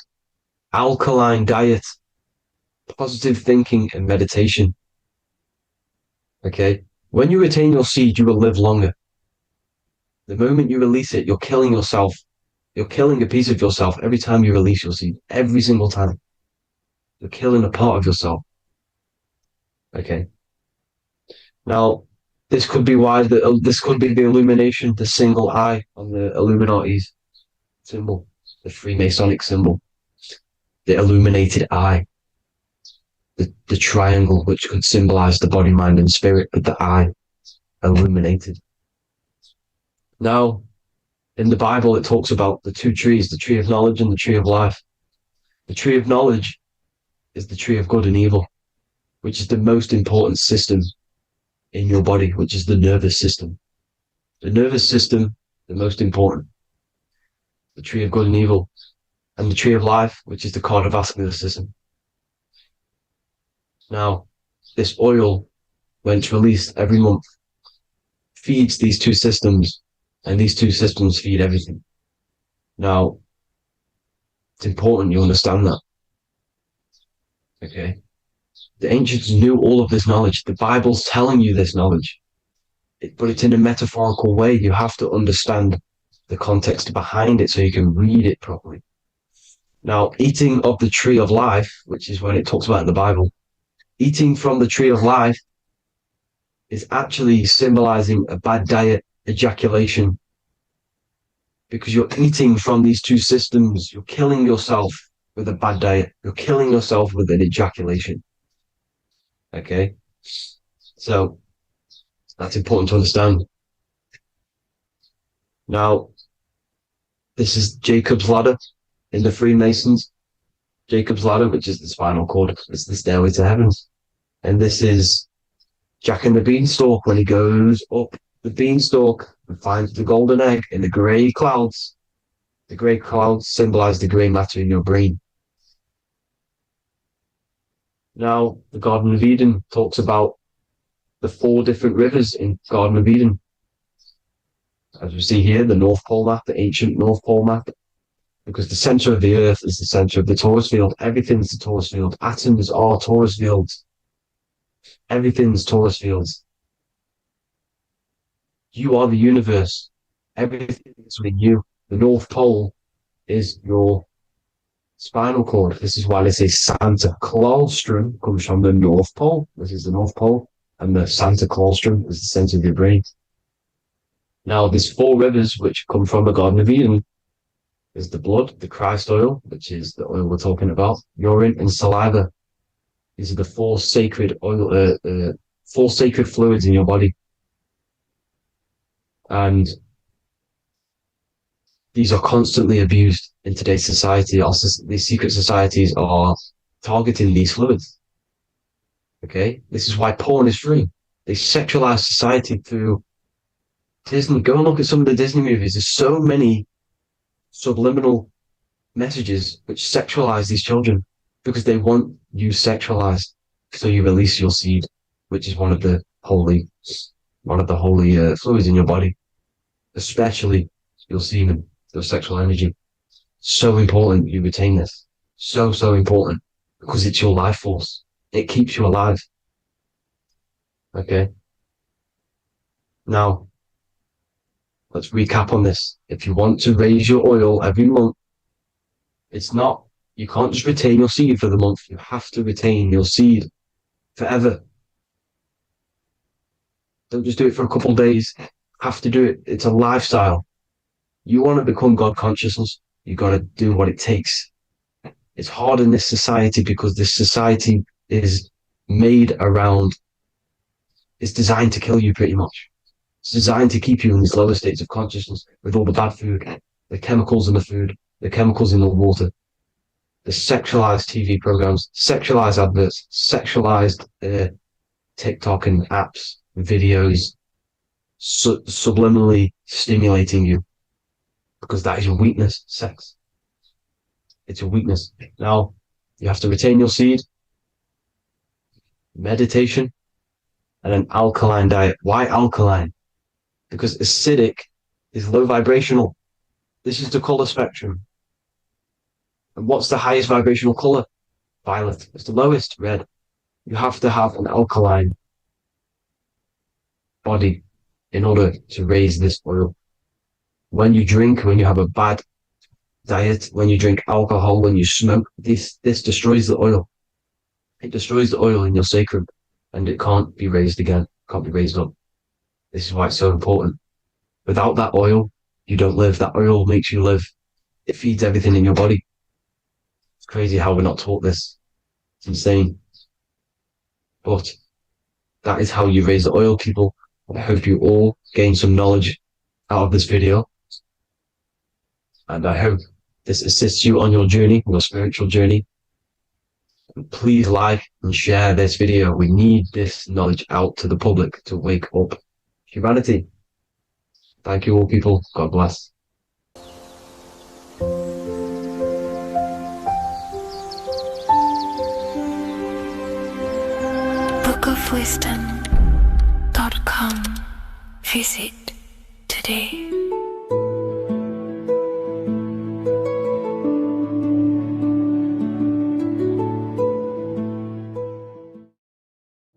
alkaline diet, positive thinking, and meditation. Okay? When you retain your seed, you will live longer. The moment you release it, you're killing yourself. You're killing a piece of yourself every time you release your seed. Every single time. You're killing a part of yourself. Okay? Now, this could be why this could be the illumination, the single eye on the Illuminati's symbol, the Freemasonic symbol, the illuminated eye, the triangle, which could symbolize the body, mind, and spirit, but the eye illuminated. Now, in the Bible, it talks about the two trees, the tree of knowledge and the tree of life. The tree of knowledge is the tree of good and evil, which is the most important system in your body, which is the nervous system. The nervous system, the most important. The tree of good and evil, and the tree of life, which is the cardiovascular system. Now, this oil, when it's released every month, feeds these two systems, and these two systems feed everything. Now, it's important you understand that. Okay? The ancients knew all of this knowledge. The Bible's telling you this knowledge. But it's in a metaphorical way. You have to understand the context behind it so you can read it properly. Now, eating of the tree of life, which is when it talks about in the Bible, eating from the tree of life is actually symbolizing a bad diet, ejaculation, because you're eating from these two systems. You're killing yourself with a bad diet. You're killing yourself with an ejaculation. Okay? So, that's important to understand. Now, this is Jacob's ladder in the Freemasons. Jacob's ladder, which is the spinal cord, it's the stairway to heaven. And this is Jack and the Beanstalk when he goes up the beanstalk and finds the golden egg in the grey clouds. The grey clouds symbolize the grey matter in your brain. Now, the Garden of Eden talks about the 4 different rivers in Garden of Eden. As we see here, the North Pole map, the ancient North Pole map, because the center of the earth is the center of the torus field. Everything's the torus field. Atoms are torus fields. Everything's torus fields. You are the universe. Everything is within you. The North Pole is your spinal cord. This is why they say Santa Claustrum comes from the North Pole. This is the North Pole. And the Santa Claustrum is the center of your brain. Now, there's 4 rivers which come from the Garden of Eden. There's the blood, the Christ oil, which is the oil we're talking about, urine, and saliva. These are the 4 sacred oil, 4 sacred fluids in your body. And these are constantly abused in today's society. Also, these secret societies are targeting these fluids. Okay? This is why porn is free. They sexualize society through Disney. Go and look at some of the Disney movies. There's so many subliminal messages which sexualize these children because they want you sexualized. So you release your seed, which is one of the holy fluids in your body, especially your semen, your sexual energy. So important you retain this. So important because it's your life force. It keeps you alive. Okay. Now, let's recap on this. If you want to raise your oil every month, you can't just retain your seed for the month. You have to retain your seed forever. Don't just do it for a couple of days. You have to do it. It's a lifestyle. You want to become God consciousness, you got to do what it takes. It's hard in this society because this society is made around, it's designed to kill you pretty much. It's designed to keep you in these lower states of consciousness with all the bad food, the chemicals in the food, the chemicals in the water, the sexualized TV programs, sexualized adverts, sexualized TikTok and apps, videos, subliminally stimulating you. Because that is your weakness, sex. It's your weakness. Now, you have to retain your seed, meditation, and an alkaline diet. Why alkaline? Because acidic is low vibrational. This is the color spectrum. And what's the highest vibrational color? Violet. It's the lowest, red. You have to have an alkaline body in order to raise this oil. When you drink, when you have a bad diet, when you drink alcohol, when you smoke, this destroys the oil. It destroys the oil in your sacrum, and it can't be raised again, can't be raised up. This is why it's so important. Without that oil, you don't live. That oil makes you live. It feeds everything in your body. It's crazy how we're not taught this. It's insane. But that is how you raise the oil, people. I hope you all gain some knowledge out of this video. And I hope this assists you on your journey, your spiritual journey. And please like and share this video. We need this knowledge out to the public to wake up humanity. Thank you all, people. God bless. bookofwisdom.com. Visit today.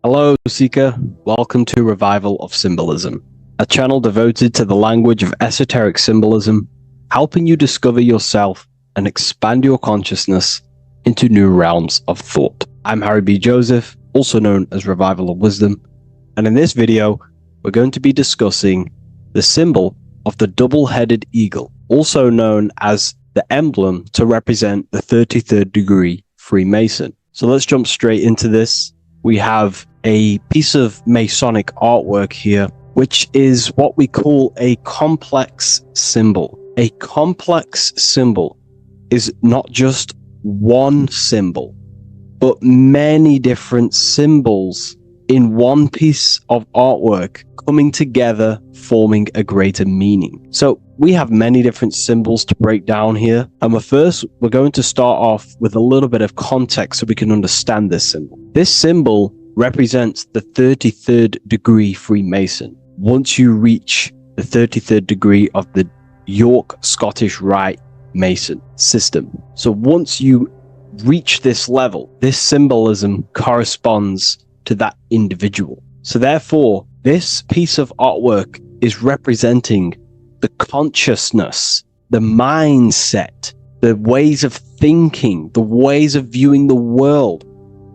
Hello, Seeker. Welcome to Revival of Symbolism, a channel devoted to the language of esoteric symbolism, helping you discover yourself and expand your consciousness into new realms of thought. I'm Harry B. Joseph, also known as Revival of Wisdom, and in this video, we're going to be discussing the symbol of the double-headed eagle, also known as the emblem to represent the 33rd degree Freemason. So let's jump straight into this. We have a piece of Masonic artwork here, which is what we call a complex symbol. A complex symbol is not just one symbol, but many different symbols in one piece of artwork coming together, forming a greater meaning. So we have many different symbols to break down here. And we're going to start off with a little bit of context so we can understand this symbol. This symbol represents the 33rd degree Freemason. Once you reach the 33rd degree of the York Scottish Rite Mason system. So once you reach this level, this symbolism corresponds to that individual. So therefore, this piece of artwork is representing the consciousness, the mindset, the ways of thinking, the ways of viewing the world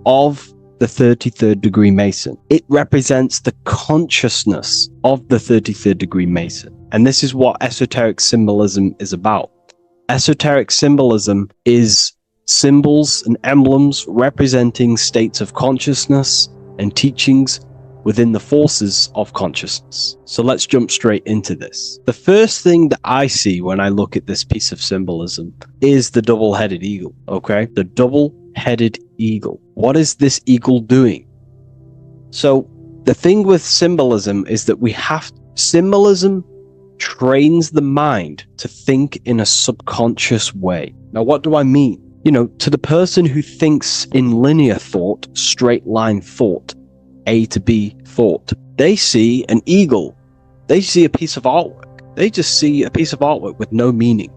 of the 33rd degree Mason. It represents the consciousness of the 33rd degree Mason. And this is what esoteric symbolism is about. Esoteric symbolism is symbols and emblems representing states of consciousness and teachings within the forces of consciousness. So let's jump straight into this. The first thing that I see when I look at this piece of symbolism is the double-headed eagle, okay? The double-headed eagle. What is this eagle doing? So the thing with symbolism is that symbolism trains the mind to think in a subconscious way. Now, what do I mean? You know, to the person who thinks in linear thought, straight line thought, A to B thought, they see an eagle. They see a piece of artwork. They just see a piece of artwork with no meaning.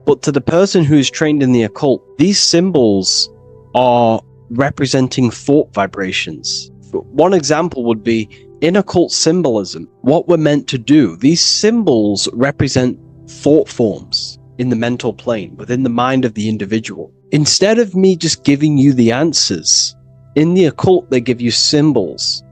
But to the person who is trained in the occult, these symbols are representing thought vibrations. One example would be in occult symbolism, what we're meant to do, these symbols represent thought forms in the mental plane, within the mind of the individual. Instead of me just giving you the answers, in the occult, they give you symbols.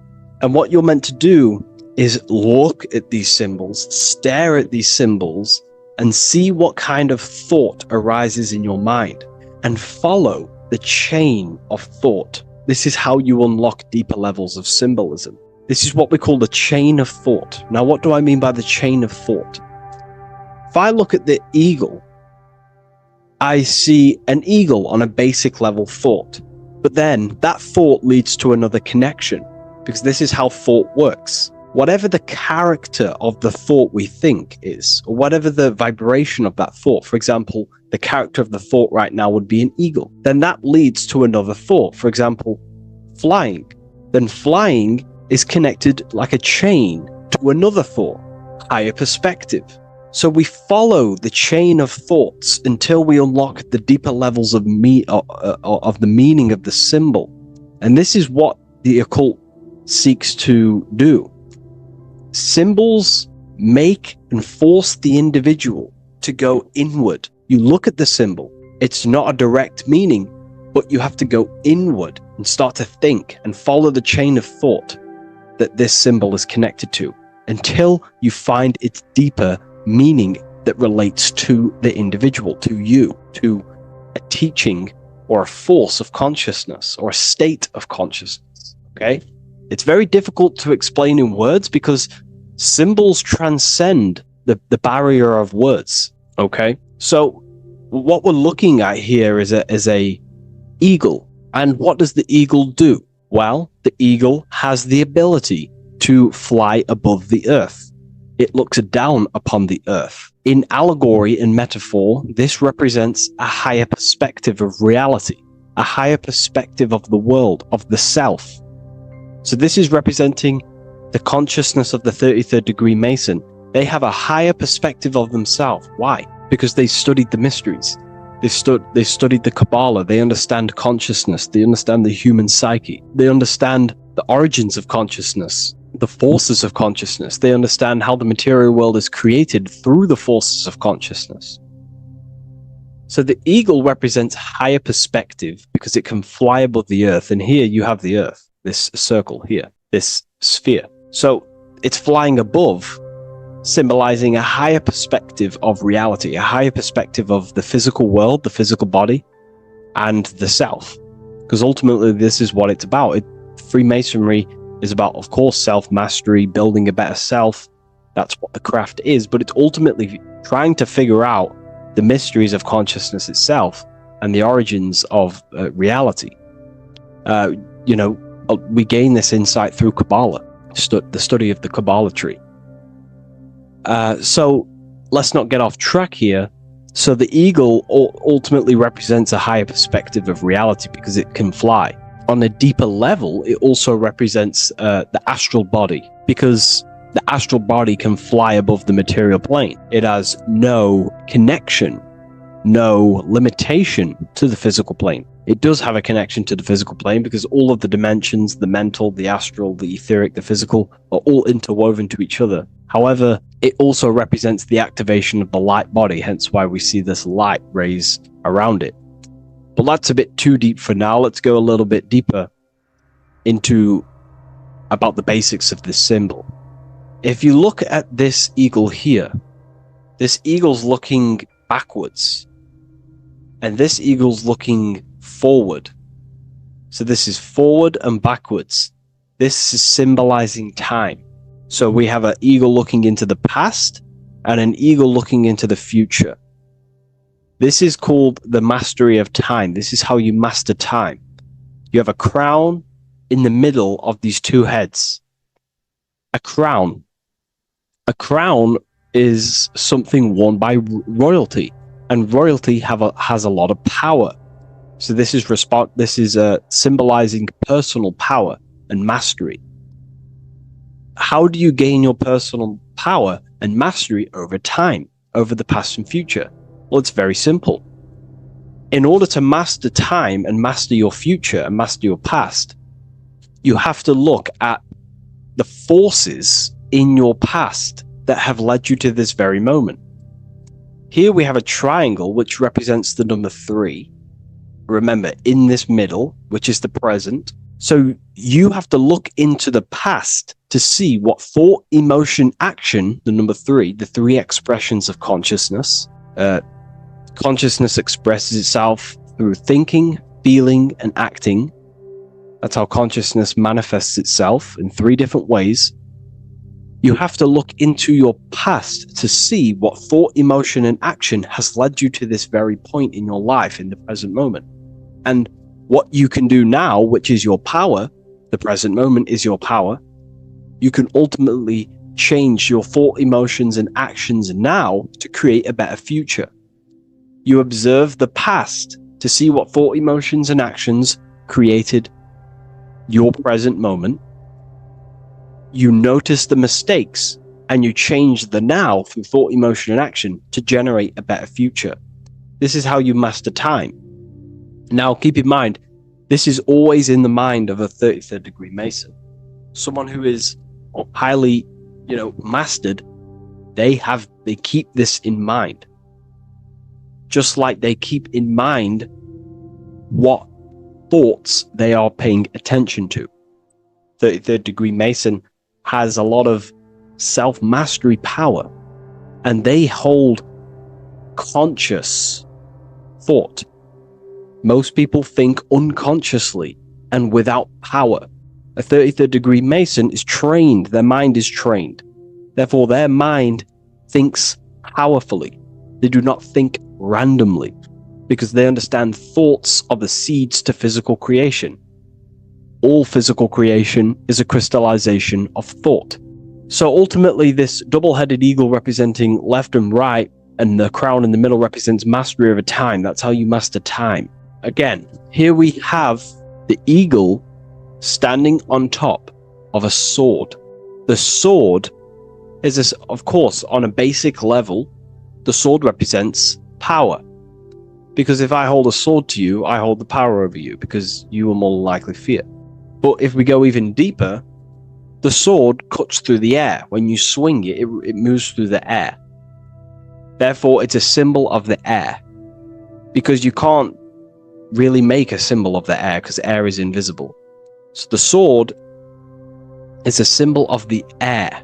And what you're meant to do is look at these symbols, stare at these symbols, and see what kind of thought arises in your mind, and follow the chain of thought. This is how you unlock deeper levels of symbolism. This is what we call the chain of thought. Now, what do I mean by the chain of thought? If I look at the eagle, I see an eagle on a basic level thought. But then that thought leads to another connection, because this is how thought works. Whatever the character of the thought we think is, or whatever the vibration of that thought, for example, the character of the thought right now would be an eagle, then that leads to another thought. For example, flying. Then flying is connected like a chain to another thought, higher perspective. So we follow the chain of thoughts until we unlock the deeper levels of the meaning of the symbol. And this is what the occult seeks to do. Symbols make and force the individual to go inward. You look at the symbol, it's not a direct meaning, but you have to go inward and start to think and follow the chain of thought that this symbol is connected to until you find its deeper meaning that relates to the individual, to you, to a teaching or a force of consciousness or a state of consciousness. Okay? It's very difficult to explain in words because symbols transcend the barrier of words. Okay? So what we're looking at here is a eagle. And what does the eagle do? Well, the eagle has the ability to fly above the earth. It looks down upon the earth. In allegory and metaphor, this represents a higher perspective of reality, a higher perspective of the world, of the self. So this is representing the consciousness of the 33rd degree Mason. They have a higher perspective of themselves. Why? Because they studied the mysteries. They studied the Kabbalah. They understand consciousness. They understand the human psyche. They understand the origins of consciousness, the forces of consciousness. They understand how the material world is created through the forces of consciousness. So the eagle represents higher perspective because it can fly above the earth. And here you have the earth, this circle here, this sphere. So it's flying above, symbolizing a higher perspective of reality, a higher perspective of the physical world, the physical body, and the self. Because ultimately, this is what it's about. Freemasonry is about, of course, self-mastery, building a better self. That's what the craft is. But it's ultimately trying to figure out the mysteries of consciousness itself and the origins of reality. We gain this insight through Kabbalah, the study of the Kabbalah tree. So let's not get off track here. So the eagle ultimately represents a higher perspective of reality because it can fly. On a deeper level, it also represents the astral body because the astral body can fly above the material plane. It has no connection, no limitation to the physical plane. It does have a connection to the physical plane because all of the dimensions, the mental, the astral, the etheric, the physical, are all interwoven to each other. However, it also represents the activation of the light body, hence why we see this light rays around it. But that's a bit too deep for now. Let's go a little bit deeper into about the basics of this symbol. If you look at this eagle here, this eagle's looking backwards, and this eagle's looking forward. So this is forward and backwards. This is symbolizing time. So we have an eagle looking into the past and an eagle looking into the future. This is called the mastery of time. This is how you master time. You have a crown in the middle of these two heads. A crown. A crown is something worn by royalty, and royalty has a lot of power. So this is symbolizing personal power and mastery. How do you gain your personal power and mastery over time, over the past and future? Well, it's very simple. In order to master time and master your future and master your past, you have to look at the forces in your past that have led you to this very moment. Here we have a triangle which represents the number 3. Remember, in this middle, which is the present. So you have to look into the past to see what thought, emotion, action, the number 3, the 3 expressions of consciousness. Consciousness expresses itself through thinking, feeling, and acting. That's how consciousness manifests itself in 3 different ways. You have to look into your past to see what thought, emotion, and action has led you to this very point in your life in the present moment. And what you can do now, which is your power, the present moment is your power, you can ultimately change your thought, emotions, and actions now to create a better future. You observe the past to see what thought, emotions, and actions created your present moment. You notice the mistakes and you change the now through thought, emotion, and action to generate a better future. This is how you master time. Now, keep in mind, this is always in the mind of a 33rd degree Mason. Someone who is highly, mastered, they keep this in mind. Just like they keep in mind what thoughts they are paying attention to. 33rd degree Mason has a lot of self-mastery power, and they hold conscious thought. Most people think unconsciously and without power. A 33rd degree Mason is trained, their mind is trained. Therefore, their mind thinks powerfully. They do not think randomly, because they understand thoughts are the seeds to physical creation. All physical creation is a crystallization of thought. So ultimately, this double-headed eagle representing left and right, and the crown in the middle represents mastery over time. That's how you master time. Again, here we have the eagle standing on top of a sword. The sword is, of course, on a basic level, the sword represents power. Because if I hold a sword to you, I hold the power over you, because you will more likely fear. But if we go even deeper, the sword cuts through the air. When you swing it, it moves through the air. Therefore, it's a symbol of the air. Because you can't really make a symbol of the air, because air is invisible. So the sword is a symbol of the air.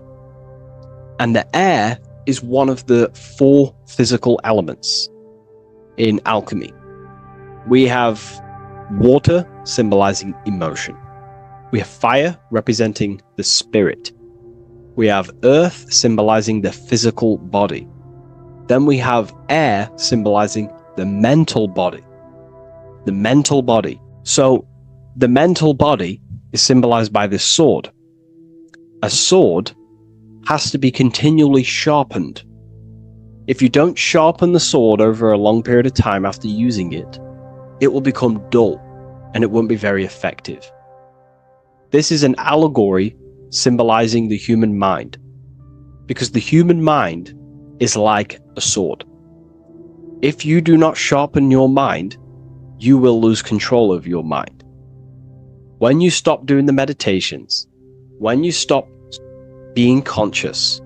And the air is one of the 4 physical elements in alchemy. We have water symbolizing emotion. We have fire representing the spirit. We have earth symbolizing the physical body. Then we have air symbolizing the mental body. The mental body. So the mental body is symbolized by this sword. A sword has to be continually sharpened. If you don't sharpen the sword over a long period of time after using it, it will become dull and it won't be very effective. This is an allegory symbolizing the human mind, because the human mind is like a sword. If you do not sharpen your mind, you will lose control of your mind. When you stop doing the meditations, when you stop being conscious,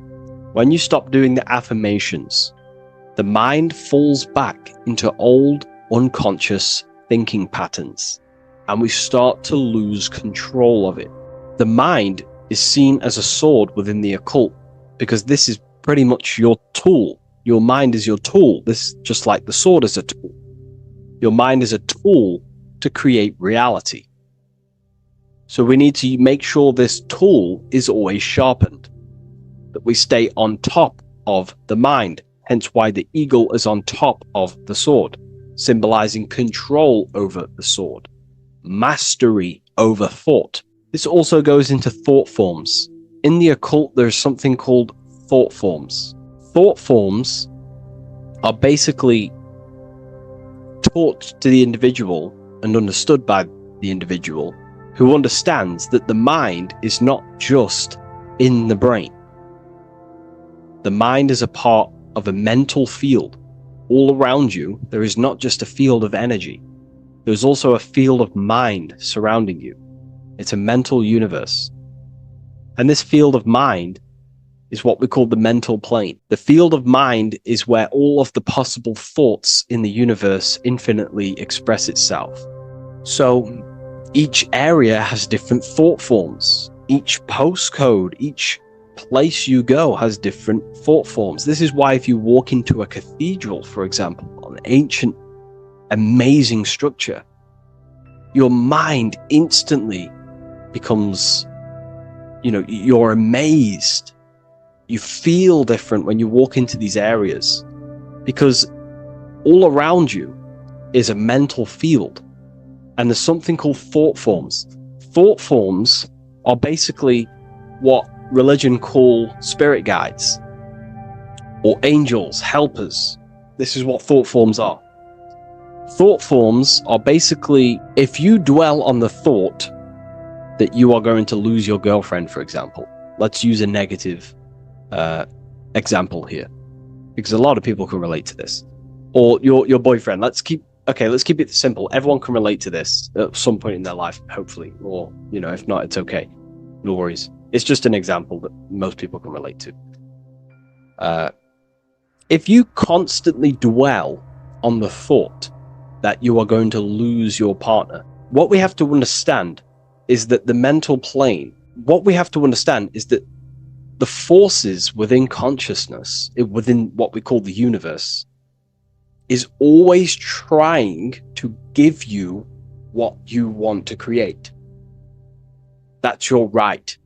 when you stop doing the affirmations, the mind falls back into old, unconscious thinking patterns, and we start to lose control of it. The mind is seen as a sword within the occult, because this is pretty much your tool. Your mind is your tool. This, just like the sword is a tool. Your mind is a tool to create reality. So we need to make sure this tool is always sharpened, that we stay on top of the mind, hence why the eagle is on top of the sword, symbolizing control over the sword, mastery over thought. This also goes into thought forms. In the occult, there's something called thought forms. Thought forms are basically taught to the individual and understood by the individual, who understands that the mind is not just in the brain. The mind is a part of a mental field. All around you, there is not just a field of energy. There's also a field of mind surrounding you. It's a mental universe. And this field of mind is what we call the mental plane. The field of mind is where all of the possible thoughts in the universe infinitely express itself. So each area has different thought forms. Each postcode, each place you go has different thought forms. This is why if you walk into a cathedral, for example, an ancient, amazing structure, your mind instantly becomes, you're amazed. You feel different when you walk into these areas because all around you is a mental field. And there's something called thought forms. Thought forms are basically what religion call spirit guides or angels, helpers. This is what thought forms are. Thought forms are basically, if you dwell on the thought that you are going to lose your girlfriend, for example, let's use a negative example here, because a lot of people can relate to this, or your boyfriend. Let's keep it simple. Everyone can relate to this at some point in their life, hopefully, or if not, it's okay, no worries. It's just an example that most people can relate to. If you constantly dwell on the thought that you are going to lose your partner, what we have to understand is that the mental plane, what we have to understand is that the forces within consciousness, within what we call the universe, is always trying to give you what you want to create. That's your right.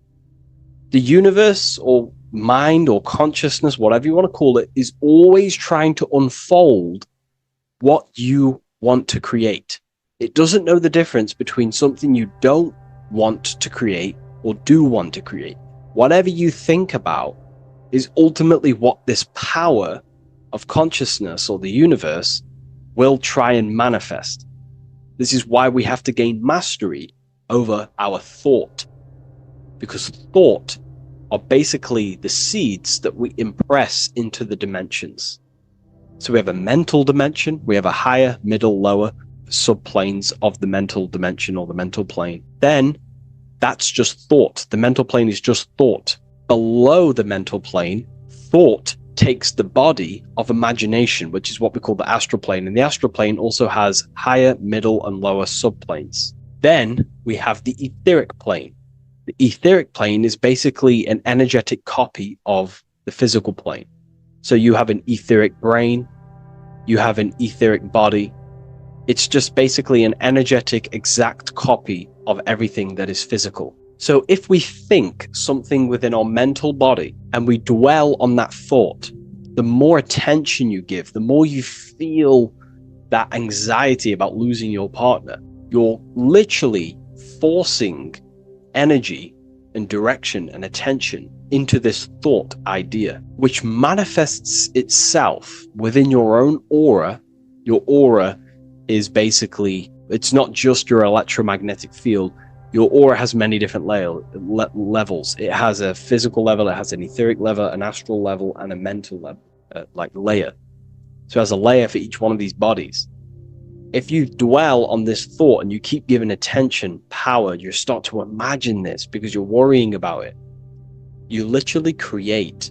The universe or mind or consciousness, whatever you want to call it, is always trying to unfold what you want to create. It doesn't know the difference between something you don't want to create or do want to create. Whatever you think about is ultimately what this power of consciousness or the universe will try and manifest. This is why we have to gain mastery over our thought, because thought are basically the seeds that we impress into the dimensions. So we have a mental dimension, we have a higher, middle, lower subplanes of the mental dimension or the mental plane. Then that's just thought. The mental plane is just thought. Below the mental plane, thought takes the body of imagination, which is what we call the astral plane. And the astral plane also has higher, middle, and lower subplanes. Then we have the etheric plane. The etheric plane is basically an energetic copy of the physical plane. So you have an etheric brain, you have an etheric body. It's just basically an energetic, exact copy of everything that is physical. So if we think something within our mental body and we dwell on that thought, the more attention you give, the more you feel that anxiety about losing your partner, you're literally forcing energy and direction and attention into this thought idea, which manifests itself within your own aura. Your aura is basically, it's not just your electromagnetic field. Your aura has many different levels. It has a physical level, it has an etheric level, an astral level, and a mental level, layer. So it has a layer for each one of these bodies. If you dwell on this thought and you keep giving attention, power, you start to imagine this because you're worrying about it. You literally create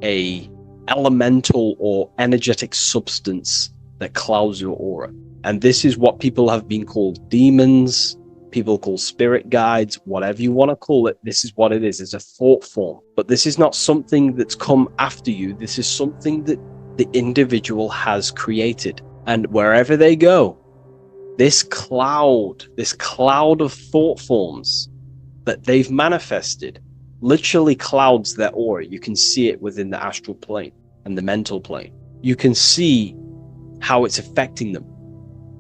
a elemental or energetic substance that clouds your aura. And this is what people have been called demons, people call spirit guides, whatever you want to call it. This is what it is. It's a thought form. But this is not something that's come after you. This is something that the individual has created. And wherever they go, this cloud of thought forms that they've manifested literally clouds their aura. You can see it within the astral plane and the mental plane. You can see how it's affecting them.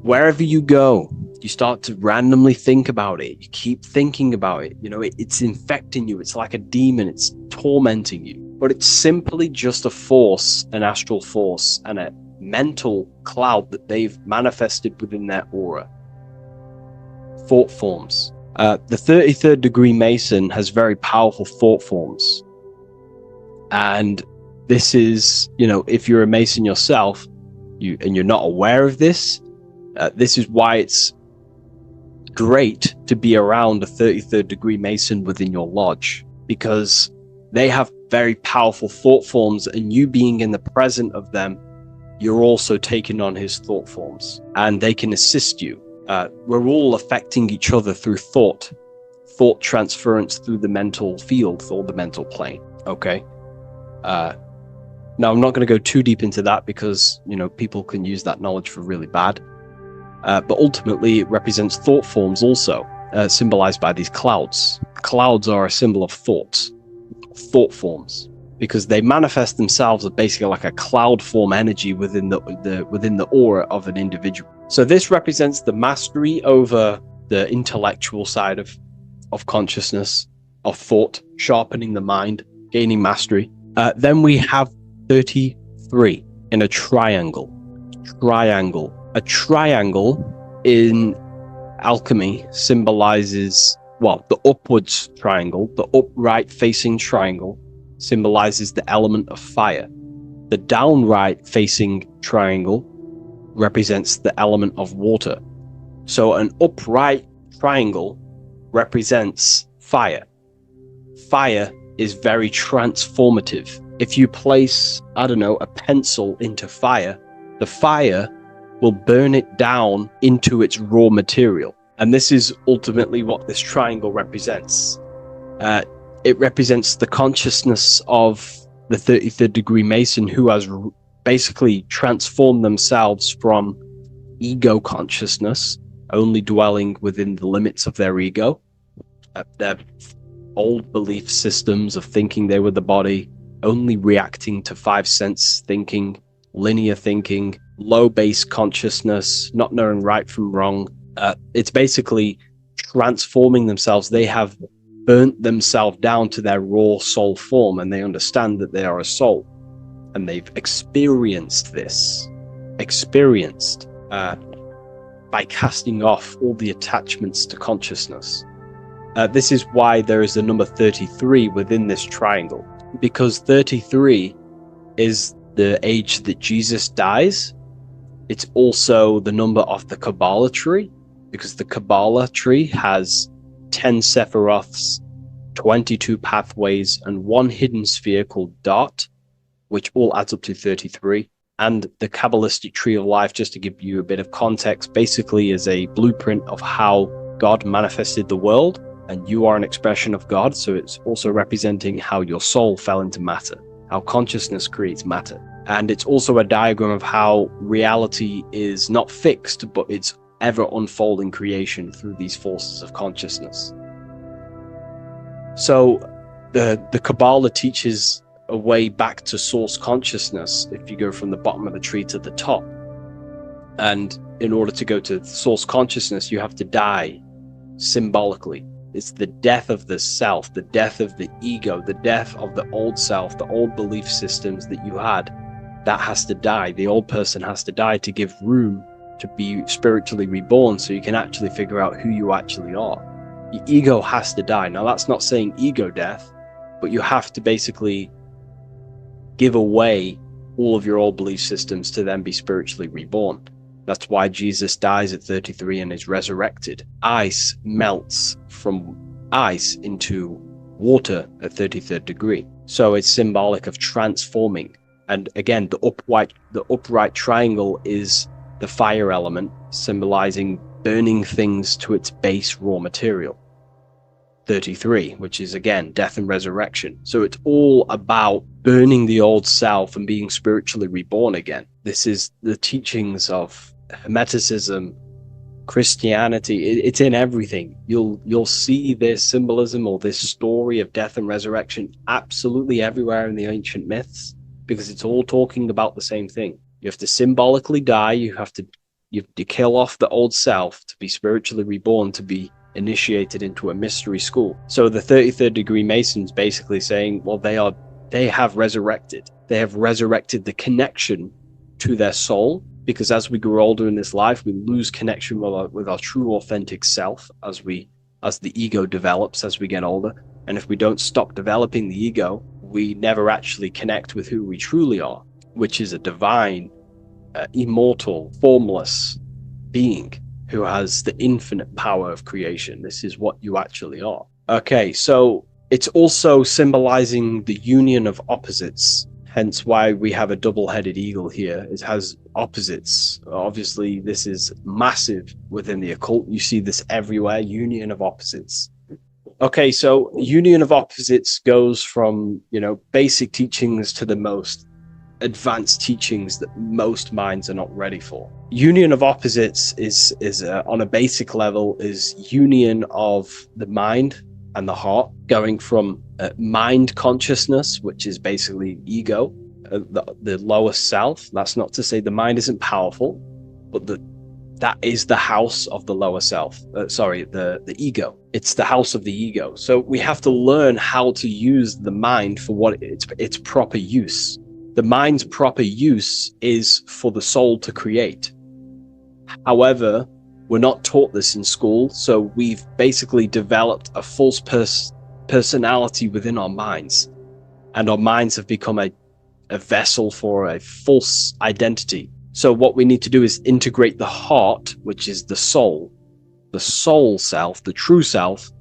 Wherever you go, you start to randomly think about it. You keep thinking about it. It's infecting you. It's like a demon. It's tormenting you. But it's simply just a force, an astral force, and a mental cloud that they've manifested within their aura. Thought forms. The 33rd degree Mason has very powerful thought forms. And this is, if you're a Mason yourself, and you're not aware of this, this is why it's great to be around a 33rd degree Mason within your lodge. because they have very powerful thought forms, and you being in the present of them, you're also taking on his thought forms, and they can assist you. We're all affecting each other through thought transference through the mental field or the mental plane. Okay. Now I'm not going to go too deep into that because, you know, people can use that knowledge for really bad. But ultimately it represents thought forms also, symbolized by these clouds. Clouds are a symbol of thought forms, because they manifest themselves as basically like a cloud form energy within the aura of an individual. So this represents the mastery over the intellectual side of consciousness, of thought, sharpening the mind, gaining mastery. Then we have 33 in a triangle. A triangle in alchemy symbolizes, well, the upwards triangle, the upright facing triangle symbolizes the element of fire. The downright facing triangle represents the element of water. So an upright triangle represents fire. Fire is very transformative. If you place, I don't know, a pencil into fire, the fire will burn it down into its raw material. And this is ultimately what this triangle represents. It represents the consciousness of the 33rd degree Mason, who has basically transformed themselves from ego consciousness, only dwelling within the limits of their ego, their old belief systems of thinking they were the body, only reacting to five sense thinking, linear thinking, low base consciousness, not knowing right from wrong. It's basically transforming themselves. They have burnt themselves down to their raw soul form, and they understand that they are a soul, and they've experienced this, by casting off all the attachments to consciousness. This is why there is the number 33 within this triangle, because 33 is the age that Jesus dies. It's also the number of the Kabbalah tree, because the Kabbalah tree has 10 Sephiroths, 22 pathways, and one hidden sphere called Dot, which all adds up to 33. And the Kabbalistic tree of life, just to give you a bit of context, basically is a blueprint of how God manifested the world, and you are an expression of God. So it's also representing how your soul fell into matter, how consciousness creates matter. And it's also a diagram of how reality is not fixed, but it's ever unfolding creation through these forces of consciousness. So the Kabbalah teaches a way back to source consciousness if you go from the bottom of the tree to the top. And in order to go to source consciousness, you have to die symbolically. It's the death of the self, the death of the ego, the death of the old self, the old belief systems that you had. That has to die. The old person has to die to give room to be spiritually reborn, so you can actually figure out who you actually are. Your ego has to die. Now, that's not saying ego death, but you have to basically give away all of your old belief systems to then be spiritually reborn. That's why Jesus dies at 33 and is resurrected. Ice melts from ice into water at 33rd degree. So it's symbolic of transforming. And again, the upright triangle is the fire element, symbolizing burning things to its base raw material. 33, which is again death and resurrection. So it's all about burning the old self and being spiritually reborn again. This is the teachings of Hermeticism, Christianity. It's in everything. You'll see this symbolism or this story of death and resurrection absolutely everywhere in the ancient myths, because it's all talking about the same thing. You have to symbolically die. You have to kill off the old self to be spiritually reborn, to be initiated into a mystery school. So the 33rd degree Masons basically saying, well, they have resurrected. They have resurrected the connection to their soul, because as we grow older in this life, we lose connection with our true authentic self as the ego develops as we get older. And if we don't stop developing the ego, we never actually connect with who we truly are, which is a divine, immortal, formless being who has the infinite power of creation. This is what you actually are. Okay, so It's also symbolizing the union of opposites, hence why we have a double-headed eagle here. It has opposites. Obviously, this is massive within the occult. You see this everywhere, union of opposites. Okay, so union of opposites goes from, basic teachings to the most advanced teachings that most minds are not ready for. Union of opposites is on a basic level, is union of the mind and the heart, going from mind consciousness, which is basically ego, the lower self. That's not to say the mind isn't powerful, but that is the house of the lower self. The ego. It's the house of the ego. So we have to learn how to use the mind for what its proper use. The mind's proper use is for the soul to create. However, we're not taught this in school, so we've basically developed a false personality within our minds, and our minds have become a vessel for a false identity. So what we need to do is integrate the heart, which is the soul self, the true self,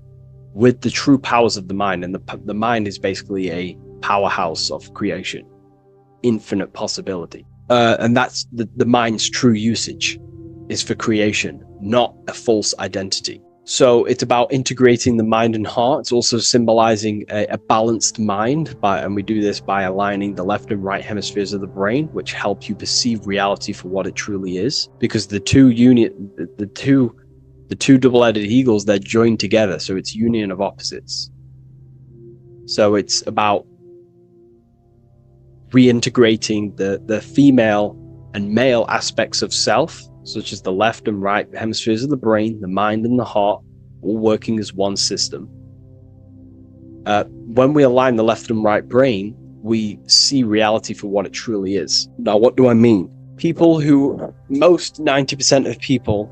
with the true powers of the mind. And the mind is basically a powerhouse of creation, infinite possibility. And that's the mind's true usage is for creation, not a false identity. So it's about integrating the mind and heart. It's also symbolizing a balanced mind, and we do this by aligning the left and right hemispheres of the brain, which help you perceive reality for what it truly is. Because the two double-headed eagles, they're joined together, so it's union of opposites. So it's about reintegrating the female and male aspects of self, such as the left and right hemispheres of the brain, the mind and the heart, all working as one system. When we align the left and right brain, we see reality for what it truly is. Now, what do I mean? Most 90% of people,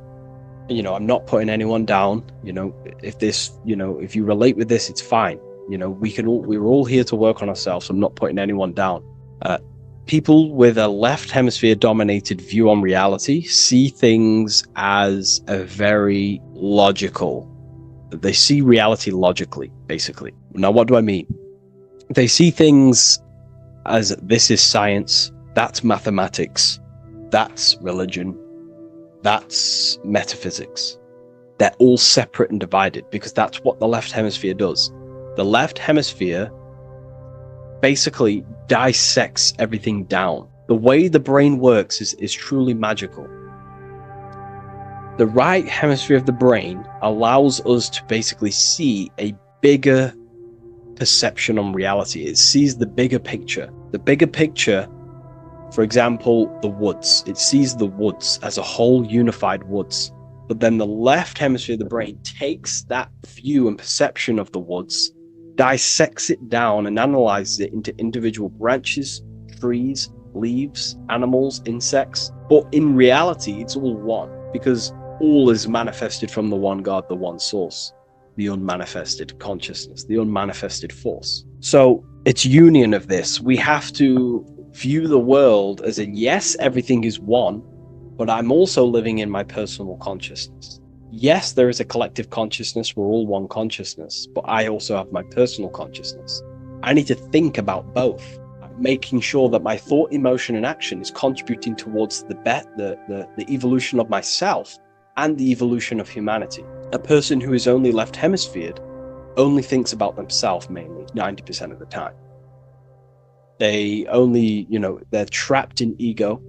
I'm not putting anyone down. If you relate with this, it's fine. We're all here to work on ourselves. I'm not putting anyone down. People with a left hemisphere dominated view on reality see things as a very logical. They see reality logically, basically. Now, what do I mean? They see things as this is science, that's mathematics, that's religion, that's metaphysics. They're all separate and divided because that's what the left hemisphere does. The left hemisphere basically dissects everything down. The way the brain works is truly magical. The right hemisphere of the brain allows us to basically see a bigger perception on reality. It sees the bigger picture. The bigger picture, for example, the woods. It sees the woods as a whole unified woods. But then the left hemisphere of the brain takes that view and perception of the woods, dissects it down and analyzes it into individual branches, trees, leaves, animals, insects. But in reality, it's all one, because all is manifested from the one God, the one source, the unmanifested consciousness, the unmanifested force. So it's union of this. We have to view the world as in, yes, everything is one, but I'm also living in my personal consciousness. Yes, there is a collective consciousness. We're all one consciousness, but I also have my personal consciousness. I need to think about both, making sure that my thought, emotion, and action is contributing towards the evolution of myself and the evolution of humanity. A person who is only left hemisphered only thinks about themselves mainly, 90% of the time. They only, they're trapped in ego,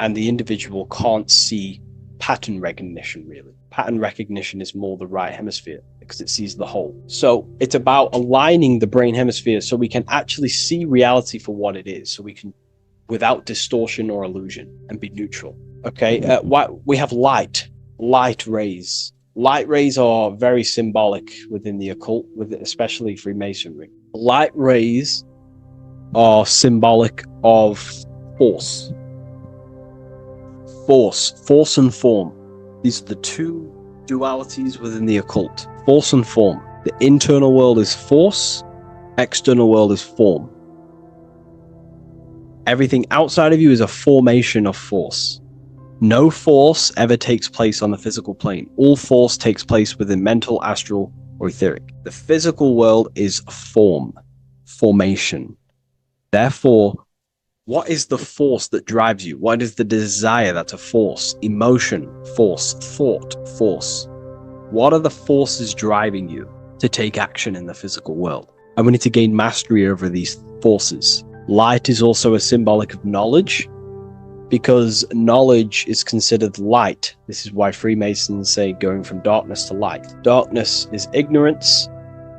and the individual can't see pattern recognition, really. Pattern recognition is more the right hemisphere because it sees the whole. So it's about aligning the brain hemisphere so we can actually see reality for what it is, so we can, without distortion or illusion, and be neutral. Okay, we have light rays. Light rays are very symbolic within the occult, especially Freemasonry. Light rays are symbolic of force and form. These are the two dualities within the occult, force and form. The internal world is force, external world is form. Everything outside of you is a formation of force. No force ever takes place on the physical plane. All force takes place within mental, astral, or etheric. The physical world is formation. Therefore, what is the force that drives you? What is the desire that's a force? Emotion, force, thought, force. What are the forces driving you to take action in the physical world? And we need to gain mastery over these forces. Light is also a symbolic of knowledge, because knowledge is considered light. This is why Freemasons say going from darkness to light. Darkness is ignorance.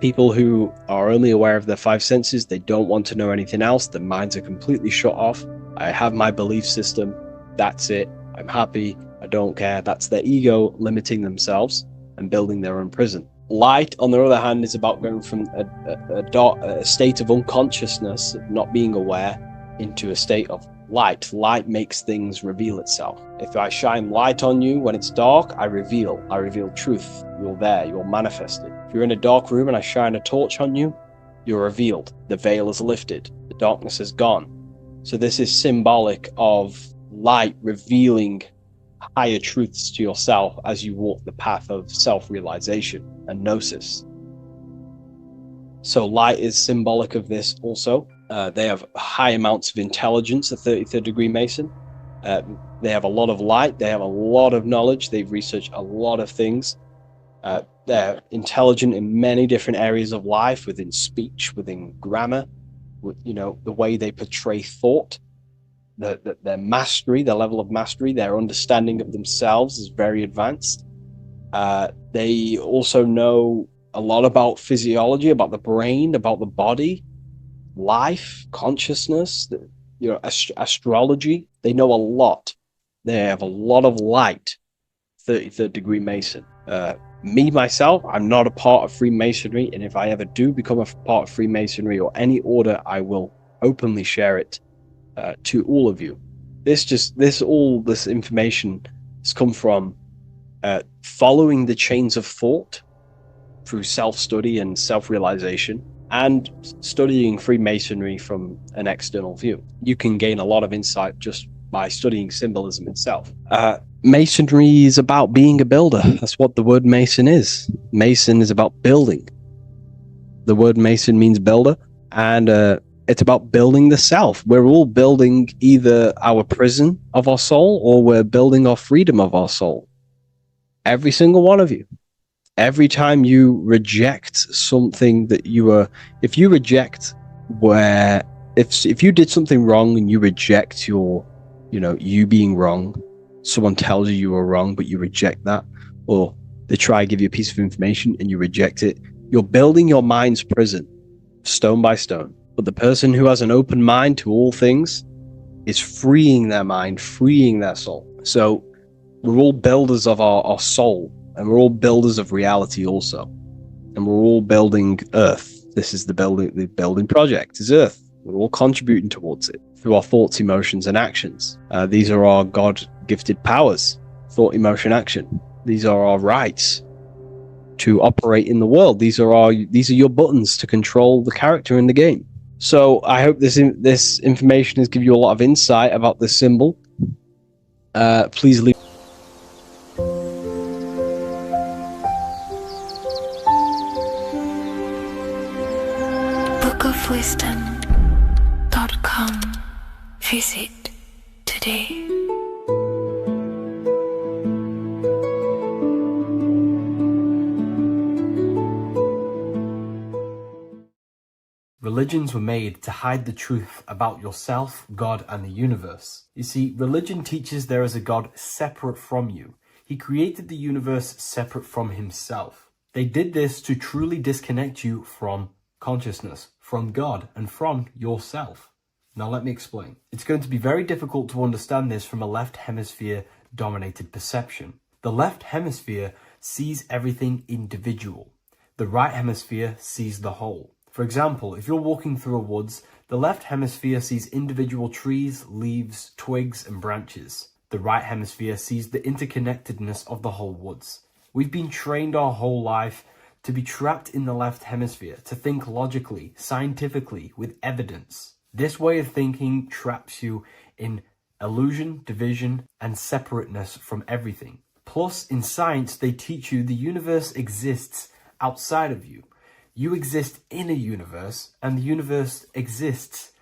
People who are only aware of their five senses, they don't want to know anything else. Their minds are completely shut off. I have my belief system. That's it. I'm happy. I don't care. That's their ego limiting themselves and building their own prison. Light, on the other hand, is about going from a state of unconsciousness, not being aware, into a state of light. Light makes things reveal itself. If I shine light on you when it's dark, I reveal truth. You're there, you're manifested. If you're in a dark room and I shine a torch on you, you're revealed. The veil is lifted. The darkness is gone. So this is symbolic of light revealing higher truths to yourself as you walk the path of self-realization and gnosis. So light is symbolic of this also. They have high amounts of intelligence, a 33rd degree Mason. They have a lot of light. They have a lot of knowledge. They've researched a lot of things. They're intelligent in many different areas of life, within speech, within grammar, the way they portray thought, their mastery, their level of mastery, their understanding of themselves is very advanced. They also know a lot about physiology, about the brain, about the body, life, consciousness, astrology. They know a lot. They have a lot of light. 33rd degree Mason. Me, myself, I'm not a part of Freemasonry, and if I ever do become a part of Freemasonry or any order, I will openly share it to all of you. This information has come from following the chains of thought through self-study and self-realization, and studying Freemasonry from an external view. You can gain a lot of insight just by studying symbolism itself. Masonry is about being a builder. That's what the word Mason is. Mason is about building. The word Mason means builder, and it's about building the self. We're all building either our prison of our soul, or we're building our freedom of our soul. Every single one of you. Every time you reject something that if you did something wrong and you reject you being wrong, someone tells you were wrong, but you reject that, or they try to give you a piece of information and you reject it, you're building your mind's prison, stone by stone. But the person who has an open mind to all things is freeing their mind, freeing their soul. So we're all builders of our soul, and we're all builders of reality also. And we're all building Earth. This is the building project is Earth. We're all contributing towards it through our thoughts, emotions, and actions. These are our God-gifted powers: thought, emotion, action. These are our rights to operate in the world. These are your buttons to control the character in the game. So I hope this information has given you a lot of insight about this symbol. Please leave. bookofwisdom.com. Visit today. Religions were made to hide the truth about yourself, God, and the universe. You see, religion teaches there is a God separate from you. He created the universe separate from himself. They did this to truly disconnect you from consciousness, from God, and from yourself. Now let me explain. It's going to be very difficult to understand this from a left hemisphere dominated perception. The left hemisphere sees everything individual. The right hemisphere sees the whole. For example, if you're walking through a woods, the left hemisphere sees individual trees, leaves, twigs, and branches. The right hemisphere sees the interconnectedness of the whole woods. We've been trained our whole life to be trapped in the left hemisphere, to think logically, scientifically, with evidence. This way of thinking traps you in illusion, division, and separateness from everything. Plus, in science, they teach you the universe exists outside of you. You exist in a universe, and the universe exists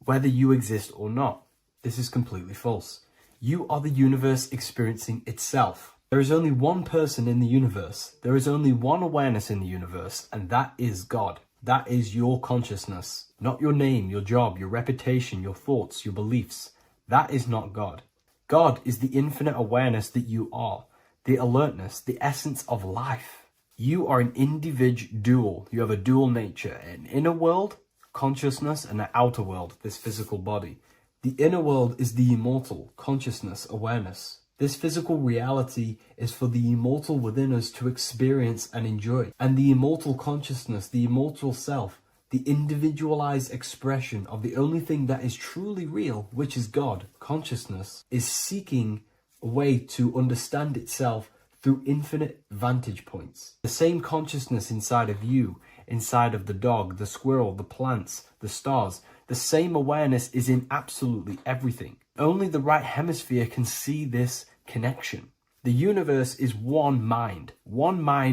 whether you exist or not. This is completely false. You are the universe experiencing itself. There is only one person in the universe. There is only one awareness in the universe, and that is God. That is your consciousness. Not your name, your job, your reputation, your thoughts, your beliefs. That is not God. God is the infinite awareness that you are, the alertness, the essence of life. You are an individual. You have a dual nature, an inner world, consciousness, and an outer world, this physical body. The inner world is the immortal, consciousness, awareness. This physical reality is for the immortal within us to experience and enjoy. And the immortal consciousness, the immortal self, the individualized expression of the only thing that is truly real, which is God, consciousness, is seeking a way to understand itself through infinite vantage points. The same consciousness inside of you, inside of the dog, the squirrel, the plants, the stars, the same awareness is in absolutely everything. Only the right hemisphere can see this connection. The universe is one mind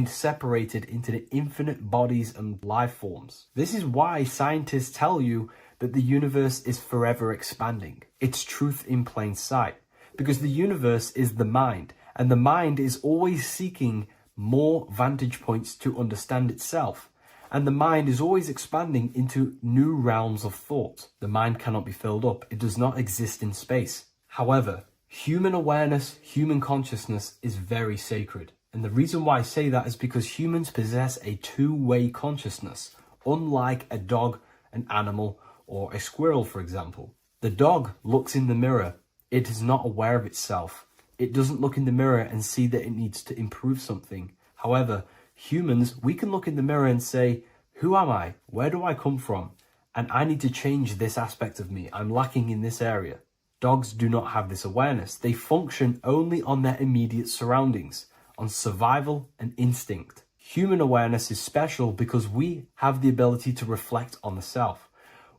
separated into the infinite bodies and life forms. This is why scientists tell you that the universe is forever expanding. It's truth in plain sight. Because the universe is the mind, and the mind is always seeking more vantage points to understand itself. And the mind is always expanding into new realms of thought. The mind cannot be filled up. It does not exist in space. However, human awareness, human consciousness is very sacred. And the reason why I say that is because humans possess a two-way consciousness, unlike a dog, an animal, or a squirrel, for example. The dog looks in the mirror. It is not aware of itself. It doesn't look in the mirror and see that it needs to improve something. However, humans, we can look in the mirror and say, who am I? Where do I come from? And I need to change this aspect of me. I'm lacking in this area. Dogs do not have this awareness. They function only on their immediate surroundings, on survival and instinct. Human awareness is special because we have the ability to reflect on the self.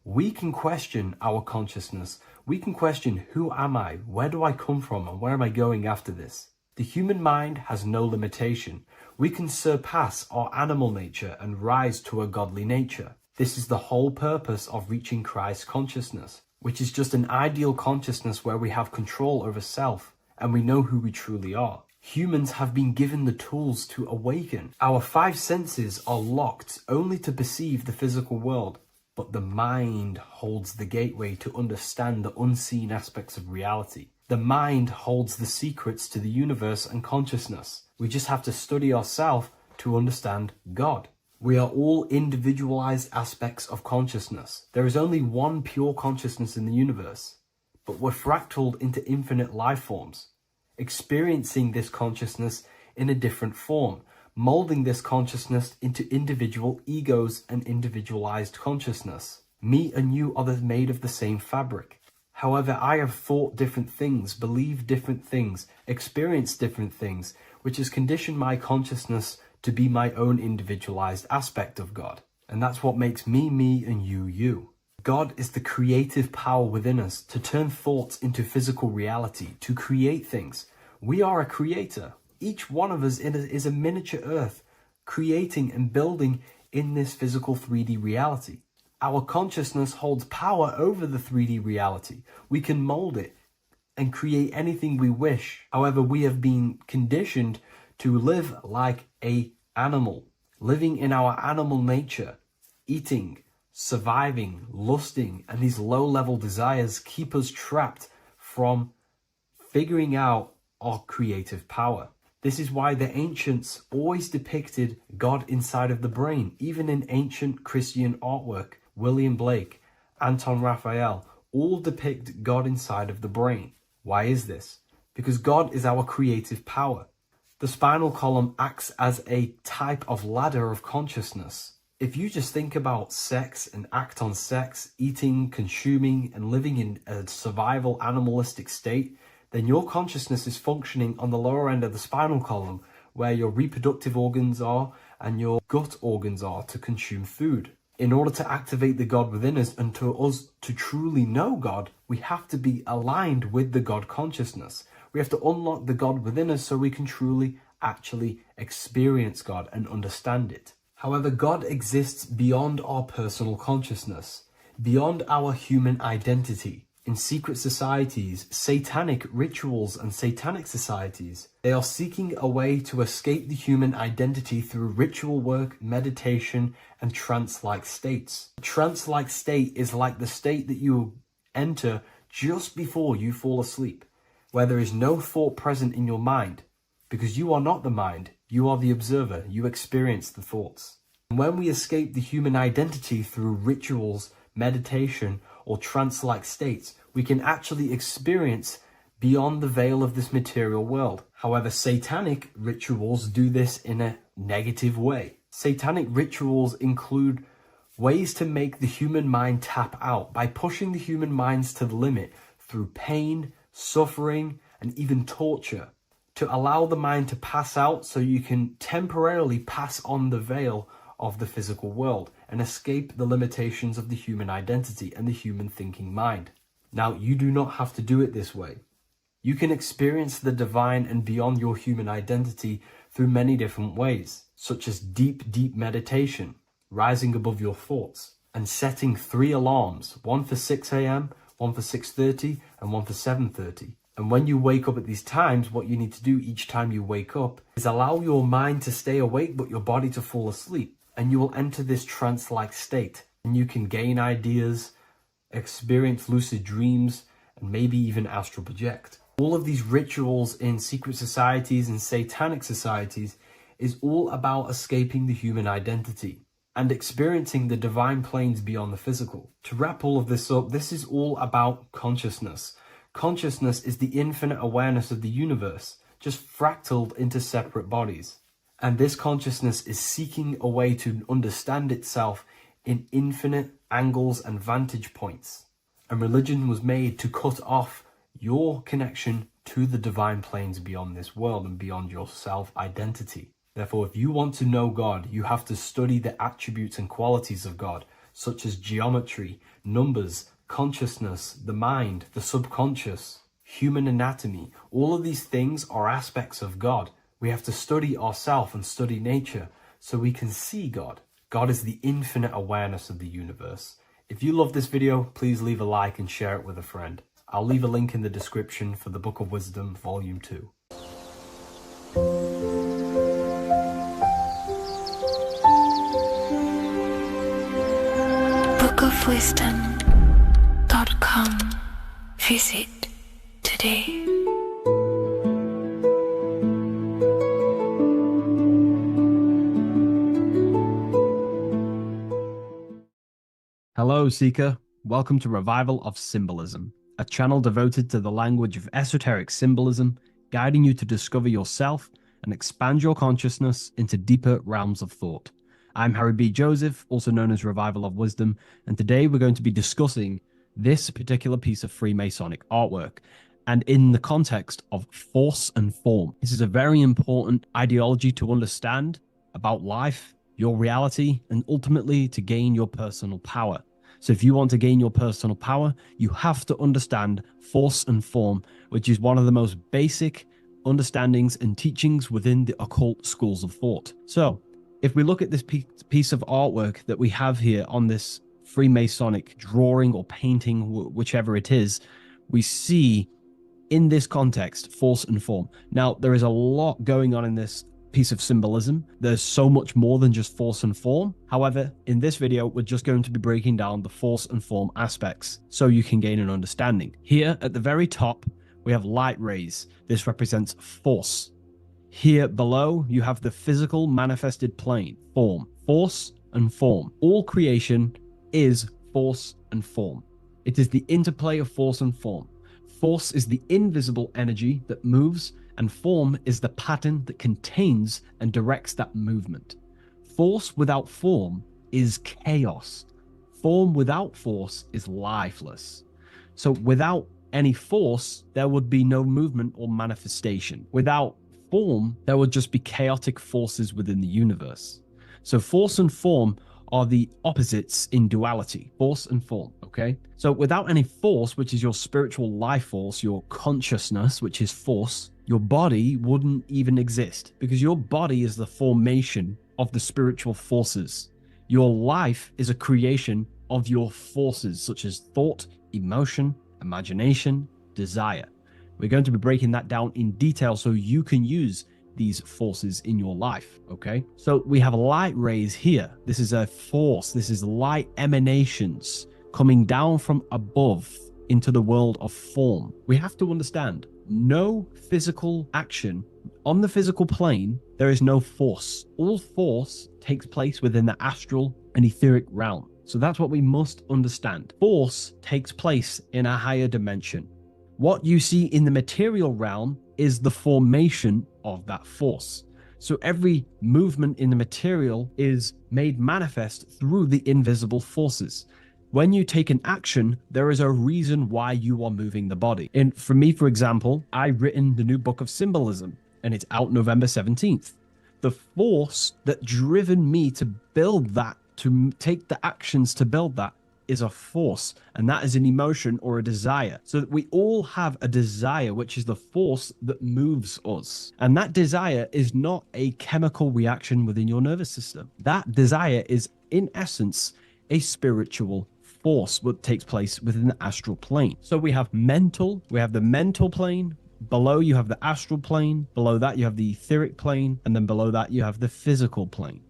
We can question our consciousness. We can question, who am I? Where do I come from? And where am I going after this? The human mind has no limitation. We can surpass our animal nature and rise to a godly nature. This is the whole purpose of reaching Christ consciousness, which is just an ideal consciousness where we have control over self and we know who we truly are. Humans have been given the tools to awaken. Our five senses are locked only to perceive the physical world, but the mind holds the gateway to understand the unseen aspects of reality. The mind holds the secrets to the universe and consciousness. We just have to study ourselves to understand God. We are all individualized aspects of consciousness. There is only one pure consciousness in the universe, but we're fractaled into infinite life forms, experiencing this consciousness in a different form, molding this consciousness into individual egos and individualized consciousness. Me and you are made of the same fabric. However, I have thought different things, believed different things, experienced different things, which has conditioned my consciousness to be my own individualized aspect of God. And that's what makes me, me, and you, you. God is the creative power within us to turn thoughts into physical reality, to create things. We are a creator. Each one of us is a miniature earth, creating and building in this physical 3D reality. Our consciousness holds power over the 3D reality. We can mold it and create anything we wish. However, we have been conditioned to live like an animal, living in our animal nature, eating, surviving, lusting, and these low-level desires keep us trapped from figuring out our creative power. This is why the ancients always depicted God inside of the brain. Even in ancient Christian artwork, William Blake, Anton Raphael, all depict God inside of the brain. Why is this? Because God is our creative power. The spinal column acts as a type of ladder of consciousness. If you just think about sex and act on sex, eating, consuming, and living in a survival animalistic state, then your consciousness is functioning on the lower end of the spinal column, where your reproductive organs are and your gut organs are to consume food. In order to activate the God within us and to us to truly know God, we have to be aligned with the God consciousness. We have to unlock the God within us so we can truly actually experience God and understand it. However, God exists beyond our personal consciousness, beyond our human identity. In secret societies, satanic rituals and satanic societies, they are seeking a way to escape the human identity through ritual work, meditation, and trance-like states. A trance-like state is like the state that you enter just before you fall asleep, where there is no thought present in your mind, because you are not the mind, you are the observer, you experience the thoughts. And when we escape the human identity through rituals, meditation, or trance-like states, we can actually experience beyond the veil of this material world. However, satanic rituals do this in a negative way. Satanic rituals include ways to make the human mind tap out by pushing the human minds to the limit through pain, suffering, and even torture, to allow the mind to pass out so you can temporarily pass on the veil of the physical world and escape the limitations of the human identity and the human thinking mind. Now, you do not have to do it this way. You can experience the divine and beyond your human identity through many different ways, such as deep, deep meditation, rising above your thoughts, and setting 3 alarms, one for 6 a.m., one for 6:30, and one for 7:30. And when you wake up at these times, what you need to do each time you wake up is allow your mind to stay awake but your body to fall asleep. And you will enter this trance-like state. And you can gain ideas, experience lucid dreams, and maybe even astral project. All of these rituals in secret societies and satanic societies is all about escaping the human identity and experiencing the divine planes beyond the physical. To wrap all of this up, this is all about consciousness. Consciousness is the infinite awareness of the universe, just fractaled into separate bodies. And this consciousness is seeking a way to understand itself in infinite angles and vantage points. And religion was made to cut off your connection to the divine planes beyond this world and beyond your self-identity. Therefore, if you want to know God, you have to study the attributes and qualities of God, such as geometry, numbers, consciousness, the mind, the subconscious, human anatomy. All of these things are aspects of God. We have to study ourselves and study nature so we can see God. God is the infinite awareness of the universe. If you love this video, please leave a like and share it with a friend. I'll leave a link in the description for the Book of Wisdom, Volume 2. bookofwisdom.com. Visit today. Hello, Seeker. Welcome to Revival of Symbolism, a channel devoted to the language of esoteric symbolism, guiding you to discover yourself and expand your consciousness into deeper realms of thought. I'm Harry B. Joseph, also known as Revival of Wisdom, and today we're going to be discussing this particular piece of Freemasonic artwork, and in the context of force and form. This is a very important ideology to understand about life, your reality, and ultimately to gain your personal power. So if you want to gain your personal power, you have to understand force and form, which is one of the most basic understandings and teachings within the occult schools of thought. So if we look at this piece of artwork that we have here on this Freemasonic drawing or painting, whichever it is, we see in this context force and form. Now, there is a lot going on in this piece of symbolism. There's so much more than just force and form. However, in this video, we're just going to be breaking down the force and form aspects so you can gain an understanding. Here at the very top, we have light rays. This represents force. Here below, you have the physical manifested plane, form, force and form. All creation is force and form. It is the interplay of force and form. Force is the invisible energy that moves, and form is the pattern that contains and directs that movement. Force without form is chaos. Form without force is lifeless. So without any force, there would be no movement or manifestation. Without form, there would just be chaotic forces within the universe. So force and form are the opposites in duality, force and form, okay? So without any force, which is your spiritual life force, your consciousness, which is force, your body wouldn't even exist, because your body is the formation of the spiritual forces. Your life is a creation of your forces, such as thought, emotion, imagination, desire. We're going to be breaking that down in detail so you can use these forces in your life, okay? So we have light rays here. This is a force. This is light emanations coming down from above into the world of form. We have to understand, no physical action on the physical plane, there is no force. All force takes place within the astral and etheric realm. So that's what we must understand. Force takes place in a higher dimension. What you see in the material realm is the formation of that force. So every movement in the material is made manifest through the invisible forces. When you take an action, there is a reason why you are moving the body. And for me, for example, I've written the new book of symbolism, and it's out November 17th. The force that driven me to build that, to take the actions to build that, is a force, and that is an emotion or a desire. So that we all have a desire, which is the force that moves us. And that desire is not a chemical reaction within your nervous system. That desire is, in essence, a spiritual force that takes place within the astral plane. So we have the mental plane. Below you have the astral plane. Below that you have the etheric plane. And then below that you have the physical plane.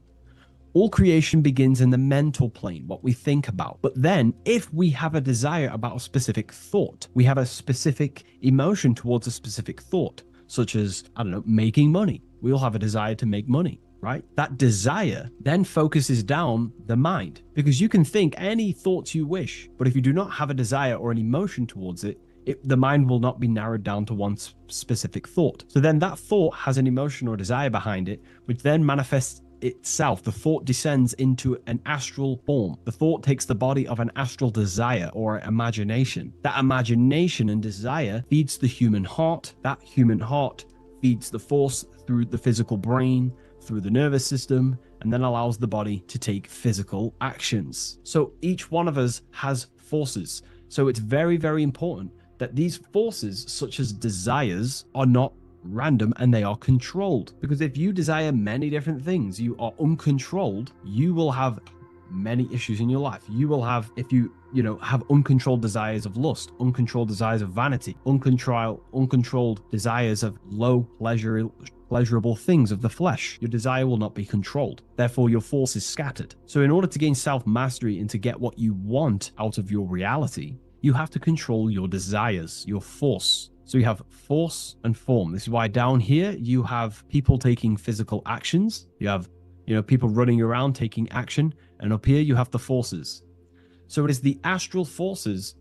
All creation begins in the mental plane, what we think about. But then if we have a desire about a specific thought, we have a specific emotion towards a specific thought, such as, I don't know, making money. We all have a desire to make money, right? That desire then focuses down the mind, because you can think any thoughts you wish, but if you do not have a desire or an emotion towards it, the mind will not be narrowed down to one specific thought. So then that thought has an emotion or desire behind it, which then manifests itself. The thought descends into an astral form. The thought takes the body of an astral desire or imagination. That imagination and desire feeds the human heart. That human heart feeds the force through the physical brain, through the nervous system, and then allows the body to take physical actions. So each one of us has forces. So it's very, very important that these forces, such as desires, are not random and they are controlled. Because if you desire many different things, you are uncontrolled, you will have many issues in your life. You will have, if you have uncontrolled desires of lust, uncontrolled desires of vanity, uncontrolled desires of low pleasurable things of the flesh, your desire will not be controlled. Therefore, your force is scattered. So in order to gain self-mastery and to get what you want out of your reality, you have to control your desires, your force. So you have force and form. This is why down here you have people taking physical actions. You have, people running around taking action. And up here you have the forces. So it is the astral forces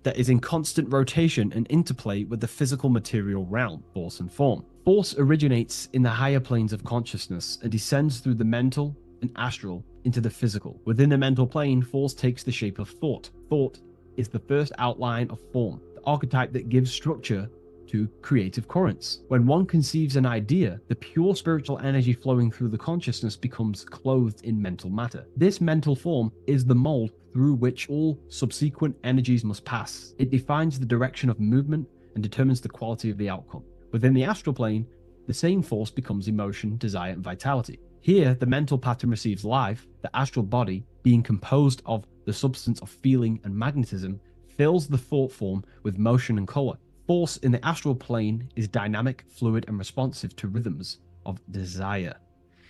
that is in constant rotation and interplay with the physical material realm, force and form. Force originates in the higher planes of consciousness and descends through the mental and astral into the physical. Within the mental plane, force takes the shape of thought. Thought is the first outline of form, the archetype that gives structure to creative currents. When one conceives an idea, the pure spiritual energy flowing through the consciousness becomes clothed in mental matter. This mental form is the mold through which all subsequent energies must pass. It defines the direction of movement and determines the quality of the outcome. Within the astral plane, the same force becomes emotion, desire, and vitality. Here, the mental pattern receives life. The astral body, being composed of the substance of feeling and magnetism, fills the thought form with motion and color. Force in the astral plane is dynamic, fluid, and responsive to rhythms of desire.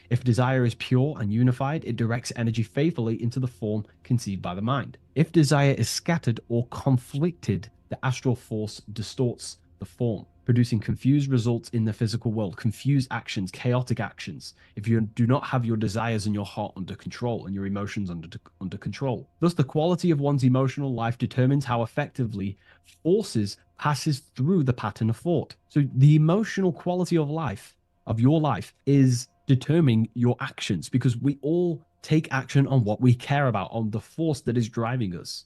If desire is pure and unified, it directs energy faithfully into the form conceived by the mind. If desire is scattered or conflicted, the astral force distorts the form, producing confused results in the physical world, confused actions, chaotic actions, if you do not have your desires and your heart under control and your emotions under control. Thus, the quality of one's emotional life determines how effectively forces passes through the pattern of thought. So the emotional quality of life, of your life, is determining your actions, because we all take action on what we care about, on the force that is driving us.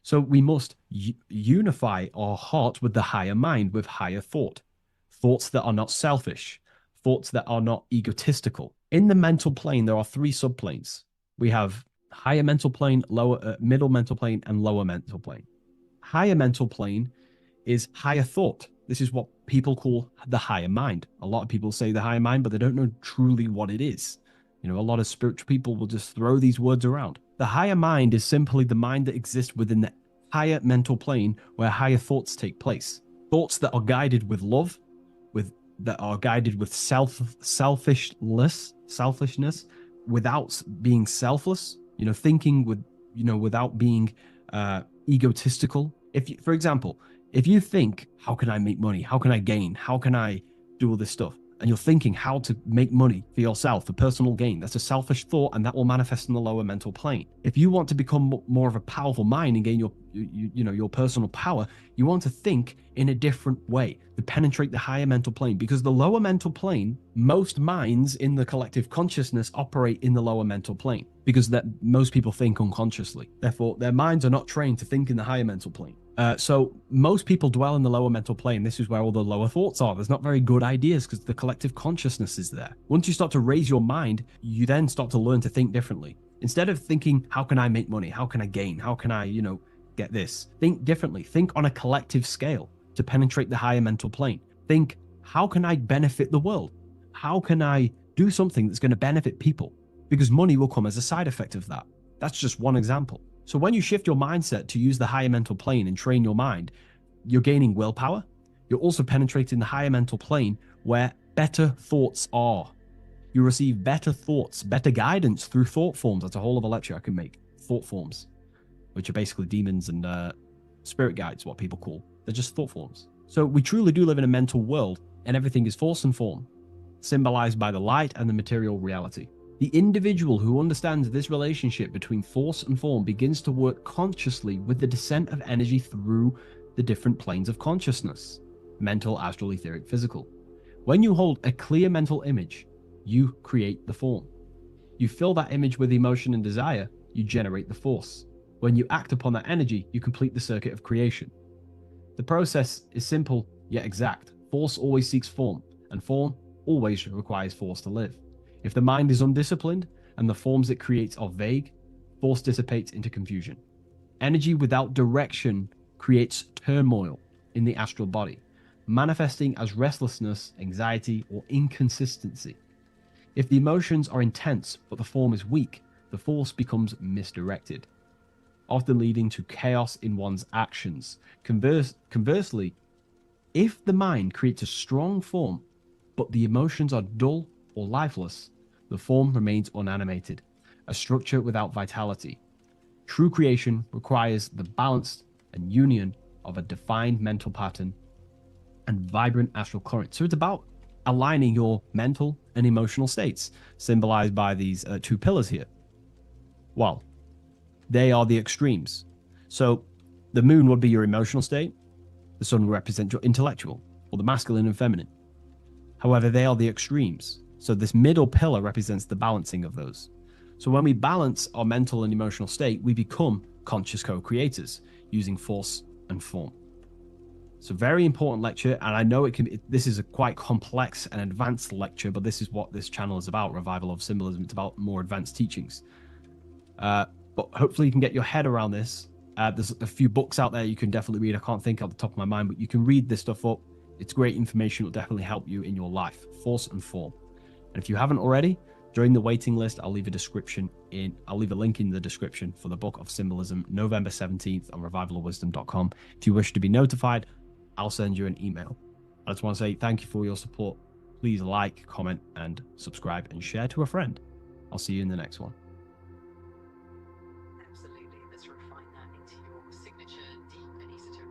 So we must unify our heart with the higher mind, with higher thought, thoughts that are not selfish, thoughts that are not egotistical. In the mental plane, there are three subplanes. We have higher mental plane, middle mental plane, and lower mental plane. Higher mental plane is higher thought. This is what people call the higher mind. A lot of people say the higher mind, but they don't know truly what it is. You know, a lot of spiritual people will just throw these words around. The higher mind is simply the mind that exists within the higher mental plane where higher thoughts take place. Thoughts that are guided with love, that are guided with selfishness, without being selfless, you know, thinking with, you know, without being egotistical. If you, for example, if you think, how can I make money? How can I gain? How can I do all this stuff? And you're thinking how to make money for yourself, for personal gain. That's a selfish thought, and that will manifest in the lower mental plane. If you want to become more of a powerful mind and gain your personal power, you want to think in a different way to penetrate the higher mental plane, because the lower mental plane, most minds in the collective consciousness operate in the lower mental plane because that most people think unconsciously. Therefore, their minds are not trained to think in the higher mental plane. So most people dwell in the lower mental plane. This is where all the lower thoughts are. There's not very good ideas because the collective consciousness is there. Once you start to raise your mind, you then start to learn to think differently. Instead of thinking, how can I make money? How can I gain? How can I, get this? Think differently. Think on a collective scale to penetrate the higher mental plane. Think, how can I benefit the world? How can I do something that's going to benefit people? Because money will come as a side effect of that. That's just one example. So when you shift your mindset to use the higher mental plane and train your mind, you're gaining willpower. You're also penetrating the higher mental plane where better thoughts are. You receive better thoughts, better guidance through thought forms. That's a whole other lecture I can make. Thought forms, which are basically demons and spirit guides, what people call. They're just thought forms. So we truly do live in a mental world, and everything is force and form, symbolized by the light and the material reality. The individual who understands this relationship between force and form begins to work consciously with the descent of energy through the different planes of consciousness: mental, astral, etheric, physical. When you hold a clear mental image, you create the form. You fill that image with emotion and desire, you generate the force. When you act upon that energy, you complete the circuit of creation. The process is simple yet exact. Force always seeks form, and form always requires force to live. If the mind is undisciplined and the forms it creates are vague, force dissipates into confusion. Energy without direction creates turmoil in the astral body, manifesting as restlessness, anxiety, or inconsistency. If the emotions are intense but the form is weak, the force becomes misdirected, often leading to chaos in one's actions. Conversely, if the mind creates a strong form but the emotions are dull or lifeless, the form remains unanimated, a structure without vitality. True creation requires the balance and union of a defined mental pattern and vibrant astral current. So it's about aligning your mental and emotional states, symbolized by these two pillars here. Well, they are the extremes. So the moon would be your emotional state, the sun would represent your intellectual, or the masculine and feminine. However, they are the extremes. So this middle pillar represents the balancing of those. So when we balance our mental and emotional state, we become conscious co-creators using force and form. It's a very important lecture, and I know this is a quite complex and advanced lecture, but this is what this channel is about, Revival of Symbolism. It's about more advanced teachings. But hopefully you can get your head around this. There's a few books out there you can definitely read. I can't think off the top of my mind, but you can read this stuff up. It's great information. It will definitely help you in your life. Force and form. And if you haven't already, join the waiting list. I'll leave a link in the description for the Book of Symbolism, November 17th on revivalofwisdom.com. If you wish to be notified, I'll send you an email. I just want to say thank you for your support. Please like, comment, and subscribe, and share to a friend. I'll see you in the next one. Absolutely. Let's refine that into your signature deep and esoteric.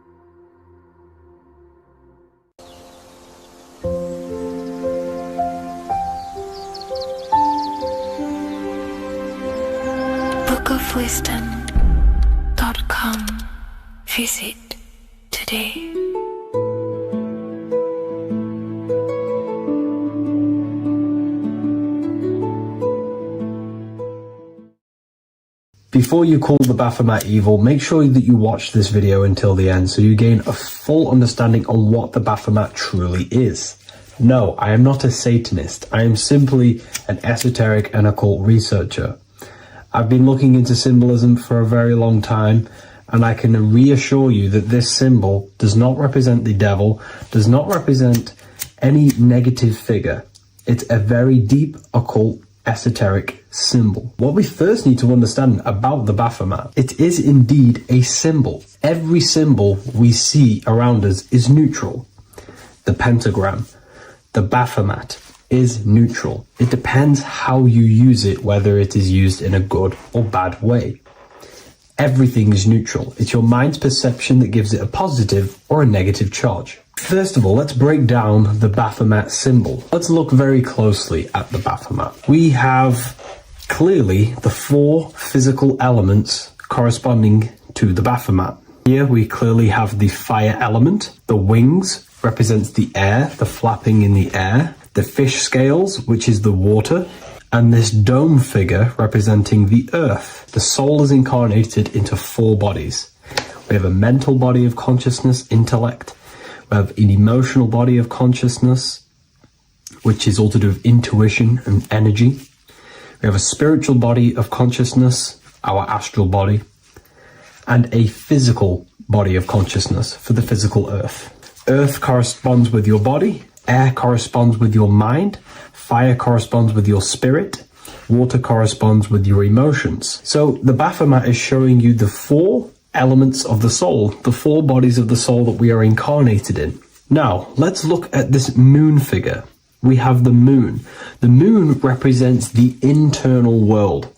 bookofwisdom.com. Visit today. Before you call the Baphomet evil, make sure that you watch this video until the end so you gain a full understanding on what the Baphomet truly is. No, I am not a Satanist. I am simply an esoteric and occult researcher. I've been looking into symbolism for a very long time, And I can reassure you that this symbol does not represent the devil, does not represent any negative figure. It's a very deep, occult, esoteric symbol. What we first need to understand about the Baphomet, it is indeed a symbol. Every symbol we see around us is neutral. The pentagram, the Baphomet is neutral. It depends how you use it, whether it is used in a good or bad way. Everything is neutral. It's your mind's perception that gives it a positive or a negative charge. First of all, let's break down the Baphomet symbol. Let's look very closely at the Baphomet. We have clearly the 4 physical elements corresponding to the Baphomet. Here we clearly have the fire element. The wings represents the air, the flapping in the air. The fish scales, which is the water. And this dome figure representing the earth. The soul is incarnated into 4 bodies. We have a mental body of consciousness, intellect. We have an emotional body of consciousness, which is all to do with intuition and energy. We have a spiritual body of consciousness, our astral body, and a physical body of consciousness for the physical earth. Earth corresponds with your body, air corresponds with your mind, fire corresponds with your spirit, water corresponds with your emotions. So the Baphomet is showing you the 4 elements of the soul, the 4 bodies of the soul that we are incarnated in. Now, let's look at this moon figure. We have the moon. The moon represents the internal world.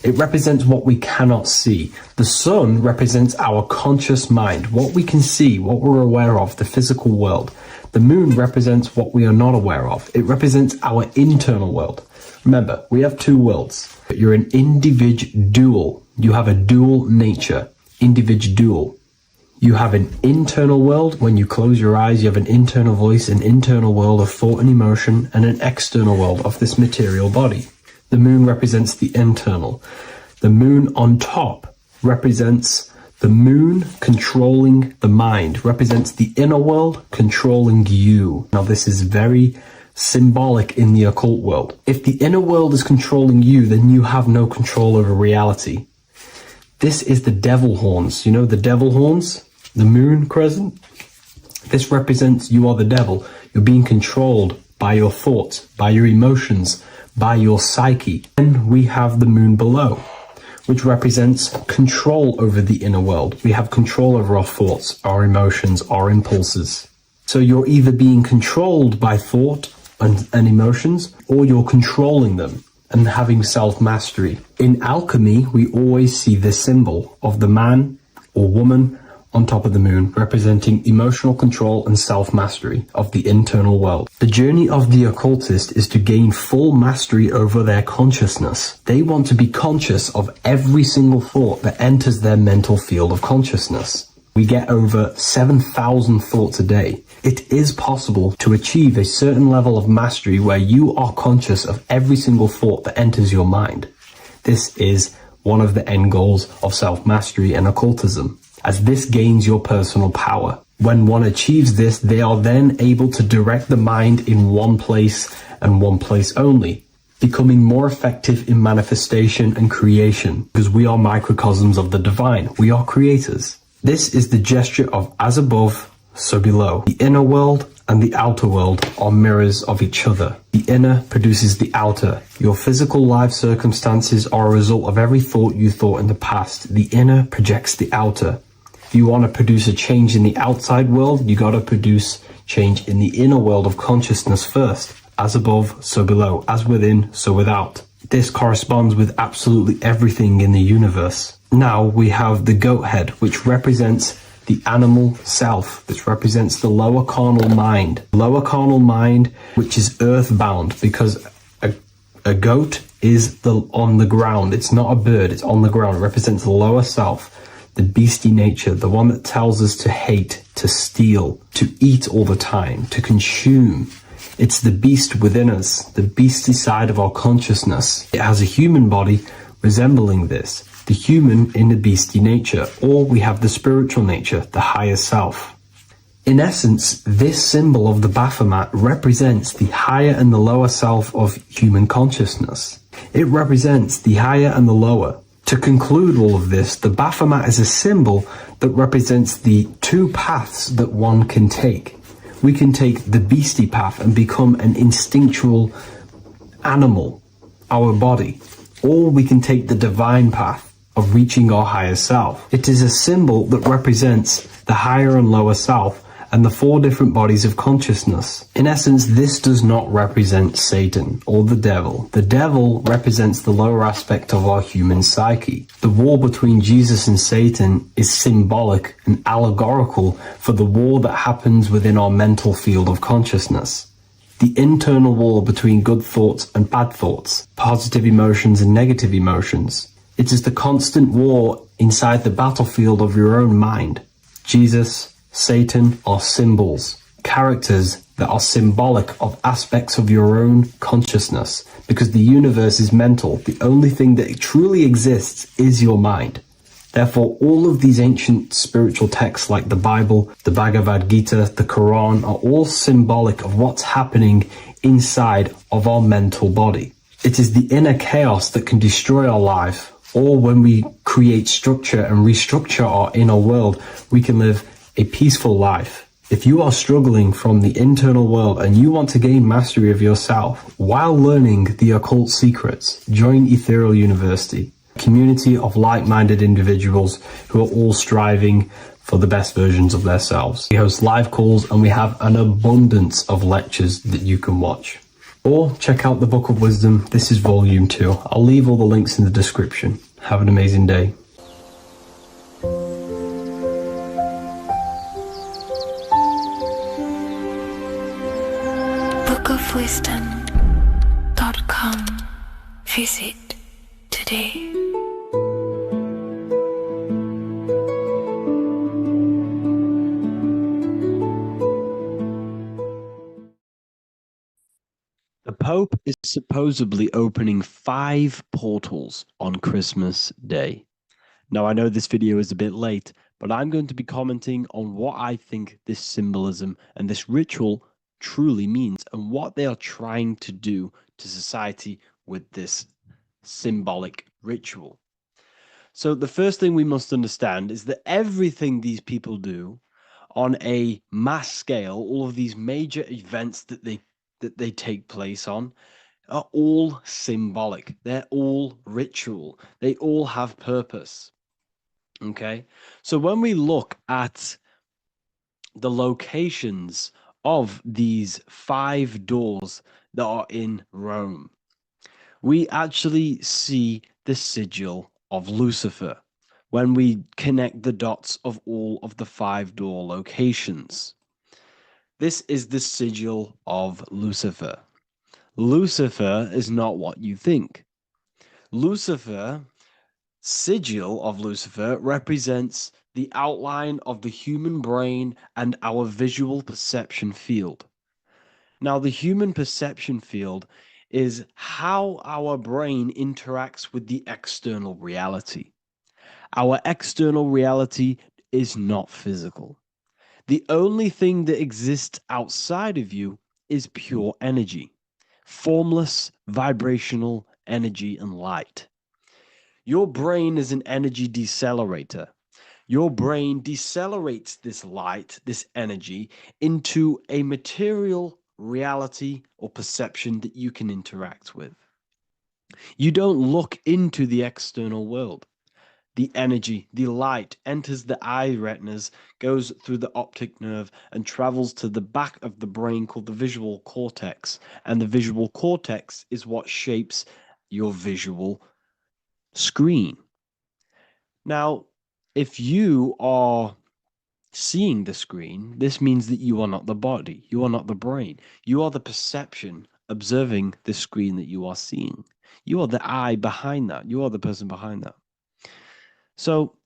It represents what we cannot see. The sun represents our conscious mind, what we can see, what we're aware of, the physical world. The moon represents what we are not aware of. It represents our internal world. Remember, we have 2 worlds. You're an individual. You have a dual nature. Individual. You have an internal world. When you close your eyes, you have an internal voice, an internal world of thought and emotion, and an external world of this material body. The moon represents the internal. The moon on top represents the moon controlling the mind, represents the inner world controlling you. Now, this is very symbolic in the occult world. If the inner world is controlling you, then you have no control over reality. This is the devil horns. You know the devil horns? The moon crescent? This represents you are the devil. You're being controlled by your thoughts, by your emotions, by your psyche. Then we have the moon below, which represents control over the inner world. We have control over our thoughts, our emotions, our impulses. So you're either being controlled by thought and emotions, or you're controlling them and having self-mastery. In alchemy, we always see this symbol of the man or woman on top of the moon, representing emotional control and self-mastery of the internal world. The journey of the occultist is to gain full mastery over their consciousness. They want to be conscious of every single thought that enters their mental field of consciousness. We get over 7,000 thoughts a day. It is possible to achieve a certain level of mastery where you are conscious of every single thought that enters your mind. This is one of the end goals of self-mastery and occultism, as this gains your personal power. When one achieves this, they are then able to direct the mind in one place and one place only, becoming more effective in manifestation and creation, because we are microcosms of the divine. We are creators. This is the gesture of as above, so below. The inner world and the outer world are mirrors of each other. The inner produces the outer. Your physical life circumstances are a result of every thought you thought in the past. The inner projects the outer. If you want to produce a change in the outside world, you got to produce change in the inner world of consciousness first. As above, so below. As within, so without. This corresponds with absolutely everything in the universe. Now we have the goat head, which represents the animal self. This represents the lower carnal mind. Lower carnal mind, which is earthbound, because a goat is on the ground. It's not a bird, it's on the ground. It represents the lower self, the beastie nature, the one that tells us to hate, to steal, to eat all the time, to consume. It's the beast within us, the beastie side of our consciousness. It has a human body resembling this, the human in the beastie nature, or we have the spiritual nature, the higher self. In essence, this symbol of the Baphomet represents the higher and the lower self of human consciousness. It represents the higher and the lower To conclude all of this, the Baphomet is a symbol that represents the two paths that one can take. We can take the beastie path and become an instinctual animal, our body, or we can take the divine path of reaching our higher self. It is a symbol that represents the higher and lower self and the four different bodies of consciousness. In essence, this does not represent Satan or the devil. The devil represents the lower aspect of our human psyche. The war between Jesus and Satan is symbolic and allegorical for the war that happens within our mental field of consciousness. The internal war between good thoughts and bad thoughts, positive emotions and negative emotions. It is the constant war inside the battlefield of your own mind. Jesus, Satan are symbols, characters that are symbolic of aspects of your own consciousness, because the universe is mental. The only thing that truly exists is your mind. Therefore, all of these ancient spiritual texts like the Bible, the Bhagavad Gita, the Quran are all symbolic of what's happening inside of our mental body. It is the inner chaos that can destroy our life, or when we create structure and restructure our inner world, we can live a peaceful life. If you are struggling from the internal world and you want to gain mastery of yourself while learning the occult secrets, join Ethereal University, a community of like-minded individuals who are all striving for the best versions of themselves. We host live calls and we have an abundance of lectures that you can watch. Or check out the Book of Wisdom. This is volume 2. I'll leave all the links in the description. Have an amazing day. bookofwisdom.com. Visit today. The Pope is supposedly opening 5 portals on Christmas Day. Now, I know this video is a bit late, but I'm going to be commenting on what I think this symbolism and this ritual truly means and what they are trying to do to society with this symbolic ritual. So the first thing we must understand is that everything these people do on a mass scale, all of these major events that they take place on, are all symbolic. They're all ritual. They all have purpose. Okay? So when we look at the locations of these 5 doors that are in Rome, we actually see the sigil of Lucifer when we connect the dots of all of the 5 door locations. This is the sigil of Lucifer. Lucifer is not what you think. Lucifer, sigil of Lucifer, represents the outline of the human brain and our visual perception field. Now, the human perception field is how our brain interacts with the external reality. Our external reality is not physical. The only thing that exists outside of you is pure energy, formless, vibrational energy and light. Your brain is an energy decelerator. Your brain decelerates this light, this energy, into a material reality or perception that you can interact with. You don't look into the external world. The energy, the light, enters the eye retinas, goes through the optic nerve, and travels to the back of the brain called the visual cortex. And the visual cortex is what shapes your visual screen. Now, if you are seeing the screen, this means that you are not the body, you are not the brain, you are the perception observing the screen that you are seeing. You are the eye behind that, you are the person behind that. So,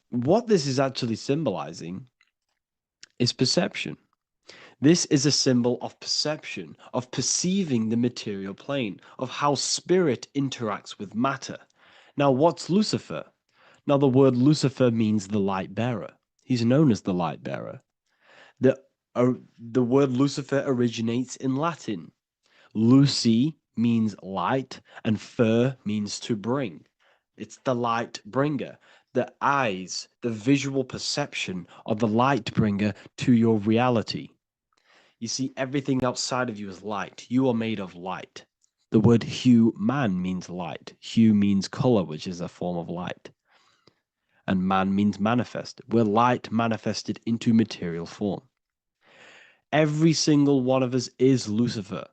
what this is actually symbolizing is perception. This is a symbol of perception, of perceiving the material plane, of how spirit interacts with matter. Now, what's Lucifer? Now, the word Lucifer means the light bearer. He's known as the light bearer. The word Lucifer originates in Latin. Luci means light, and fer means to bring. It's the light bringer. The eyes, the visual perception are the light bringer to your reality. You see, everything outside of you is light. You are made of light. The word hue man means light. Hue means color, which is a form of light. And man means manifest. We're light manifested into material form. Every single one of us is Lucifer.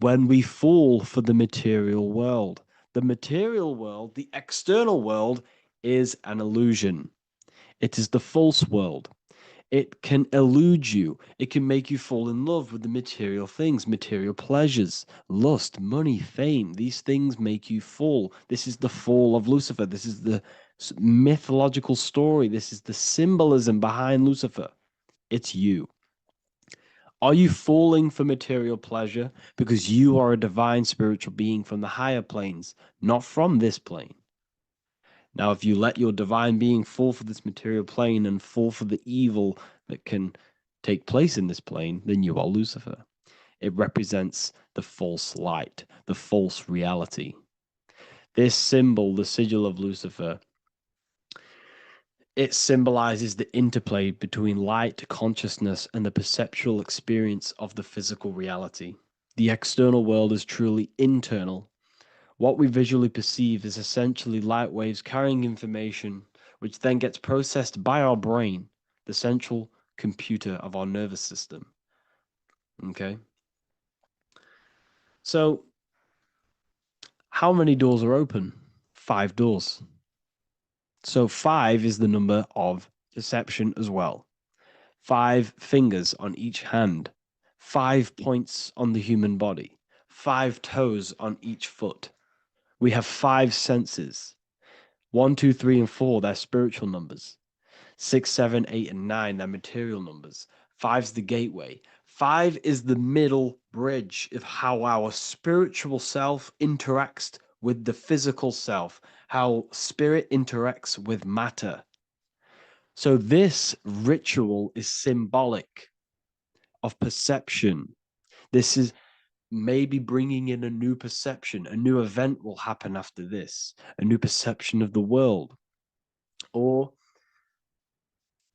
When we fall for the material world, the external world, is an illusion. It is the false world. It can elude you. It can make you fall in love with the material things, material pleasures, lust, money, fame. These things make you fall. This is the fall of Lucifer. This is the mythological story. This is the symbolism behind Lucifer. It's you. Are you falling for material pleasure because you are a divine spiritual being from the higher planes, not from this plane? Now, if you let your divine being fall for this material plane and fall for the evil that can take place in this plane, then you are Lucifer. It represents the false light, the false reality. This symbol, the sigil of Lucifer, it symbolizes the interplay between light consciousness and the perceptual experience of the physical reality. The external world is truly internal. What we visually perceive is essentially light waves carrying information, which then gets processed by our brain, the central computer of our nervous system. Okay? So, how many doors are open? 5 doors. So 5 is the number of perception as well. 5 fingers on each hand, 5 points on the human body, 5 toes on each foot. We have 5 senses. 1, 2, 3, and 4, they're spiritual numbers. 6, 7, 8, and 9, they're material numbers. 5's the gateway. 5 is the middle bridge of how our spiritual self interacts with the physical self, how spirit interacts with matter. So this ritual is symbolic of perception. This is maybe bringing in a new perception. A new event will happen after this, a new perception of the world. Or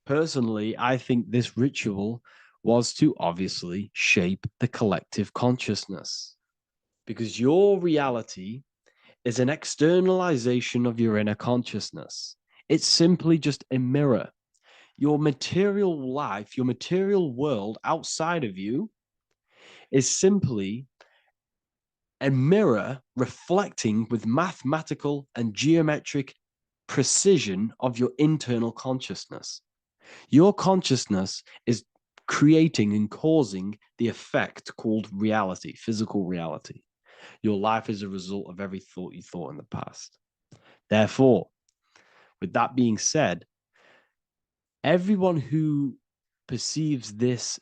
personally, I think this ritual was to obviously shape the collective consciousness, because your reality is an externalization of your inner consciousness. It's simply just a mirror. Your material life, your material world outside of you is simply a mirror reflecting with mathematical and geometric precision of your internal consciousness. Your consciousness is creating and causing the effect called reality, physical reality. Your life is a result of every thought you thought in the past. Therefore, with that being said, everyone who perceives this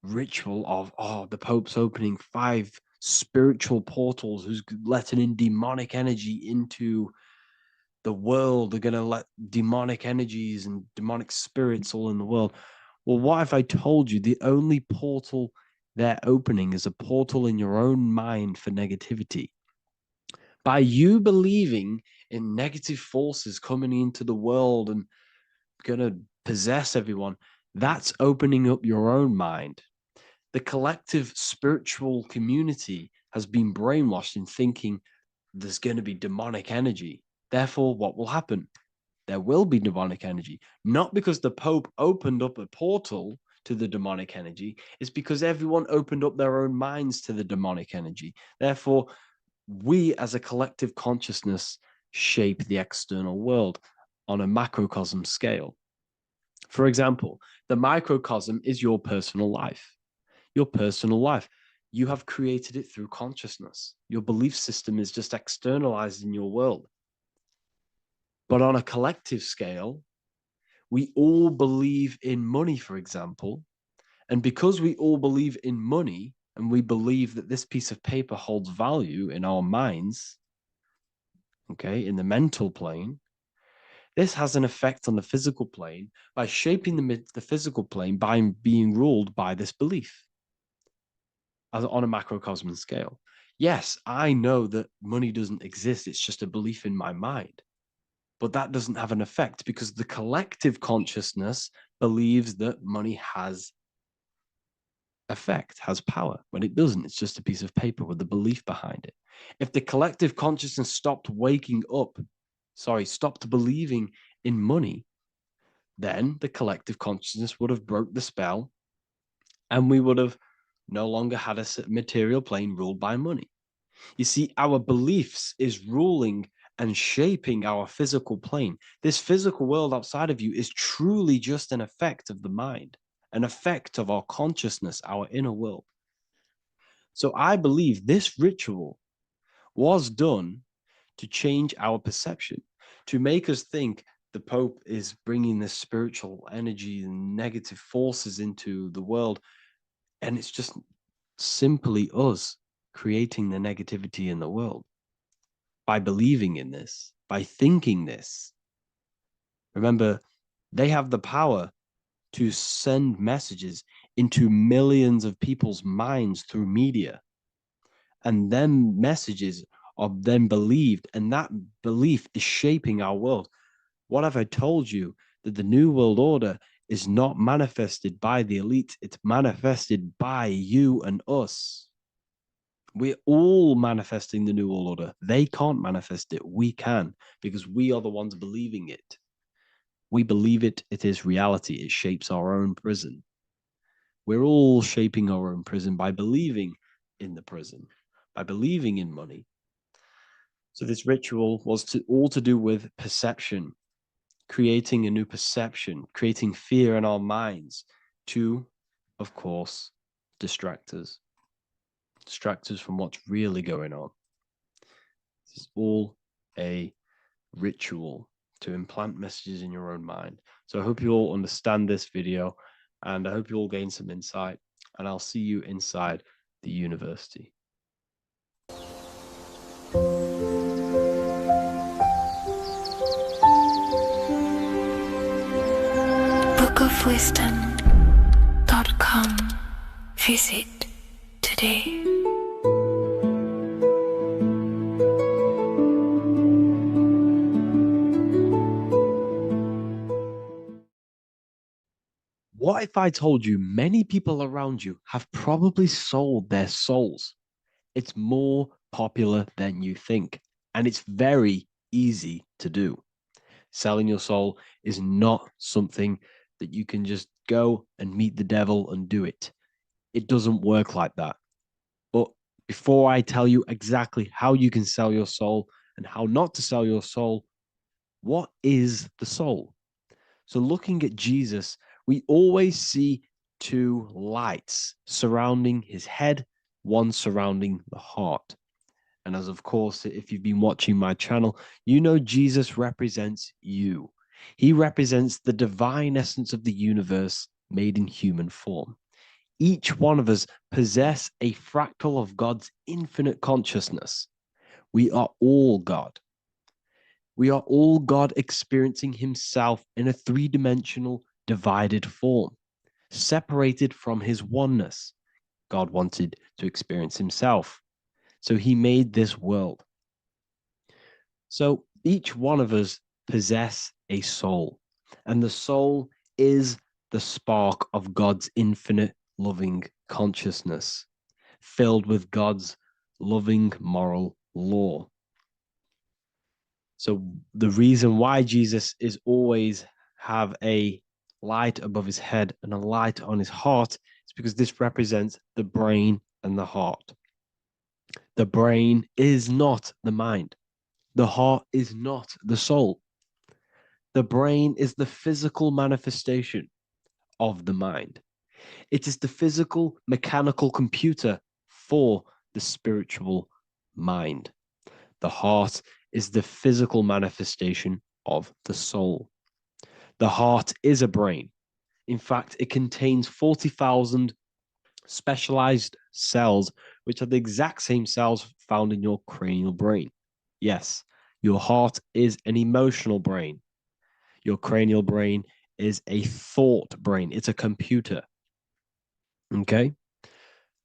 ritual of, oh, the Pope's opening 5 spiritual portals, who's letting in demonic energy into the world, they're going to let demonic energies and demonic spirits all in the world. Well, what if I told you the only portal they're opening is a portal in your own mind for negativity? By you believing in negative forces coming into the world and going to possess everyone, that's opening up your own mind. The collective spiritual community has been brainwashed in thinking there's going to be demonic energy. Therefore, what will happen? There will be demonic energy. Not because the Pope opened up a portal to the demonic energy, it's because everyone opened up their own minds to the demonic energy. Therefore, we as a collective consciousness shape the external world on a macrocosm scale. For example, the microcosm is your personal life. Your personal life. You have created it through consciousness. Your belief system is just externalized in your world. But on a collective scale, we all believe in money, for example. And because we all believe in money and we believe that this piece of paper holds value in our minds, okay, in the mental plane, this has an effect on the physical plane by shaping the physical plane by being ruled by this belief as on a macrocosm scale. Yes, I know that money doesn't exist. It's just a belief in my mind. But that doesn't have an effect because the collective consciousness believes that money has effect, has power. When it doesn't, it's just a piece of paper with the belief behind it. If the collective consciousness stopped stopped believing in money, then the collective consciousness would have broke the spell and we would have no longer had a material plane ruled by money. You see, our beliefs is ruling and shaping our physical plane. This physical world outside of you is truly just an effect of the mind, an effect of our consciousness, our inner world. So I believe this ritual was done to change our perception, to make us think the Pope is bringing this spiritual energy and negative forces into the world. And it's just simply us creating the negativity in the world by believing in this, by thinking this. Remember, they have the power to send messages into millions of people's minds through media. And then messages are then believed, and that belief is shaping our world. What have I told you? That the New World Order is not manifested by the elite, it's manifested by you and us. We're all manifesting the New World Order. They can't manifest it. We can, because we are the ones believing it. We believe it. It is reality. It shapes our own prison. We're all shaping our own prison by believing in the prison, by believing in money. So this ritual was all to do with perception, creating a new perception, creating fear in our minds to, of course, distract us from what's really going on. This is all a ritual to implant messages in your own mind. So I hope you all understand this video, and I hope you all gain some insight, and I'll see you inside the university. bookofwisdom.com. Visit today. What if I told you many people around you have probably sold their souls? It's more popular than you think, and it's very easy to do. Selling your soul is not something that you can just go and meet the devil and do it. It doesn't work like that. But before I tell you exactly how you can sell your soul and how not to sell your soul, what is the soul? So looking at Jesus, we always see two lights surrounding his head, one surrounding the heart. And as of course, if you've been watching my channel, you know Jesus represents you. He represents the divine essence of the universe made in human form. Each one of us possess a fractal of God's infinite consciousness. We are all God. We are all God experiencing himself in a three-dimensional divided form, separated from his oneness. God wanted to experience himself, so he made this world. So each one of us possess a soul, and the soul is the spark of God's infinite loving consciousness, filled with God's loving moral law. So the reason why Jesus is always have a light above his head and a light on his heart is because this represents the brain and the heart. The brain is not the mind. The heart is not the soul. The brain is the physical manifestation of the mind. It is the physical mechanical computer for the spiritual mind. The heart is the physical manifestation of the soul. The heart is a brain. In fact, it contains 40,000 specialized cells, which are the exact same cells found in your cranial brain. Yes, your heart is an emotional brain. Your cranial brain is a thought brain. It's a computer. Okay?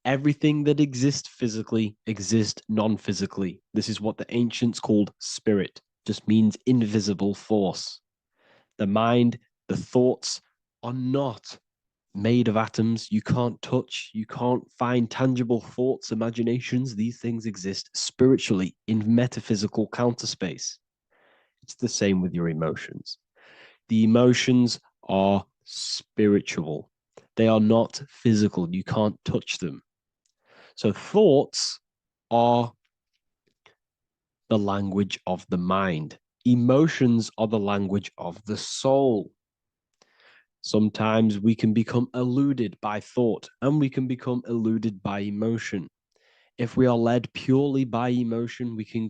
Everything that exists physically exists non-physically. This is what the ancients called spirit. just means invisible force. The mind, the thoughts are not made of atoms. You can't touch, you can't find tangible thoughts, imaginations. These things exist spiritually in metaphysical counterspace. It's the same with your emotions. The emotions are spiritual. They are not physical. You can't touch them. So thoughts are the language of the mind. Emotions are the language of the soul. Sometimes we can become eluded by thought and we can become eluded by emotion. If we are led purely by emotion, we can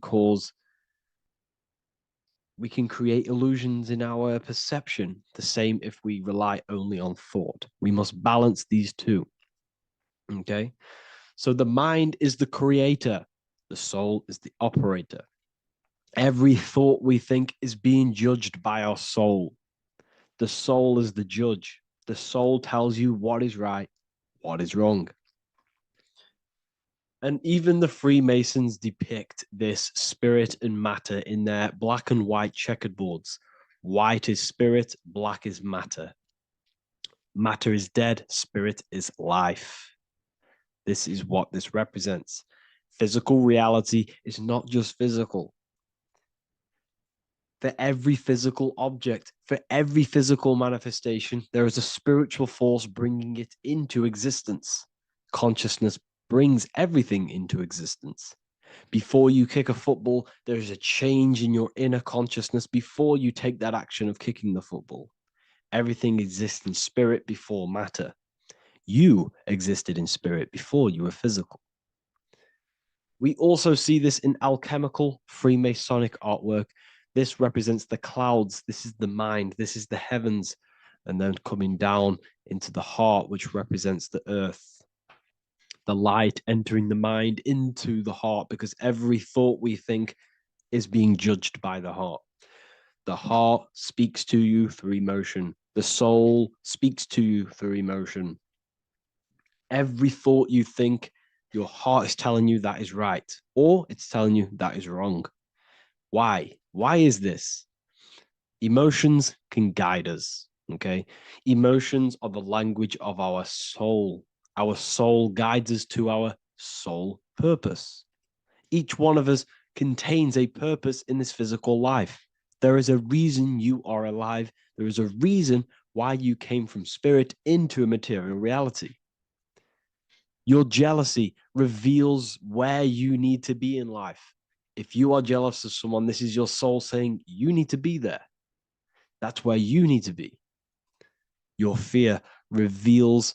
create illusions in our perception. The same if we rely only on thought. We must balance these two. Okay? So the mind is the creator, the soul is the operator. Every thought we think is being judged by our soul. The soul is the judge. The soul tells you what is right, what is wrong. And even the Freemasons depict this spirit and matter in their black and white checkered boards. White is spirit, black is matter. Matter is dead, spirit is life. This is what this represents. Physical reality is not just physical. For every physical object, for every physical manifestation, there is a spiritual force bringing it into existence. Consciousness brings everything into existence. Before you kick a football, there's a change in your inner consciousness before you take that action of kicking the football. Everything exists in spirit before matter. You existed in spirit before you were physical. We also see this in alchemical Freemasonic artwork. This represents the clouds. This is the mind. This is the heavens. And then coming down into the heart, which represents the earth. The light entering the mind into the heart, because every thought we think is being judged by the heart. The heart speaks to you through emotion. The soul speaks to you through emotion. Every thought you think, your heart is telling you that is right, or it's telling you that is wrong. Why? Why is this? Emotions can guide us, okay? Emotions are the language of our soul. Our soul guides us to our soul purpose. Each one of us contains a purpose in this physical life. There is a reason you are alive. There is a reason why you came from spirit into a material reality. Your jealousy reveals where you need to be in life. If you are jealous of someone, this is your soul saying you need to be there. That's where you need to be. Your fear reveals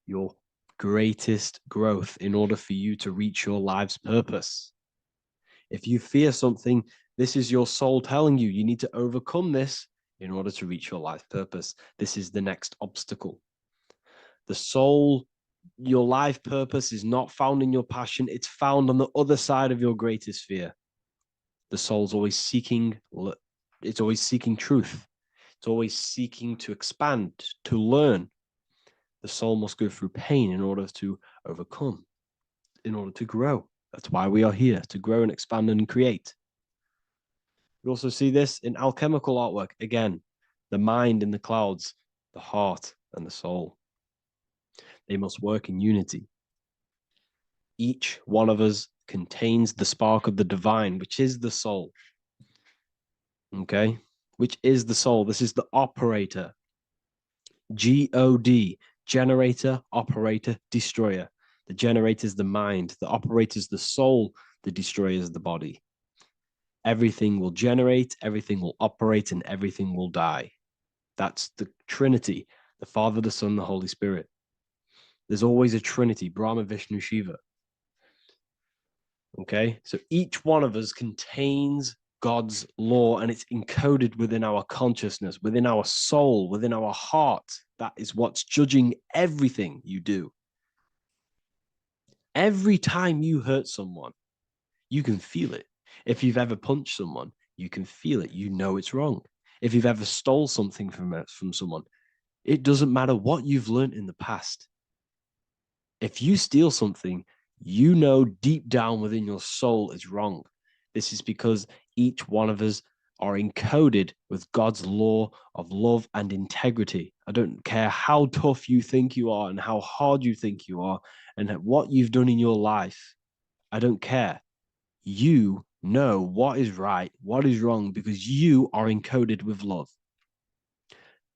your greatest growth in order for you to reach your life's purpose. If you fear something, this is your soul telling you you need to overcome this in order to reach your life purpose. This is the next obstacle. The soul, your life purpose is not found in your passion. It's found on the other side of your greatest fear. The soul's always seeking, it's always seeking truth. It's always seeking to expand, to learn. The soul must go through pain in order to overcome, in order to grow. That's why we are here, to grow and expand and create. We also see this in alchemical artwork. Again, the mind in the clouds, the heart and the soul. They must work in unity. Each one of us contains the spark of the divine, which is the soul. Okay? Which is the soul. This is the operator. G-O-D, generator, operator, destroyer. The generator is the mind. The operator is the soul. The destroyer is the body. Everything will generate, everything will operate, and everything will die. That's the Trinity, the Father, the Son, the Holy Spirit. There's always a Trinity, Brahma, Vishnu, Shiva. Okay, so each one of us contains God's law, and it's encoded within our consciousness, within our soul, within our heart. That is what's judging everything you do. Every time you hurt someone, you can feel it. If you've ever punched someone, you can feel it. You know it's wrong. If you've ever stole something from someone, it doesn't matter what you've learned in the past. If you steal something, you know deep down within your soul is wrong. This is because each one of us are encoded with God's law of love and integrity. I don't care how tough you think you are and how hard you think you are and what you've done in your life. I don't care. You know what is right, what is wrong, because you are encoded with love.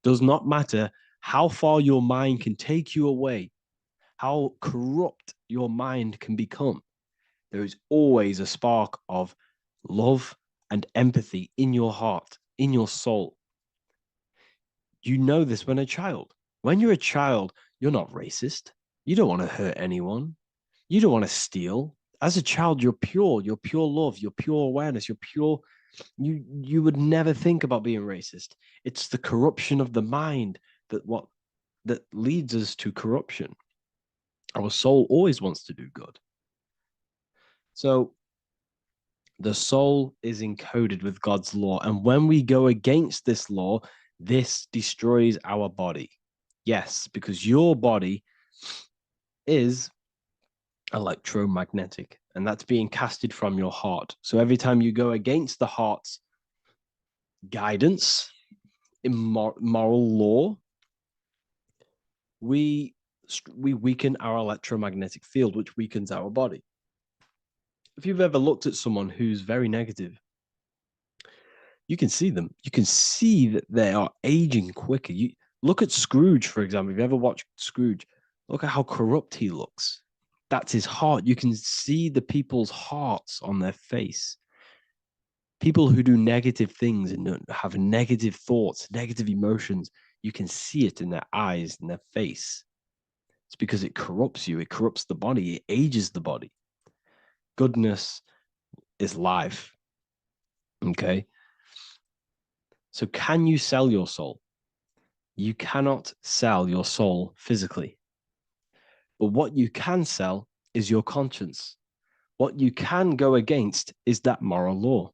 Does not matter how far your mind can take you away, how corrupt your mind can become. There is always a spark of love and empathy in your heart, in your soul. You know this when a child. When you're a child, you're not racist. You don't want to hurt anyone. You don't want to steal. As a child, you're pure love, you're pure awareness, you're pure. You would never think about being racist. It's the corruption of the mind that leads us to corruption. Our soul always wants to do good. So the soul is encoded with God's law. And when we go against this law, this destroys our body. Yes, because your body is electromagnetic, and that's being casted from your heart. So every time you go against the heart's guidance in moral law, we weaken our electromagnetic field, which weakens our body. If you've ever looked at someone who's very negative, you can see them. You can see that they are aging quicker. You look at Scrooge, for example. If you ever watched Scrooge, look at how corrupt he looks. That's his heart. You can see the people's hearts on their face. People who do negative things and have negative thoughts, negative emotions, you can see it in their eyes and their face. It's because it corrupts you. It corrupts the body. It ages the body. Goodness is life. Okay. So can you sell your soul? You cannot sell your soul physically. But what you can sell is your conscience. What you can go against is that moral law.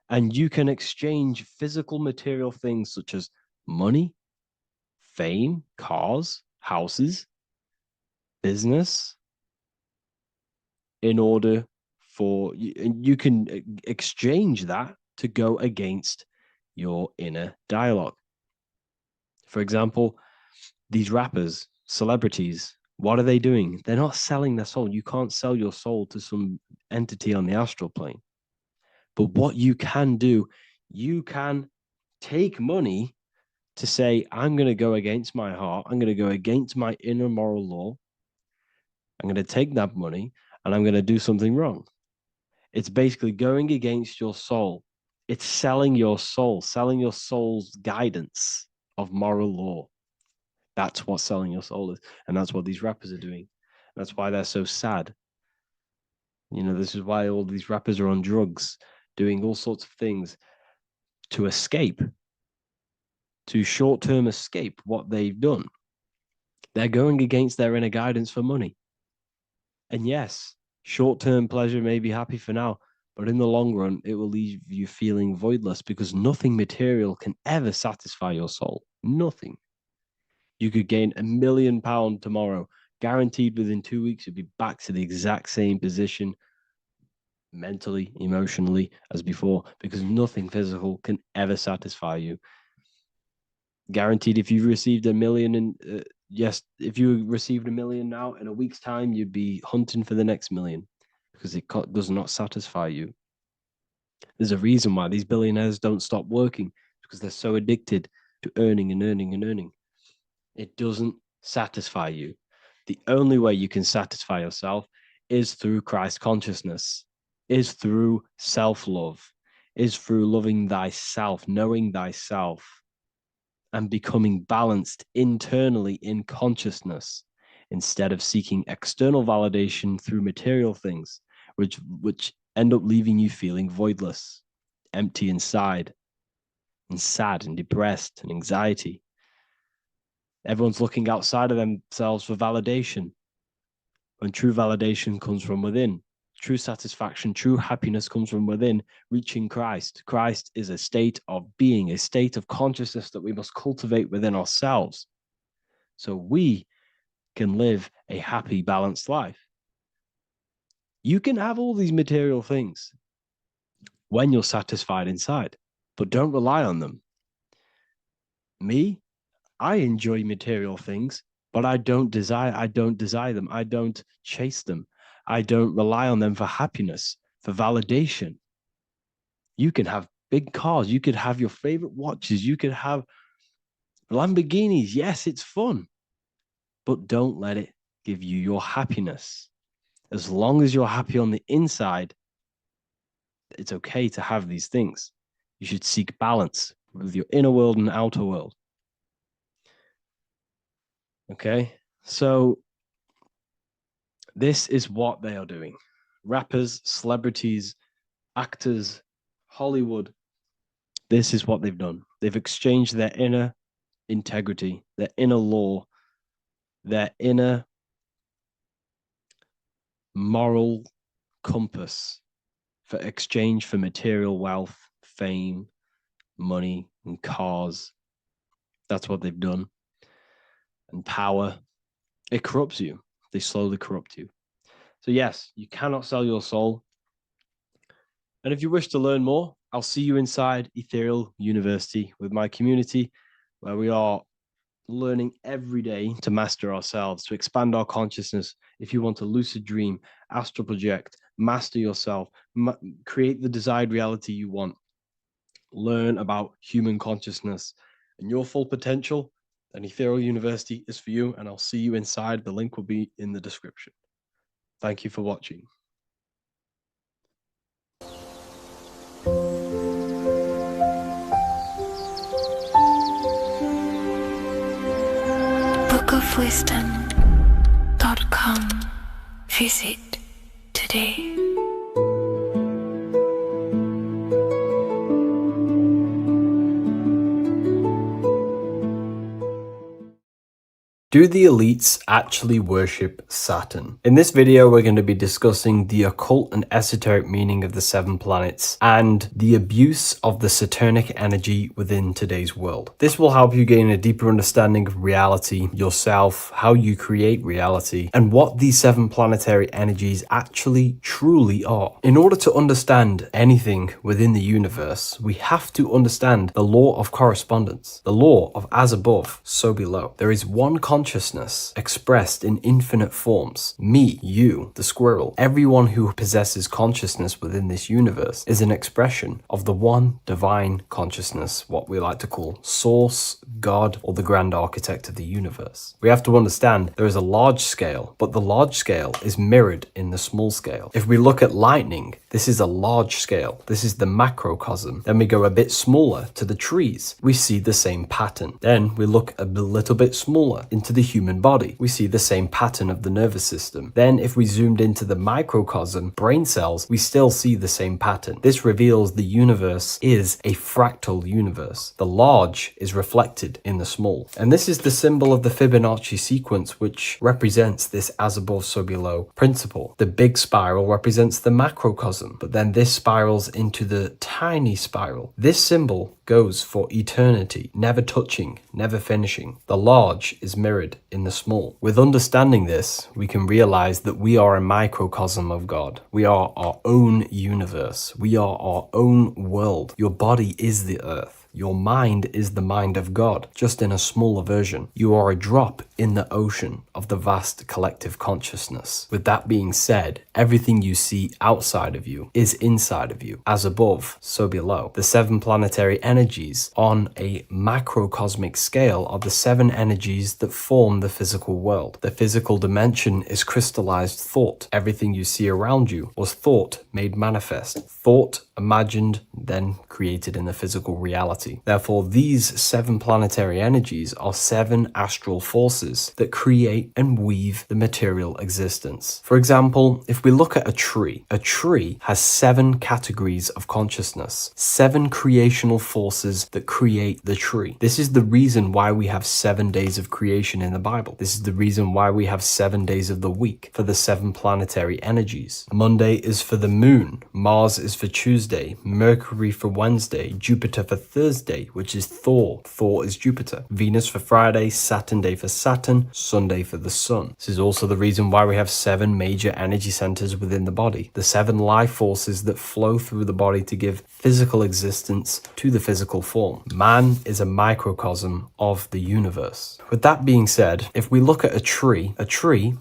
And you can exchange physical material things such as money, fame, cars, houses, business, in order for you can exchange that to go against your inner dialogue. For example, these rappers, celebrities, what are they doing? They're not selling their soul. You can't sell your soul to some entity on the astral plane. But what you can do, you can take money to say, I'm going to go against my heart. I'm going to go against my inner moral law. I'm going to take that money and I'm going to do something wrong. It's basically going against your soul. It's selling your soul's guidance of moral law. That's what selling your soul is. And that's what these rappers are doing. That's why they're so sad. You know, this is why all these rappers are on drugs, doing all sorts of things to escape, to short-term escape what they've done. They're going against their inner guidance for money. And yes, short-term pleasure may be happy for now, but in the long run, it will leave you feeling voidless because nothing material can ever satisfy your soul. Nothing. You could gain £1 million tomorrow, guaranteed within 2 weeks, you'll be back to the exact same position mentally, emotionally as before, because nothing physical can ever satisfy you. Guaranteed, if you received $1 million in, yes, if you received $1 million now, in a week's time, you'd be hunting for the next million because it does not satisfy you. There's a reason why these billionaires don't stop working, because they're so addicted to earning and earning and earning. It doesn't satisfy you. The only way you can satisfy yourself is through Christ consciousness, is through self-love, is through loving thyself, knowing thyself, and becoming balanced internally in consciousness instead of seeking external validation through material things, which end up leaving you feeling voidless, empty inside, and sad and depressed and anxiety. Everyone's looking outside of themselves for validation, when true validation comes from within. True satisfaction, true happiness comes from within, reaching Christ. Christ is a state of being, a state of consciousness that we must cultivate within ourselves so we can live a happy, balanced life. You can have all these material things. when you're satisfied inside, but don't rely on them. Me, I enjoy material things, but I don't desire them. I don't chase them. I don't rely on them for happiness, for validation. You can have big cars, you could have your favorite watches, you could have Lamborghinis. Yes, it's fun, but don't let it give you your happiness. As long as you're happy on the inside, it's okay to have these things. You should seek balance with your inner world and outer world. Okay, so this is what they are doing. Rappers, celebrities, actors, Hollywood. This is what they've done. They've exchanged their inner integrity, their inner law, their inner moral compass for exchange for material wealth, fame, money, and cars. That's what they've done. And power. It corrupts you. They slowly corrupt you. So yes, you cannot sell your soul. And if you wish to learn more, I'll see you inside Ethereal University with my community, where we are learning every day to master ourselves, to expand our consciousness. If you want to lucid dream, astral project, master yourself, create the desired reality you want, learn about human consciousness and your full potential, then Ethereal University is for you, and I'll see you inside. The link will be in the description. Thank you for watching. bookofwisdom.com. Visit today. Do the elites actually worship Saturn? In this video, we're going to be discussing the occult and esoteric meaning of the 7 planets and the abuse of the Saturnic energy within today's world. This will help you gain a deeper understanding of reality, yourself, how you create reality, and what these 7 planetary energies actually truly are. In order to understand anything within the universe, we have to understand the law of correspondence, the law of as above, so below. There is one consciousness expressed in infinite forms. Me, you, the squirrel, everyone who possesses consciousness within this universe is an expression of the one divine consciousness, what we like to call Source, God, or the grand architect of the universe. We have to understand there is a large scale, but the large scale is mirrored in the small scale. If we look at lightning, this is a large scale. This is the macrocosm. Then we go a bit smaller to the trees. We see the same pattern. Then we look a little bit smaller into the human body. We see the same pattern of the nervous system. Then if we zoomed into the microcosm, brain cells, we still see the same pattern. This reveals the universe is a fractal universe. The large is reflected in the small. And this is the symbol of the Fibonacci sequence, which represents this as above, so below principle. The big spiral represents the macrocosm, but then this spirals into the tiny spiral. This symbol goes for eternity, never touching, never finishing. The large is mirrored in the small. With understanding this, we can realize that we are a microcosm of God. We are our own universe. We are our own world. Your body is the earth. Your mind is the mind of God, just in a smaller version. You are a drop in the ocean of the vast collective consciousness. With that being said, everything you see outside of you is inside of you. As above, so below. The 7 planetary energies on a macrocosmic scale are the 7 energies that form the physical world. The physical dimension is crystallized thought. Everything you see around you was thought made manifest. Thought imagined, then created in the physical reality. Therefore, these 7 planetary energies are 7 astral forces that create and weave the material existence. For example, if we look at a tree has 7 categories of consciousness, 7 creational forces that create the tree. This is the reason why we have 7 days of creation in the Bible. This is the reason why we have 7 days of the week for the 7 planetary energies. Monday is for the moon, Mars is for Tuesday, Mercury for Wednesday, Jupiter for Thursday, which is Thor. Thor is Jupiter. Venus for Friday, Saturn day for Saturn. Saturn, Sunday for the Sun. This is also the reason why we have 7 major energy centers within the body, the 7 life forces that flow through the body to give physical existence to the physical form. Man is a microcosm of the universe. With that being said, if we look at a tree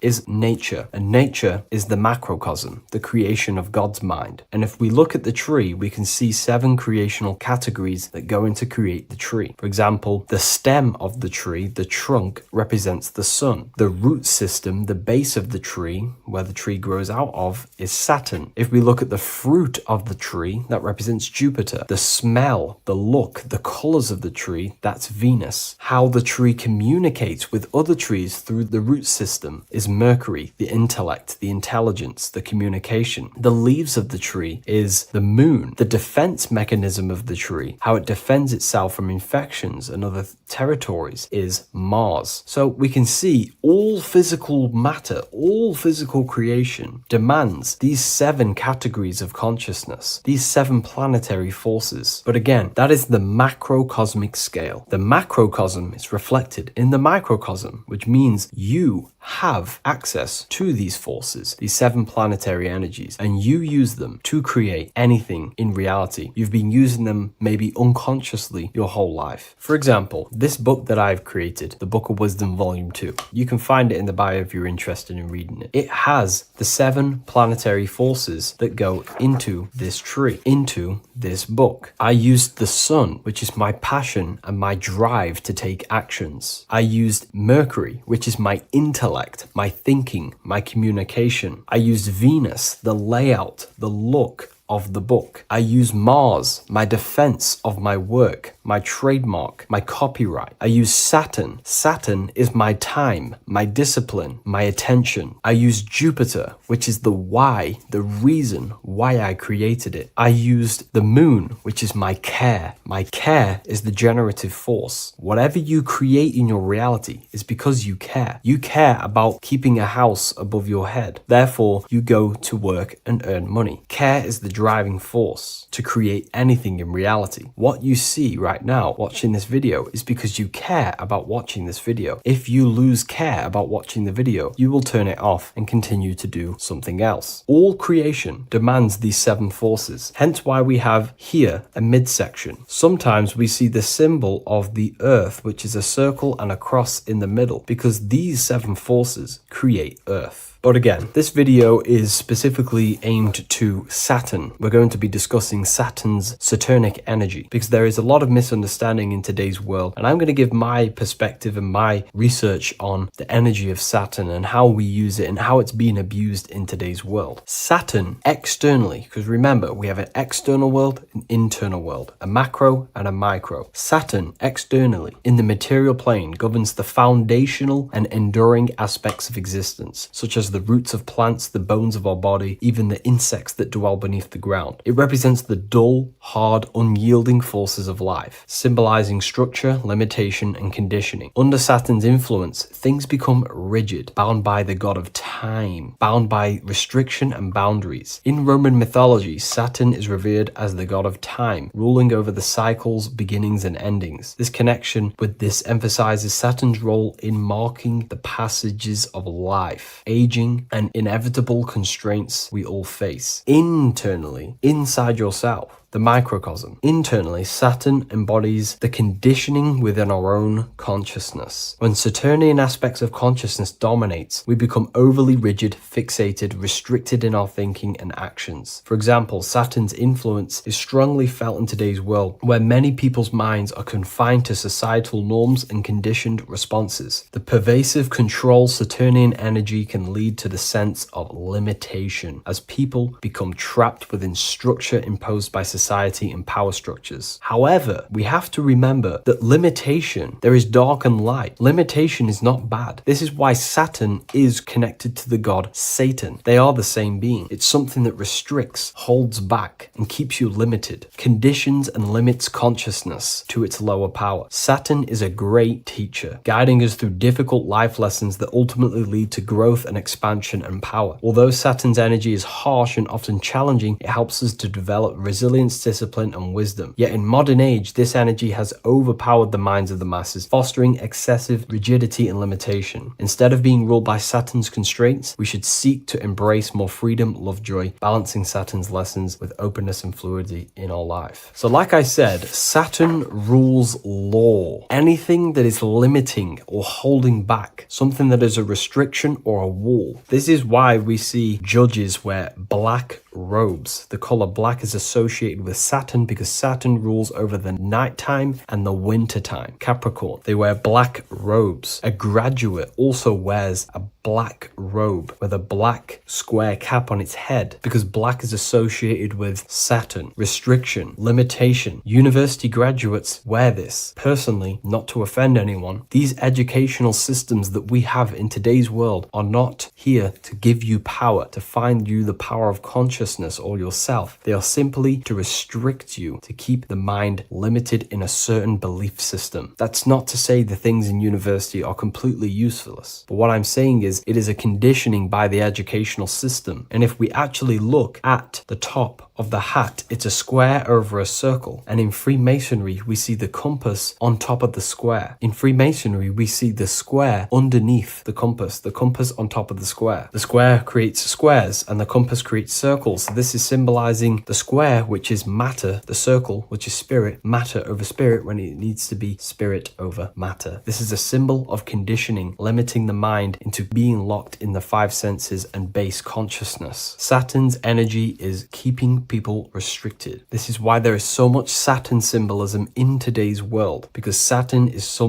is nature, and nature is the macrocosm, the creation of God's mind. And if we look at the tree, we can see 7 creational categories that go into create the tree. For example, the stem of the tree, the trunk, represents the sun. The root system, the base of the tree, where the tree grows out of, is Saturn. If we look at the fruit of the tree, that represents Jupiter. The smell, the look, the colors of the tree, that's Venus. How the tree communicates with other trees through the root system is Mercury, the intellect, the intelligence, the communication. The leaves of the tree is the moon. The defense mechanism of the tree, how it defends itself from infections and other territories, is Mars. So we can see all physical matter, all physical creation demands these 7 categories of consciousness, these 7 planetary forces. But again, that is the macrocosmic scale. The macrocosm is reflected in the microcosm, which means you have access to these forces, these 7 planetary energies, and you use them to create anything in reality. You've been using them maybe unconsciously your whole life. For example, this book that I've created, the Book of Wisdom Volume 2, you can find it in the bio if you're interested in reading it. It has the 7 planetary forces that go into this tree, into this book. I used the sun, which is my passion and my drive to take actions. I used Mercury, which is my intellect, my thinking, my communication. I used Venus, the layout, the look of the book. I use Mars, my defense of my work, my trademark, my copyright. I use Saturn. Saturn is my time, my discipline, my attention. I use Jupiter, which is the why, the reason why I created it. I used the moon, which is my care. My care is the generative force. Whatever you create in your reality is because you care. You care about keeping a house above your head. Therefore, you go to work and earn money. Care is the driving force to create anything in reality. What you see right now watching this video is because you care about watching this video. If you lose care about watching the video, you will turn it off and continue to do something else. All creation demands these 7 forces, hence why we have here a midsection. Sometimes we see the symbol of the earth, which is a circle and a cross in the middle, because these 7 forces create earth. But again, this video is specifically aimed to Saturn. We're going to be discussing Saturn's Saturnic energy because there is a lot of misunderstanding in today's world. And I'm going to give my perspective and my research on the energy of Saturn and how we use it and how it's being abused in today's world. Saturn externally, because remember, we have an external world, an internal world, a macro and a micro. Saturn externally in the material plane governs the foundational and enduring aspects of existence, such as the roots of plants, the bones of our body, even the insects that dwell beneath the ground. It represents the dull, hard, unyielding forces of life, symbolizing structure, limitation, and conditioning. Under Saturn's influence, things become rigid, bound by the god of time, bound by restriction and boundaries. In Roman mythology, Saturn is revered as the god of time, ruling over the cycles, beginnings, and endings. This connection with this emphasizes Saturn's role in marking the passages of life, aging, and inevitable constraints we all face. Internally, inside yourself, the microcosm. Internally, Saturn embodies the conditioning within our own consciousness. When Saturnian aspects of consciousness dominates, we become overly rigid, fixated, restricted in our thinking and actions. For example, Saturn's influence is strongly felt in today's world, where many people's minds are confined to societal norms and conditioned responses. The pervasive control Saturnian energy can lead to the sense of limitation, as people become trapped within structure imposed by society and power structures. However, we have to remember that limitation, there is dark and light. Limitation is not bad. This is why Saturn is connected to the god Satan. They are the same being. It's something that restricts, holds back, and keeps you limited, conditions and limits consciousness to its lower power. Saturn is a great teacher, guiding us through difficult life lessons that ultimately lead to growth and expansion and power. Although Saturn's energy is harsh and often challenging, it helps us to develop resilience patience, discipline, and wisdom. Yet in modern age, this energy has overpowered the minds of the masses, fostering excessive rigidity and limitation. Instead of being ruled by Saturn's constraints, we should seek to embrace more freedom, love, joy, balancing Saturn's lessons with openness and fluidity in our life. So like I said, Saturn rules law. Anything that is limiting or holding back, something that is a restriction or a wall. This is why we see judges wear black robes. The color black is associated with Saturn because Saturn rules over the nighttime and the winter time. Capricorn, they wear black robes. A graduate also wears a black robe with a black square cap on its head because black is associated with Saturn, restriction, limitation. University graduates wear this. Personally, not to offend anyone, these educational systems that we have in today's world are not here to give you power, to find you the power of consciousness or yourself. They are simply to restrict you, to keep the mind limited in a certain belief system. That's not to say the things in university are completely useless, but what I'm saying is it is a conditioning by the educational system. And if we actually look at the top of the hat, it's a square over a circle. And in Freemasonry, we see the compass on top of the square. In Freemasonry, we see the square underneath the compass on top of the square. The square creates squares and the compass creates circles. So this is symbolizing the square, which is matter, the circle, which is spirit, matter over spirit when it needs to be spirit over matter. This is a symbol of conditioning, limiting the mind into being locked in the five senses and base consciousness. Saturn's energy is keeping people restricted. This is why there is so much Saturn symbolism in today's world, because Saturn is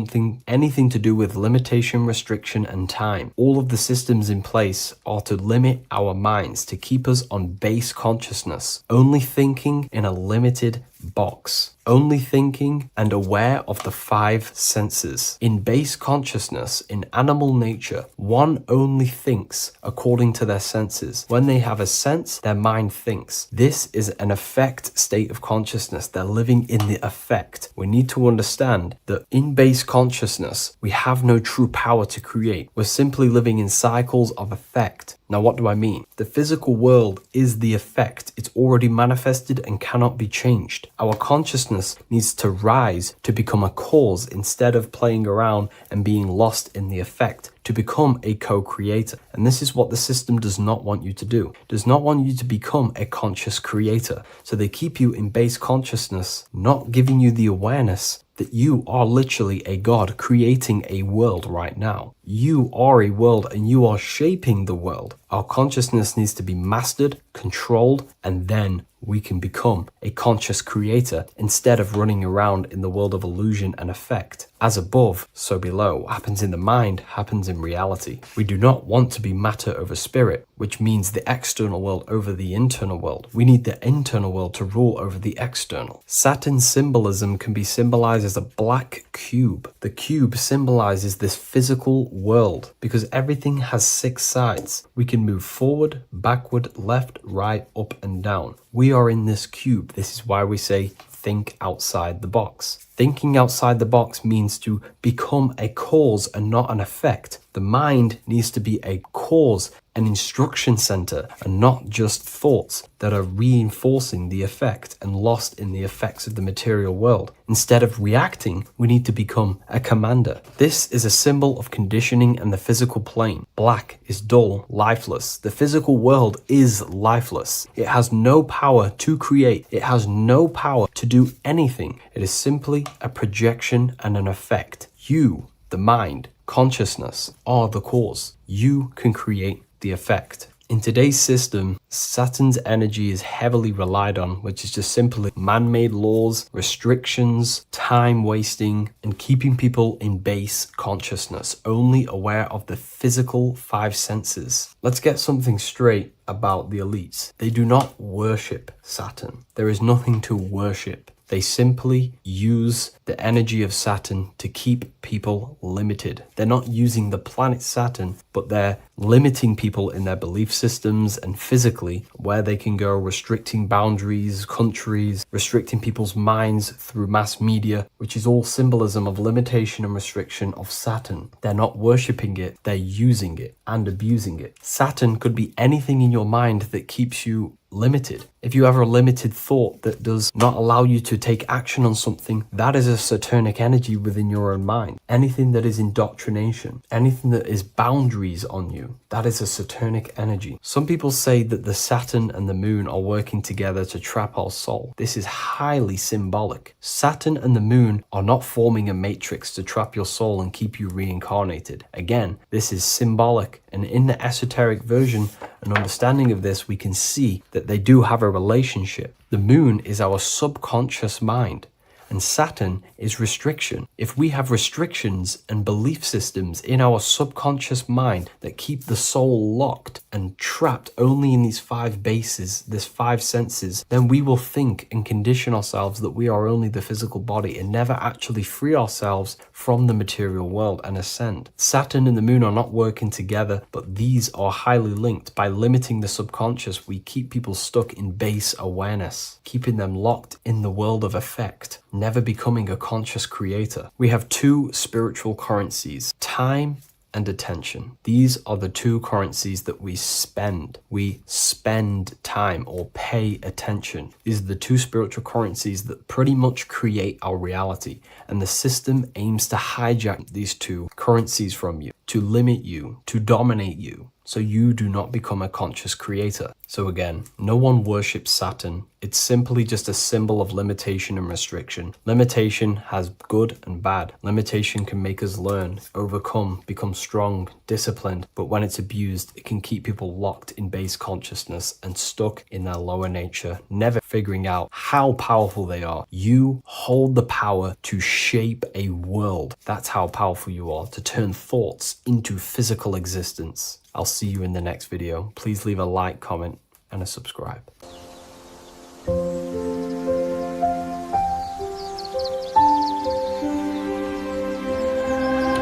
anything to do with limitation, restriction, and time. All of the systems in place are to limit our minds, to keep us on base consciousness, only thinking in a limited box, only thinking and aware of the five senses. In base consciousness, in animal nature, one only thinks according to their senses. When they have a sense, their mind thinks. This is an affect state of consciousness. They're living in the affect. We need to understand that in base consciousness, we have no true power to create. We're simply living in cycles of affect. Now, what do I mean? The physical world is the effect. It's already manifested and cannot be changed. Our consciousness needs to rise to become a cause instead of playing around and being lost in the effect, to become a co-creator. And this is what the system does not want you to do. It does not want you to become a conscious creator. So they keep you in base consciousness, not giving you the awareness that you are literally a god creating a world right now. You are a world and you are shaping the world. Our consciousness needs to be mastered, controlled, and then we can become a conscious creator instead of running around in the world of illusion and effect. As above, so below. What happens in the mind happens in reality. We do not want to be matter over spirit, which means the external world over the internal world. We need the internal world to rule over the external. Saturn's symbolism can be symbolized as a black cube. The cube symbolizes this physical world because everything has 6 sides. We can move forward, backward, left, right, up, and down. We are in this cube. This is why we say think outside the box. Thinking outside the box means to become a cause and not an effect. The mind needs to be a cause, an instruction center, and not just thoughts that are reinforcing the effect and lost in the effects of the material world. Instead of reacting, we need to become a commander. This is a symbol of conditioning and the physical plane. Black is dull, lifeless. The physical world is lifeless. It has no power to create. It has no power to do anything. It is simply a projection and an effect. You, the mind, consciousness, are the cause. You can create the effect. In today's system, Saturn's energy is heavily relied on, which is just simply man-made laws, restrictions, time wasting, and keeping people in base consciousness, only aware of the physical 5 senses. Let's get something straight about the elites. They do not worship Saturn. There is nothing to worship. They simply use the energy of Saturn to keep people limited. They're not using the planet Saturn, but they're limiting people in their belief systems and physically, where they can go, restricting boundaries, countries, restricting people's minds through mass media, which is all symbolism of limitation and restriction of Saturn. They're not worshipping it, they're using it and abusing it. Saturn could be anything in your mind that keeps you limited. If you have a limited thought that does not allow you to take action on something, that is a Saturnic energy within your own mind. Anything that is indoctrination, anything that is boundaries on you, that is a Saturnic energy. Some people say that the Saturn and the moon are working together to trap our soul. This is highly symbolic. Saturn and the moon are not forming a matrix to trap your soul and keep you reincarnated. Again, this is symbolic, and in the esoteric version and understanding of this, we can see that they do have a relationship. The moon is our subconscious mind, and Saturn is restriction. If we have restrictions and belief systems in our subconscious mind that keep the soul locked and trapped only in these 5 bases, this 5 senses, then we will think and condition ourselves that we are only the physical body and never actually free ourselves from the material world and ascend. Saturn and the moon are not working together, but these are highly linked. By limiting the subconscious, we keep people stuck in base awareness, keeping them locked in the world of effect, never becoming a conscious creator. We have 2 spiritual currencies, time and attention. These are the 2 currencies that we spend. We spend time or pay attention. These are the 2 spiritual currencies that pretty much create our reality. And the system aims to hijack these 2 currencies from you, to limit you, to dominate you, so you do not become a conscious creator. So again, no one worships Saturn. It's simply just a symbol of limitation and restriction. Limitation has good and bad. Limitation can make us learn, overcome, become strong, disciplined, but when it's abused, it can keep people locked in base consciousness and stuck in their lower nature, never figuring out how powerful they are. You hold the power to shape a world. That's how powerful you are, to turn thoughts into physical existence. I'll see you in the next video. Please leave a like, comment, and a subscribe.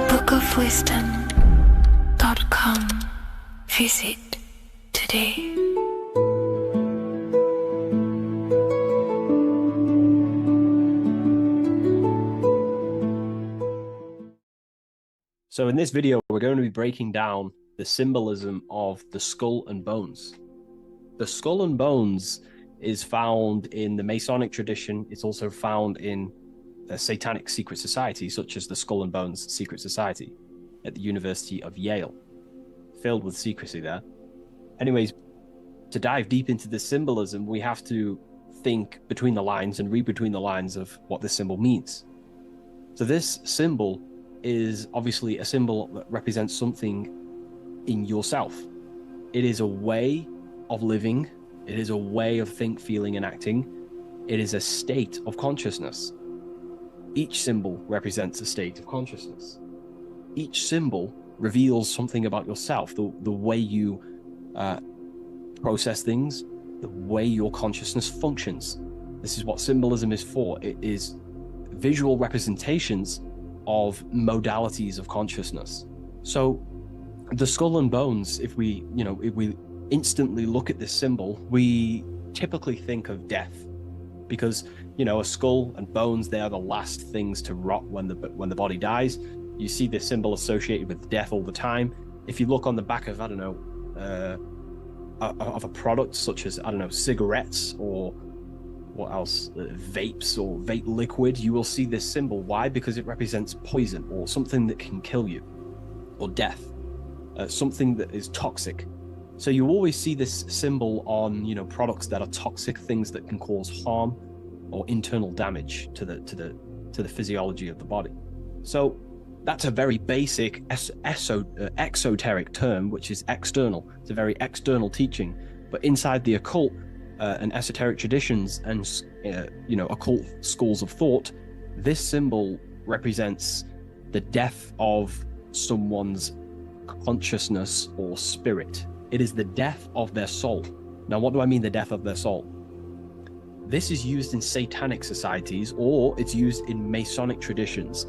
bookofwisdom.com. Visit today. So in this video, we're going to be breaking down the symbolism of the skull and bones. The skull and bones is found in the Masonic tradition. It's also found in a satanic secret society, such as the Skull and Bones Secret Society at the University of Yale, filled with secrecy there. Anyways, to dive deep into this symbolism, we have to think between the lines and read between the lines of what this symbol means. So this symbol is obviously a symbol that represents something in yourself. It is a way of living. It is a way of think, feeling, and acting. It is a state of consciousness. Each symbol represents a state of consciousness. Each symbol reveals something about yourself, the way you process things, the way your consciousness functions. This is what symbolism is for. It is visual representations of modalities of consciousness. So the skull and bones, if we instantly look at this symbol, we typically think of death, because a skull and bones, they are the last things to rot when the body dies. You see this symbol associated with death all the time. If you look on the back of of a product such as cigarettes or what else, vapes or vape liquid, you will see this symbol. Why? Because it represents poison or something that can kill you, or death, something that is toxic. So you always see this symbol on products that are toxic, things that can cause harm or internal damage to the physiology of the body. So that's a very basic exoteric term, which is external. It's a very external teaching. But inside the occult and esoteric traditions and occult schools of thought, this symbol represents the death of someone's consciousness or spirit. It is the death of their soul. Now, what do I mean, the death of their soul? This is used in satanic societies, or it's used in Masonic traditions.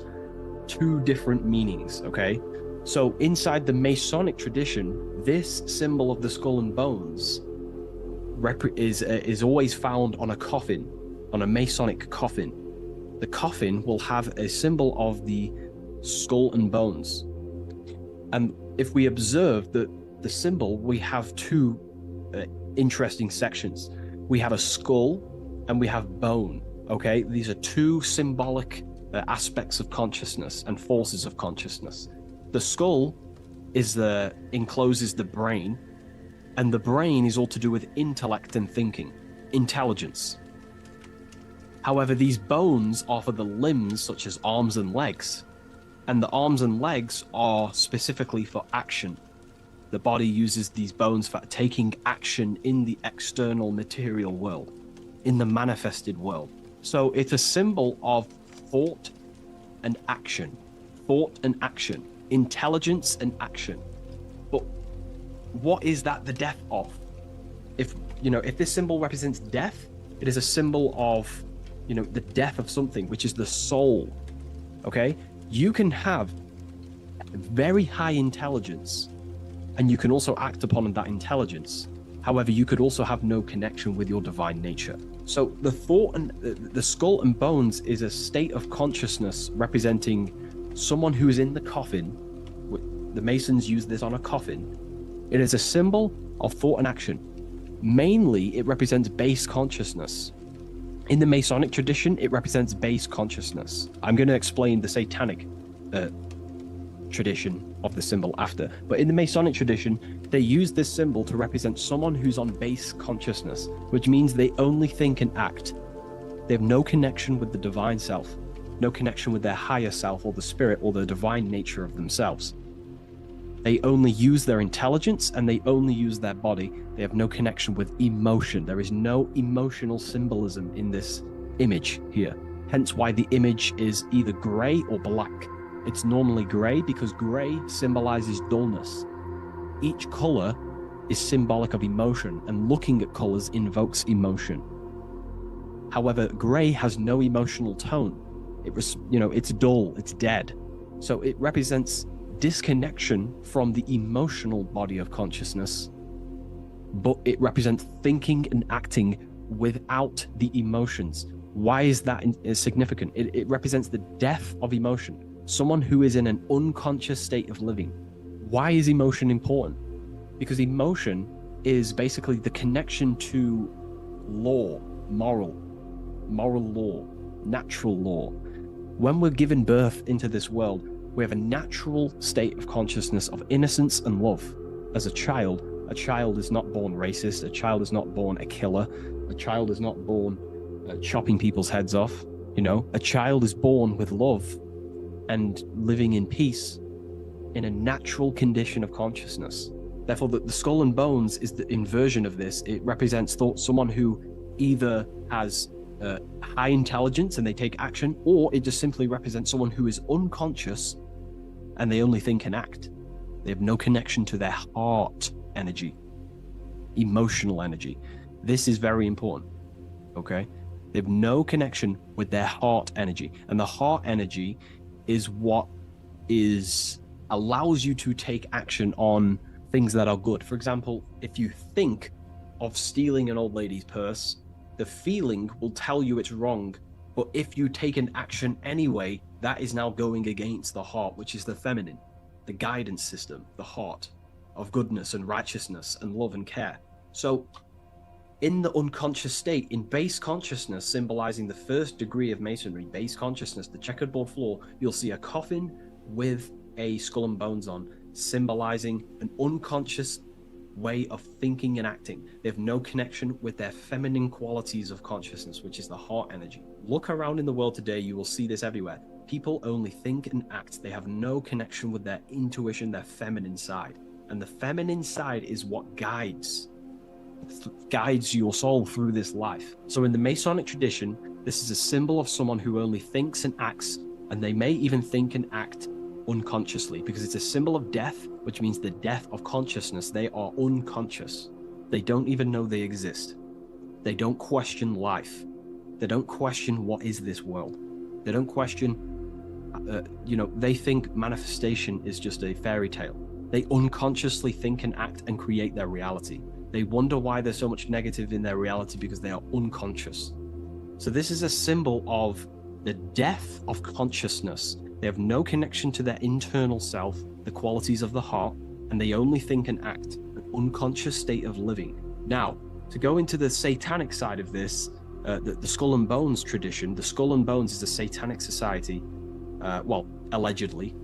Two different meanings, okay? So inside the Masonic tradition, this symbol of the skull and bones is always found on a coffin, on a Masonic coffin. The coffin will have a symbol of the skull and bones. And if we observe the symbol, we have two interesting sections. We have a skull and we have bone. Okay, these are two symbolic aspects of consciousness and forces of consciousness. The skull encloses the brain, and the brain is all to do with intellect and thinking, intelligence. However, these bones are for the limbs, such as arms and legs, and the arms and legs are specifically for action. The body uses these bones for taking action in the external material world, in the manifested world. So it's a symbol of thought and action, intelligence and action. But what is that the death of? If this symbol represents death, it is a symbol of, the death of something, which is the soul. Okay? You can have very high intelligence, and you can also act upon that intelligence. However, you could also have no connection with your divine nature. So the thought and the skull and bones is a state of consciousness representing someone who is in the coffin. The Masons use this on a coffin. It is a symbol of thought and action. Mainly, it represents base consciousness. In the Masonic tradition, it represents base consciousness. I'm going to explain the Satanic tradition of the symbol after. But in the Masonic tradition, they use this symbol to represent someone who's on base consciousness, which means they only think and act. They have no connection with the divine self, no connection with their higher self or the spirit or the divine nature of themselves. They only use their intelligence and they only use their body. They have no connection with emotion. There is no emotional symbolism in this image here. Hence why the image is either gray or black. It's normally gray because gray symbolizes dullness. Each color is symbolic of emotion, and looking at colors invokes emotion. However, gray has no emotional tone. It's dull, it's dead. So it represents disconnection from the emotional body of consciousness, but it represents thinking and acting without the emotions. Why is that significant? It represents the death of emotion. Someone who is in an unconscious state of living. Why is emotion important? Because emotion is basically the connection to law, moral law, natural law. When we're given birth into this world, we have a natural state of consciousness of innocence and love. As a child is not born racist. A child is not born a killer. A child is not born chopping people's heads off. A child is born with love and living in peace in a natural condition of consciousness. Therefore, the skull and bones is the inversion of this. It represents someone who either has high intelligence and they take action, or it just simply represents someone who is unconscious and they only think and act. They have no connection to their heart energy, emotional energy. This is very important, okay? They have no connection with their heart energy. And the heart energy is what allows you to take action on things that are good. For example, if you think of stealing an old lady's purse, the feeling will tell you it's wrong. But if you take an action anyway, that is now going against the heart, which is the feminine, the guidance system, the heart of goodness and righteousness and love and care. So in the unconscious state, in base consciousness, symbolizing the first degree of masonry, base consciousness, the checkerboard floor, you'll see a coffin with a skull and bones on, symbolizing an unconscious way of thinking and acting. They have no connection with their feminine qualities of consciousness, which is the heart energy. Look around in the world today, you will see this everywhere. People only think and act. They have no connection with their intuition, their feminine side. And the feminine side is what guides your soul through this life. So in the Masonic tradition, this is a symbol of someone who only thinks and acts, and they may even think and act unconsciously, because it's a symbol of death, which means the death of consciousness. They are unconscious. They don't even know they exist. They don't question life. They don't question what is this world. They don't question they think manifestation is just a fairy tale. They unconsciously think and act and create their reality. They wonder why there's so much negative in their reality because they are unconscious. So this is a symbol of the death of consciousness. They have no connection to their internal self, the qualities of the heart, and they only think and act, an unconscious state of living. Now, to go into the satanic side of this, the Skull and Bones tradition, the Skull and Bones is a satanic society. Allegedly.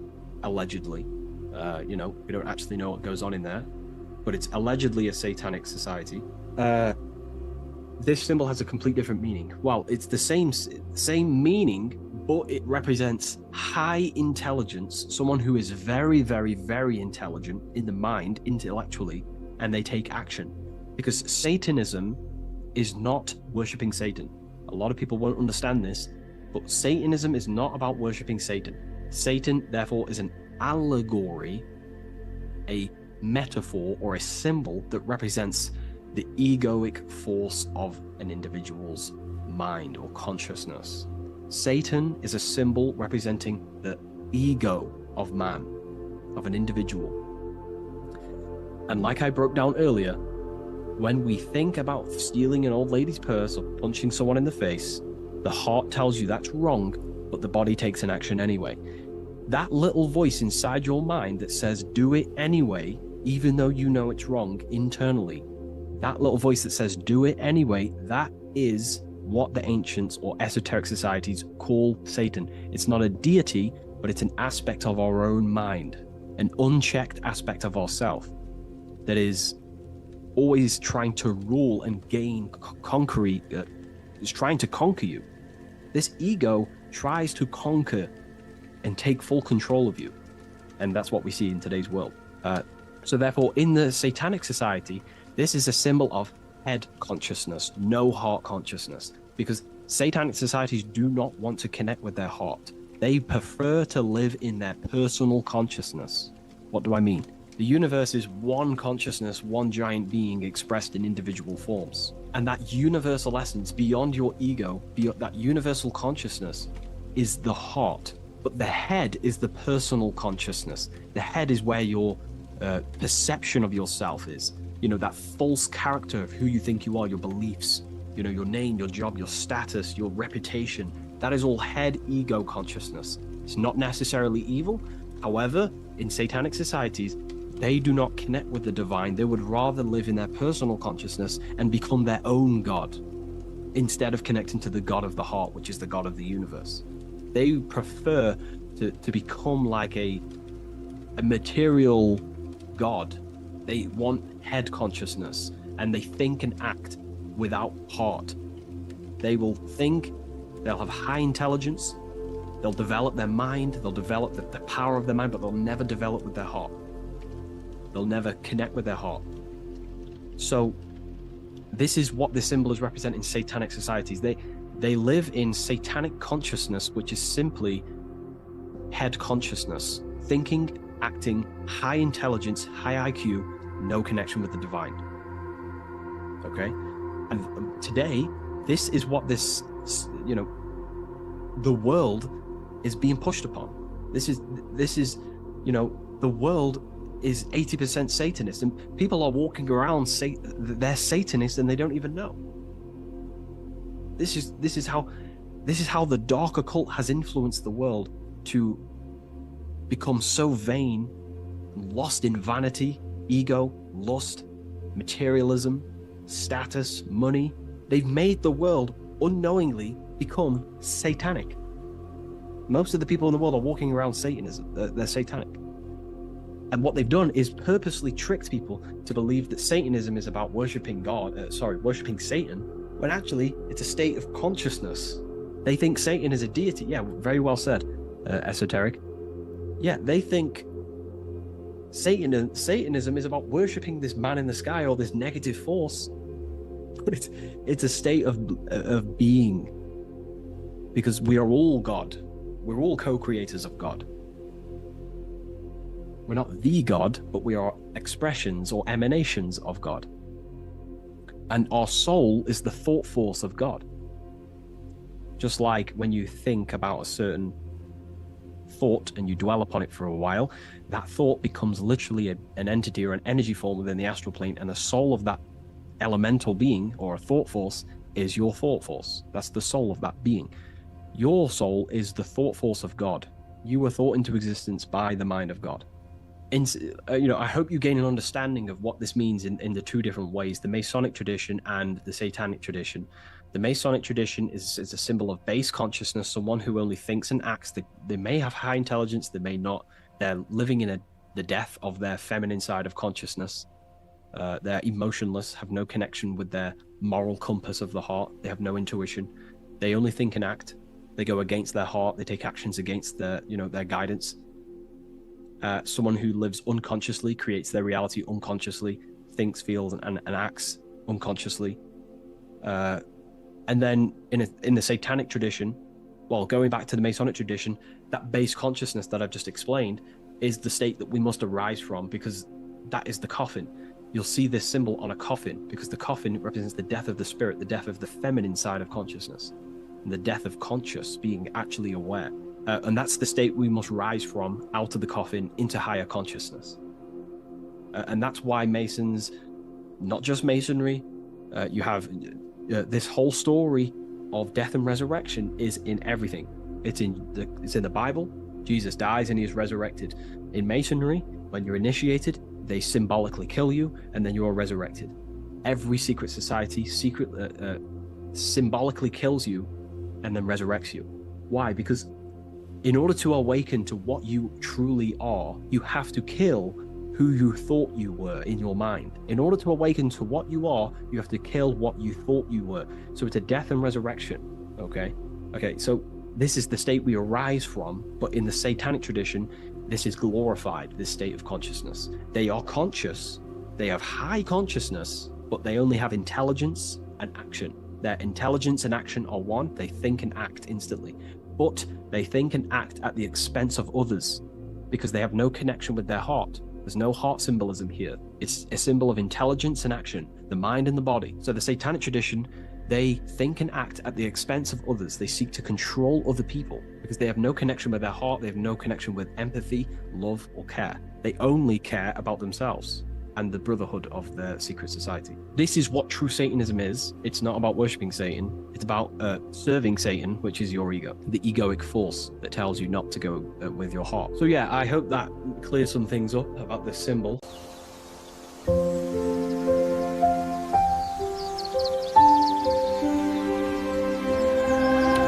We don't actually know what goes on in there, but it's allegedly a satanic society. This symbol has a complete different meaning. Well, it's the same meaning, but it represents high intelligence, someone who is very, very, very intelligent in the mind, intellectually, and they take action. Because Satanism is not worshipping Satan. A lot of people won't understand this, but Satanism is not about worshipping Satan. Satan, therefore, is an allegory, a metaphor, or a symbol that represents the egoic force of an individual's mind or consciousness. Satan is a symbol representing the ego of man, of an individual. And like I broke down earlier, when we think about stealing an old lady's purse or punching someone in the face, the heart tells you that's wrong, but the body takes an action anyway. That little voice inside your mind that says, do it anyway, even though you know it's wrong internally, that little voice that says, do it anyway, that is what the ancients or esoteric societies call Satan. It's not a deity, but it's an aspect of our own mind, an unchecked aspect of ourself that is always trying to rule and gain, is trying to conquer you. This ego tries to conquer and take full control of you. And that's what we see in today's world. So therefore, in the satanic society, this is a symbol of head consciousness, no heart consciousness, because satanic societies do not want to connect with their heart. They prefer to live in their personal consciousness. What do I mean? The universe is one consciousness, one giant being expressed in individual forms. And that universal essence beyond your ego, beyond that universal consciousness, is the heart. But the head is the personal consciousness. The head is where your perception of yourself is. That false character of who you think you are, your beliefs, your name, your job, your status, your reputation. That is all head ego consciousness. It's not necessarily evil. However, in satanic societies, they do not connect with the divine. They would rather live in their personal consciousness and become their own God instead of connecting to the God of the heart, which is the God of the universe. They prefer to become like a material God. They want head consciousness, and they think and act without heart. They will think, they'll have high intelligence, they'll develop their mind, they'll develop the power of their mind, but they'll never develop with their heart. They'll never connect with their heart. So this is what the symbol is representing in satanic societies. They live in satanic consciousness, which is simply head consciousness, thinking, acting, high intelligence, high IQ, no connection with the divine. Okay? And today, this is what the world is being pushed upon. This is the world is 80% Satanist, and people are walking around they're Satanists and they don't even know. This is how the dark occult has influenced the world to become so vain, lost in vanity, ego, lust, materialism, status, money. They've made the world unknowingly become satanic. Most of the people in the world are walking around Satanism. They're satanic. And what they've done is purposely tricked people to believe that Satanism is about worshipping Satan, when actually it's a state of consciousness. They think Satan is a deity. Yeah, very well said, esoteric. Yeah, they think Satanism is about worshipping this man in the sky or this negative force. But it's a state of being, because we are all God. We're all co-creators of God. We're not the God, but we are expressions or emanations of God. And our soul is the thought force of God. Just like when you think about a certain thought and you dwell upon it for a while, that thought becomes literally an entity or an energy form within the astral plane, and the soul of that elemental being or a thought force is your thought force. That's the soul of that being. Your soul is the thought force of God. You were thought into existence by the mind of God. I hope you gain an understanding of what this means in the two different ways, the Masonic tradition and the Satanic tradition. The Masonic tradition is a symbol of base consciousness, someone who only thinks and acts. They may have high intelligence, they may not. They're living in the death of their feminine side of consciousness. They're emotionless, have no connection with their moral compass of the heart. They have no intuition. They only think and act. They go against their heart. They take actions against their guidance. Someone who lives unconsciously, creates their reality unconsciously, thinks, feels, and acts unconsciously. And then in the Satanic tradition, well, going back to the Masonic tradition, that base consciousness that I've just explained is the state that we must arise from, because that is the coffin. You'll see this symbol on a coffin because the coffin represents the death of the spirit, the death of the feminine side of consciousness, and the death of conscious being actually aware. And that's the state we must rise from, out of the coffin into higher consciousness. And that's why Masons, not just Masonry, you have this whole story of death and resurrection is in everything. It's in the Bible. Jesus dies and he is resurrected. In Masonry, when you're initiated, they symbolically kill you and then you are resurrected. Every secret society symbolically kills you and then resurrects you. Why? Because in order to awaken to what you truly are, you have to kill who you thought you were in your mind. In order to awaken to what you are, you have to kill what you thought you were. So it's a death and resurrection. Okay, so this is the state we arise from, but in the Satanic tradition, this is glorified, this state of consciousness. They are conscious, they have high consciousness, but they only have intelligence and action. Their intelligence and action are one, they think and act instantly. But they think and act at the expense of others because they have no connection with their heart. There's no heart symbolism here. It's a symbol of intelligence and action, the mind and the body. So the Satanic tradition, they think and act at the expense of others. They seek to control other people because they have no connection with their heart. They have no connection with empathy, love, or care. They only care about themselves and the brotherhood of their secret society. This is what true Satanism is. It's not about worshipping Satan. It's about serving Satan, which is your ego, the egoic force that tells you not to go with your heart. So yeah, I hope that clears some things up about this symbol.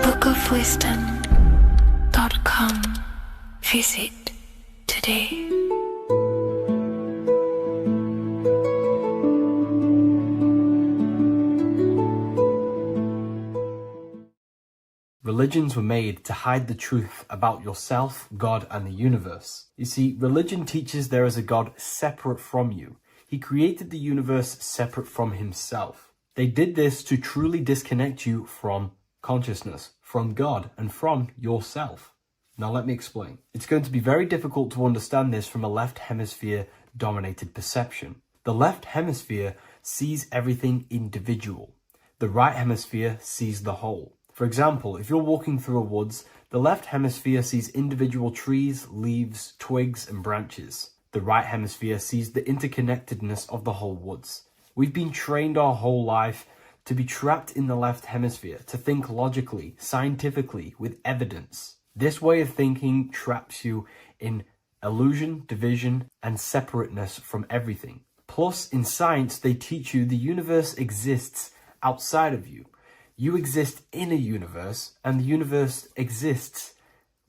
bookofwisdom.com. Visit today. Religions were made to hide the truth about yourself, God, and the universe. You see, religion teaches there is a God separate from you. He created the universe separate from himself. They did this to truly disconnect you from consciousness, from God, and from yourself. Now let me explain. It's going to be very difficult to understand this from a left hemisphere dominated perception. The left hemisphere sees everything individual. The right hemisphere sees the whole. For example, if you're walking through a woods, the left hemisphere sees individual trees, leaves, twigs, and branches. The right hemisphere sees the interconnectedness of the whole woods. We've been trained our whole life to be trapped in the left hemisphere, to think logically, scientifically, with evidence. This way of thinking traps you in illusion, division, and separateness from everything. Plus, in science, they teach you the universe exists outside of you. You exist in a universe, and the universe exists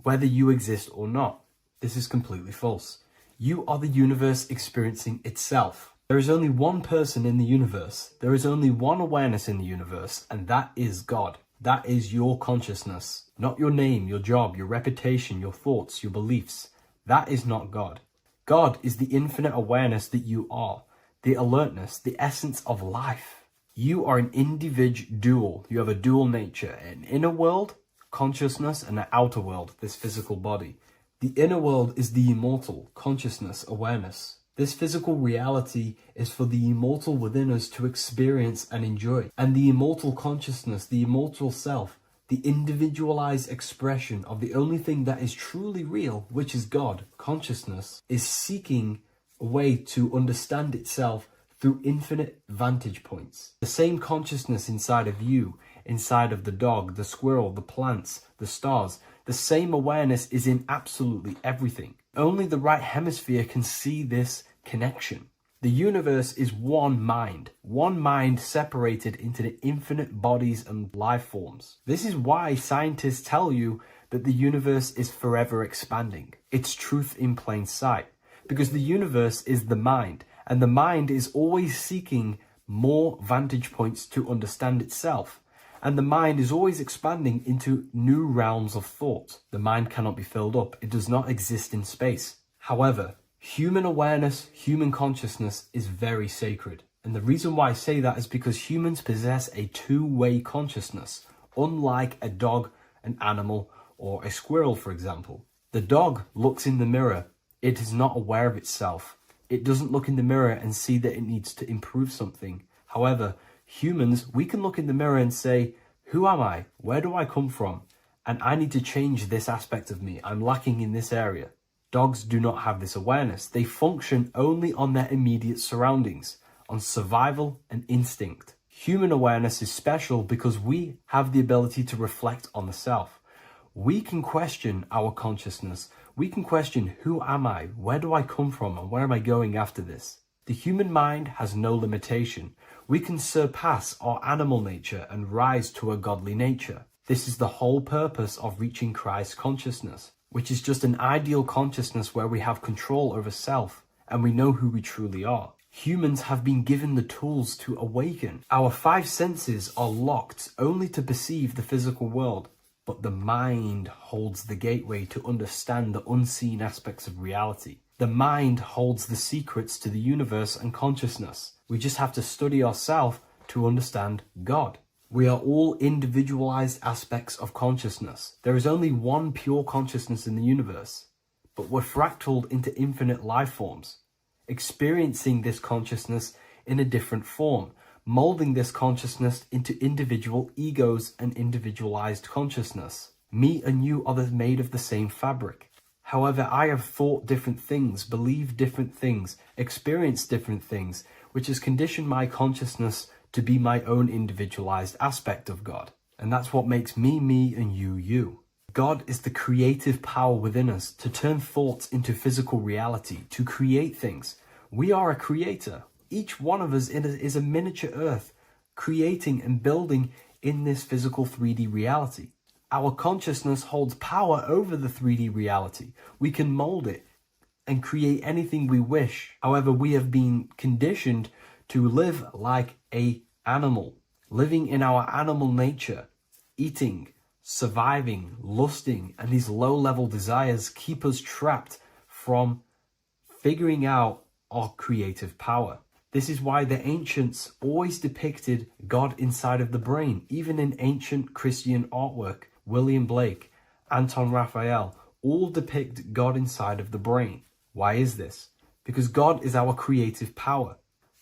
whether you exist or not. This is completely false. You are the universe experiencing itself. There is only one person in the universe. There is only one awareness in the universe, and that is God. That is your consciousness. Not your name, your job, your reputation, your thoughts, your beliefs. That is not God. God is the infinite awareness that you are, the alertness, the essence of life. You are an individual. You have a dual nature, an inner world, consciousness, and an outer world, this physical body. The inner world is the immortal, consciousness, awareness. This physical reality is for the immortal within us to experience and enjoy. And the immortal consciousness, the immortal self, the individualized expression of the only thing that is truly real, which is God, consciousness, is seeking a way to understand itself through infinite vantage points. The same consciousness inside of you, inside of the dog, the squirrel, the plants, the stars, the same awareness is in absolutely everything. Only the right hemisphere can see this connection. The universe is one mind separated into the infinite bodies and life forms. This is why scientists tell you that the universe is forever expanding. It's truth in plain sight, because the universe is the mind, and the mind is always seeking more vantage points to understand itself. And the mind is always expanding into new realms of thought. The mind cannot be filled up. It does not exist in space. However, human awareness, human consciousness is very sacred. And the reason why I say that is because humans possess a two-way consciousness, unlike a dog, an animal, or a squirrel, for example. The dog looks in the mirror. It is not aware of itself. It doesn't look in the mirror and see that it needs to improve something. However, humans, we can look in the mirror and say, who am I? Where do I come from? And I need to change this aspect of me. I'm lacking in this area. Dogs do not have this awareness. They function only on their immediate surroundings, on survival and instinct. Human awareness is special because we have the ability to reflect on the self. We can question our consciousness. We can question, who am I? Where do I come from? And where am I going after this? The human mind has no limitation. We can surpass our animal nature and rise to a godly nature. This is the whole purpose of reaching Christ consciousness, which is just an ideal consciousness where we have control over self and we know who we truly are. Humans have been given the tools to awaken. Our five senses are locked only to perceive the physical world, but the mind holds the gateway to understand the unseen aspects of reality. The mind holds the secrets to the universe and consciousness. We just have to study ourselves to understand God. We are all individualized aspects of consciousness. There is only one pure consciousness in the universe, but we're fractaled into infinite life forms, experiencing this consciousness in a different form, molding this consciousness into individual egos and individualized consciousness. Me and you are made of the same fabric. However, I have thought different things, believed different things, experienced different things, which has conditioned my consciousness to be my own individualized aspect of God. And that's what makes me, me, and you, you. God is the creative power within us to turn thoughts into physical reality, to create things. We are a creator. Each one of us is a miniature earth, creating and building in this physical 3D reality. Our consciousness holds power over the 3D reality. We can mold it and create anything we wish. However, we have been conditioned to live like an animal, living in our animal nature, eating, surviving, lusting, and these low-level desires keep us trapped from figuring out our creative power. This is why the ancients always depicted God inside of the brain. Even in ancient Christian artwork, William Blake, Anton Raphael, all depict God inside of the brain. Why is this? Because God is our creative power.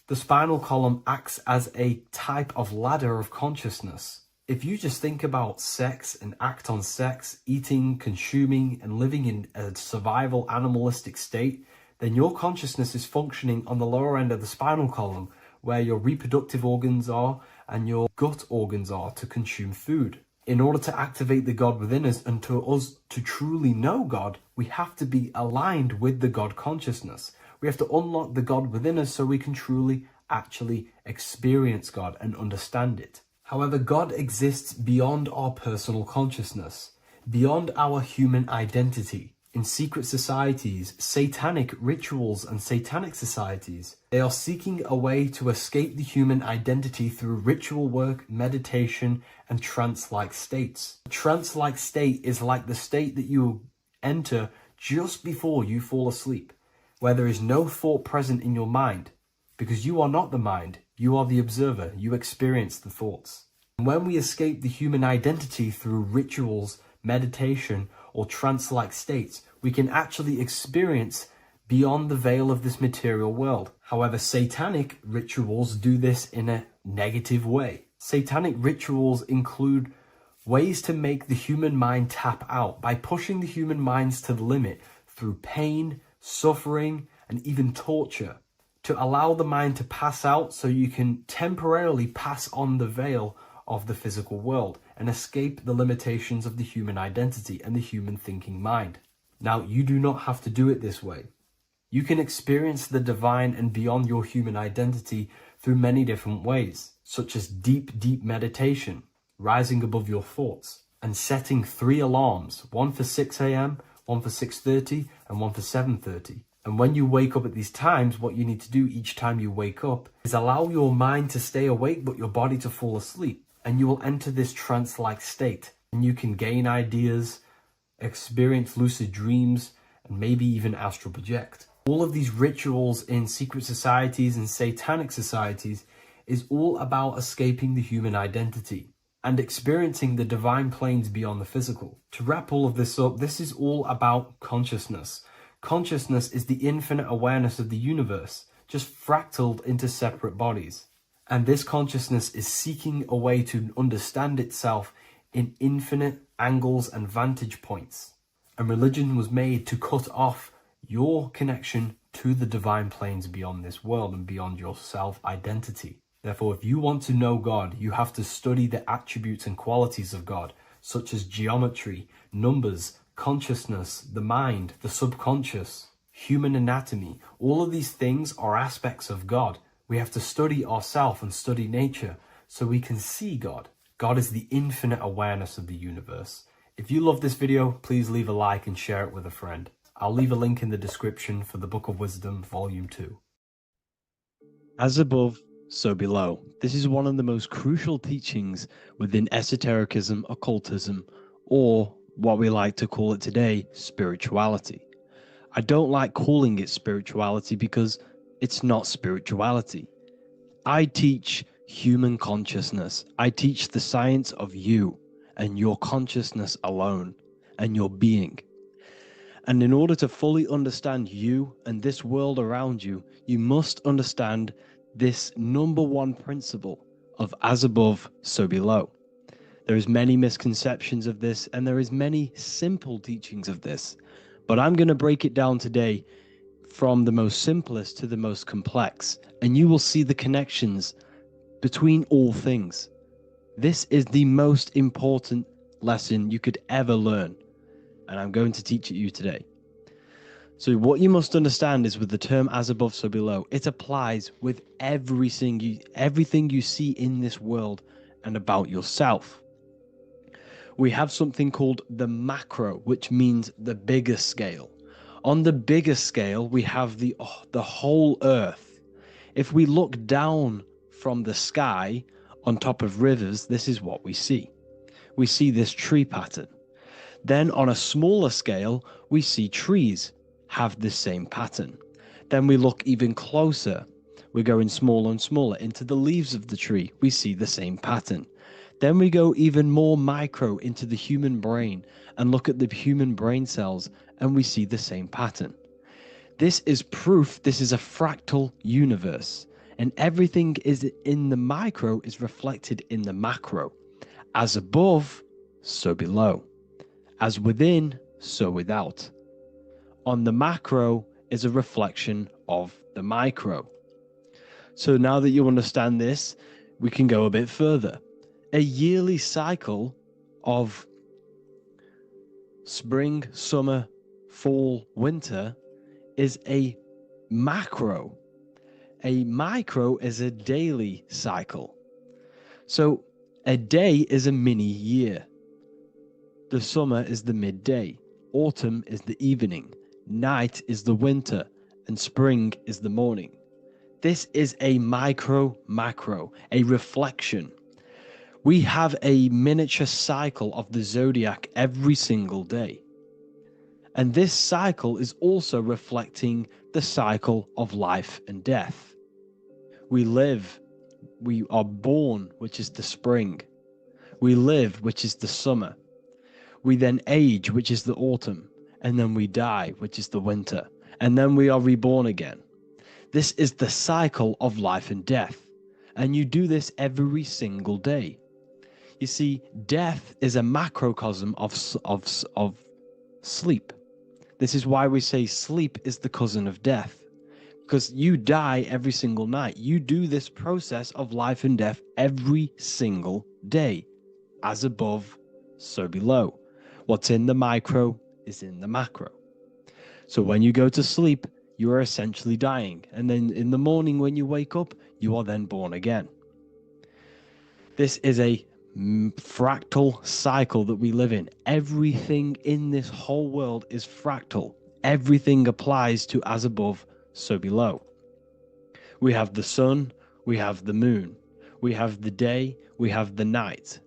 The spinal column acts as a type of ladder of consciousness. If you just think about sex and act on sex, eating, consuming, and living in a survival animalistic state, then your consciousness is functioning on the lower end of the spinal column, where your reproductive organs are and your gut organs are to consume food. In order to activate the God within us and to us to truly know God, we have to be aligned with the God consciousness. We have to unlock the God within us so we can truly actually experience God and understand it. However, God exists beyond our personal consciousness, beyond our human identity. In secret societies, satanic rituals and satanic societies, they are seeking a way to escape the human identity through ritual work, meditation, and trance-like states. A trance-like state is like the state that you enter just before you fall asleep, where there is no thought present in your mind, because you are not the mind, you are the observer, you experience the thoughts. And when we escape the human identity through rituals, meditation, or trance-like states, we can actually experience beyond the veil of this material world. However, satanic rituals do this in a negative way. Satanic rituals include Ways to make the human mind tap out by pushing the human minds to the limit through pain, suffering, and even torture, to allow the mind to pass out so you can temporarily pass on the veil of the physical world and escape the limitations of the human identity and the human thinking mind. Now, you do not have to do it this way. You can experience the divine and beyond your human identity through many different ways, such as deep, deep meditation, rising above your thoughts, and setting 3 alarms, one for 6 a.m., one for 6:30, and one for 7:30. And when you wake up at these times, what you need to do each time you wake up is allow your mind to stay awake but your body to fall asleep. And you will enter this trance-like state. And you can gain ideas, experience lucid dreams, and maybe even astral project. All of these rituals in secret societies and satanic societies is all about escaping the human identity and experiencing the divine planes beyond the physical. To wrap all of this up, this is all about consciousness. Consciousness is the infinite awareness of the universe, just fractaled into separate bodies. And this consciousness is seeking a way to understand itself in infinite angles and vantage points. And religion was made to cut off your connection to the divine planes beyond this world and beyond your self-identity. Therefore, if you want to know God, you have to study the attributes and qualities of God, such as geometry, numbers, consciousness, the mind, the subconscious, human anatomy. All of these things are aspects of God. We have to study ourselves and study nature so we can see God. God is the infinite awareness of the universe. If you love this video, please leave a like and share it with a friend. I'll leave a link in the description for the Book of Wisdom, Volume 2. As above, so below. This is one of the most crucial teachings within esotericism, occultism, or what we like to call it today, spirituality. I don't like calling it spirituality because it's not spirituality. I teach human consciousness. I teach the science of you and your consciousness alone and your being. And in order to fully understand you and this world around you, you must understand this number one principle of as above, so below. There is many misconceptions of this, and there is many simple teachings of this, but I'm going to break it down today from the most simplest to the most complex, and you will see the connections between all things. This is the most important lesson you could ever learn, and I'm going to teach it you today. So what you must understand is with the term as above, so below, it applies with everything you see in this world and about yourself. We have something called the macro, which means the bigger scale. On the bigger scale, we have the whole earth. If we look down from the sky on top of rivers, this is what we see. We see this tree pattern. Then on a smaller scale, we see trees have the same pattern. Then we look even closer. We're going smaller and smaller into the leaves of the tree. We see the same pattern. Then we go even more micro into the human brain and look at the human brain cells, and we see the same pattern. This is proof this is a fractal universe, and everything is in the micro is reflected in the macro. As above, so below. As within, so without. On the macro is a reflection of the micro. So now that you understand this, we can go a bit further. A yearly cycle of spring, summer, fall, winter is a macro. A micro is a daily cycle. So a day is a mini year. The summer is the midday. Autumn is the evening. Night is the winter, and spring is the morning. This is a macro, a reflection. We have a miniature cycle of the zodiac every single day. And this cycle is also reflecting the cycle of life and death. We live, we are born, which is the spring. We live, which is the summer. We then age, which is the autumn. And then we die, which is the winter, and then we are reborn again. This is the cycle of life and death, and you do this every single day. You see, death is a macrocosm of sleep. This is why we say sleep is the cousin of death, because you die every single night. You do this process of life and death every single day. As above, so below. What's in the micro is in the macro. So when you go to sleep, you are essentially dying. And then in the morning when you wake up, you are then born again. This is a fractal cycle that we live in. Everything in this whole world is fractal. Everything applies to as above, so below. We have the sun, we have the moon, we have the day, we have the night.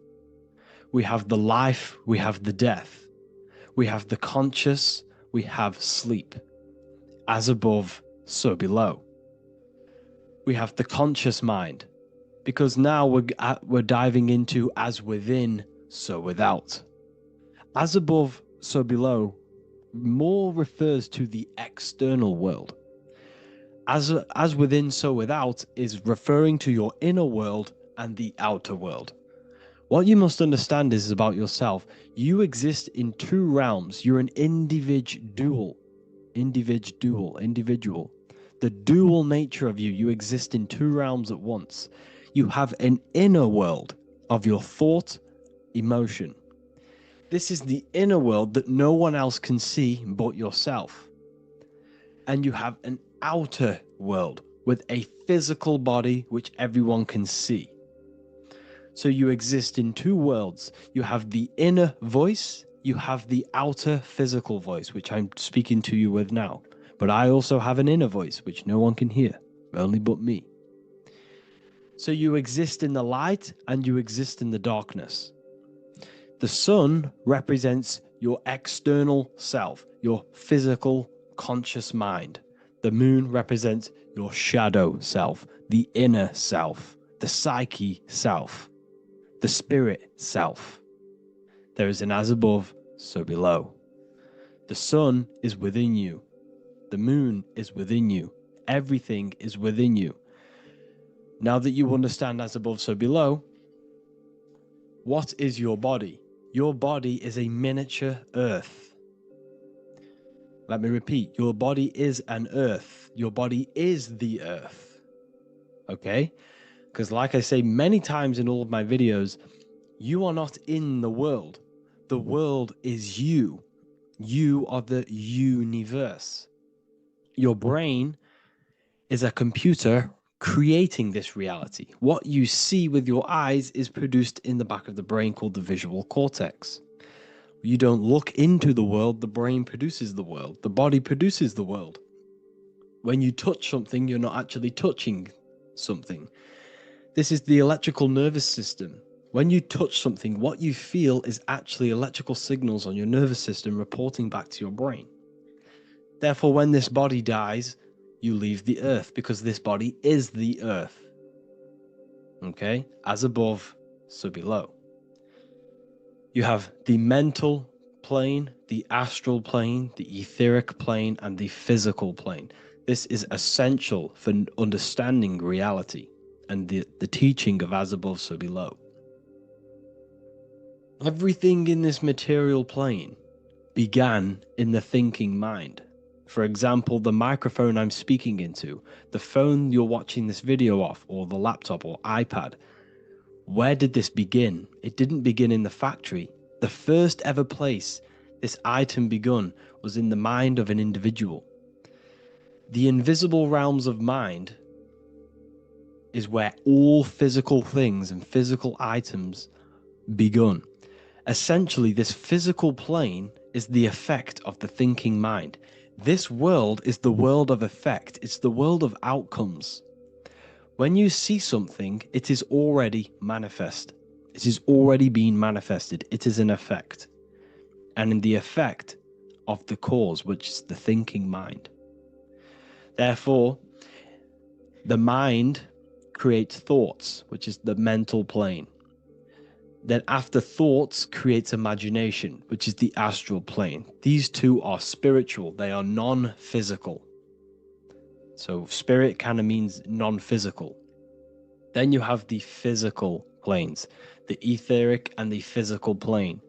We have the life, we have the death. We have the conscious, we have sleep. As above, so below. We have the conscious mind, because now we're diving into as within, so without. As above, so below more refers to the external world. As within, so without is referring to your inner world and the outer world. What you must understand is about yourself. You exist in two realms. You're an individual. The dual nature of you. You exist in two realms at once. You have an inner world of your thought, emotion. This is the inner world that no one else can see but yourself. And you have an outer world with a physical body which everyone can see. So you exist in two worlds. You have the inner voice, you have the outer physical voice, which I'm speaking to you with now. But I also have an inner voice, which no one can hear, only but me. So you exist in the light and you exist in the darkness. The sun represents your external self, your physical, conscious mind. The moon represents your shadow self, the inner self, the psyche self. The spirit self. There is an as above, so below. The sun is within you. The moon is within you. Everything is within you. Now that you understand as above, so below, what is your body? Your body is a miniature earth. Let me repeat, your body is an earth. Your body is the earth. Okay? Because like I say many times in all of my videos, you are not in the world. The world is you. You are the universe. Your brain is a computer creating this reality. What you see with your eyes is produced in the back of the brain called the visual cortex. You don't look into the world, the brain produces the world. The body produces the world. When you touch something, you're not actually touching something. This is the electrical nervous system. When you touch something, what you feel is actually electrical signals on your nervous system reporting back to your brain. Therefore, when this body dies, you leave the earth because this body is the earth. Okay? As above, so below. You have the mental plane, the astral plane, the etheric plane, and the physical plane. This is essential for understanding reality and the teaching of as above, so below. Everything in this material plane began in the thinking mind. For example, the microphone I'm speaking into, the phone you're watching this video off, or the laptop or iPad. Where did this begin? It didn't begin in the factory. The first ever place this item begun was in the mind of an individual. The invisible realms of mind is where all physical things and physical items begun. Essentially, this physical plane is the effect of the thinking mind. This world is the world of effect. It's the world of outcomes. When you see something, it is already manifest. It is already being manifested. It is an effect. And in the effect of the cause, which is the thinking mind. Therefore, the mind creates thoughts, which is the mental plane. Then after thoughts creates imagination, which is the astral plane. These two are spiritual. They are non-physical. So spirit kind of means non-physical. Then you have the physical planes, the etheric and the physical plane.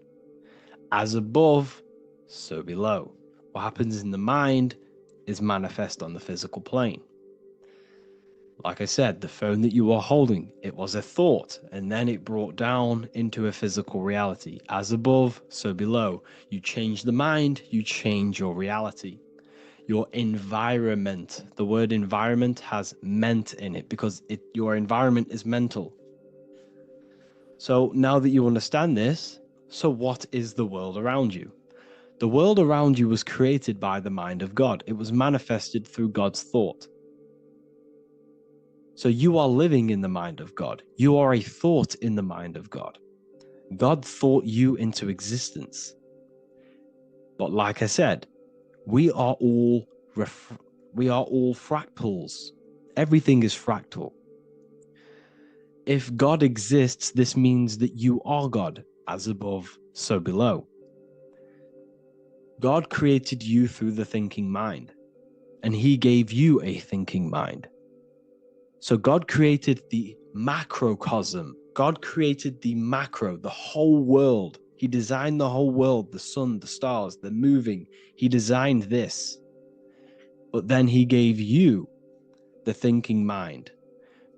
As above, so below. What happens in the mind is manifest on the physical plane. Like I said, the phone that you are holding, it was a thought, and then it brought down into a physical reality. As above, so below. You change the mind, you change your reality. Your environment, the word environment has ment in it because your environment is mental. So now that you understand this, so what is the world around you? The world around you was created by the mind of God. It was manifested through God's thought. So you are living in the mind of God. You are a thought in the mind of God. God thought you into existence. But like I said, we are all fractals. Everything is fractal. If God exists, this means that you are God, as above, so below. God created you through the thinking mind, and he gave you a thinking mind. So God created the macrocosm. God created the macro, the whole world. He designed the whole world, the sun, the stars, the moving. He designed this. But then he gave you the thinking mind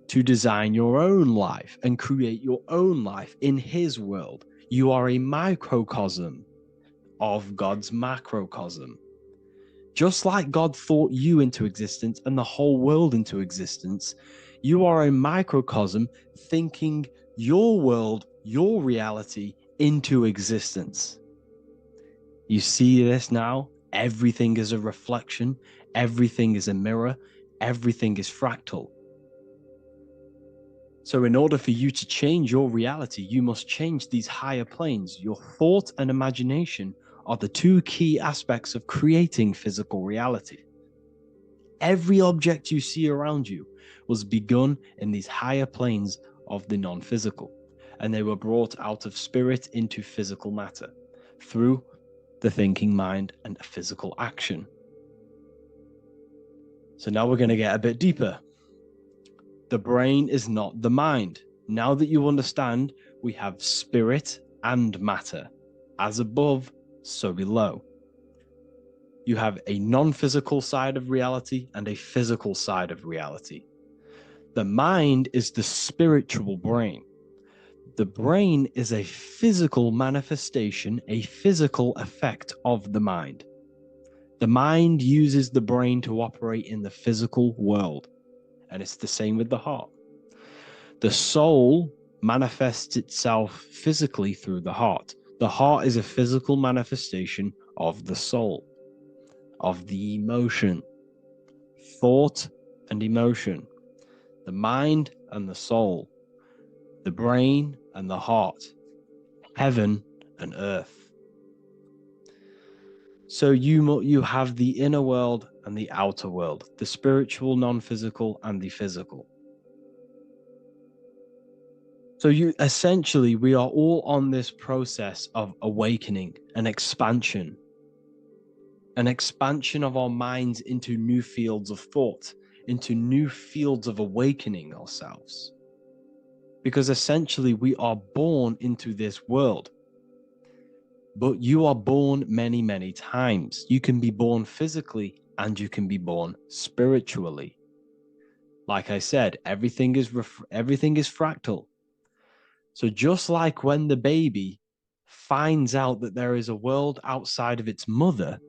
to design your own life and create your own life in his world. You are a microcosm of God's macrocosm. Just like God thought you into existence and the whole world into existence, you are a microcosm thinking your world, your reality into existence. You see this now? Everything is a reflection, everything is a mirror, everything is fractal. So in order for you to change your reality, you must change these higher planes. Your thought and imagination are the two key aspects of creating physical reality. Every object you see around you was begun in these higher planes of the non-physical, and they were brought out of spirit into physical matter through the thinking mind and physical action. So now we're going to get a bit deeper. The brain is not the mind. Now that you understand, we have spirit and matter. As above, so below. You have a non-physical side of reality and a physical side of reality. The mind is the spiritual brain. The brain is a physical manifestation, a physical effect of the mind. The mind uses the brain to operate in the physical world, and it's the same with the heart. The soul manifests itself physically through the heart. The heart is a physical manifestation of the soul, of the emotion, thought and emotion, the mind and the soul, the brain and the heart, heaven and earth. So you have the inner world and the outer world, the spiritual, non-physical, and the physical. So we are all on this process of awakening, an expansion of our minds into new fields of thought, into new fields of awakening ourselves. Because essentially we are born into this world, but you are born many, many times. You can be born physically and you can be born spiritually. Like I said, everything is fractal. So just like when the baby finds out that there is a world outside of its mother,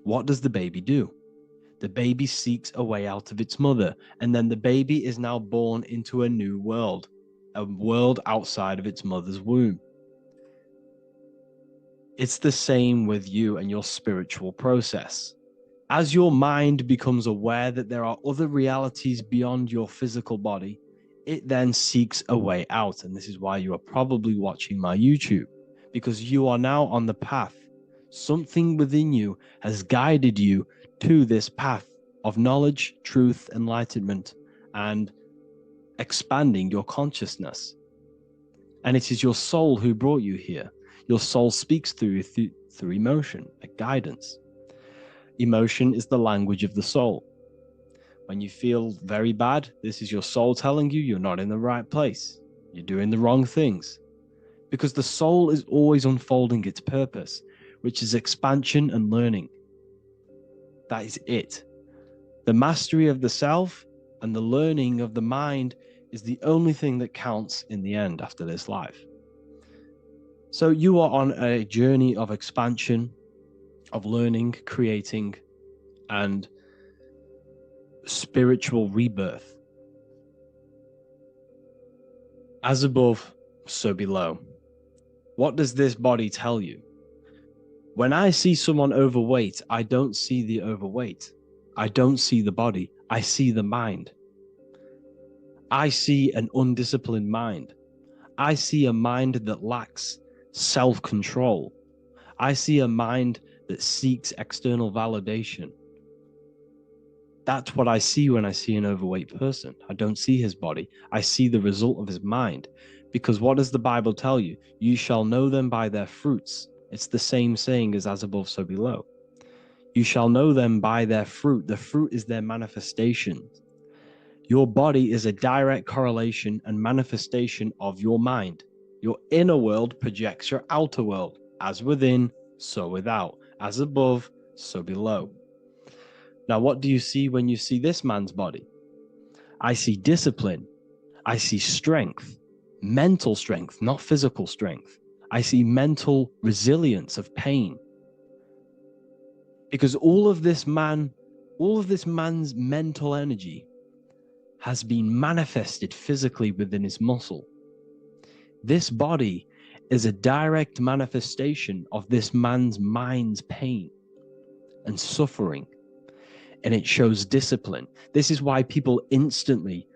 what does the baby do? The baby seeks a way out of its mother, and then the baby is now born into a new world, a world outside of its mother's womb. It's the same with you and your spiritual process. As your mind becomes aware that there are other realities beyond your physical body, it then seeks a way out. And this is why you are probably watching my YouTube, because you are now on the path. Something within you has guided you to this path of knowledge, truth, enlightenment, and expanding your consciousness. And it is your soul who brought you here. Your soul speaks through emotion, like guidance. Emotion is the language of the soul. When you feel very bad, this is your soul telling you you're not in the right place. You're doing the wrong things. Because the soul is always unfolding its purpose, which is expansion and learning. That is it. The mastery of the self and the learning of the mind is the only thing that counts in the end after this life. So you are on a journey of expansion, of learning, creating, and spiritual rebirth. As above, so below. What does this body tell you? When I see someone overweight, I don't see the overweight. I don't see the body. I see the mind. I see an undisciplined mind. I see a mind that lacks self-control. I see a mind that seeks external validation. That's what I see when I see an overweight person. I don't see his body. I see the result of his mind. Because what does the Bible tell you? You shall know them by their fruits. It's the same saying as above, so below. You shall know them by their fruit. The fruit is their manifestation. Your body is a direct correlation and manifestation of your mind. Your inner world projects your outer world. As within, so without. As above, so below. Now, what do you see when you see this man's body? I see discipline. I see strength, mental strength, not physical strength. I see mental resilience of pain. Because all of this man's mental energy has been manifested physically within his muscle. This body is a direct manifestation of this man's mind's pain and suffering. And it shows discipline. This is why people instantly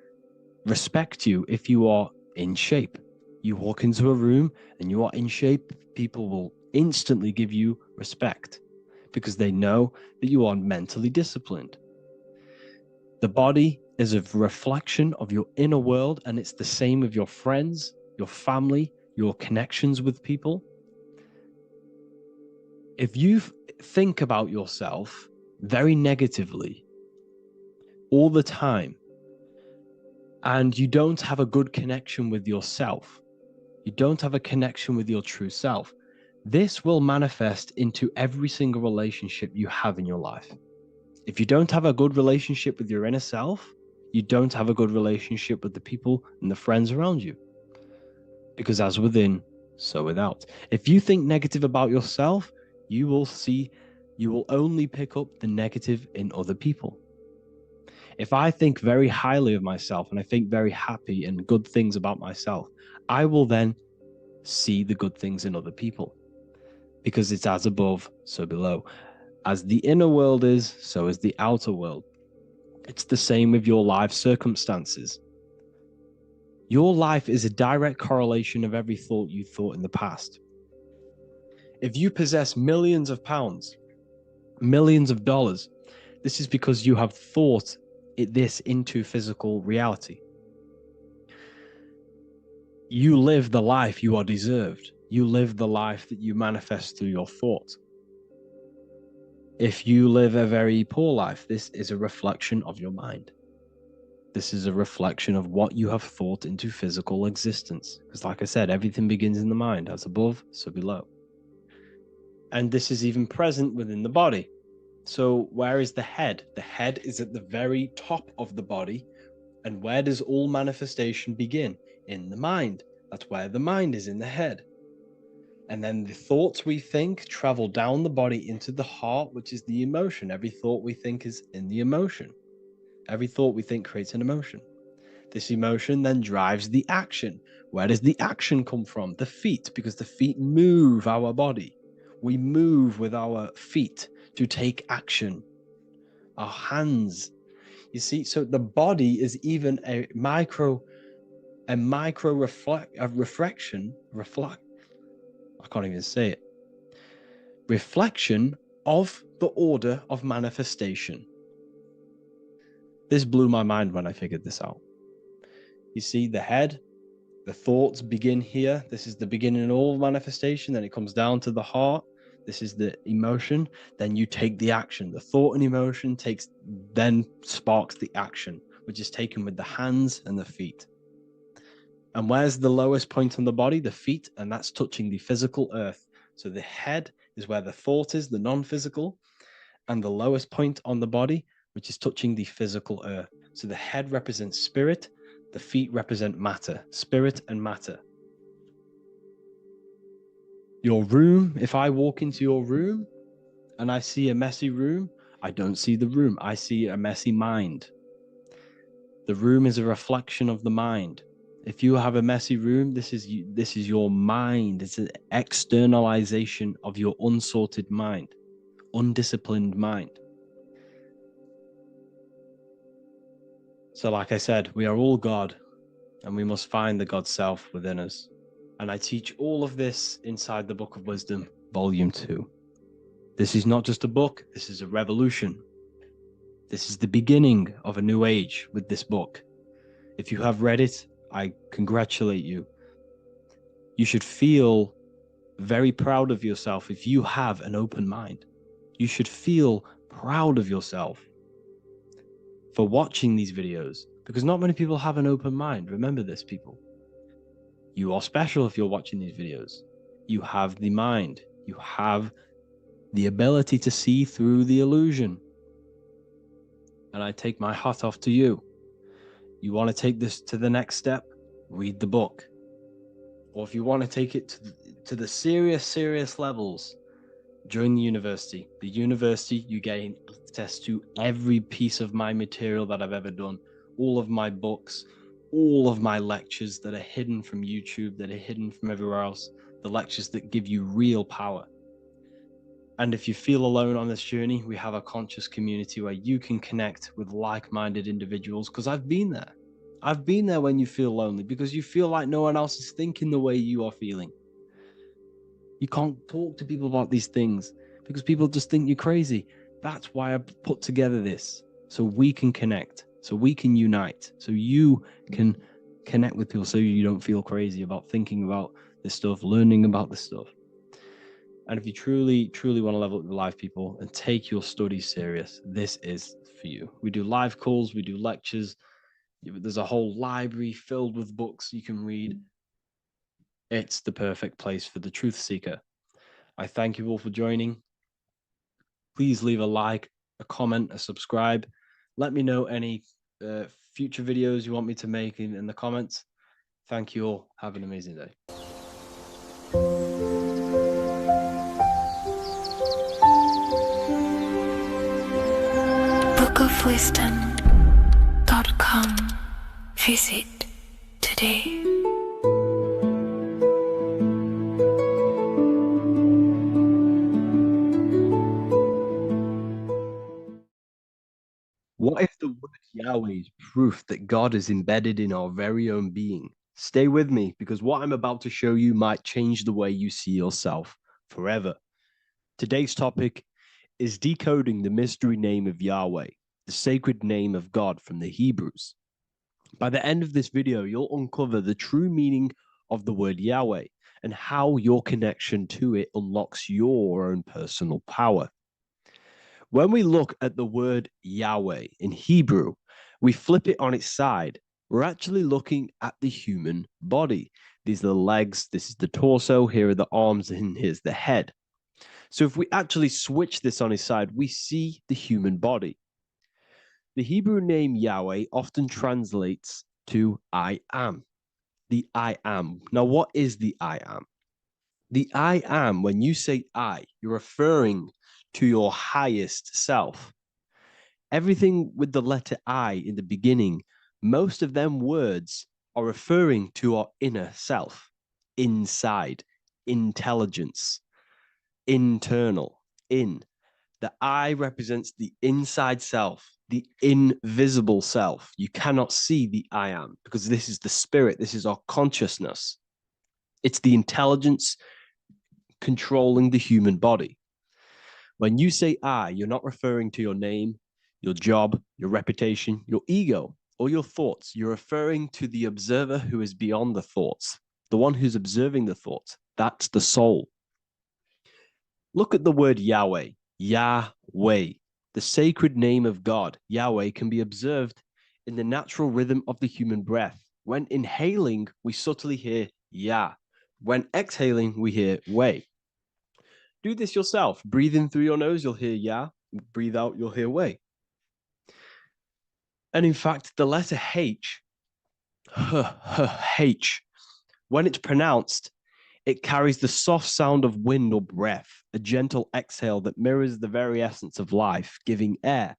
respect you if you are in shape. You walk into a room and you are in shape, people will instantly give you respect because they know that you are mentally disciplined. The body is a reflection of your inner world, and it's the same with your friends, your family, your connections with people. If you think about yourself very negatively all the time, and you don't have a good connection with yourself, you don't have a connection with your true self, this will manifest into every single relationship you have in your life. If you don't have a good relationship with your inner self, you don't have a good relationship with the people and the friends around you. Because as within, so without. If you think negative about yourself, you will only pick up the negative in other people. If I think very highly of myself and I think very happy and good things about myself, I will then see the good things in other people. Because it's as above, so below. As the inner world is, so is the outer world. It's the same with your life circumstances. Your life is a direct correlation of every thought you thought in the past. If you possess millions of pounds, millions of dollars, this is because you have thought this into physical reality. You live the life you are deserved. You live the life that you manifest through your thought. If you live a very poor life, this is a reflection of your mind. This is a reflection of what you have thought into physical existence. Because like I said, everything begins in the mind. As above, so below. And this is even present within the body. So where is the head? The head is at the very top of the body. And where does all manifestation begin? In the mind. That's where the mind is, in the head. And then the thoughts we think travel down the body into the heart, which is the emotion. Every thought we think is in the emotion. Every thought we think creates an emotion. This emotion then drives the action. Where does the action come from? The feet, because the feet move our body. We move with our feet to take action. Our hands. You see, so the body is even a micro reflection. I can't even say it. Reflection of the order of manifestation. This blew my mind when I figured this out. You see, the head, the thoughts begin here. This is the beginning of all manifestation. Then it comes down to the heart. This is the emotion. Then you take the action. The thought and emotion then sparks the action, which is taken with the hands and the feet. And where's the lowest point on the body? The feet, and that's touching the physical earth. So the head is where the thought is, the non-physical, and the lowest point on the body, which is touching the physical earth. So the head represents spirit, the feet represent matter, spirit and matter. Your room, if I walk into your room and I see a messy room, I don't see the room, I see a messy mind. The room is a reflection of the mind. If you have a messy room, this is your mind. It's an externalization of your unsorted mind, undisciplined mind. So like I said, we are all God, and we must find the God self within us. And I teach all of this inside the Book of Wisdom, Volume 2. This is not just a book, this is a revolution. This is the beginning of a new age with this book. If you have read it, I congratulate you. You should feel very proud of yourself if you have an open mind. You should feel proud of yourself for watching these videos, because not many people have an open mind. Remember this, people. You are special if you're watching these videos. You have the mind. You have the ability to see through the illusion. And I take my hat off to you. You want to take this to the next step? Read the book. Or if you want to take it to the serious levels, join the university. The university, you gain access to every piece of my material that I've ever done, all of my books, all of my lectures that are hidden from YouTube, that are hidden from everywhere else, the lectures that give you real power. And if you feel alone on this journey, we have a conscious community where you can connect with like-minded individuals, because I've been there. I've been there when you feel lonely, because you feel like no one else is thinking the way you are feeling. You can't talk to people about these things because people just think you're crazy. That's why I put together this, so we can connect, so we can unite, so you can connect with people, so you don't feel crazy about thinking about this stuff, learning about this stuff. And if you truly want to level up your life, people, and take your studies serious, this is for you. We do live calls, we do lectures. There's a whole library filled with books you can read. It's the perfect place for the truth seeker. I thank you all for joining. Please leave a like, a comment, a subscribe. Let me know any future videos you want me to make in the comments. Thank you all. Have an amazing day. bookofwisdom.com. Visit today. What if the word Yahweh is proof that God is embedded in our very own being? Stay with me, because what I'm about to show you might change the way you see yourself forever. Today's topic is decoding the mystery name of Yahweh, the sacred name of God from the Hebrews. By the end of this video, you'll uncover the true meaning of the word Yahweh and how your connection to it unlocks your own personal power. When we look at the word Yahweh in Hebrew, we flip it on its side. We're actually looking at the human body. These are the legs, this is the torso, here are the arms, and here's the head. So if we actually switch this on its side, we see the human body. The Hebrew name Yahweh often translates to I am, the I am. Now, what is the I am? The I am, when you say I, you're referring to your highest self. Everything with the letter I in the beginning, most of them words are referring to our inner self, inside, intelligence, internal, in. The I represents the inside self, the invisible self. You cannot see the I am, because this is the spirit, this is our consciousness. It's the intelligence controlling the human body. When you say I, you're not referring to your name, your job, your reputation, your ego, or your thoughts. You're referring to the observer who is beyond the thoughts, the one who's observing the thoughts. That's the soul. Look at the word Yahweh, Yahweh, the sacred name of God. Yahweh can be observed in the natural rhythm of the human breath. When inhaling, we subtly hear Yah. When exhaling, we hear Way. Do this yourself. Breathe in through your nose, you'll hear Yah. Breathe out, you'll hear Way. And in fact, the letter H, H, when it's pronounced, it carries the soft sound of wind or breath, a gentle exhale that mirrors the very essence of life, giving air.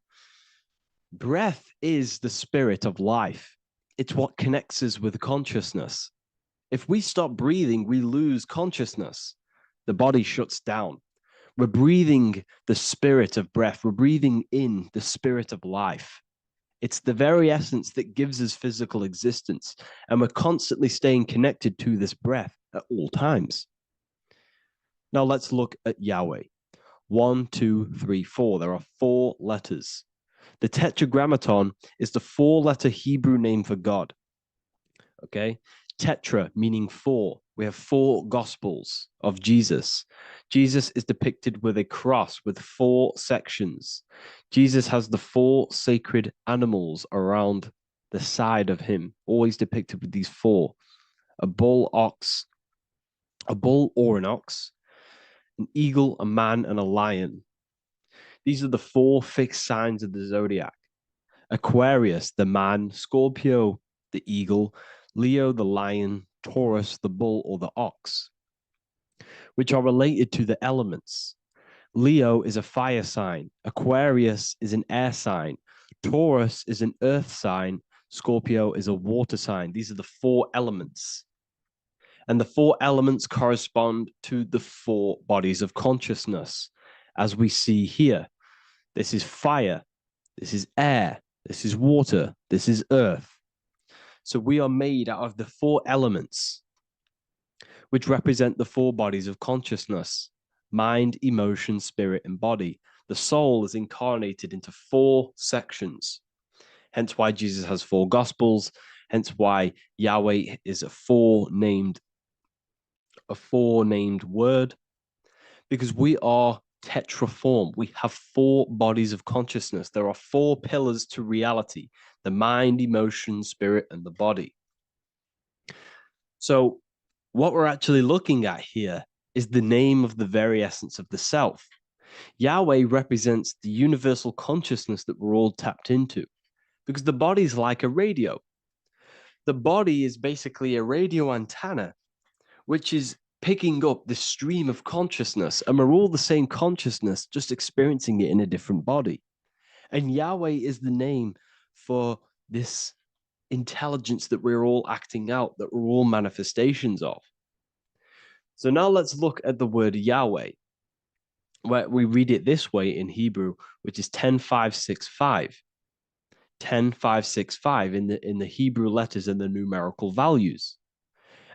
Breath is the spirit of life. It's what connects us with consciousness. If we stop breathing, we lose consciousness. The body shuts down. We're breathing the spirit of breath. We're breathing in the spirit of life. It's the very essence that gives us physical existence, and we're constantly staying connected to this breath at all times. Now let's look at Yahweh. 1, 2, 3, 4. There are 4 letters. The tetragrammaton is the 4-letter Hebrew name for God. Okay? Tetra meaning 4. We have 4 gospels of Jesus. Jesus is depicted with a cross with 4 sections. Jesus has the 4 sacred animals around the side of him, always depicted with these 4. A bull or an ox, an eagle, a man, and a lion. These are the 4 fixed signs of the zodiac. Aquarius, the man, Scorpio, the eagle, Leo, the lion, Taurus, the bull or the ox, which are related to the elements. Leo is a fire sign, Aquarius is an air sign, Taurus is an earth sign, Scorpio is a water sign. These are the 4 elements. And the 4 elements correspond to the 4 bodies of consciousness, as we see here. This is fire, this is air, this is water, this is earth. So we are made out of the 4 elements, which represent the 4 bodies of consciousness: mind, emotion, spirit, and body. The soul is incarnated into 4 sections. Hence why Jesus has 4 gospels. Hence why Yahweh is a four-named word, because we are tetraform. We have 4 bodies of consciousness. There are 4 pillars to reality: the mind, emotion, spirit, and the body. So what we're actually looking at here is the name of the very essence of the self. Yahweh represents the universal consciousness that we're all tapped into, because the body is like a radio. The body is basically a radio antenna, which is picking up the stream of consciousness, and we're all the same consciousness, just experiencing it in a different body. And Yahweh is the name for this intelligence that we're all acting out, that we're all manifestations of. So now let's look at the word Yahweh, where we read it this way in Hebrew, which is 10565. 10565 in the Hebrew letters and the numerical values.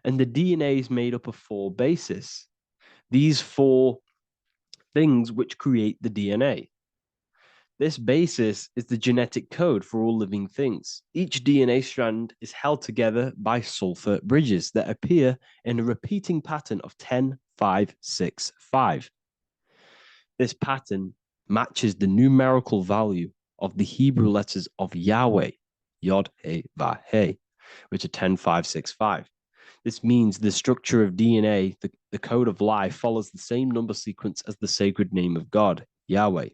And the DNA is made up of 4 bases. These 4 things which create the DNA. This basis is the genetic code for all living things. Each DNA strand is held together by sulfur bridges that appear in a repeating pattern of 10, 5, 6, 5. This pattern matches the numerical value of the Hebrew letters of Yahweh, Yod, He, Vah, He, which are 10, 5, 6, 5. This means the structure of DNA, the code of life, follows the same number sequence as the sacred name of God, Yahweh.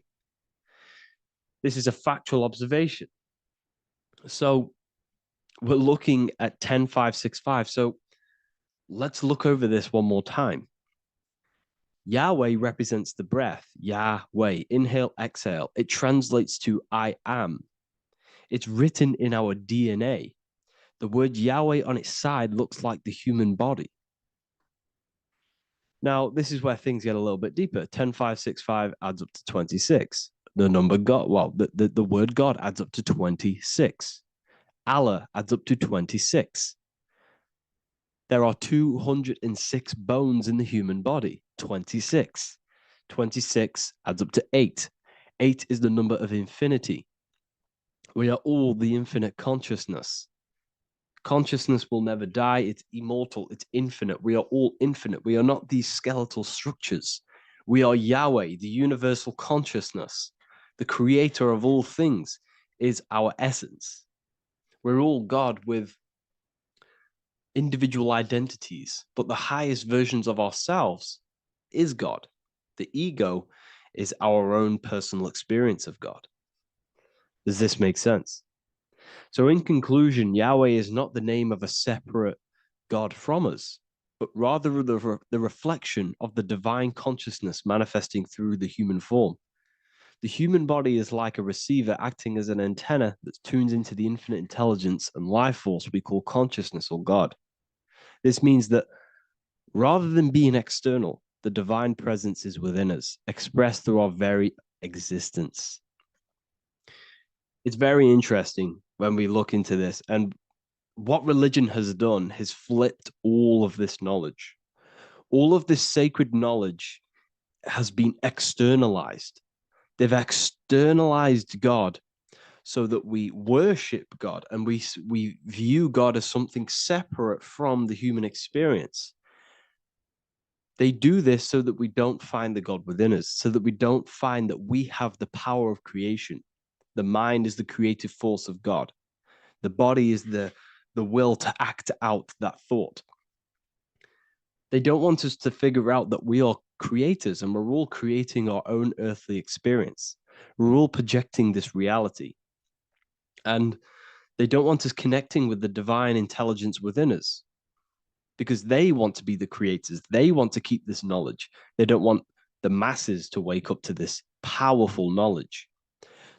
This is a factual observation. So we're looking at 10565. So let's look over this one more time. Yahweh represents the breath, Yahweh, inhale, exhale. It translates to I am. It's written in our DNA. The word Yahweh on its side looks like the human body. Now, this is where things get a little bit deeper. 10565 adds up to 26. The number God, well, the word God adds up to 26. Allah adds up to 26. There are 206 bones in the human body, 26. 26 adds up to 8. 8 is the number of infinity. We are all the infinite consciousness. Consciousness will never die. It's immortal. It's infinite. We are all infinite. We are not these skeletal structures. We are Yahweh, the universal consciousness. The creator of all things is our essence. We're all God with individual identities, but the highest versions of ourselves is God. The ego is our own personal experience of God. Does this make sense? So in conclusion, Yahweh is not the name of a separate God from us, but rather the reflection of the divine consciousness manifesting through the human form. The human body is like a receiver acting as an antenna that tunes into the infinite intelligence and life force we call consciousness or God. This means that rather than being external, the divine presence is within us, expressed through our very existence. It's very interesting when we look into this, and what religion has done is flipped all of this knowledge. All of this sacred knowledge has been externalized. They've externalized God so that we worship God and we view God as something separate from the human experience. They do this so that we don't find the God within us, so that we don't find that we have the power of creation. The mind is the creative force of God. The body is the will to act out that thought. They don't want us to figure out that we are creators and we're all creating our own earthly experience. We're all projecting this reality. And they don't want us connecting with the divine intelligence within us because they want to be the creators. They want to keep this knowledge. They don't want the masses to wake up to this powerful knowledge.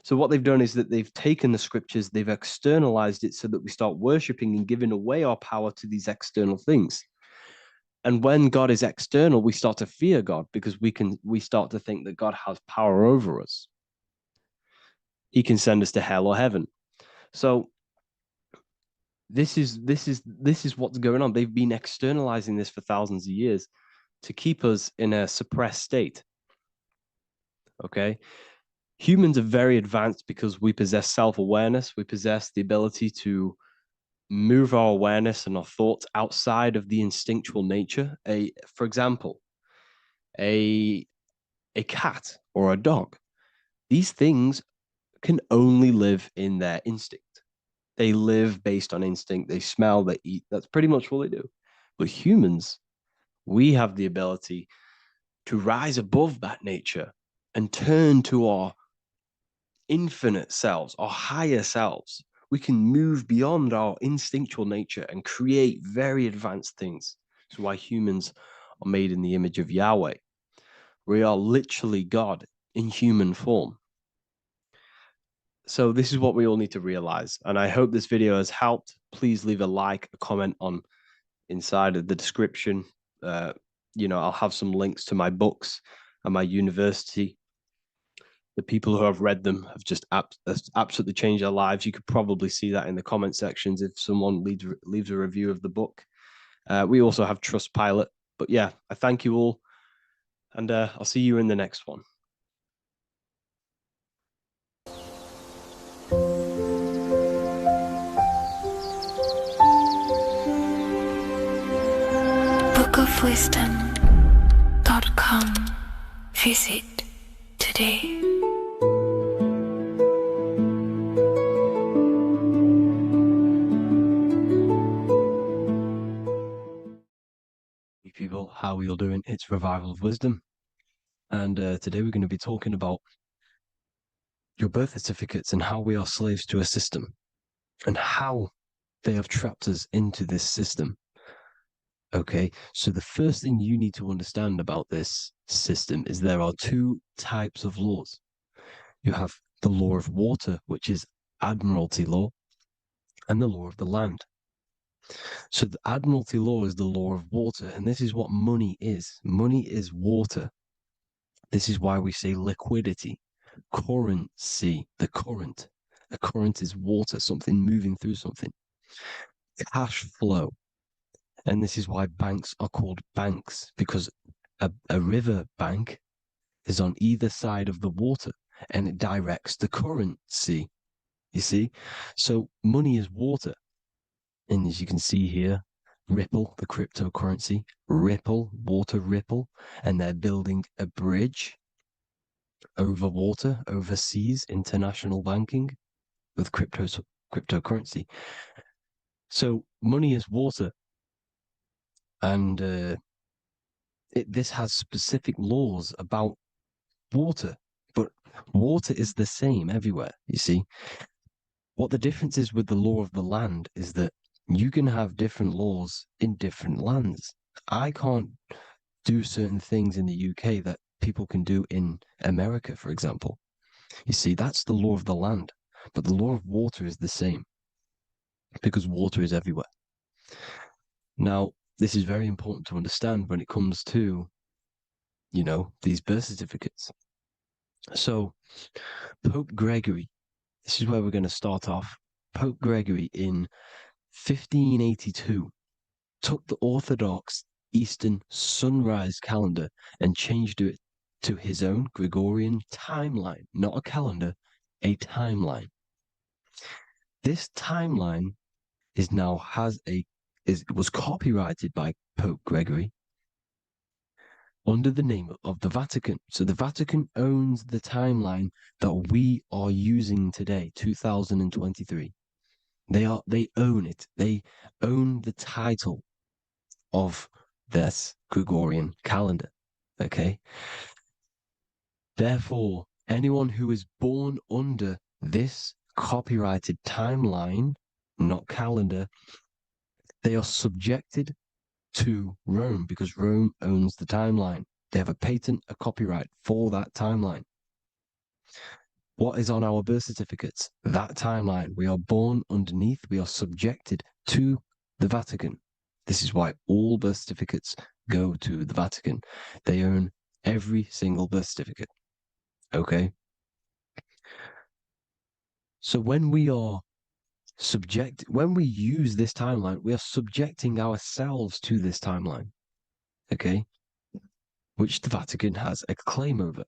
So what they've done is that they've taken the scriptures, they've externalized it so that we start worshiping and giving away our power to these external things. And when God is external, we start to fear God because we start to think that God has power over us. He can send us to hell or heaven. So this is what's going on. They've been externalizing this for thousands of years to keep us in a suppressed state. Okay. Humans are very advanced because we possess self-awareness. We possess the ability to move our awareness and our thoughts outside of the instinctual nature. For example, a cat or a dog. These things can only live in their instinct. They live based on instinct. They smell, they eat. That's pretty much all they do. But humans, we have the ability to rise above that nature and turn to our infinite selves, our higher selves. We can move beyond our instinctual nature and create very advanced things. That's why humans are made in the image of Yahweh. We are literally God in human form. So this is what we all need to realize. And I hope this video has helped. Please leave a like, a comment on inside of the description. I'll have some links to my books and my university. The people who have read them have just absolutely changed their lives. You could probably see that in the comment sections if someone leaves a review of the book. We also have Trustpilot. But yeah, I thank you all. And I'll see you in the next one. bookofwisdom.com. Visit today. People, how are you all doing? It's Revival of Wisdom. And today we're going to be talking about your birth certificates and how we are slaves to a system and how they have trapped us into this system. Okay, so the first thing you need to understand about this system is there are two types of laws. You have the law of water, which is admiralty law, and the law of the land. So the admiralty law is the law of water, and this is what money is. Money is water. This is why we say liquidity, currency, the current. A current is water, something moving through something. Cash flow. And this is why banks are called banks, because a river bank is on either side of the water and it directs the currency. You see? So money is water. And as you can see here, Ripple, the cryptocurrency, Ripple, water Ripple, and they're building a bridge over water, overseas, international banking with cryptocurrency. So money is water, and this has specific laws about water, but water is the same everywhere. You see, what the difference is with the law of the land is that you can have different laws in different lands. I can't do certain things in the UK that people can do in America, for example. You see, that's the law of the land, but the law of water is the same because water is everywhere. Now, this is very important to understand when it comes to, these birth certificates. So, Pope Gregory, this is where we're going to start off. Pope Gregory in 1582 took the Orthodox Eastern sunrise calendar and changed it to his own Gregorian timeline, not a calendar, a timeline. This timeline was copyrighted by Pope Gregory under the name of the Vatican. So the Vatican owns the timeline that we are using today, 2023. They own it. They own the title of this Gregorian calendar. Okay. Therefore, anyone who is born under this copyrighted timeline, not calendar, they are subjected to Rome because Rome owns the timeline. They have a patent, a copyright for that timeline. What is on our birth certificates? That timeline. We are born underneath, we are subjected to the Vatican. This is why all birth certificates go to the Vatican. They own every single birth certificate. Okay? So when we use this timeline, we are subjecting ourselves to this timeline. Okay? Which the Vatican has a claim over.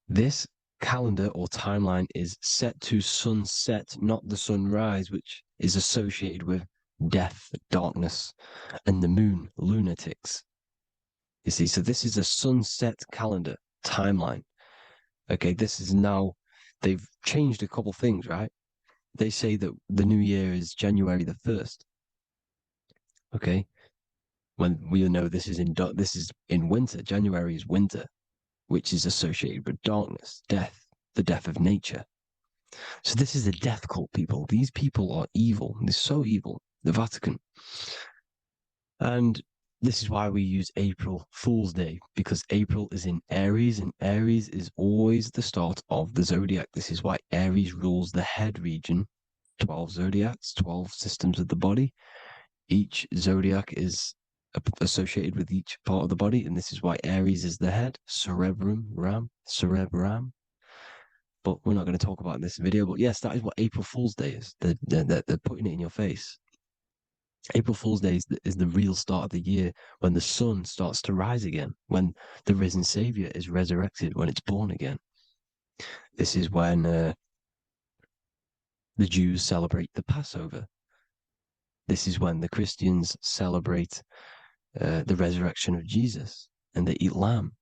This calendar or timeline is set to sunset, not the sunrise, which is associated with death, darkness, and the moon, lunatics. You see, so this is a sunset calendar timeline. Okay, this is now, they've changed a couple things, right? They say that the new year is January the 1st. Okay, when we know this is in winter. January is winter, which is associated with darkness, death, the death of nature. So this is a death cult, people. These people are evil. They're so evil. The Vatican. And this is why we use April Fool's Day, because April is in Aries, and Aries is always the start of the zodiac. This is why Aries rules the head region. 12 zodiacs, 12 systems of the body. Each zodiac is associated with each part of the body, and this is why Aries is the head, cerebrum. But we're not going to talk about it in this video. But yes, that is what April Fool's Day is. They're putting it in your face. April Fool's Day is the real start of the year, when the sun starts to rise again, when the risen Savior is resurrected, when it's born again. This is when the Jews celebrate the Passover. This is when the Christians celebrate the resurrection of Jesus, and they eat lamb.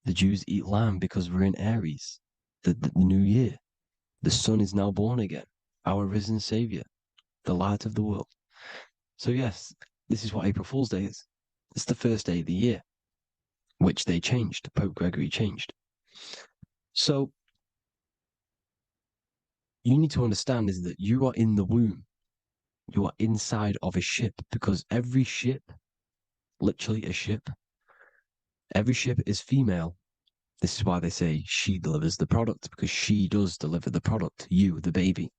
The Jews eat lamb because we're in Aries, the new year. The sun is now born again, our risen Savior, the light of the world. So yes, this is what April Fool's Day is. It's the first day of the year, which they changed. Pope Gregory changed. So you need to understand is that you are in the womb. You are inside of a ship, because every ship, literally a ship, every ship is female. This is why they say she delivers the product, because she does deliver the product, you, the baby.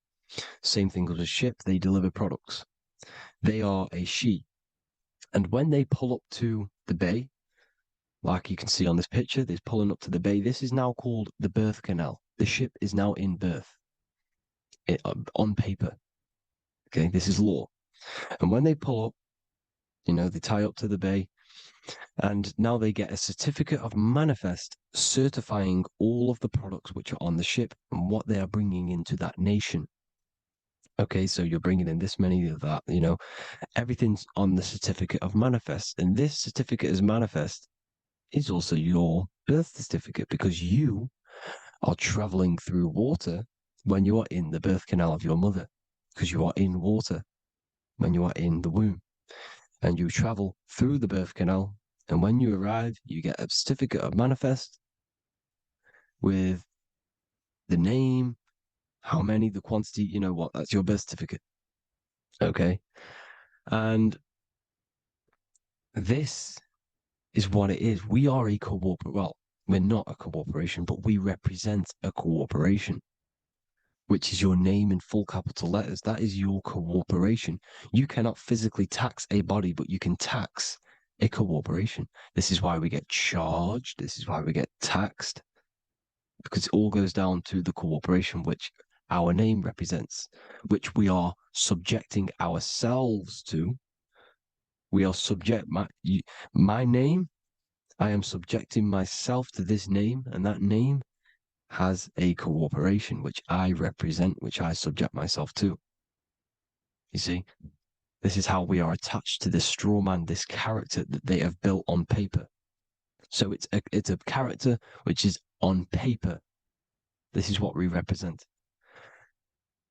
Same thing with a ship, they deliver products. They are a she. And when they pull up to the bay, like you can see on this picture, they're pulling up to the bay. This is now called the birth canal. The ship is now in birth on paper. Okay, this is law. And when they pull up, they tie up to the bay, and now they get a certificate of manifest certifying all of the products which are on the ship and what they are bringing into that nation. Okay, so you're bringing in this many of that, everything's on the certificate of manifest. And this certificate as manifest is also your birth certificate because you are traveling through water when you are in the birth canal of your mother, because you are in water when you are in the womb. And you travel through the birth canal. And when you arrive, you get a certificate of manifest with the name, how many, the quantity, you know what, that's your birth certificate. Okay. And this is what it is. We are a well, we're not a corporation, but we represent a corporation, which is your name in full capital letters. That is your corporation. You cannot physically tax a body, but you can tax a corporation. This is why we get charged. This is why we get taxed, because it all goes down to the corporation, which our name represents, which we are subjecting ourselves to. We are my name. I am subjecting myself to this name, and that name has a corporation which I represent, which I subject myself to. You see, this is how we are attached to this straw man, this character that they have built on paper. So it's a character which is on paper. This is what we represent.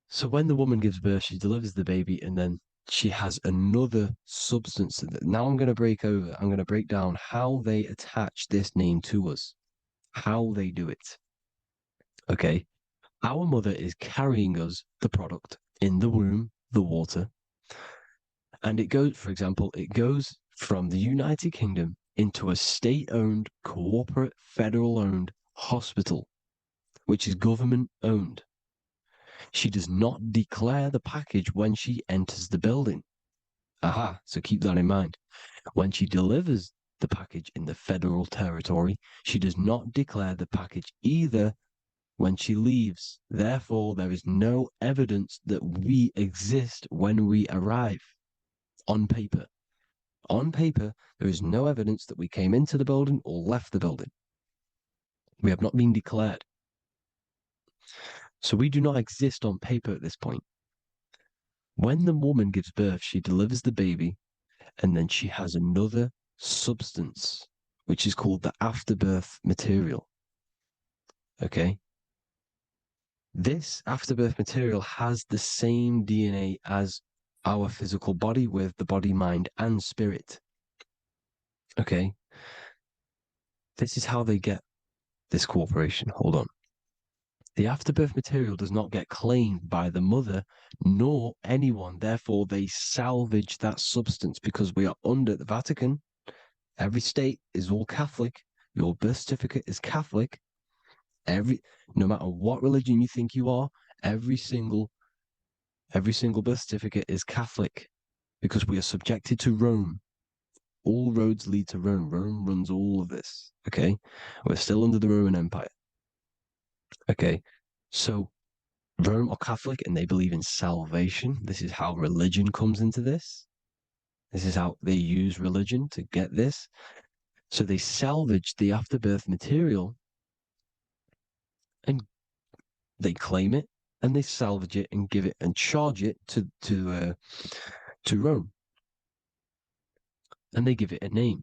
So when the woman gives birth, she delivers the baby, and then she has another substance. Now I'm going to I'm going to break down how they attach this name to us, how they do it. Okay. Our mother is carrying us the product in the womb, the water. And it goes, for example, it goes from the United Kingdom into a state-owned, corporate, federal-owned hospital, which is government-owned. She does not declare the package when she enters the building. Aha, so keep that in mind. When she delivers the package in the federal territory, she does not declare the package either when she leaves. Therefore, there is no evidence that we exist when we arrive on paper. On paper, there is no evidence that we came into the building or left the building. We have not been declared. So we do not exist on paper at this point. When the woman gives birth, she delivers the baby, and then she has another substance, which is called the afterbirth material. Okay? This afterbirth material has the same DNA as our physical body, with the body, mind, and spirit. Okay? This is how they get this corporation. Hold on. The afterbirth material does not get claimed by the mother nor anyone. Therefore, they salvage that substance because we are under the Vatican. Every state is all Catholic. Your birth certificate is Catholic. No matter what religion you think you are, every single birth certificate is Catholic because we are subjected to Rome. All roads lead to Rome. Rome runs all of this. Okay, we're still under the Roman Empire. Okay, so Rome are Catholic and they believe in salvation. This is how religion comes into this. This is how they use religion to get this. So they salvage the afterbirth material and they claim it and they salvage it and give it and charge it to Rome. And they give it a name.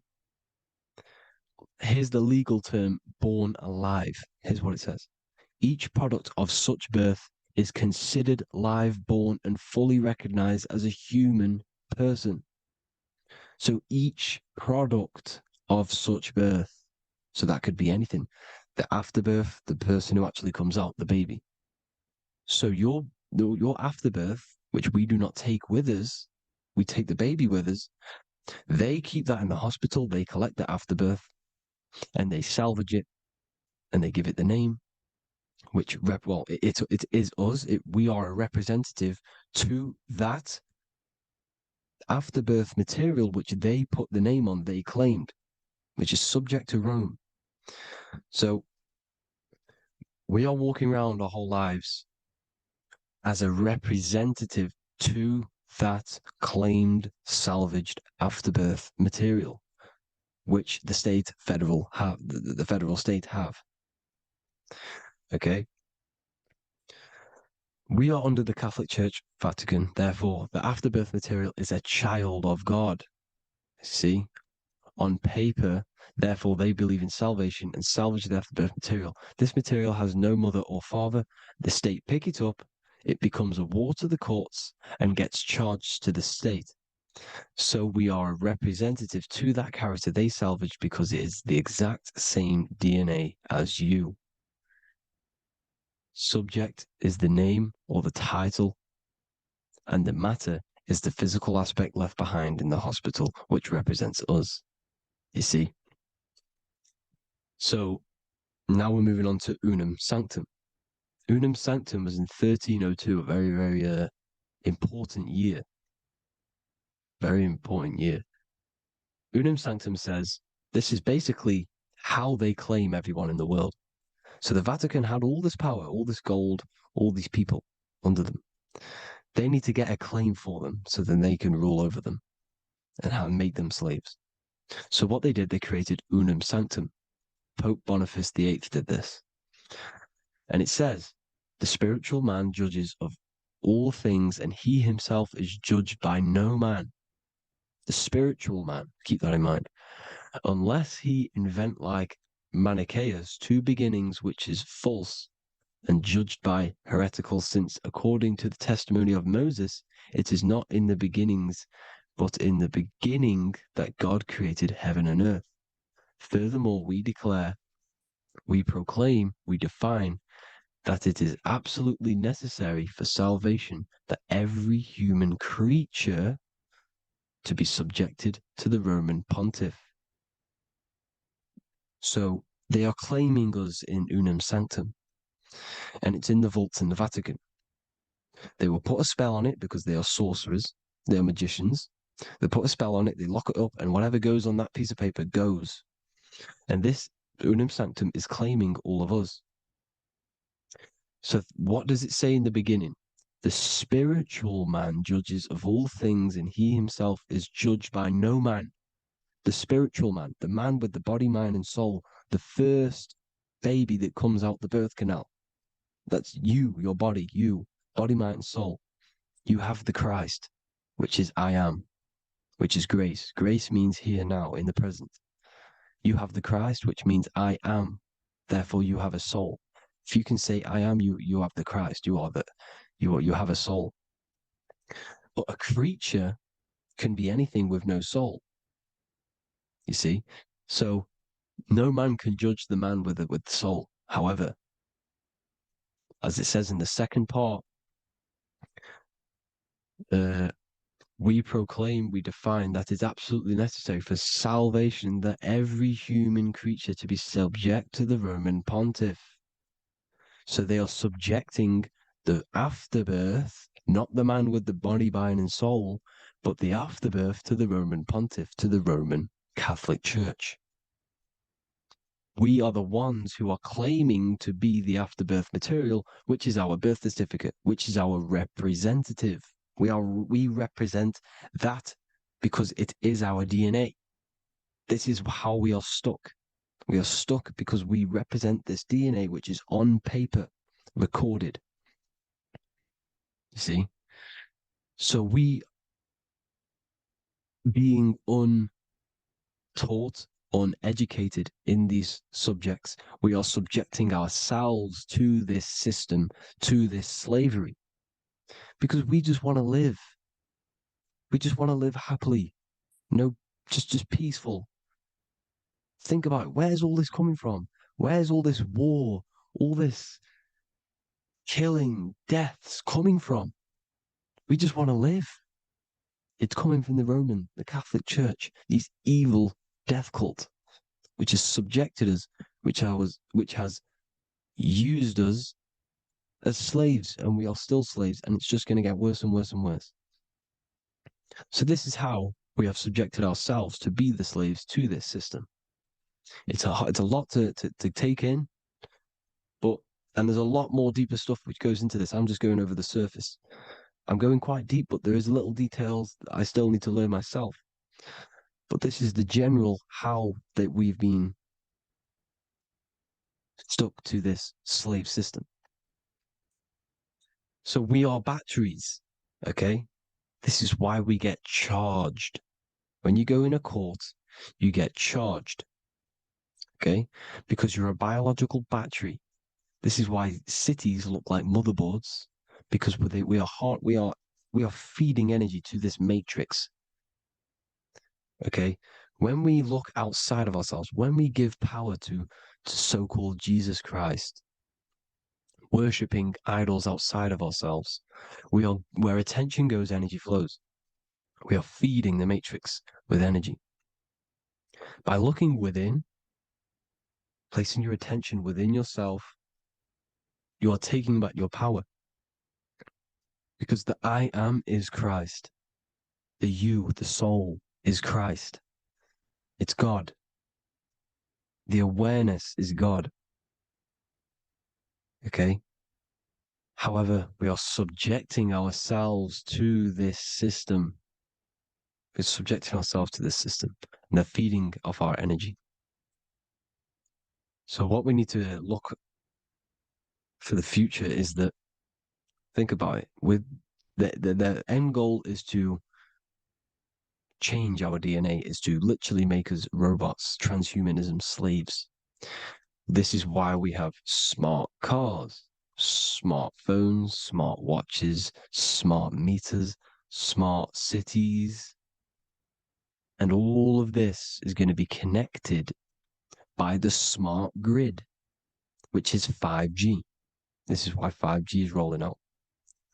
Here's the legal term, born alive. Here's what it says. Each product of such birth is considered live, born, and fully recognized as a human person. So each product of such birth, so that could be anything, the afterbirth, the person who actually comes out, the baby. So your afterbirth, which we do not take with us, we take the baby with us. They keep that in the hospital. They collect the afterbirth and they salvage it and they give it the name, which it is us. We are a representative to that afterbirth material, which they put the name on, they claimed, which is subject to Rome. So we are walking around our whole lives as a representative to that claimed salvaged afterbirth material, which the federal state have. Okay. We are under the Catholic Church, Vatican. Therefore, the afterbirth material is a child of God. See, on paper, therefore, they believe in salvation and salvage the afterbirth material. This material has no mother or father. The state pick it up. It becomes a war to the courts and gets charged to the state. So we are a representative to that character they salvaged because it is the exact same DNA as you. Subject is the name or the title, and the matter is the physical aspect left behind in the hospital, which represents us. You see? So now we're moving on to Unum Sanctum. Unum Sanctum was in 1302, a very, very important year. Very important year. Unum Sanctum says this is basically how they claim everyone in the world. So the Vatican had all this power, all this gold, all these people under them. They need to get a claim for them so then they can rule over them and make them slaves. So what they did, they created Unum Sanctum. Pope Boniface VIII did this. And it says, the spiritual man judges of all things, and he himself is judged by no man. The spiritual man, keep that in mind, unless he invent like Manichaeus, two beginnings, which is false and judged by heretical, since according to the testimony of Moses, it is not in the beginnings, but in the beginning that God created heaven and earth. Furthermore, we declare, we proclaim, we define that it is absolutely necessary for salvation that every human creature to be subjected to the Roman pontiff. So they are claiming us in Unum Sanctum, and it's in the vaults in the Vatican. They will put a spell on it because they are sorcerers, they are magicians. They put a spell on it, they lock it up, and whatever goes on that piece of paper goes. And this Unum Sanctum is claiming all of us. So what does it say in the beginning? The spiritual man judges of all things, and he himself is judged by no man. The spiritual man, the man with the body, mind, and soul, the first baby that comes out the birth canal. That's you, your body, you, body, mind, and soul. You have the Christ, which is I am, which is grace. Grace means here now, in the present. You have the Christ, which means I am. Therefore, you have a soul. If you can say I am, you have the Christ. You have a soul. But a creature can be anything with no soul. You see, so no man can judge the man with the soul. However, as it says in the second part, we proclaim, we define that it's absolutely necessary for salvation that every human creature to be subject to the Roman pontiff. So they are subjecting the afterbirth, not the man with the body, mind, and soul, but the afterbirth to the Roman pontiff, to the Roman Catholic Church. We are the ones who are claiming to be the afterbirth material, which is our birth certificate, which is our representative. We represent that because it is our DNA. This is how we are stuck. We are stuck because we represent this DNA, which is on paper, recorded. You see? So we, being untaught, uneducated in these subjects, we are subjecting ourselves to this system, to this slavery, because we just want to live. We just want to live happily, just peaceful. Think about it. Where's all this coming from? Where's all this war, all this killing, deaths coming from? We just want to live. It's coming from the Catholic Church, these evil death cult, which has subjected us, which has used us as slaves, and we are still slaves, and it's just going to get worse and worse and worse. So this is how we have subjected ourselves to be the slaves to this system. It's a lot to take in, and there's a lot more deeper stuff which goes into this. I'm just going over the surface. I'm going quite deep, but there is little details that I still need to learn myself. But this is the general how that we've been stuck to this slave system. So we are batteries, okay? This is why we get charged. When you go in a court, you get charged, okay? Because you're a biological battery. This is why cities look like motherboards, because we are feeding energy to this matrix. Okay, when we look outside of ourselves, when we give power to so-called Jesus Christ, worshipping idols outside of ourselves, we are where attention goes, energy flows. We are feeding the matrix with energy. By looking within, placing your attention within yourself, you are taking back your power. Because the I am is Christ. The you, the soul, is Christ. It's God. The awareness is God. Okay? However, we are subjecting ourselves to this system. We're subjecting ourselves to this system and the feeding of our energy. So what we need to look for the future is that, think about it, with the end goal is to change our DNA, is to literally make us robots, transhumanism, slaves. This is why we have smart cars, smartphones, smart watches, smart meters, smart cities. And all of this is going to be connected by the smart grid, which is 5G. This is why 5G is rolling out.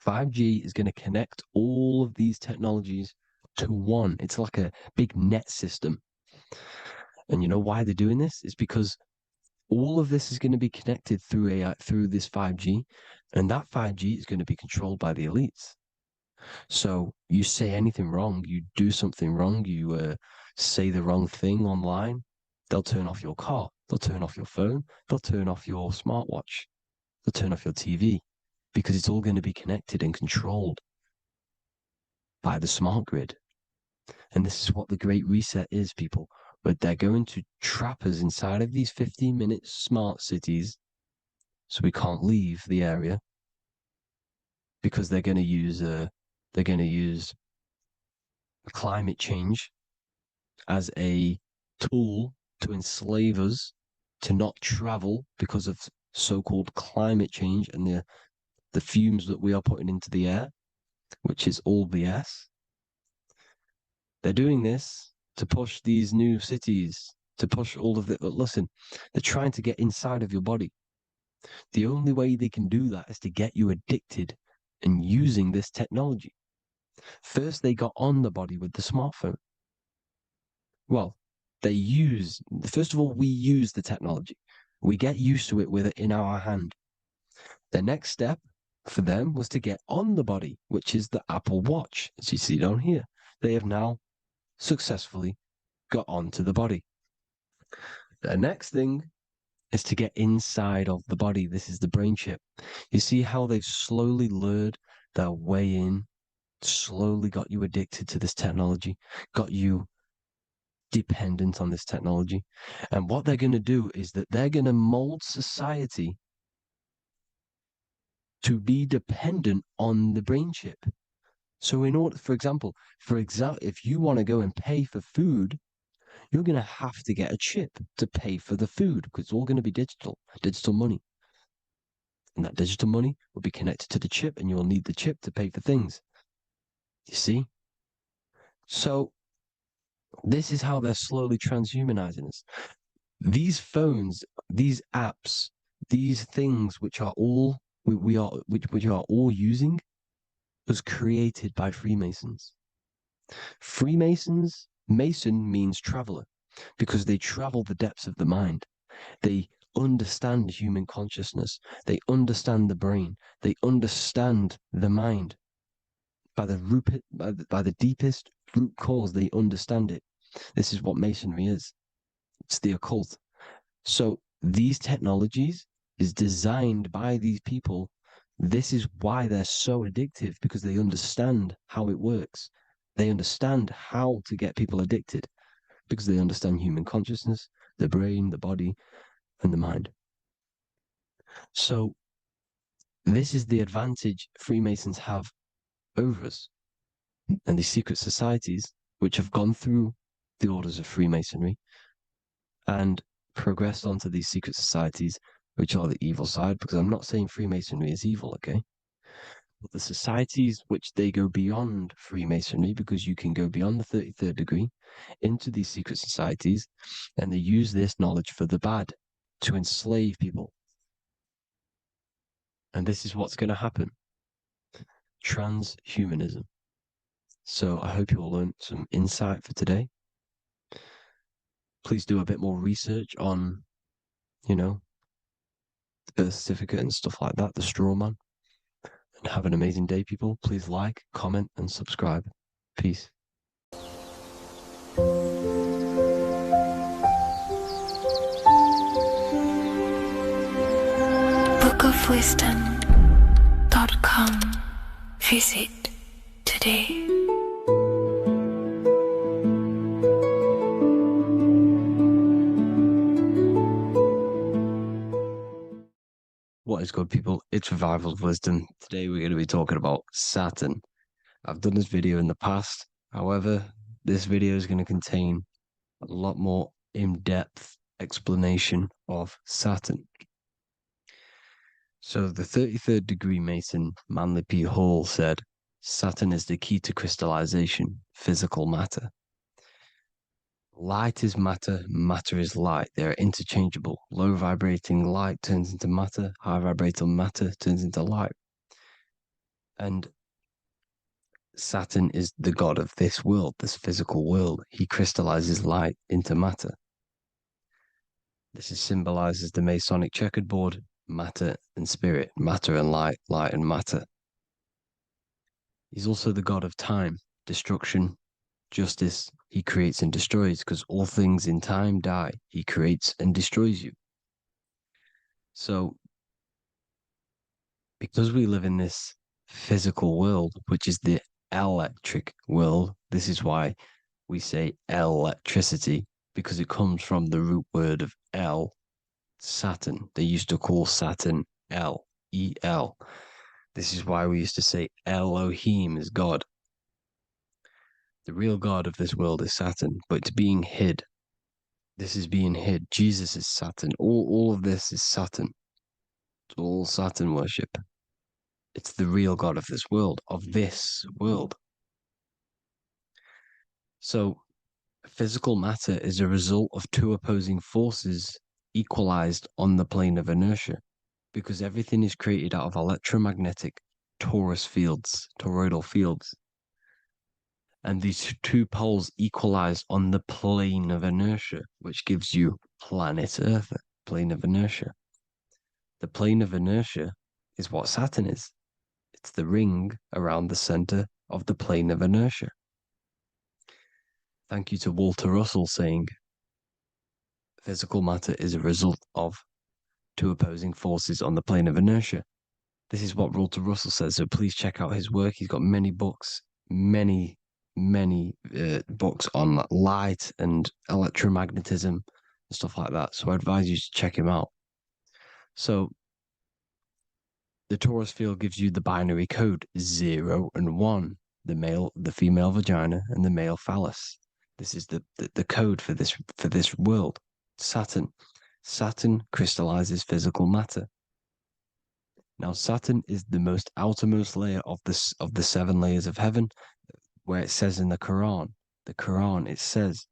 5G is going to connect all of these technologies to one. It's like a big net system. And you know why they're doing this? It's because all of this is going to be connected through AI, through this 5G, and that 5G is going to be controlled by the elites. So you say anything wrong, you do something wrong, you say the wrong thing online, they'll turn off your car, they'll turn off your phone, they'll turn off your smartwatch, they'll turn off your TV, because it's all going to be connected and controlled by the smart grid. And this is what the Great Reset is, people. But they're going to trap us inside of these 15-minute smart cities so we can't leave the area, because they're going to use climate change as a tool to enslave us to not travel because of so-called climate change and the fumes that we are putting into the air, which is all BS. They're doing this to push these new cities, to push all of it. But listen, they're trying to get inside of your body. The only way they can do that is to get you addicted and using this technology. First, they got on the body with the smartphone. Well, first of all, we use the technology. We get used to it with it in our hand. The next step for them was to get on the body, which is the Apple Watch, as you see down here. They have now successfully got onto the body. The next thing is to get inside of the body. This is the brain chip. You see how they've slowly lured their way in, slowly got you addicted to this technology, got you dependent on this technology. And what they're going to do is that they're going to mold society to be dependent on the brain chip. So in order, for example, if you want to go and pay for food, you're going to have to get a chip to pay for the food, because it's all going to be digital money. And that digital money will be connected to the chip, and you'll need the chip to pay for things. You see? So this is how they're slowly transhumanizing us. These phones, these apps, these things which are all we are which are all using was created by Freemasons. Mason means traveler, because they travel the depths of the mind. They understand human consciousness. They understand the brain. They understand the mind. By the deepest root cause, they understand it. This is what Masonry is. It's the occult. So these technologies is designed by these people. This is why they're so addictive, because they understand how it works. They understand how to get people addicted, because they understand human consciousness, the brain, the body, and the mind. So This is the advantage Freemasons have over us. And these secret societies, which have gone through the orders of Freemasonry and progressed onto these secret societies, which are the evil side, because I'm not saying Freemasonry is evil, okay? But the societies which they go beyond Freemasonry, because you can go beyond the 33rd degree into these secret societies, and they use this knowledge for the bad, to enslave people. And this is what's going to happen. Transhumanism. So I hope you all learned some insight for today. Please do a bit more research on, the birth certificate and stuff like that, the straw man. And have an amazing day, people. Please like, comment, and subscribe. Peace. bookofwisdom.com. Visit today. What is good, people? It's Revival of Wisdom. Today we're going to be talking about Saturn. I've done this video in the past. However, this video is going to contain a lot more in-depth explanation of Saturn. So the 33rd degree Mason, Manly P. Hall, said, Saturn is the key to crystallization, physical matter. Light is matter, matter is light. They are interchangeable. Low vibrating light turns into matter, high vibrating matter turns into light. And Saturn is the god of this world, this physical world. He crystallizes light into matter. This is symbolized as the Masonic checkered board, matter and spirit, matter and light, light and matter. He's also the god of time, destruction, justice. He creates and destroys, because all things in time die. He creates and destroys you. So, because we live in this physical world, which is the electric world, this is why we say electricity, because it comes from the root word of El, Saturn. They used to call Saturn El, E-L. This is why we used to say Elohim is God. The real God of this world is Saturn, but it's being hid. This is being hid. Jesus is Saturn. All of this is Saturn. It's all Saturn worship. It's the real God of this world, So, physical matter is a result of two opposing forces equalized on the plane of inertia, because everything is created out of electromagnetic toroidal fields. And these two poles equalize on the plane of inertia, which gives you planet Earth, plane of inertia. The plane of inertia is what Saturn is. It's the ring around the center of the plane of inertia. Thank you to Walter Russell saying, physical matter is a result of two opposing forces on the plane of inertia. This is what Walter Russell says, so please check out his work. He's got many books, many books on light and electromagnetism and stuff like that. So I advise you to check him out. So the torus field gives you the binary code 0 and 1, the female vagina and the male phallus. This is the code for this world. Saturn crystallizes physical matter. Now Saturn is the most outermost layer of the 7 layers of heaven, where it says in the Quran, it says,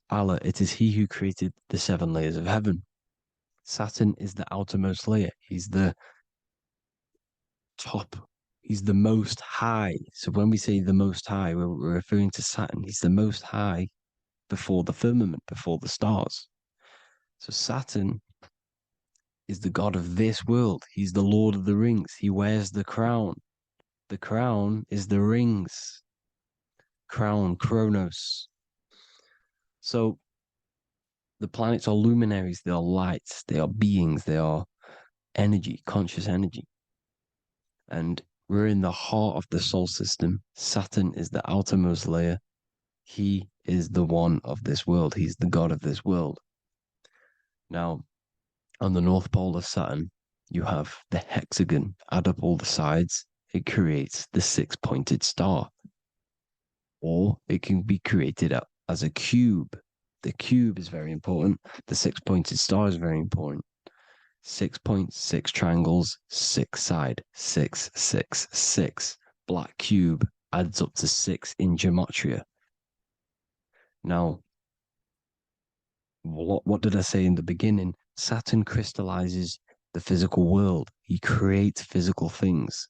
Allah, it is He who created the 7 layers of heaven. Saturn is the outermost layer. He's the top. He's the most high. So when we say the most high, we're referring to Saturn. He's the most high before the firmament, before the stars. So Saturn is the god of this world. He's the Lord of the Rings. He wears the crown. The crown is the rings. Crown, Kronos. So the planets are luminaries. They are lights. They are beings. They are energy, conscious energy. And we're in the heart of the solar system. Saturn is the outermost layer. He is the one of this world. He's the god of this world. Now, on the North Pole of Saturn, You have the hexagon. Add up all the sides, it creates the six-pointed star. Or it can be created as a cube. The cube is very important. The six-pointed star is very important. 6 points, 6 triangles, 6 side, 6, 6, 6. Black cube adds up to 6 in gematria. Now, what did I say in the beginning? Saturn crystallizes the physical world. He creates physical things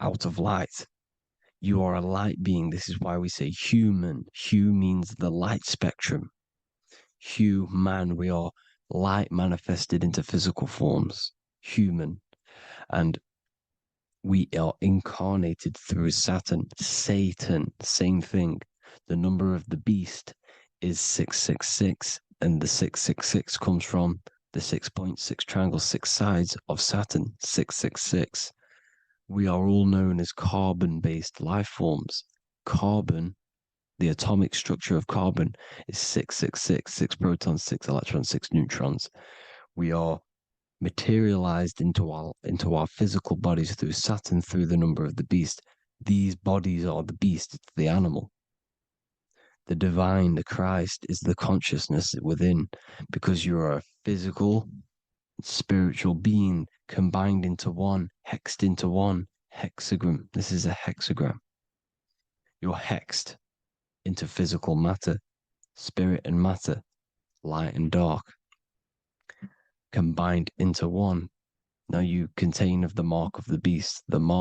out of light. You are a light being. This is why we say human. Hue means the light spectrum. Hue, man, we are light manifested into physical forms. Human. And we are incarnated through Saturn. Satan, same thing. The number of the beast is 666, and the 666 comes from the 6.6 triangle, 6 sides of Saturn, 666. We are all known as carbon-based life forms. Carbon, the atomic structure of carbon, is 666, 6 protons, 6 electrons, 6 neutrons. We are materialized into our physical bodies through Saturn, through the number of the beast. These bodies are the beast, it's the animal. The divine, the Christ, is the consciousness within, because you are a physical, spiritual being combined into one, hexed into one. Hexagram. This is a hexagram. You're hexed into physical matter, spirit and matter, light and dark, combined into one. Now you contain of the mark of the beast. The mark